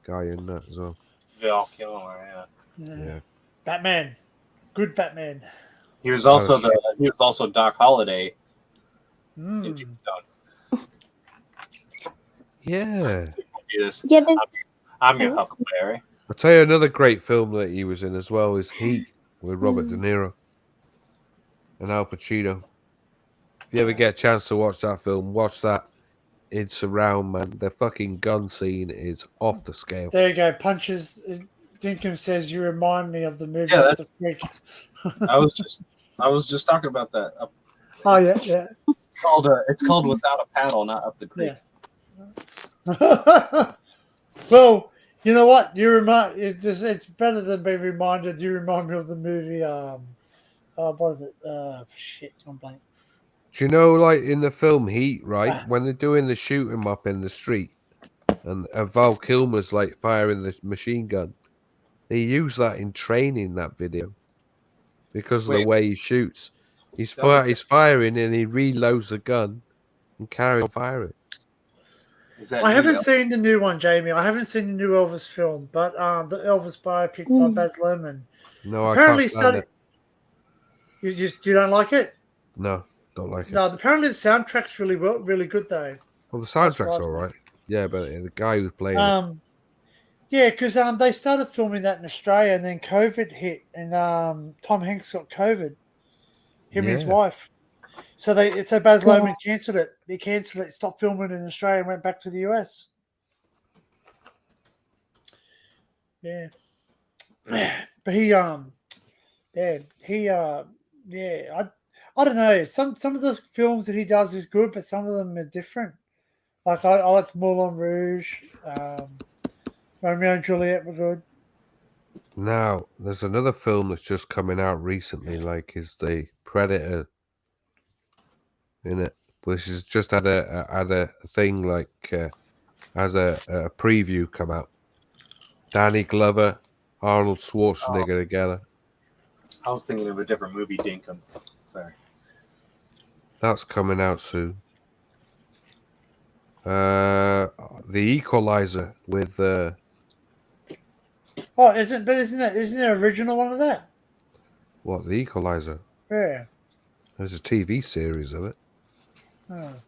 guy in that as well. Val Kilmer, Yeah. Batman, good Batman. He was also Doc Holliday in Mm. Tombstone. Yeah. Yeah, there's I'm your Huckleberry. I'll tell you another great film that he was in as well is Heat with Robert De Niro and Al Pacino. If you ever get a chance to watch that film, watch that in surround, man. The fucking gun scene is off the scale. There you go. Punches. Dinkum says you remind me of the movie Yeah, Up the Creek. I was just talking about that. Oh yeah. It's called Without a Paddle, not Up the Creek. Yeah. Well, you know what? It's better than being reminded. You remind me of the movie. What is it? Shit, I'm blank. Do you know, like in the film Heat, right? When they're doing the shoot 'em up in the street, and Val Kilmer's like firing the machine gun, they use that in training that video because of the way he shoots. He's firing and he reloads the gun and carries on firing. I haven't seen the new one, Jamie. I haven't seen the new Elvis film, but the Elvis biopic by Baz Luhrmann. No, Apparently I can't stand it. You don't like it? No, don't like it. No, apparently the soundtrack's really good though. Well, the soundtrack's all right. Yeah, but the guy who's playing it. Yeah, because they started filming that in Australia, and then COVID hit, and Tom Hanks got COVID. Him and his wife. So Baz Luhrmann cancelled it. He cancelled it, stopped filming in Australia, and went back to the US. Yeah. But I don't know. Some of the films that he does is good, but some of them are different. Like I liked Moulin Rouge, Romeo and Juliet were good. Now, there's another film that's just coming out recently, like is the Predator in it, which has just had a thing like has a preview come out. Danny Glover, Arnold Schwarzenegger together. I was thinking of a different movie, Dinkum. Sorry. That's coming out soon. The Equalizer with isn't there an original one of that? what, The Equalizer? Yeah. There's a TV series of it. There's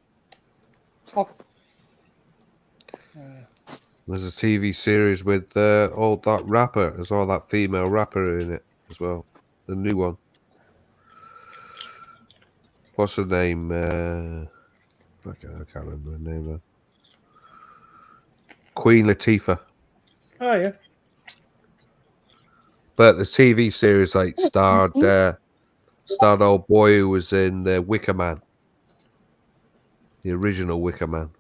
a TV series with all that rapper. There's all that female rapper in it as well. The new one. What's her name? I can't remember her name now. Queen Latifah. Oh yeah. But the TV series starred old boy who was in the Wicker Man. The original Wicker Man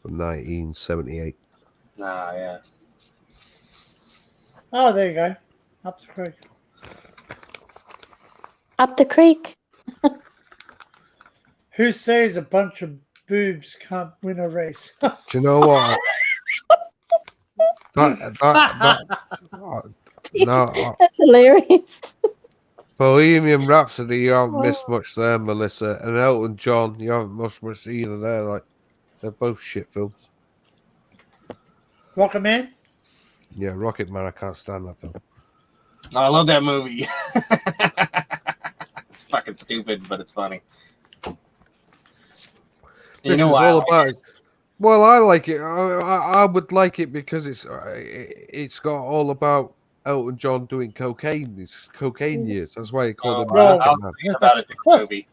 from 1978. Ah, yeah. Oh, there you go. Up the creek. Up the creek. Who says a bunch of boobs can't win a race? Do you know what? That's hilarious. Bohemian Rhapsody, you haven't missed much there, Melissa. And Elton John, you haven't missed much either there. Like, they're both shit films. Rocket Man? Yeah, Rocket Man, I can't stand that film. No, I love that movie. It's fucking stupid, but it's funny. You know why? Well, I like it. I would like it because it's got all about Elton John doing cocaine. His cocaine years. That's why he called him. I was thinking about a different movie.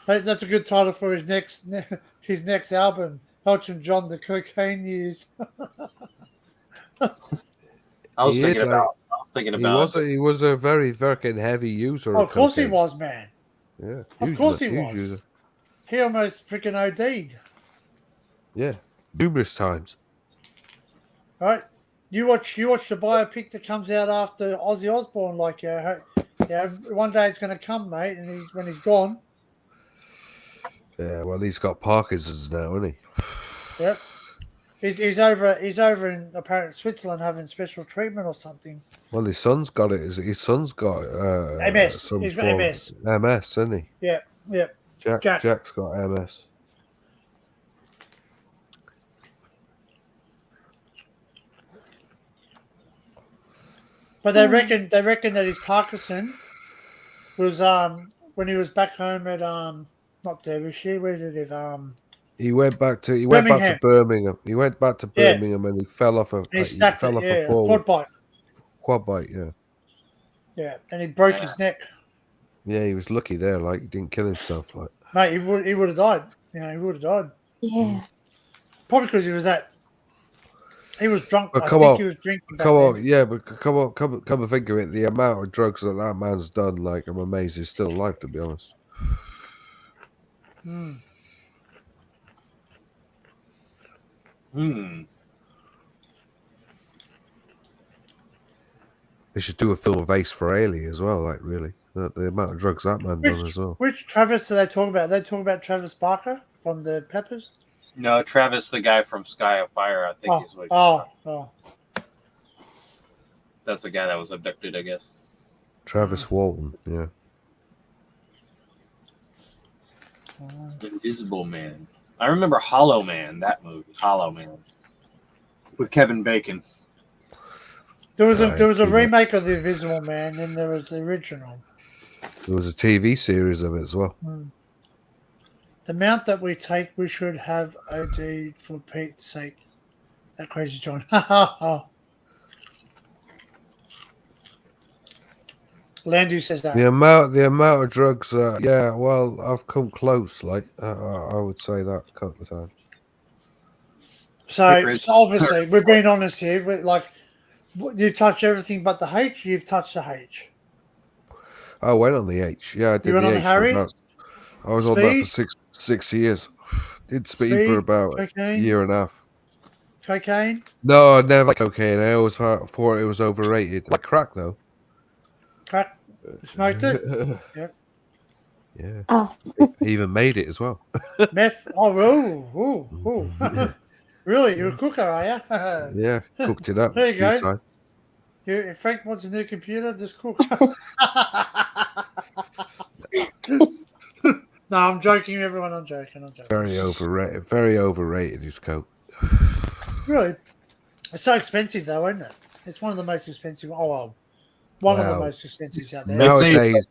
Hey, that's a good title for his next album. Elton John, the Cocaine Years. I was thinking about. He was a very fucking heavy user. Of course he was, man. Yeah, of course he was. User. He almost freaking OD'd. Yeah, numerous times. All right, you watch the biopic that comes out after Ozzy Osbourne. Like, one day it's going to come, mate, and when he's gone. Yeah, well, he's got Parkinson's now, hasn't he? Yep. He's over in apparently Switzerland having special treatment or something. Well, his son's got it. His son's got MS. some He's got form MS. of MS, isn't he? Yeah. Jack's got MS. But they reckon that his Parkinson was when he was back home at not Derbyshire. Where did he live? He went back to Birmingham. Birmingham. He went back to Yeah. Birmingham and he fell off a He snapped it. Yeah, forward quad bike. quad bike. Yeah. Yeah, and he broke his neck. Yeah, he was lucky there. Like he didn't kill himself. Like Mate, he would have died. You know, he would have died. Yeah. Probably because he was drunk. But I come think on, he was drinking. come on, yeah, but come and think of it. The amount of drugs that man's done, like I'm amazed he's still alive. To be honest. Hmm. They should do a film of Ace Frehley as well. Like really, the amount of drugs that man done as well. Which Travis do they talk about? They talk about Travis Barker from the Peppers. No, Travis, the guy from Sky of Fire, I think he's what. Oh. That's the guy that was abducted, I guess. Travis Walton, yeah. Invisible Man. I remember Hollow Man, that movie, Hollow Man, with Kevin Bacon. There was a remake of The Invisible Man, and there was the original. There was a TV series of it as well. The amount that we take, we should have OD for Pete's sake. That Crazy John. Landy says that. The amount of drugs. Yeah, well, I've come close. Like I would say that a couple of times. So obviously, we're being honest here. You've touched everything but the H. You've touched the H. I went on the H. Yeah, I did. You went the on the H Harry? I was on that for six years. Did speed for about cocaine? a year and a half. Cocaine? No, I never cocaine. I always thought it was overrated. Like crack though. Crack? You smoked it? Yep. Yeah. Oh. He even made it as well. Meth? Oh. Really? You're a cooker, are you? Yeah, cooked it up. There you a few go. times. If Frank wants a new computer, just cook. No, I'm joking, everyone. I'm joking. Very overrated. Very overrated. His coke. Really? It's so expensive, though, isn't it? It's one of the most expensive. One of the most expensive out there. Nowadays,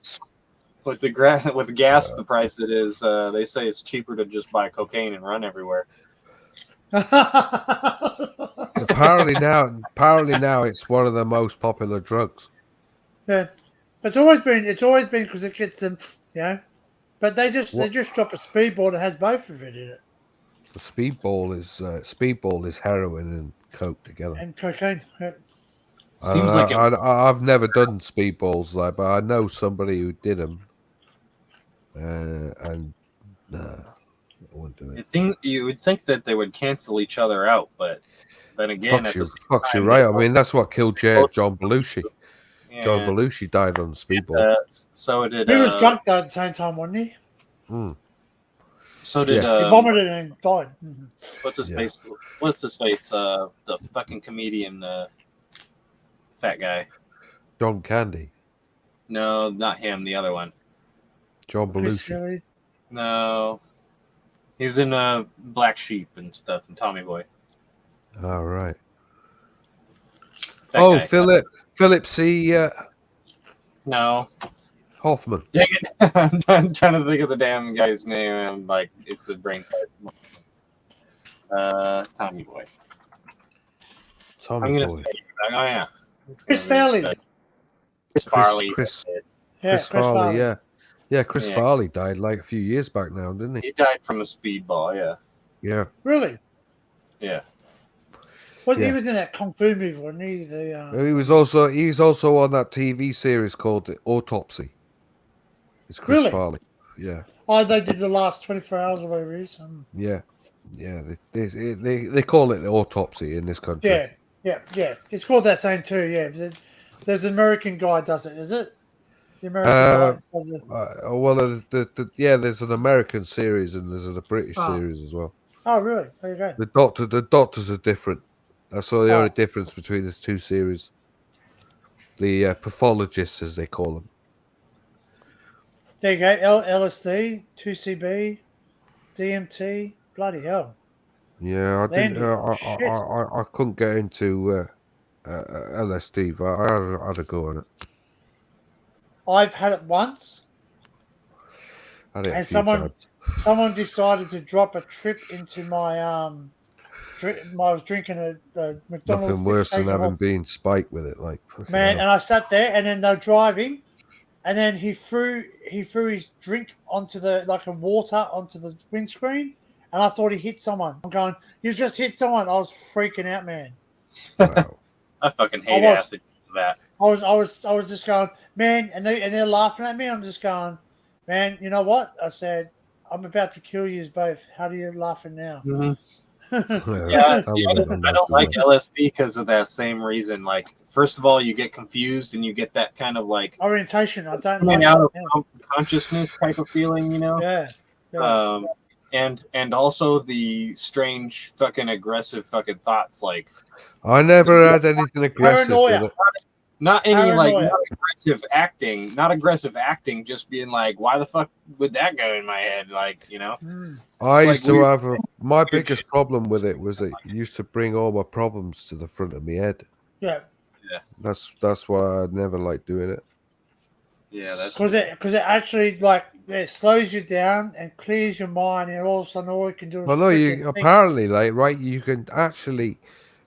with gas, the price it is, they say it's cheaper to just buy cocaine and run everywhere. apparently now it's one of the most popular drugs. Yeah, it's always been because it gets them, But they just drop a speedball that has both of it in it. The speedball is heroin and coke together. And cocaine. Yeah. Seems like I've never done speedballs, but I know somebody who did them. And I wouldn't do it. You would think that they would cancel each other out, but then again, Fucks you right. I mean, that's what killed John Belushi. Yeah. John Belushi died on speedball. So did. He was drunk though at the same time, wasn't he? So did. He vomited and died. Mm-hmm. What's his face? The fucking comedian, fat guy. John Candy. No, not him. The other one. John Belushi. No, he was in Black Sheep and stuff, and Tommy Boy. All right. That guy. Philip C. No. Hoffman. Dang it! I'm trying to think of the damn guy's name. And like, it's the brain part. Tommy Boy. Tommy I'm gonna Boy. say, oh yeah. Chris Farley. Chris Farley. Chris Farley. Yeah. Yeah, Chris Farley died like a few years back now, didn't he? He died from a speedball, yeah. Yeah. Really? Yeah. Well, he was in that Kung Fu movie, wasn't he? He's also on that TV series called The Autopsy. It's Chris Farley. Yeah. Oh, they did the last 24 hours or whatever it is. Yeah. Yeah. They call it The Autopsy in this country. Yeah. It's called that same too, yeah. There's an American guy does it, is it? The American guy does it. Well, there's an American series and there's a British series as well. Oh, really? There you go. The doctors are different. That's all the only difference between the two series. The pathologists, as they call them. There you go. LSD, 2CB, DMT. Bloody hell. Yeah, I didn't. Landy, shit. I couldn't get into LSD, but I had a go on it. I've had it once, I had it a and few times. someone decided to drop a trip into my I was drinking a McDonald's. Nothing worse than Shaker having Hop. been spiked with it, like fucking Man, hell. and I sat there, and then they're driving, and then he threw his drink onto the water onto the windscreen, and I thought he hit someone. I'm going, you just hit someone. I was freaking out, man. Wow. I fucking hate I was- acid for that. I was just going, man, and they're laughing at me. I'm just going, man, you know what? I said, I'm about to kill you both. How do you laughing now? Yeah, see, I don't like LSD because of that same reason. Like, first of all, you get confused and you get that kind of like Orientation. I don't coming like out of it. consciousness type of feeling, you know. Yeah. And also the strange fucking aggressive fucking thoughts, like I never had anything aggressive Paranoia. with it. not any like Paranoia. not aggressive acting, just being like, why the fuck would that go in my head? Like, you know. I It's used to like have my weird biggest shit. problem with it was it used to bring all my problems to the front of my head. Yeah. That's why I never liked doing it. Yeah, that's Because it actually it slows you down and clears your mind, and all of a sudden all you can do is Well, no, freaking you think. apparently like right. You can actually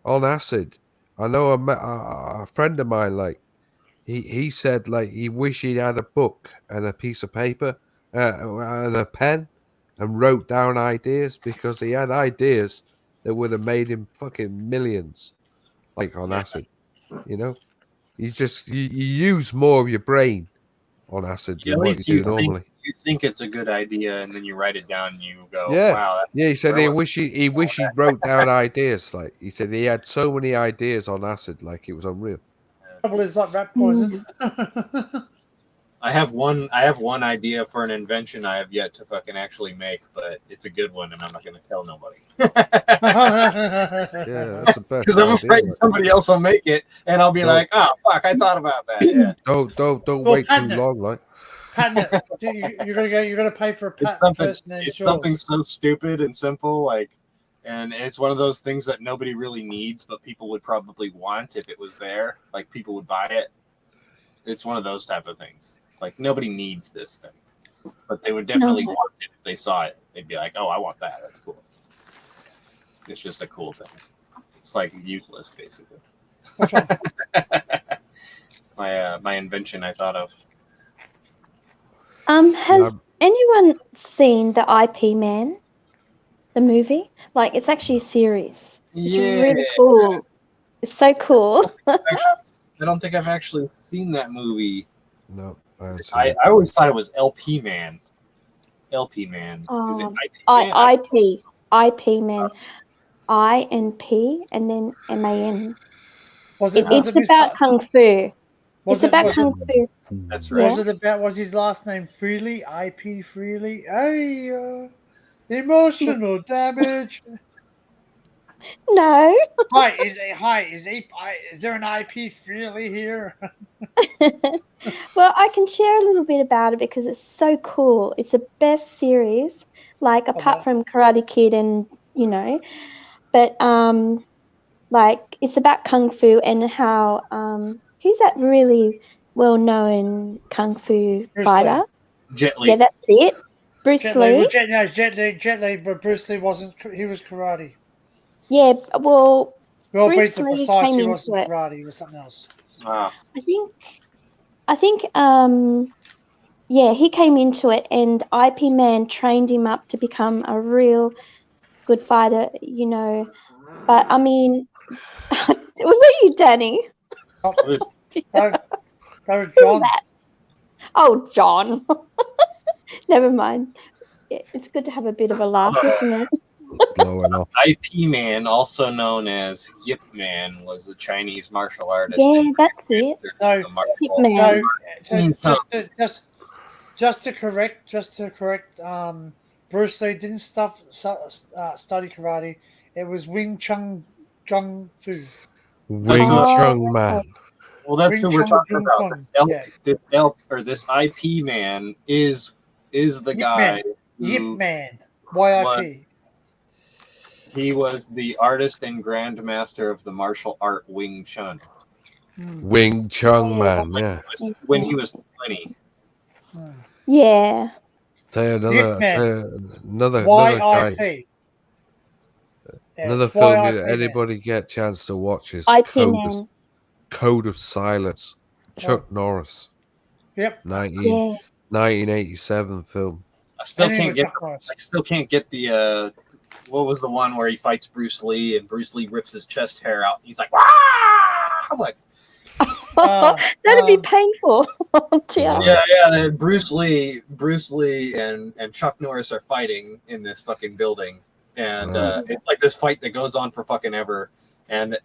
on acid. I know a friend of mine like he said like he wished he had a book and a piece of paper and a pen and wrote down ideas because he had ideas that would have made him fucking millions, like on acid. You know, you use more of your brain on acid Yeah, than at what least you you do normally. think it's a good idea, and then you write it down, and you go, Yeah, "Wow, yeah. He said he really- wish he wrote down ideas. Like he said, he had so many ideas on acid, like it was unreal. Trouble is like rat poison. I have one idea for an invention I have yet to fucking actually make, but it's a good one, and I'm not going to tell nobody Yeah, that's the best. because I'm idea, afraid like. somebody else will make it, and I'll be No. like, "Oh fuck, I thought about that." Yeah, Don't Well, wait too patent it. long, like. Patent it. You're gonna pay for a it's patent something. first, and then It's sure. something so stupid and simple, like, and it's one of those things that nobody really needs, but people would probably want if it was there. Like people would buy it. It's one of those type of things. Like nobody needs this thing, but they would definitely want it if they saw it. They'd be like, "Oh, I want that. That's cool." It's just a cool thing. It's like useless, basically. My invention I thought of. Has anyone seen the IP Man, the movie? Like, it's actually a series. It's really cool. It's so cool. I don't think I've actually seen that movie. No, I always thought it was LP Man. LP Man. Is it IP Man? IP Man. I and P and then MAN. It's about kung fu. It's about kung fu. That's right. Was his last name Freely? IP Freely? Hey, emotional damage. No. Is there an IP Freely here? Well, I can share a little bit about it because it's so cool. It's the best series, like apart from Karate Kid and but like it's about kung fu and how who's that really well-known kung fu fighter? Jet Li. Yeah, that's it. Bruce Lee. Jet Li, but Bruce Lee wasn't. He was karate. Yeah, well, Bruce Bruce Lee precise, came he into wasn't it. karate. He was something else. Wow. I think yeah, he came into it and IP Man trained him up to become a real good fighter, But I mean, was that you, Danny? John. Oh, John. Never mind. It's good to have a bit of a laugh, isn't it? Blowing off. IP Man, also known as Yip Man, was a Chinese martial artist. Yeah, that's it. Yip Man. Just to correct Bruce Lee didn't study karate. It was Wing Chun Gung Fu. Wing Oh, Chun Man. Well, that's Wing who we're Chun talking Kung about. Fu. Yeah. This IP man is the Yip guy Man. who Yip Man. YIP. he was the artist and grandmaster of the martial art Wing Chun Wing Chun Man, yeah. when he was 20. Yeah. Tell you Yip Man. another guy. YIP. Yeah, Another it's film YIP that Man. anybody get a chance to watch is IP Man. Code of Silence. Chuck Norris. Yep. 1987 film. I still Anyway, can't get. Chuck Norris. I still can't get the. What was the one where he fights Bruce Lee and Bruce Lee rips his chest hair out? And he's like, "Wah!" I'm like, That'd be painful. yeah. Bruce Lee, and Chuck Norris are fighting in this fucking building, and it's like this fight that goes on for fucking ever. And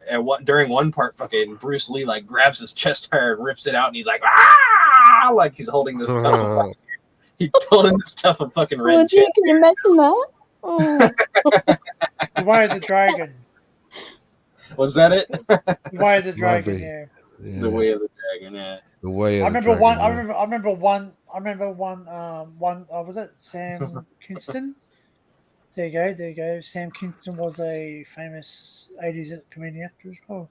during one part, fucking Bruce Lee like grabs his chest hair and rips it out, and he's like, "Ah!" Like he's holding this tough. He told him this tough and fucking red. Oh, dear, can you imagine that? Oh. The Way of the Dragon. Was that it? The Way of the Dragon. Maybe. Yeah. Yeah. The Way of the Dragon. Yeah. The Way I of the remember Dragon, one. yeah. I remember one. Was it Sam Kingston? There you go. Sam Kingston was a famous 80s comedian actor as well.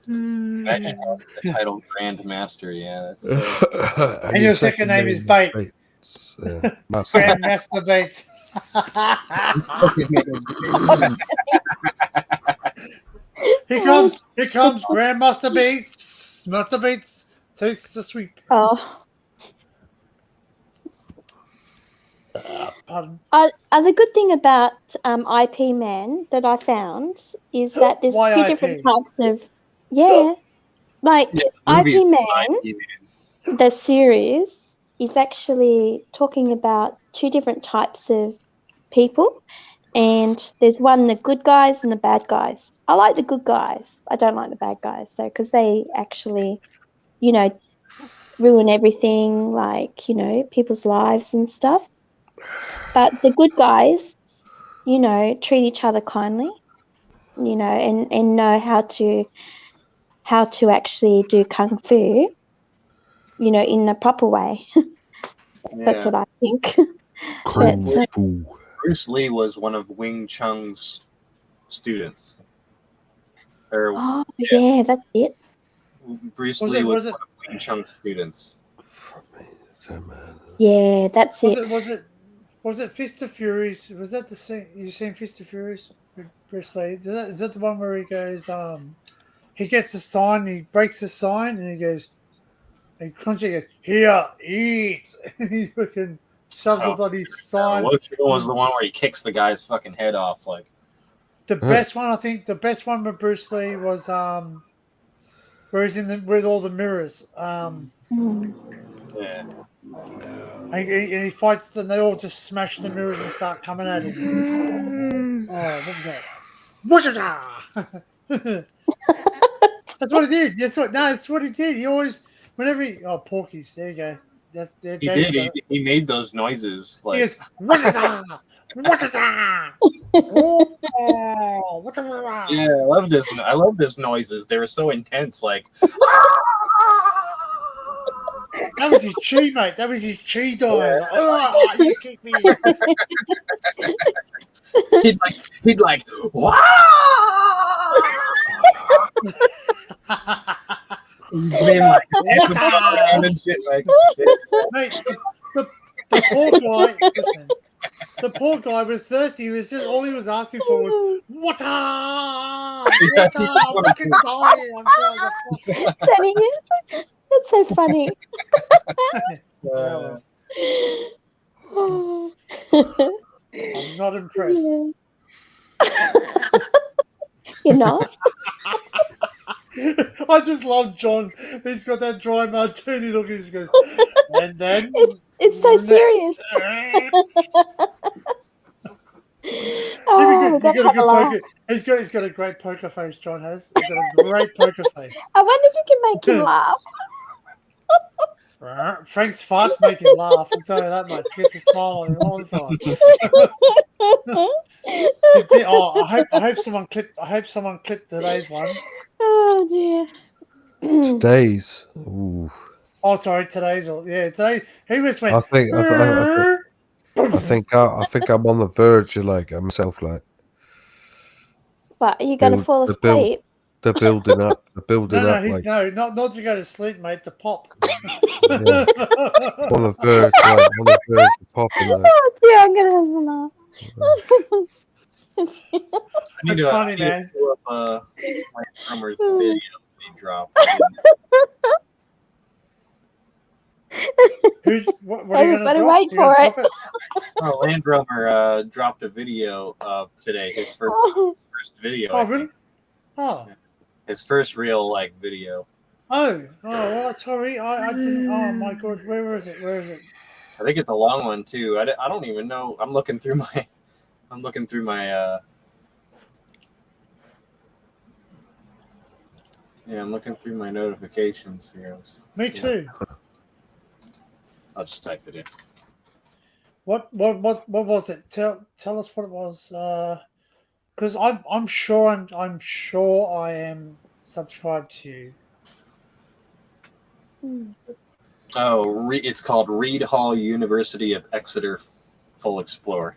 Imagine the title Grandmaster. Yeah, that's. And your second name is Bait. Grandmaster Bates. Here comes Grandmaster Bates. Master Bates takes the sweep. Oh. Pardon. The good thing about IP Man that I found is that there's Why two IP? different types of like movies IP Man, IP the series is actually talking about two different types of people, and there's the good guys and the bad guys. I like the good guys. I don't like the bad guys though, because they actually, ruin everything, like people's lives and stuff. But the good guys, treat each other kindly, and know how to actually do kung fu, in the proper way. That's what I think. But, Bruce Lee was one of Wing Chun's students. yeah, that's it. Bruce Lee was one of Wing Chun's students. Yeah, that's it. Was it Fist of Furies? Was that the same? You seen Fist of Furies with Bruce Lee? Is that the one where he goes? He gets the sign, he breaks the sign, and he goes, and Crunchy goes, "Here, eat!" And he fucking shoves the bloody sign. Which one was the one where he kicks the guy's fucking head off? Like the best one, I think. The best one with Bruce Lee was where he's with all the mirrors. Yeah. And he fights, and they all just smash the mirrors and start coming at him. Oh, what was that? That's what he did. That's what he did. He always, whenever Porky's. There you go. He did. He made those noises. Like, he goes, "What-a-da! What-a-da! Oh, what-a-da!" Yeah, I love this. I love these noises. They were so intense. Like, that was his chi, mate. That was his chi dying. Like, "Oh, you kicked me." he'd like, wow! You'd see him like, and shit, like, mate, the poor guy. Listen, the poor guy was thirsty. He was just all he was asking for was water. I'm fucking dying. That's so funny. I'm not impressed. You're not? I just love John. He's got that dry martini look. He goes, and then it's so serious. He's got a great poker face. John has. He's got a great poker face. I wonder if you can make him laugh. Frank's farts make you laugh. I'll tell you that much. He gets a smile on him all the time. I hope someone clipped. I hope someone clipped today's one. Oh dear. Days. Ooh. Oh, sorry, today's. Yeah, today he just went. I think I'm on the verge of like myself like. What, are you going to fall asleep? They're building up. They're building No, up. he's Like, not to go to sleep, mate. To pop. yeah. On the verge, like, on the verge of popping. Like. Oh dear, I'm going to have a laugh. It's funny, man. Pull up, my drummer's video he dropped. What are you Everybody gonna wait for it. Oh, Land Drummer dropped a video today. His first video. Oh, I really? think. Oh. His first real video. Oh, well, sorry. I didn't. Oh my God, where is it? Where is it? I think it's a long one too. I don't even know. I'm looking through my. Yeah, I'm looking through my notifications here. Me too. I'll just type it in. What was it? Tell us what it was. Because I'm sure I am subscribed to you. Oh, it's called Reed Hall University of Exeter Full Explore.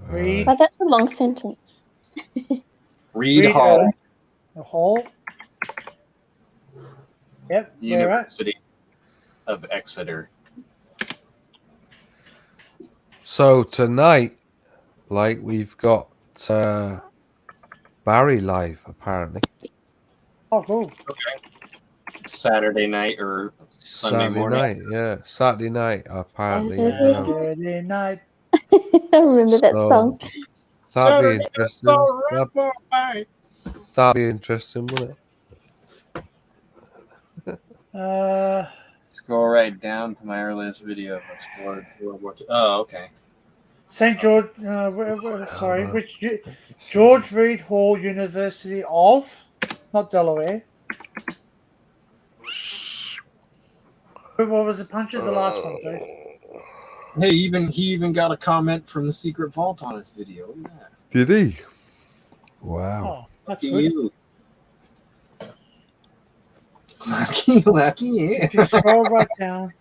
Reed. But that's a long sentence. Reed Hall. The Hall. Yep. University of Exeter. So tonight, like we've got Barry live apparently. Oh, cool. Okay. Saturday night or Sunday morning. Night, yeah, Saturday night apparently. Saturday night. I remember that song. That'd be interesting. That'd be interesting, wouldn't it? Let's go right down to my earliest video of explored World War II. Oh, okay. St. George. Which George Reed Hall University of, not Delaware. What was the punches? The last one, please. Hey, he even got a comment from the Secret Vault on his video. Look at that. Did he? Wow. Oh, that's Lucky good. you. Lucky you. If you scroll right down.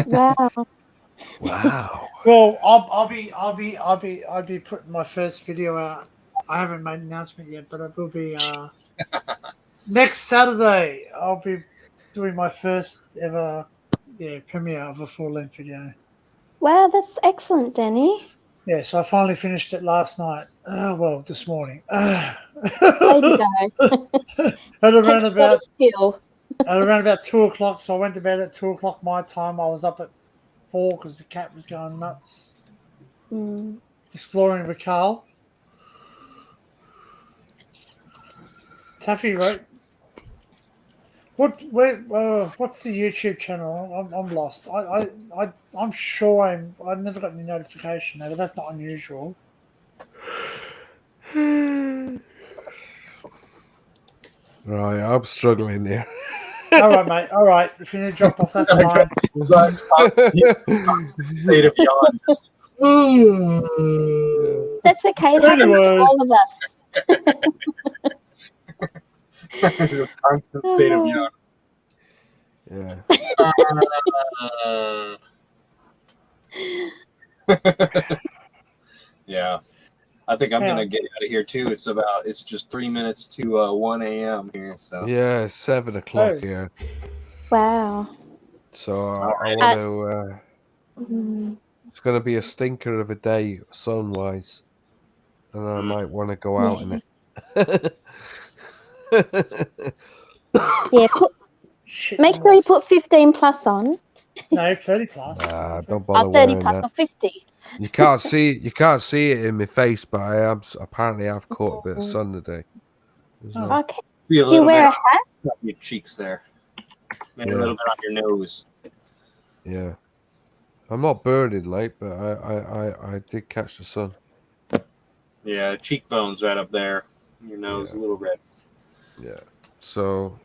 Wow. Wow. Well, I'll be putting my first video out. I haven't made an announcement yet, but it will be next Saturday. I'll be doing my first ever premiere of a full-length video. Wow, that's excellent, Danny. Yeah, so I finally finished it last night. Well, this morning. Way to go. At around about skill. at around about 2:00, so I went to bed at 2:00 my time. I was up at 4 because the cat was going nuts. Exploring with Carl. Taffy, right? What's the YouTube channel? I'm lost. I'm sure I've never got any notification, but that's not unusual. Right, I'm struggling there. All right, mate. All right. If you need to drop off, that's fine. State of yawn. That's okay. It happens to all of us. Constant state of yawn. Yeah. Yeah. I think I'm gonna get out of here too. It's just 3 minutes to 1 a.m. here. So Yeah, it's 7 o'clock here. Wow. So I want to. It's going to be a stinker of a day, sun-wise, and I might want to go out in it. Yeah. Make sure you put 15 plus on. No, 30 plus. Don't bother 30 wearing plus, that. not 50. You can't see it in my face, but I've caught a bit of sun today. Okay. See a Do you little wear a bit hat? on your cheeks there. Maybe a little bit on your nose. Yeah. I'm not burning, like, but I did catch the sun. Yeah, cheekbones right up there. Your nose a little red. Yeah. So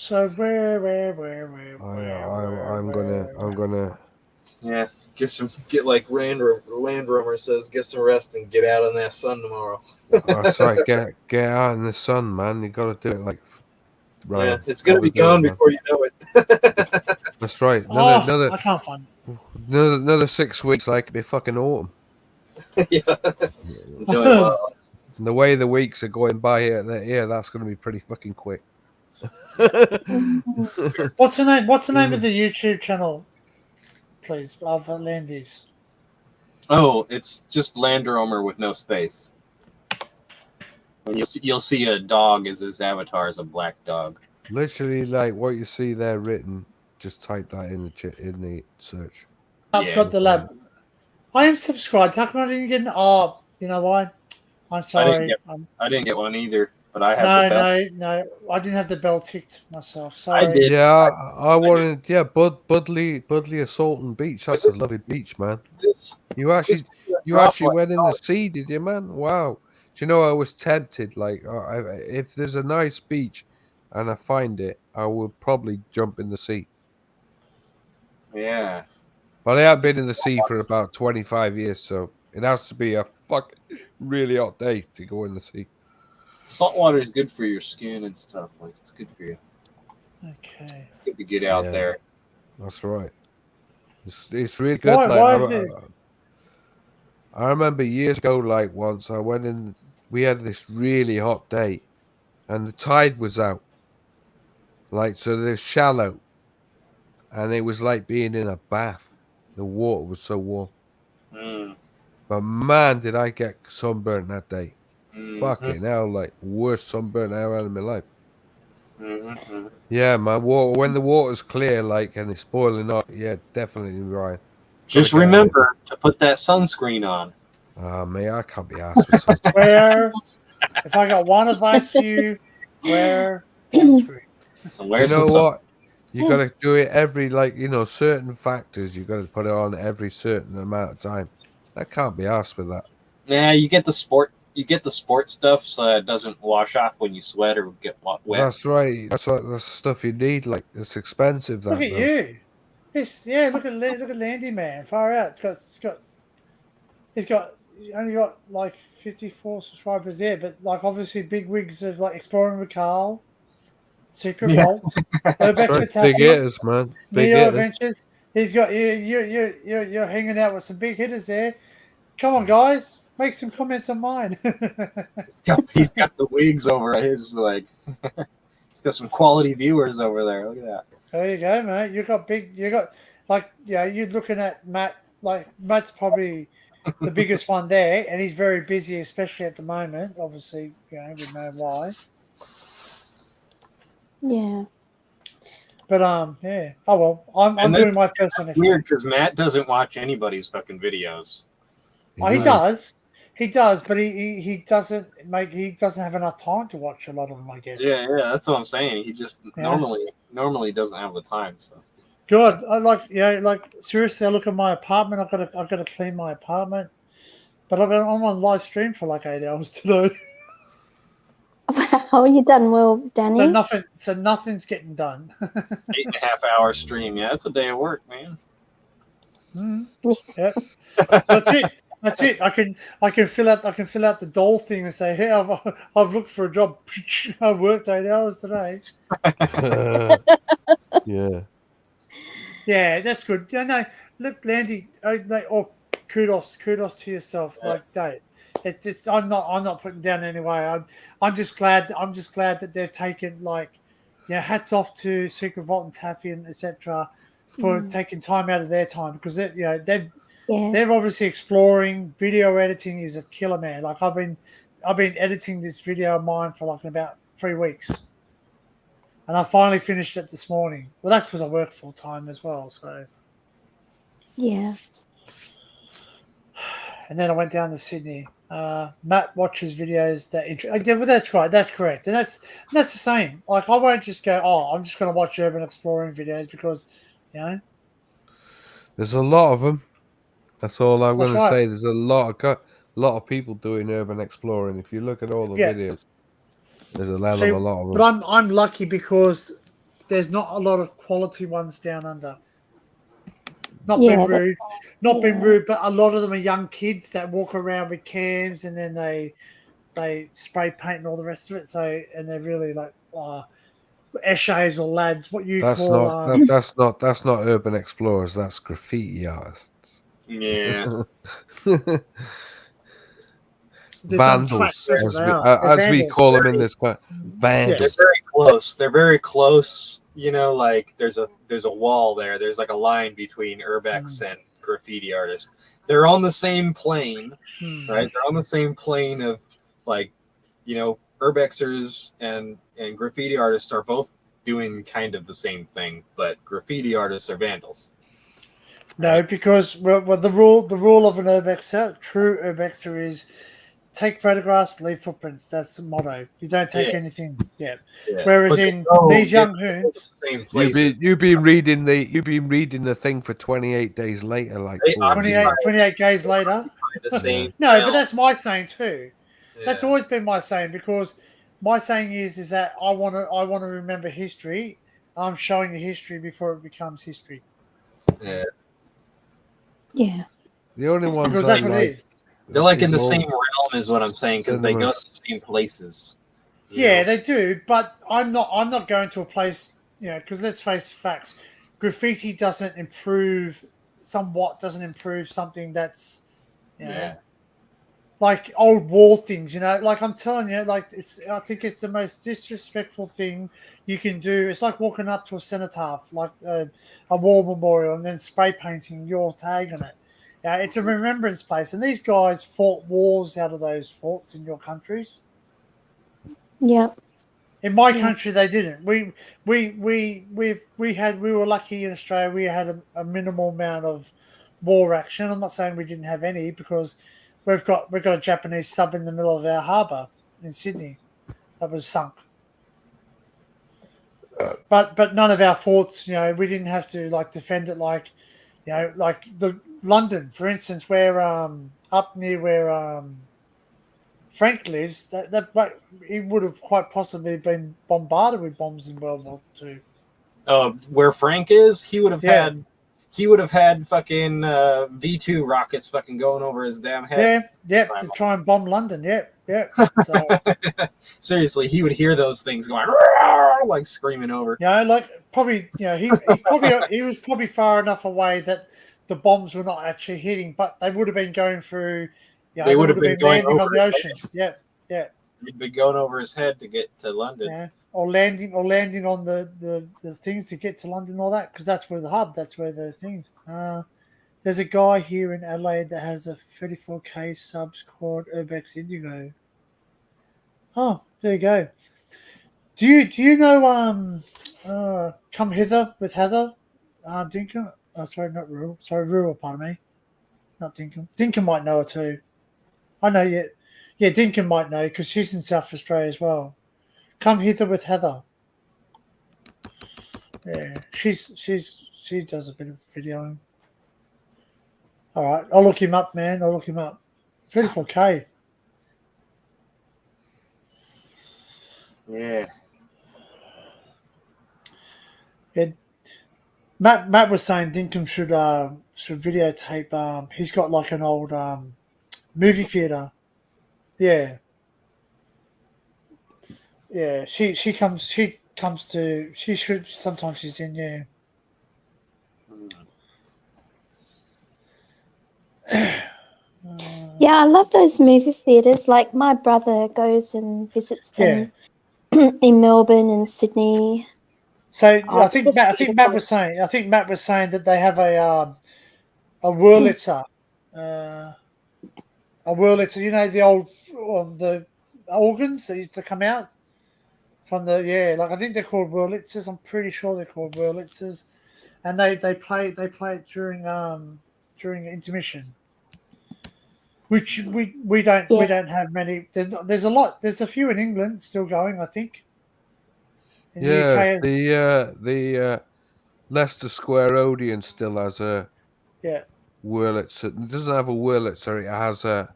So where? I'm gonna. Yeah, get like Land Rover says, get some rest and get out on that sun tomorrow. That's right. Get out in the sun, man. You gotta do it like. Right. Yeah, it's gonna be gone before you know it. That's right. I can't find it. Another 6 weeks, like it'd be fucking autumn. Yeah. Enjoy it while And the way the weeks are going by here, that's gonna be pretty fucking quick. What's the name? What's the name of the YouTube channel, please, of Landy's? Oh, it's just Land Rover with no space. And you'll see a dog as his avatar is a black dog. Literally, like what you see there written, just type that in the search. I've got the lab. I am subscribed. How come I didn't get an? Oh, you know why? I'm sorry. I didn't get one either, but I have the bell. No. I didn't have the bell ticked myself. So I did. Yeah, I wanted. Yeah, Budley Assault Beach. That's a lovely beach, man. You actually went in the sea, did you, man? Wow. Do you know I was tempted? Like, if there's a nice beach, and I find it, I would probably jump in the sea. Yeah. But I have been in the sea for about 25 years, so it has to be a fucking really hot day to go in the sea. Salt water is good for your skin and stuff. Like, it's good for you. Okay. Good to get out there. That's right. It's really good. I remember years ago, like once I went in, we had this really hot day, and the tide was out. Like, so they're shallow, and it was like being in a bath. The water was so warm. But man, did I get sunburnt that day. Fucking hell, like, worst sunburnt I ever had in my life. Yeah, man, when the water's clear, like, and it's boiling up, yeah, definitely, Ryan. Just remember to put that sunscreen on. Oh, man, I can't be asked for sunscreen. If I got one advice for you, wear sunscreen. You know what? You got to do it every, like, certain factors. You got to put it on every certain amount of time. I can't be asked for that. Yeah, you get the sport stuff so that it doesn't wash off when you sweat or get wet. That's right. That's the stuff you need. Like, it's expensive. Look at you. Look at Landy, man. Far out. He's only got like 54 subscribers there, but like obviously big wigs of like Exploring with Carl, Secret Vault, big hitters, man. Neo Adventures. He's got you're hanging out with some big hitters there. Come on, guys, make some comments on mine. He's got the wigs over his like. He's got some quality viewers over there. Look at that. There you go, mate. You're looking at Matt. Like Matt's probably the biggest one there, and he's very busy, especially at the moment. Obviously, we know why. Yeah. But yeah. Oh well, I'm doing my first one. It's weird because Matt doesn't watch anybody's fucking videos. Oh, he does. He does, but he doesn't have enough time to watch a lot of them, I guess. Yeah, that's what I'm saying. He just normally doesn't have the time. So good. I seriously, I look at my apartment. I've got to clean my apartment, but I'm on live stream for like 8 hours today. Wow, you done well, Danny. So nothing's getting done. 8.5 hour stream. Yeah, that's a day of work, man. Yep. That's it. I can fill out the doll thing and say, hey, I've looked for a job. I worked 8 hours today. Yeah, that's good. Yeah, no, look, Landy. Kudos to yourself. Like, Dave. It's just I'm not putting down anyway. I'm just glad that they've taken hats off to Secret Vault and Taffy and etc. for taking time out of their time because they're obviously exploring. Video editing is a killer, man. Like I've been editing this video of mine for like about 3 weeks, and I finally finished it this morning. Well, that's because I work full time as well. So yeah. And then I went down to Sydney. Matt watches videos well, that's right. That's correct, and that's the same. Like I won't just go, I'm just going to watch urban exploring videos because, there's a lot of them. That's all I'm going to say. There's a lot of people doing urban exploring. If you look at all the videos, there's a hell of a lot of them. But I'm lucky because there's not a lot of quality ones down under. Not Yeah, being that's rude, not being yeah. rude, but a lot of them are young kids that walk around with cams and then they spray paint and all the rest of it. So and they're really like eshays or lads, what you That's call not that's not urban explorers. That's graffiti artists. Yeah. the dumb Vandals, twats. That's what as they we, are. They're as we vandals. call them in this country. Yeah. They're Vandals. very close. They're very close. You know, like there's a wall there. There's like a line between urbex and graffiti artists. They're on the same plane, right? They're on the same plane of like, you know, urbexers and graffiti artists are both doing kind of the same thing, but graffiti artists are vandals. No, because well, the rule of an urbexer, true urbexer, is take photographs, leave footprints. That's the motto. You don't take anything. Yeah. Whereas But in they these young hoons, same place. You've been reading the thing for 28 days later, like They 28 days later. the same. No, but that's my saying too. Yeah. That's always been my saying, because my saying is that I want to remember history. I'm showing you history before it becomes history. Yeah. Yeah. The only ones Because that's I what like, it is. They're like in the all- same realm, is what I'm saying, because they go to the same places. you Yeah, know? they do, but I'm not going to a place, you know, because let's face facts. Graffiti doesn't improve something that's, you know, Yeah. like old war things, you know. Like I'm telling you, like I think it's the most disrespectful thing you can do. It's like walking up to a cenotaph, like a war memorial, and then spray painting your tag on it. Yeah, it's a remembrance place, and these guys fought wars out of those forts in your countries. Yeah. In my country, they didn't. We were lucky in Australia. We had a minimal amount of war action. I'm not saying we didn't have any, because we've got a Japanese sub in the middle of our harbour in Sydney that was sunk. But none of our forts, you know, we didn't have to like defend it like, you know, like the London, for instance, where up near where Frank lives, that he would have quite possibly been bombarded with bombs in World War II. Where Frank is, he would have Yeah. had fucking V2 rockets fucking going over his damn head. Yeah, to try and bomb London. Yeah. So, Seriously, he would hear those things going like screaming over. you know, like probably, you know, he was probably far enough away that the bombs were not actually hitting, but they would have been going through. You know, They would have been going landing on over the his ocean. Yeah. He'd be going over his head to get to London. Yeah, or landing on the things to get to London, all that, because that's where the hub. That's where the things. There's a guy here in Adelaide that has a 34K subs called Urbex Indigo. Oh, there you go. Do you know Come Hither with Heather Dinkum? Oh, sorry, not Rural. Sorry, Rural. Pardon me. Not Dinkum. Dinkum might know her too. I know yet. Yeah, Dinkum might know because she's in South Australia as well. Come Hither with Heather. Yeah, she does a bit of videoing. All right, I'll look him up, man. I'll look him up. 34K. Yeah. Matt was saying Dinkum should videotape. He's got like an old movie theater. Yeah. She should sometimes she's in. Yeah, I love those movie theaters. Like my brother goes and visits them in Melbourne and Sydney. So Oh, I think it's Matt beautiful. was saying that they have a Wurlitzer. A Wurlitzer, you know, the old the organs that used to come out from the like I think they're called Wurlitzers. I'm pretty sure they're called Wurlitzers, and they play it during intermission, which we don't have many. There's a few in England still going, I think. In Yeah, the UK, the Leicester Square Odeon still has a Wurlitzer. It doesn't have a Wurlitzer. It has a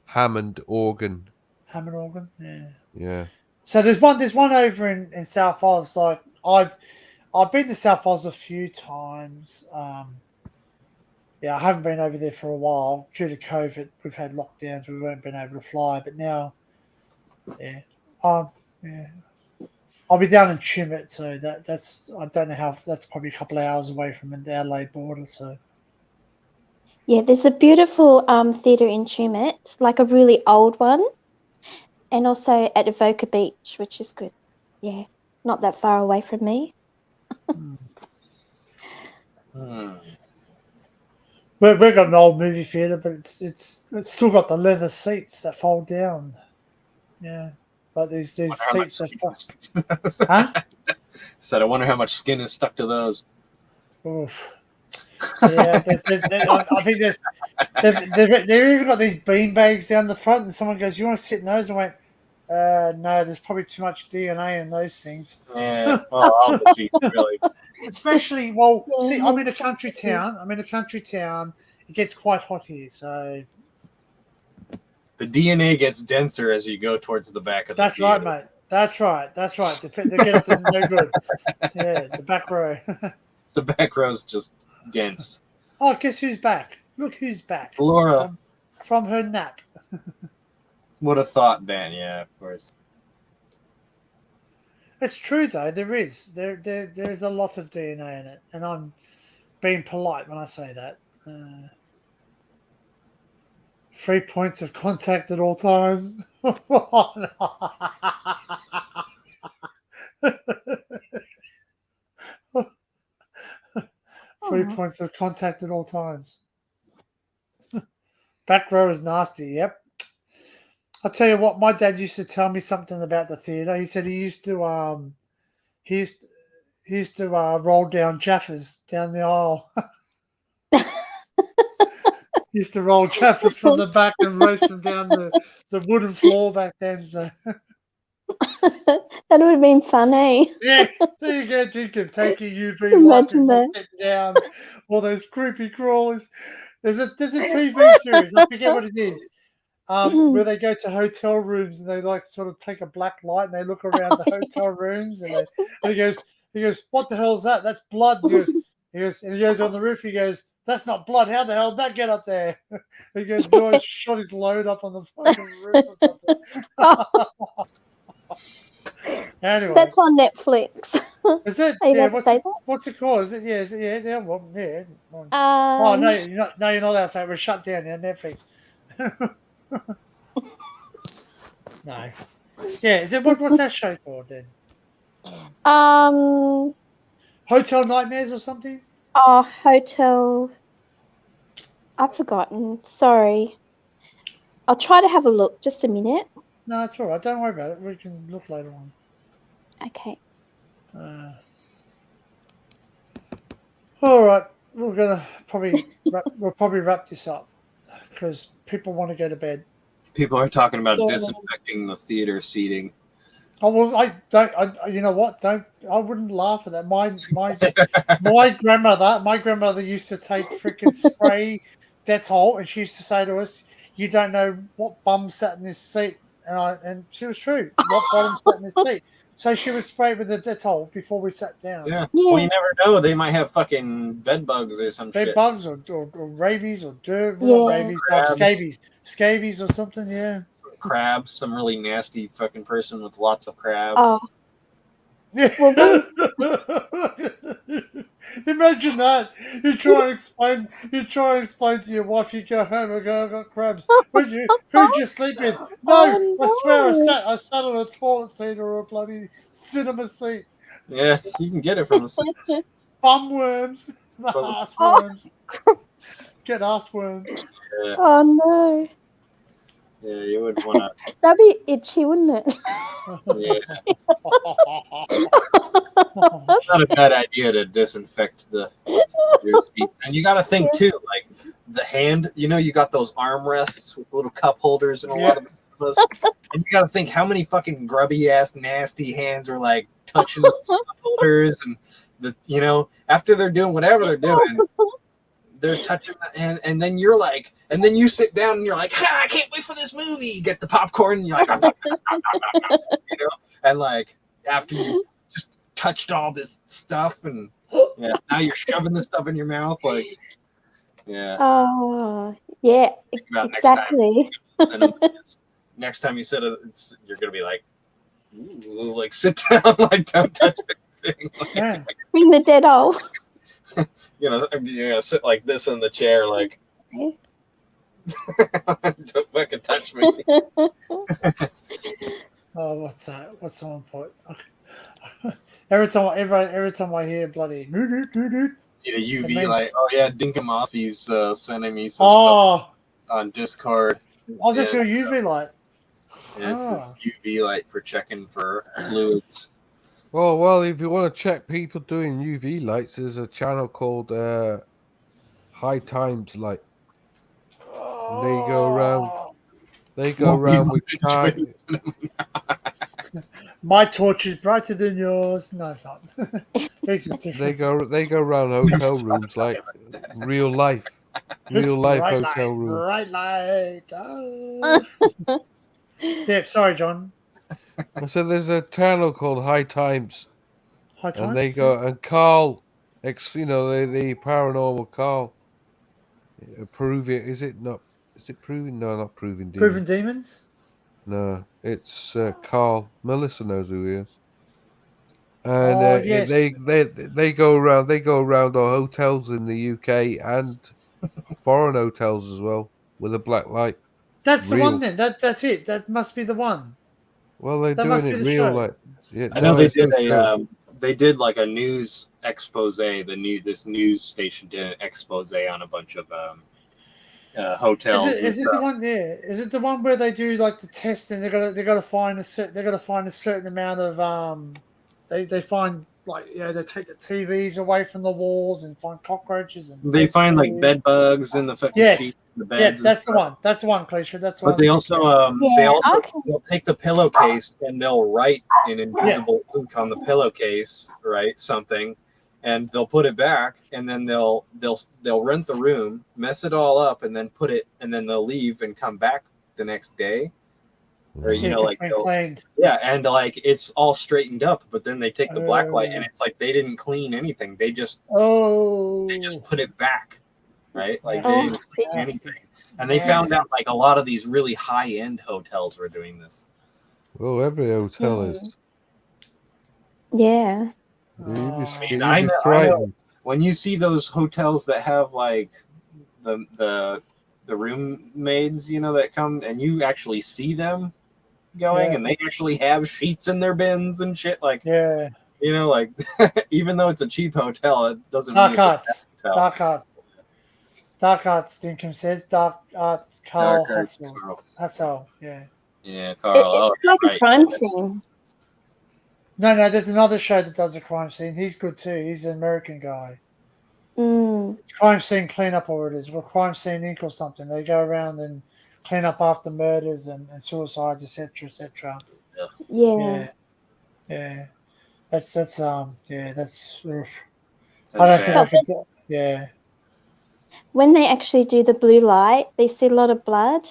Hammond organ. Hammond organ, yeah. Yeah. So there's one over in South Oz. Like I've been to South Oz a few times. Yeah, I haven't been over there for a while due to COVID. We've had lockdowns. We weren't been able to fly, but now, yeah, yeah. I'll be down in Chumit, so that's I don't know how. That's probably a couple of hours away from the Adelaide border. So Yeah, there's a beautiful theatre in Chumit, like a really old one, and also at Evoca Beach, which is good. Yeah, not that far away from me. we've got an old movie theatre, but it's still got the leather seats that fold down. Yeah. But these seats are huh? Said I wonder how much skin is stuck to those. Oof. Yeah, I think they've even got these bean bags down the front, and someone goes, "You want to sit in those?" And I went, "No, there's probably too much DNA in those things." Yeah, well, obviously, really. Especially, well, see, I'm in a country town. It gets quite hot here, so. The DNA gets denser as you go towards the back of the That's theater. right, mate. That's right. They get up to no good. Yeah, the back row. The back row's just dense. Oh, guess who's back? Look who's back. Laura. From her nap. What a thought, Dan. Yeah, of course. It's true, though. There's a lot of DNA in it. And I'm being polite when I say that. 3 points of contact at all times. 3 points of contact at all times. Back row is nasty. Yep. I'll tell you what. My dad used to tell me something about the theatre. He said he used to roll down Jaffas down the aisle. He used to roll Jaffas from the back and roast them down the wooden floor back then. So. That would have been fun, eh? Yeah, there you go. You can take a UV Imagine light and that. sit down. All those creepy crawlers. There's a TV series. I forget what it is. Where they go to hotel rooms and they like sort of take a black light and they look around the hotel rooms and he goes, "What the hell is that? That's blood." And he goes on the roof. He goes, "That's not blood. How the hell did that get up there?" He goes, "He always shot his load up on the fucking roof or something." Anyway, That's on Netflix. Is it? Are you Yeah. allowed to say that? What's it called? Is it? Yeah. Is it? Yeah. Yeah. Well, yeah. Um, No, you're not. No, you're not allowed to say it. We're shut down. Yeah, Netflix. No. Yeah. Is it? What's that show called then? Hotel Nightmares or something? Hotel. I've forgotten. Sorry. I'll try to have a look. Just a minute. No, it's all right. Don't worry about it. We can look later on. Okay. All right. We'll probably wrap this up because people want to go to bed. People are talking about Yeah. disinfecting the theater seating. Oh well, I don't. You know what? I wouldn't laugh at that. My grandmother used to take freaking spray Dettol, and she used to say to us, "You don't know what bum sat in this seat," and she was true. What bottom sat in this seat? So she would spray it with the Dettol before we sat down. Yeah. Well, you never know. They might have fucking bed bugs or some Bed shit. bugs or rabies or dirt. Yeah. Not rabies, Crabs. scabies or something. Yeah. Some crabs. Some really nasty fucking person with lots of crabs. Oh. Yeah. Imagine that. You try and explain to your wife. You go home and go, "I got crabs." Who'd you sleep with? No, I swear I sat on a toilet seat or a bloody cinema seat. Yeah, you can get it from the Bum worms, ass worms. Get ass worms. Yeah. Oh no. Yeah, you would want That'd be itchy, wouldn't it? to. Yeah. It's not a bad idea to disinfect your seats. And you got to think too, like the hand. You know, you got those armrests with little cup holders and a lot of the cinemas. And you got to think how many fucking grubby ass, nasty hands are like touching those cup holders, and after they're doing whatever they're doing. They're touching, and then you're like, and then you sit down and you're like, I can't wait for this movie. You get the popcorn and you're like, and like after you just touched all this stuff, and yeah, now you're shoving this stuff in your mouth, like, yeah. Oh, yeah, Think about exactly. Next time you said it, you're gonna be like, ooh, like sit down, like don't touch anything. Yeah. Bring the dead old. You're gonna sit like this in the chair, like, don't fucking touch me. Oh, what's that? What's someone put? Every time I hear bloody Yeah, UV means- light. Oh yeah, Dinkamasi's sending me some stuff oh, on Discord. that's Yeah. your UV light. And it's Ah. this UV light for checking for fluids. Well, if you want to check people doing UV lights, there's a channel called High Times Light. And they go around. They go around with cards. My torch is brighter than yours. No, it's not. This is different. They go around hotel rooms like real life It's hotel bright light, room. bright light. Oh. Yeah, sorry, John. So there's a channel called High Times, High times. and they go and Carl, the paranormal Carl, proving is it not? Is it proving? No, not proving. Proven demons. No, it's Carl. Melissa knows who he is. And Yes. they go around. They go around our hotels in the UK and foreign hotels as well with a black light. That's the Real. one then. That's it. That must be the one. Well, they're That must doing be it the real show. like. Yeah, I know no, they it's no did show. they did like a news expose. This news station did an expose on a bunch of hotels. Is it the one there? Is it the one where they do like the test and they gotta find a certain amount of they find like they take the TVs away from the walls and find cockroaches and They find like bed bugs in the fucking Yes. sheets, the beds. Yeah, and that's the stuff. one. That's the one, Cleisha. That's the But one. they also Yeah, okay. they'll take the pillowcase and they'll write in invisible ink on the pillowcase, right? Something, and they'll put it back, and then they'll rent the room, mess it all up, and then then they'll leave and come back the next day, or See you know, if like it's been cleaned. yeah, and like it's all straightened up, but then they take the black light, Oh. and it's like they didn't clean anything. They just Oh, put it back, right? Like they Oh, didn't clean nasty. anything. And they found out like a lot of these really high-end hotels were doing this. Well, every hotel is. Yeah. You'd be, Oh. you'd I be know- frightened. When you see those hotels that have like the room maids, you know, that come and you actually see them going, Yeah. and they actually have sheets in their bins and shit. Like, Yeah, you know, like even though it's a cheap hotel, it doesn't dark mean it's a arts. bad hotel. Dark arts. Dark arts. Dinkum says dark arts. Carl Dark arts, Hassel. Carl. Hassel. Yeah. Yeah, Carl. It's like a right. crime scene. No, there's another show that does a crime scene. He's good too. He's an American guy. Mm. Crime scene cleanup, or it is, or Crime Scene Inc. or something. They go around and clean up after murders and suicides, etc., etc. Yeah. Yeah, yeah. That's yeah. That's. Oof. That's I don't think I bad. could. Yeah. When they actually do the blue light, they see a lot of blood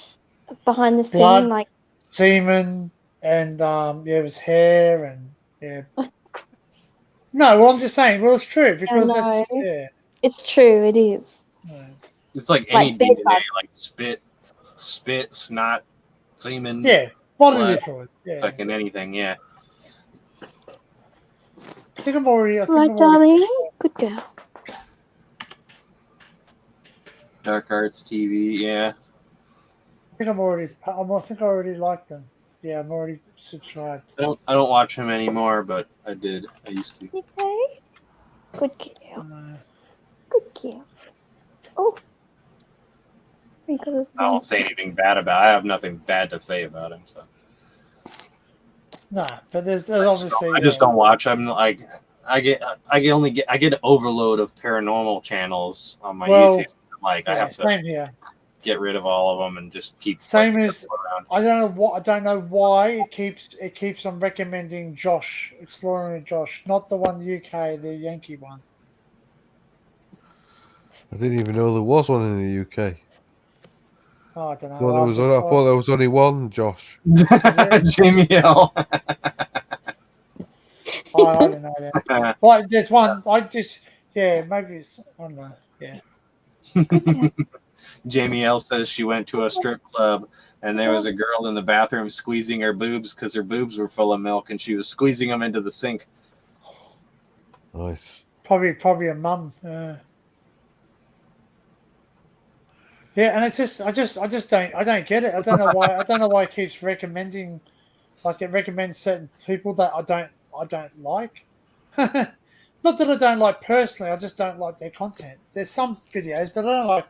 behind the scene. Blood. Like, Semen and it was hair and yeah. No, well, I'm just saying. Well, it's true because that's no. yeah. it's true, it is. Yeah. It's like Like any bed DNA, bugs. like spit, snot, semen. Yeah, bodily blood, fluids. Yeah. fucking anything. Yeah. I think I'm already. I think Right, I'm already, darling. Good girl. Dark Arts TV. Yeah. I think I'm already. I think I already like them. Yeah, I'm already subscribed. I don't watch him anymore, but I did. I used to. Okay. Good girl. And, Good girl. Oh. We got a- I won't say anything bad about. I have nothing bad to say about him. So no, but there's obviously. I just don't watch. I'm like, I get overload of paranormal channels on my Well, YouTube. Like I Yeah, have to same here. get rid of all of them and just keep. Same fucking as them around. I don't know why it keeps on recommending Josh, Exploring with Josh, not the one in the UK, the Yankee one. I didn't even know there was one in the UK. Oh, I don't know. I thought there was only one, Josh. Jamie L. I don't know. yeah. Well, there's one. Maybe it's, I don't know. Yeah. Jamie L says she went to a strip club and there was a girl in the bathroom squeezing her boobs because her boobs were full of milk and she was squeezing them into the sink. Nice. Probably a mum. Yeah, and it's just I don't get it. I don't know why it keeps recommending, like it recommends certain people that I don't like. Not that I don't like personally, I just don't like their content. There's some videos, but I don't like.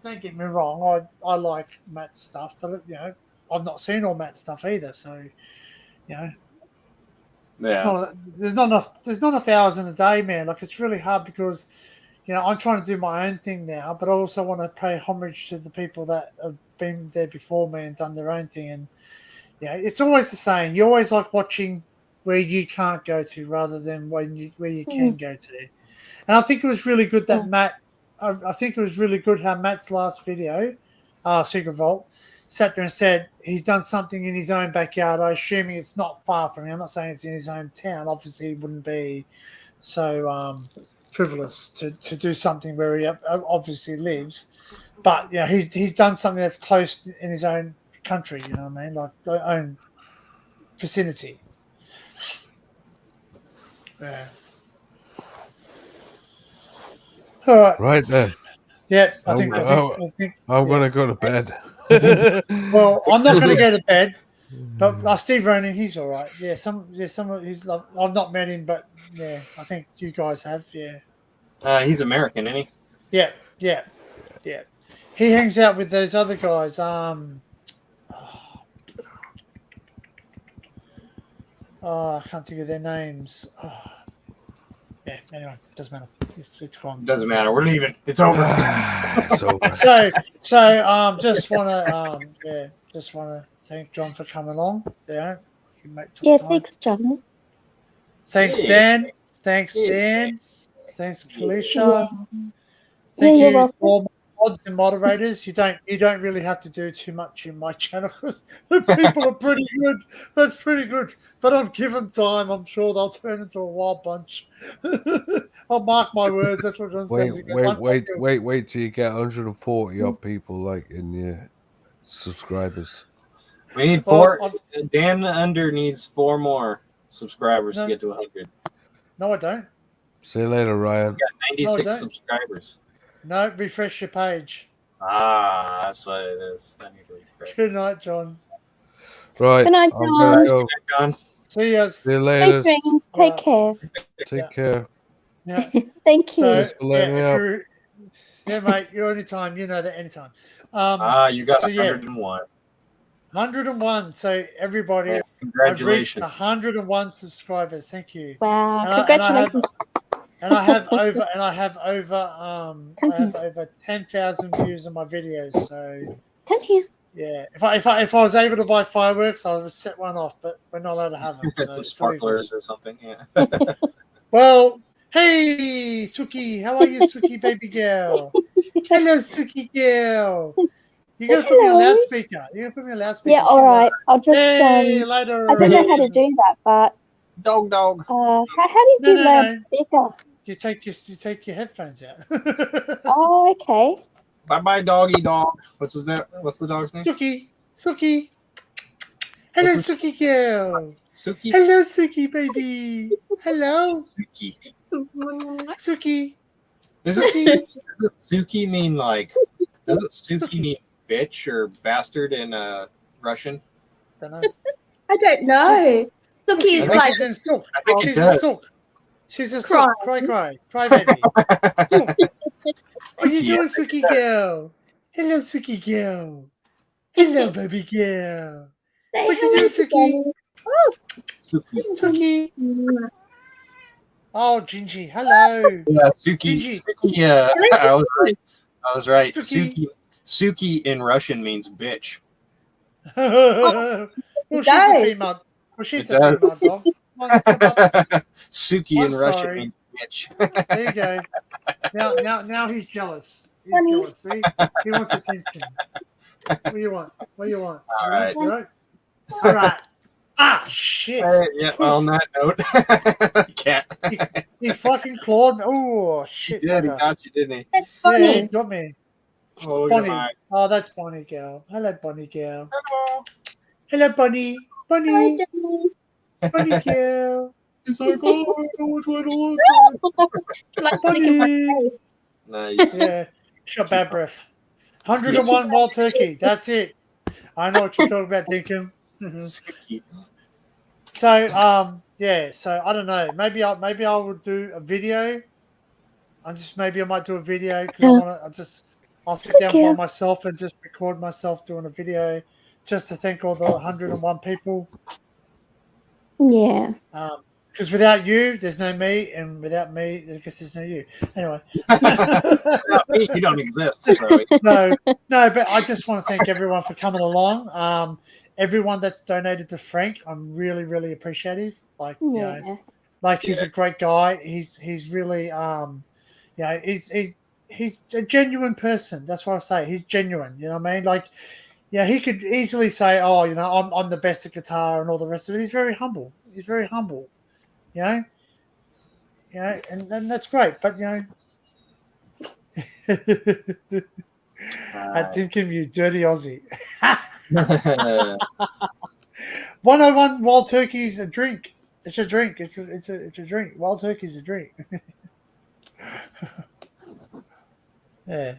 Don't get me wrong. I like Matt's stuff, but I've not seen all Matt's stuff either. So, Yeah. there's not enough hours in a day, man. Like it's really hard because. I'm trying to do my own thing now, but I also want to pay homage to the people that have been there before me and done their own thing. And it's always the same. You always like watching where you can't go to rather than where you can go to. And I think it was really good that Matt. I think it was really good how Matt's last video, Secret Vault, sat there and said he's done something in his own backyard. I'm assuming it's not far from him. I'm not saying it's in his hometown. Obviously, he wouldn't be so. Frivolous to do something where he obviously lives, but he's done something that's close in his own country. You know what I mean, like their own vicinity. Yeah. All right. Right then. Yeah, I I'm gonna go to bed. Well, I'm not gonna go to bed, but Steve Ronan, he's all right. Yeah, some of his. I've not met him, but. Yeah, I think you guys have. Yeah. He's American, isn't he? Yeah. He hangs out with those other guys. I can't think of their names. Yeah. Anyway, doesn't matter. It's gone. Doesn't matter. We're leaving. It's over. It's over. So just want to thank John for coming along. Yeah. Thanks, John. Thanks, Dan. Thanks, Dan. Thanks, Kalisha. Yeah. Thank you're you welcome. to all my mods and moderators. You don't really have to do too much in my channel because the people are pretty good. That's pretty good. But I'll give them time. I'm sure they'll turn into a wild bunch. I'll mark my words. That's what John says. He goes, Wait till you get 140 odd people like in your subscribers. We need four. Dan Under needs 4 more subscribers to get to 100. No, I don't. See you later, Ryan. We got 96 subscribers. No, refresh your page. That's what it is. I need to refresh. Good night, John. Right. Good night, I'm gonna go. John. See you. See you later. Hey, dreams. Take care. Take care. Yeah. Thank you. So, for letting me up. Mate, you're anytime. You know that anytime. You got so, 101. 101. So everybody, I've reached Congratulations. 101 subscribers. Thank you. Wow. Congratulations. And I have over 10,000 views on my videos. So Thank you. yeah, if I was able to buy fireworks, I would set one off. But we're not allowed to have them. So Some it's sparklers or something. Yeah. Well, hey, Suki, how are you, Suki, baby girl? Hello, Suki girl. You're gonna put me on loudspeaker. You're gonna put me on loudspeaker. Yeah, all right. I'll just. Hey, later. I don't know how to do that, but. Dog. How do you do loudspeaker? You take your headphones out. Oh, okay. Bye, doggy dog. What's the dog's name? Suki. Hello, Suki girl. Suki. Hello, Suki baby. Hello, Suki. Suki. Does it Suki mean like? Does it Suki mean bitch or bastard in Russian? Don't know. I don't know. Suki is like. She's in silk. I think it She's does. in silk. She's a silk. Cry, baby. Silk. What are you doing, Suki girl? Hello, Suki girl. Hello, baby girl. Say What you hello doing, to Suki? Suki. Suki. Oh, Gingy. Hello. Yeah, Suki. Gingy. Suki. I was right. Suki. Suki in Russian means bitch. Well, she's a female. Well, she's It a female dog. Suki in I'm Russian sorry. means bitch. There you go. Now he's jealous. He's jealous. See? He wants attention. What do you want? All right. All right. Ah, shit. Yeah, well, on that note, you can't. He fucking clawed me. Oh, He shit. did. He bugger. got you, didn't he? That's Yeah, he funny. got me. Oh, look Bonnie. at mine. Oh, that's Bonnie girl. Hello, Bonnie girl. Hello. Hello, Bonnie. Hi, Bunny. Jenny. Bunny girl. He's like, oh, I don't know which way to look. Like licking my Bunny. face. Nice. Yeah. Shot bad breath. 101 wild turkey. That's it. I know what you're talking about, Dinkum. So, yeah. So I don't know. Maybe I will do a video. I might do a video because I'll sit down by myself and just record myself doing a video, just to thank all the 101 people. Yeah. Because without you, there's no me, and without me, I guess there's no you. Anyway, Without me, you don't exist. So. no, but I just want to thank everyone for coming along. Everyone that's donated to Frank, I'm really, really appreciative. Like, you know, like he's a great guy. He's really, you know, he's a genuine person. That's what I say. He's genuine. You know what I mean? Like, yeah, he could easily say, "Oh, you know, I'm the best at guitar" and all the rest of it. He's very humble. He's very humble. You know, and that's great. But you know, I think him, you dirty Aussie. 101 wild turkey's a drink. It's a drink. It's a drink. Wild turkey's a drink. Yeah.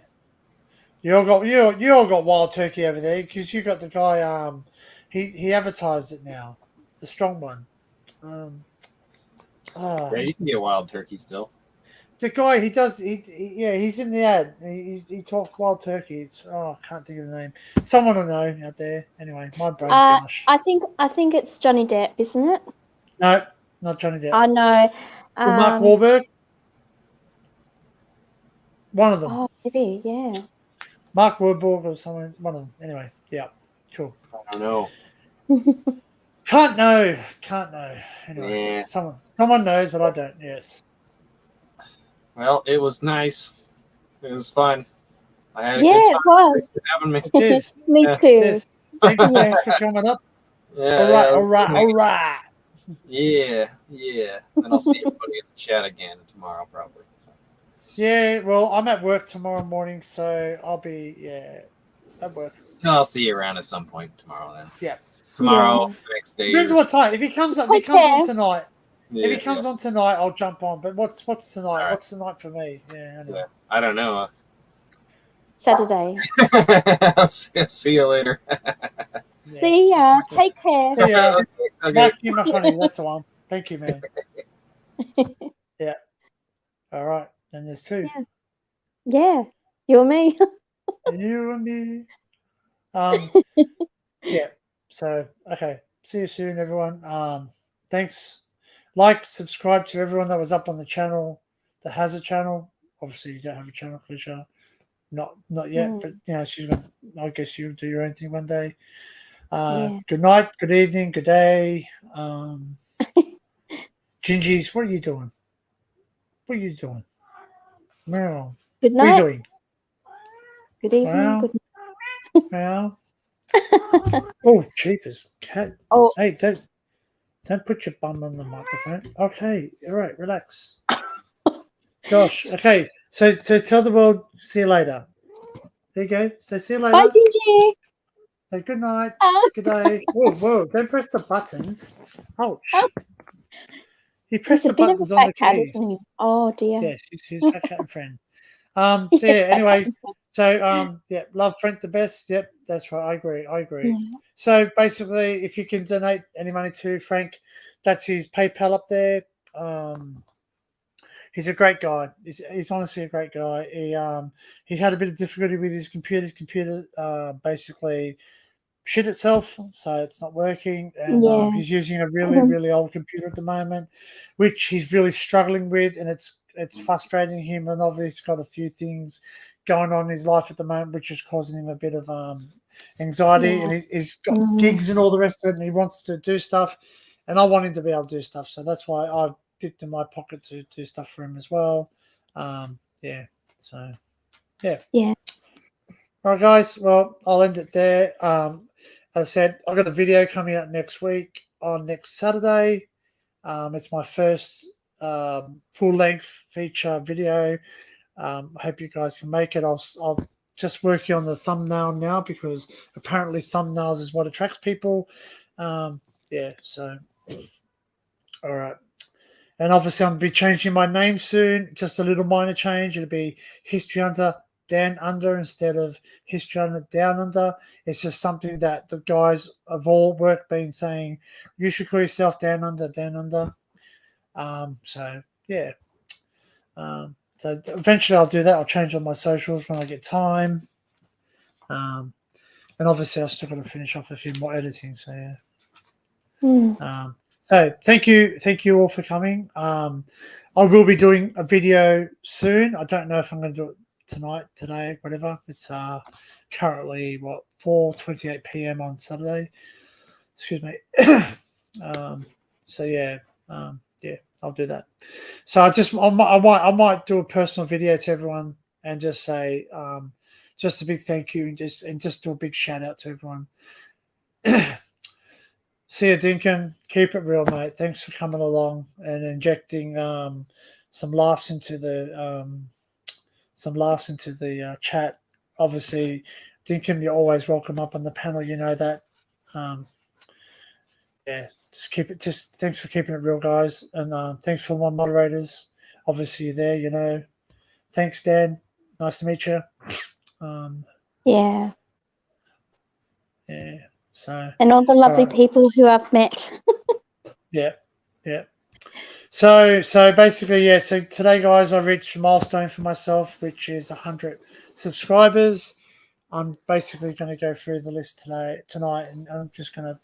You all got wild turkey over there because you got the guy. He advertised it now, the strong one. Yeah, you can get wild turkey still. The guy he's in the ad. He talks wild turkey. I can't think of the name. Someone will know out there. Anyway, my brain's mush. I think it's Johnny Depp, isn't it? No, not Johnny Depp. I know. Or Mark Wahlberg. One of them. Oh, maybe, yeah. Mark Wahlberg or someone. One of them. Anyway, yeah, cool. I don't know. Can't know. Anyway, Yeah. someone knows, but I don't. Yes. Well, it was nice. It was fun. I had a Yeah, good it time. was. Thanks for having me. It is. Me Yeah. too. It is. Thanks for coming up. Yeah, All right. Yeah. And I'll see everybody in the chat again tomorrow, probably. So. Yeah, well, I'm at work tomorrow morning, so I'll be at work. No, I'll see you around at some point tomorrow then. Yeah. Tomorrow, the next day. Depends or what time. If he comes on tonight. Yeah, If he comes on tonight, I'll jump on. But what's tonight? All right. What's tonight for me? Yeah, anyway. Yeah, I don't know. Saturday. I'll see you later. Yeah, See it's ya. just simple. Take care. See ya. Okay. Matthew Mahoney, that's the one. Thank you, man. Yeah. All right. Then there's two. Yeah. You and me. You and me. Yeah. So okay. See you soon, everyone. Thanks. Like, subscribe to everyone that was up on the channel that has a channel. Obviously, you don't have a channel, Felicia. Not yet, but you know, she's gonna. I guess you'll do your own thing one day. Good night, good evening, good day. Gingies, what are you doing? What are you doing? Meryl, Good what are night. you doing? Good evening. Well, Good Well, oh, jeepers, cat. Oh. Hey, don't put your bum on the microphone. Okay, all right, relax. Gosh, okay. So tell the world. See you later. There you go. So see you later. Bye, Gingy. Say good night. Oh. Good day. Whoa! Don't press the buttons. Ouch. You press He's the a bit of a buttons on the fat cat, keys. isn't he? Oh dear. Yes, he's Fat Cat and Friends. So yeah. Anyway, so yeah, love Frank the best. Yep, that's right. I agree. Yeah. So basically, if you can donate any money to Frank, that's his PayPal up there. He's a great guy. He's honestly a great guy. He had a bit of difficulty with his computer. Basically shit itself, so it's not working, and he's using a really old computer at the moment, which he's really struggling with, and it's frustrating him. And obviously, he's got a few things going on in his life at the moment, which is causing him a bit of anxiety. And he's got gigs and all the rest of it, and he wants to do stuff, and I want him to be able to do stuff. So that's why I've dipped in my pocket to do stuff for him as well. Yeah. So yeah. All right, guys. Well, I'll end it there. As I said, I've got a video coming out next week on next Saturday. It's my first full-length feature video. I hope you guys can make it. I'll just working on the thumbnail now because apparently thumbnails is what attracts people. Yeah, so all right. And obviously, I'm going to be changing my name soon. Just a little minor change. It'll be History Hunter Down Under instead of History Hunter Down Under. It's just something that the guys of all work been saying. You should call yourself Down Under, Down Under. So yeah. So eventually, I'll do that. I'll change on my socials when I get time. And obviously, I've still got to finish off a few more editing. So yeah. So thank you all for coming. I will be doing a video soon. I don't know if I'm going to do it tonight, today, whatever. It's currently 4:28 p.m. on Saturday. Excuse me. So yeah, yeah, I'll do that. So I might do a personal video to everyone and just say just a big thank you and just do a big shout out to everyone. See you, Dinkum. Keep it real, mate. Thanks for coming along and injecting some laughs into the chat. Obviously, Dinkum, you're always welcome up on the panel. You know that. Yeah, just keep it. Just thanks for keeping it real, guys, and thanks for my moderators. Obviously, you're there. You know. Thanks, Dan. Nice to meet you. Yeah. Yeah. So and all the lovely people who I've met. Yeah. So basically, yeah. So today, guys, I reached a milestone for myself, which is 100 subscribers. I'm basically going to go through the list tonight, and I'm just going to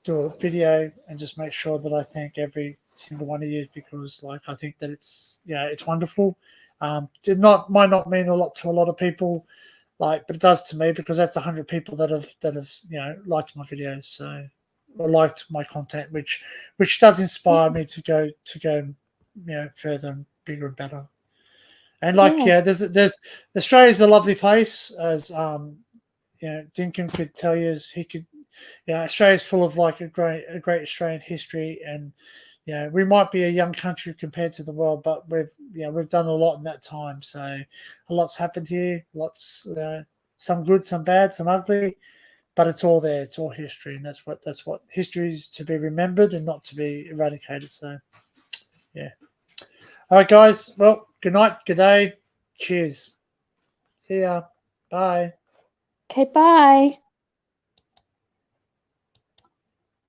do a video and just make sure that I thank every single one of you because, like, I think that it's wonderful. It might not mean a lot to a lot of people. But it does to me because that's 100 people that have liked my videos, so or liked my content, which does inspire me to go further and bigger and better. And there's Australia's a lovely place, as Dinkum could tell you, as he could. Australia's full of a great Australian history, and we might be a young country compared to the world, but we've done a lot in that time. So a lot's happened here. Lots, some good, some bad, some ugly, but it's all there. It's all history, and that's what history is, to be remembered and not to be eradicated. So, yeah. All right, guys. Well, good night, good day. Cheers. See ya. Bye. Okay, bye.